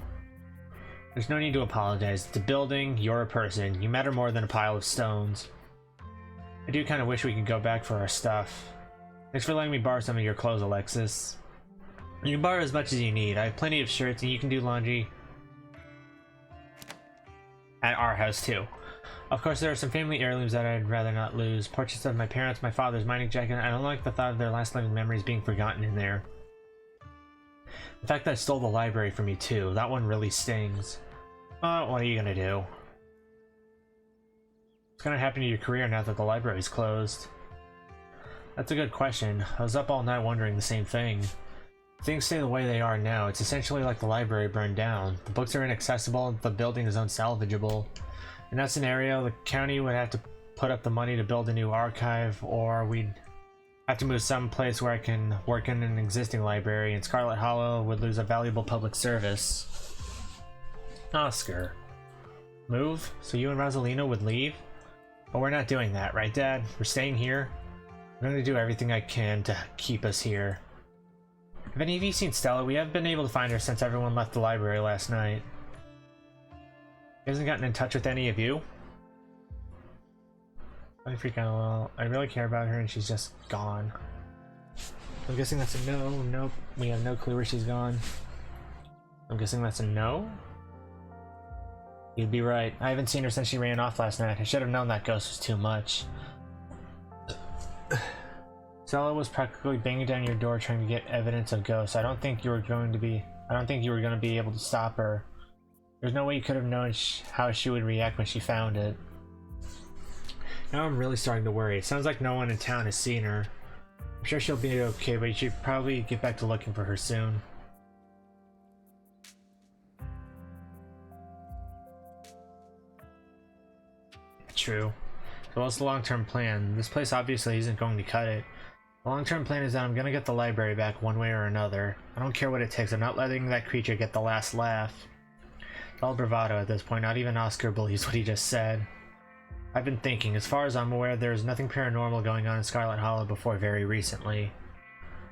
There's no need to apologize. It's a building, you're a person. You matter more than a pile of stones. I do kind of wish we could go back for our stuff. Thanks for letting me borrow some of your clothes, Alexis. You can borrow as much as you need. I have plenty of shirts, and you can do laundry at our house too. Of course, there are some family heirlooms that I'd rather not lose. Portraits of my parents, my father's mining jacket. I don't like the thought of their last living memories being forgotten in there. The fact that I stole the library from you too, that one really stings. What are you gonna do? What's gonna happen to your career now that the library's closed? That's a good question. I was up all night wondering the same thing. If things stay the way they are now, it's essentially like the library burned down. The books are inaccessible, the building is unsalvageable. In that scenario, the county would have to put up the money to build a new archive, or we'd have to move someplace where I can work in an existing library, and Scarlet Hollow would lose a valuable public service. Oscar. Move? So you and Rosalina would leave? But we're not doing that, right, Dad? We're staying here. I'm going to do everything I can to keep us here. Have any of you seen Stella? We haven't been able to find her since everyone left the library last night. She hasn't gotten in touch with any of you? I freak out a little. I really care about her and she's just gone. I'm guessing that's a no. Nope. We have no clue where she's gone. I'm guessing that's a no? You'd be right. I haven't seen her since she ran off last night. I should have known that ghost was too much. Stella was practically banging down your door trying to get evidence of ghosts. I don't think you were going to be able to stop her. There's no way you could have known how she would react when she found it. Now I'm really starting to worry. It sounds like no one in town has seen her. I'm sure she'll be okay, but you should probably get back to looking for her soon. True. So what's the long-term plan? This place obviously isn't going to cut it. The long-term plan is that I'm gonna get the library back one way or another. I don't care what it takes. I'm not letting that creature get the last laugh. It's all bravado at this point. Not even Oscar believes what he just said. I've been thinking. As far as I'm aware, there's nothing paranormal going on in Scarlet Hollow before very recently.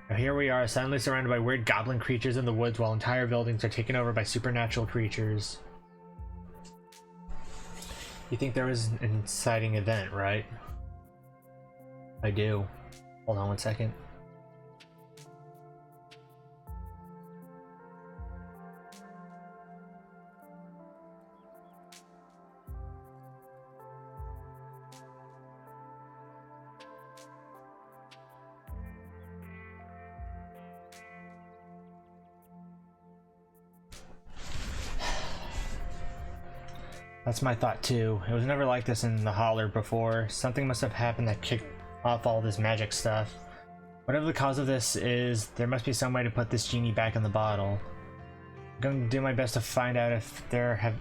Now here we are, suddenly surrounded by weird goblin creatures in the woods while entire buildings are taken over by supernatural creatures. You think there was an inciting event, right? I do. Hold on one second. That's my thought too. It was never like this in the holler before. Something must have happened that kicked off all this magic stuff. Whatever the cause of this is, there must be some way to put this genie back in the bottle. I'm going to do my best to find out if there have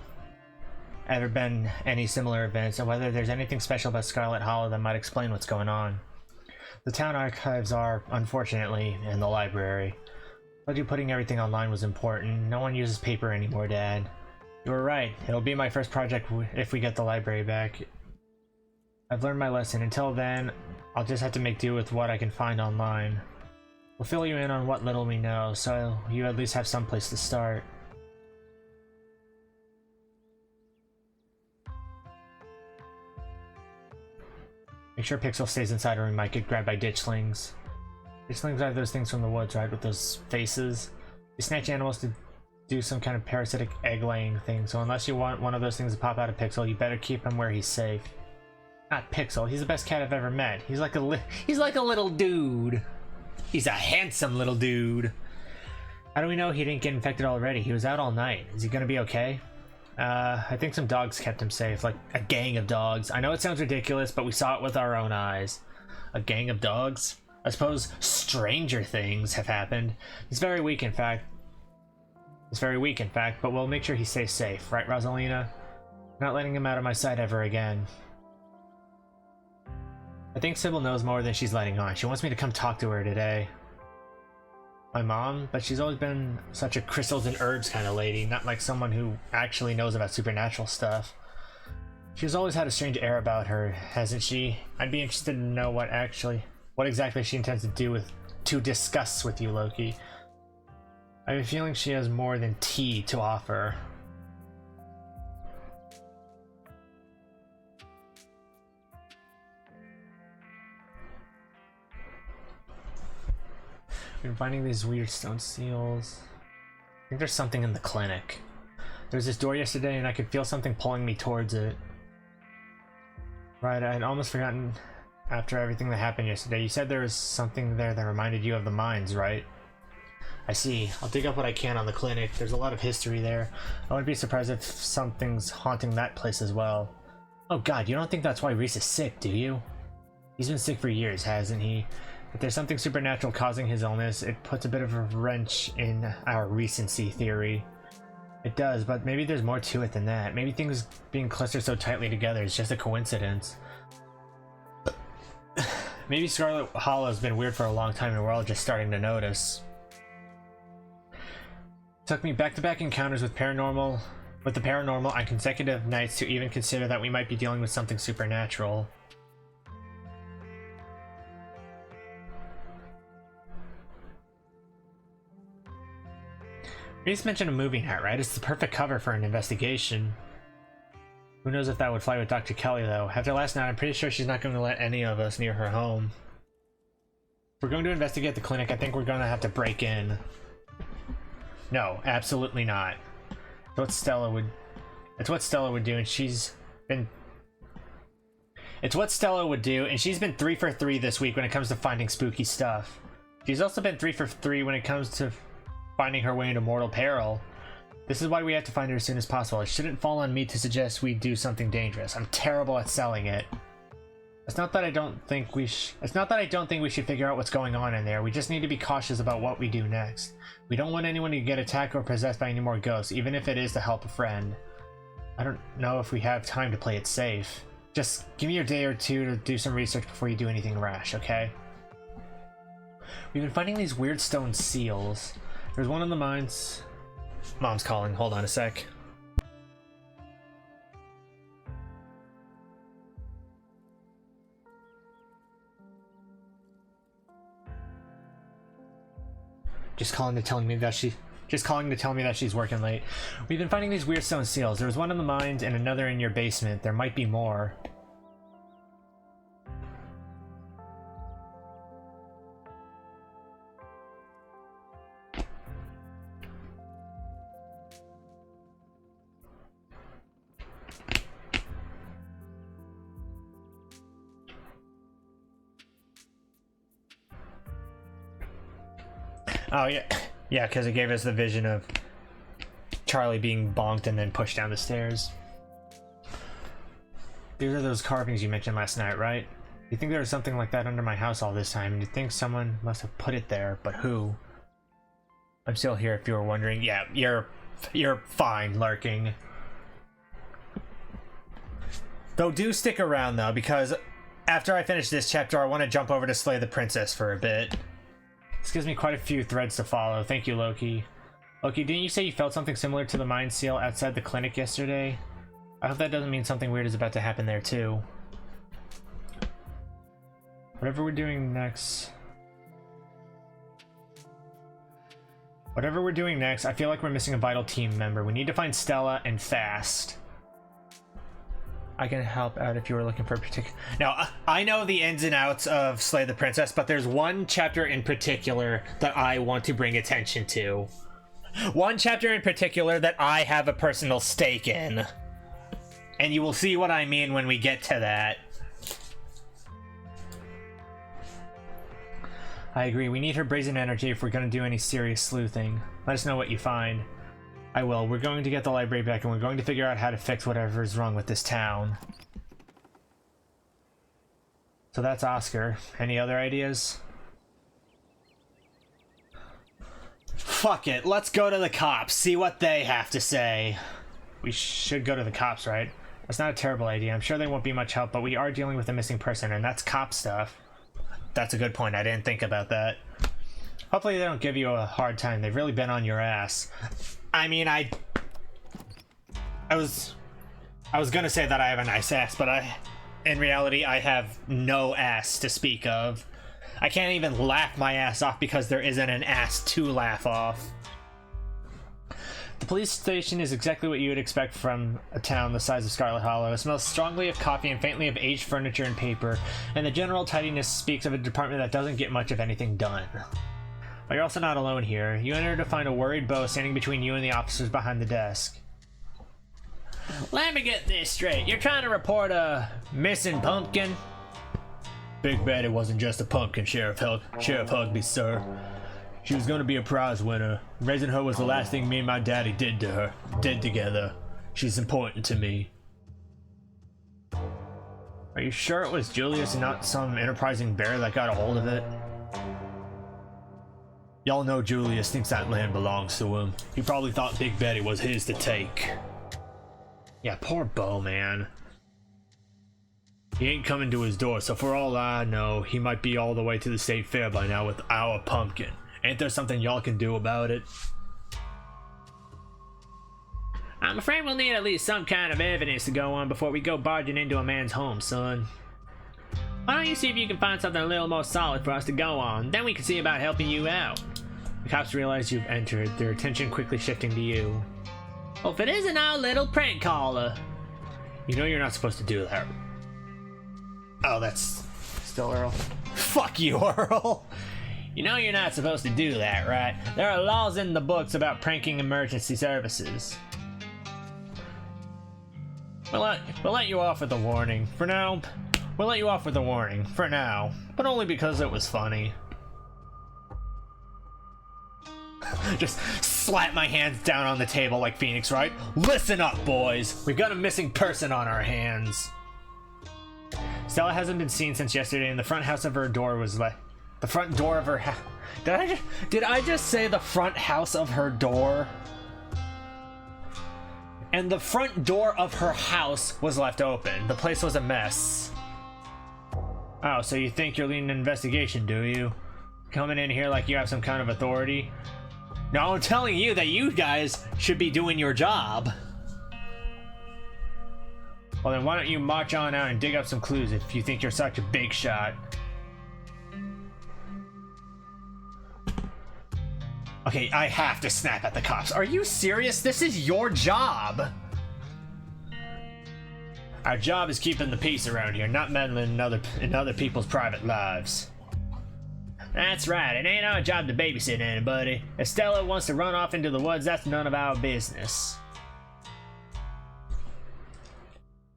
ever been any similar events, and whether there's anything special about Scarlet Hollow that might explain what's going on. The town archives are, unfortunately, in the library. But you putting everything online was important. No one uses paper anymore, Dad. You were right. It'll be my first project if we get the library back. I've learned my lesson. Until then, I'll just have to make do with what I can find online. We'll fill you in on what little we know, so you at least have some place to start. Make sure Pixel stays inside or we might get grabbed by ditchlings. Ditchlings are those things from the woods, right? With those faces. They snatch animals to do some kind of parasitic egg-laying thing, so unless you want one of those things to pop out of Pixel, you better keep him where he's safe. Not Pixel, he's the best cat I've ever met. He's like a little dude. He's a handsome little dude. How do we know he didn't get infected already? He was out all night. Is he gonna be okay? I think some dogs kept him safe, like a gang of dogs. I know it sounds ridiculous, but we saw it with our own eyes. A gang of dogs? I suppose stranger things have happened. He's very weak, in fact. But we'll make sure he stays safe, right, Rosalina? Not letting him out of my sight ever again. I think Sybil knows more than she's letting on. She wants me to come talk to her today. My mom, but she's always been such a crystals and herbs kind of lady, not like someone who actually knows about supernatural stuff. She's always had a strange air about her, hasn't she? I'd be interested to know what exactly she intends to discuss with you, Loki. I have a feeling she has more than tea to offer. I've been finding these weird stone seals. I think there's something in the clinic. There was this door yesterday and I could feel something pulling me towards it. Right, I'd almost forgotten after everything that happened yesterday. You said there was something there that reminded you of the mines, right? I see. I'll dig up what I can on the clinic. There's a lot of history there. I wouldn't be surprised if something's haunting that place as well. Oh god, you don't think that's why Reese is sick, do you? He's been sick for years, hasn't he? If there's something supernatural causing his illness, it puts a bit of a wrench in our recency theory. It does, but maybe there's more to it than that. Maybe things being clustered so tightly together is just a coincidence. Maybe Scarlet Hollow's been weird for a long time and we're all just starting to notice. Took me back-to-back encounters with the paranormal on consecutive nights to even consider that we might be dealing with something supernatural. Reese mentioned a movie night, right? It's the perfect cover for an investigation. Who knows if that would fly with Dr. Kelly, though. After last night, I'm pretty sure she's not going to let any of us near her home. If we're going to investigate the clinic, I think we're going to have to break in. No, absolutely not. It's what Stella would do, and she's been... It's what Stella would do, and she's been 3 for 3 this week when it comes to finding spooky stuff. She's also been 3 for 3 when it comes to finding her way into mortal peril. This is why we have to find her as soon as possible. It shouldn't fall on me to suggest we do something dangerous. I'm terrible at selling it. It's not that I don't think we should figure out what's going on in there. We just need to be cautious about what we do next. We don't want anyone to get attacked or possessed by any more ghosts, even if it is to help a friend. I don't know if we have time to play it safe. Just give me a day or two to do some research before you do anything rash, okay? We've been finding these weird stone seals. There's one in the mines. Mom's calling. Hold on a sec. Just calling to tell me that she's working late. We've been finding these weird stone seals. There's one in the mines and another in your basement. There might be more. Oh, yeah, because it gave us the vision of Charlie being bonked and then pushed down the stairs. These are those carvings you mentioned last night, right? You think there was something like that under my house all this time, and you think someone must have put it there, but who? I'm still here if you were wondering. Yeah, you're fine, lurking. Though do stick around, though, because after I finish this chapter, I want to jump over to slay the princess for a bit. This gives me quite a few threads to follow. Thank you, Loki. Loki, didn't you say you felt something similar to the mind seal outside the clinic yesterday? I hope that doesn't mean something weird is about to happen there, too. Whatever we're doing next, I feel like we're missing a vital team member. We need to find Stella, and fast. I can help out if you were looking for a particular... Now, I know the ins and outs of Slay the Princess, but there's one chapter in particular that I want to bring attention to. One chapter in particular that I have a personal stake in. And you will see what I mean when we get to that. I agree, we need her brazen energy if we're going to do any serious sleuthing. Let us know what you find. I will. We're going to get the library back and we're going to figure out how to fix whatever is wrong with this town. So that's Oscar. Any other ideas? Fuck it. Let's go to the cops. See what they have to say. We should go to the cops, right? That's not a terrible idea. I'm sure they won't be much help, but we are dealing with a missing person and that's cop stuff. That's a good point. I didn't think about that. Hopefully they don't give you a hard time. They've really been on your ass. I mean, I was gonna say that I have a nice ass, but in reality, I have no ass to speak of. I can't even laugh my ass off because there isn't an ass to laugh off. The police station is exactly what you would expect from a town the size of Scarlet Hollow. It smells strongly of coffee and faintly of aged furniture and paper, and the general tidiness speaks of a department that doesn't get much of anything done. But you're also not alone here. You enter to find a worried Bo standing between you and the officers behind the desk. Let me get this straight. You're trying to report a missing pumpkin? Big Betty wasn't just a pumpkin, Sheriff Hugby, sir. She was going to be a prize winner. Raising her was the last thing me and my daddy did together. She's important to me. Are you sure it was Julius and not some enterprising bear that got a hold of it? Y'all know Julius thinks that land belongs to him. He probably thought Big Betty was his to take. Yeah, poor Bo, man. He ain't coming to his door, so for all I know, he might be all the way to the state fair by now with our pumpkin. Ain't there something y'all can do about it? I'm afraid we'll need at least some kind of evidence to go on before we go barging into a man's home, son. Why don't you see if you can find something a little more solid for us to go on, then we can see about helping you out. The cops realize you've entered, their attention quickly shifting to you. Well, if it isn't our little prank caller. You know you're not supposed to do that. Oh, that's still Earl. Fuck you, Earl. You know you're not supposed to do that, right? There are laws in the books about pranking emergency services. We'll let you off with a warning. For now, we'll let you off with a warning. For now. But only because it was funny. Just slap my hands down on the table like Phoenix, right? Listen up, boys. We've got a missing person on our hands. Stella hasn't been seen since yesterday, and the front house of her door was the front door of her house. Did I just say the front house of her door? And the front door of her house was left open. The place was a mess. Oh, so you think you're leading an investigation, do you? Coming in here like you have some kind of authority? No, I'm telling you that you guys should be doing your job. Well, then why don't you march on out and dig up some clues if you think you're such a big shot? Okay, I have to snap at the cops. Are you serious? This is your job. Our job is keeping the peace around here, not meddling in other people's private lives. That's right, it ain't our job to babysit anybody. If Stella wants to run off into the woods, that's none of our business.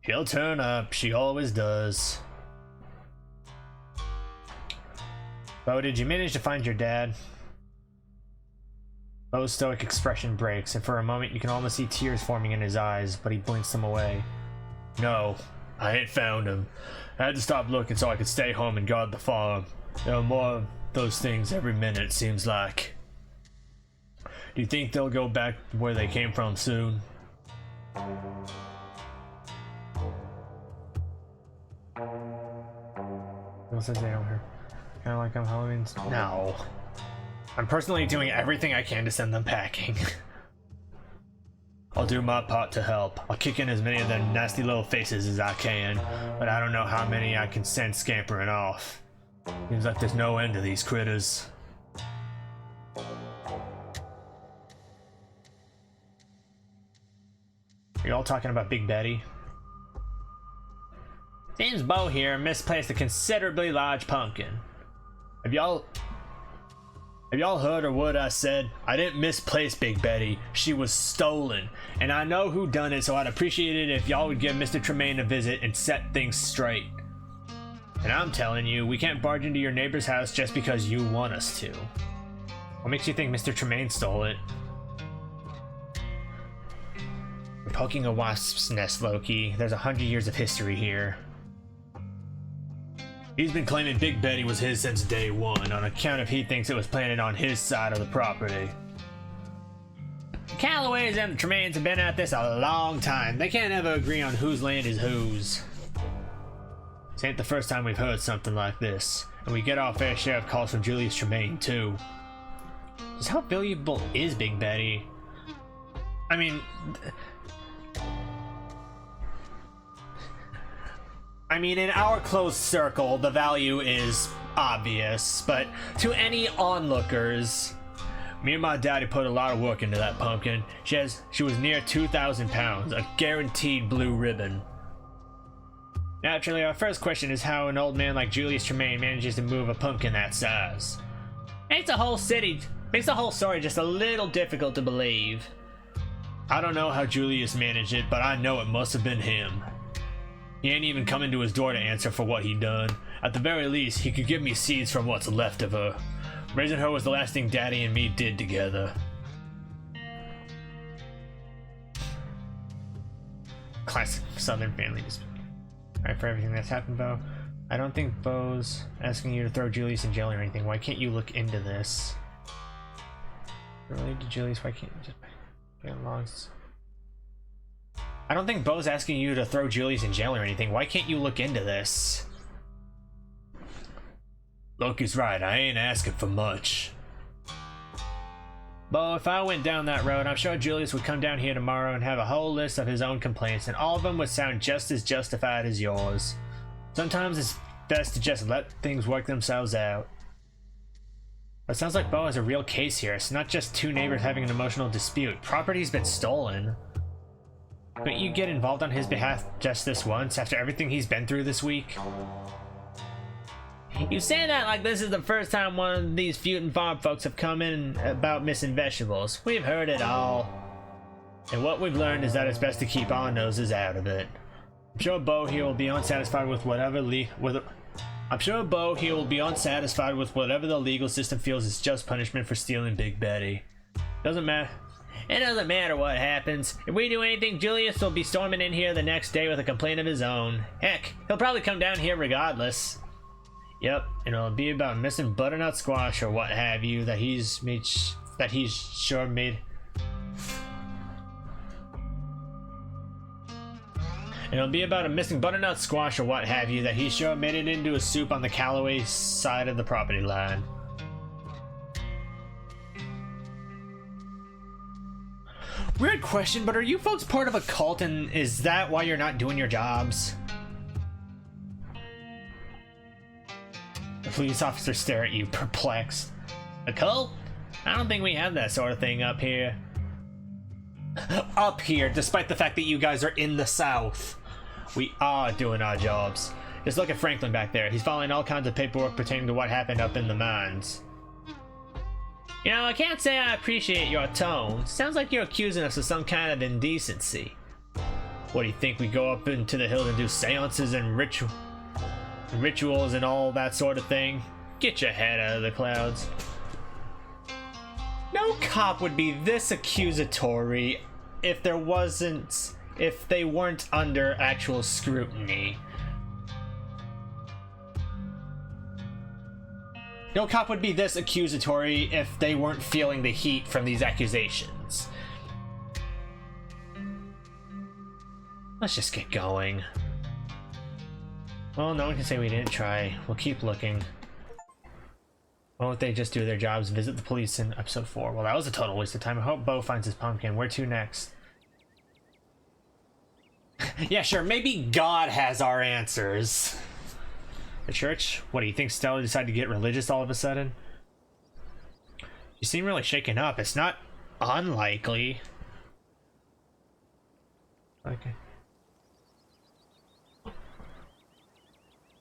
She'll turn up, she always does. Bo, did you manage to find your dad? Bo's stoic expression breaks, and for a moment you can almost see tears forming in his eyes, but he blinks them away. No, I ain't found him. I had to stop looking so I could stay home and guard the farm. There are more of those things every minute, it seems like. Do you think they'll go back where they came from soon? Kind of like I'm Halloween. No. I'm personally doing everything I can to send them packing. I'll do my part to help. I'll kick in as many of their nasty little faces as I can, but I don't know how many I can send scampering off. Seems like there's no end to these critters. Are you all talking about Big Betty? Seems Bo here misplaced a considerably large pumpkin. Have y'all heard or what I said? I didn't misplace Big Betty. She was stolen. And I know who done it, so I'd appreciate it if y'all would give Mr. Tremaine a visit and set things straight. And I'm telling you, we can't barge into your neighbor's house just because you want us to. What makes you think Mr. Tremaine stole it? You're poking a wasp's nest, Loki. There's 100 years of history here. He's been claiming Big Betty was his since day one, on account of he thinks it was planted on his side of the property. The Callaways and the Tremaines have been at this a long time. They can't ever agree on whose land is whose. This ain't the first time we've heard something like this, and we get our fair share of calls from Julius Tremaine, too. Just how valuable is Big Betty? I mean, in our close circle, the value is obvious, but to any onlookers, me and my daddy put a lot of work into that pumpkin. She was near 2,000 pounds, a guaranteed blue ribbon. Naturally, our first question is how an old man like Julius Tremaine manages to move a pumpkin that size. Makes the whole story just a little difficult to believe. I don't know how Julius managed it, but I know it must have been him. He ain't even come into his door to answer for what he done. At the very least, he could give me seeds from what's left of her. Raising her was the last thing Daddy and me did together. Classic Southern family dispute. Alright, for everything that's happened, Bo. I don't think Bo's asking you to throw Julius in jail or anything. Why can't you look into this? Related to Julius, why can't you just get along? I don't think Bo's asking you to throw Julius in jail or anything. Why can't you look into this? Loki's right, I ain't asking for much. Bo, if I went down that road, I'm sure Julius would come down here tomorrow and have a whole list of his own complaints, and all of them would sound just as justified as yours. Sometimes it's best to just let things work themselves out. But it sounds like Bo has a real case here. It's not just two neighbors having an emotional dispute. Property's been stolen. Couldn't you get involved on his behalf just this once, after everything he's been through this week? You say that like this is the first time one of these Futon farm folks have come in about missing vegetables. We've heard it all. And what we've learned is that it's best to keep our noses out of it. I'm sure Bo here will be unsatisfied with whatever the legal system feels is just punishment for stealing Big Betty. Doesn't matter. It doesn't matter what happens. If we do anything, Julius will be storming in here the next day with a complaint of his own. Heck, he'll probably come down here regardless. Yep, and it'll be about missing butternut squash or what have you that he's sure made. And it'll be about a missing butternut squash or what have you that he sure made it into a soup on the Callaway side of the property line. Weird question, but are you folks part of a cult, and is that why you're not doing your jobs? The police officers stare at you, perplexed. A cult? I don't think we have that sort of thing up here. Up here, despite the fact that you guys are in the South. We are doing our jobs. Just look at Franklin back there. He's following all kinds of paperwork pertaining to what happened up in the mines. You know, I can't say I appreciate your tone. Sounds like you're accusing us of some kind of indecency. What do you think, we go up into the hills and do seances and rituals and all that sort of thing? Get your head out of the clouds. No cop would be this accusatory if they weren't under actual scrutiny. No cop would be this accusatory if they weren't feeling the heat from these accusations. Let's just get going. Well, no one can say we didn't try. We'll keep looking. Why don't they just do their jobs, visit the police in episode 4? Well, that was a total waste of time. I hope Bo finds his pumpkin. Where to next? Yeah, sure, maybe God has our answers. The church? What, do you think Stella decided to get religious all of a sudden? You seem really shaken up. It's not unlikely. Okay.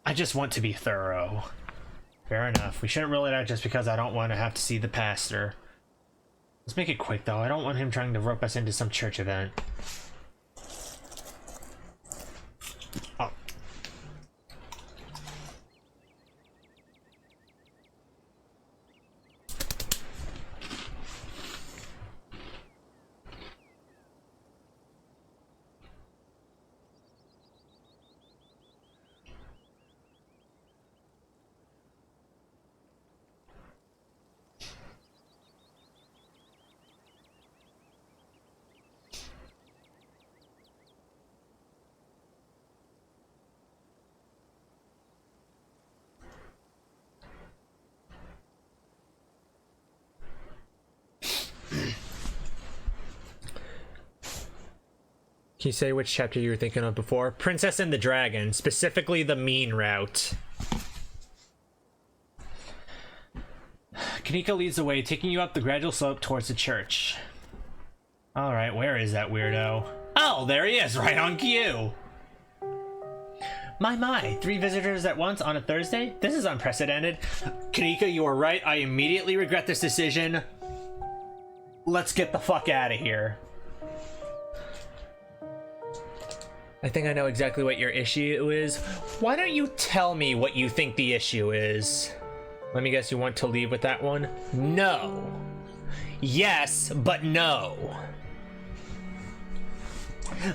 I just want to be thorough. Fair enough. We shouldn't rule it out just because I don't want to have to see the pastor. Let's make it quick, though. I don't want him trying to rope us into some church event. Oh. Can you say which chapter you were thinking of before? Princess and the Dragon, specifically the mean route. Kanika leads the way, taking you up the gradual slope towards the church. Alright, where is that weirdo? Oh, there he is, right on cue! My, 3 visitors at once on a Thursday? This is unprecedented. Kanika, you are right. I immediately regret this decision. Let's get the fuck out of here. I think I know exactly what your issue is. Why don't you tell me what you think the issue is? Let me guess, you want to leave with that one? No. Yes, but no.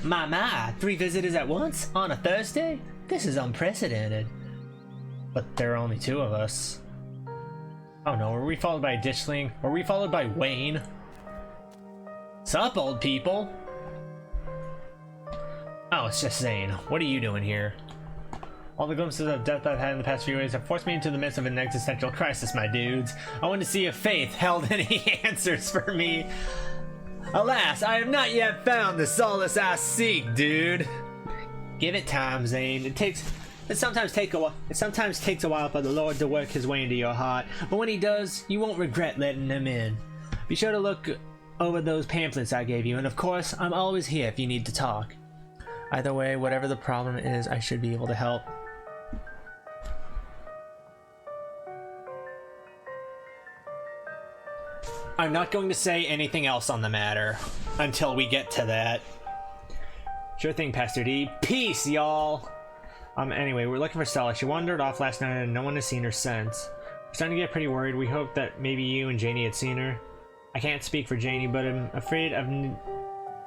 My, 3 visitors at once on a Thursday? This is unprecedented. But there are only 2 of us. Oh no, were we followed by a ditchling? Were we followed by Wayne? Sup, old people? Oh, it's just Zane. What are you doing here? All the glimpses of death I've had in the past few days have forced me into the midst of an existential crisis, my dudes. I want to see if faith held any answers for me. Alas, I have not yet found the solace I seek, dude. Give it time, Zane. It sometimes takes a while for the Lord to work his way into your heart, but when he does, you won't regret letting him in. Be sure to look over those pamphlets I gave you, and of course, I'm always here if you need to talk. Either way, whatever the problem is, I should be able to help. I'm not going to say anything else on the matter until we get to that. Sure thing, Pastor D. Peace, y'all! Anyway, we're looking for Stella. She wandered off last night and no one has seen her since. We're starting to get pretty worried. We hope that maybe you and Janie had seen her. I can't speak for Janie, but I'm afraid I've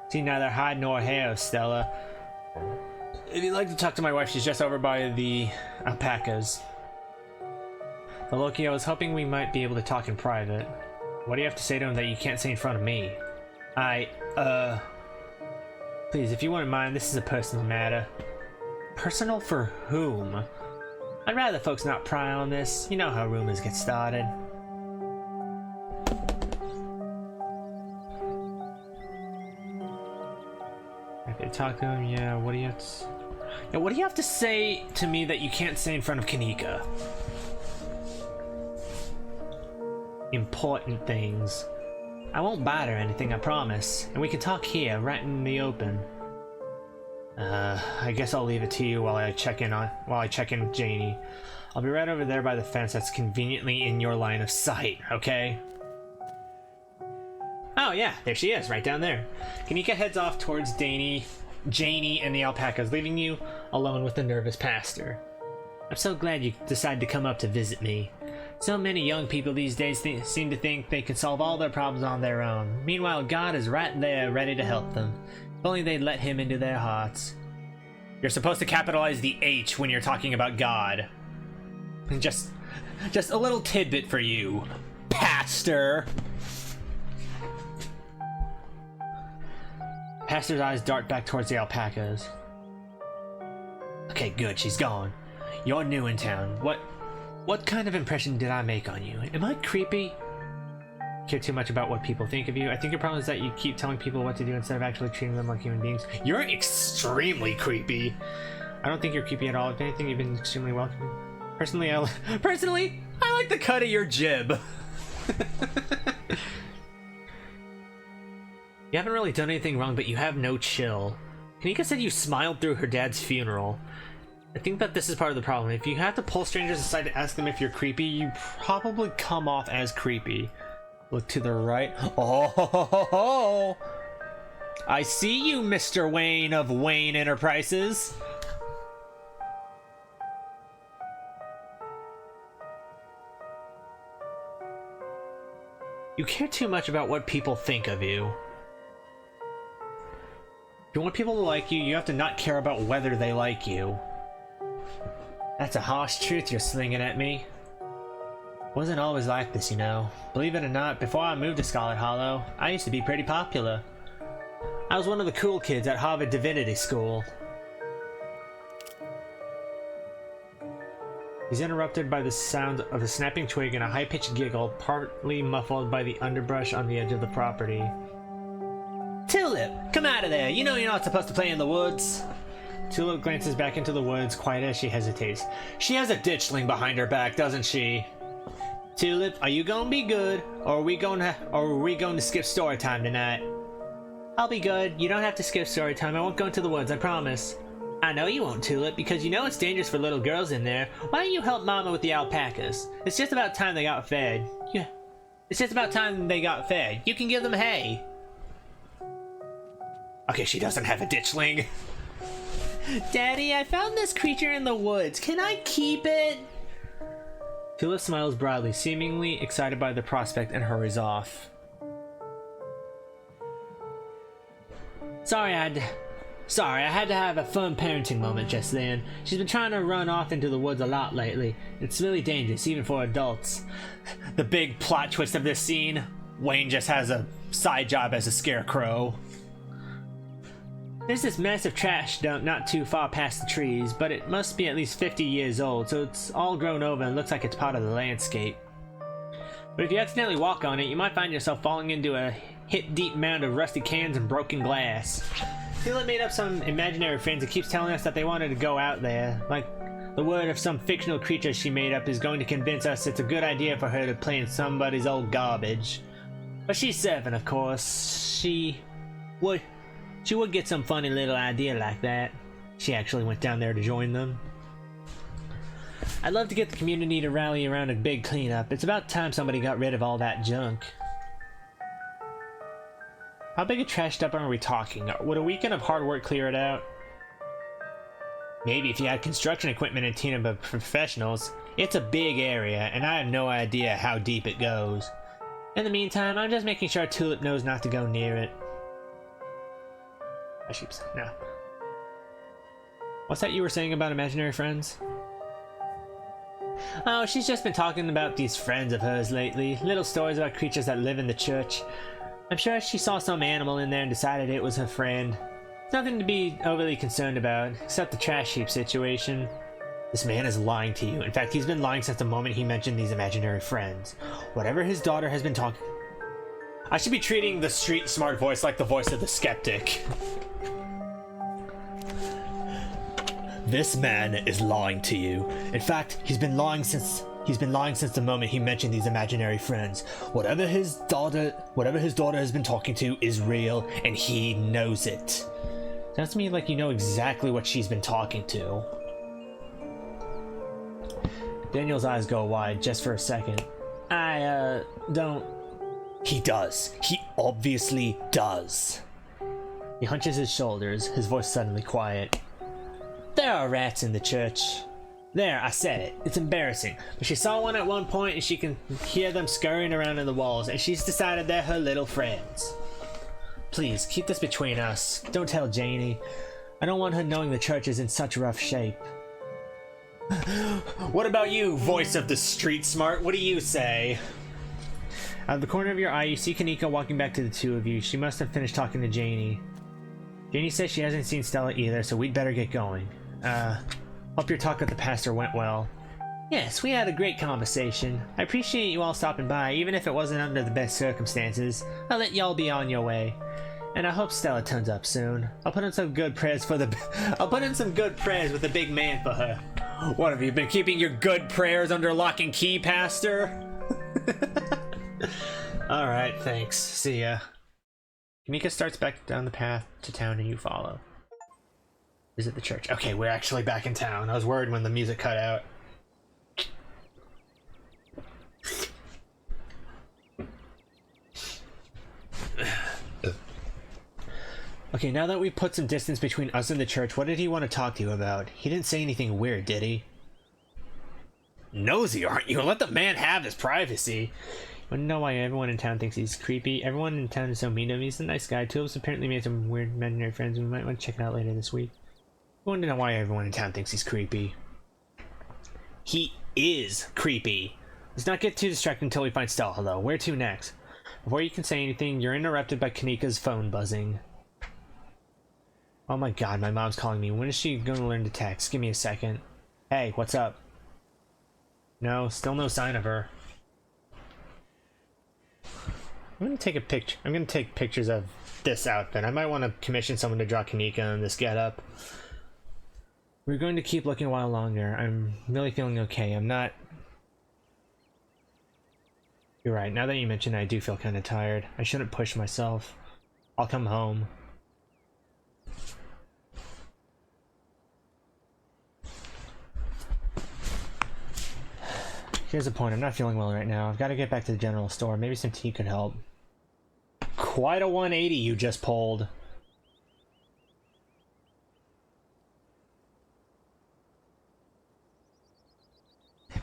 seen neither hide nor hair of Stella. If you'd like to talk to my wife, she's just over by the alpacas. But Loki, I was hoping we might be able to talk in private. What do you have to say to him that you can't say in front of me? Please, if you wouldn't mind, this is a personal matter. Personal for whom? I'd rather folks not pry on this. You know how rumors get started. Okay, talk to him, yeah, what do you have to... Yeah, what do you have to say to me that you can't say in front of Kanika? Important things. I won't bite or anything, I promise. And we can talk here, right in the open. I guess I'll leave it to you while I check in with Janie. I'll be right over there by the fence that's conveniently in your line of sight, okay? Oh yeah, there she is, right down there. Kanika heads off towards Janie and the alpacas, leaving you alone with the nervous pastor. I'm so glad you decided to come up to visit me. So many young people these days seem to think they can solve all their problems on their own. Meanwhile, God is right there ready to help them. If only they'd let him into their hearts. You're supposed to capitalize the H when you're talking about God. Just a little tidbit for you, Pastor. Pastor's eyes dart back towards the alpacas. Okay, good, she's gone. You're new in town. What kind of impression did I make on you? Am I creepy? Care too much about what people think of you? I think your problem is that you keep telling people what to do instead of actually treating them like human beings. You're extremely creepy. I don't think you're creepy at all. If anything, you've been extremely welcoming. Personally, I like the cut of your jib. You haven't really done anything wrong, but you have no chill. Kanika said you smiled through her dad's funeral. I think that this is part of the problem. If you have to pull strangers aside to ask them if you're creepy, you probably come off as creepy. Look to the right. Oh, I see you, Mr. Wayne of Wayne Enterprises. You care too much about what people think of you. If you want people to like you, you have to not care about whether they like you. That's a harsh truth you're slinging at me. Wasn't always like this, you know. Believe it or not, before I moved to Scarlet Hollow, I used to be pretty popular. I was one of the cool kids at Harvard Divinity School. He's interrupted by the sound of a snapping twig and a high-pitched giggle, partly muffled by the underbrush on the edge of the property. Tulip, come out of there. You know you're not supposed to play in the woods. Tulip glances back into the woods, quiet as she hesitates. She has a ditchling behind her back, doesn't she? Tulip, are you gonna be good, or are we going to skip story time tonight? I'll be good. You don't have to skip story time. I won't go into the woods, I promise. I know you won't, Tulip, because you know it's dangerous for little girls in there. Why don't you help Mama with the alpacas? It's just about time they got fed. Yeah. It's just about time they got fed. You can give them hay. Okay, she doesn't have a ditchling. Daddy, I found this creature in the woods. Can I keep it? Tulip smiles broadly, seemingly excited by the prospect, and hurries off. Sorry, I had to have a fun parenting moment just then. She's been trying to run off into the woods a lot lately. It's really dangerous, even for adults. The big plot twist of this scene, Wayne just has a side job as a scarecrow. There's this massive trash dump not too far past the trees, but it must be at least 50 years old, so it's all grown over and looks like it's part of the landscape. But if you accidentally walk on it, you might find yourself falling into a hip-deep mound of rusty cans and broken glass. Tulip made up some imaginary friends and keeps telling us that they wanted to go out there. Like, the word of some fictional creature she made up is going to convince us it's a good idea for her to play in somebody's old garbage. But she's 7, of course. She would get some funny little idea like that. She actually went down there to join them. I'd love to get the community to rally around a big cleanup. It's about time somebody got rid of all that junk. How big a trash dump are we talking? Would a weekend of hard work clear it out? Maybe if you had construction equipment and a team of professionals. It's a big area, and I have no idea how deep it goes. In the meantime, I'm just making sure Tulip knows not to go near it. No. What's that you were saying about imaginary friends? Oh, she's just been talking about these friends of hers lately. Little stories about creatures that live in the church. I'm sure she saw some animal in there and decided it was her friend. Nothing to be overly concerned about, except the trash heap situation. This man is lying to you. In fact, he's been lying since the moment he mentioned these imaginary friends. Whatever his daughter has been talking... I should be treating the street smart voice like the voice of the skeptic. This man is lying to you. In fact, he's been lying since the moment he mentioned these imaginary friends. Whatever his daughter has been talking to is real, and he knows it. Sounds to me like you know exactly what she's been talking to. Daniel's eyes go wide just for a second. I don't... He does. He obviously does. He hunches his shoulders, his voice suddenly quiet. There are rats in the church. There, I said it. It's embarrassing. But she saw one at one point and she can hear them scurrying around in the walls, and she's decided they're her little friends. Please, keep this between us. Don't tell Janie. I don't want her knowing the church is in such rough shape. What about you, voice of the street smart? What do you say? Out of the corner of your eye, you see Kanika walking back to the two of you. She must have finished talking to Janie. Janie says she hasn't seen Stella either, so we'd better get going. Hope your talk with the pastor went well. Yes, we had a great conversation. I appreciate you all stopping by, even if it wasn't under the best circumstances. I'll let y'all be on your way. And I hope Stella turns up soon. I'll put in some good prayers with the big man for her. What, have you been keeping your good prayers under lock and key, Pastor? Alright, thanks. See ya. Kanika starts back down the path to town and you follow. Visit the church. Okay, we're actually back in town. I was worried when the music cut out. Okay, now that we've put some distance between us and the church, what did he want to talk to you about? He didn't say anything weird, did he? Nosy, aren't you? Let the man have his privacy. Wanna know why everyone in town thinks he's creepy? Everyone in town is so mean to him. He's a nice guy. Two of us apparently made some weird imaginary friends. We might want to check it out later this week. I want to know why everyone in town thinks he's creepy. He is creepy. Let's not get too distracted until we find Stella, though. Where to next? Before you can say anything, you're interrupted by Kanika's phone buzzing. Oh my god, my mom's calling me. When is she going to learn to text? Give me a second. Hey, what's up? No, still no sign of her. I'm gonna take a picture. I'm gonna take pictures of this outfit. I might want to commission someone to draw Kanika in this getup. We're going to keep looking a while longer. I'm really feeling okay. I'm not... You're right. Now that you mention it, I do feel kind of tired. I shouldn't push myself. I'll come home. Here's the point. I'm not feeling well right now. I've got to get back to the general store. Maybe some tea could help. Quite a 180 you just pulled.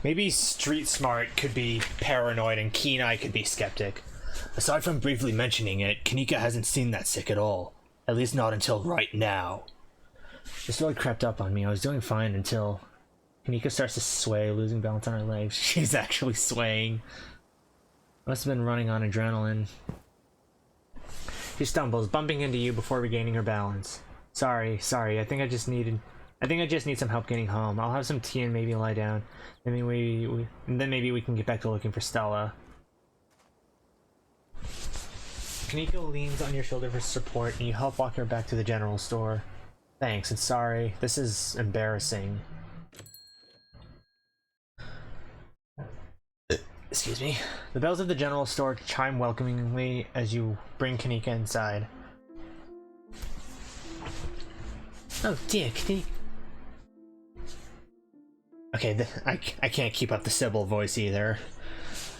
Maybe Street Smart could be paranoid and Keen Eye could be skeptic. Aside from briefly mentioning it, Kanika hasn't seen that sick at all. At least not until right now. This really crept up on me. I was doing fine until... Kanika starts to sway, losing balance on her legs. She's actually swaying. Must have been running on adrenaline. She stumbles, bumping into you before regaining her balance. Sorry. I think I just need some help getting home. I'll have some tea and maybe lie down. And then maybe we can get back to looking for Stella. Kanika leans on your shoulder for support, and you help walk her back to the general store. Thanks, and sorry. This is embarrassing. Excuse me. The bells of the general store chime welcomingly as you bring Kanika inside. Oh dear, Kanika. Okay, I can't keep up the Sybil voice either.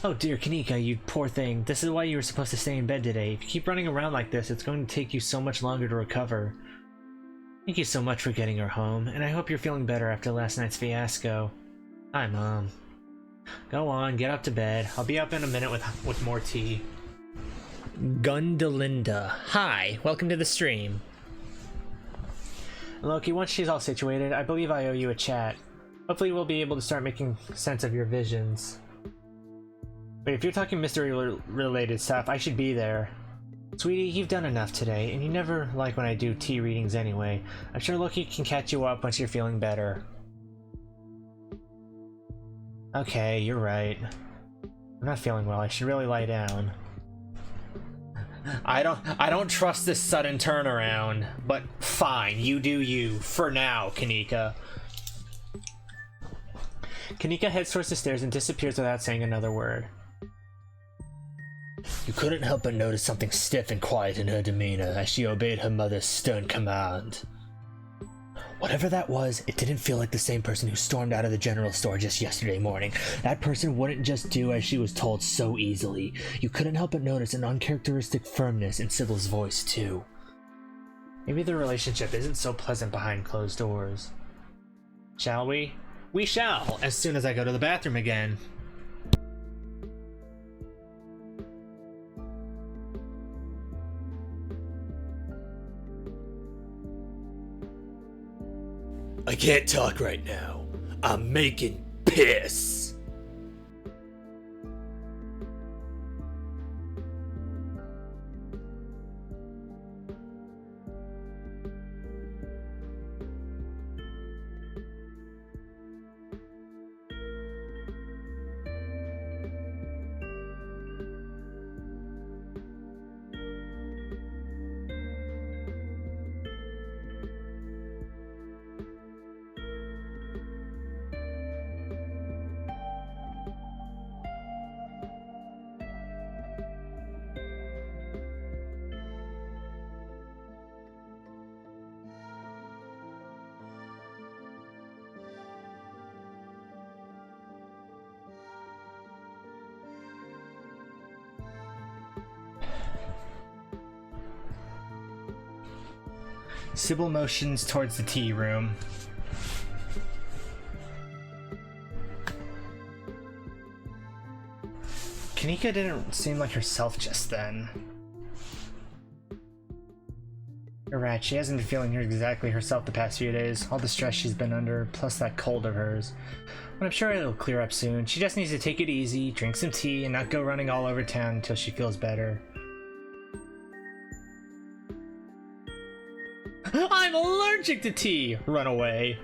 Oh dear, Kanika, you poor thing. This is why you were supposed to stay in bed today. If you keep running around like this, it's going to take you so much longer to recover. Thank you so much for getting her home, and I hope you're feeling better after last night's fiasco. Hi, Mom. Go on, get up to bed. I'll be up in a minute with more tea. Gundelinda. Hi, welcome to the stream. Loki, once she's all situated, I believe I owe you a chat. Hopefully we'll be able to start making sense of your visions. But if you're talking mystery-related stuff, I should be there. Sweetie, you've done enough today, and you never like when I do tea readings anyway. I'm sure Loki can catch you up once you're feeling better. Okay, you're right. I'm not feeling well. I should really lie down. I don't trust this sudden turnaround, but fine, you do you. For now, Kanika. Kanika heads towards the stairs and disappears without saying another word. You couldn't help but notice something stiff and quiet in her demeanor as she obeyed her mother's stern command. Whatever that was, it didn't feel like the same person who stormed out of the general store just yesterday morning. That person wouldn't just do as she was told so easily. You couldn't help but notice an uncharacteristic firmness in Sybil's voice, too. Maybe the relationship isn't so pleasant behind closed doors. Shall we? We shall, as soon as I go to the bathroom again. I can't talk right now. I'm making piss. Sybil motions towards the tea room. Kanika didn't seem like herself just then. You're right, she hasn't been feeling exactly herself the past few days. All the stress she's been under, plus that cold of hers. But I'm sure it'll clear up soon. She just needs to take it easy, drink some tea, and not go running all over town until she feels better. I'm allergic to tea! Run away.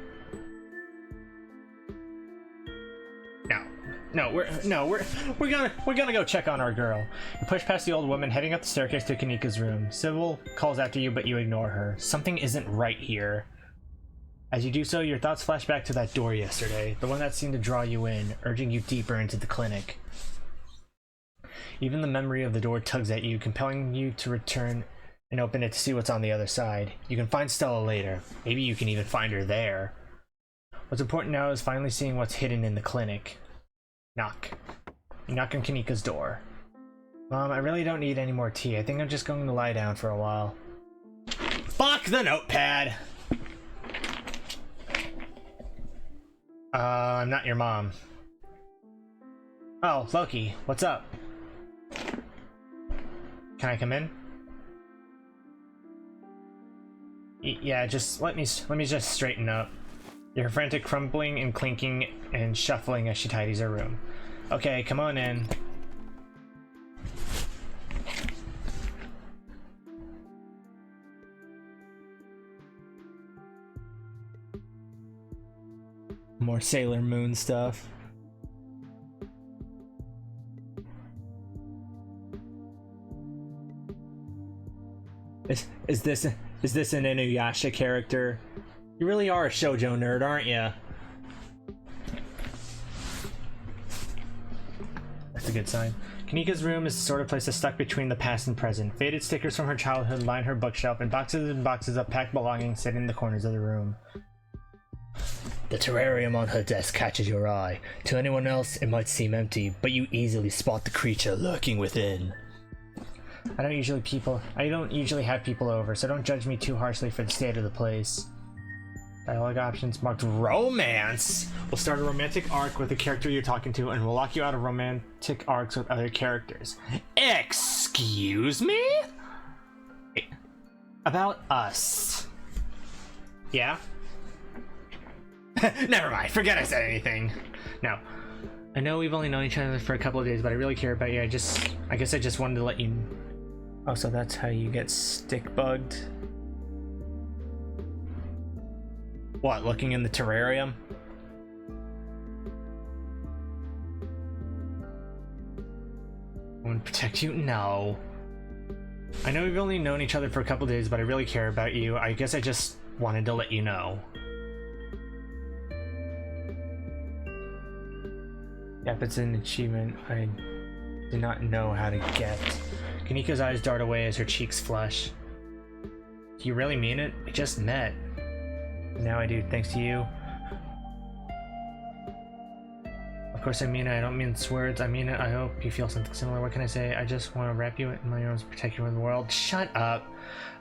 Now, we're gonna go check on our girl. You push past the old woman, heading up the staircase to Kanika's room. Sybil calls after you, but you ignore her. Something isn't right here. As you do so, your thoughts flash back to that door yesterday, the one that seemed to draw you in, urging you deeper into the clinic. Even the memory of the door tugs at you, compelling you to return and open it to see what's on the other side. You can find Stella later. Maybe you can even find her there. What's important now is finally seeing what's hidden in the clinic. Knock. You knock on Kanika's door. Mom, I really don't need any more tea. I think I'm just going to lie down for a while. Fuck the notepad! I'm not your mom. Oh, Loki, what's up? Can I come in? Yeah, just let me just straighten up. Your frantic crumbling and clinking and shuffling as she tidies her room. Okay, come on in. More Sailor Moon stuff. Is this an Inuyasha character? You really are a shoujo nerd, aren't you? That's a good sign. Kanika's room is the sort of place that's stuck between the past and present. Faded stickers from her childhood line her bookshelf, and boxes of packed belongings sit in the corners of the room. The terrarium on her desk catches your eye. To anyone else, it might seem empty, but you easily spot the creature lurking within. I don't usually have people over, so don't judge me too harshly for the state of the place. Dialogue options marked romance. We'll start a romantic arc with the character you're talking to, and we'll lock you out of romantic arcs with other characters. Excuse me? About us. Yeah? Never mind, forget I said anything. Now, I know we've only known each other for a couple of days, but I really care about you. I guess I just wanted to let you... Oh, so that's how you get stick bugged? What, looking in the terrarium? I want to protect you? No. I know we've only known each other for a couple days, but I really care about you. I guess I just wanted to let you know. Yep, it's an achievement I did not know how to get. Kanika's eyes dart away as her cheeks flush. Do you really mean it? We just met. Now I do, thanks to you. Of course I mean it, I don't mean words, I mean it. I hope you feel something similar. What can I say? I just want to wrap you in my arms, protect you from the world. Shut up!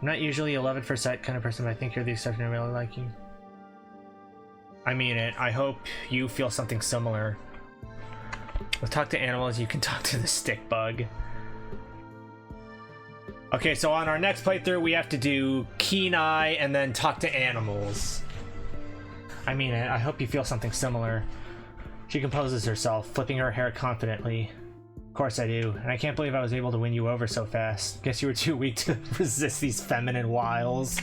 I'm not usually a love at first sight kind of person, but I think you're the exception. I really like you. I mean it, I hope you feel something similar. With talk to animals, you can talk to the stick bug. Okay, so on our next playthrough, we have to do keen eye and then talk to animals. I mean it, I hope you feel something similar. She composes herself, flipping her hair confidently. Of course I do, and I can't believe I was able to win you over so fast. Guess you were too weak to resist these feminine wiles.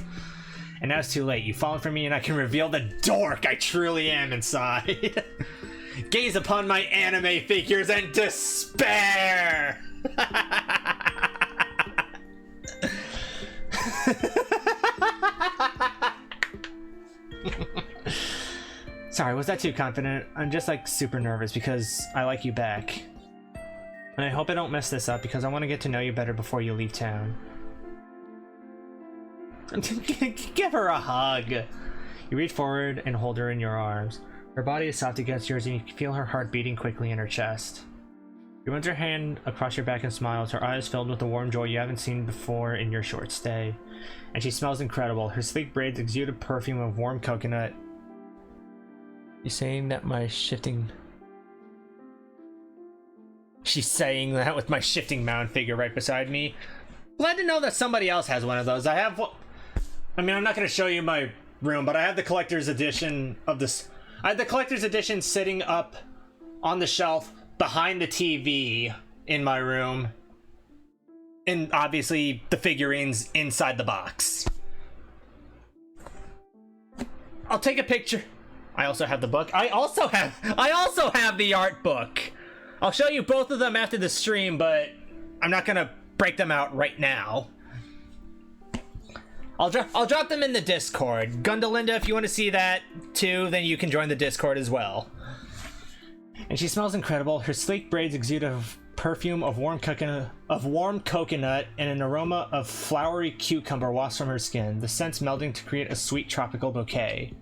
And now it's too late. You've fallen for me and I can reveal the dork I truly am inside. Gaze upon my anime figures and despair! Sorry, was that too confident? I'm just like super nervous because I like you back. And I hope I don't mess this up because I want to get to know you better before you leave town. Give her a hug! You reach forward and hold her in your arms. Her body is soft against yours and you can feel her heart beating quickly in her chest. You runs her hand across your back and smiles, her eyes filled with a warm joy you haven't seen before in your short stay. And she smells incredible. Her sleek braids exude a perfume of warm coconut. She's saying that with my shifting mound figure right beside me. Glad to know that somebody else has one of those. I mean, I'm not going to show you my room, but I have the collector's edition of this. I have the collector's edition sitting up on the shelf behind the TV in my room. And obviously the figurines inside the box. I'll take a picture. I also have the book. I also have the art book. I'll show you both of them after the stream, but I'm not gonna break them out right now. I'll drop them in the Discord. Gundalinda, if you want to see that too, then you can join the Discord as well. And she smells incredible. Her sleek braids exude a perfume of warm coconut and an aroma of flowery cucumber wafts from her skin, the scents melding to create a sweet tropical bouquet.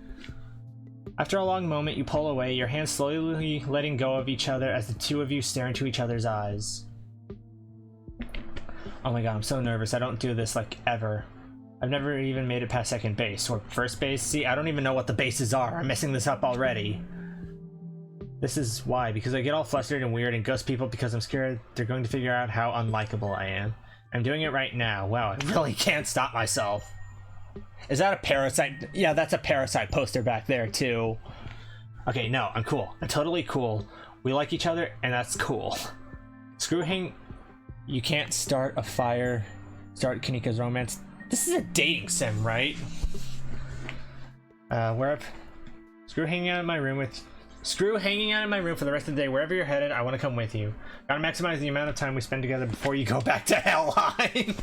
After a long moment, you pull away, your hands slowly letting go of each other as the two of you stare into each other's eyes. Oh my god, I'm so nervous. I don't do this like ever. I've never even made it past second base or first base. See, I don't even know what the bases are. I'm messing this up already. This is why, because I get all flustered and weird and ghost people because I'm scared they're going to figure out how unlikable I am. I'm doing it right now. Wow, I really can't stop myself. Is that a Parasite? Yeah, that's a Parasite poster back there too. Okay, no, I'm cool. I'm totally cool. We like each other and that's cool. Screw hang... You can't start a fire. Start Kanika's romance. This is a dating sim, right? Screw hanging out in my room for the rest of the day. Wherever you're headed, I want to come with you. Gotta maximize the amount of time we spend together before you go back to Helheim.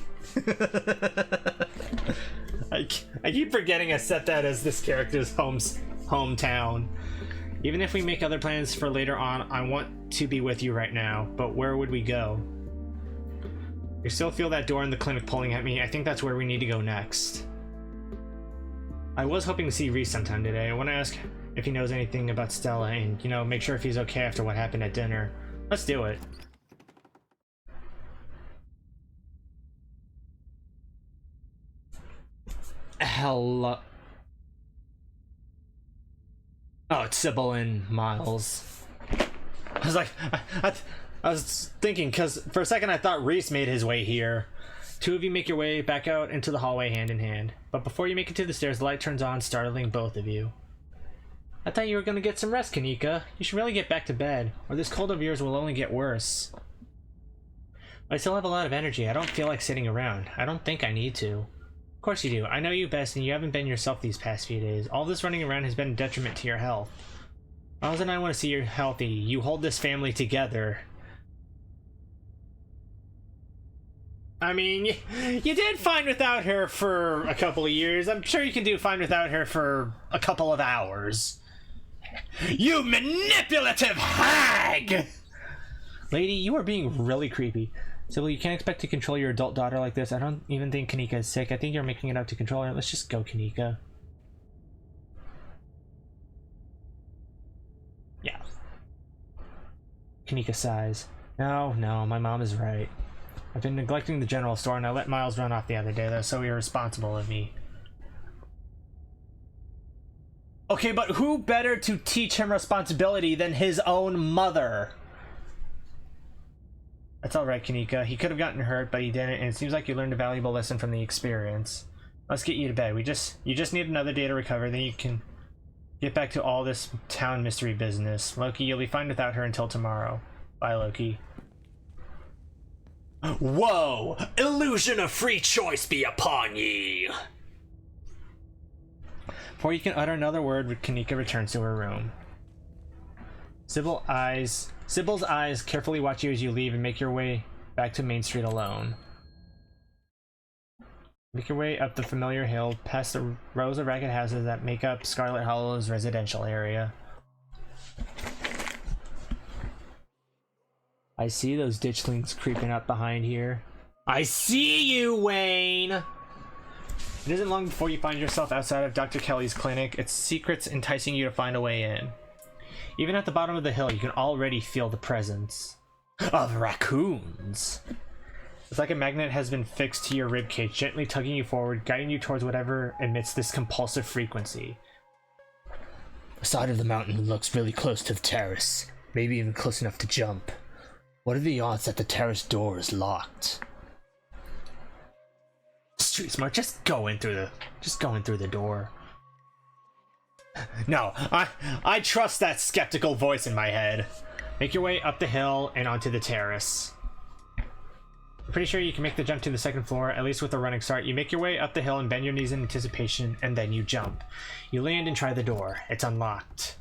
I keep forgetting I set that as this character's hometown. Even if we make other plans for later on, I want to be with you right now. But where would we go? I still feel that door in the clinic pulling at me. I think that's where we need to go next. I was hoping to see Reese sometime today. I want to ask if he knows anything about Stella and, you know, make sure if he's okay after what happened at dinner. Let's do it. Hello. Oh, it's Sybil and Miles. I was like, I was thinking, because for a second I thought Reese made his way here. Two of you make your way back out into the hallway hand in hand. But before you make it to the stairs, the light turns on, startling both of you. I thought you were going to get some rest, Kanika. You should really get back to bed, or this cold of yours will only get worse. I still have a lot of energy. I don't feel like sitting around. I don't think I need to. Of course you do. I know you best, and you haven't been yourself these past few days. All this running around has been a detriment to your health. Miles and I want to see you healthy. You hold this family together. I mean, you did fine without her for a couple of years. I'm sure you can do fine without her for a couple of hours. You manipulative hag! Lady, you are being really creepy. Sybil, you can't expect to control your adult daughter like this. I don't even think Kanika is sick. I think you're making it up to control her. Let's just go, Kanika. Yeah. Kanika sighs. No, my mom is right. I've been neglecting the general store and I let Miles run off the other day. That's so irresponsible of me. Okay, but who better to teach him responsibility than his own mother? That's alright, Kanika. He could have gotten hurt, but he didn't, and it seems like you learned a valuable lesson from the experience. Let's get you to bed. You just need another day to recover, then you can get back to all this town mystery business. Loki, you'll be fine without her until tomorrow. Bye, Loki. Whoa! Illusion of free choice be upon ye! Before you can utter another word, Kanika returns to her room. Sybil's eyes carefully watch you as you leave and make your way back to Main Street alone. Make your way up the familiar hill, past the rows of ragged houses that make up Scarlet Hollow's residential area. I see those ditchlings creeping up behind here. I see you, Wayne! It isn't long before you find yourself outside of Dr. Kelly's clinic, its secrets enticing you to find a way in. Even at the bottom of the hill, you can already feel the presence of raccoons. It's like a magnet has been fixed to your ribcage, gently tugging you forward, guiding you towards whatever emits this compulsive frequency. The side of the mountain looks really close to the terrace, maybe even close enough to jump. What are the odds that the terrace door is locked? Street smart, just going through the door. No, I trust that skeptical voice in my head. Make your way up the hill and onto the terrace. I'm pretty sure you can make the jump to the second floor, at least with a running start. You make your way up the hill and bend your knees in anticipation, and then you jump. You land and try the door. It's unlocked.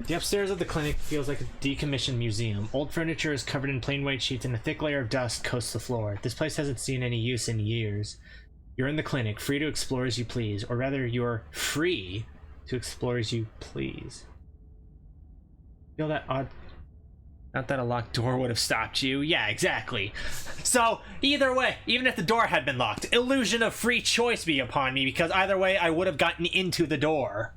The upstairs of the clinic feels like a decommissioned museum. Old furniture is covered in plain white sheets and a thick layer of dust coats the floor. This place hasn't seen any use in years. You're in the clinic, free to explore as you please, or rather, you're free to explore as you please. Feel that odd? Not that a locked door would have stopped you. Yeah, exactly. So, either way, even if the door had been locked, illusion of free choice be upon me, because either way, I would have gotten into the door.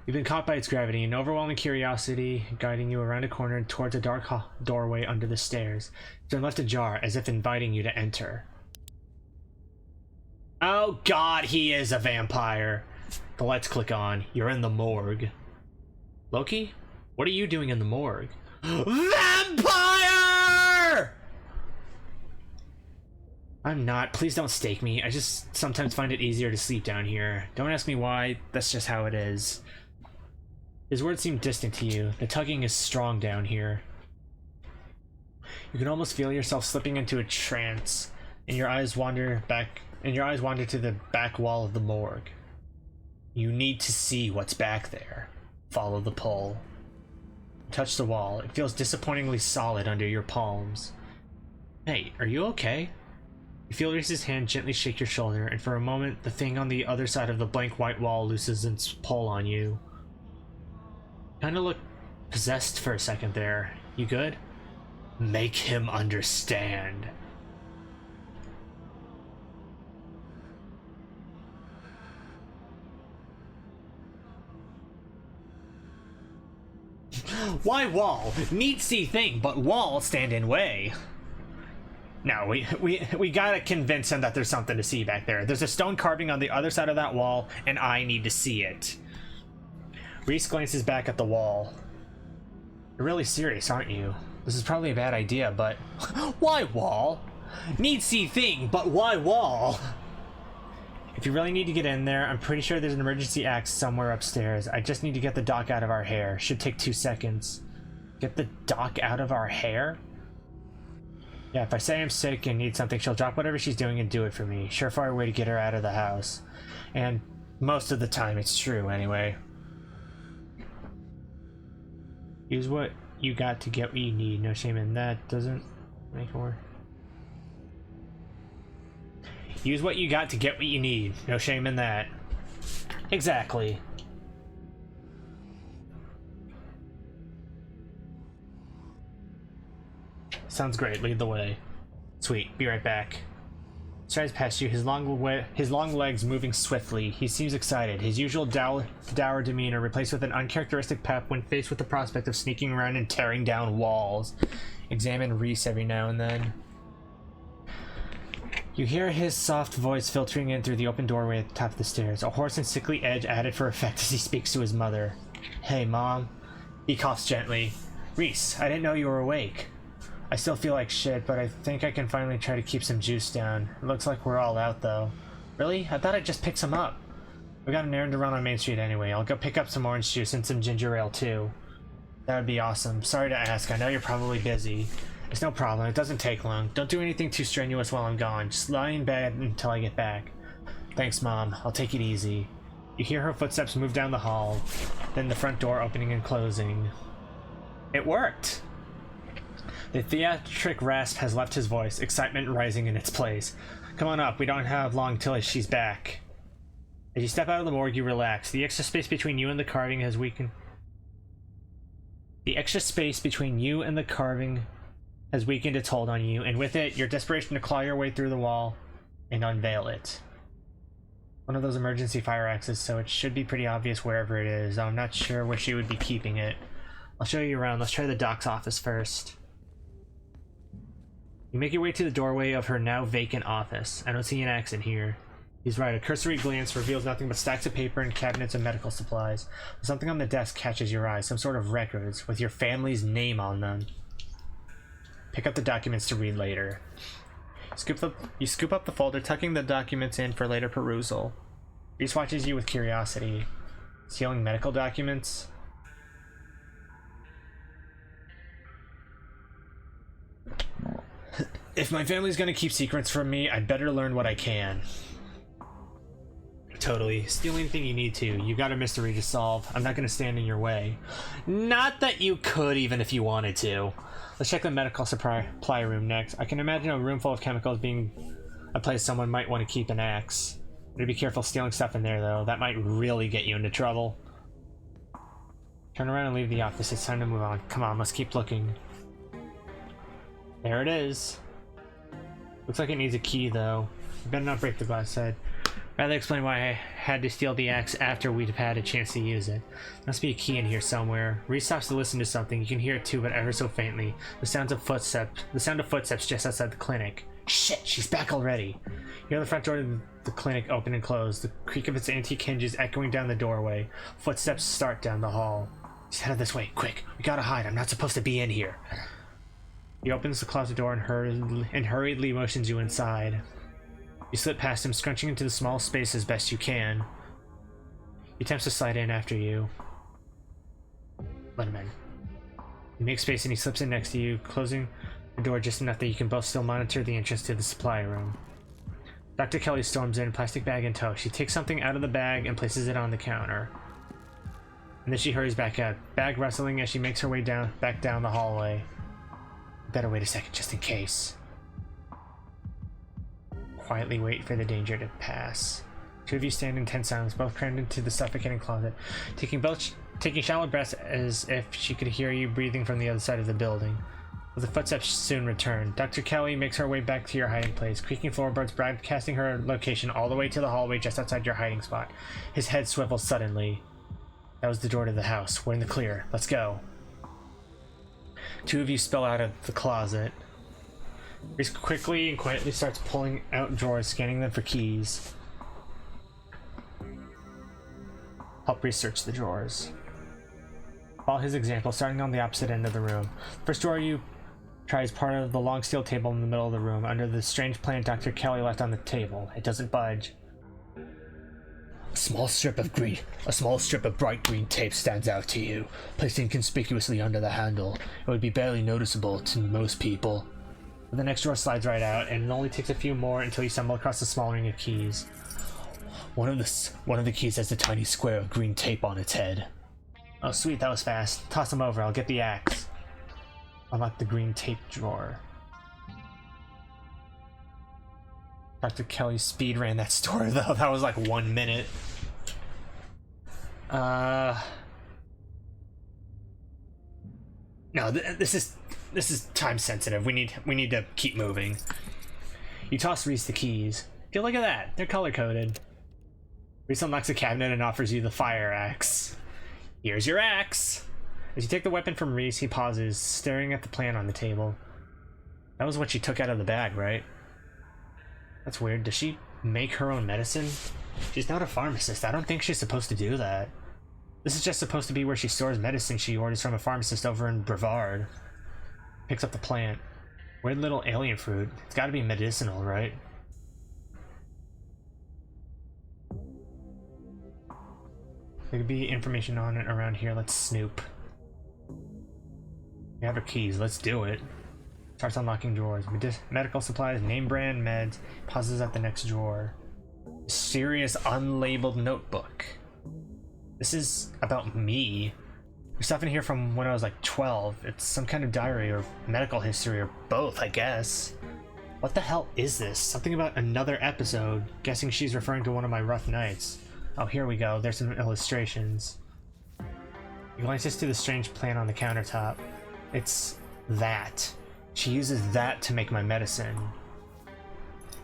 You've been caught by its gravity, an overwhelming curiosity guiding you around a corner and towards a dark doorway under the stairs. It's been left ajar, as if inviting you to enter. Oh god, he is a vampire. The lights click on. You're in the morgue. Loki? What are you doing in the morgue? Vampire! I'm not. Please don't stake me. I just sometimes find it easier to sleep down here. Don't ask me why. That's just how it is. His words seem distant to you. The tugging is strong down here. You can almost feel yourself slipping into a trance, and your eyes wander to the back wall of the morgue. You need to see what's back there. Follow the pull. Touch the wall. It feels disappointingly solid under your palms. Hey, are you okay? You feel Reese's hand gently shake your shoulder, and for a moment, the thing on the other side of the blank white wall loosens its pull on you. Kinda look possessed for a second there. You good? Make him understand. Why wall? Neat see thing, but wall stand in way. No, we gotta convince him that there's something to see back there. There's a stone carving on the other side of that wall, and I need to see it. Reese glances back at the wall. You're really serious, aren't you? This is probably a bad idea, but... Why wall? Need see thing, but why wall? If you really need to get in there, I'm pretty sure there's an emergency axe somewhere upstairs. I just need to get the doc out of our hair. Should take 2 seconds. Get the doc out of our hair? Yeah, if I say I'm sick and need something, she'll drop whatever she's doing and do it for me. Surefire way to get her out of the house. And most of the time it's true, anyway. Use what you got to get what you need. No shame in that. Doesn't make more. Use what you got to get what you need. No shame in that. Exactly. Sounds great. Lead the way. Sweet. Be right back. Strides past you, his long legs moving swiftly. He seems excited, his usual dour demeanor replaced with an uncharacteristic pep when faced with the prospect of sneaking around and tearing down walls. Examine Reese every now and then. You hear his soft voice filtering in through the open doorway at the top of the stairs, a hoarse and sickly edge added for effect as he speaks to his mother. Hey, Mom. He coughs gently. Reese, I didn't know you were awake. I still feel like shit, but I think I can finally try to keep some juice down. It looks like we're all out, though. Really? I thought I'd just pick some up. We got an errand to run on Main Street anyway. I'll go pick up some orange juice and some ginger ale, too. That would be awesome. Sorry to ask. I know you're probably busy. It's no problem. It doesn't take long. Don't do anything too strenuous while I'm gone. Just lie in bed until I get back. Thanks, Mom. I'll take it easy. You hear her footsteps move down the hall, then the front door opening and closing. It worked! The theatric rasp has left his voice, excitement rising in its place. Come on up, we don't have long till she's back. As you step out of the morgue, you relax. The extra space between you and the carving has weakened. The extra space between you and the carving has weakened its hold on you, and with it, your desperation to claw your way through the wall and unveil it. One of those emergency fire axes, so it should be pretty obvious wherever it is, though I'm not sure where she would be keeping it. I'll show you around. Let's try the doc's office first. You make your way to the doorway of her now vacant office. I don't see an axe in here. He's right, a cursory glance reveals nothing but stacks of paper and cabinets of medical supplies. Something on the desk catches your eye, some sort of records with your family's name on them. Pick up the documents to read later. You scoop up the folder, tucking the documents in for later perusal. Reese watches you with curiosity. Stealing medical documents? If my family's gonna keep secrets from me, I'd better learn what I can. totally. Steal anything you need to. You got a mystery to solve. I'm not gonna stand in your way. Not that you could, even if you wanted to. Let's check the medical supply room next. I can imagine a room full of chemicals being a place someone might want to keep an axe. Better be careful stealing stuff in there, though. That might really get you into trouble. Turn around and leave the office. It's time to move on. Come on, let's keep looking. There it is. Looks like it needs a key, though. You better not break the glass head. Rather explain why I had to steal the axe after we'd have had a chance to use it. There must be a key in here somewhere. Reese stops to listen to something. You can hear it too, but ever so faintly. The sound of footsteps just outside the clinic. Shit, she's back already. You hear the front door of the clinic open and close. The creak of its antique hinges echoing down the doorway. Footsteps start down the hall. She's headed this way. Quick, we gotta hide. I'm not supposed to be in here. He opens the closet door and hurriedly motions you inside. You slip past him, scrunching into the small space as best you can. He attempts to slide in after you. Let him in. You make space and he slips in next to you, closing the door just enough that you can both still monitor the entrance to the supply room. Dr. Kelly storms in, plastic bag in tow. She takes something out of the bag and places it on the counter. And then she hurries back out, bag rustling as she makes her way back down the hallway. Better wait a second, just in case. Quietly wait for the danger to pass. Two of you stand in tense silence, both crammed into the suffocating closet, taking shallow breaths as if she could hear you breathing from the other side of the building. But the footsteps soon return. Dr. Kelly makes her way back to your hiding place, creaking floorboards, broadcasting her location all the way to the hallway just outside your hiding spot. His head swivels suddenly. That was the door to the house. We're in the clear. Let's go. Two of you spill out of the closet. Reese quickly and quietly starts pulling out drawers, scanning them for keys. Help research the drawers. Follow his example, starting on the opposite end of the room. First drawer you try is part of the long steel table in the middle of the room, under the strange plant Dr. Kelly left on the table. It doesn't budge. A small strip of bright green tape stands out to you, placed inconspicuously under the handle. It would be barely noticeable to most people. The next drawer slides right out, and it only takes a few more until you stumble across a small ring of keys. One of the keys has a tiny square of green tape on its head. Oh sweet, that was fast. Toss them over, I'll get the axe. Unlock the green tape drawer. Dr. Kelly speed ran that store though, that was like 1 minute. No, this is time sensitive. We need to keep moving. You toss Reese the keys. Dude, look at that. They're color coded. Reese unlocks the cabinet and offers you the fire axe. Here's your axe. As you take the weapon from Reese, he pauses, staring at the plan on the table. That was what she took out of the bag, right? That's weird. Does she make her own medicine? She's not a pharmacist. I don't think she's supposed to do that. This is just supposed to be where she stores medicine she orders from a pharmacist over in Brevard. Picks up the plant. Weird little alien fruit. It's gotta be medicinal, right? There could be information on it around here. Let's snoop. We have our keys. Let's do it. Starts unlocking drawers. Medical supplies, name brand meds. Pauses at the next drawer. Mysterious unlabeled notebook. This is about me. There's stuff in here from when I was like 12. It's some kind of diary or medical history or both, I guess. What the hell is this? Something about another episode. Guessing she's referring to one of my rough nights. Oh, here we go. There's some illustrations. He glances to the strange plant on the countertop. It's that. She uses that to make my medicine.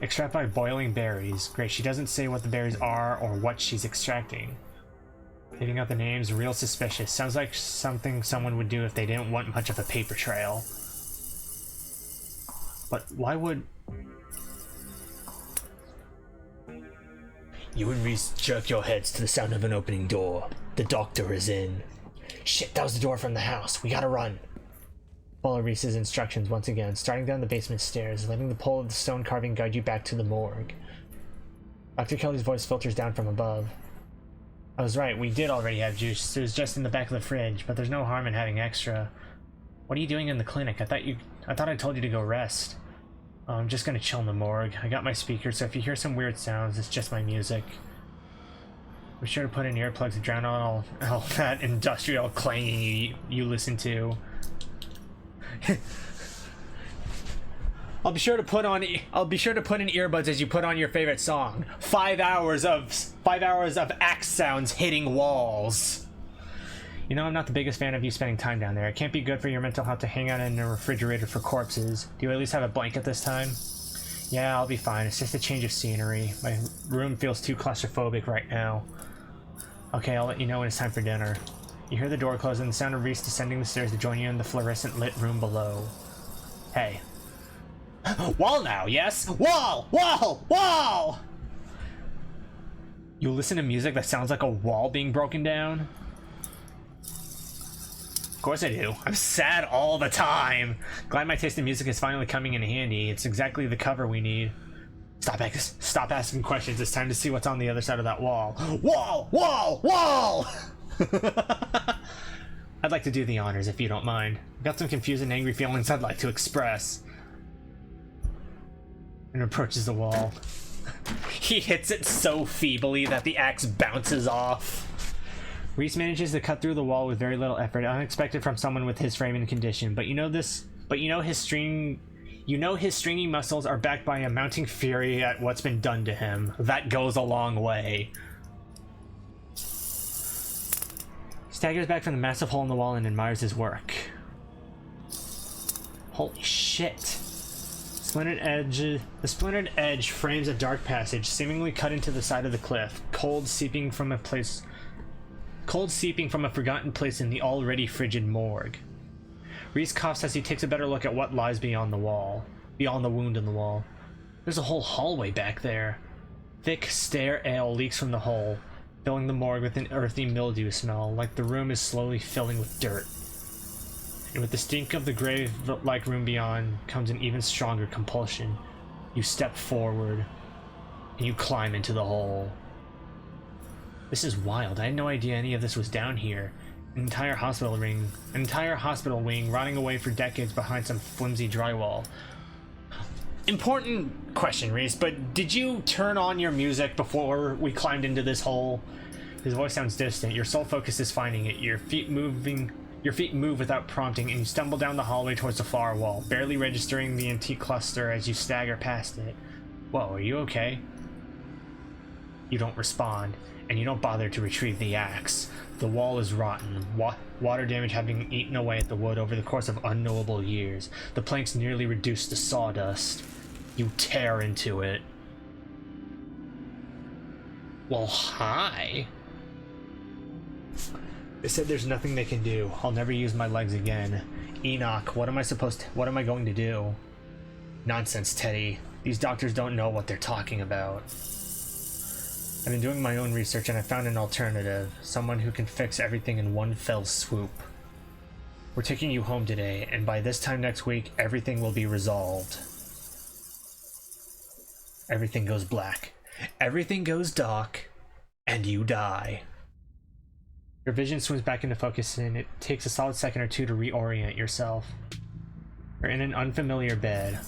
Extract by boiling berries. Great, she doesn't say what the berries are or what she's extracting. Hitting out the names, real suspicious. Sounds like something someone would do if they didn't want much of a paper trail. But why would... You and Reese jerk your heads to the sound of an opening door. The doctor is in. Shit, that was the door from the house. We gotta run. Follow Reese's instructions once again, starting down the basement stairs, letting the pole of the stone carving guide you back to the morgue. Dr. Kelly's voice filters down from above. I was right, we did already have juice. It was just in the back of the fridge, but there's no harm in having extra. What are you doing in the clinic? I thought I told you to go rest. Oh, I'm just gonna chill in the morgue. I got my speaker, so if you hear some weird sounds, it's just my music. I'm sure to put in earplugs to drown out all that industrial clanging you listen to. I'll be sure to put in earbuds as you put on your favorite song. 5 hours of axe sounds hitting walls. You know, I'm not the biggest fan of you spending time down there. It can't be good for your mental health to hang out in a refrigerator for corpses. Do you at least have a blanket this time? Yeah, I'll be fine. It's just a change of scenery. My room feels too claustrophobic right now. Okay, I'll let you know when it's time for dinner. You hear the door close and the sound of Reese descending the stairs to join you in the fluorescent lit room below. Hey. Wall now, yes? Wall! Wall! Wall! You listen to music that sounds like a wall being broken down? Of course I do. I'm sad all the time. Glad my taste in music is finally coming in handy. It's exactly the cover we need. Stop asking questions. It's time to see what's on the other side of that wall. Wall! Wall! Wall! I'd like to do the honors if you don't mind. I've got some confused and angry feelings I'd like to express. And approaches the wall. He hits it so feebly that the axe bounces off. Reese manages to cut through the wall with very little effort, unexpected from someone with his frame and condition. But you know his stringy muscles are backed by a mounting fury at what's been done to him. That goes a long way. Staggers back from the massive hole in the wall and admires his work. Holy shit. The splintered edge frames a dark passage, seemingly cut into the side of the cliff, cold seeping from a forgotten place in the already frigid morgue. Reese coughs as he takes a better look at what lies beyond the wound in the wall. There's a whole hallway back there. Thick stare ale leaks from the hole, filling the morgue with an earthy mildew smell, like the room is slowly filling with dirt. And with the stink of the grave-like room beyond comes an even stronger compulsion. You step forward, and you climb into the hole. This is wild. I had no idea any of this was down here. An entire hospital wing rotting away for decades behind some flimsy drywall. Important question, Reese, but did you turn on your music before we climbed into this hole? His voice sounds distant. Your sole focus is finding it. Your feet move without prompting, and you stumble down the hallway towards the far wall, barely registering the antique cluster as you stagger past it. Whoa, are you okay? You don't respond, and you don't bother to retrieve the axe. The wall is rotten, water damage having eaten away at the wood over the course of unknowable years. The planks nearly reduced to sawdust. You tear into it. Well, hi. They said there's nothing they can do. I'll never use my legs again. Enoch, what am I going to do? Nonsense, Teddy. These doctors don't know what they're talking about. I've been doing my own research and I found an alternative. Someone who can fix everything in one fell swoop. We're taking you home today, and by this time next week, everything will be resolved. Everything goes black. Everything goes dark. And you die. Your vision swims back into focus, and it takes a solid second or two to reorient yourself. You're in an unfamiliar bed.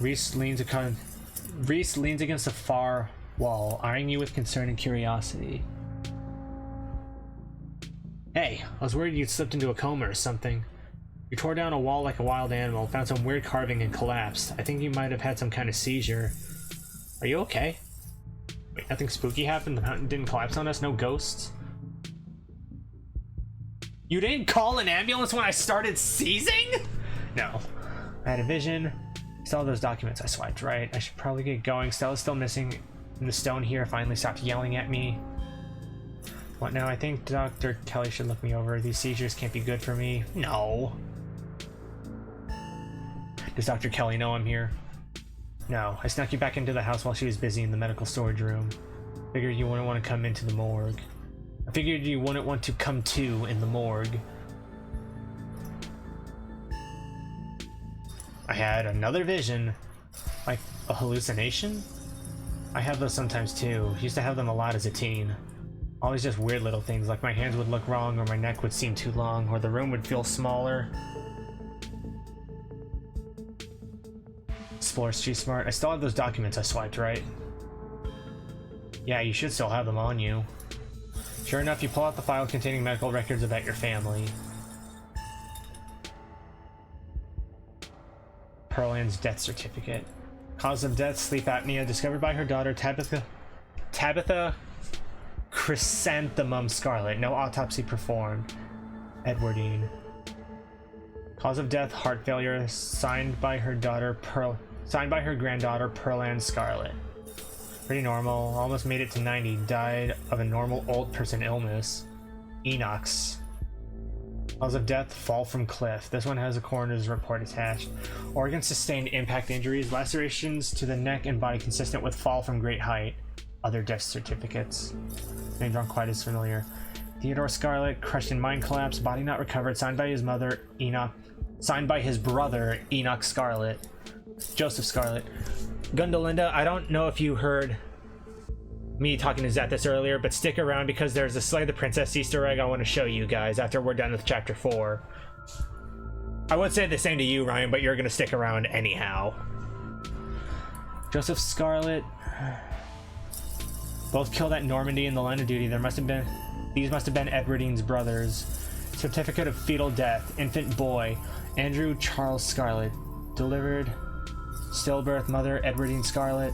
Reese leans against a far wall, eyeing you with concern and curiosity. Hey, I was worried you'd slipped into a coma or something. You tore down a wall like a wild animal, found some weird carving, and collapsed. I think you might have had some kind of seizure. Are you okay? Wait, nothing spooky happened? The mountain didn't collapse on us? No ghosts? You didn't call an ambulance when I started seizing? No. I had a vision. Saw those documents. I swiped right. I should probably get going. Stella's still missing, and the stone here finally stopped yelling at me. What now? I think Dr. Kelly should look me over. These seizures can't be good for me. No. Does Dr. Kelly know I'm here? No. I snuck you back into the house while she was busy in the medical storage room. Figured you wouldn't want to come into the morgue. I figured you wouldn't want to come to in the morgue. I had another vision. Like a hallucination? I have those sometimes too. Used to have them a lot as a teen. Always just weird little things, like my hands would look wrong, or my neck would seem too long, or the room would feel smaller. Explore Street Smart. I still have those documents I swiped, right? Yeah, you should still have them on you. Sure enough, you pull out the file containing medical records about your family. Pearl Ann's death certificate. Cause of death, sleep apnea, discovered by her daughter Tabitha Chrysanthemum Scarlet. No autopsy performed. Edwardine. Cause of death, heart failure, signed by her granddaughter Pearl Ann Scarlet. Pretty normal, almost made it to 90, died of a normal old person illness. Enoch's. Cause of death, fall from cliff. This one has a coroner's report attached. Organ sustained impact injuries, lacerations to the neck and body consistent with fall from great height. Other death certificates. Names aren't quite as familiar. Theodore Scarlet, crushed in mine collapse, body not recovered, signed by his mother, Enoch. Signed by his brother, Enoch Scarlet. Joseph Scarlet. Gundalinda, I don't know if you heard me talking to Zethus earlier, but stick around because there's a Slay the Princess Easter egg I want to show you guys after we're done with Chapter 4. I would say the same to you, Ryan, but you're going to stick around anyhow. Joseph Scarlet. Both killed at Normandy in the line of duty. These must have been Edwardine's brothers. Certificate of fetal death. Infant boy. Andrew Charles Scarlet. Delivered. Stillbirth. Mother Edwardine Scarlet.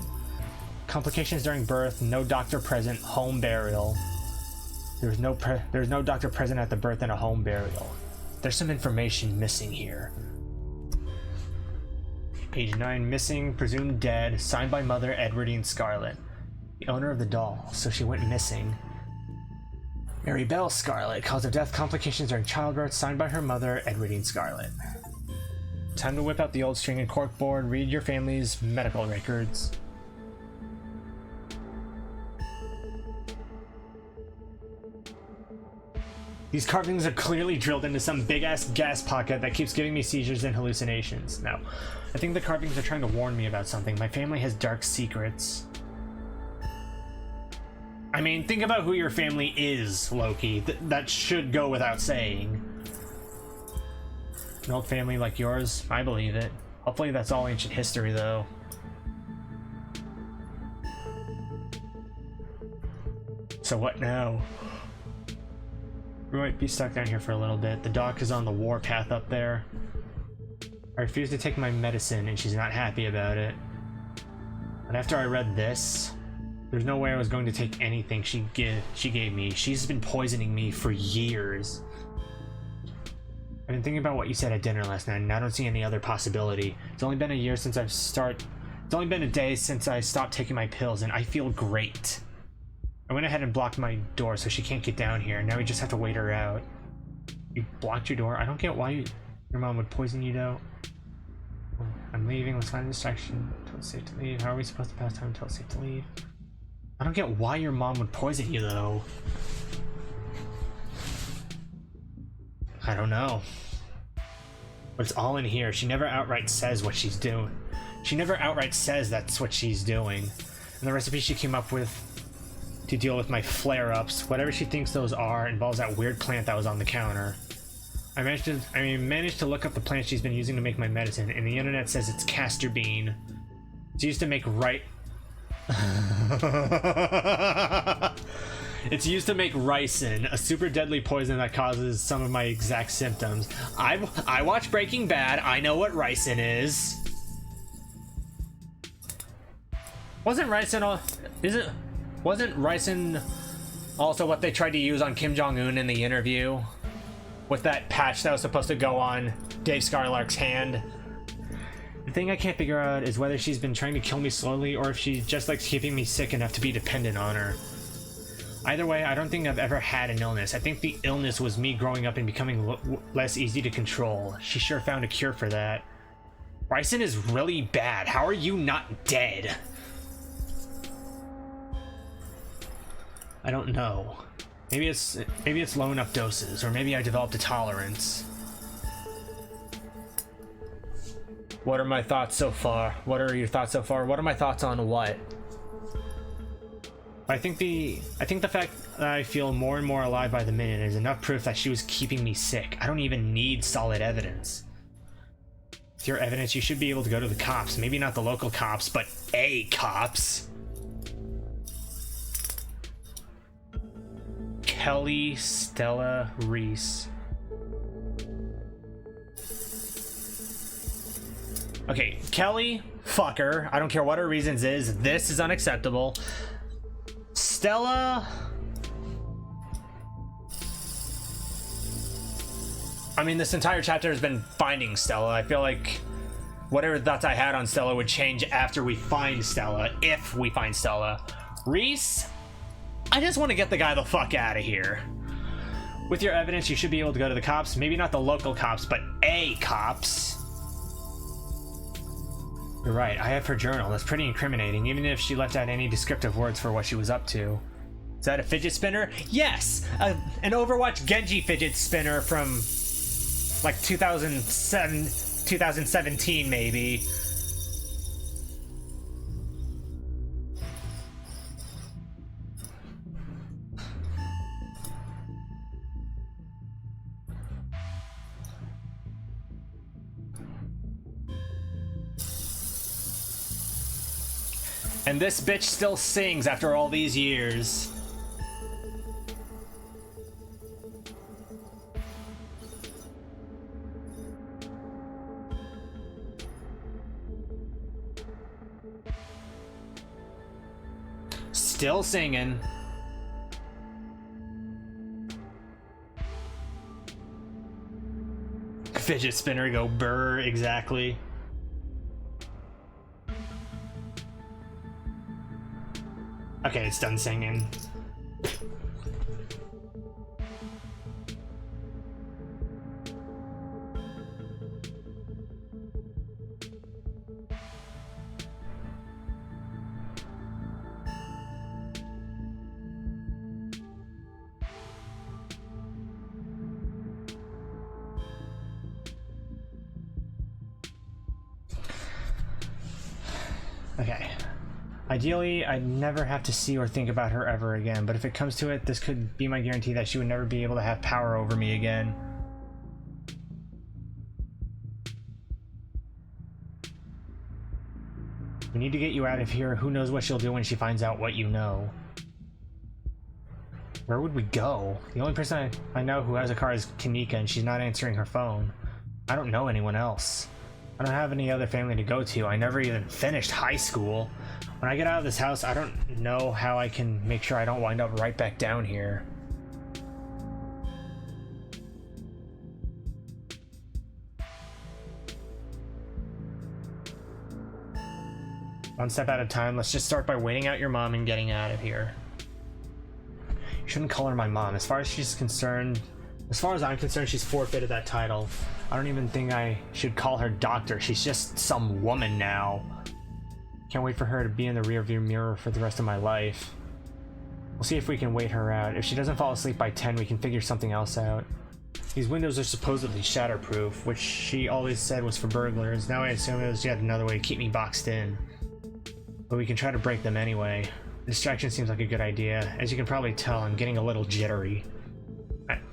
Complications during birth. No doctor present. Home burial. There's no doctor present at the birth and a home burial. There's some information missing here. Page 9. Missing. Presumed dead. Signed by mother Edwardine Scarlet. The owner of the doll. So she went missing. Mary Bell Scarlet. Cause of death. Complications during childbirth. Signed by her mother Edwardine Scarlet. Time to whip out the old string and corkboard. Read your family's medical records. These carvings are clearly drilled into some big-ass gas pocket that keeps giving me seizures and hallucinations. Now, I think the carvings are trying to warn me about something. My family has dark secrets. I mean, think about who your family is, Loki. That should go without saying. An old family like yours? I believe it. Hopefully that's all ancient history, though. So what now? We might be stuck down here for a little bit. The dock is on the warpath up there. I refuse to take my medicine, and she's not happy about it. But after I read this, there's no way I was going to take anything she gave me. She's been poisoning me for years. I've been thinking about what you said at dinner last night, and I don't see any other possibility. It's only been a year since It's only been a day since I stopped taking my pills, and I feel great. I went ahead and blocked my door so she can't get down here. Now we just have to wait her out. You blocked your door? I don't get why your mom would poison you, though. I'm leaving. Let's find a distraction until it's safe to leave. How are we supposed to pass time until it's safe to leave? I don't get why your mom would poison you, though. I don't know. But it's all in here. She never outright says what she's doing. She never outright says that's what she's doing. And the recipe she came up with to deal with my flare-ups, whatever she thinks those are, involves that weird plant that was on the counter. I managed to look up the plant she's been using to make my medicine, and the internet says it's castor bean. It's used to make It's used to make ricin, a super deadly poison that causes some of my exact symptoms. I watch Breaking Bad. I know what ricin is. Wasn't ricin also what they tried to use on Kim Jong-un in the interview? With that patch that was supposed to go on Dave Scarlark's hand? The thing I can't figure out is whether she's been trying to kill me slowly or if she just likes keeping me sick enough to be dependent on her. Either way, I don't think I've ever had an illness. I think the illness was me growing up and becoming less easy to control. She sure found a cure for that. Ricin is really bad. How are you not dead? I don't know. Maybe it's low enough doses, or maybe I developed a tolerance. What are my thoughts so far? What are your thoughts so far? What are my thoughts on what? I think the fact that I feel more and more alive by the minute is enough proof that she was keeping me sick. I don't even need solid evidence. With your evidence, you should be able to go to the cops. Maybe not the local cops, but cops. Kelly Stella Reese. Okay, Kelly, fuck her. I don't care what her reasons is. This is unacceptable. Stella... I mean, this entire chapter has been finding Stella. I feel like whatever thoughts I had on Stella would change after we find Stella, if we find Stella. Reese, I just want to get the guy the fuck out of here. With your evidence, you should be able to go to the cops. Maybe not the local cops, but a cops. You're right, I have her journal. That's pretty incriminating, even if she left out any descriptive words for what she was up to. Is that a fidget spinner? Yes! An Overwatch Genji fidget spinner from like 2017 maybe. And this bitch still sings after all these years. Still singing. Fidget spinner go burr, exactly. Okay, it's done singing. Okay. Ideally, I'd never have to see or think about her ever again, but if it comes to it, this could be my guarantee that she would never be able to have power over me again. We need to get you out of here. Who knows what she'll do when she finds out what you know. Where would we go? The only person I know who has a car is Kanika, and she's not answering her phone. I don't know anyone else. I don't have any other family to go to. I never even finished high school. When I get out of this house, I don't know how I can make sure I don't wind up right back down here. One step at a time. Let's just start by waiting out your mom and getting out of here. You shouldn't call her my mom. As far as I'm concerned, she's forfeited that title. I don't even think I should call her doctor. She's just some woman now. Can't wait for her to be in the rearview mirror for the rest of my life. We'll see if we can wait her out. If she doesn't fall asleep by 10, we can figure something else out. These windows are supposedly shatterproof, which she always said was for burglars. Now I assume it was yet another way to keep me boxed in. But we can try to break them anyway. Distraction seems like a good idea. As you can probably tell, I'm getting a little jittery.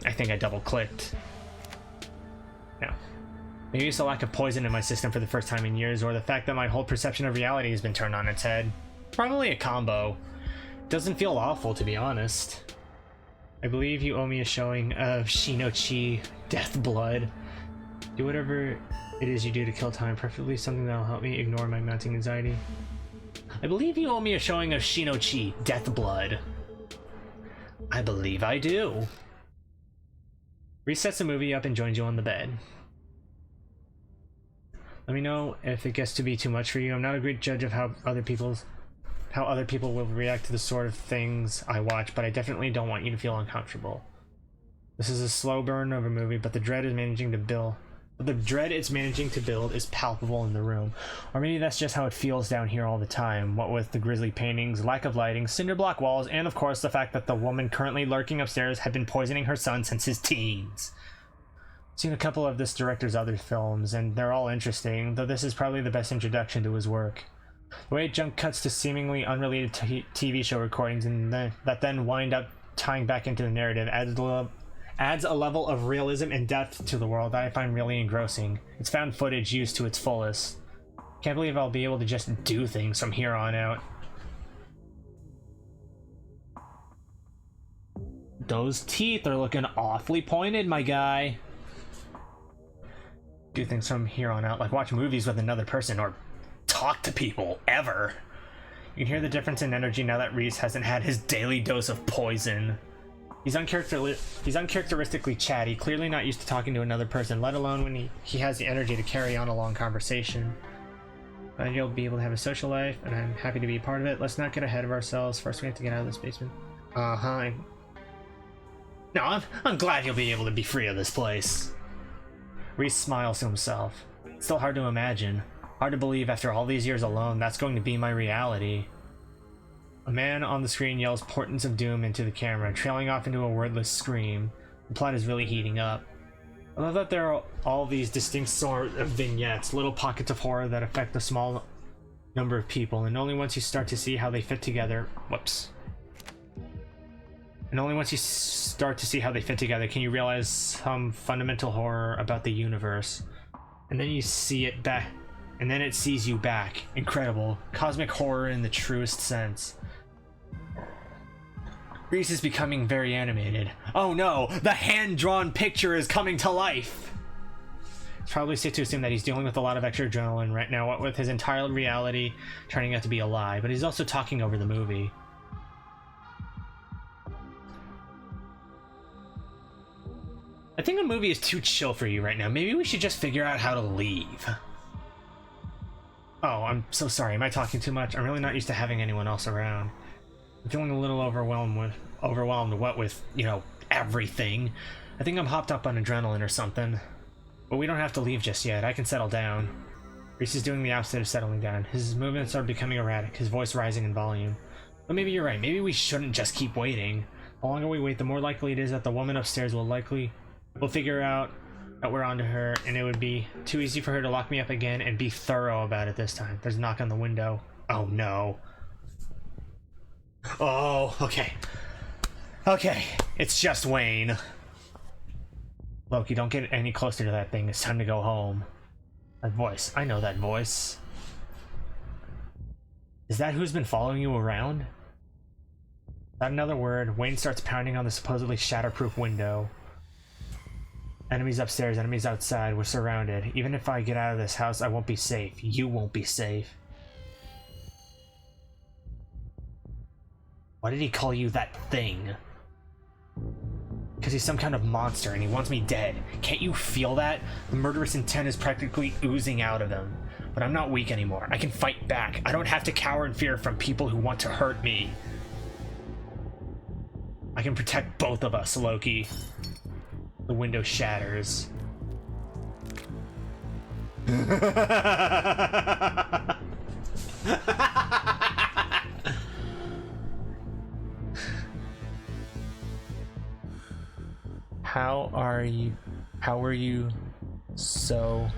I think I double-clicked. No. Maybe it's a lack of poison in my system for the first time in years, or the fact that my whole perception of reality has been turned on its head. Probably a combo. Doesn't feel awful, to be honest. I believe you owe me a showing of Shino-Chi Death Blood. Do whatever it is you do to kill time, preferably something that'll help me ignore my mounting anxiety. I believe you owe me a showing of Shino-Chi Death Blood. I believe I do. Resets the movie up and joins you on the bed. Let me know if it gets to be too much for you. I'm not a great judge of how other people will react to the sort of things I watch, but I definitely don't want you to feel uncomfortable. This is a slow burn of a movie, but the dread it's managing to build is palpable in the room. Or maybe that's just how it feels down here all the time, what with the grisly paintings, lack of lighting, cinder block walls, and of course the fact that the woman currently lurking upstairs had been poisoning her son since his teens. I've seen a couple of this director's other films, and they're all interesting, though this is probably the best introduction to his work. The way it jump cuts to seemingly unrelated TV show recordings and that then wind up tying back into the narrative adds a level of realism and depth to the world that I find really engrossing. It's found footage used to its fullest. Can't believe I'll be able to just do things from here on out. those teeth are looking awfully pointed, my guy. Do things from here on out, like watch movies with another person or talk to people, ever. You can hear the difference in energy now that Reese hasn't had his daily dose of poison. He's uncharacteristically chatty, clearly not used to talking to another person, let alone when he has the energy to carry on a long conversation. But you'll be able to have a social life, and I'm happy to be a part of it. Let's not get ahead of ourselves. First, we have to get out of this basement. No, I'm glad you'll be able to be free of this place. Reese smiles to himself. It's still hard to imagine. Hard to believe after all these years alone, that's going to be my reality. A man on the screen yells portents of doom into the camera, trailing off into a wordless scream. The plot is really heating up. I love that there are all these distinct sort of vignettes, little pockets of horror that affect a small number of people, and only once you start to see how they fit together... And only once you start to see how they fit together can you realize some fundamental horror about the universe. And then you see it back, and then it sees you back. Incredible. Cosmic horror in the truest sense. Reese is becoming very animated. Oh no, the hand-drawn picture is coming to life! It's probably safe to assume that he's dealing with a lot of extra adrenaline right now, what with his entire reality turning out to be a lie, but he's also talking over the movie. I think the movie is too chill for you right now. Maybe we should just figure out how to leave. Oh, I'm so sorry. Am I talking too much? I'm really not used to having anyone else around. I'm feeling a little overwhelmed what with, you know, everything. I think I'm hopped up on adrenaline or something. But we don't have to leave just yet. I can settle down. Reese is doing the opposite of settling down. His movements are becoming erratic, his voice rising in volume. But maybe you're right. Maybe we shouldn't just keep waiting. The longer we wait, the more likely it is that the woman upstairs will figure out that we're onto her, and it would be too easy for her to lock me up again and be thorough about it this time. There's a knock on the window. Oh no. Oh, okay. Okay, it's just Wayne. Loki, don't get any closer to that thing. It's time to go home. That voice. I know that voice. Is that who's been following you around? Not another word. Wayne starts pounding on the supposedly shatterproof window. Enemies upstairs, enemies outside. We're surrounded. Even if I get out of this house, I won't be safe. You won't be safe. Why did he call you that thing? Because he's some kind of monster and he wants me dead. Can't you feel that? The murderous intent is practically oozing out of him. But I'm not weak anymore. I can fight back. I don't have to cower in fear from people who want to hurt me. I can protect both of us, Loki. The window shatters. How are you so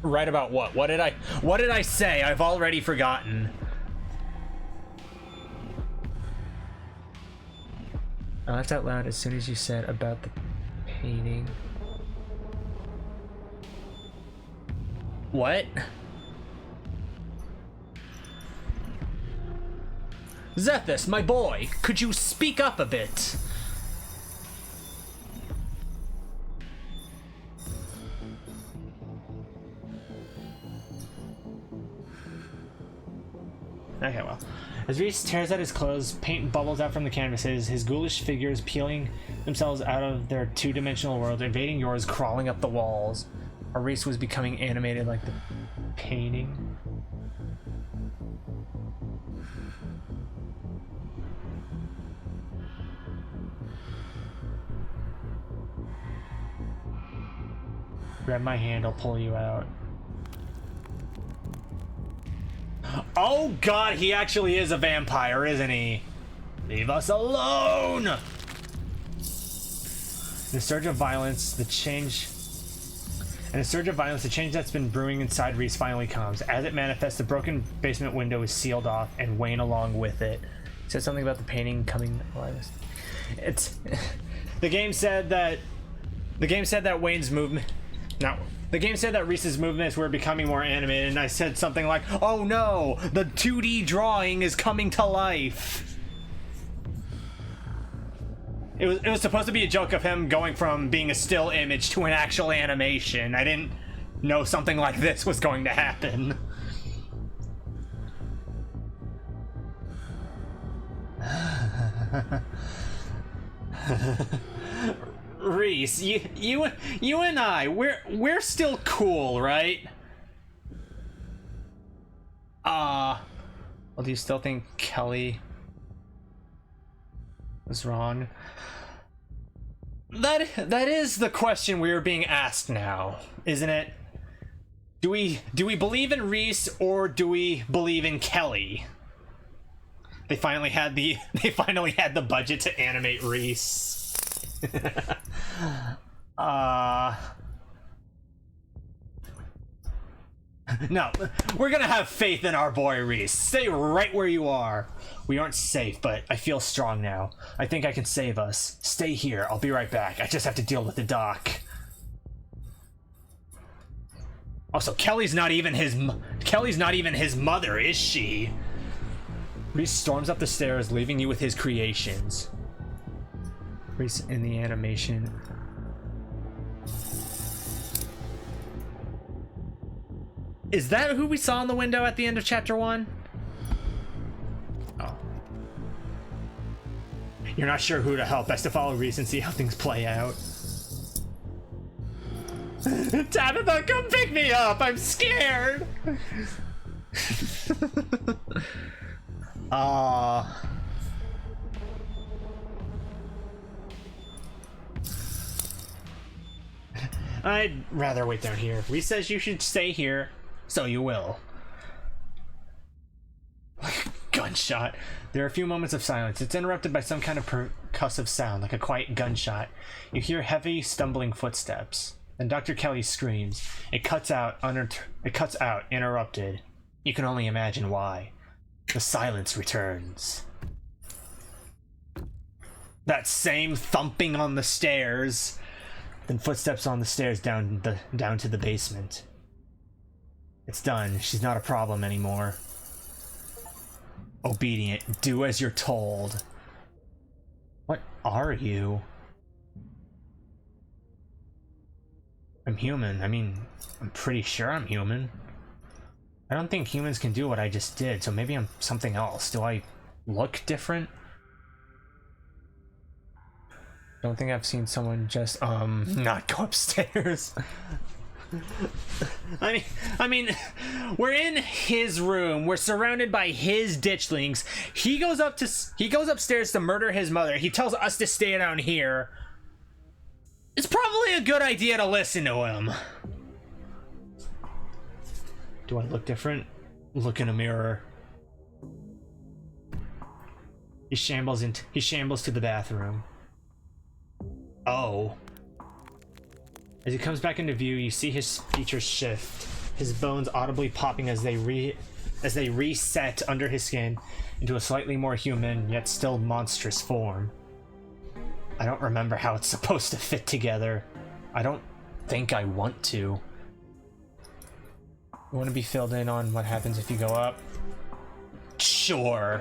right about what? What did I say? I've already forgotten. I laughed out loud as soon as you said about the painting. What? Zethus, my boy, could you speak up a bit? Okay, well. As Reese tears at his clothes, paint bubbles out from the canvases, his ghoulish figures peeling themselves out of their two-dimensional world, invading yours, crawling up the walls. Our Reese was becoming animated like the painting. Grab my hand, I'll pull you out. Oh god, he actually is a vampire, isn't he? Leave us alone! In a surge of violence, the change that's been brewing inside Reese finally comes. As it manifests, the broken basement window is sealed off, and Wayne along with it. He said something about the painting coming alive. The game said that Wayne's movement Now, the game said that Reese's movements were becoming more animated, and I said something like, "Oh no, the 2D drawing is coming to life." It was supposed to be a joke of him going from being a still image to an actual animation. I didn't know something like this was going to happen. Reese, you and I, we're still cool, right? Well, do you still think Kelly was wrong? That is the question we are being asked now, isn't it? Do we believe in Reese, or do we believe in Kelly? They finally had the budget to animate Reese. No, we're gonna have faith in our boy Reese. Stay right where you are. We aren't safe, but I feel strong now. I think I can save us. Stay here. I'll be right back. I just have to deal with the doc. Also, Kelly's not even his mother, is she? Reese storms up the stairs, leaving you with his creations. Reese in the animation. Is that who we saw in the window at the end of chapter 1? Oh. You're not sure who to help. Best to follow Reese and see how things play out. Tabitha, come pick me up! I'm scared! I'd rather wait down here. Reese says you should stay here, so you will. Gunshot. There are a few moments of silence. It's interrupted by some kind of percussive sound, like a quiet gunshot. You hear heavy, stumbling footsteps. Then Dr. Kelly screams. It cuts out, interrupted. You can only imagine why. The silence returns. That same thumping on the stairs. Then footsteps on the stairs down to the basement. It's done. She's not a problem anymore. Obedient. Do as you're told. What are you? I'm human. I mean, I'm pretty sure I'm human. I don't think humans can do what I just did, so maybe I'm something else. Do I look different? Don't think I've seen someone just not go upstairs. I mean, we're in his room. We're surrounded by his ditchlings. He goes upstairs to murder his mother. He tells us to stay down here. It's probably a good idea to listen to him. Do I look different? Look in a mirror. He shambles to the bathroom. Oh. As he comes back into view, you see his features shift, his bones audibly popping as they reset under his skin into a slightly more human, yet still monstrous form. I don't remember how it's supposed to fit together. I don't think I want to. You want to be filled in on what happens if you go up? Sure.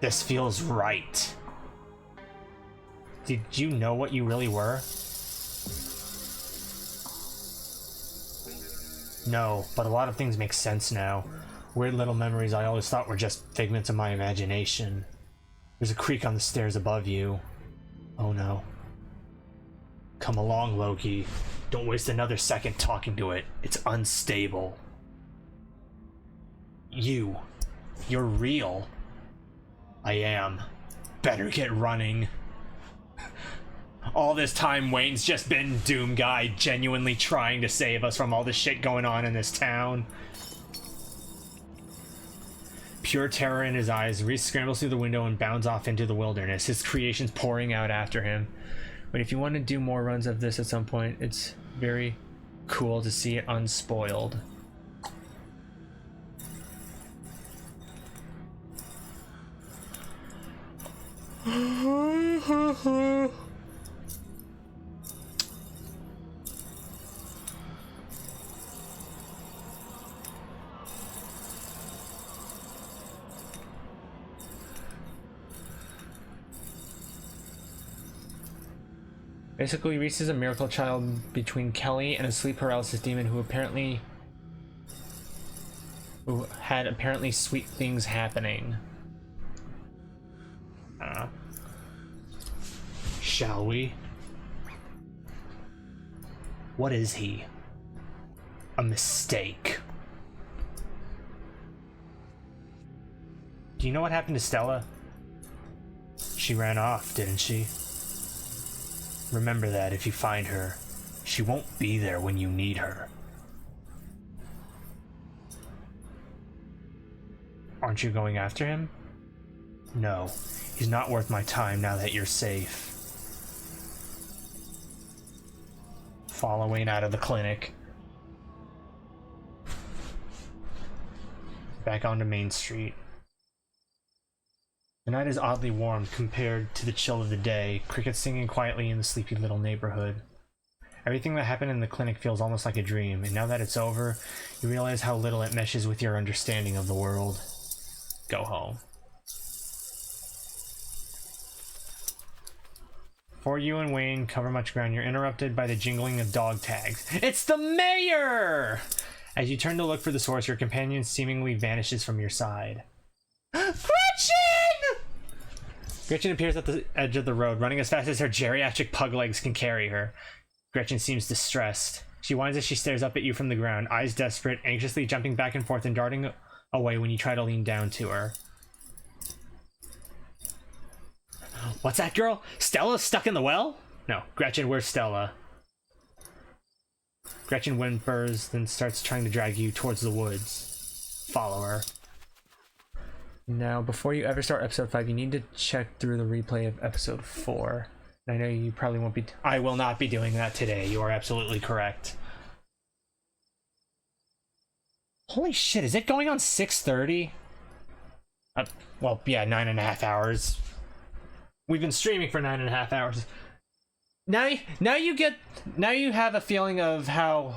This feels right. Did you know what you really were? No, but a lot of things make sense now. Weird little memories I always thought were just figments of my imagination. There's a creak on the stairs above you. Oh no. Come along, Loki. Don't waste another second talking to it. It's unstable. You're real. I am. Better get running. All this time, Wayne's just been Doom Guy, genuinely trying to save us from all the shit going on in this town. Pure terror in his eyes, Reese scrambles through the window and bounds off into the wilderness, his creations pouring out after him. But if you want to do more runs of this at some point, it's very cool to see it unspoiled. Basically, Reese is a miracle child between Kelly and a sleep paralysis demon who had apparently sweet things happening. Shall we? What is he? A mistake. Do you know what happened to Stella? She ran off, didn't she? Remember that if you find her. She won't be there when you need her. Aren't you going after him? No, he's not worth my time now that you're safe. Following out of the clinic. Back onto Main Street. The night is oddly warm compared to the chill of the day, crickets singing quietly in the sleepy little neighborhood. Everything that happened in the clinic feels almost like a dream, and now that it's over, you realize how little it meshes with your understanding of the world. Go home. Before you and Wayne cover much ground, you're interrupted by the jingling of dog tags. It's the mayor! As you turn to look for the source, your companion seemingly vanishes from your side. Gretchen! Gretchen appears at the edge of the road, running as fast as her geriatric pug legs can carry her. Gretchen seems distressed. She whines as she stares up at you from the ground, eyes desperate, anxiously jumping back and forth and darting away when you try to lean down to her. What's that, girl? Stella's stuck in the well? No, Gretchen, where's Stella? Gretchen whimpers, then starts trying to drag you towards the woods. Follow her. Now, before you ever start episode 5, you need to check through the replay of episode 4. I know you probably won't be... I will not be doing that today. You are absolutely correct. Holy shit, is it going on 6:30? Well, yeah, 9.5 hours. We've been streaming for 9.5 hours. Now you have a feeling of how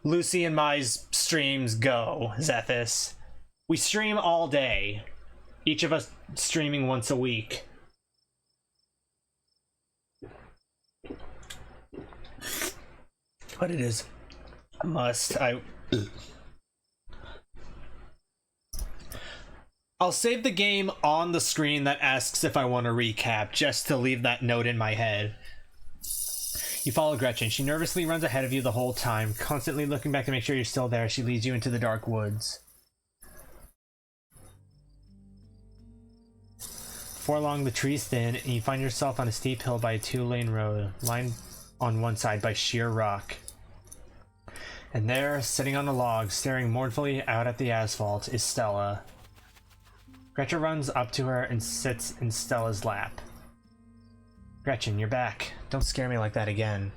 Lucy and my streams go, Zethis. We stream all day. Each of us streaming once a week. But it is a must. I'll save the game on the screen that asks if I want to recap, just to leave that note in my head. You follow Gretchen. She nervously runs ahead of you the whole time, constantly looking back to make sure you're still there. She leads you into the dark woods. Before long, the trees thin, and you find yourself on a steep hill by a 2-lane road, lined on one side by sheer rock. And there, sitting on a log, staring mournfully out at the asphalt, is Stella. Gretchen runs up to her and sits in Stella's lap. Gretchen, you're back. Don't scare me like that again.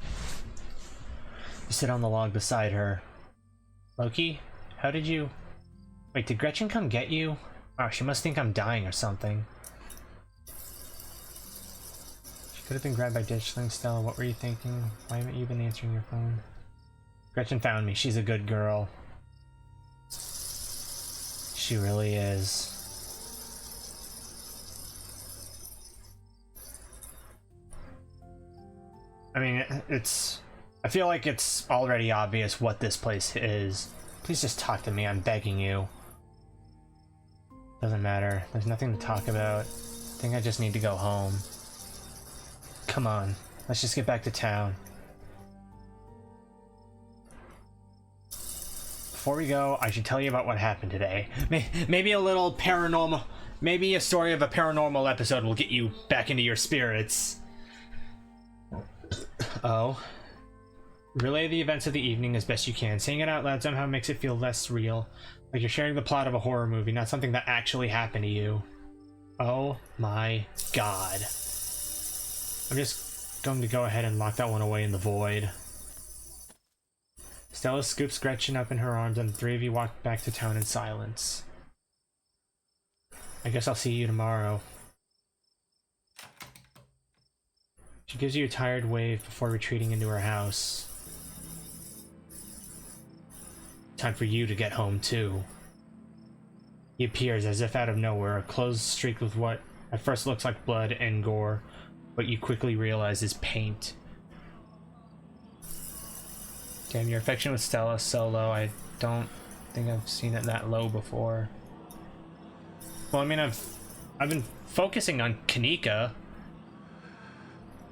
You sit on the log beside her. Loki, how did you... Wait, did Gretchen come get you? Wow, she must think I'm dying or something. She could have been grabbed by ditchling. Stella, what were you thinking? Why haven't you been answering your phone? Gretchen found me. She's a good girl. She really is. I mean, I feel like it's already obvious what this place is. Please just talk to me, I'm begging you. Doesn't matter. There's nothing to talk about. I think I just need to go home. Come on, let's just get back to town. Before we go, I should tell you about what happened today. Maybe a little paranormal... Maybe a story of a paranormal episode will get you back into your spirits. Oh. Relay the events of the evening as best you can. Saying it out loud somehow makes it feel less real. Like you're sharing the plot of a horror movie, not something that actually happened to you. Oh my god. I'm just going to go ahead and lock that one away in the void. Stella scoops Gretchen up in her arms and the three of you walk back to town in silence. I guess I'll see you tomorrow. She gives you a tired wave before retreating into her house. Time for you to get home too. He appears as if out of nowhere, clothes streaked with what at first looks like blood and gore, What you quickly realize is paint. Damn, your affection with Stella is so low. I don't think I've seen it that low before. Well, I mean, I've been focusing on Kanika.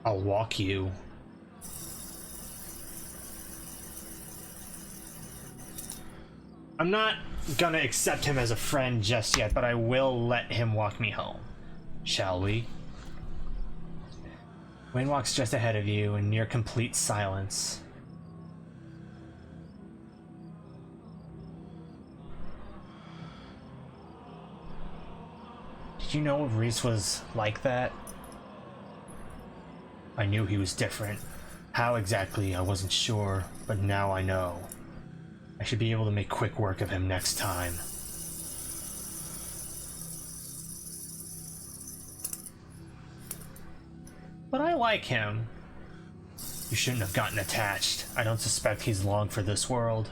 I'll walk you. I'm not gonna accept him as a friend just yet, but I will let him walk me home. Shall we? Wayne walks just ahead of you in near complete silence. Did you know Reese was like that? I knew he was different. How exactly, I wasn't sure, but now I know. I should be able to make quick work of him next time. But I like him. You shouldn't have gotten attached. I don't suspect he's long for this world.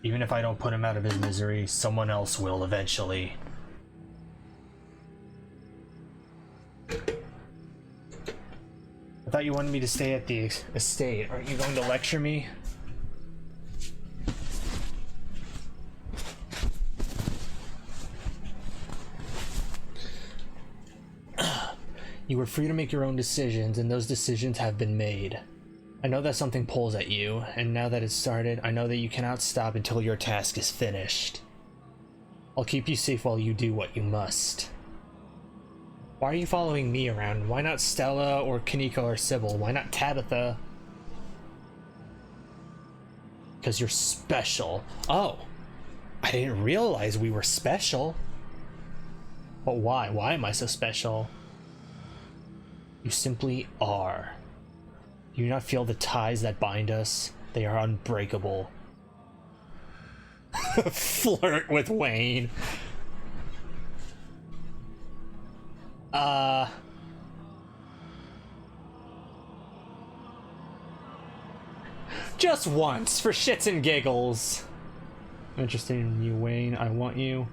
Even if I don't put him out of his misery, someone else will eventually. I thought you wanted me to stay at the estate. Aren't you going to lecture me? You were free to make your own decisions, and those decisions have been made. I know that something pulls at you, and now that it's started, I know that you cannot stop until your task is finished. I'll keep you safe while you do what you must. Why are you following me around? Why not Stella or Kanika or Sybil? Why not Tabitha? Because you're special. Oh, I didn't realize we were special. But why? Why am I so special? You simply are. Do you not feel the ties that bind us? They are unbreakable. Flirt with Wayne. Just once, for shits and giggles. I'm interested in you, Wayne. I want you.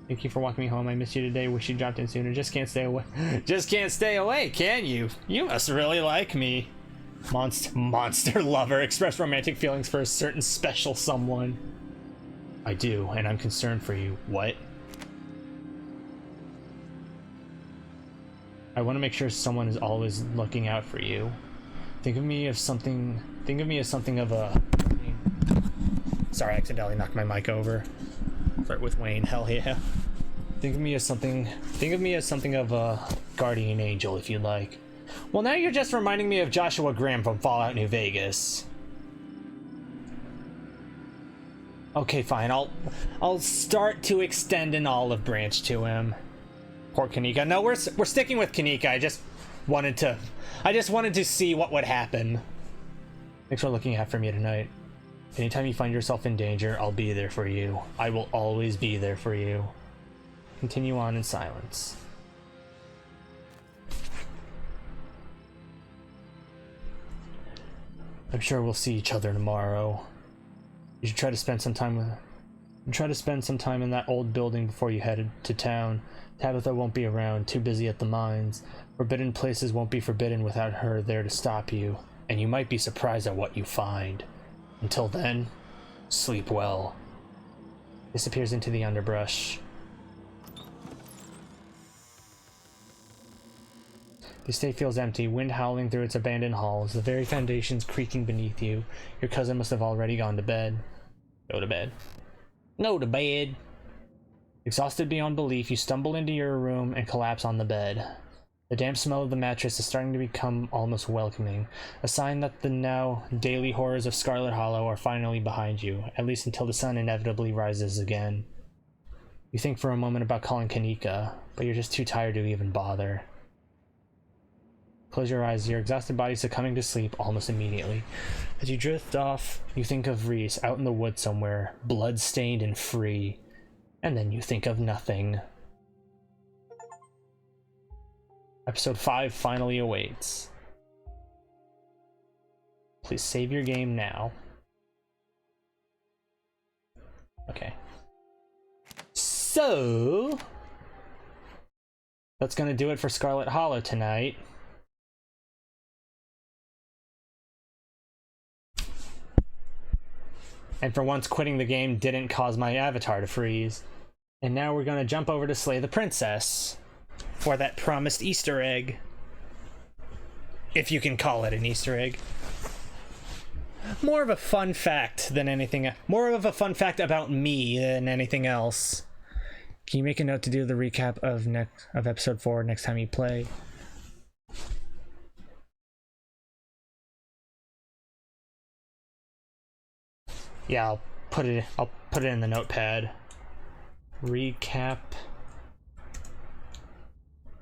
Thank you for walking me home. I missed you today. Wish you dropped in sooner. Just can't stay away. Just can't stay away, can you? You must really like me. Monster lover. Express romantic feelings for a certain special someone. I do, and I'm concerned for you. What? I want to make sure someone is always looking out for you. Think of me as something of a... Sorry, I accidentally knocked my mic over. Flirt with Wayne, hell yeah. Think of me as something of a guardian angel, if you like. Well, now you're just reminding me of Joshua Graham from Fallout New Vegas. Okay, fine. I'll start to extend an olive branch to him. Poor Kanika. No, we're sticking with Kanika. I just wanted to see what would happen. Thanks for looking out for me tonight. Anytime you find yourself in danger, I'll be there for you. I will always be there for you. Continue on in silence. I'm sure we'll see each other tomorrow. You should try to spend some time in that old building before you head to town. Tabitha won't be around, too busy at the mines. Forbidden places won't be forbidden without her there to stop you, and you might be surprised at what you find. Until then, sleep well. Disappears into the underbrush. The estate feels empty, wind howling through its abandoned halls, the very foundations creaking beneath you. Your cousin must have already gone to bed. Go to bed. Go to bed. Exhausted beyond belief, you stumble into your room and collapse on the bed. The damp smell of the mattress is starting to become almost welcoming, a sign that the now daily horrors of Scarlet Hollow are finally behind you, at least until the sun inevitably rises again. You think for a moment about calling Kanika, but you're just too tired to even bother. Close your eyes, your exhausted body succumbing to sleep almost immediately. As you drift off, you think of Reese out in the woods somewhere, blood-stained and free, and then you think of nothing. Episode 5 finally awaits. Please save your game now. Okay. So... that's gonna do it for Scarlet Hollow tonight. And for once, quitting the game didn't cause my avatar to freeze. And now we're gonna jump over to slay the princess. For that promised Easter egg. If you can call it an Easter egg. More of a fun fact than anything. More of a fun fact about me than anything else. Can you make a note to do the recap of episode 4 next time you play? Yeah, I'll put it in the notepad. Recap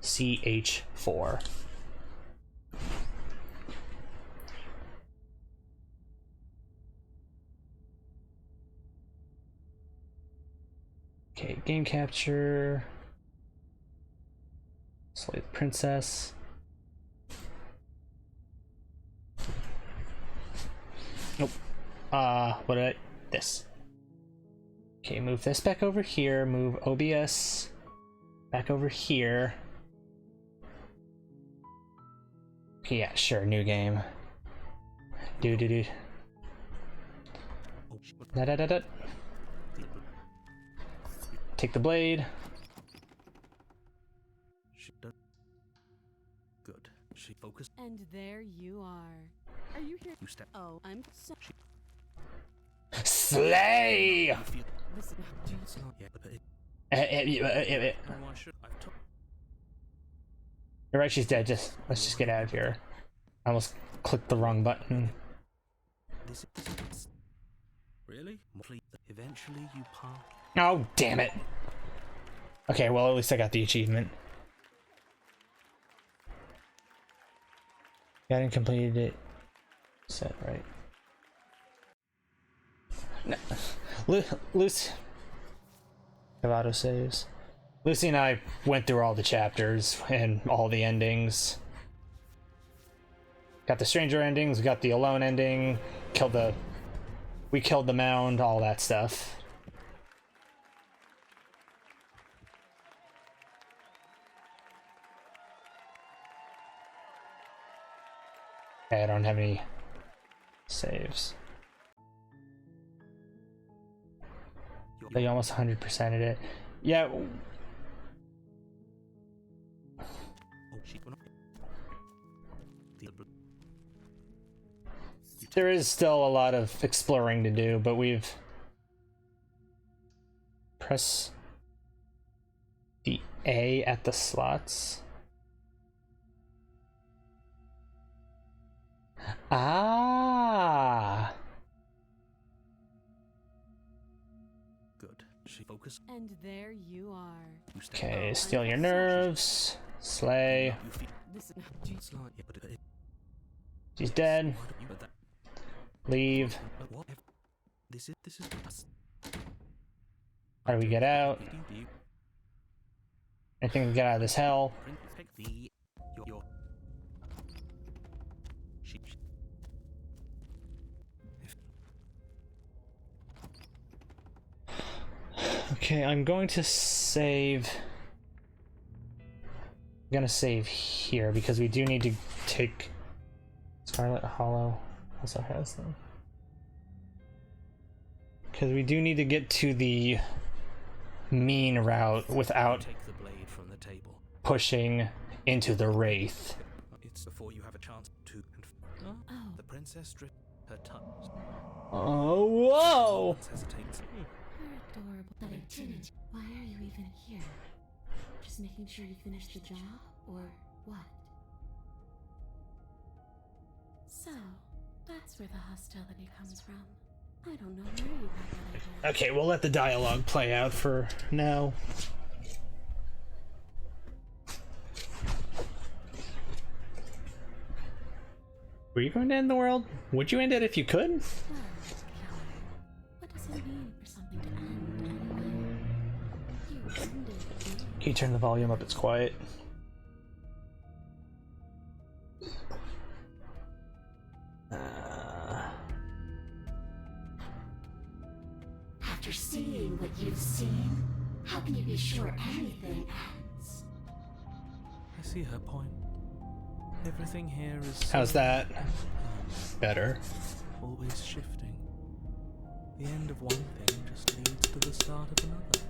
CH4. Okay, game capture. Slay the princess. Nope. What did I... This. Okay, move this back over here. Move OBS back over here. Okay, yeah, sure, new game. Do. Da. Take the blade. Good. She focused. And there you are. Are you here? You step. Oh, I'm so. Slay! Listen, It's not yet, but it. Why should I've told. You're right, she's dead. Let's just get out of here. I almost clicked the wrong button. This is. Really? Eventually, you pass. Oh, damn it. Okay, well, at least I got the achievement. I hadn't completed it. Set, right? No. Lucy. Have autosaves. Lucy and I went through all the chapters and all the endings. Got the stranger endings, we got the alone ending, we killed the mound, all that stuff. Okay, I don't have any saves. They almost 100%ed it. Yeah. There is still a lot of exploring to do, but we've press the A at the slots. Ah. Good. She focused. and there you are. Okay, steal your nerves. Slay. Listen, It's like, yeah, but it. She's dead. But that. Leave. But what? This is. How do we get out? I think we get out of this hell. Your. Okay, I'm going to save. I'm gonna save here because we do need to take. Scarlet Hollow also has them. Because we do need to get to the mean route without Take the blade from the table. pushing into the Wraith. It's before you have a chance to. oh, The princess stripped her tongue. Oh, whoa! Hesitates. you're adorable. But I didn't. Why are you even here? Just making sure you finished the job, or what? So, that's where the hostility comes from. I don't know where you got that idea. Okay, we'll let the dialogue play out for now. Were you going to end the world? Would you end it if you could? Well, what does it mean for something to end anyway? You ended me. Can you turn the volume up? It's quiet. After seeing what you've seen, how can you be sure anything ends? I see her point. Everything here is. How's that? Better. Always shifting. The end of one thing just leads to the start of another.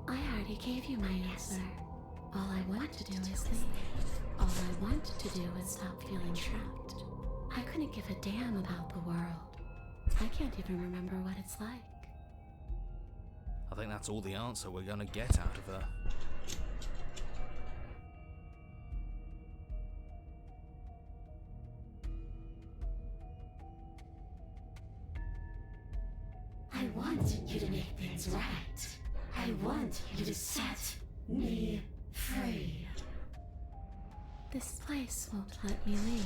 I already gave you my answer. All I want to do is leave. All I want to do is stop feeling trapped. I couldn't give a damn about the world. I can't even remember what it's like. I think that's all the answer we're gonna get out of her. I want you to make things right. I want you to set me free. This place won't let me leave,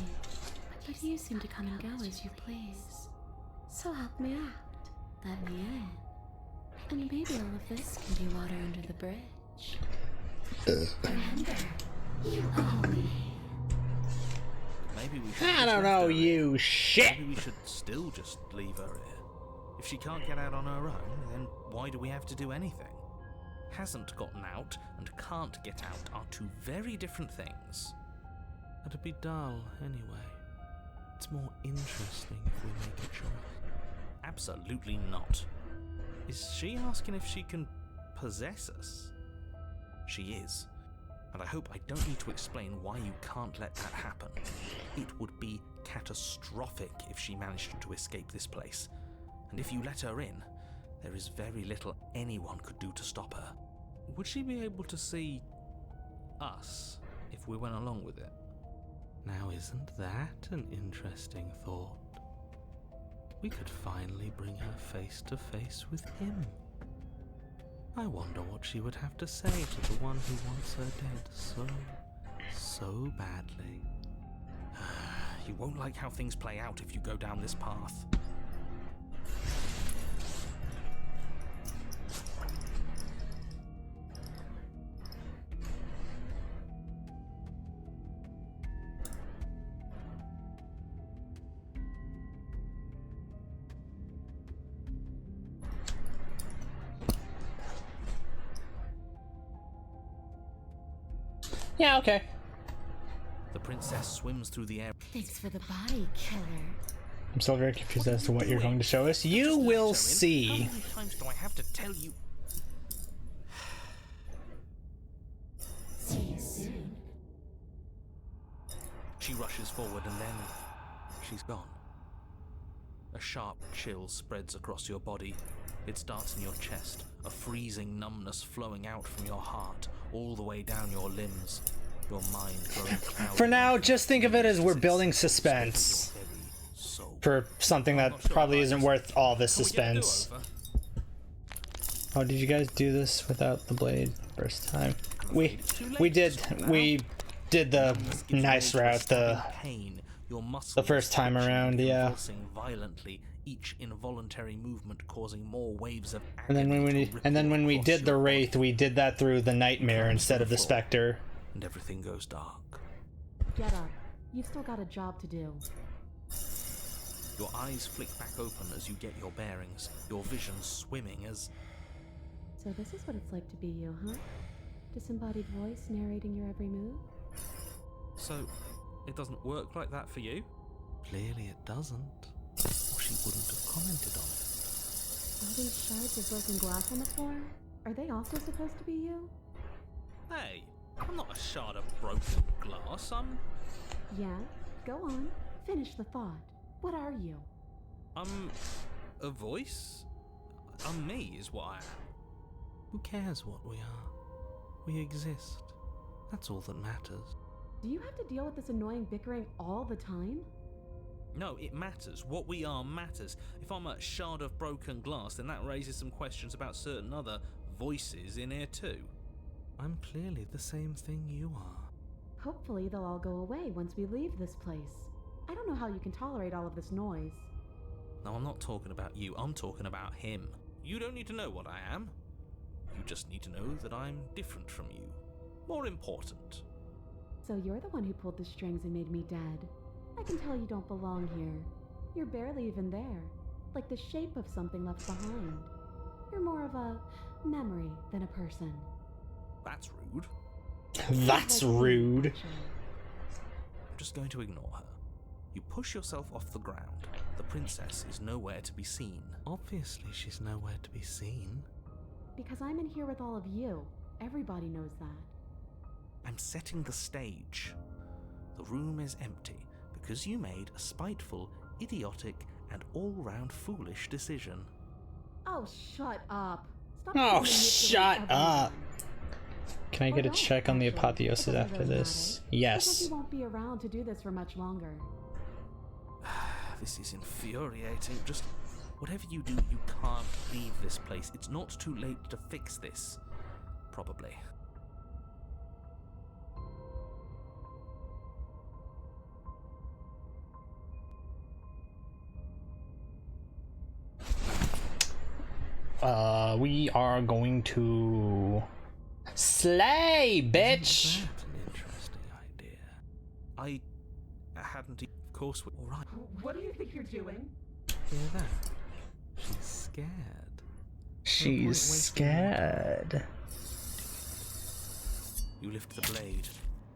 but you seem to come and go as you please. So help me out. Let me in. And maybe all of this can be water under the bridge. Remember, you owe me. Maybe we should I just don't left know, her you here. shit. Maybe we should still just leave her here. If she can't get out on her own, then why do we have to do anything? Hasn't gotten out and can't get out are two very different things. It'd be dull anyway. It's more interesting if we make a choice. Absolutely not. Is she asking if she can possess us? She is. And I hope I don't need to explain why you can't let that happen. It would be catastrophic if she managed to escape this place. And if you let her in, there is very little anyone could do to stop her. Would she be able to see us if we went along with it? Now isn't that an interesting thought? We could finally bring her face to face with him. I wonder what she would have to say to the one who wants her dead so badly. You won't like how things play out if you go down this path. Yeah, okay. The princess swims through the air. Thanks for the body, killer. I'm still very confused as to what you're going to show us. You will How see. many times do I have to tell you? See you soon. She rushes forward and then she's gone. A sharp chill spreads across your body. It starts in your chest, a freezing numbness flowing out from your heart, all the way down your limbs. Your mind growing cloudy. For now, just think of it as we're building suspense for something that probably isn't worth all this suspense. Oh, did you guys do this without the blade first time? We did the nice route the first time around, yeah. Violently, each involuntary movement causing more waves of And then when we did the wraith, we did that through the nightmare instead of the specter. And everything goes dark. Get up. You've still got a job to do. Your eyes flick back open as you get your bearings, your vision swimming as... So this is what it's like to be you, huh? Disembodied voice narrating your every move? So, it doesn't work like that for you? Clearly it doesn't. Or she wouldn't have commented on it. All these shards of broken glass on the floor? Are they also supposed to be you? Hey, I'm not a shard of broken glass, I'm... Yeah? Go on. Finish the thought. What are you? I'm... a voice? I'm me, is what I am. Who cares what we are? We exist. That's all that matters. Do you have to deal with this annoying bickering all the time? No, it matters. What we are matters. If I'm a shard of broken glass, then that raises some questions about certain other voices in here too. I'm clearly the same thing you are. Hopefully they'll all go away once we leave this place. I don't know how you can tolerate all of this noise. No, I'm not talking about you. I'm talking about him. You don't need to know what I am. You just need to know that I'm different from you. More important. So you're the one who pulled the strings and made me dead. I can tell you don't belong here. You're barely even there. Like the shape of something left behind. You're more of a memory than a person. That's rude. That's rude. I'm just going to ignore her. You push yourself off the ground. The princess is nowhere to be seen. Obviously, she's nowhere to be seen. Because I'm in here with all of you. Everybody knows that. I'm setting the stage. The room is empty because you made a spiteful, idiotic, and all-round foolish decision. Oh, shut up. Stop Oh, manipulating shut everyone. up. Can I get a Or check don't, on the actually. apotheosis It doesn't after really this? matter. Because Yes. you won't be around to do this for much longer. This is infuriating. Just whatever you do, you can't leave this place. It's not too late to fix this. Probably. We are going to slay, bitch. Isn't that an interesting idea? I hadn't. Of course, all right. What do you think you're doing? Hear that? She's scared. She's scared. You lift the blade,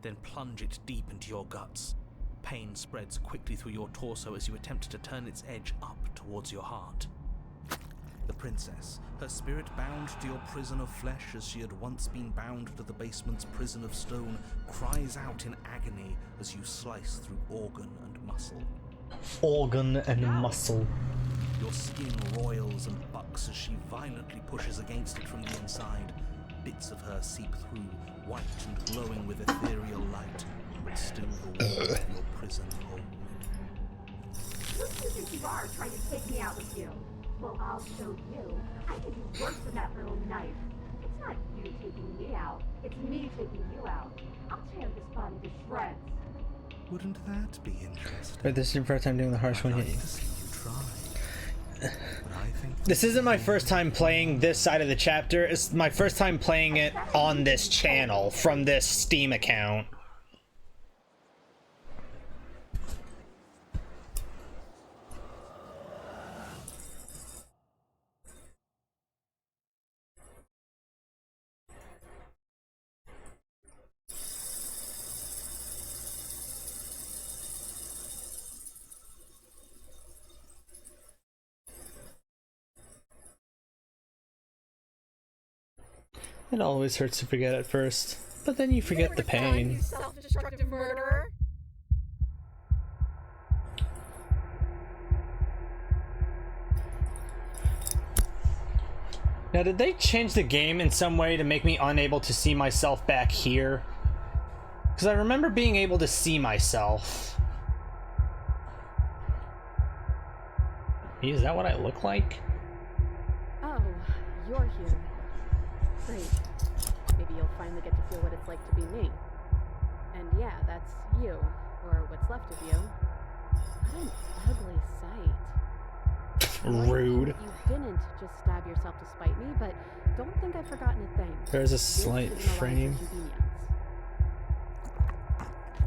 then plunge it deep into your guts. Pain spreads quickly through your torso as you attempt to turn its edge up towards your heart. The princess, her spirit bound to your prison of flesh as she had once been bound to the basement's prison of stone, cries out in agony as you slice through organ and muscle. Organ and muscle. Your skin roils and bucks as she violently pushes against it from the inside. Bits of her seep through, white and glowing with ethereal light, but still the walls of your prison hold. Who do you think you are, trying to take me out with you? Well, I'll show you. I can do worse than that little knife. It's not you taking me out. It's me taking you out. I'll tear this body to shreds. Wouldn't that be interesting? But this is your first time doing the harsh one I'd hit. like to see you try. But I think This isn't my first time playing this side of the chapter. It's my first time playing it on this channel from this Steam account. It always hurts to forget at first, but then you forget the pain. You self-destructive murderer. Now, did they change the game in some way to make me unable to see myself back here? Because I remember being able to see myself. Is that what I look like? Oh, you're here. Great. Maybe you'll finally get to feel what it's like to be me. And yeah, that's you, or what's left of you. What an ugly sight. Rude. You didn't just stab yourself to spite me, but don't think I've forgotten a thing. There's a This slight is an alliance frame. of convenience.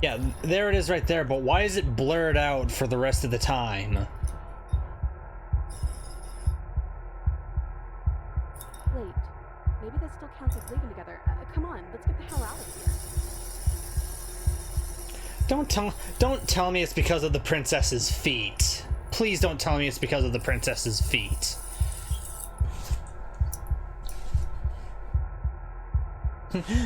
Yeah, there it is right there, but why is it blurred out for the rest of the time? Wait, maybe this still counts as leaving together. Come on, let's get the hell out of here. Don't tell me it's because of the princess's feet. Please don't tell me it's because of the princess's feet.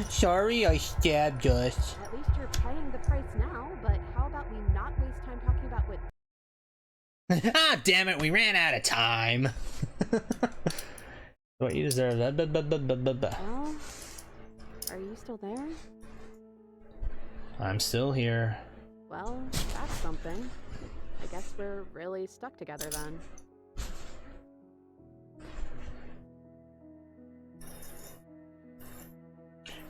Sorry, I stabbed us. At least you're paying the price now, but how about we not waste time talking about what... Ah, damn it, we ran out of time. What you deserve that. Well, are you still there? I'm still here. Well, that's something. I guess we're really stuck together then.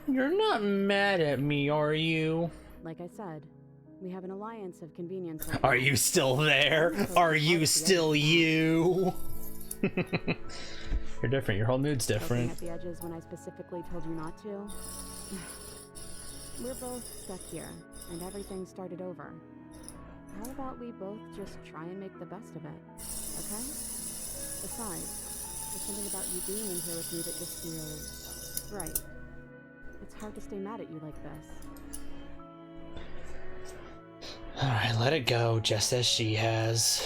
You're not mad at me, are you? Like I said, we have an alliance of convenience. Are you still there? Are you still you? You're different. Your whole mood's Poking different. at the edges when I specifically told you not to. We're both stuck here, and everything started over. How about we both just try and make the best of it, okay? Besides, there's something about you being in here with me that just feels right. It's hard to stay mad at you like this. Alright, let it go, just as she has.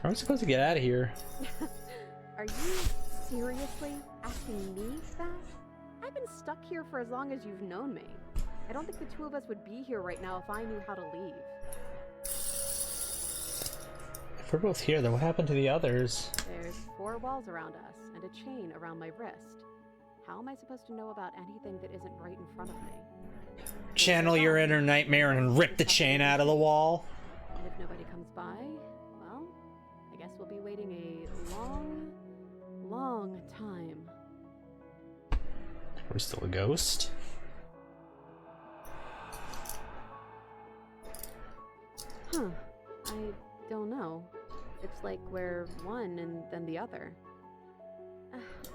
How are we supposed to get out of here? Are you seriously asking me that? I've been stuck here for as long as you've known me. I don't think the two of us would be here right now if I knew how to leave. If we're both here, then what happened to the others? There's 4 walls around us and a chain around my wrist. How am I supposed to know about anything that isn't right in front of me? Channel your inner nightmare and rip the chain out of the wall. And if nobody comes by, well, I guess we'll be waiting a long, long time. We're still a ghost? Huh. I don't know. It's like we're one and then the other.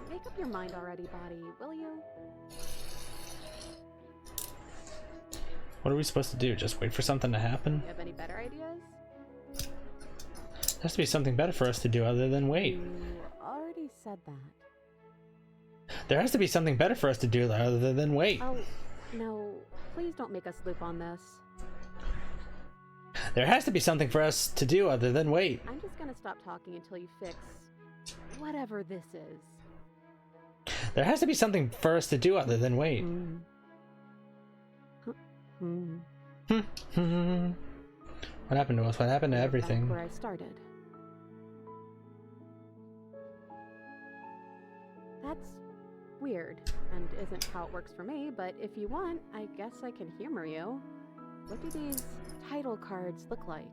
Make up your mind already, body, will you? What are we supposed to do? Just wait for something to happen? You have any better ideas? There has to be something better for us to do other than wait. You already said that. There has to be something better for us to do other than wait. Oh, no. Please don't make us loop on this. There has to be something for us to do other than wait. I'm just gonna stop talking until you fix whatever this is. There has to be something for us to do other than wait. What happened to us? What happened to everything? Back where I started. That's weird, and isn't how it works for me, but if you want, I guess I can humor you. What do these title cards look like?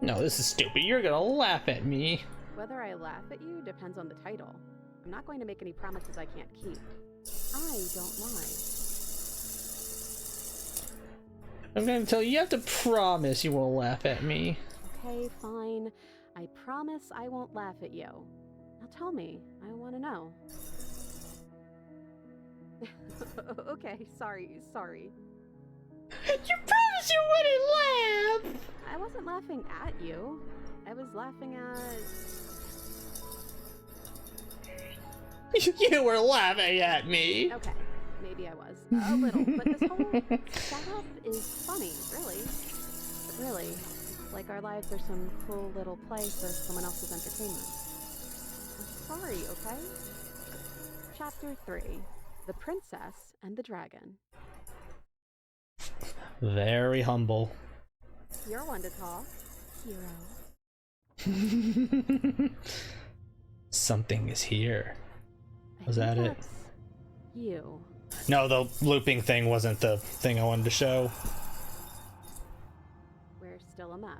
No, this is stupid. You're gonna laugh at me. Whether I laugh at you depends on the title. I'm not going to make any promises I can't keep. I don't lie. I'm gonna tell you, you have to promise you won't laugh at me. Okay, fine. I promise I won't laugh at you. Now tell me, I want to know. Okay, sorry. You promised you wouldn't laugh! I wasn't laughing at you. I was laughing at... You were laughing at me! Okay, maybe I was. A little, but this whole setup is funny, really. But really, it's like our lives are some cool little play for someone else's entertainment. I'm sorry, okay? Chapter 3. The Princess and the Dragon. Very humble. You're one to talk, hero. Something is here. Was that it? You. No, the looping thing wasn't the thing I wanted to show. We're still a mess.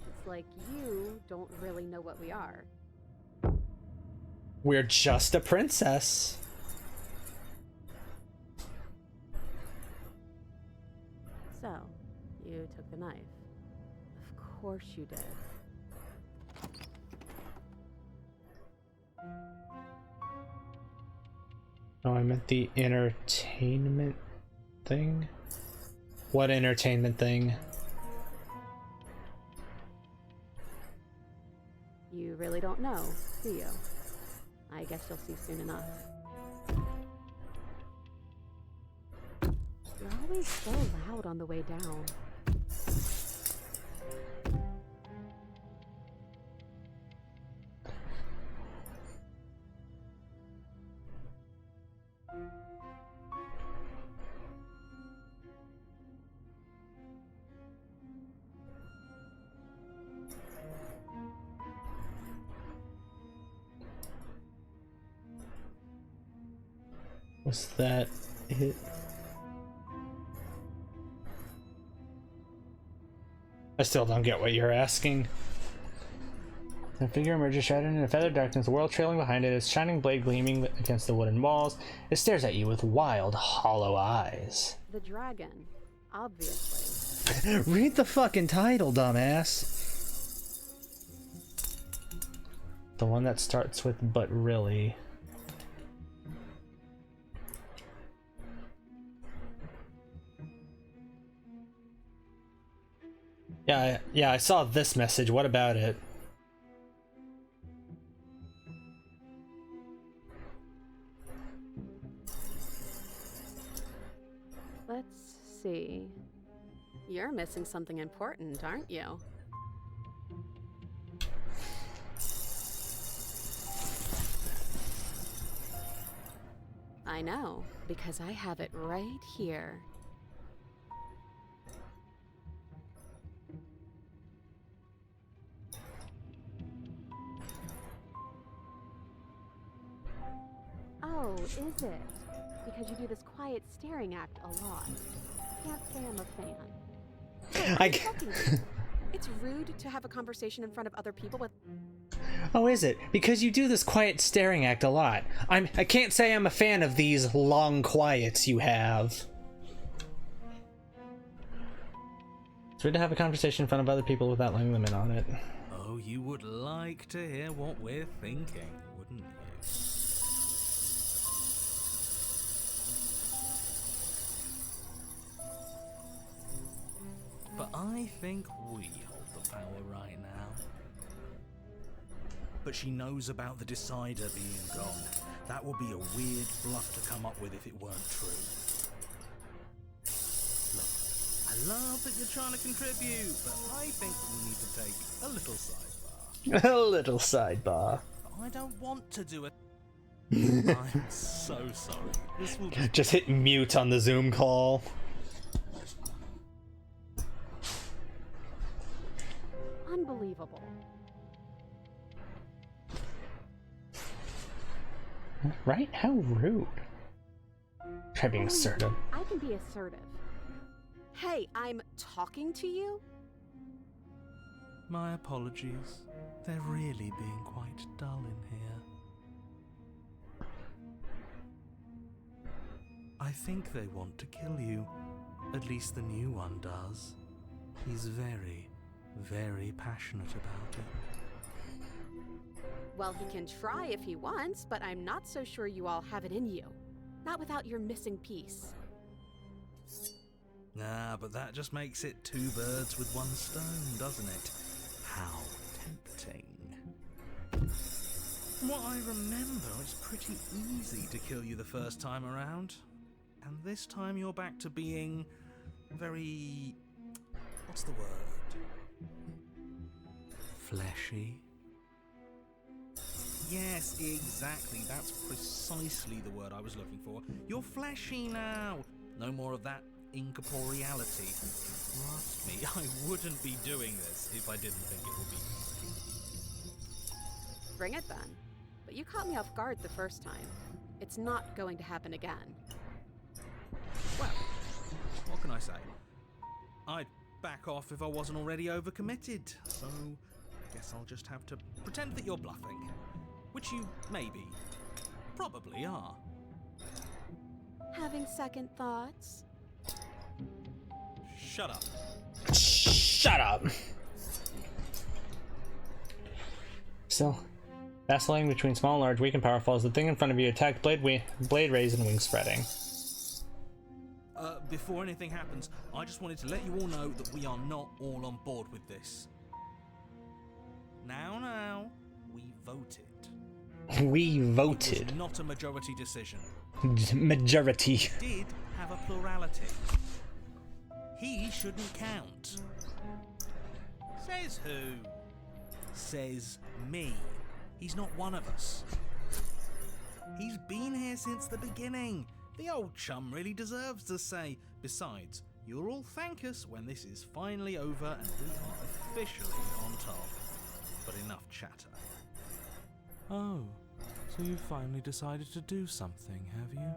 It's like you don't really know what we are. We're just a princess. So, you took the knife. Of course you did. No, I meant the entertainment thing. What entertainment thing? You really don't know, do you? I guess you'll see soon enough. You're always so loud on the way down. Was that it? I still don't get what you're asking. The figure emerges shattered in a feathered darkness, the world trailing behind it, its shining blade gleaming against the wooden walls. It stares at you with wild, hollow eyes. The dragon, obviously. Read the fucking title, dumbass. The one that starts with "but really." Yeah, I saw this message. What about it? Let's see. You're missing something important, aren't you? I know, because I have it right here. Oh, is it? Because you do this quiet staring act a lot. Can't say I'm a fan. It's rude to have a conversation in front of other people with... Oh, is it? Because you do this quiet staring act a lot. I can't say I'm a fan of these long quiets you have. It's weird to have a conversation in front of other people without letting them in on it. Oh, you would like to hear what we're thinking, wouldn't you? But I think we hold the power right now. But she knows about the Decider being gone. That would be a weird bluff to come up with if it weren't true. Look, I love that you're trying to contribute, but I think we need to take a little sidebar. A little sidebar. But I don't want to do it. I'm so sorry. This will Just hit mute on the Zoom call. Unbelievable. Right? How rude. Try being assertive. I can be assertive. Hey, I'm talking to you? My apologies. They're really being quite dull in here. I think they want to kill you. At least the new one does. He's very, very passionate about it. Well, he can try if he wants, but I'm not so sure you all have it in you. Not without your missing piece. Ah, but that just makes it two birds with one stone, doesn't it? How tempting. From what I remember, it's pretty easy to kill you the first time around. And this time you're back to being very... what's the word? Fleshy? Yes, exactly. That's precisely the word I was looking for. You're fleshy now. No more of that incorporeality. Trust me, I wouldn't be doing this if I didn't think it would be easy. Bring it then. But you caught me off guard the first time. It's not going to happen again. Well, what can I say? I'd back off if I wasn't already overcommitted, so I guess I'll just have to pretend that you're bluffing. Which you maybe, probably are. Having second thoughts? Shut up. Shut up. So, vacillating between small and large, weak and powerful, as the thing in front of you attacked, blade raised and wings spreading. Before anything happens, I just wanted to let you all know that we are not all on board with this. Now, we voted. We It voted. was not a majority decision. Majority. It did have a plurality. He shouldn't count. Says who? Says me. He's not one of us. He's been here since the beginning. The old chum really deserves to say. Besides, you'll all thank us when this is finally over and we are officially on top. But enough chatter. Oh, so you finally decided to do something, have you?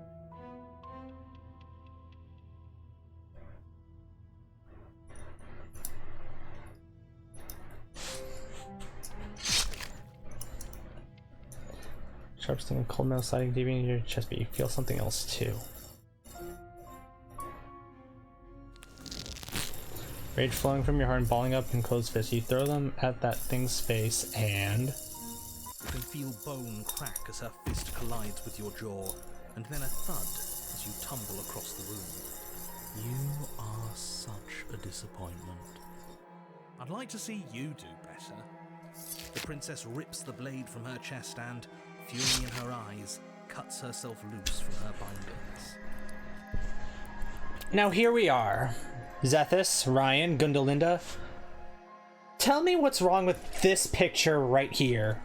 Sharp sting of cold metal sliding deep into your chest, but you feel something else too. Rage flowing from your heart and balling up in closed fists. You throw them at that thing's face and... You can feel bone crack as her fist collides with your jaw, and then a thud as you tumble across the room. You are such a disappointment. I'd like to see you do better. The princess rips the blade from her chest and, fury in her eyes, cuts herself loose from her bindings. Now here we are. Zethus, Ryan, Gundalinda. Tell me what's wrong with this picture right here.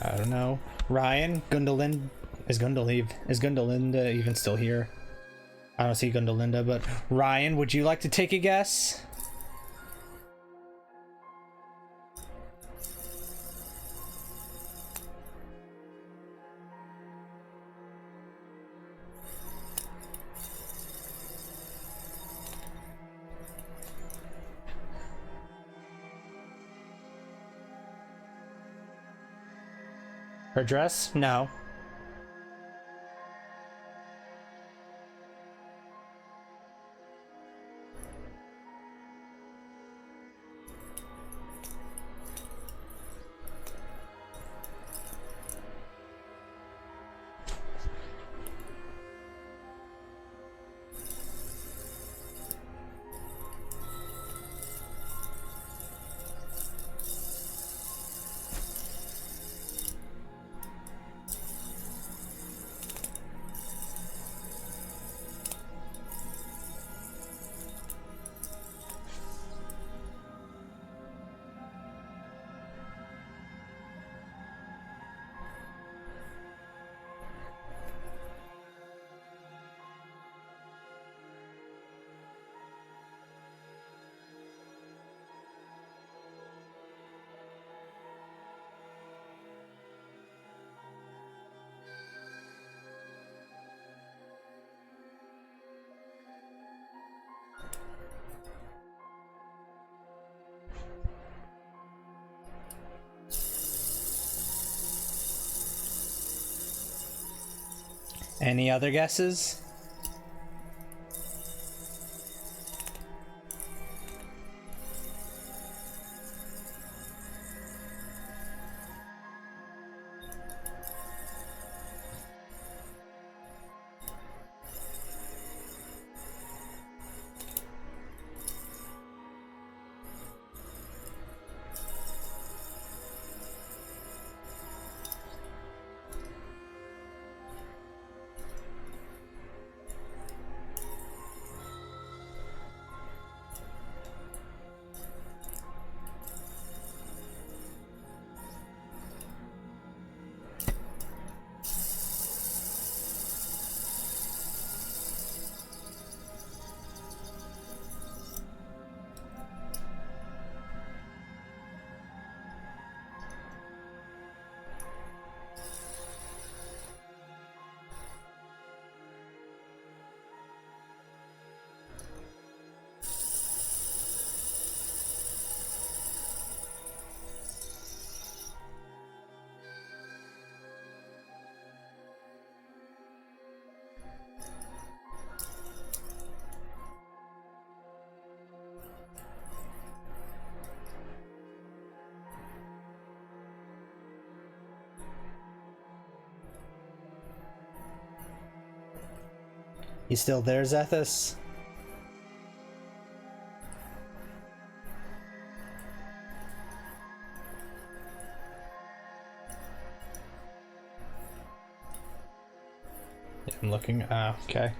I don't know. Ryan, is Gundalinda even still here? I don't see Gundalinda, but Ryan, would you like to take a guess? Her dress? No. Any other guesses? You still there, Zethus? Yeah, I'm looking. Ah, okay.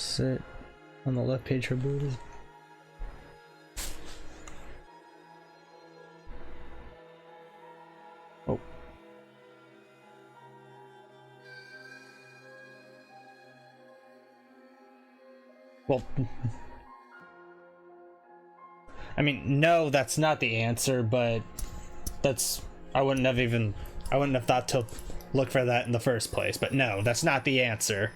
Sit on the left page for booty. Oh. Well, I mean, no, that's not the answer, but that's, I wouldn't have thought to look for that in the first place, but no, that's not the answer.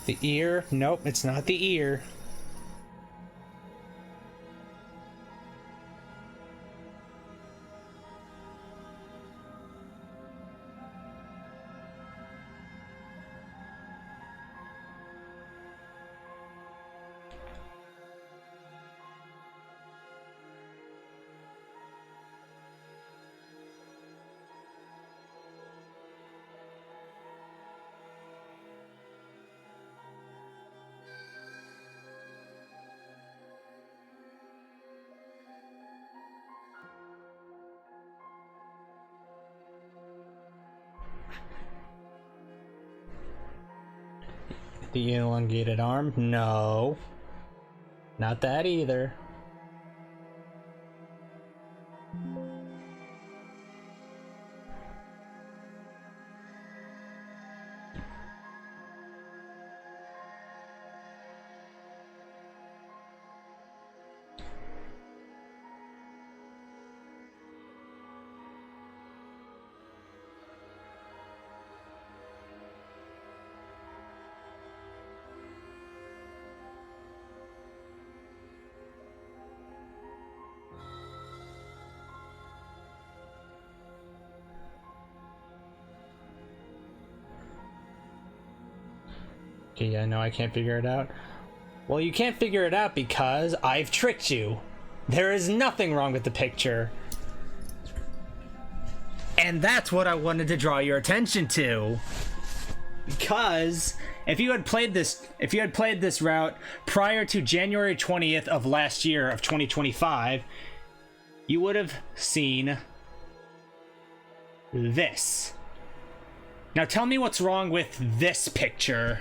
The ear? Nope, it's not the ear. The elongated arm? No. Not that either. Okay, yeah, no, I can't figure it out. Well, you can't figure it out because I've tricked you. There is nothing wrong with the picture. And that's what I wanted to draw your attention to. Because if you had played this route prior to January 20th of last year of 2025, you would have seen this. Now tell me what's wrong with this picture.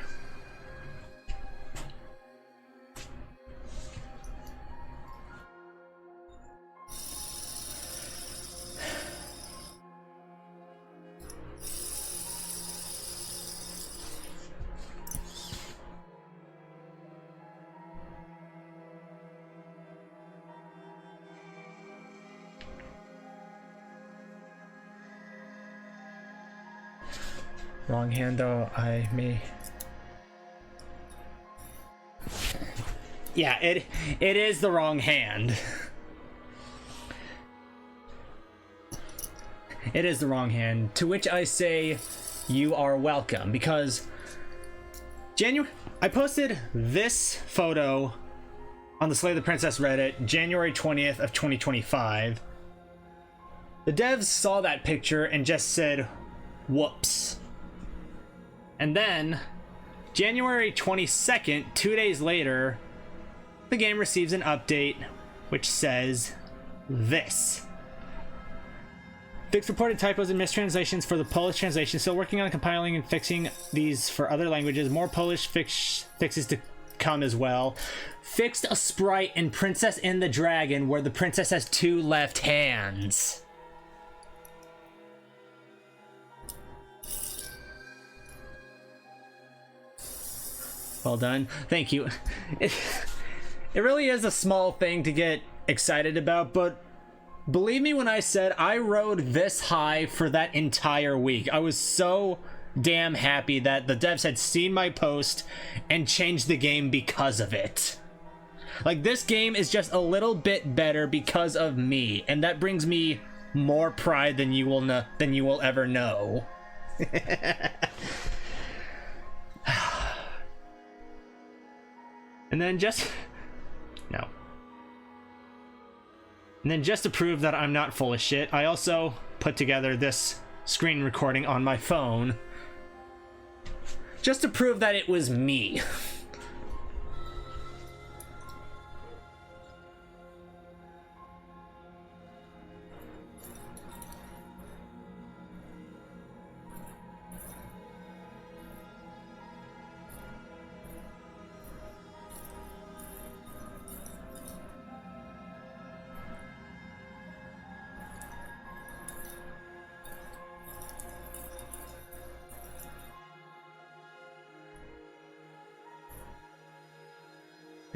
Wrong hand though, I may. Yeah, it is the wrong hand. It is the wrong hand, to which I say you are welcome, because I posted this photo on the Slay the Princess Reddit January 20th of 2025. The devs saw that picture and just said, whoops. And then, January 22nd, 2 days later, the game receives an update which says this. Fix reported typos and mistranslations for the Polish translation. Still working on compiling and fixing these for other languages. More Polish fixes to come as well. Fixed a sprite in Princess and the Dragon where the princess has 2 left hands. Well done. Thank you. It really is a small thing to get excited about, but believe me when I said I rode this high for that entire week. I was so damn happy that the devs had seen my post and changed the game because of it. Like, this game is just a little bit better because of me, and that brings me more pride than you will ever know. And then just to prove that I'm not full of shit, I also put together this screen recording on my phone just to prove that it was me.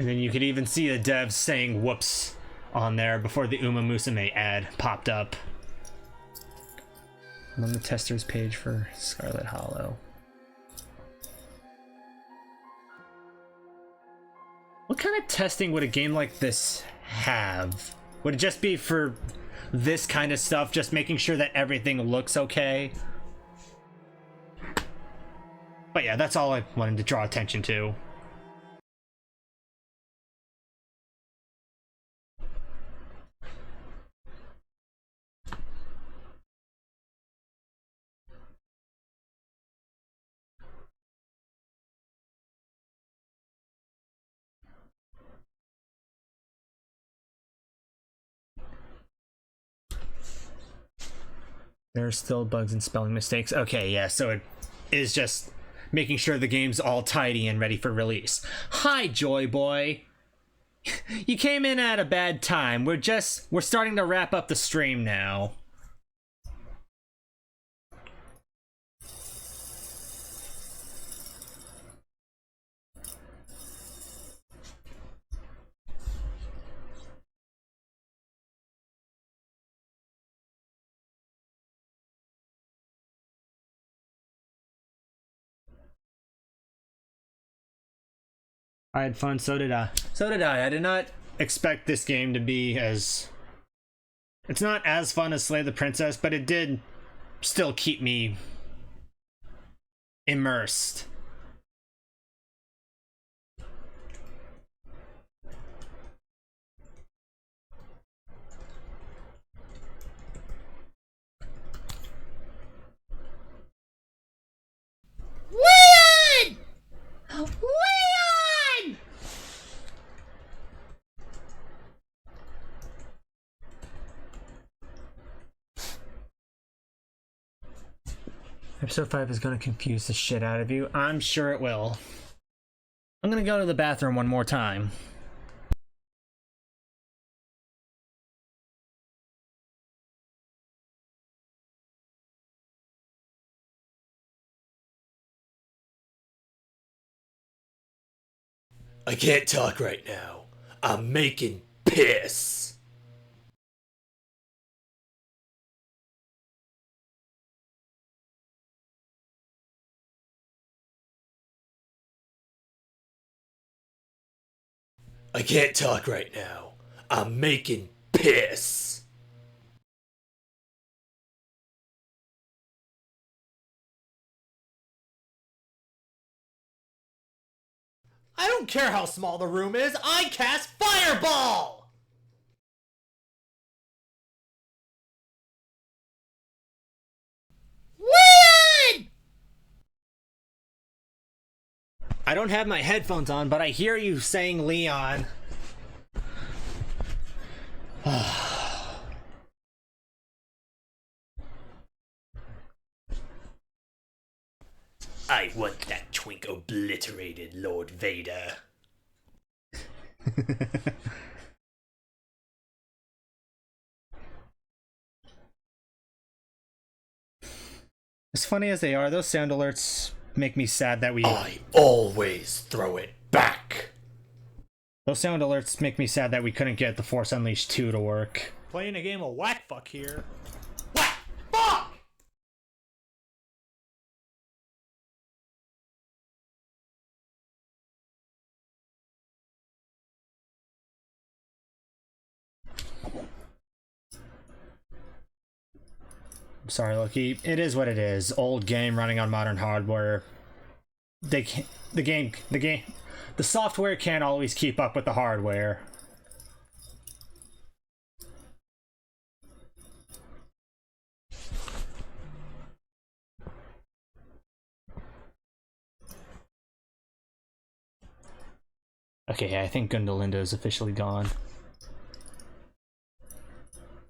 And then you could even see the devs saying whoops on there before the Uma Musume ad popped up. I'm on the testers page for Scarlet Hollow. What kind of testing would a game like this have? Would it just be for this kind of stuff, just making sure that everything looks okay? But yeah, that's all I wanted to draw attention to. There are still bugs and spelling mistakes. Okay, yeah, so it is just making sure the game's all tidy and ready for release. Hi, Joy Boy. You came in at a bad time. We're starting to wrap up the stream now. I had fun, so did I. I did not expect this game to be as... It's not as fun as Slay the Princess, but it did still keep me immersed. Leon! Leon! Episode 5 is going to confuse the shit out of you. I'm sure it will. I'm going to go to the bathroom one more time. I can't talk right now. I'm making piss. I can't talk right now. I'm making piss. I don't care how small the room is. I cast Fireball! Leon! I don't have my headphones on, but I hear you saying Leon. I want that twink obliterated, Lord Vader. As funny as they are, those sound alerts make me sad that we... I always throw it back. Those sound alerts make me sad that we couldn't get the Force Unleashed 2 to work. Playing a game of whack fuck here. Sorry, Loki. It is what it is. Old game running on modern hardware. They can't, the software can't always keep up with the hardware. Okay, I think Gundalinda is officially gone.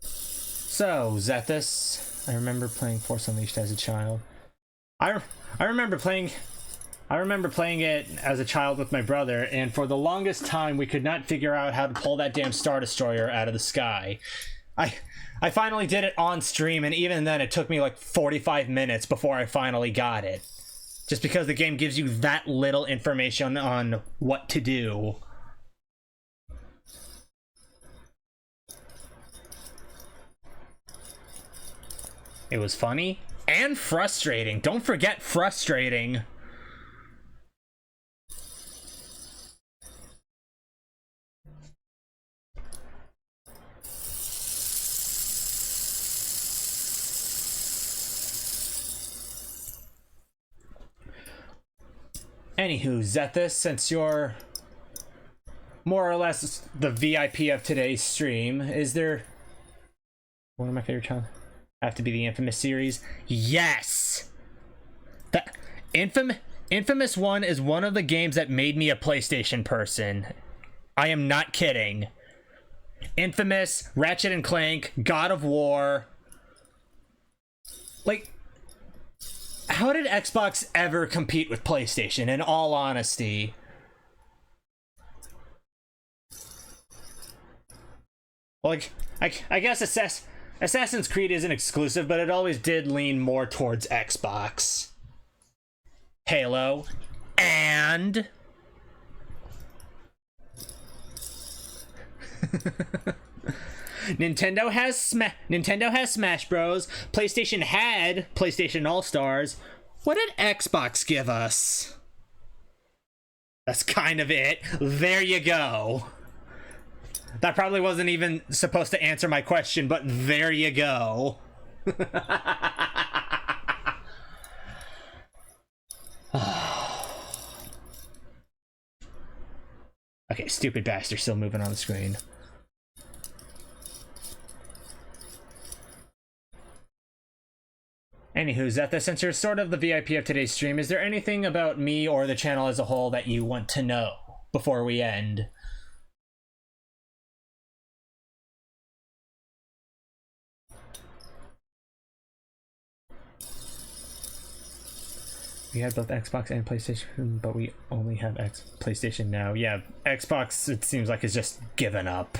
So, Zethus, I remember playing Force Unleashed as a child. I remember playing it as a child with my brother, and for the longest time we could not figure out how to pull that damn Star Destroyer out of the sky. I finally did it on stream, and even then it took me like 45 minutes before I finally got it. Just because the game gives you that little information on what to do. It was funny and frustrating. Don't forget frustrating. Anywho, Zethus, since you're more or less the VIP of today's stream, is there one of my favorite channels? Have to be the Infamous series? Yes! The Infamous 1 is one of the games that made me a PlayStation person. I am not kidding. Infamous, Ratchet and Clank, God of War. Like, how did Xbox ever compete with PlayStation, in all honesty? Like, I guess Assassin's Creed isn't exclusive, but it always did lean more towards Xbox. Halo. And... Nintendo has Smash Bros. PlayStation had PlayStation All-Stars. What did Xbox give us? That's kind of it. There you go. That probably wasn't even supposed to answer my question, but there you go. Okay, stupid bastard still moving on the screen. Anywho, Zetha, since you're sort of the VIP of today's stream, is there anything about me or the channel as a whole that you want to know before we end? We had both Xbox and PlayStation, but we only have PlayStation now. Yeah, Xbox, it seems like, is just given up.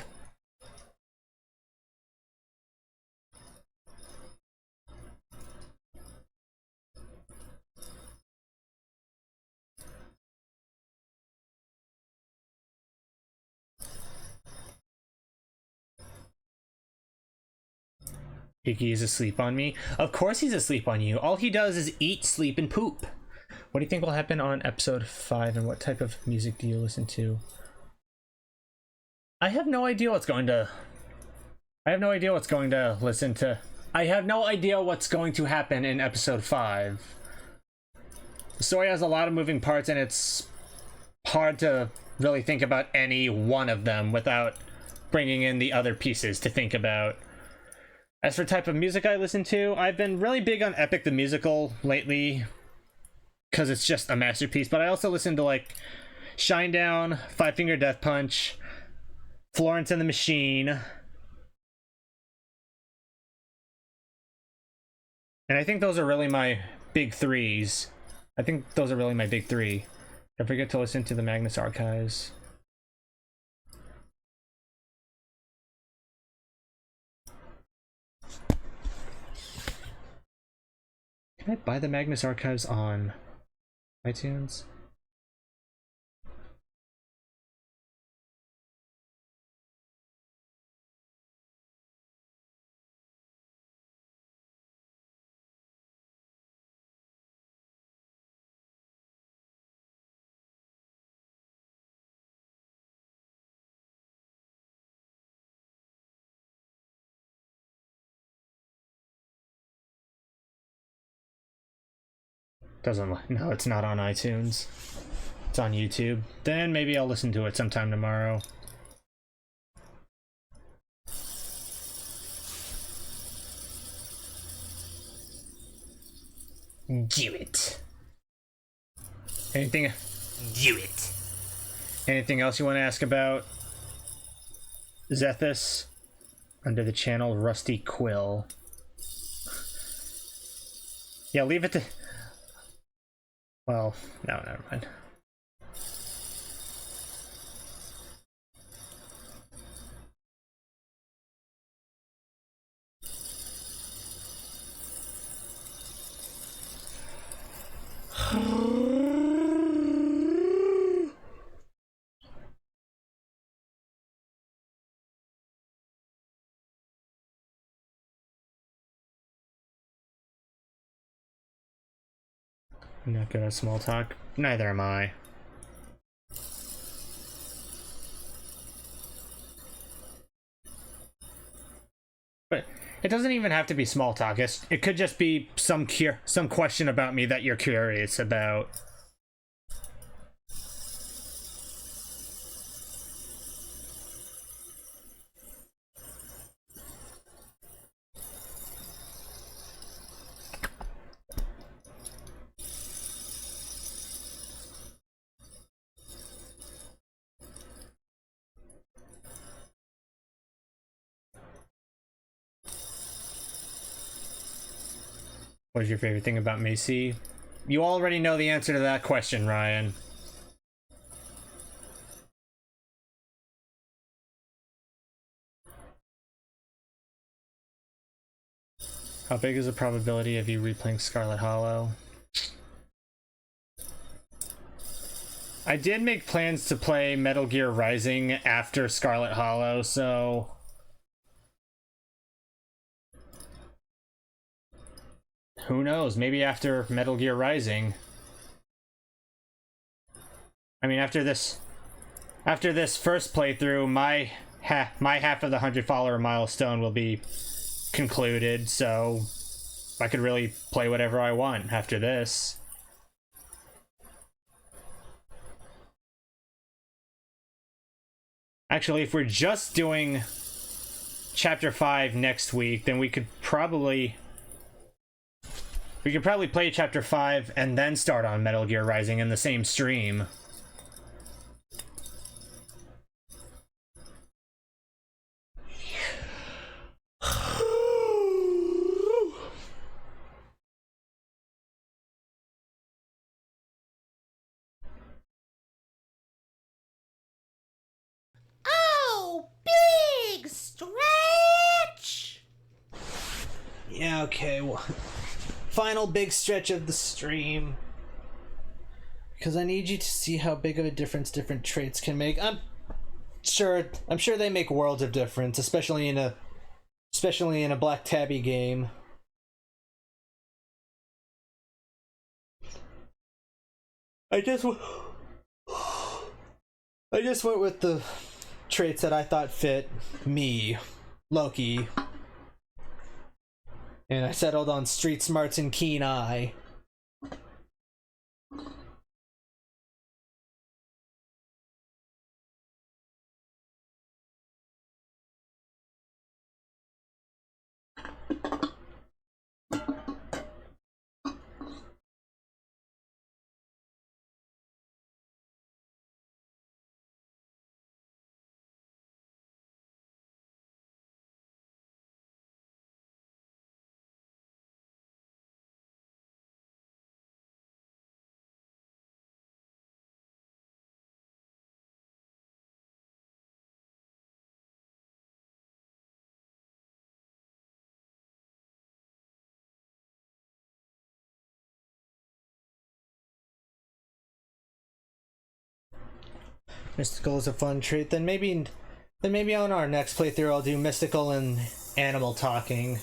Iggy is asleep on me. Of course he's asleep on you. All he does is eat, sleep, and poop. What do you think will happen on episode 5, and what type of music do you listen to? I have no idea what's going to listen to. I have no idea what's going to happen in episode 5. The story has a lot of moving parts, and it's hard to really think about any one of them without bringing in the other pieces to think about. As for type of music I listen to, I've been really big on Epic the Musical lately, because it's just a masterpiece, but I also listen to like Shinedown, Five Finger Death Punch, Florence and the Machine, and I think those are really my big threes. Don't forget to listen to the Magnus Archives. Can I buy the Magnus Archives on iTunes? Doesn't. No, it's not on iTunes. It's on YouTube. Then maybe I'll listen to it sometime tomorrow. Do it. Anything? Do it. Anything else you want to ask about Zethus? Under the channel Rusty Quill. Yeah, leave it to... Well, no, never mind. I'm not good at small talk. Neither am I. But it doesn't even have to be small talk. It could just be some question about me that you're curious about. What's your favorite thing about Macy? You already know the answer to that question, Ryan. How big is the probability of you replaying Scarlet Hollow? I did make plans to play Metal Gear Rising after Scarlet Hollow, so... Who knows? Maybe after Metal Gear Rising. I mean, after this first playthrough, my half of the 100-follower milestone will be concluded, so I could really play whatever I want after this. Actually, if we're just doing Chapter 5 next week, then we could probably play Chapter 5 and then start on Metal Gear Rising in the same stream. Oh, big stretch! Yeah, okay, well, final big stretch of the stream. Because I need you to see how big of a difference different traits can make. I'm sure they make worlds of difference, especially in a Black Tabby game. I just went with the traits that I thought fit me, Loki. And I settled on street smarts and keen eye. Mystical is a fun trait. Then maybe on our next playthrough I'll do mystical and animal talking.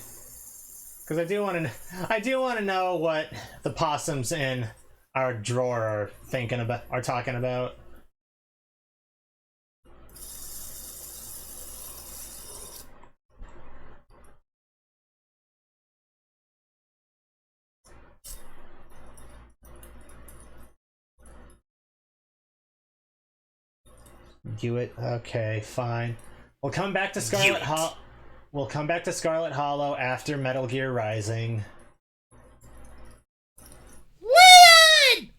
Because I do want to know what the possums in our drawer are talking about. Hewitt. Okay, fine. We'll come back to Scarlet Hollow. We'll come back to Scarlet Hollow after Metal Gear Rising. Leon!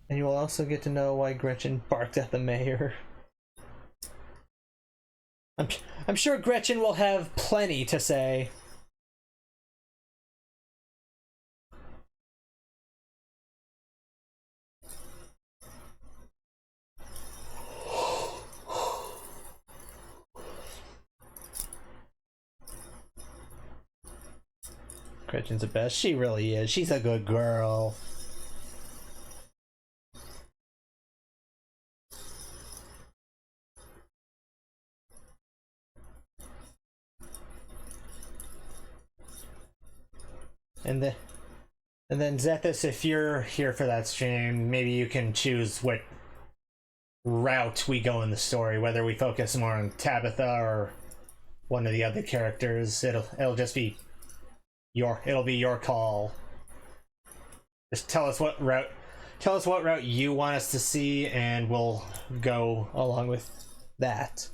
And you will also get to know why Gretchen barked at the mayor. I'm sure Gretchen will have plenty to say. Gretchen's the best. She really is. She's a good girl. And then Zethus, if you're here for that stream, maybe you can choose what route we go in the story, whether we focus more on Tabitha or one of the other characters. It'll just be it'll be your call. Just tell us what route you want us to see, and we'll go along with that.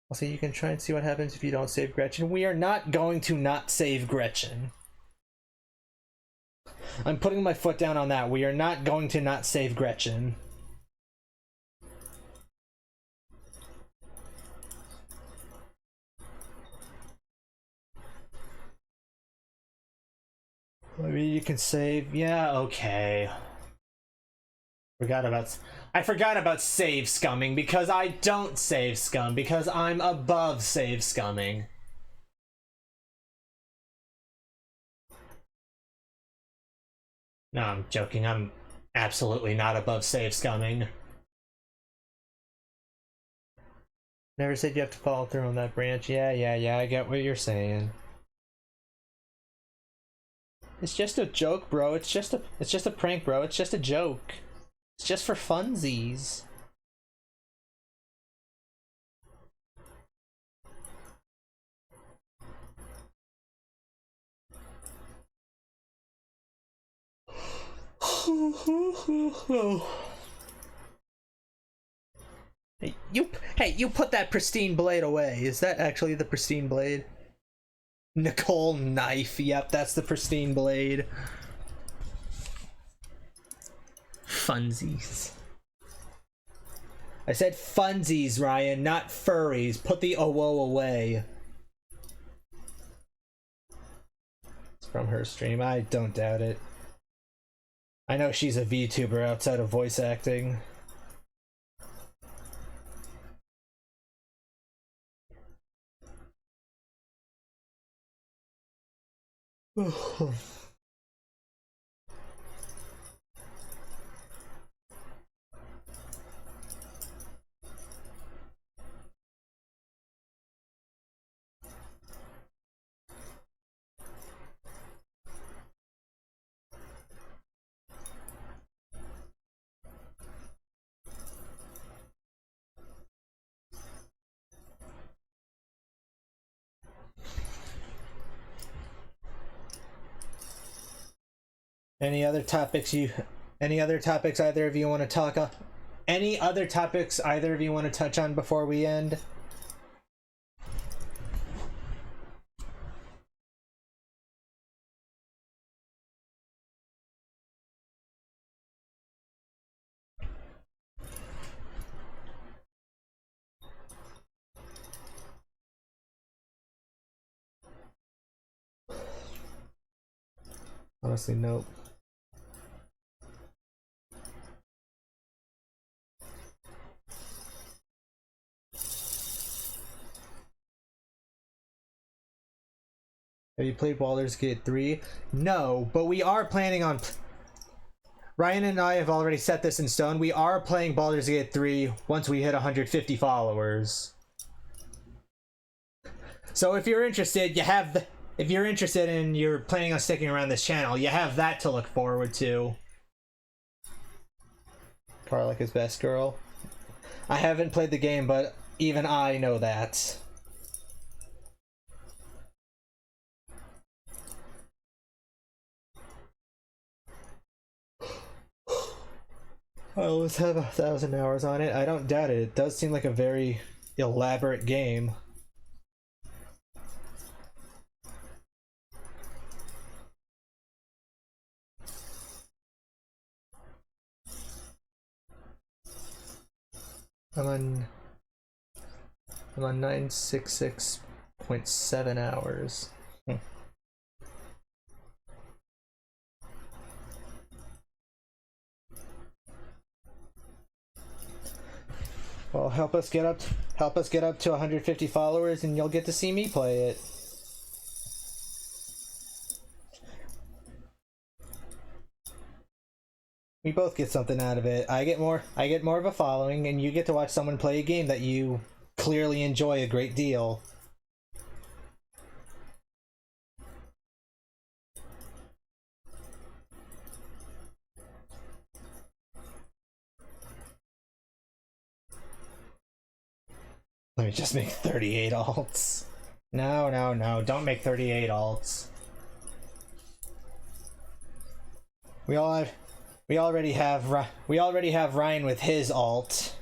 Also, you can try and see what happens if you don't save Gretchen. We are not going to not save Gretchen. I'm putting my foot down on that. We are not going to not save Gretchen. Maybe you can save. Yeah, okay. I forgot about save scumming, because I don't save scum, because I'm above save scumming. No, I'm joking. I'm absolutely not above save scumming. Never said you have to follow through on that branch. Yeah, I get what you're saying. It's just a joke, bro. It's just a prank, bro. It's just a joke. It's just for funsies. Hey, you put that pristine blade away. Is that actually the pristine blade? Nicole knife. Yep, that's the pristine blade. Funsies. I said funsies, Ryan, not furries. Put the OO away. It's from her stream. I don't doubt it. I know she's a VTuber outside of voice acting. Any other topics either of you want to talk on? Any other topics either of you want to touch on before we end? Honestly, nope. Have you played Baldur's Gate 3? No, but we are planning on... Ryan and I have already set this in stone. We are playing Baldur's Gate 3 once we hit 150 followers. So if you're interested, you have the... If you're interested and you're planning on sticking around this channel, you have that to look forward to. Karlik is best girl. I haven't played the game, but even I know that. I always have 1,000 hours on it. I don't doubt it. It does seem like a very elaborate game. I'm on 966.7 hours. Well, help us get up to 150 followers and you'll get to see me play it. We both get something out of it. I get more of a following, and you get to watch someone play a game that you clearly enjoy a great deal. Let me just make 38 alts. No, don't make 38 alts. We already have Ryan with his alt.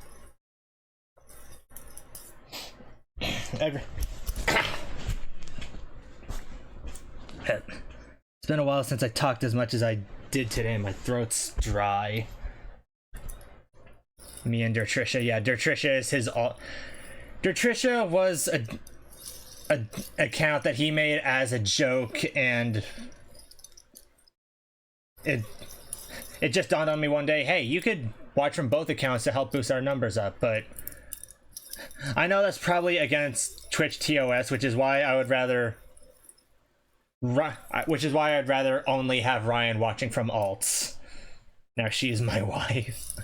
It's been a while since I talked as much as I did today. My throat's dry. Me and Dertrisha, yeah, Dertrisha is his alt. Dertrisha was a account that he made as a joke, and it just dawned on me one day, hey, you could watch from both accounts to help boost our numbers up, but I know that's probably against Twitch TOS, which is why I'd rather only have Ryan watching from alts. Now she's my wife.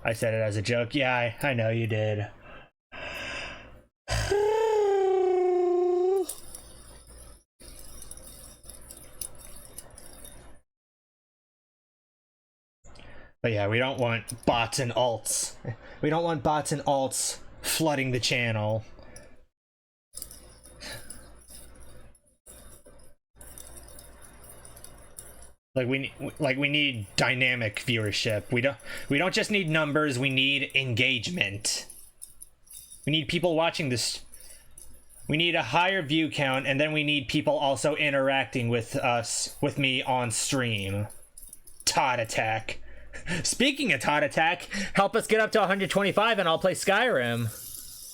I said it as a joke. Yeah, I know you did. But yeah, we don't want bots and alts. We don't want bots and alts flooding the channel. We need dynamic viewership. We don't just need numbers, we need engagement. We need people watching this. We need a higher view count, and then we need people also interacting with me on stream. Todd Attack. Speaking of Todd Attack, help us get up to 125 and I'll play Skyrim.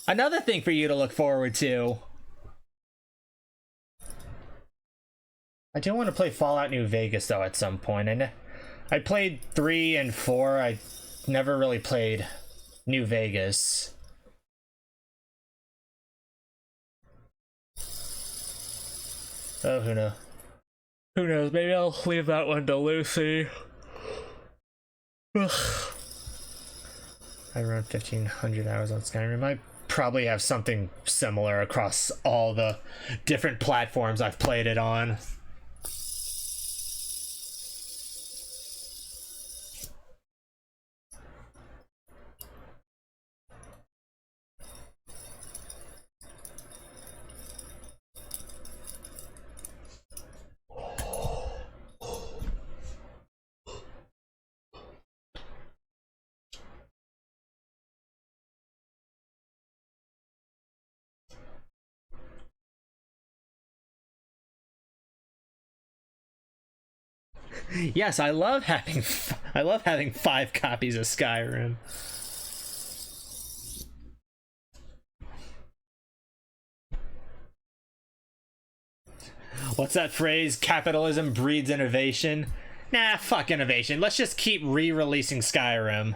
Another thing for you to look forward to. I do want to play Fallout New Vegas though at some point. I played 3 and 4. I never really played New Vegas. Oh, who knows? Who knows? Maybe I'll leave that one to Lucy. Ugh. I run 1,500 hours on Skyrim. I probably have something similar across all the different platforms I've played it on. Yes, I love having 5 copies of Skyrim. What's that phrase? Capitalism breeds innovation? Nah, fuck innovation. Let's just keep re-releasing Skyrim.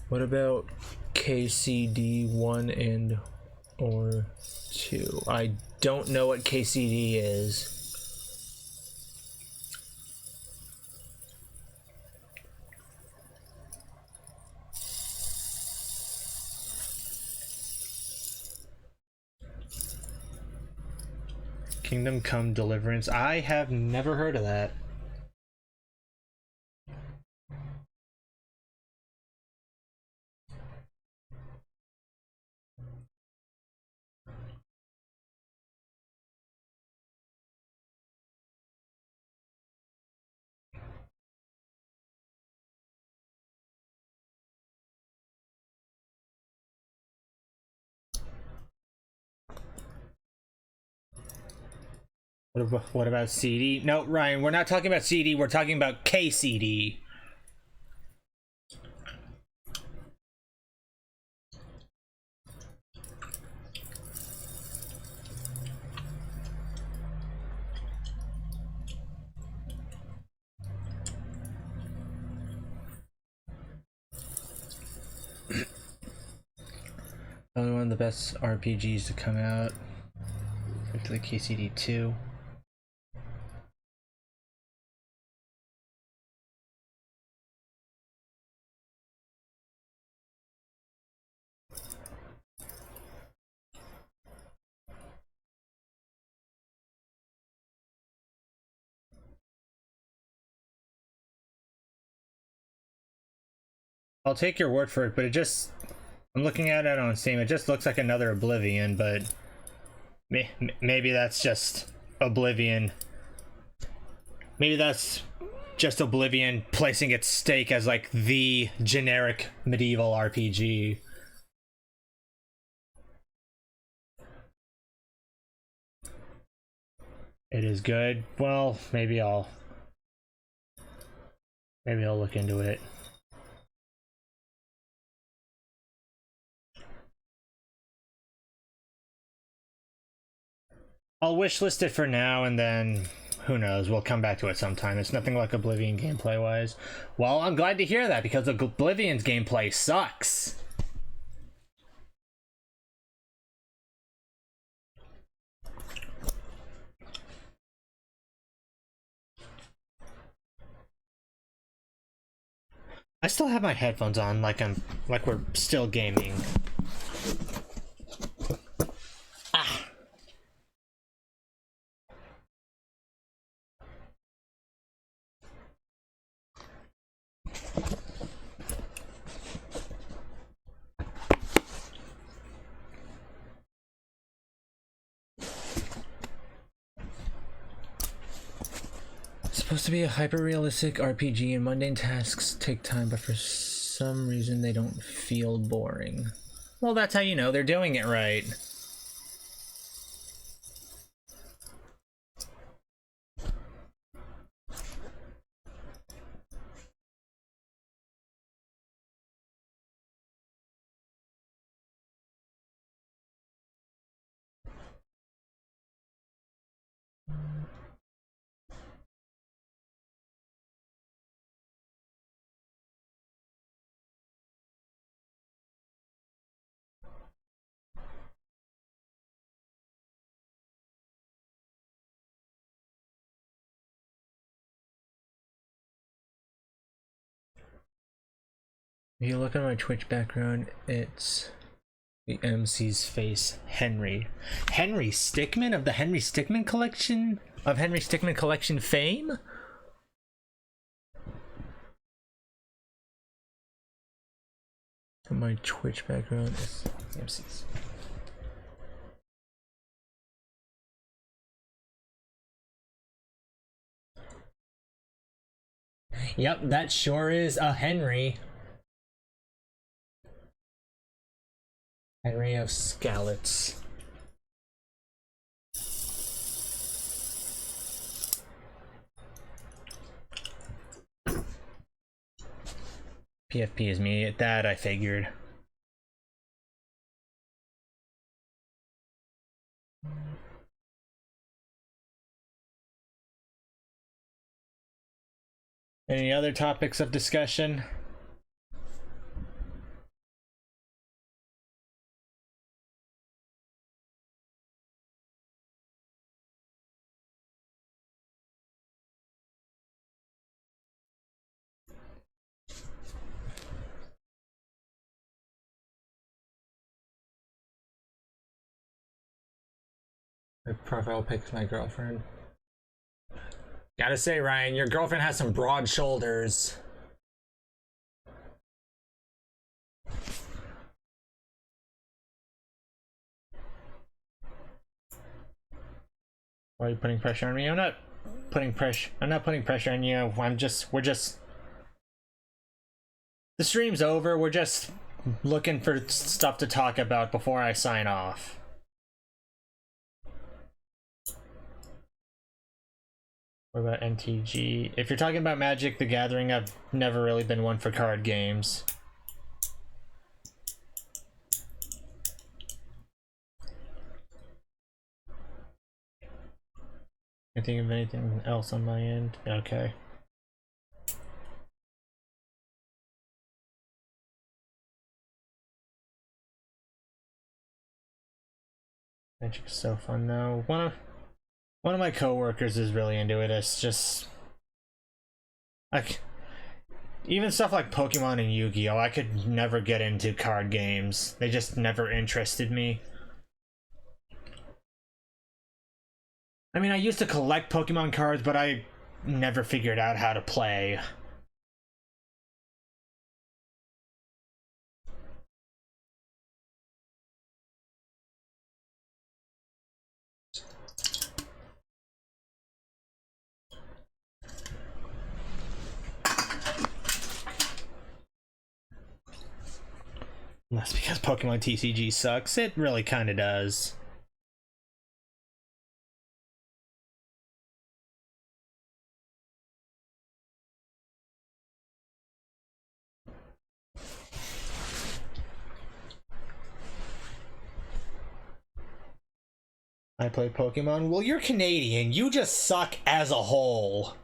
What about KCD 1 and or 2? I don't know what KCD is. Kingdom Come Deliverance. I have never heard of that. What about CD? No, Ryan, we're not talking about CD, we're talking about KCD. Probably one of the best RPGs to come out. To the KCD 2. I'll take your word for it, but it just... I'm looking at it on Steam, it just looks like another Oblivion, but... Maybe that's just Oblivion. Maybe that's just Oblivion placing its stake as like the generic medieval RPG. It is good. Well, maybe I'll look into it. I'll wishlist it for now, and then who knows, we'll come back to it sometime. It's nothing like Oblivion gameplay wise. Well, I'm glad to hear that, because Oblivion's gameplay sucks. I still have my headphones on, like we're still gaming. Ah. It's supposed to be a hyper-realistic RPG, and mundane tasks take time, but for some reason they don't feel boring. Well, that's how you know they're doing it right. If you look at my Twitch background, it's the MC's face, Henry. Henry Stickmin of the Henry Stickmin collection? Of Henry Stickmin collection fame? My Twitch background is the MC's. Yep, that sure is a Henry. Henry of Scarlet. PFP is me, that I figured. Any other topics of discussion? My profile pic's my girlfriend. Gotta say, Ryan, your girlfriend has some broad shoulders. Why are you putting pressure on me? I'm not putting pressure on you. We're just the stream's over. We're just looking for stuff to talk about before I sign off. What about NTG? If you're talking about Magic the Gathering, I've never really been one for card games. I think of anything else on my end? Okay. Magic is so fun though. One of my coworkers is really into it. It's just like even stuff like Pokemon and Yu-Gi-Oh! I could never get into card games. They just never interested me. I mean, I used to collect Pokemon cards, but I never figured out how to play. That's because Pokemon TCG sucks. It really kind of does. I play Pokemon. Well, you're Canadian. You just suck as a whole.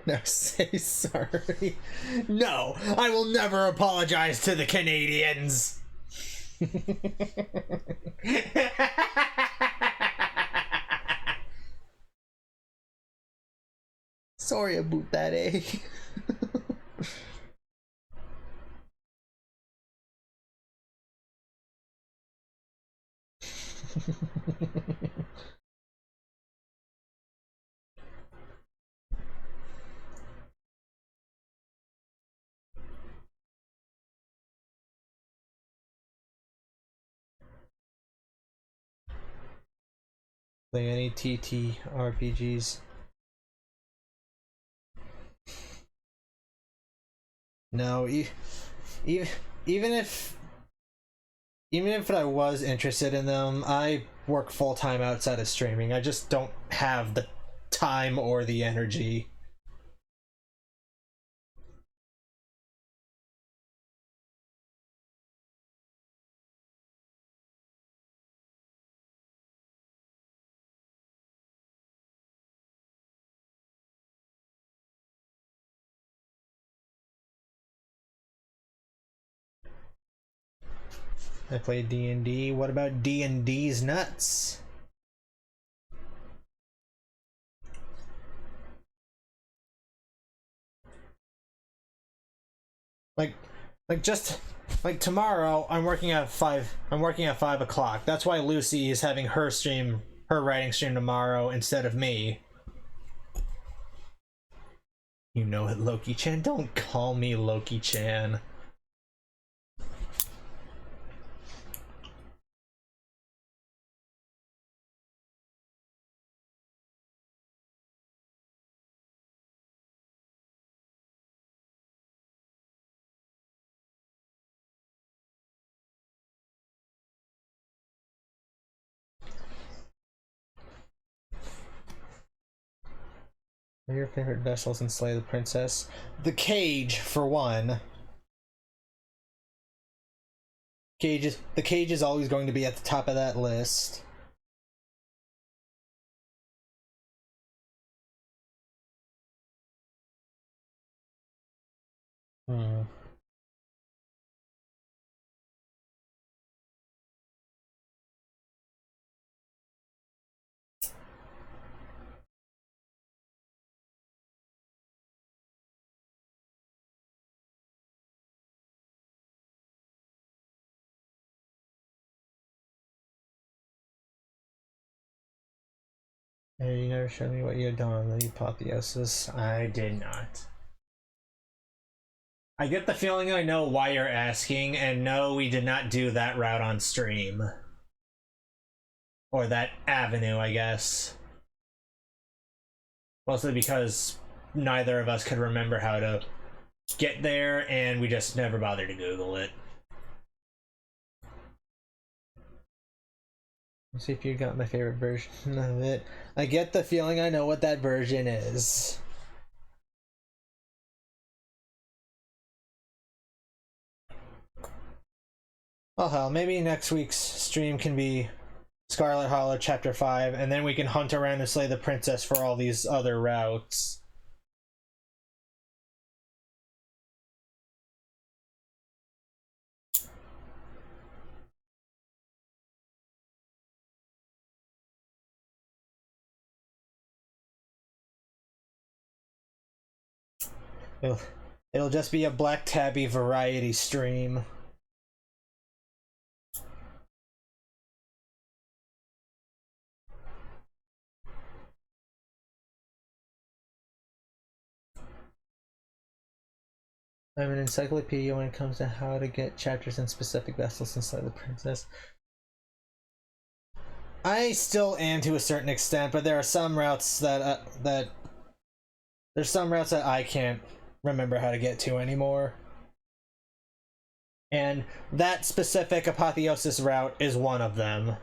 No, say sorry. No, I will never apologize to the Canadians. Sorry about that, eh? Play any TT RPGs? No, even if I was interested in them, I work full-time outside of streaming. I just don't have the time or the energy. I played D&D. What about D&D's nuts? Like tomorrow I'm working at 5 o'clock. That's why Lucy is having her writing stream tomorrow instead of me. You know it, Loki-chan. Don't call me Loki-chan. What are your favorite vessels in Slay the Princess? The Cage, for one. The Cage is always going to be at the top of that list. Hey, you never showed me what you had done on the apotheosis. I did not. I get the feeling I know why you're asking, and no, we did not do that route on stream. Or that avenue, I guess. Mostly because neither of us could remember how to get there, and we just never bothered to Google it. Let's see if you got my favorite version of it. I get the feeling I know what that version is. Oh hell, maybe next week's stream can be Scarlet Hollow Chapter 5, and then we can hunt around and slay the princess for all these other routes. It'll just be a Black Tabby variety stream. I'm an encyclopedia when it comes to how to get chapters in specific vessels inside the princess. I still am to a certain extent, but there are some routes that there's some routes that I can't remember how to get to anymore. And that specific apotheosis route is one of them.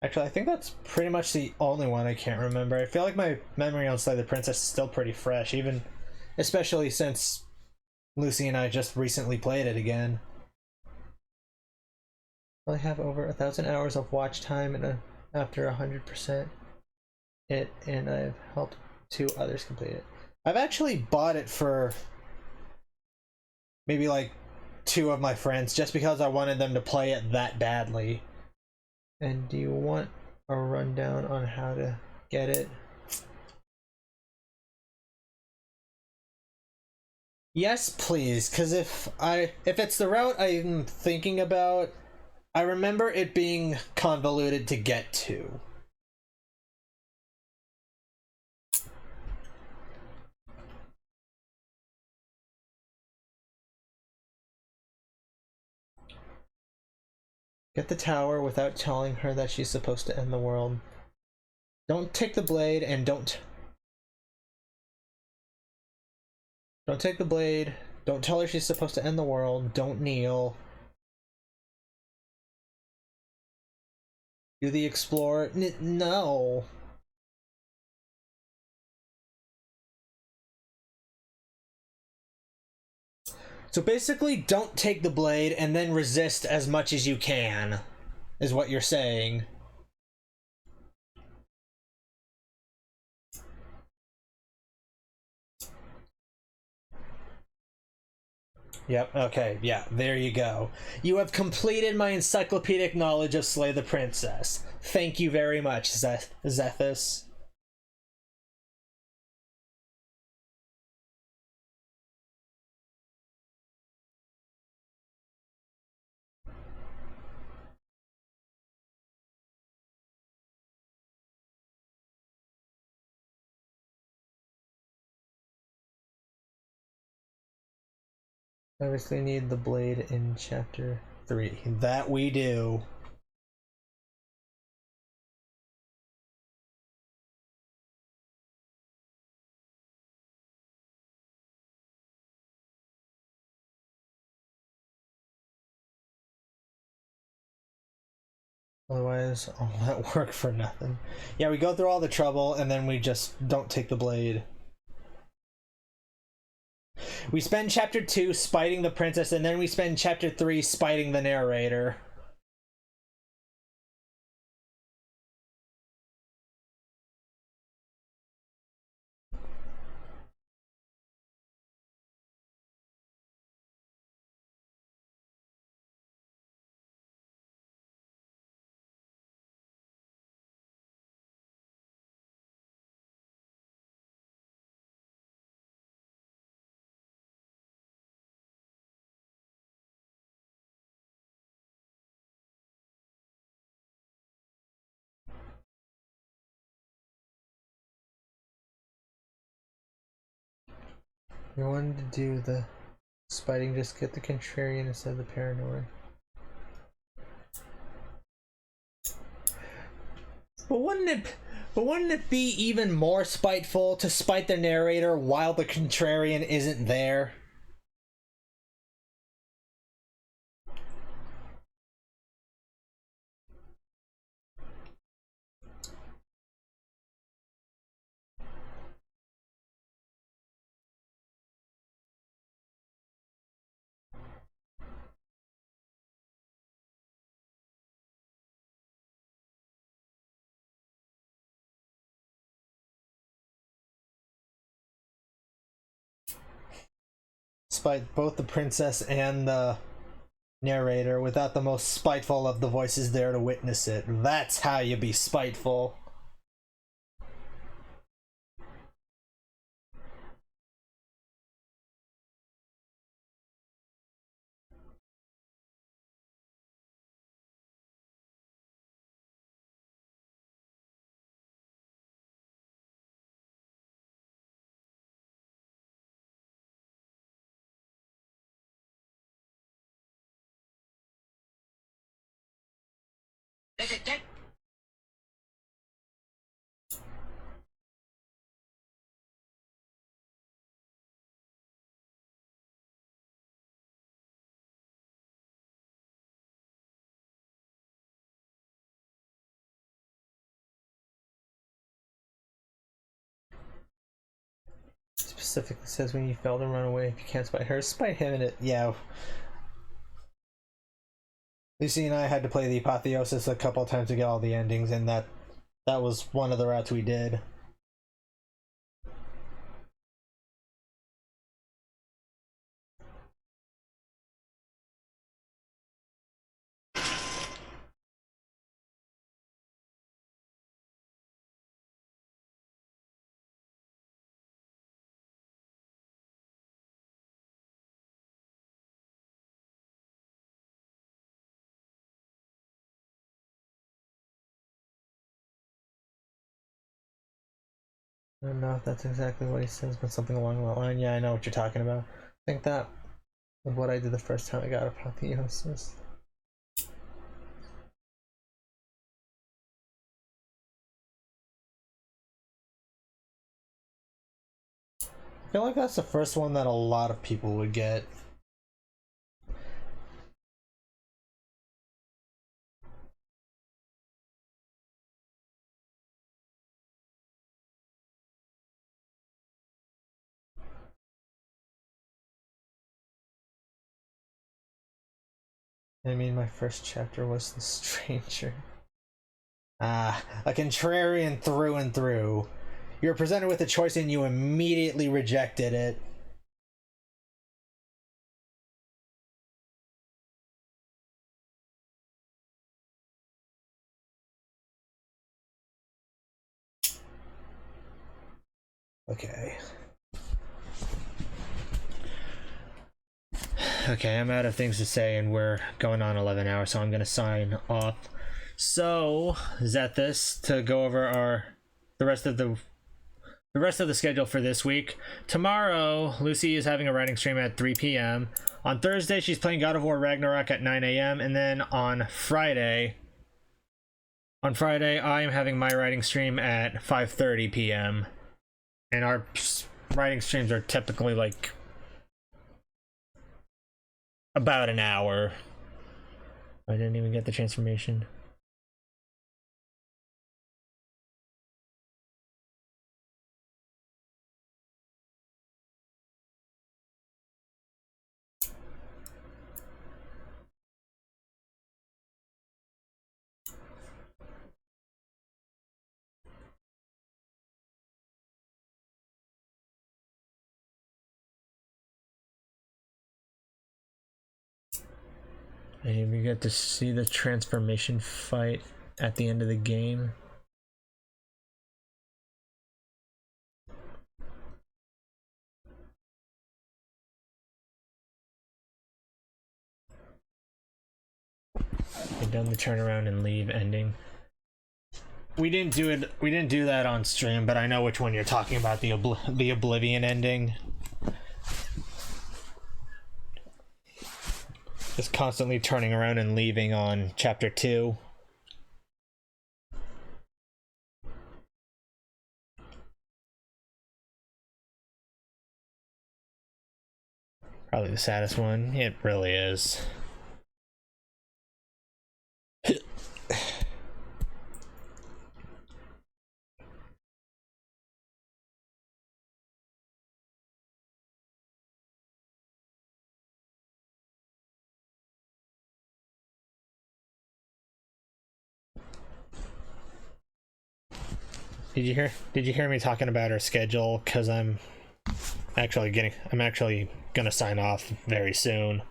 Actually, I think that's pretty much the only one I can't remember. I feel like my memory on Slay the Princess is still pretty fresh, especially since Lucy and I just recently played it again. I have over 1,000 hours of watch time and after 100% it, and I've helped 2 others complete it. I've actually bought it for maybe like 2 of my friends just because I wanted them to play it that badly. And do you want a rundown on how to get it? Yes, please, because if it's the route I'm thinking about, I remember it being convoluted to get to. Get the tower without telling her that she's supposed to end the world. Don't take the blade and don't take the blade. Don't tell her she's supposed to end the world. Don't kneel. Do the explorer. No. So basically, don't take the blade and then resist as much as you can, is what you're saying. Yep, okay, yeah, there you go. You have completed my encyclopedic knowledge of Slay the Princess. Thank you very much, Zethus. Obviously need the blade in chapter 3. That we do. Otherwise, all that work for nothing. Yeah, we go through all the trouble and then we just don't take the blade. We spend chapter 2 spiting the princess, and then we spend chapter 3 spiting the narrator. You wanted to do the spiting, just get the contrarian instead of the paranoid. But wouldn't it be even more spiteful to spite the narrator while the contrarian isn't there? Spite both the princess and the narrator without the most spiteful of the voices there to witness it. That's how you be spiteful. Specifically says when you fail to run away, if you can't spite her, spite him in it. Yeah. Lucy and I had to play the apotheosis a couple times to get all the endings, and that was one of the routes we did. I don't know if that's exactly what he says, but something along that line. Yeah, I know what you're talking about. I think that was what I did the first time I got apotheosis. I feel like that's the first one that a lot of people would get. I mean, my first chapter was the stranger. Ah, a contrarian through and through. You were presented with a choice and you immediately rejected it. Okay. Okay, I'm out of things to say and we're going on 11 hours, so I'm gonna sign off. So, is that this to go over the rest of the schedule for this week? Tomorrow, Lucy is having a writing stream at 3 p.m. On Thursday, she's playing God of War Ragnarok at 9 a.m. And then on Friday, I am having my writing stream at 5:30 p.m. And our writing streams are typically like about an hour. I didn't even get the transformation. And we get to see the transformation fight at the end of the game. And done the turnaround and leave ending. We didn't do that on stream, but I know which one you're talking about, the Oblivion ending. Just constantly turning around and leaving on chapter 2. Probably the saddest one. It really is. Did you hear me talking about our schedule? Cause I'm actually gonna sign off very soon.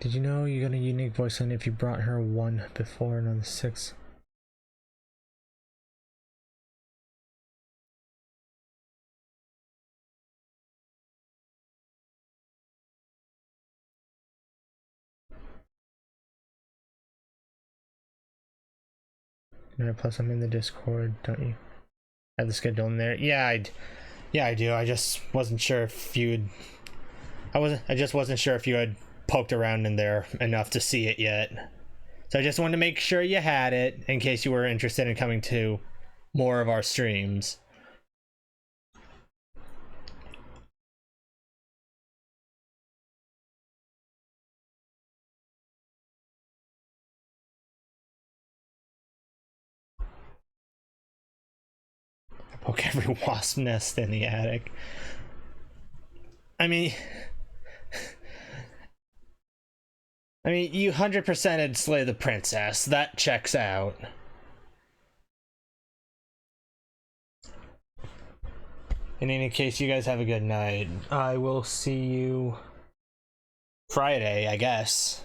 Did you know you got a unique voice line if you brought her one before and on the 6? Plus I'm in the Discord, don't you? Have the schedule in there? Yeah, I do. I just wasn't sure if you'd I just wasn't sure if you had poked around in there enough to see it yet. So I just wanted to make sure you had it in case you were interested in coming to more of our streams. I poke every wasp nest in the attic. I mean, you 100%'d slay the princess. That checks out. In any case, you guys have a good night. I will see you Friday, I guess.